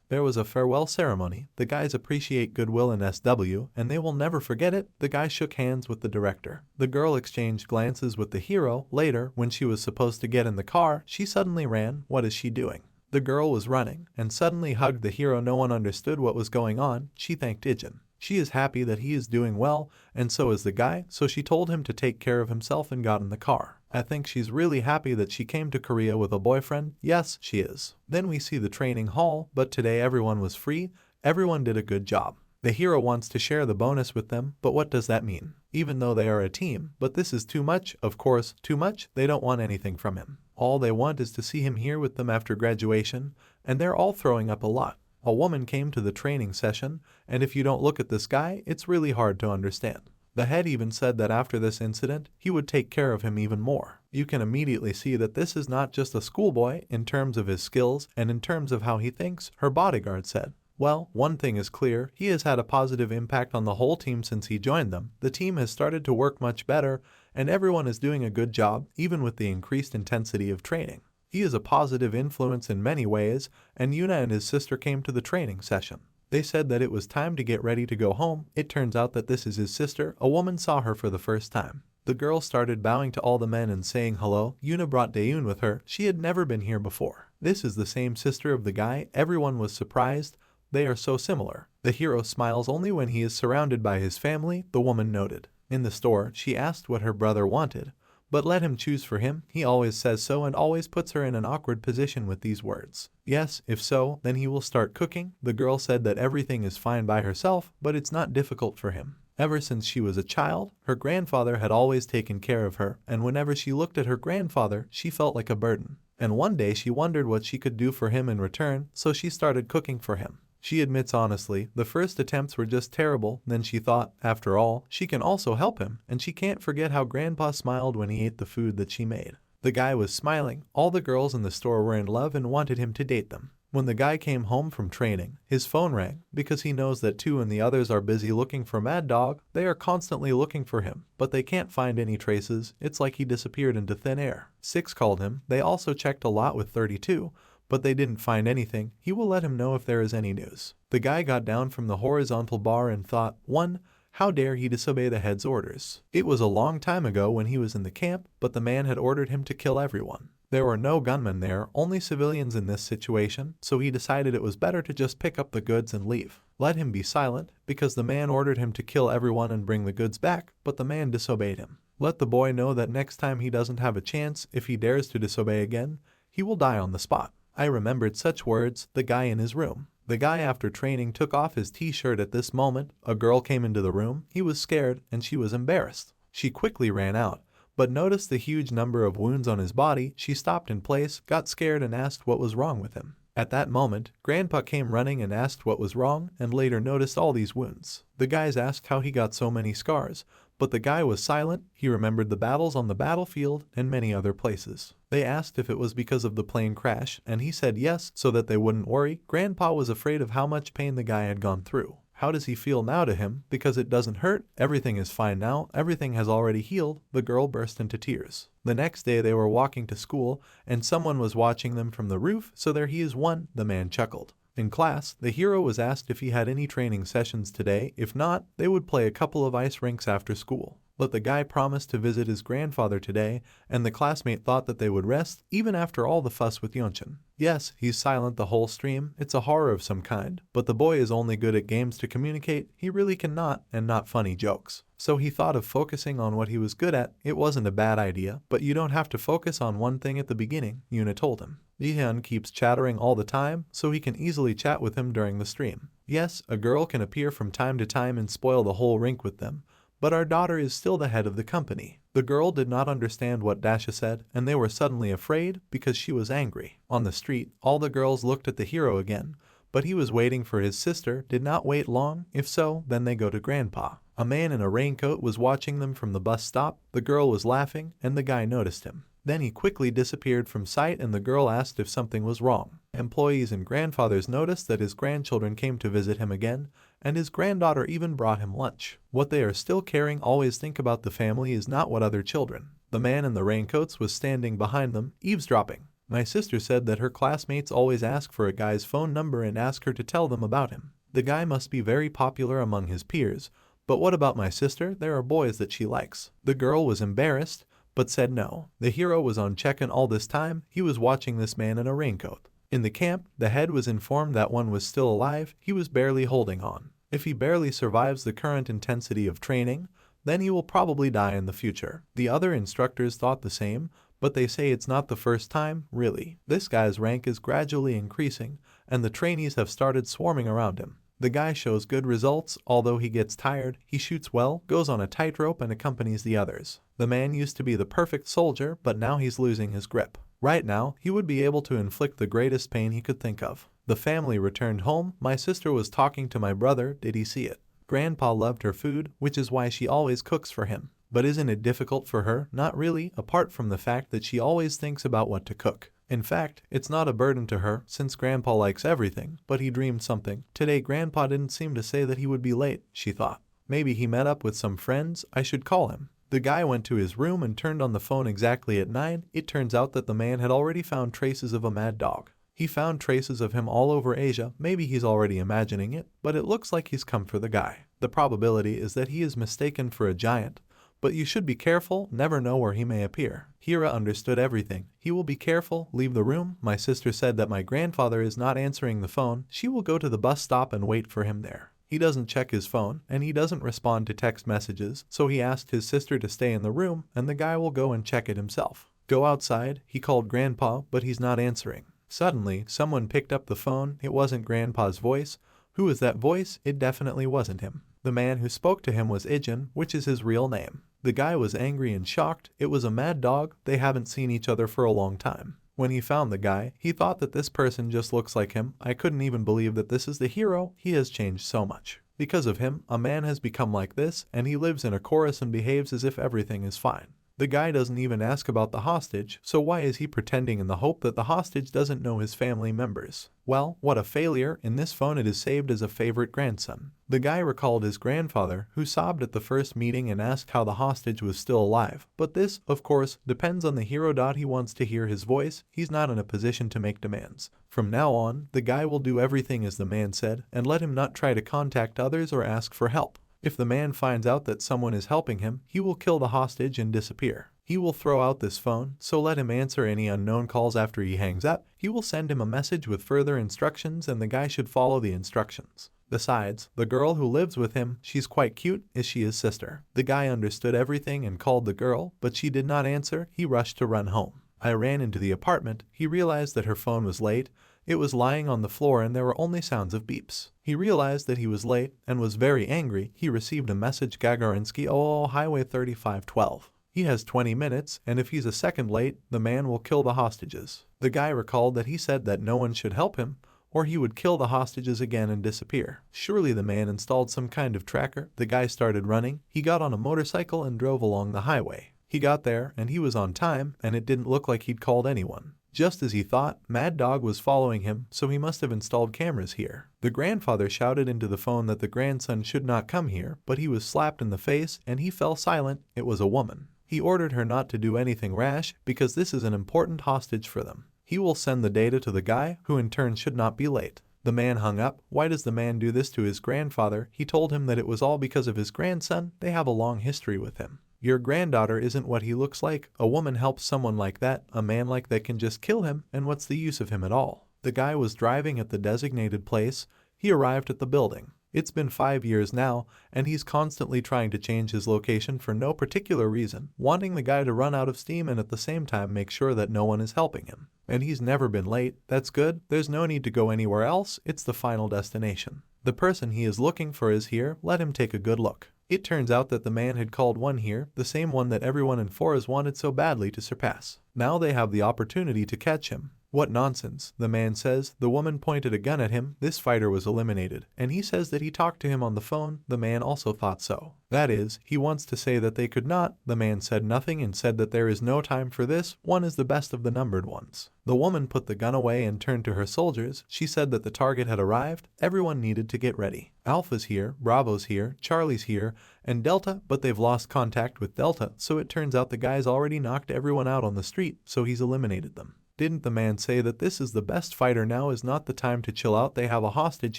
Speaker 1: There was a farewell ceremony. The guys appreciate goodwill in SW, and they will never forget it. The guy shook hands with the director. The girl exchanged glances with the hero. Later, when she was supposed to get in the car, she suddenly ran. What is she doing? The girl was running, and suddenly hugged the hero. No one understood what was going on. She thanked Ijin. She is happy that he is doing well, and so is the guy, so she told him to take care of himself and got in the car. I think she's really happy that she came to Korea with a boyfriend. Yes, she is. Then we see the training hall, but today everyone was free. Everyone did a good job. The hero wants to share the bonus with them, but what does that mean? Even though they are a team, but this is too much, of course, too much. They don't want anything from him. All they want is to see him here with them after graduation, and they're all throwing up a lot. A woman came to the training session, and if you don't look at this guy, it's really hard to understand. The head even said that after this incident, he would take care of him even more. You can immediately see that this is not just a schoolboy in terms of his skills and in terms of how he thinks, her bodyguard said. Well, one thing is clear, he has had a positive impact on the whole team since he joined them. The team has started to work much better, and everyone is doing a good job, even with the increased intensity of training. He is a positive influence in many ways, and Yuna and his sister came to the training session. They said that it was time to get ready to go home. It turns out that this is his sister. A woman saw her for the first time. The girl started bowing to all the men and saying hello. Yuna brought Daeun with her. She had never been here before. This is the same sister of the guy. Everyone was surprised. They are so similar. The hero smiles only when he is surrounded by his family, the woman noted. In the store, she asked what her brother wanted, but let him choose for him. He always says so and always puts her in an awkward position with these words. Yes, if so, then he will start cooking. The girl said that everything is fine by herself, but it's not difficult for him. Ever since she was a child, her grandfather had always taken care of her, and whenever she looked at her grandfather, she felt like a burden. And one day she wondered what she could do for him in return, so she started cooking for him. She admits honestly, the first attempts were just terrible, then she thought, after all, she can also help him, and she can't forget how Grandpa smiled when he ate the food that she made. The guy was smiling. All the girls in the store were in love and wanted him to date them. When the guy came home from training, his phone rang, because he knows that Tu and the others are busy looking for Mad Dog. They are constantly looking for him, but they can't find any traces. It's like he disappeared into thin air. 6 called him. They also checked a lot with 32. But they didn't find anything. He will let him know if there is any news. The guy got down from the horizontal bar and thought, 1. How dare he disobey the head's orders? It was a long time ago when he was in the camp, but the man had ordered him to kill everyone. There were no gunmen there, only civilians in this situation, so he decided it was better to just pick up the goods and leave. Let him be silent, because the man ordered him to kill everyone and bring the goods back, but the man disobeyed him. Let the boy know that next time he doesn't have a chance. If he dares to disobey again, he will die on the spot. I remembered such words. The guy in his room. The guy after training took off his t-shirt at this moment. A girl came into the room. He was scared and she was embarrassed. She quickly ran out, but noticed the huge number of wounds on his body. She stopped in place, got scared and asked what was wrong with him. At that moment, Grandpa came running and asked what was wrong, and later noticed all these wounds. The guys asked how he got so many scars, but the guy was silent. He remembered the battles on the battlefield and many other places. They asked if it was because of the plane crash, and he said yes, so that they wouldn't worry. Grandpa was afraid of how much pain the guy had gone through. How does he feel now to him? Because it doesn't hurt. Everything is fine now. Everything has already healed. The girl burst into tears. The next day they were walking to school, and someone was watching them from the roof. So there he is, one, the man chuckled. In class, the hero was asked if he had any training sessions today. If not, they would play a couple of ice rinks after school. But the guy promised to visit his grandfather today, and the classmate thought that they would rest, even after all the fuss with Yeonchan. Yes, he's silent the whole stream. It's a horror of some kind. But the boy is only good at games to communicate. He really cannot, and not funny jokes. So he thought of focusing on what he was good at. It wasn't a bad idea, but you don't have to focus on one thing at the beginning, Yuna told him. Jihyun keeps chattering all the time, so he can easily chat with him during the stream. Yes, a girl can appear from time to time and spoil the whole rink with them. But our daughter is still the head of the company. The girl did not understand what Dasha said, and they were suddenly afraid because she was angry. On the street, all the girls looked at the hero again, but he was waiting for his sister. Did not wait long. If so, then they go to Grandpa. A man in a raincoat was watching them from the bus stop. The girl was laughing, and the guy noticed him. Then he quickly disappeared from sight, and the girl asked if something was wrong. Employees and grandfathers noticed that his grandchildren came to visit him again, and his granddaughter even brought him lunch. What they are still caring, always think about the family, is not what other children. The man in the raincoats was standing behind them, eavesdropping. My sister said that her classmates always ask for a guy's phone number and ask her to tell them about him. The guy must be very popular among his peers. But what about my sister? There are boys that she likes. The girl was embarrassed, but said no. The hero was on check-in all this time. He was watching this man in a raincoat. In the camp, the head was informed that one was still alive. He was barely holding on. If he barely survives the current intensity of training, then he will probably die in the future. The other instructors thought the same, but they say it's not the first time, really. This guy's rank is gradually increasing, and the trainees have started swarming around him. The guy shows good results. Although he gets tired, he shoots well, goes on a tightrope and accompanies the others. The man used to be the perfect soldier, but now he's losing his grip. Right now, he would be able to inflict the greatest pain he could think of. The family returned home. My sister was talking to my brother. Did he see it? Grandpa loved her food, which is why she always cooks for him. But isn't it difficult for her? Not really, apart from the fact that she always thinks about what to cook. In fact, it's not a burden to her since Grandpa likes everything, but he dreamed something. Today Grandpa didn't seem to say that he would be late, she thought. Maybe he met up with some friends. I should call him. The guy went to his room and turned on the phone exactly at 9. It turns out that the man had already found traces of a mad dog. He found traces of him all over Asia. Maybe he's already imagining it, but it looks like he's come for the guy. The probability is that he is mistaken for a giant. But you should be careful, never know where he may appear. Hira understood everything. He will be careful, leave the room. My sister said that my grandfather is not answering the phone. She will go to the bus stop and wait for him there. He doesn't check his phone, and he doesn't respond to text messages, so he asked his sister to stay in the room, and the guy will go and check it himself. Go outside. He called Grandpa, but he's not answering. Suddenly, someone picked up the phone. It wasn't Grandpa's voice. Who is that voice? It definitely wasn't him. The man who spoke to him was Ijin, which is his real name. The guy was angry and shocked. It was a mad dog. They haven't seen each other for a long time. When he found the guy, he thought that this person just looks like him. I couldn't even believe that this is the hero. He has changed so much. Because of him, a man has become like this, and he lives in a chorus and behaves as if everything is fine. The guy doesn't even ask about the hostage, so why is he pretending in the hope that the hostage doesn't know his family members? Well, what a failure. In this phone it is saved as a favorite grandson. The guy recalled his grandfather, who sobbed at the first meeting and asked how the hostage was still alive. But this, of course, depends on the hero. He wants to hear his voice. He's not in a position to make demands. From now on, the guy will do everything as the man said, and let him not try to contact others or ask for help. If the man finds out that someone is helping him, he will kill the hostage and disappear. He will throw out this phone, so let him answer any unknown calls after he hangs up. He will send him a message with further instructions, and the guy should follow the instructions. Besides, the girl who lives with him, she's quite cute, is she his sister? The guy understood everything and called the girl, but she did not answer. He rushed to run home. I ran into the apartment. He realized that her phone was late. It was lying on the floor and there were only sounds of beeps. He realized that he was late and was very angry. He received a message: Gagarinsky, Highway 3512. He has 20 minutes, and if he's a second late, the man will kill the hostages. The guy recalled that he said that no one should help him, or he would kill the hostages again and disappear. Surely the man installed some kind of tracker. The guy started running. He got on a motorcycle and drove along the highway. He got there, and he was on time, and it didn't look like he'd called anyone. Just as he thought, Mad Dog was following him, so he must have installed cameras here. The grandfather shouted into the phone that the grandson should not come here, but he was slapped in the face, and he fell silent. It was a woman. He ordered her not to do anything rash, because this is an important hostage for them. He will send the data to the guy, who in turn should not be late. The man hung up. Why does the man do this to his grandfather? He told him that it was all because of his grandson. They have a long history with him. Your granddaughter isn't what he looks like. A woman helps someone like that. A man like that can just kill him, and what's the use of him at all? The guy was driving at the designated place. He arrived at the building. It's been 5 years now, and he's constantly trying to change his location for no particular reason, wanting the guy to run out of steam and at the same time make sure that no one is helping him. And he's never been late. That's good. There's no need to go anywhere else. It's the final destination. The person he is looking for is here. Let him take a good look. It turns out that the man had called one here, the same one that everyone in Forest wanted so badly to surpass. Now they have the opportunity to catch him. What nonsense, the man says. The woman pointed a gun at him. This fighter was eliminated, and he says that he talked to him on the phone. The man also thought so. That is, he wants to say that they could not. The man said nothing and said that there is no time for this. One is the best of the numbered ones. The woman put the gun away and turned to her soldiers. She said that the target had arrived. Everyone needed to get ready. Alpha's here, Bravo's here, Charlie's here, and Delta, but they've lost contact with Delta, so it turns out the guy's already knocked everyone out on the street, so he's eliminated them. Didn't the man say that this is the best fighter? Now is not the time to chill out. They have a hostage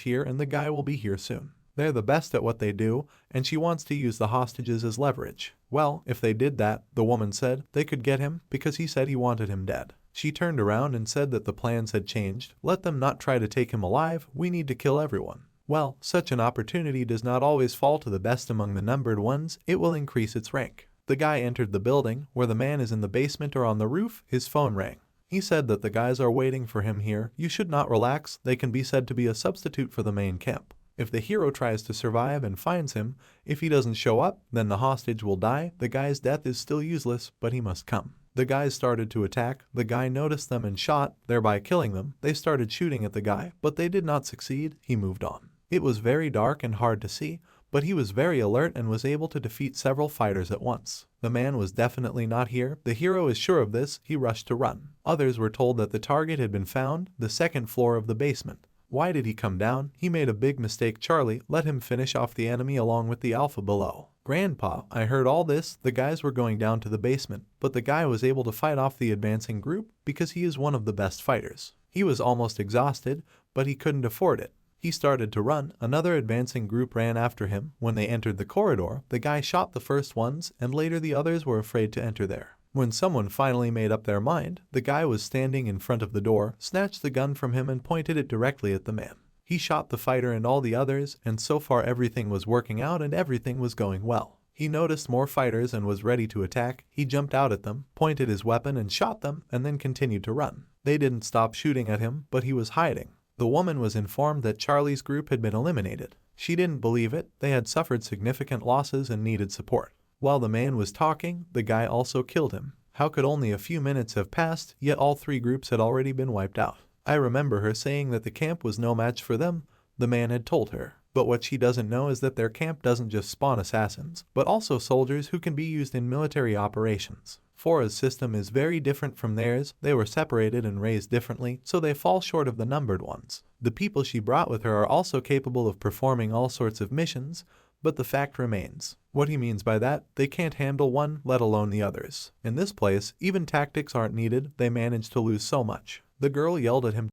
Speaker 1: here and the guy will be here soon. They're the best at what they do, and she wants to use the hostages as leverage. Well, if they did that, the woman said, they could get him because he said he wanted him dead. She turned around and said that the plans had changed. Let them not try to take him alive. We need to kill everyone. Well, such an opportunity does not always fall to the best among the numbered ones. It will increase its rank. The guy entered the building, where the man is in the basement or on the roof. His phone rang. He said that the guys are waiting for him here. You should not relax. They can be said to be a substitute for the main camp. If the hero tries to survive and finds him, if he doesn't show up, then the hostage will die. The guy's death is still useless, but he must come. The guys started to attack, the guy noticed them and shot, thereby killing them. They started shooting at the guy, but they did not succeed. He moved on. It was very dark and hard to see, but he was very alert and was able to defeat several fighters at once. The man was definitely not here. The hero is sure of this. He rushed to run. Others were told that the target had been found, the second floor of the basement. Why did he come down? He made a big mistake. Charlie, let him finish off the enemy along with the alpha below. Grandpa, I heard all this. The guys were going down to the basement, but the guy was able to fight off the advancing group because he is one of the best fighters. He was almost exhausted, but he couldn't afford it. He started to run. Another advancing group ran after him. When they entered the corridor, the guy shot the first ones, and later the others were afraid to enter there. When someone finally made up their mind, the guy was standing in front of the door, snatched the gun from him and pointed it directly at the man. He shot the fighter and all the others, and so far everything was working out and everything was going well. He noticed more fighters and was ready to attack. He jumped out at them, pointed his weapon and shot them, and then continued to run. They didn't stop shooting at him, but he was hiding. The woman was informed that Charlie's group had been eliminated. She didn't believe it. They had suffered significant losses and needed support. While the man was talking, the guy also killed him. How could only a few minutes have passed, yet all three groups had already been wiped out? I remember her saying that the camp was no match for them, the man had told her. But what she doesn't know is that their camp doesn't just spawn assassins, but also soldiers who can be used in military operations. Fora's system is very different from theirs. They were separated and raised differently, so they fall short of the numbered ones. The people she brought with her are also capable of performing all sorts of missions, but the fact remains. What he means by that, they can't handle one, let alone the others. In this place, even tactics aren't needed. They manage to lose so much. The girl yelled at him.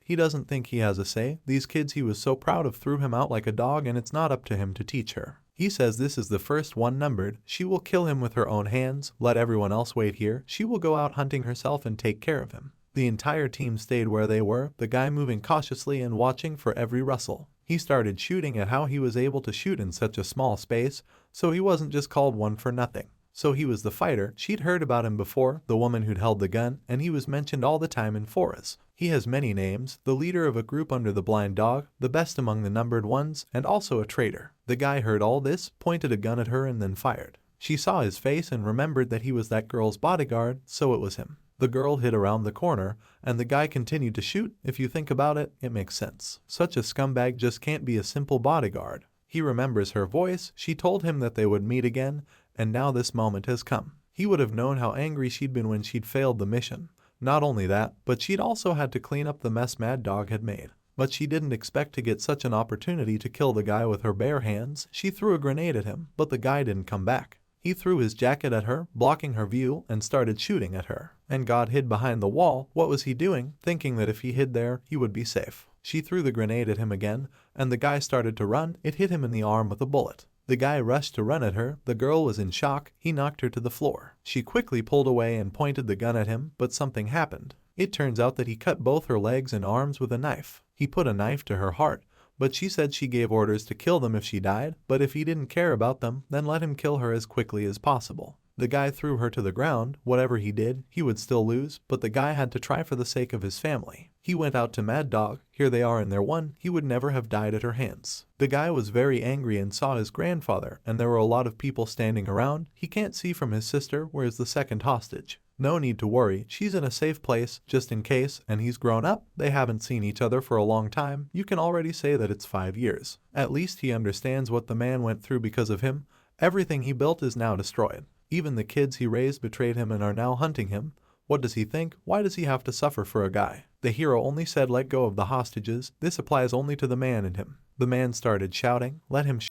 Speaker 1: He doesn't think he has a say. These kids he was so proud of threw him out like a dog, and it's not up to him to teach her. He says this is the first one numbered. She will kill him with her own hands. Let everyone else wait here. She will go out hunting herself and take care of him. The entire team stayed where they were, the guy moving cautiously and watching for every rustle. He started shooting at how he was able to shoot in such a small space, so he wasn't just called one for nothing. So he was the fighter. She'd heard about him before, the woman who'd held the gun, and he was mentioned all the time in Fora's. He has many names, the leader of a group under the blind dog, the best among the numbered ones, and also a traitor. The guy heard all this, pointed a gun at her and then fired. She saw his face and remembered that he was that girl's bodyguard, so it was him. The girl hid around the corner, and the guy continued to shoot. If you think about it, it makes sense. Such a scumbag just can't be a simple bodyguard. He remembers her voice. She told him that they would meet again, and now this moment has come. He would have known how angry she'd been when she'd failed the mission. Not only that, but she'd also had to clean up the mess Mad Dog had made. But she didn't expect to get such an opportunity to kill the guy with her bare hands. She threw a grenade at him, but the guy didn't come back. He threw his jacket at her, blocking her view, and started shooting at her. And God hid behind the wall. What was he doing? Thinking that if he hid there, he would be safe. She threw the grenade at him again, and the guy started to run. It hit him in the arm with a bullet. The guy rushed to run at her. The girl was in shock. He knocked her to the floor. She quickly pulled away and pointed the gun at him, but something happened. It turns out that he cut both her legs and arms with a knife. He put a knife to her heart, but she said she gave orders to kill them if she died, but if he didn't care about them, then let him kill her as quickly as possible. The guy threw her to the ground. Whatever he did, he would still lose, but the guy had to try for the sake of his family. He went out to Mad Dog. Here they are in their one. He would never have died at her hands. The guy was very angry and saw his grandfather, and there were a lot of people standing around. He can't see from his sister, where's the second hostage. No need to worry, she's in a safe place, just in case, and he's grown up. They haven't seen each other for a long time. You can already say that it's 5 years. At least he understands what the man went through because of him. Everything he built is now destroyed. Even the kids he raised betrayed him and are now hunting him. What does he think? Why does he have to suffer for a guy? The hero only said let go of the hostages. This applies only to the man in him. The man started shouting, let him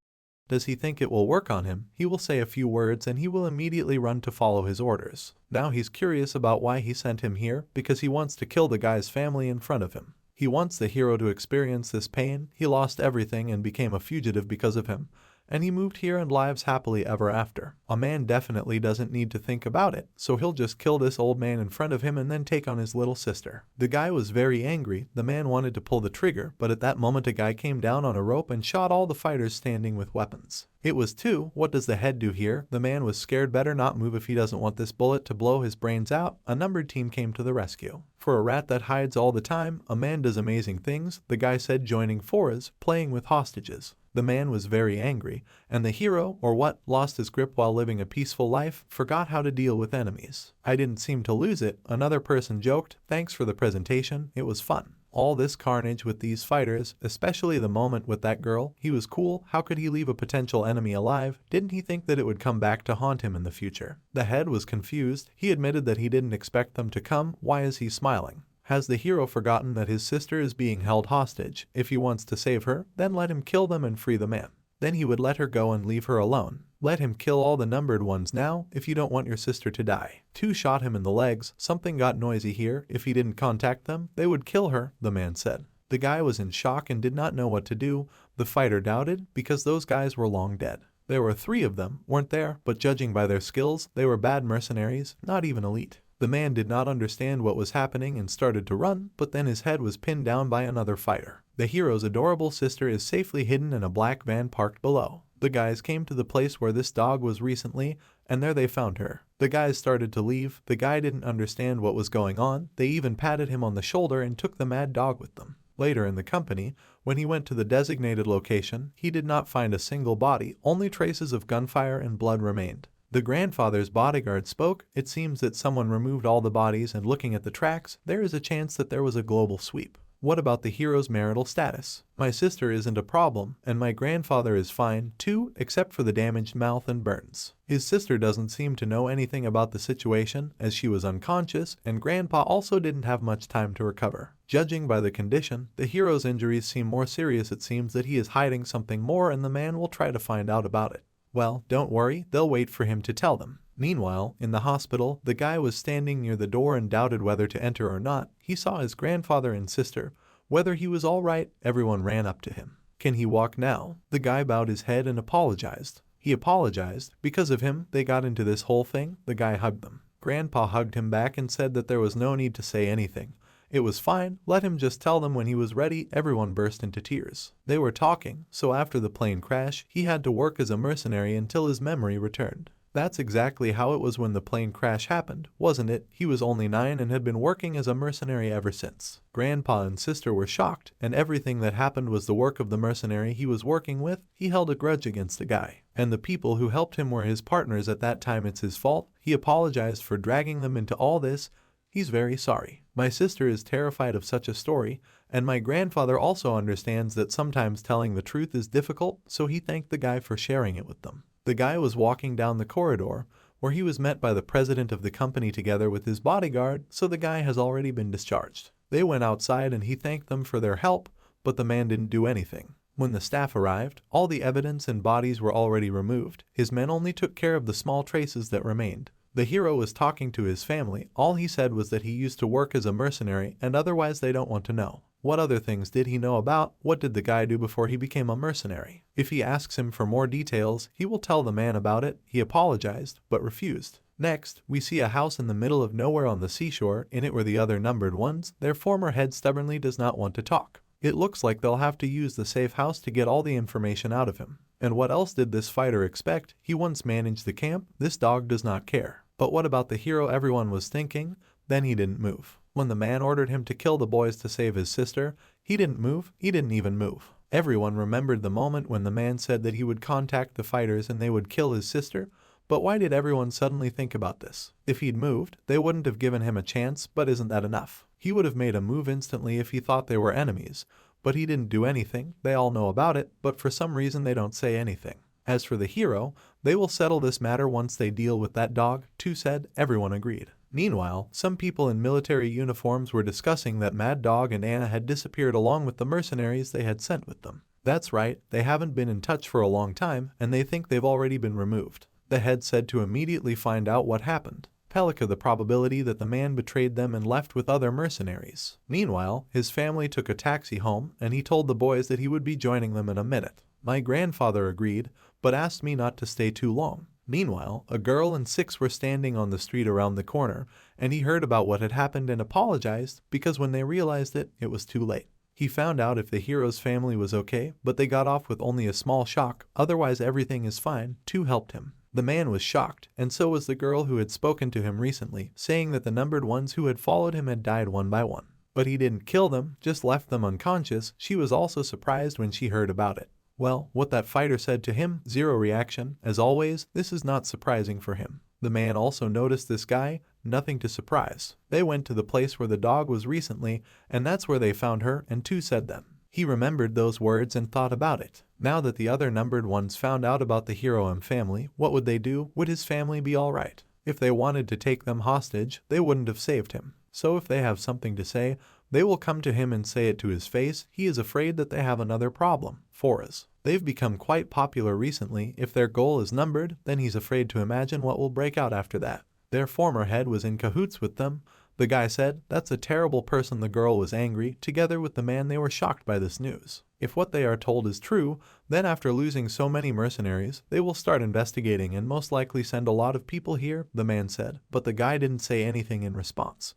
Speaker 1: Does he think it will work on him? He will say a few words and he will immediately run to follow his orders. Now he's curious about why he sent him here, because he wants to kill the guy's family in front of him. He wants the hero to experience this pain. He lost everything and became a fugitive because of him. And he moved here and lives happily ever after. A man definitely doesn't need to think about it, so he'll just kill this old man in front of him and then take on his little sister. The guy was very angry. The man wanted to pull the trigger, but at that moment a guy came down on a rope and shot all the fighters standing with weapons. It was 2. What does the head do here? The man was scared. Better not move if he doesn't want this bullet to blow his brains out. A numbered team came to the rescue. For a rat that hides all the time, a man does amazing things, the guy said, joining Foras, playing with hostages. The man was very angry, and the hero, or what, lost his grip while living a peaceful life, forgot how to deal with enemies. I didn't seem to lose it, another person joked. Thanks for the presentation, it was fun. All this carnage with these fighters, especially the moment with that girl, he was cool. How could he leave a potential enemy alive? Didn't he think that it would come back to haunt him in the future? The head was confused. He admitted that he didn't expect them to come. Why is he smiling? Has the hero forgotten that his sister is being held hostage? If he wants to save her, then let him kill them and free the man. Then he would let her go and leave her alone. Let him kill all the numbered ones now, if you don't want your sister to die. 2 shot him in the legs. Something got noisy here. If he didn't contact them, they would kill her, the man said. The guy was in shock and did not know what to do. The fighter doubted, because those guys were long dead. There were 3 of them, weren't there? But judging by their skills, they were bad mercenaries, not even elite. The man did not understand what was happening and started to run, but then his head was pinned down by another fighter. The hero's adorable sister is safely hidden in a black van parked below. The guys came to the place where this dog was recently, and there they found her. The guys started to leave. The guy didn't understand what was going on. They even patted him on the shoulder and took the mad dog with them. Later in the company, when he went to the designated location, he did not find a single body. Only traces of gunfire and blood remained. The grandfather's bodyguard spoke. It seems that someone removed all the bodies, and looking at the tracks, there is a chance that there was a global sweep. What about the hero's marital status? My sister isn't a problem, and my grandfather is fine too, except for the damaged mouth and burns. His sister doesn't seem to know anything about the situation, as she was unconscious, and grandpa also didn't have much time to recover. Judging by the condition, the hero's injuries seem more serious. It seems that he is hiding something more, and the man will try to find out about it. Well, don't worry, they'll wait for him to tell them. Meanwhile, in the hospital, the guy was standing near the door and doubted whether to enter or not. He saw his grandfather and sister. Whether he was all right, everyone ran up to him. Can he walk now? The guy bowed his head and apologized. He apologized. Because of him, they got into this whole thing. The guy hugged them. Grandpa hugged him back and said that there was no need to say anything. It was fine, let him just tell them when he was ready. Everyone burst into tears. They were talking, so after the plane crash, he had to work as a mercenary until his memory returned. That's exactly how it was when the plane crash happened, wasn't it? He was only 9 and had been working as a mercenary ever since. Grandpa and sister were shocked, and everything that happened was the work of the mercenary he was working with. He held a grudge against the guy, and the people who helped him were his partners at that time. It's his fault. He apologized for dragging them into all this. He's very sorry. My sister is terrified of such a story, and my grandfather also understands that sometimes telling the truth is difficult, so he thanked the guy for sharing it with them. The guy was walking down the corridor, where he was met by the president of the company together with his bodyguard, so the guy has already been discharged. They went outside and he thanked them for their help, but the man didn't do anything. When the staff arrived, all the evidence and bodies were already removed. His men only took care of the small traces that remained. The hero was talking to his family. All he said was that he used to work as a mercenary, and otherwise they don't want to know. What other things did he know about? What did the guy do before he became a mercenary? If he asks him for more details, he will tell the man about it. He apologized, but refused. Next, we see a house in the middle of nowhere on the seashore. In it were the other numbered ones. Their former head stubbornly does not want to talk. It looks like they'll have to use the safe house to get all the information out of him. And what else did this fighter expect? He once managed the camp. This dog does not care. But what about the hero? Everyone was thinking. Then he didn't move. When the man ordered him to kill the boys to save his sister, he didn't move. He didn't even move. Everyone remembered the moment when the man said that he would contact the fighters and they would kill his sister. But why did everyone suddenly think about this? If he'd moved, they wouldn't have given him a chance, but isn't that enough? He would have made a move instantly if he thought they were enemies. But he didn't do anything. They all know about it, but for some reason they don't say anything. As for the hero, they will settle this matter once they deal with that dog, too said. Everyone agreed. Meanwhile, some people in military uniforms were discussing that Mad Dog and Anna had disappeared along with the mercenaries they had sent with them. That's right, they haven't been in touch for a long time, and they think they've already been removed. The head said to immediately find out what happened. Pelika the probability that the man betrayed them and left with other mercenaries. Meanwhile, his family took a taxi home, and he told the boys that he would be joining them in a minute. My grandfather agreed, but asked me not to stay too long. Meanwhile, a girl and 6 were standing on the street around the corner, and he heard about what had happened and apologized because when they realized it, it was too late. He found out if the hero's family was okay, but they got off with only a small shock, otherwise everything is fine. 2 helped him. The man was shocked, and so was the girl who had spoken to him recently, saying that the numbered ones who had followed him had died one by one. But he didn't kill them, just left them unconscious. She was also surprised when she heard about it. Well, what that fighter said to him, 0 reaction. As always, this is not surprising for him. The man also noticed this guy, nothing to surprise. They went to the place where the dog was recently, and that's where they found her, and 2 said them. He remembered those words and thought about it. Now that the other numbered ones found out about the hero and family, what would they do? Would his family be alright? If they wanted to take them hostage, they wouldn't have saved him. So if they have something to say, they will come to him and say it to his face. He is afraid that they have another problem. 4 is. They've become quite popular recently. If their goal is numbered, then he's afraid to imagine what will break out after that. Their former head was in cahoots with them. The guy said, that's a terrible person. The girl was angry. Together with the man, they were shocked by this news. If what they are told is true, then after losing so many mercenaries, they will start investigating and most likely send a lot of people here, the man said, but the guy didn't say anything in response.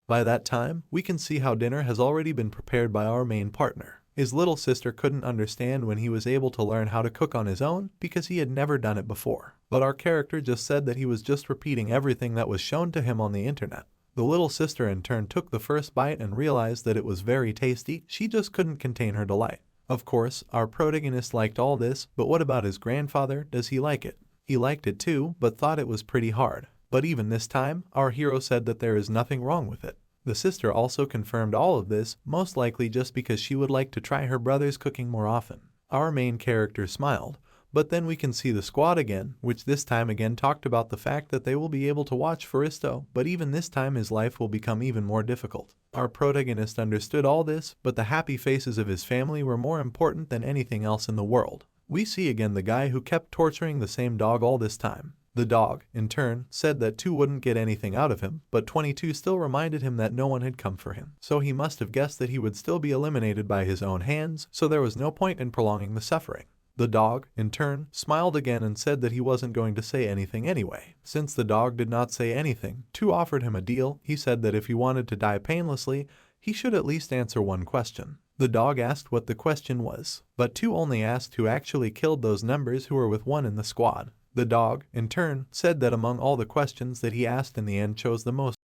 Speaker 1: By that time, we can see how dinner has already been prepared by our main partner. His little sister couldn't understand when he was able to learn how to cook on his own because he had never done it before. But our character just said that he was just repeating everything that was shown to him on the internet. The little sister in turn took the first bite and realized that it was very tasty. She just couldn't contain her delight. Of course, our protagonist liked all this, but what about his grandfather? Does he like it? He liked it too, but thought it was pretty hard. But even this time, our hero said that there is nothing wrong with it. The sister also confirmed all of this, most likely just because she would like to try her brother's cooking more often. Our main character smiled, but then we can see the squad again, which this time again talked about the fact that they will be able to watch Faristo, but even this time his life will become even more difficult. Our protagonist understood all this, but the happy faces of his family were more important than anything else in the world. We see again the guy who kept torturing the same dog all this time. The dog, in turn, said that 2 wouldn't get anything out of him, but 22 still reminded him that no one had come for him. So he must have guessed that he would still be eliminated by his own hands, so there was no point in prolonging the suffering. The dog, in turn, smiled again and said that he wasn't going to say anything anyway. Since the dog did not say anything, 2 offered him a deal. He said that if he wanted to die painlessly, he should at least answer one question. The dog asked what the question was, but 2 only asked who actually killed those numbers who were with 1 in the squad. The dog, in turn, said that among all the questions that he asked in the end chose the most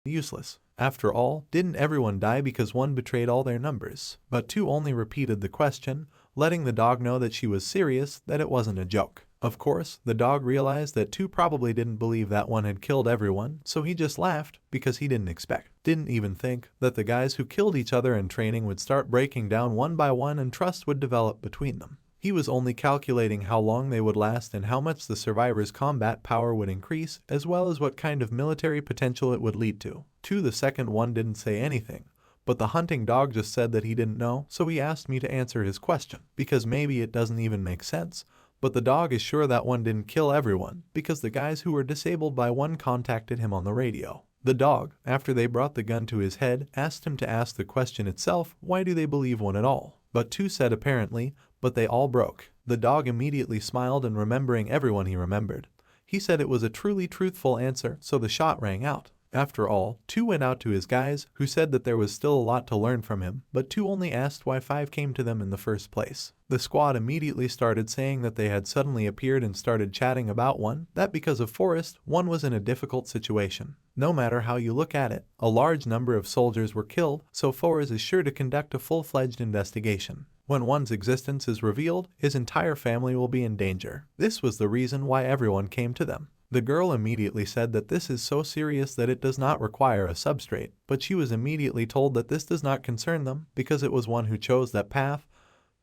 Speaker 1: useless. After all, didn't everyone die because 1 betrayed all their numbers? But 2 only repeated the question, letting the dog know that she was serious, that it wasn't a joke. Of course, the dog realized that 2 probably didn't believe that 1 had killed everyone, so he just laughed because he didn't even think that the guys who killed each other in training would start breaking down one by one and trust would develop between them. He was only calculating how long they would last and how much the survivors' combat power would increase, as well as what kind of military potential it would lead to. The second one didn't say anything, but the hunting dog just said that he didn't know, so he asked me to answer his question, because maybe it doesn't even make sense, but the dog is sure that 1 didn't kill everyone, because the guys who were disabled by 1 contacted him on the radio. The dog, after they brought the gun to his head, asked him to ask the question itself, why do they believe 1 at all? But 2 said apparently, but they all broke. The dog immediately smiled and remembering everyone he remembered. He said it was a truly truthful answer, so the shot rang out. After all, 2 went out to his guys, who said that there was still a lot to learn from him, but 2 only asked why 5 came to them in the first place. The squad immediately started saying that they had suddenly appeared and started chatting about 1, that because of Forest, 1 was in a difficult situation. No matter how you look at it, a large number of soldiers were killed, so Forest is sure to conduct a full-fledged investigation. When 1's existence is revealed, his entire family will be in danger. This was the reason why everyone came to them. The girl immediately said that this is so serious that it does not require a substrate, but she was immediately told that this does not concern them because it was 1 who chose that path,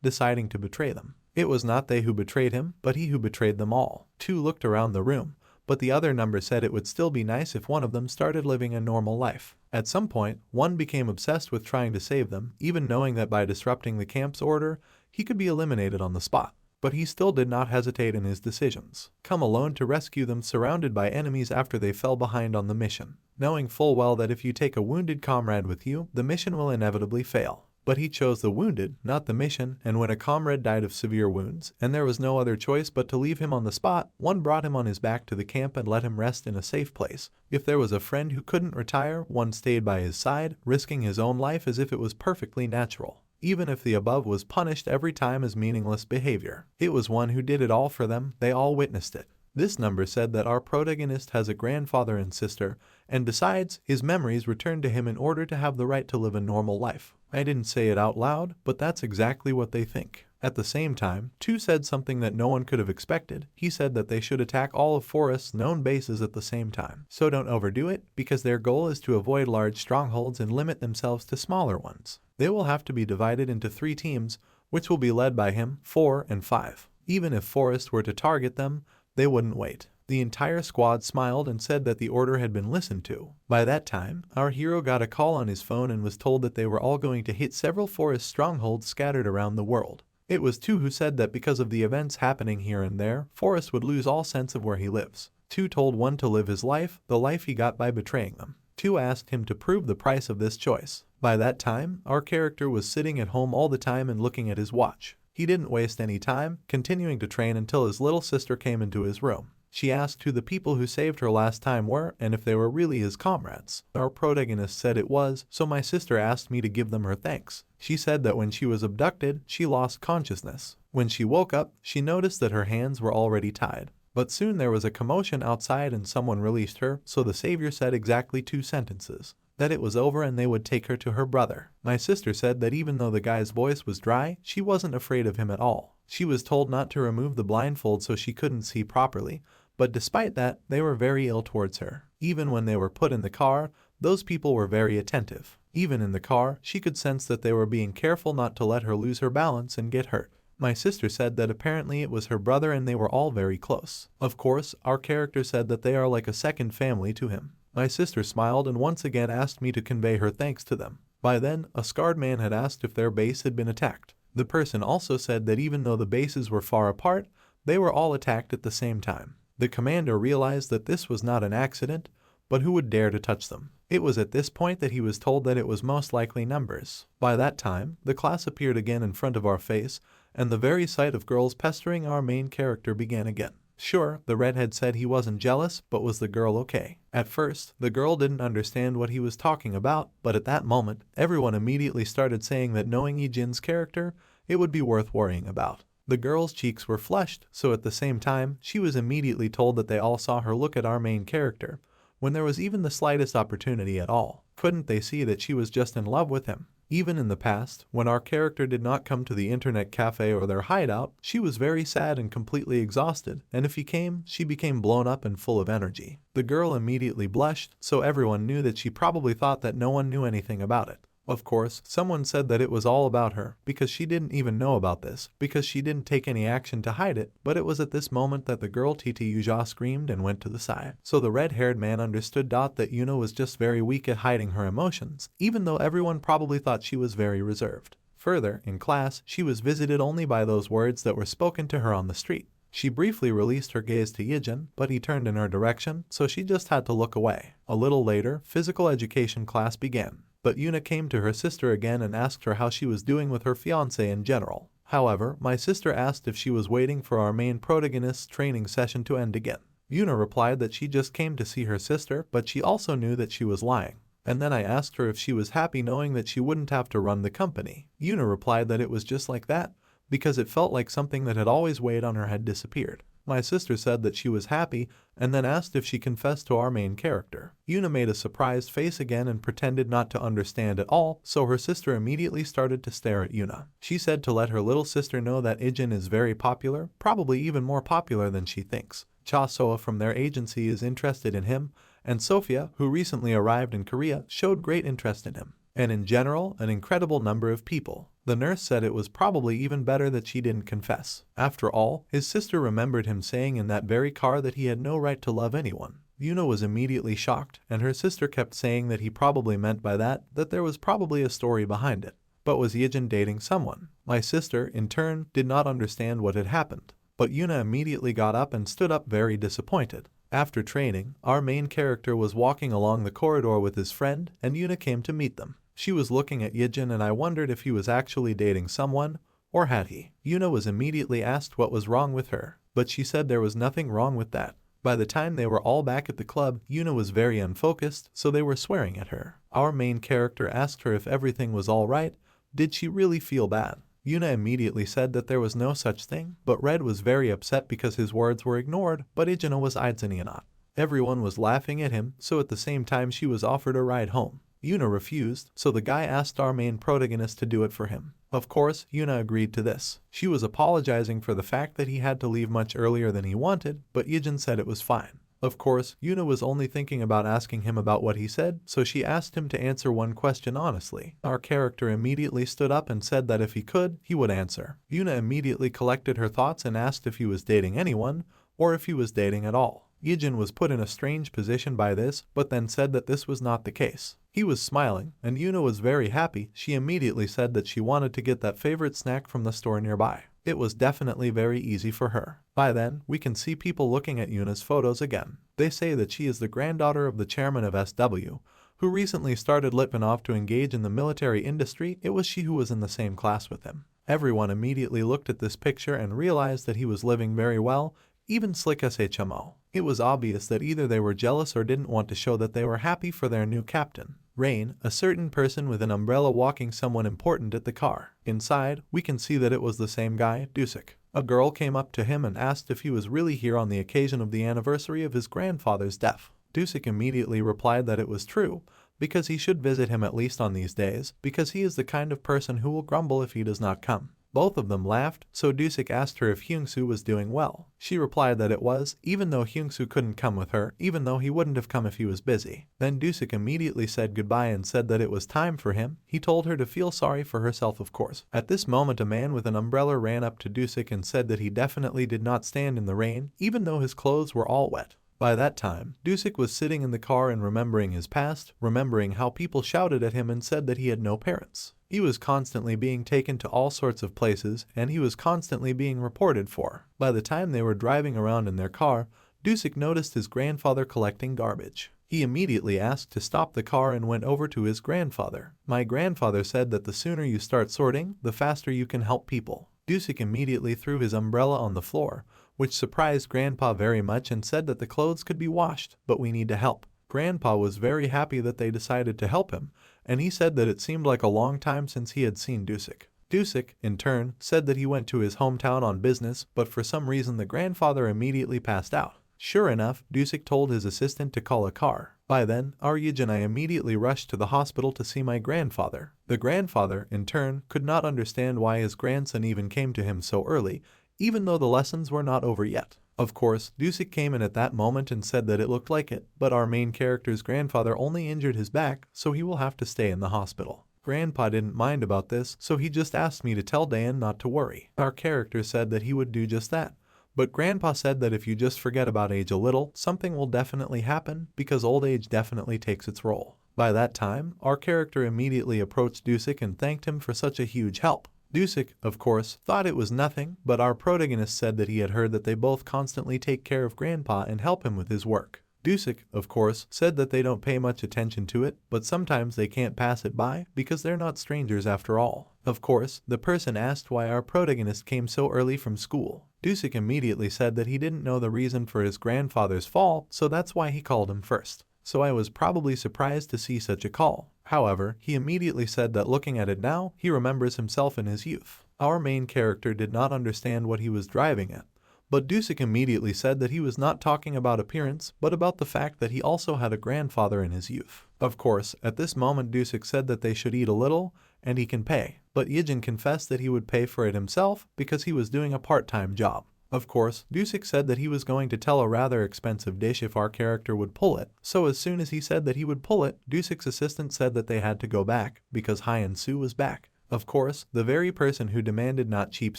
Speaker 1: deciding to betray them. It was not they who betrayed him, but he who betrayed them all. 2 looked around the room, but the other number said it would still be nice if 1 of them started living a normal life. At some point, 1 became obsessed with trying to save them, even knowing that by disrupting the camp's order, he could be eliminated on the spot. But he still did not hesitate in his decisions. Come alone to rescue them surrounded by enemies after they fell behind on the mission, knowing full well that if you take a wounded comrade with you, the mission will inevitably fail. But he chose the wounded, not the mission, and when a comrade died of severe wounds, and there was no other choice but to leave him on the spot, 1 brought him on his back to the camp and let him rest in a safe place. If there was a friend who couldn't retire, 1 stayed by his side, risking his own life as if it was perfectly natural. even if the above was punished every time as meaningless behavior. It was one who did it all for them, they all witnessed it. This number said that our protagonist has a grandfather and sister, and besides, his memories return to him in order to have the right to live a normal life. I didn't say it out loud, but that's exactly what they think. At the same time, 2 said something that no one could have expected. He said that they should attack all of Forest's known bases at the same time. So don't overdo it, because their goal is to avoid large strongholds and limit themselves to smaller ones. They will have to be divided into 3 teams, which will be led by him, 4 and 5. Even if Forest were to target them, they wouldn't wait. The entire squad smiled and said that the order had been listened to. By that time, our hero got a call on his phone and was told that they were all going to hit several Forest strongholds scattered around the world. It was 2 who said that because of the events happening here and there, Forest would lose all sense of where he lives. 2 told 1 to live his life, the life he got by betraying them. 2 asked him to prove the price of this choice. By that time, our character was sitting at home all the time and looking at his watch. He didn't waste any time, continuing to train until his little sister came into his room. She asked who the people who saved her last time were and if they were really his comrades. Our protagonist said it was, so my sister asked me to give them her thanks. She said that when she was abducted, she lost consciousness. When she woke up, she noticed that her hands were already tied. But soon there was a commotion outside and someone released her, so the savior said exactly 2 sentences. That it was over and they would take her to her brother. My sister said that even though the guy's voice was dry, she wasn't afraid of him at all. She was told not to remove the blindfold so she couldn't see properly, but despite that, they were very ill towards her. Even when they were put in the car, those people were very attentive. Even in the car, she could sense that they were being careful not to let her lose her balance and get hurt. My sister said that apparently it was her brother and they were all very close. Of course, our character said that they are like a second family to him. My sister smiled and once again asked me to convey her thanks to them. By then, a scarred man had asked if their base had been attacked. The person also said that even though the bases were far apart, they were all attacked at the same time. The commander realized that this was not an accident, but who would dare to touch them? It was at this point that he was told that it was most likely numbers. By that time, the class appeared again in front of our face, and the very sight of girls pestering our main character began again. Sure, the redhead said he wasn't jealous, but was the girl okay? At first, the girl didn't understand what he was talking about, but at that moment, everyone immediately started saying that knowing Ijin's character, it would be worth worrying about. The girl's cheeks were flushed, so at the same time, she was immediately told that they all saw her look at our main character, when there was even the slightest opportunity at all. Couldn't they see that she was just in love with him? Even in the past, when our character did not come to the internet cafe or their hideout, she was very sad and completely exhausted, and if he came, she became blown up and full of energy. The girl immediately blushed, so everyone knew that she probably thought that no one knew anything about it. Of course, someone said that it was all about her, because she didn't even know about this, because she didn't take any action to hide it, but it was at this moment that the girl Yuja screamed and went to the side. So the red-haired man understood that Yuna was just very weak at hiding her emotions, even though everyone probably thought she was very reserved. Further, in class, she was visited only by those words that were spoken to her on the street. She briefly released her gaze to Ijin, but he turned in her direction, so she just had to look away. A little later, physical education class began. But Yuna came to her sister again and asked her how she was doing with her fiancé in general. However, my sister asked if she was waiting for our main protagonist's training session to end again. Yuna replied that she just came to see her sister, but she also knew that she was lying. And then I asked her if she was happy knowing that she wouldn't have to run the company. Yuna replied that it was just like that, because it felt like something that had always weighed on her had disappeared. My sister said that she was happy and then asked if she confessed to our main character. Yuna made a surprised face again and pretended not to understand at all, so her sister immediately started to stare at Yuna. She said to let her little sister know that Ijin is very popular, probably even more popular than she thinks. Cha Soa from their agency is interested in him, and Sophia, who recently arrived in Korea, showed great interest in him. And in general, an incredible number of people. The nurse said it was probably even better that she didn't confess. After all, his sister remembered him saying in that very car that he had no right to love anyone. Yuna was immediately shocked, and her sister kept saying that he probably meant by that there was probably a story behind it. But was Ijin dating someone? My sister, in turn, did not understand what had happened. But Yuna immediately got up and stood up very disappointed. After training, our main character was walking along the corridor with his friend, and Yuna came to meet them. She was looking at Ijin and I wondered if he was actually dating someone, or had he. Yuna was immediately asked what was wrong with her, but she said there was nothing wrong with that. By the time they were all back at the club, Yuna was very unfocused, so they were swearing at her. Our main character asked her if everything was all right, Did she really feel bad? Yuna immediately said that there was no such thing, but Red was very upset because his words were ignored, but Ijin was not. Everyone was laughing at him, so at the same time she was offered a ride home. Yuna refused, so the guy asked our main protagonist to do it for him. Of course, Yuna agreed to this. She was apologizing for the fact that he had to leave much earlier than he wanted, but Ijin said it was fine. Of course, Yuna was only thinking about asking him about what he said, so she asked him to answer one question honestly. Our character immediately stood up and said that if he could, he would answer. Yuna immediately collected her thoughts and asked if he was dating anyone, or if he was dating at all. Ijin was put in a strange position by this, but then said that this was not the case. He was smiling, and Yuna was very happy. She immediately said that she wanted to get that favorite snack from the store nearby. It was definitely very easy for her. By then, we can see people looking at Yuna's photos again. They say that she is the granddaughter of the chairman of SW, who recently started Litvinov to engage in the military industry. It was she who was in the same class with him. Everyone immediately looked at this picture and realized that he was living very well, even Slick SHMO. It was obvious that either they were jealous or didn't want to show that they were happy for their new captain. Rain, a certain person with an umbrella walking someone important at the car. Inside, we can see that it was the same guy, Dusik. A girl came up to him and asked if he was really here on the occasion of the anniversary of his grandfather's death. Dusik immediately replied that it was true, because he should visit him at least on these days, because he is the kind of person who will grumble if he does not come. Both of them laughed, so Dusik asked her if Hyungsu was doing well. She replied that it was, even though Hyungsu couldn't come with her, even though he wouldn't have come if he was busy. Then Dusik immediately said goodbye and said that it was time for him. He told her to feel sorry for herself, of course. At this moment, a man with an umbrella ran up to Dusik and said that he definitely did not stand in the rain, even though his clothes were all wet. By that time, Dusik was sitting in the car and remembering his past, remembering how people shouted at him and said that he had no parents. He was constantly being taken to all sorts of places, and he was constantly being reported for. By the time they were driving around in their car, Dusik noticed his grandfather collecting garbage. He immediately asked to stop the car and went over to his grandfather. My grandfather said that the sooner you start sorting, the faster you can help people. Dusik immediately threw his umbrella on the floor, which surprised Grandpa very much and said that the clothes could be washed, but we need to help. Grandpa was very happy that they decided to help him, and he said that it seemed like a long time since he had seen Dusik. Dusik, in turn, said that he went to his hometown on business, but for some reason the grandfather immediately passed out. Sure enough, Dusik told his assistant to call a car. By then, our Ijin and I immediately rushed to the hospital to see my grandfather. The grandfather, in turn, could not understand why his grandson even came to him so early, even though the lessons were not over yet. Of course, Dusik came in at that moment and said that it looked like it, but our main character's grandfather only injured his back, so he will have to stay in the hospital. Grandpa didn't mind about this, so he just asked me to tell Dan not to worry. Our character said that he would do just that. But Grandpa said that if you just forget about age a little, something will definitely happen, because old age definitely takes its role. By that time, our character immediately approached Dusik and thanked him for such a huge help. Dusik, of course, thought it was nothing, but our protagonist said that he had heard that they both constantly take care of Grandpa and help him with his work. Dusik, of course, said that they don't pay much attention to it, but sometimes they can't pass it by because they're not strangers after all. Of course, the person asked why our protagonist came so early from school. Dusik immediately said that he didn't know the reason for his grandfather's fall, so that's why he called him first. So I was probably surprised to see such a call. However, he immediately said that looking at it now, he remembers himself in his youth. Our main character did not understand what he was driving at, but Dusik immediately said that he was not talking about appearance, but about the fact that he also had a grandfather in his youth. Of course, at this moment Dusik said that they should eat a little, and he can pay, but Ijin confessed that he would pay for it himself because he was doing a part-time job. Of course, Dusik said that he was going to tell a rather expensive dish if our character would pull it, so as soon as he said that he would pull it, Dusik's assistant said that they had to go back, because Hyun-soo was back. Of course, the very person who demanded not cheap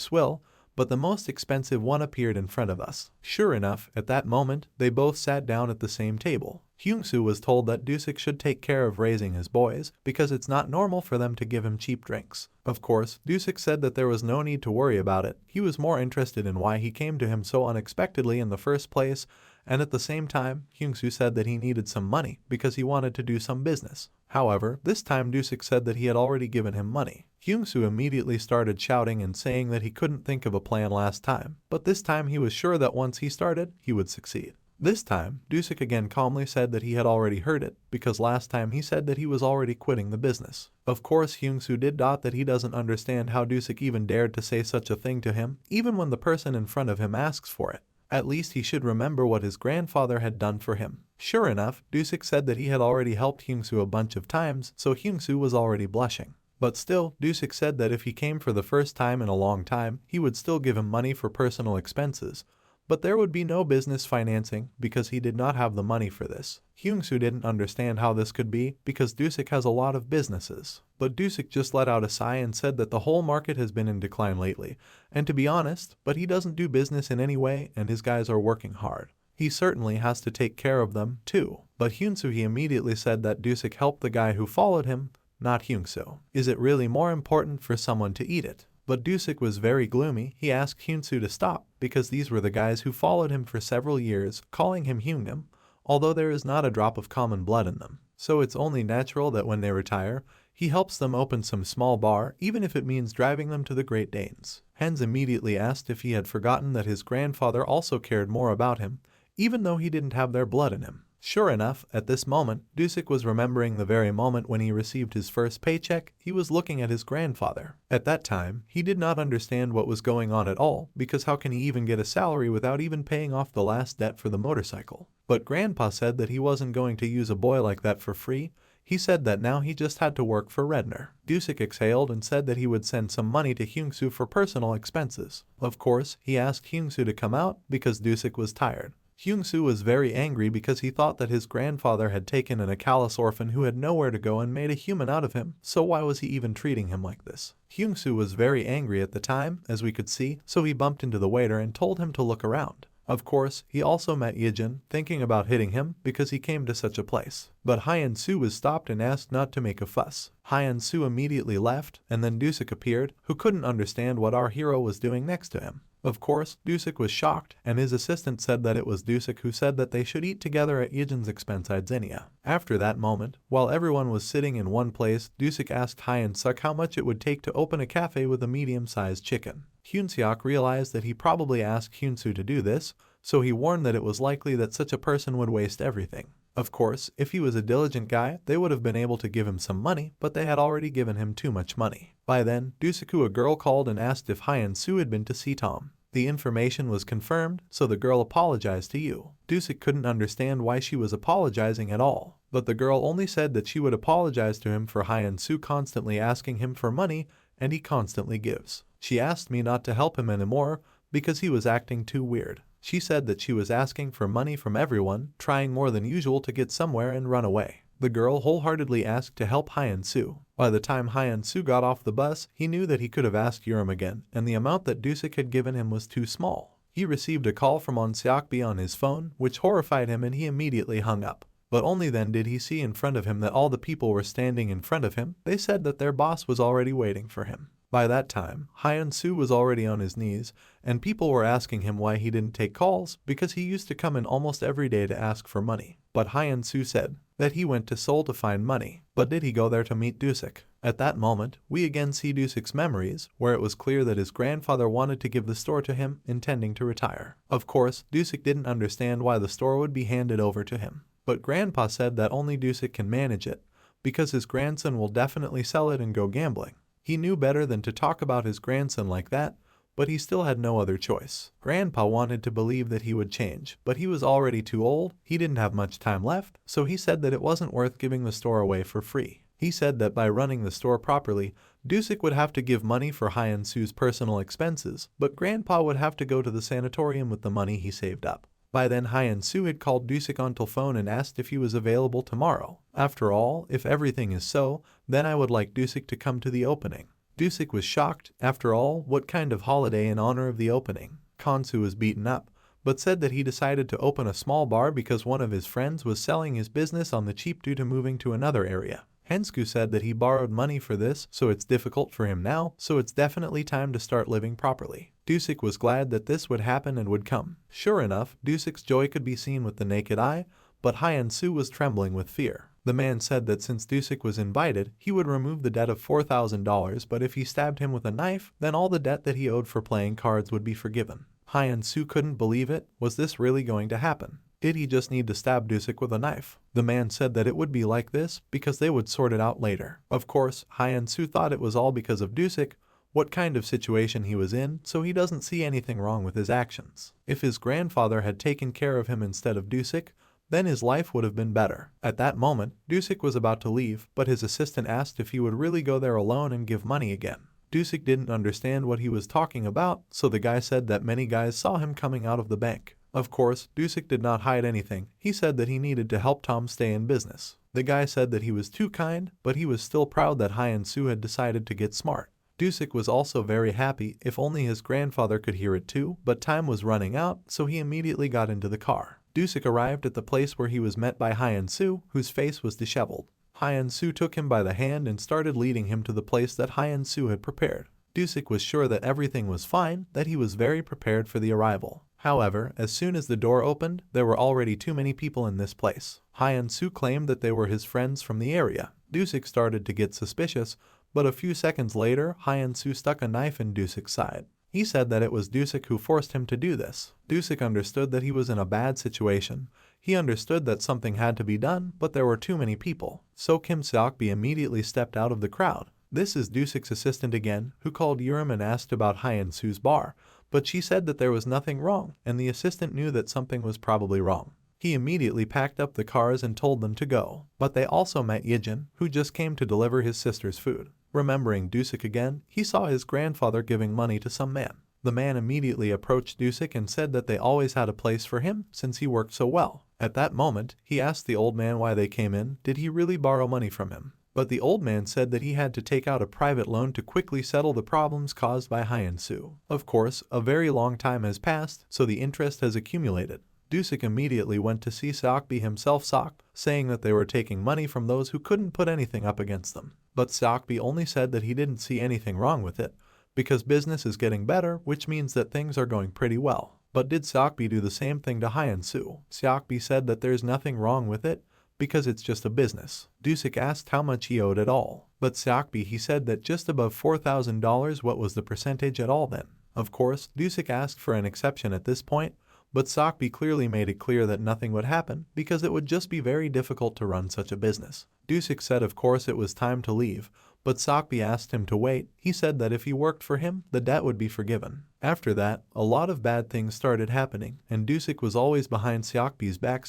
Speaker 1: swill, but the most expensive one appeared in front of us. Sure enough, at that moment, they both sat down at the same table. Hyun-soo was told that Dusik should take care of raising his boys, because it's not normal for them to give him cheap drinks. Of course, Dusik said that there was no need to worry about it. He was more interested in why he came to him so unexpectedly in the first place, and at the same time, Hyun-soo said that he needed some money because he wanted to do some business. However, this time Dusik said that he had already given him money. Hyun-soo immediately started shouting and saying that he couldn't think of a plan last time, but this time he was sure that once he started, he would succeed. This time, Dusik again calmly said that he had already heard it, because last time he said that he was already quitting the business. Of course, Hyung-soo did dot that he doesn't understand how Dusik even dared to say such a thing to him, even when the person in front of him asks for it. At least he should remember what his grandfather had done for him. Sure enough, Dusik said that he had already helped Hyung-soo a bunch of times, so Hyung-soo was already blushing. But still, Dusik said that if he came for the first time in a long time, he would still give him money for personal expenses. But there would be no business financing because he did not have the money for this. Hyung-soo didn't understand how this could be because Dusik has a lot of businesses. But Dusik just let out a sigh and said that the whole market has been in decline lately. And to be honest, but he doesn't do business in any way and his guys are working hard. He certainly has to take care of them too. But Hyun-soo he immediately said that Dusik helped the guy who followed him, not Hyun-soo. Is it really more important for someone to eat it? But Dusik was very gloomy. He asked Hyun-soo to stop because these were the guys who followed him for several years, calling him Hyungnim, although there is not a drop of common blood in them. So it's only natural that when they retire, he helps them open some small bar, even if it means driving them to the Great Danes. Hans immediately asked if he had forgotten that his grandfather also cared more about him, even though he didn't have their blood in him. Sure enough, at this moment, Dusik was remembering the very moment when he received his first paycheck. He was looking at his grandfather. At that time, he did not understand what was going on at all, because how can he even get a salary without even paying off the last debt for the motorcycle? But Grandpa said that he wasn't going to use a boy like that for free. He said that now he just had to work for Redner. Dusik exhaled and said that he would send some money to Hyung-soo for personal expenses. Of course, he asked Hyung-soo to come out because Dusik was tired. Hyung-soo was very angry because he thought that his grandfather had taken in a callous orphan who had nowhere to go and made a human out of him, so why was he even treating him like this? Hyung-soo was very angry at the time, as we could see, so he bumped into the waiter and told him to look around. Of course, he also met Ijin, thinking about hitting him because he came to such a place. But Hyun-soo was stopped and asked not to make a fuss. Hyun-soo immediately left, and then Dusik appeared, who couldn't understand what our hero was doing next to him. Of course, Dusik was shocked, and his assistant said that it was Dusik who said that they should eat together at Ijin's expense at Xenia. After that moment, while everyone was sitting in one place, Dusik asked Hyun-suk how much it would take to open a cafe with a medium-sized chicken. Hyun-seok realized that he probably asked Hyun-soo to do this, so he warned that it was likely that such a person would waste everything. Of course, if he was a diligent guy, they would have been able to give him some money, but they had already given him too much money. By then, Dusiku a girl called and asked if Hyun-soo had been to see Tom. The information was confirmed, so the girl apologized to Yu. Dusik couldn't understand why she was apologizing at all, but the girl only said that she would apologize to him for Hyun-soo constantly asking him for money, and he constantly gives. She asked me not to help him anymore because he was acting too weird. She said that she was asking for money from everyone, trying more than usual to get somewhere and run away. The girl wholeheartedly asked to help Hyun-soo. By the time Hyun-soo got off the bus, he knew that he could have asked Urim again, and the amount that Dusik had given him was too small. He received a call from On-seokbi on his phone, which horrified him and he immediately hung up. But only then did he see in front of him that all the people were standing in front of him. They said that their boss was already waiting for him. By that time, Hyun-soo was already on his knees, and people were asking him why he didn't take calls because he used to come in almost every day to ask for money. But Hyun-soo said that he went to Seoul to find money. But did he go there to meet Dusik? At that moment, we again see Dusik's memories, where it was clear that his grandfather wanted to give the store to him, intending to retire. Of course, Dusik didn't understand why the store would be handed over to him. But Grandpa said that only Dusik can manage it, because his grandson will definitely sell it and go gambling. He knew better than to talk about his grandson like that, but he still had no other choice. Grandpa wanted to believe that he would change, but he was already too old, he didn't have much time left, so he said that it wasn't worth giving the store away for free. He said that by running the store properly, Dusik would have to give money for Hyun-soo's personal expenses, but Grandpa would have to go to the sanatorium with the money he saved up. By then Hyun-soo had called Dusik on telephone and asked if he was available tomorrow. After all, if everything is so, then I would like Dusik to come to the opening. Dusik was shocked. After all, what kind of holiday in honor of the opening? Kansu was beaten up, but said that he decided to open a small bar because one of his friends was selling his business on the cheap due to moving to another area. Hensku said that he borrowed money for this, so it's difficult for him now, so it's definitely time to start living properly. Dusik was glad that this would happen and would come. Sure enough, Dusik's joy could be seen with the naked eye, but Hyun-soo was trembling with fear. The man said that since Dusik was invited, he would remove the debt of $4,000, but if he stabbed him with a knife, then all the debt that he owed for playing cards would be forgiven. Hyun-soo couldn't believe it. Was this really going to happen? Did he just need to stab Dusik with a knife? The man said that it would be like this because they would sort it out later. Of course, Hyun-soo thought it was all because of Dusik, what kind of situation he was in, so he doesn't see anything wrong with his actions. If his grandfather had taken care of him instead of Dusik, then his life would have been better. At that moment, Dusik was about to leave, but his assistant asked if he would really go there alone and give money again. Dusik didn't understand what he was talking about, so the guy said that many guys saw him coming out of the bank. Of course, Dusik did not hide anything. He said that he needed to help Tom stay in business. The guy said that he was too kind, but he was still proud that Hyun-soo had decided to get smart. Dusik was also very happy if only his grandfather could hear it too, but time was running out, so he immediately got into the car. Dusik arrived at the place where he was met by Hyun-soo, whose face was disheveled. Hyun-soo took him by the hand and started leading him to the place that Hyun-soo had prepared. Dusik was sure that everything was fine, that he was very prepared for the arrival. However, as soon as the door opened, there were already too many people in this place. Hyun-soo claimed that they were his friends from the area. Dusik started to get suspicious, but a few seconds later, Hyun-soo stuck a knife in Dusik's side. He said that it was Dusik who forced him to do this. Dusik understood that he was in a bad situation. He understood that something had to be done, but there were too many people. So Kim Seokbi immediately stepped out of the crowd. This is Dusik's assistant again, who called Urim and asked about Hyun-soo's bar, but she said that there was nothing wrong, and the assistant knew that something was probably wrong. He immediately packed up the cars and told them to go. But they also met Ijin, who just came to deliver his sister's food. Remembering Dusik again, he saw his grandfather giving money to some man. The man immediately approached Dusik and said that they always had a place for him since he worked so well. At that moment, he asked the old man why they came in. Did he really borrow money from him? But the old man said that he had to take out a private loan to quickly settle the problems caused by Hyun-soo. Of course, a very long time has passed, so the interest has accumulated. Dusik immediately went to see Seokbi himself, saying that they were taking money from those who couldn't put anything up against them. But Seokbi only said that he didn't see anything wrong with it, because business is getting better, which means that things are going pretty well. But did Seokbi do the same thing to Hyun-soo? Seokbi said that there's nothing wrong with it, because it's just a business. Dusik asked how much he owed at all. But Seokbi he said that just above $4,000. What was the percentage at all then? Of course, Dusik asked for an exception at this point, but Seokbi clearly made it clear that nothing would happen because it would just be very difficult to run such a business. Dusik said of course it was time to leave, but Seokbi asked him to wait. He said that if he worked for him, the debt would be forgiven. After that, a lot of bad things started happening, and Dusik was always behind Seokbi's back,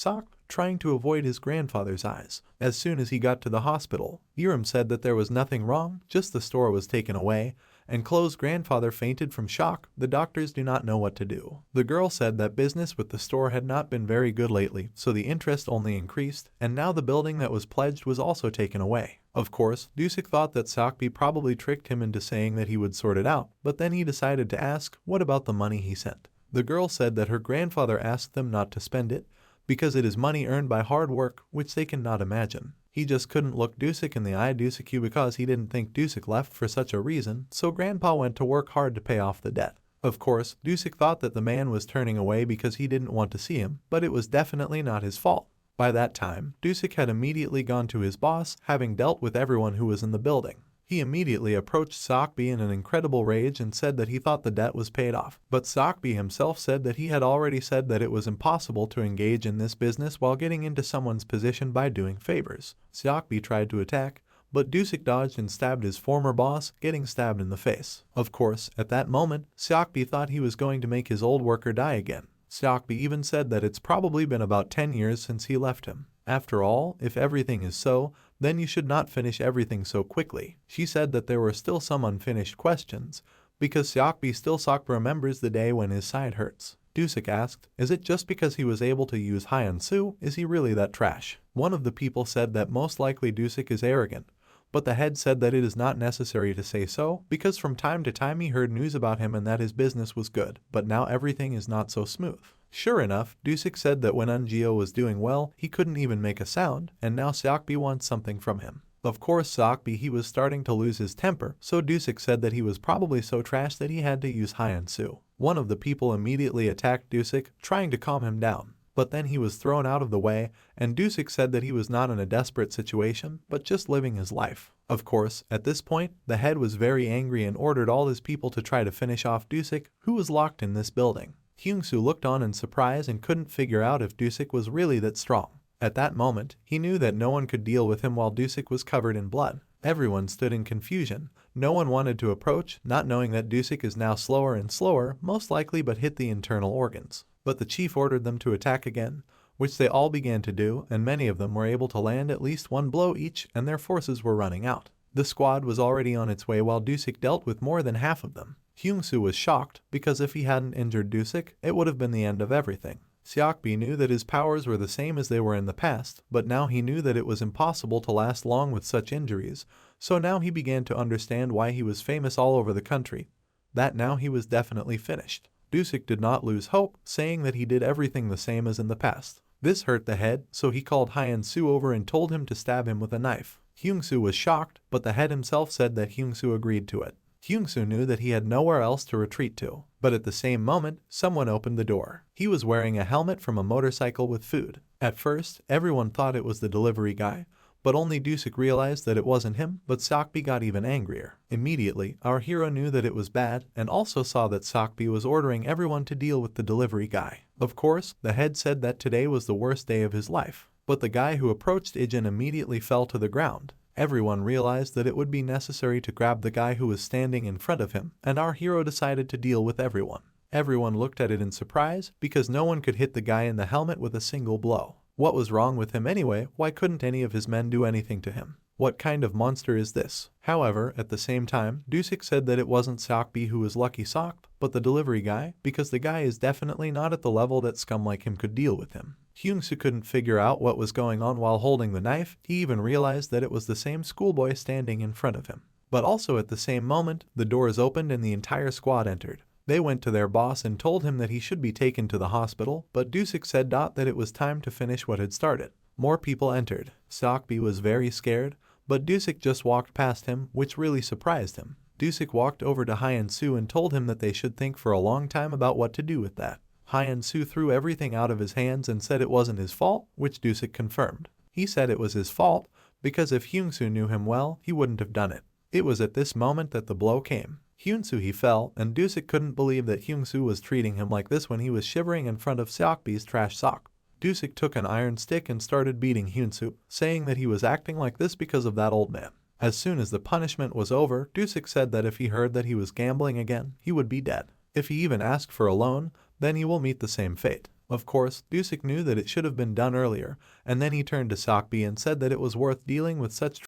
Speaker 1: trying to avoid his grandfather's eyes. As soon as he got to the hospital, Urim said that there was nothing wrong, just the store was taken away, and Chloe's grandfather fainted from shock. The doctors do not know what to do. The girl said that business with the store had not been very good lately, so the interest only increased, and now the building that was pledged was also taken away. Of course, Dusik thought that Seokbi probably tricked him into saying that he would sort it out, but then he decided to ask, what about the money he sent? The girl said that her grandfather asked them not to spend it, because it is money earned by hard work, which they cannot imagine. He just couldn't look Dusik in the eye, Dusik because he didn't think Dusik left for such a reason, so Grandpa went to work hard to pay off the debt. Of course, Dusik thought that the man was turning away because he didn't want to see him, but it was definitely not his fault. By that time, Dusik had immediately gone to his boss, having dealt with everyone who was in the building. He immediately approached Seokbi in an incredible rage and said that he thought the debt was paid off. But Seokbi himself said that he had already said that it was impossible to engage in this business while getting into someone's position by doing favors. Seokbi tried to attack, but Dusik dodged and stabbed his former boss, getting stabbed in the face. Of course, at that moment, Seokbi thought he was going to make his old worker die again. Seokbi even said that it's probably been about 10 years since he left him. After all, if everything is so, then you should not finish everything so quickly. She said that there were still some unfinished questions, because Seokbi still remembers the day when his side hurts. Dusik asked, is it just because he was able to use Hyun-soo? Is he really that trash? One of the people said that most likely Dusik is arrogant, but the head said that it is not necessary to say so, because from time to time he heard news about him and that his business was good, but now everything is not so smooth. Sure enough, Dusik said that when Eun-geo was doing well, he couldn't even make a sound, and now Seokbi wants something from him. Of course, Seokbi he was starting to lose his temper, so Dusik said that he was probably so trash that he had to use Hyun-soo. One of the people immediately attacked Dusik, trying to calm him down. But then he was thrown out of the way, and Dusik said that he was not in a desperate situation, but just living his life. Of course, at this point, the head was very angry and ordered all his people to try to finish off Dusik, who was locked in this building. Hyung-soo looked on in surprise and couldn't figure out if Dusik was really that strong. At that moment, he knew that no one could deal with him while Dusik was covered in blood. Everyone stood in confusion. No one wanted to approach, not knowing that Dusik is now slower and slower, most likely but hit the internal organs. But the chief ordered them to attack again, which they all began to do, and many of them were able to land at least one blow each, and their forces were running out. The squad was already on its way while Dusik dealt with more than half of them. Hyung-soo was shocked, because if he hadn't injured Dusik, it would have been the end of everything. Seokbi knew that his powers were the same as they were in the past, but now he knew that it was impossible to last long with such injuries, so now he began to understand why he was famous all over the country. That now he was definitely finished. Dusik did not lose hope, saying that he did everything the same as in the past. This hurt the head, so he called Hyun-soo over and told him to stab him with a knife. Hyung-soo was shocked, but the head himself said that Hyung-soo agreed to it. Hyung-soo knew that he had nowhere else to retreat to, but at the same moment, someone opened the door. He was wearing a helmet from a motorcycle with food. At first, everyone thought it was the delivery guy, but only Dusik realized that it wasn't him, but Seokbi got even angrier. Immediately, our hero knew that it was bad and also saw that Seokbi was ordering everyone to deal with the delivery guy. Of course, the head said that today was the worst day of his life, but the guy who approached Ijin immediately fell to the ground. Everyone realized that it would be necessary to grab the guy who was standing in front of him, and our hero decided to deal with everyone. Everyone looked at it in surprise, because no one could hit the guy in the helmet with a single blow. What was wrong with him anyway? Why couldn't any of his men do anything to him? What kind of monster is this? However, at the same time, Dusik said that it wasn't Seokbi who was lucky socked, but the delivery guy, because the guy is definitely not at the level that scum like him could deal with him. Hyung-soo couldn't figure out what was going on while holding the knife. He even realized that it was the same schoolboy standing in front of him. But also at the same moment, the doors opened and the entire squad entered. They went to their boss and told him that he should be taken to the hospital, but Dusik said that it was time to finish what had started. More people entered. Seokbi was very scared, but Dusik just walked past him, which really surprised him. Dusik walked over to Hyun-soo and told him that they should think for a long time about what to do with that. Hyun-soo threw everything out of his hands and said it wasn't his fault, which Dusik confirmed. He said it was his fault, because if Hyun-soo knew him well, he wouldn't have done it. It was at this moment that the blow came. Hyun-soo he fell, and Dusik couldn't believe that Hyun-soo was treating him like this when he was shivering in front of Seokbi's trash sock. Dusik took an iron stick and started beating Hyun-soo, saying that he was acting like this because of that old man. As soon as the punishment was over, Dusik said that if he heard that he was gambling again, he would be dead. If he even asked for a loan, then he will meet the same fate. Of course, Dusik knew that it should have been done earlier, and then he turned to Seokbi and said that it was worth dealing with such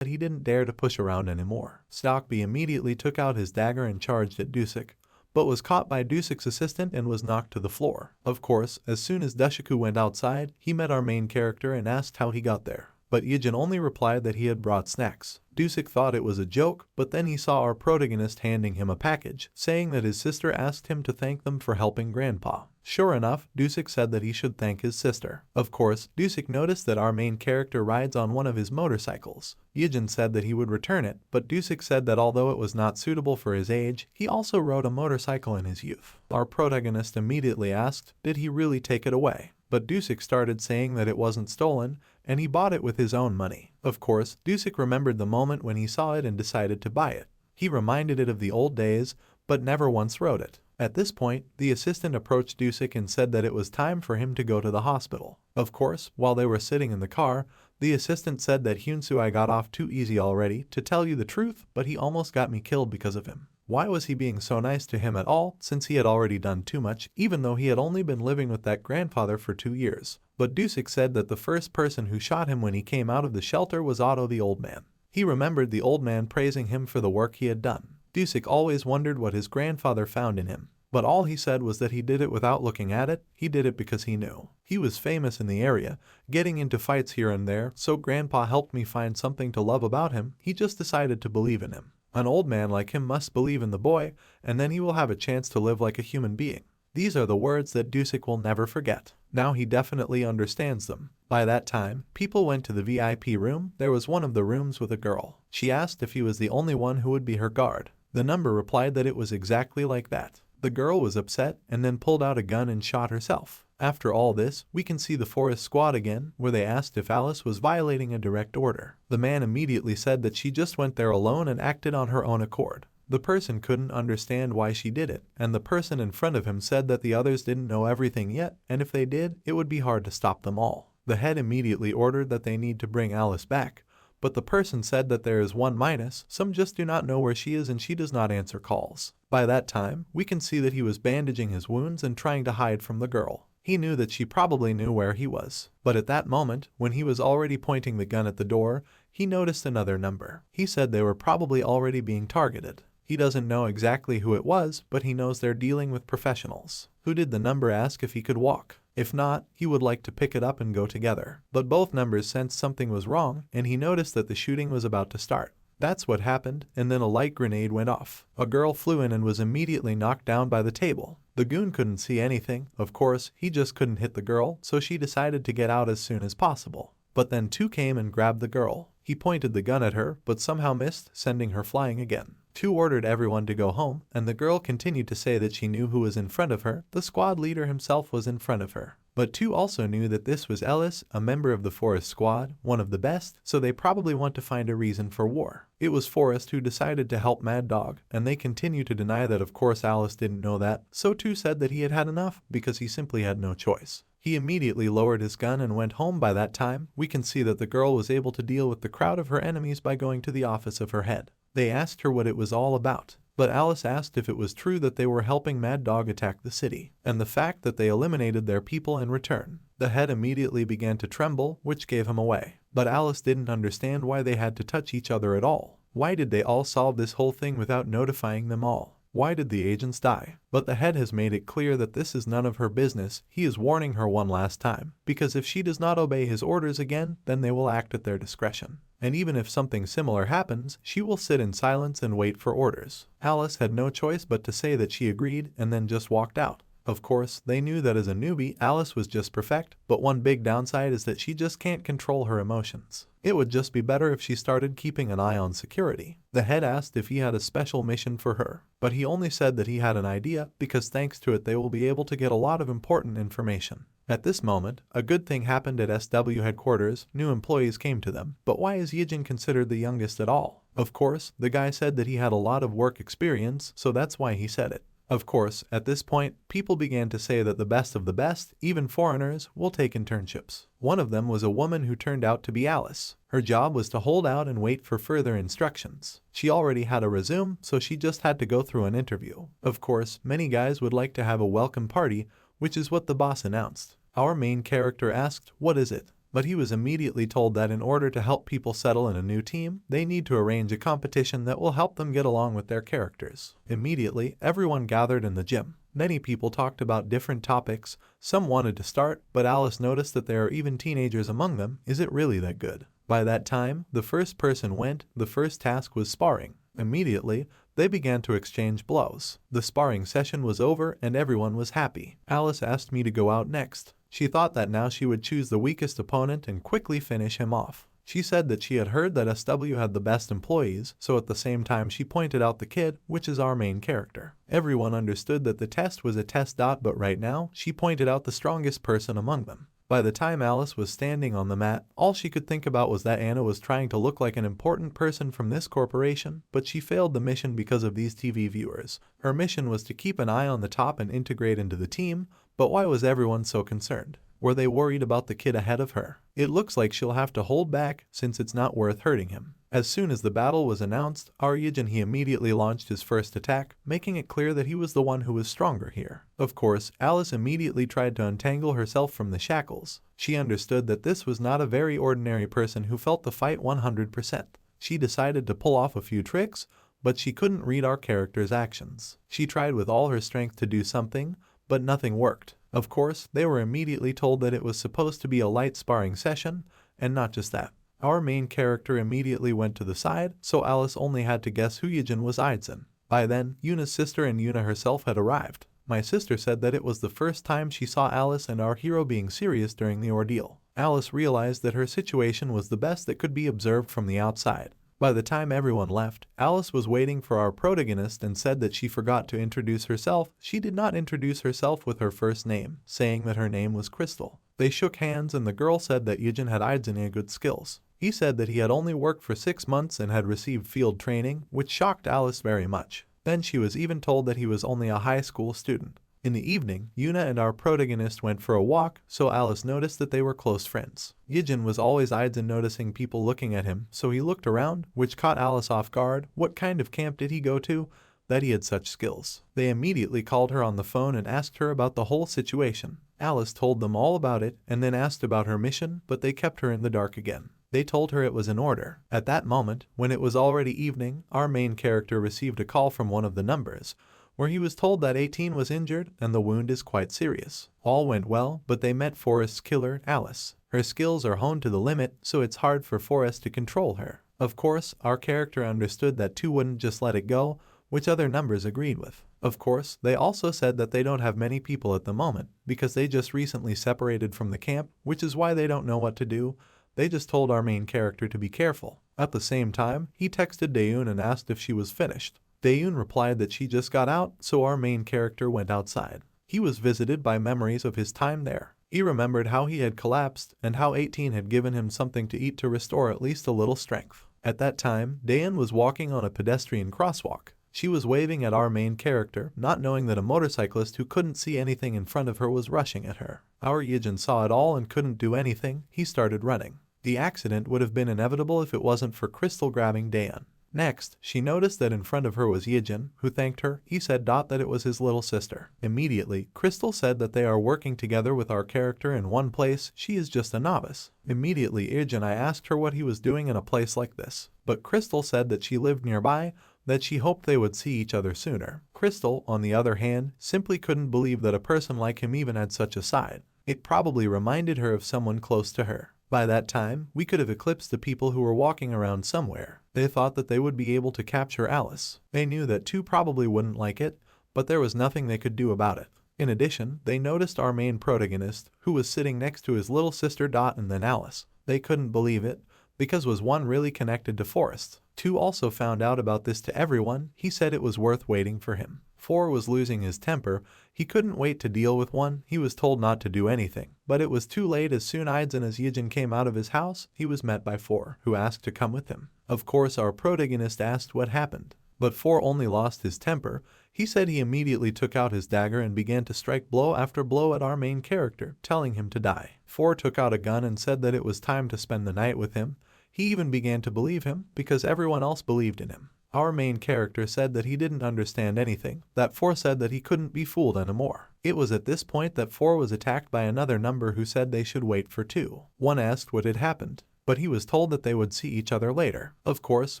Speaker 1: that he didn't dare to push around anymore. Seokbi immediately took out his dagger and charged at Dusik, but was caught by Dusik's assistant and was knocked to the floor. Of course, as soon as Deshiku went outside, he met our main character and asked how he got there. But Ijin only replied that he had brought snacks. Dusik thought it was a joke, but then he saw our protagonist handing him a package, saying that his sister asked him to thank them for helping Grandpa. Sure enough, Dusik said that he should thank his sister. Of course, Dusik noticed that our main character rides on one of his motorcycles. Ijin said that he would return it, but Dusik said that although it was not suitable for his age, he also rode a motorcycle in his youth. Our protagonist immediately asked, did he really take it away? But Dusik started saying that it wasn't stolen, and he bought it with his own money. Of course, Dusik remembered the moment when he saw it and decided to buy it. He reminded it of the old days, but never once rode it. At this point, the assistant approached Dusik and said that it was time for him to go to the hospital. Of course, while they were sitting in the car, the assistant said that Hyun-soo I got off too easy already, to tell you the truth, but he almost got me killed because of him. Why was he being so nice to him at all, since he had already done too much, even though he had only been living with that grandfather for 2 years? But Dusik said that the first person who shot him when he came out of the shelter was Otto the old man. He remembered the old man praising him for the work he had done. Dusik always wondered what his grandfather found in him, but all he said was that he did it without looking at it. He did it because he knew. He was famous in the area, getting into fights here and there, so Grandpa helped me find something to love about him. He just decided to believe in him. An old man like him must believe in the boy, and then he will have a chance to live like a human being. These are the words that Dusik will never forget. Now he definitely understands them. By that time, people went to the VIP room. There was one of the rooms with a girl. She asked if he was the only one who would be her guard. The number replied that it was exactly like that. The girl was upset and then pulled out a gun and shot herself. After all this, we can see the forest squad again, where they asked if Alice was violating a direct order. The man immediately said that she just went there alone and acted on her own accord. The person couldn't understand why she did it, and the person in front of him said that the others didn't know everything yet, and if they did, it would be hard to stop them all. The head immediately ordered that they need to bring Alice back, but the person said that there is one minus, some just do not know where she is and she does not answer calls. By that time, we can see that he was bandaging his wounds and trying to hide from the girl. He knew that she probably knew where he was. But at that moment, when he was already pointing the gun at the door, he noticed another number. He said they were probably already being targeted. He doesn't know exactly who it was, but he knows they're dealing with professionals. Who did the number ask if he could walk? If not, he would like to pick it up and go together. But both numbers sensed something was wrong, and he noticed that the shooting was about to start. That's what happened, and then a light grenade went off. A girl flew in and was immediately knocked down by the table. The goon couldn't see anything. Of course, he just couldn't hit the girl, so she decided to get out as soon as possible. But then two came and grabbed the girl. He pointed the gun at her, but somehow missed, sending her flying again. Two ordered everyone to go home, and the girl continued to say that she knew who was in front of her. The squad leader himself was in front of her. But two also knew that this was Ellis, a member of the Forest Squad, one of the best, so they probably want to find a reason for war. It was Forest who decided to help Mad Dog, and they continue to deny that. Of course Alice didn't know that, so two said that he had had enough because he simply had no choice. He immediately lowered his gun and went home. By that time, we can see that the girl was able to deal with the crowd of her enemies by going to the office of her head. They asked her what it was all about, but Alice asked if it was true that they were helping Mad Dog attack the city, and the fact that they eliminated their people in return. The head immediately began to tremble, which gave him away. But Alice didn't understand why they had to touch each other at all. Why did they all solve this whole thing without notifying them all? Why did the agents die? But the head has made it clear that this is none of her business. He is warning her one last time, because if she does not obey his orders again, then they will act at their discretion. And even if something similar happens, she will sit in silence and wait for orders. Alice had no choice but to say that she agreed and then just walked out. Of course, they knew that as a newbie, Alice was just perfect, but one big downside is that she just can't control her emotions. It would just be better if she started keeping an eye on security. The head asked if he had a special mission for her, but he only said that he had an idea because thanks to it they will be able to get a lot of important information. At this moment, a good thing happened at SW headquarters. New employees came to them. But why is Ijin considered the youngest at all? Of course, the guy said that he had a lot of work experience, so that's why he said it. Of course, at this point, people began to say that the best of the best, even foreigners, will take internships. One of them was a woman who turned out to be Alice. Her job was to hold out and wait for further instructions. She already had a resume, so she just had to go through an interview. Of course, many guys would like to have a welcome party, which is what the boss announced. Our main character asked, "What is it?" But he was immediately told that in order to help people settle in a new team, they need to arrange a competition that will help them get along with their characters. Immediately, everyone gathered in the gym. Many people talked about different topics. Some wanted to start, but Alice noticed that there are even teenagers among them. Is it really that good? By that time, the first person went. The first task was sparring. Immediately, they began to exchange blows. The sparring session was over and everyone was happy. Alice asked me to go out next. She thought that now she would choose the weakest opponent and quickly finish him off. She said that she had heard that SW had the best employees, so at the same time she pointed out the kid, which is our main character. Everyone understood that the test was a test. But right now, she pointed out the strongest person among them. By the time Alice was standing on the mat, all she could think about was that Anna was trying to look like an important person from this corporation, but she failed the mission because of these TV viewers. Her mission was to keep an eye on the top and integrate into the team, but why was everyone so concerned? Were they worried about the kid ahead of her? It looks like she'll have to hold back since it's not worth hurting him. As soon as the battle was announced, our Ijin he immediately launched his first attack, making it clear that he was the one who was stronger here. Of course, Alice immediately tried to untangle herself from the shackles. She understood that this was not a very ordinary person who felt the fight 100%. She decided to pull off a few tricks, but she couldn't read our character's actions. She tried with all her strength to do something, but nothing worked. Of course, they were immediately told that it was supposed to be a light sparring session, and not just that. Our main character immediately went to the side, so Alice only had to guess who Ijin was. Ijin. By then, Yuna's sister and Yuna herself had arrived. My sister said that it was the first time she saw Alice and our hero being serious during the ordeal. Alice realized that her situation was the best that could be observed from the outside. By the time everyone left, Alice was waiting for our protagonist and said that she forgot to introduce herself. She did not introduce herself with her first name, saying that her name was Crystal. They shook hands and the girl said that Ijin had good skills. He said that he had only worked for 6 months and had received field training, which shocked Alice very much. Then she was even told that he was only a high school student. In the evening, Yuna and our protagonist went for a walk, so Alice noticed that they were close friends. Ijin was always Ijin noticing people looking at him, so he looked around, which caught Alice off guard. What kind of camp did he go to, that he had such skills? They immediately called her on the phone and asked her about the whole situation. Alice told them all about it and then asked about her mission, but they kept her in the dark again. They told her it was an order. At that moment, when it was already evening, our main character received a call from one of the numbers, where he was told that 18 was injured and the wound is quite serious. All went well, but they met Forrest's killer, Alice. Her skills are honed to the limit, so it's hard for Forrest to control her. Of course, our character understood that 2 wouldn't just let it go, which other numbers agreed with. Of course, they also said that they don't have many people at the moment, because they just recently separated from the camp, which is why they don't know what to do. They just told our main character to be careful. At the same time, he texted Daeun and asked if she was finished. Daeun replied that she just got out, so our main character went outside. He was visited by memories of his time there. He remembered how he had collapsed and how 18 had given him something to eat to restore at least a little strength. At that time, Daeun was walking on a pedestrian crosswalk. She was waving at our main character, not knowing that a motorcyclist who couldn't see anything in front of her was rushing at her. Our Ijin saw it all and couldn't do anything. He started running. The accident would have been inevitable if it wasn't for Crystal grabbing Daeun. Next, she noticed that in front of her was Ijin, who thanked her. He said that it was his little sister. Immediately, Crystal said that they are working together with our character in one place. She is just a novice. Immediately, Ijin asked her what he was doing in a place like this. But Crystal said that she lived nearby, that she hoped they would see each other sooner. Crystal, on the other hand, simply couldn't believe that a person like him even had such a side. It probably reminded her of someone close to her. By that time, we could have eclipsed the people who were walking around somewhere. They thought that they would be able to capture Alice. They knew that 2 probably wouldn't like it, but there was nothing they could do about it. In addition, they noticed our main protagonist, who was sitting next to his little sister and then Alice. They couldn't believe it, because was 1 really connected to Forrest. 2 also found out about this to everyone. He said it was worth waiting for him. 4 was losing his temper. He couldn't wait to deal with 1. He was told not to do anything. But it was too late. As soon as Ijin came out of his house, he was met by 4, who asked to come with him. Of course, our protagonist asked what happened. But 4 only lost his temper. He said he immediately took out his dagger and began to strike blow after blow at our main character, telling him to die. 4 took out a gun and said that it was time to spend the night with him. He even began to believe him, because everyone else believed in him. Our main character said that he didn't understand anything, that 4 said that he couldn't be fooled anymore. It was at this point that 4 was attacked by another number who said they should wait for 2. 1 asked what had happened, but he was told that they would see each other later. Of course,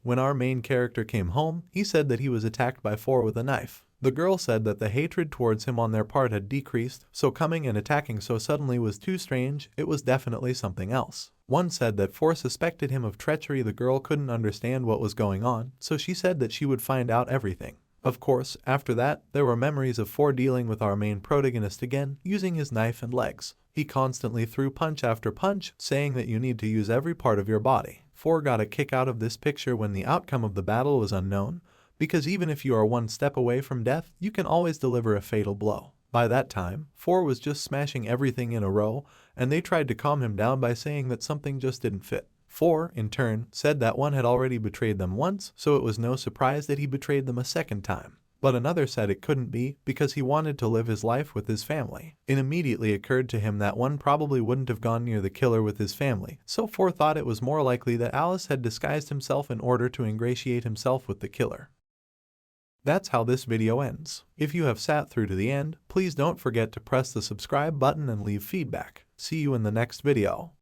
Speaker 1: when our main character came home, he said that he was attacked by 4 with a knife. The girl said that the hatred towards him on their part had decreased, so coming and attacking so suddenly was too strange. It was definitely something else. 1 said that 4 suspected him of treachery. The girl couldn't understand what was going on, so she said that she would find out everything. Of course, after that, there were memories of 4 dealing with our main protagonist again, using his knife and legs. He constantly threw punch after punch, saying that you need to use every part of your body. 4 got a kick out of this picture when the outcome of the battle was unknown, because even if you are 1 step away from death, you can always deliver a fatal blow. By that time, 4 was just smashing everything in a row, and they tried to calm him down by saying that something just didn't fit. 4, in turn, said that 1 had already betrayed them once, so it was no surprise that he betrayed them a second time. But another said it couldn't be, because he wanted to live his life with his family. It immediately occurred to him that 1 probably wouldn't have gone near the killer with his family, so 4 thought it was more likely that Alice had disguised himself in order to ingratiate himself with the killer. That's how this video ends. If you have sat through to the end, please don't forget to press the subscribe button and leave feedback. See you in the next video.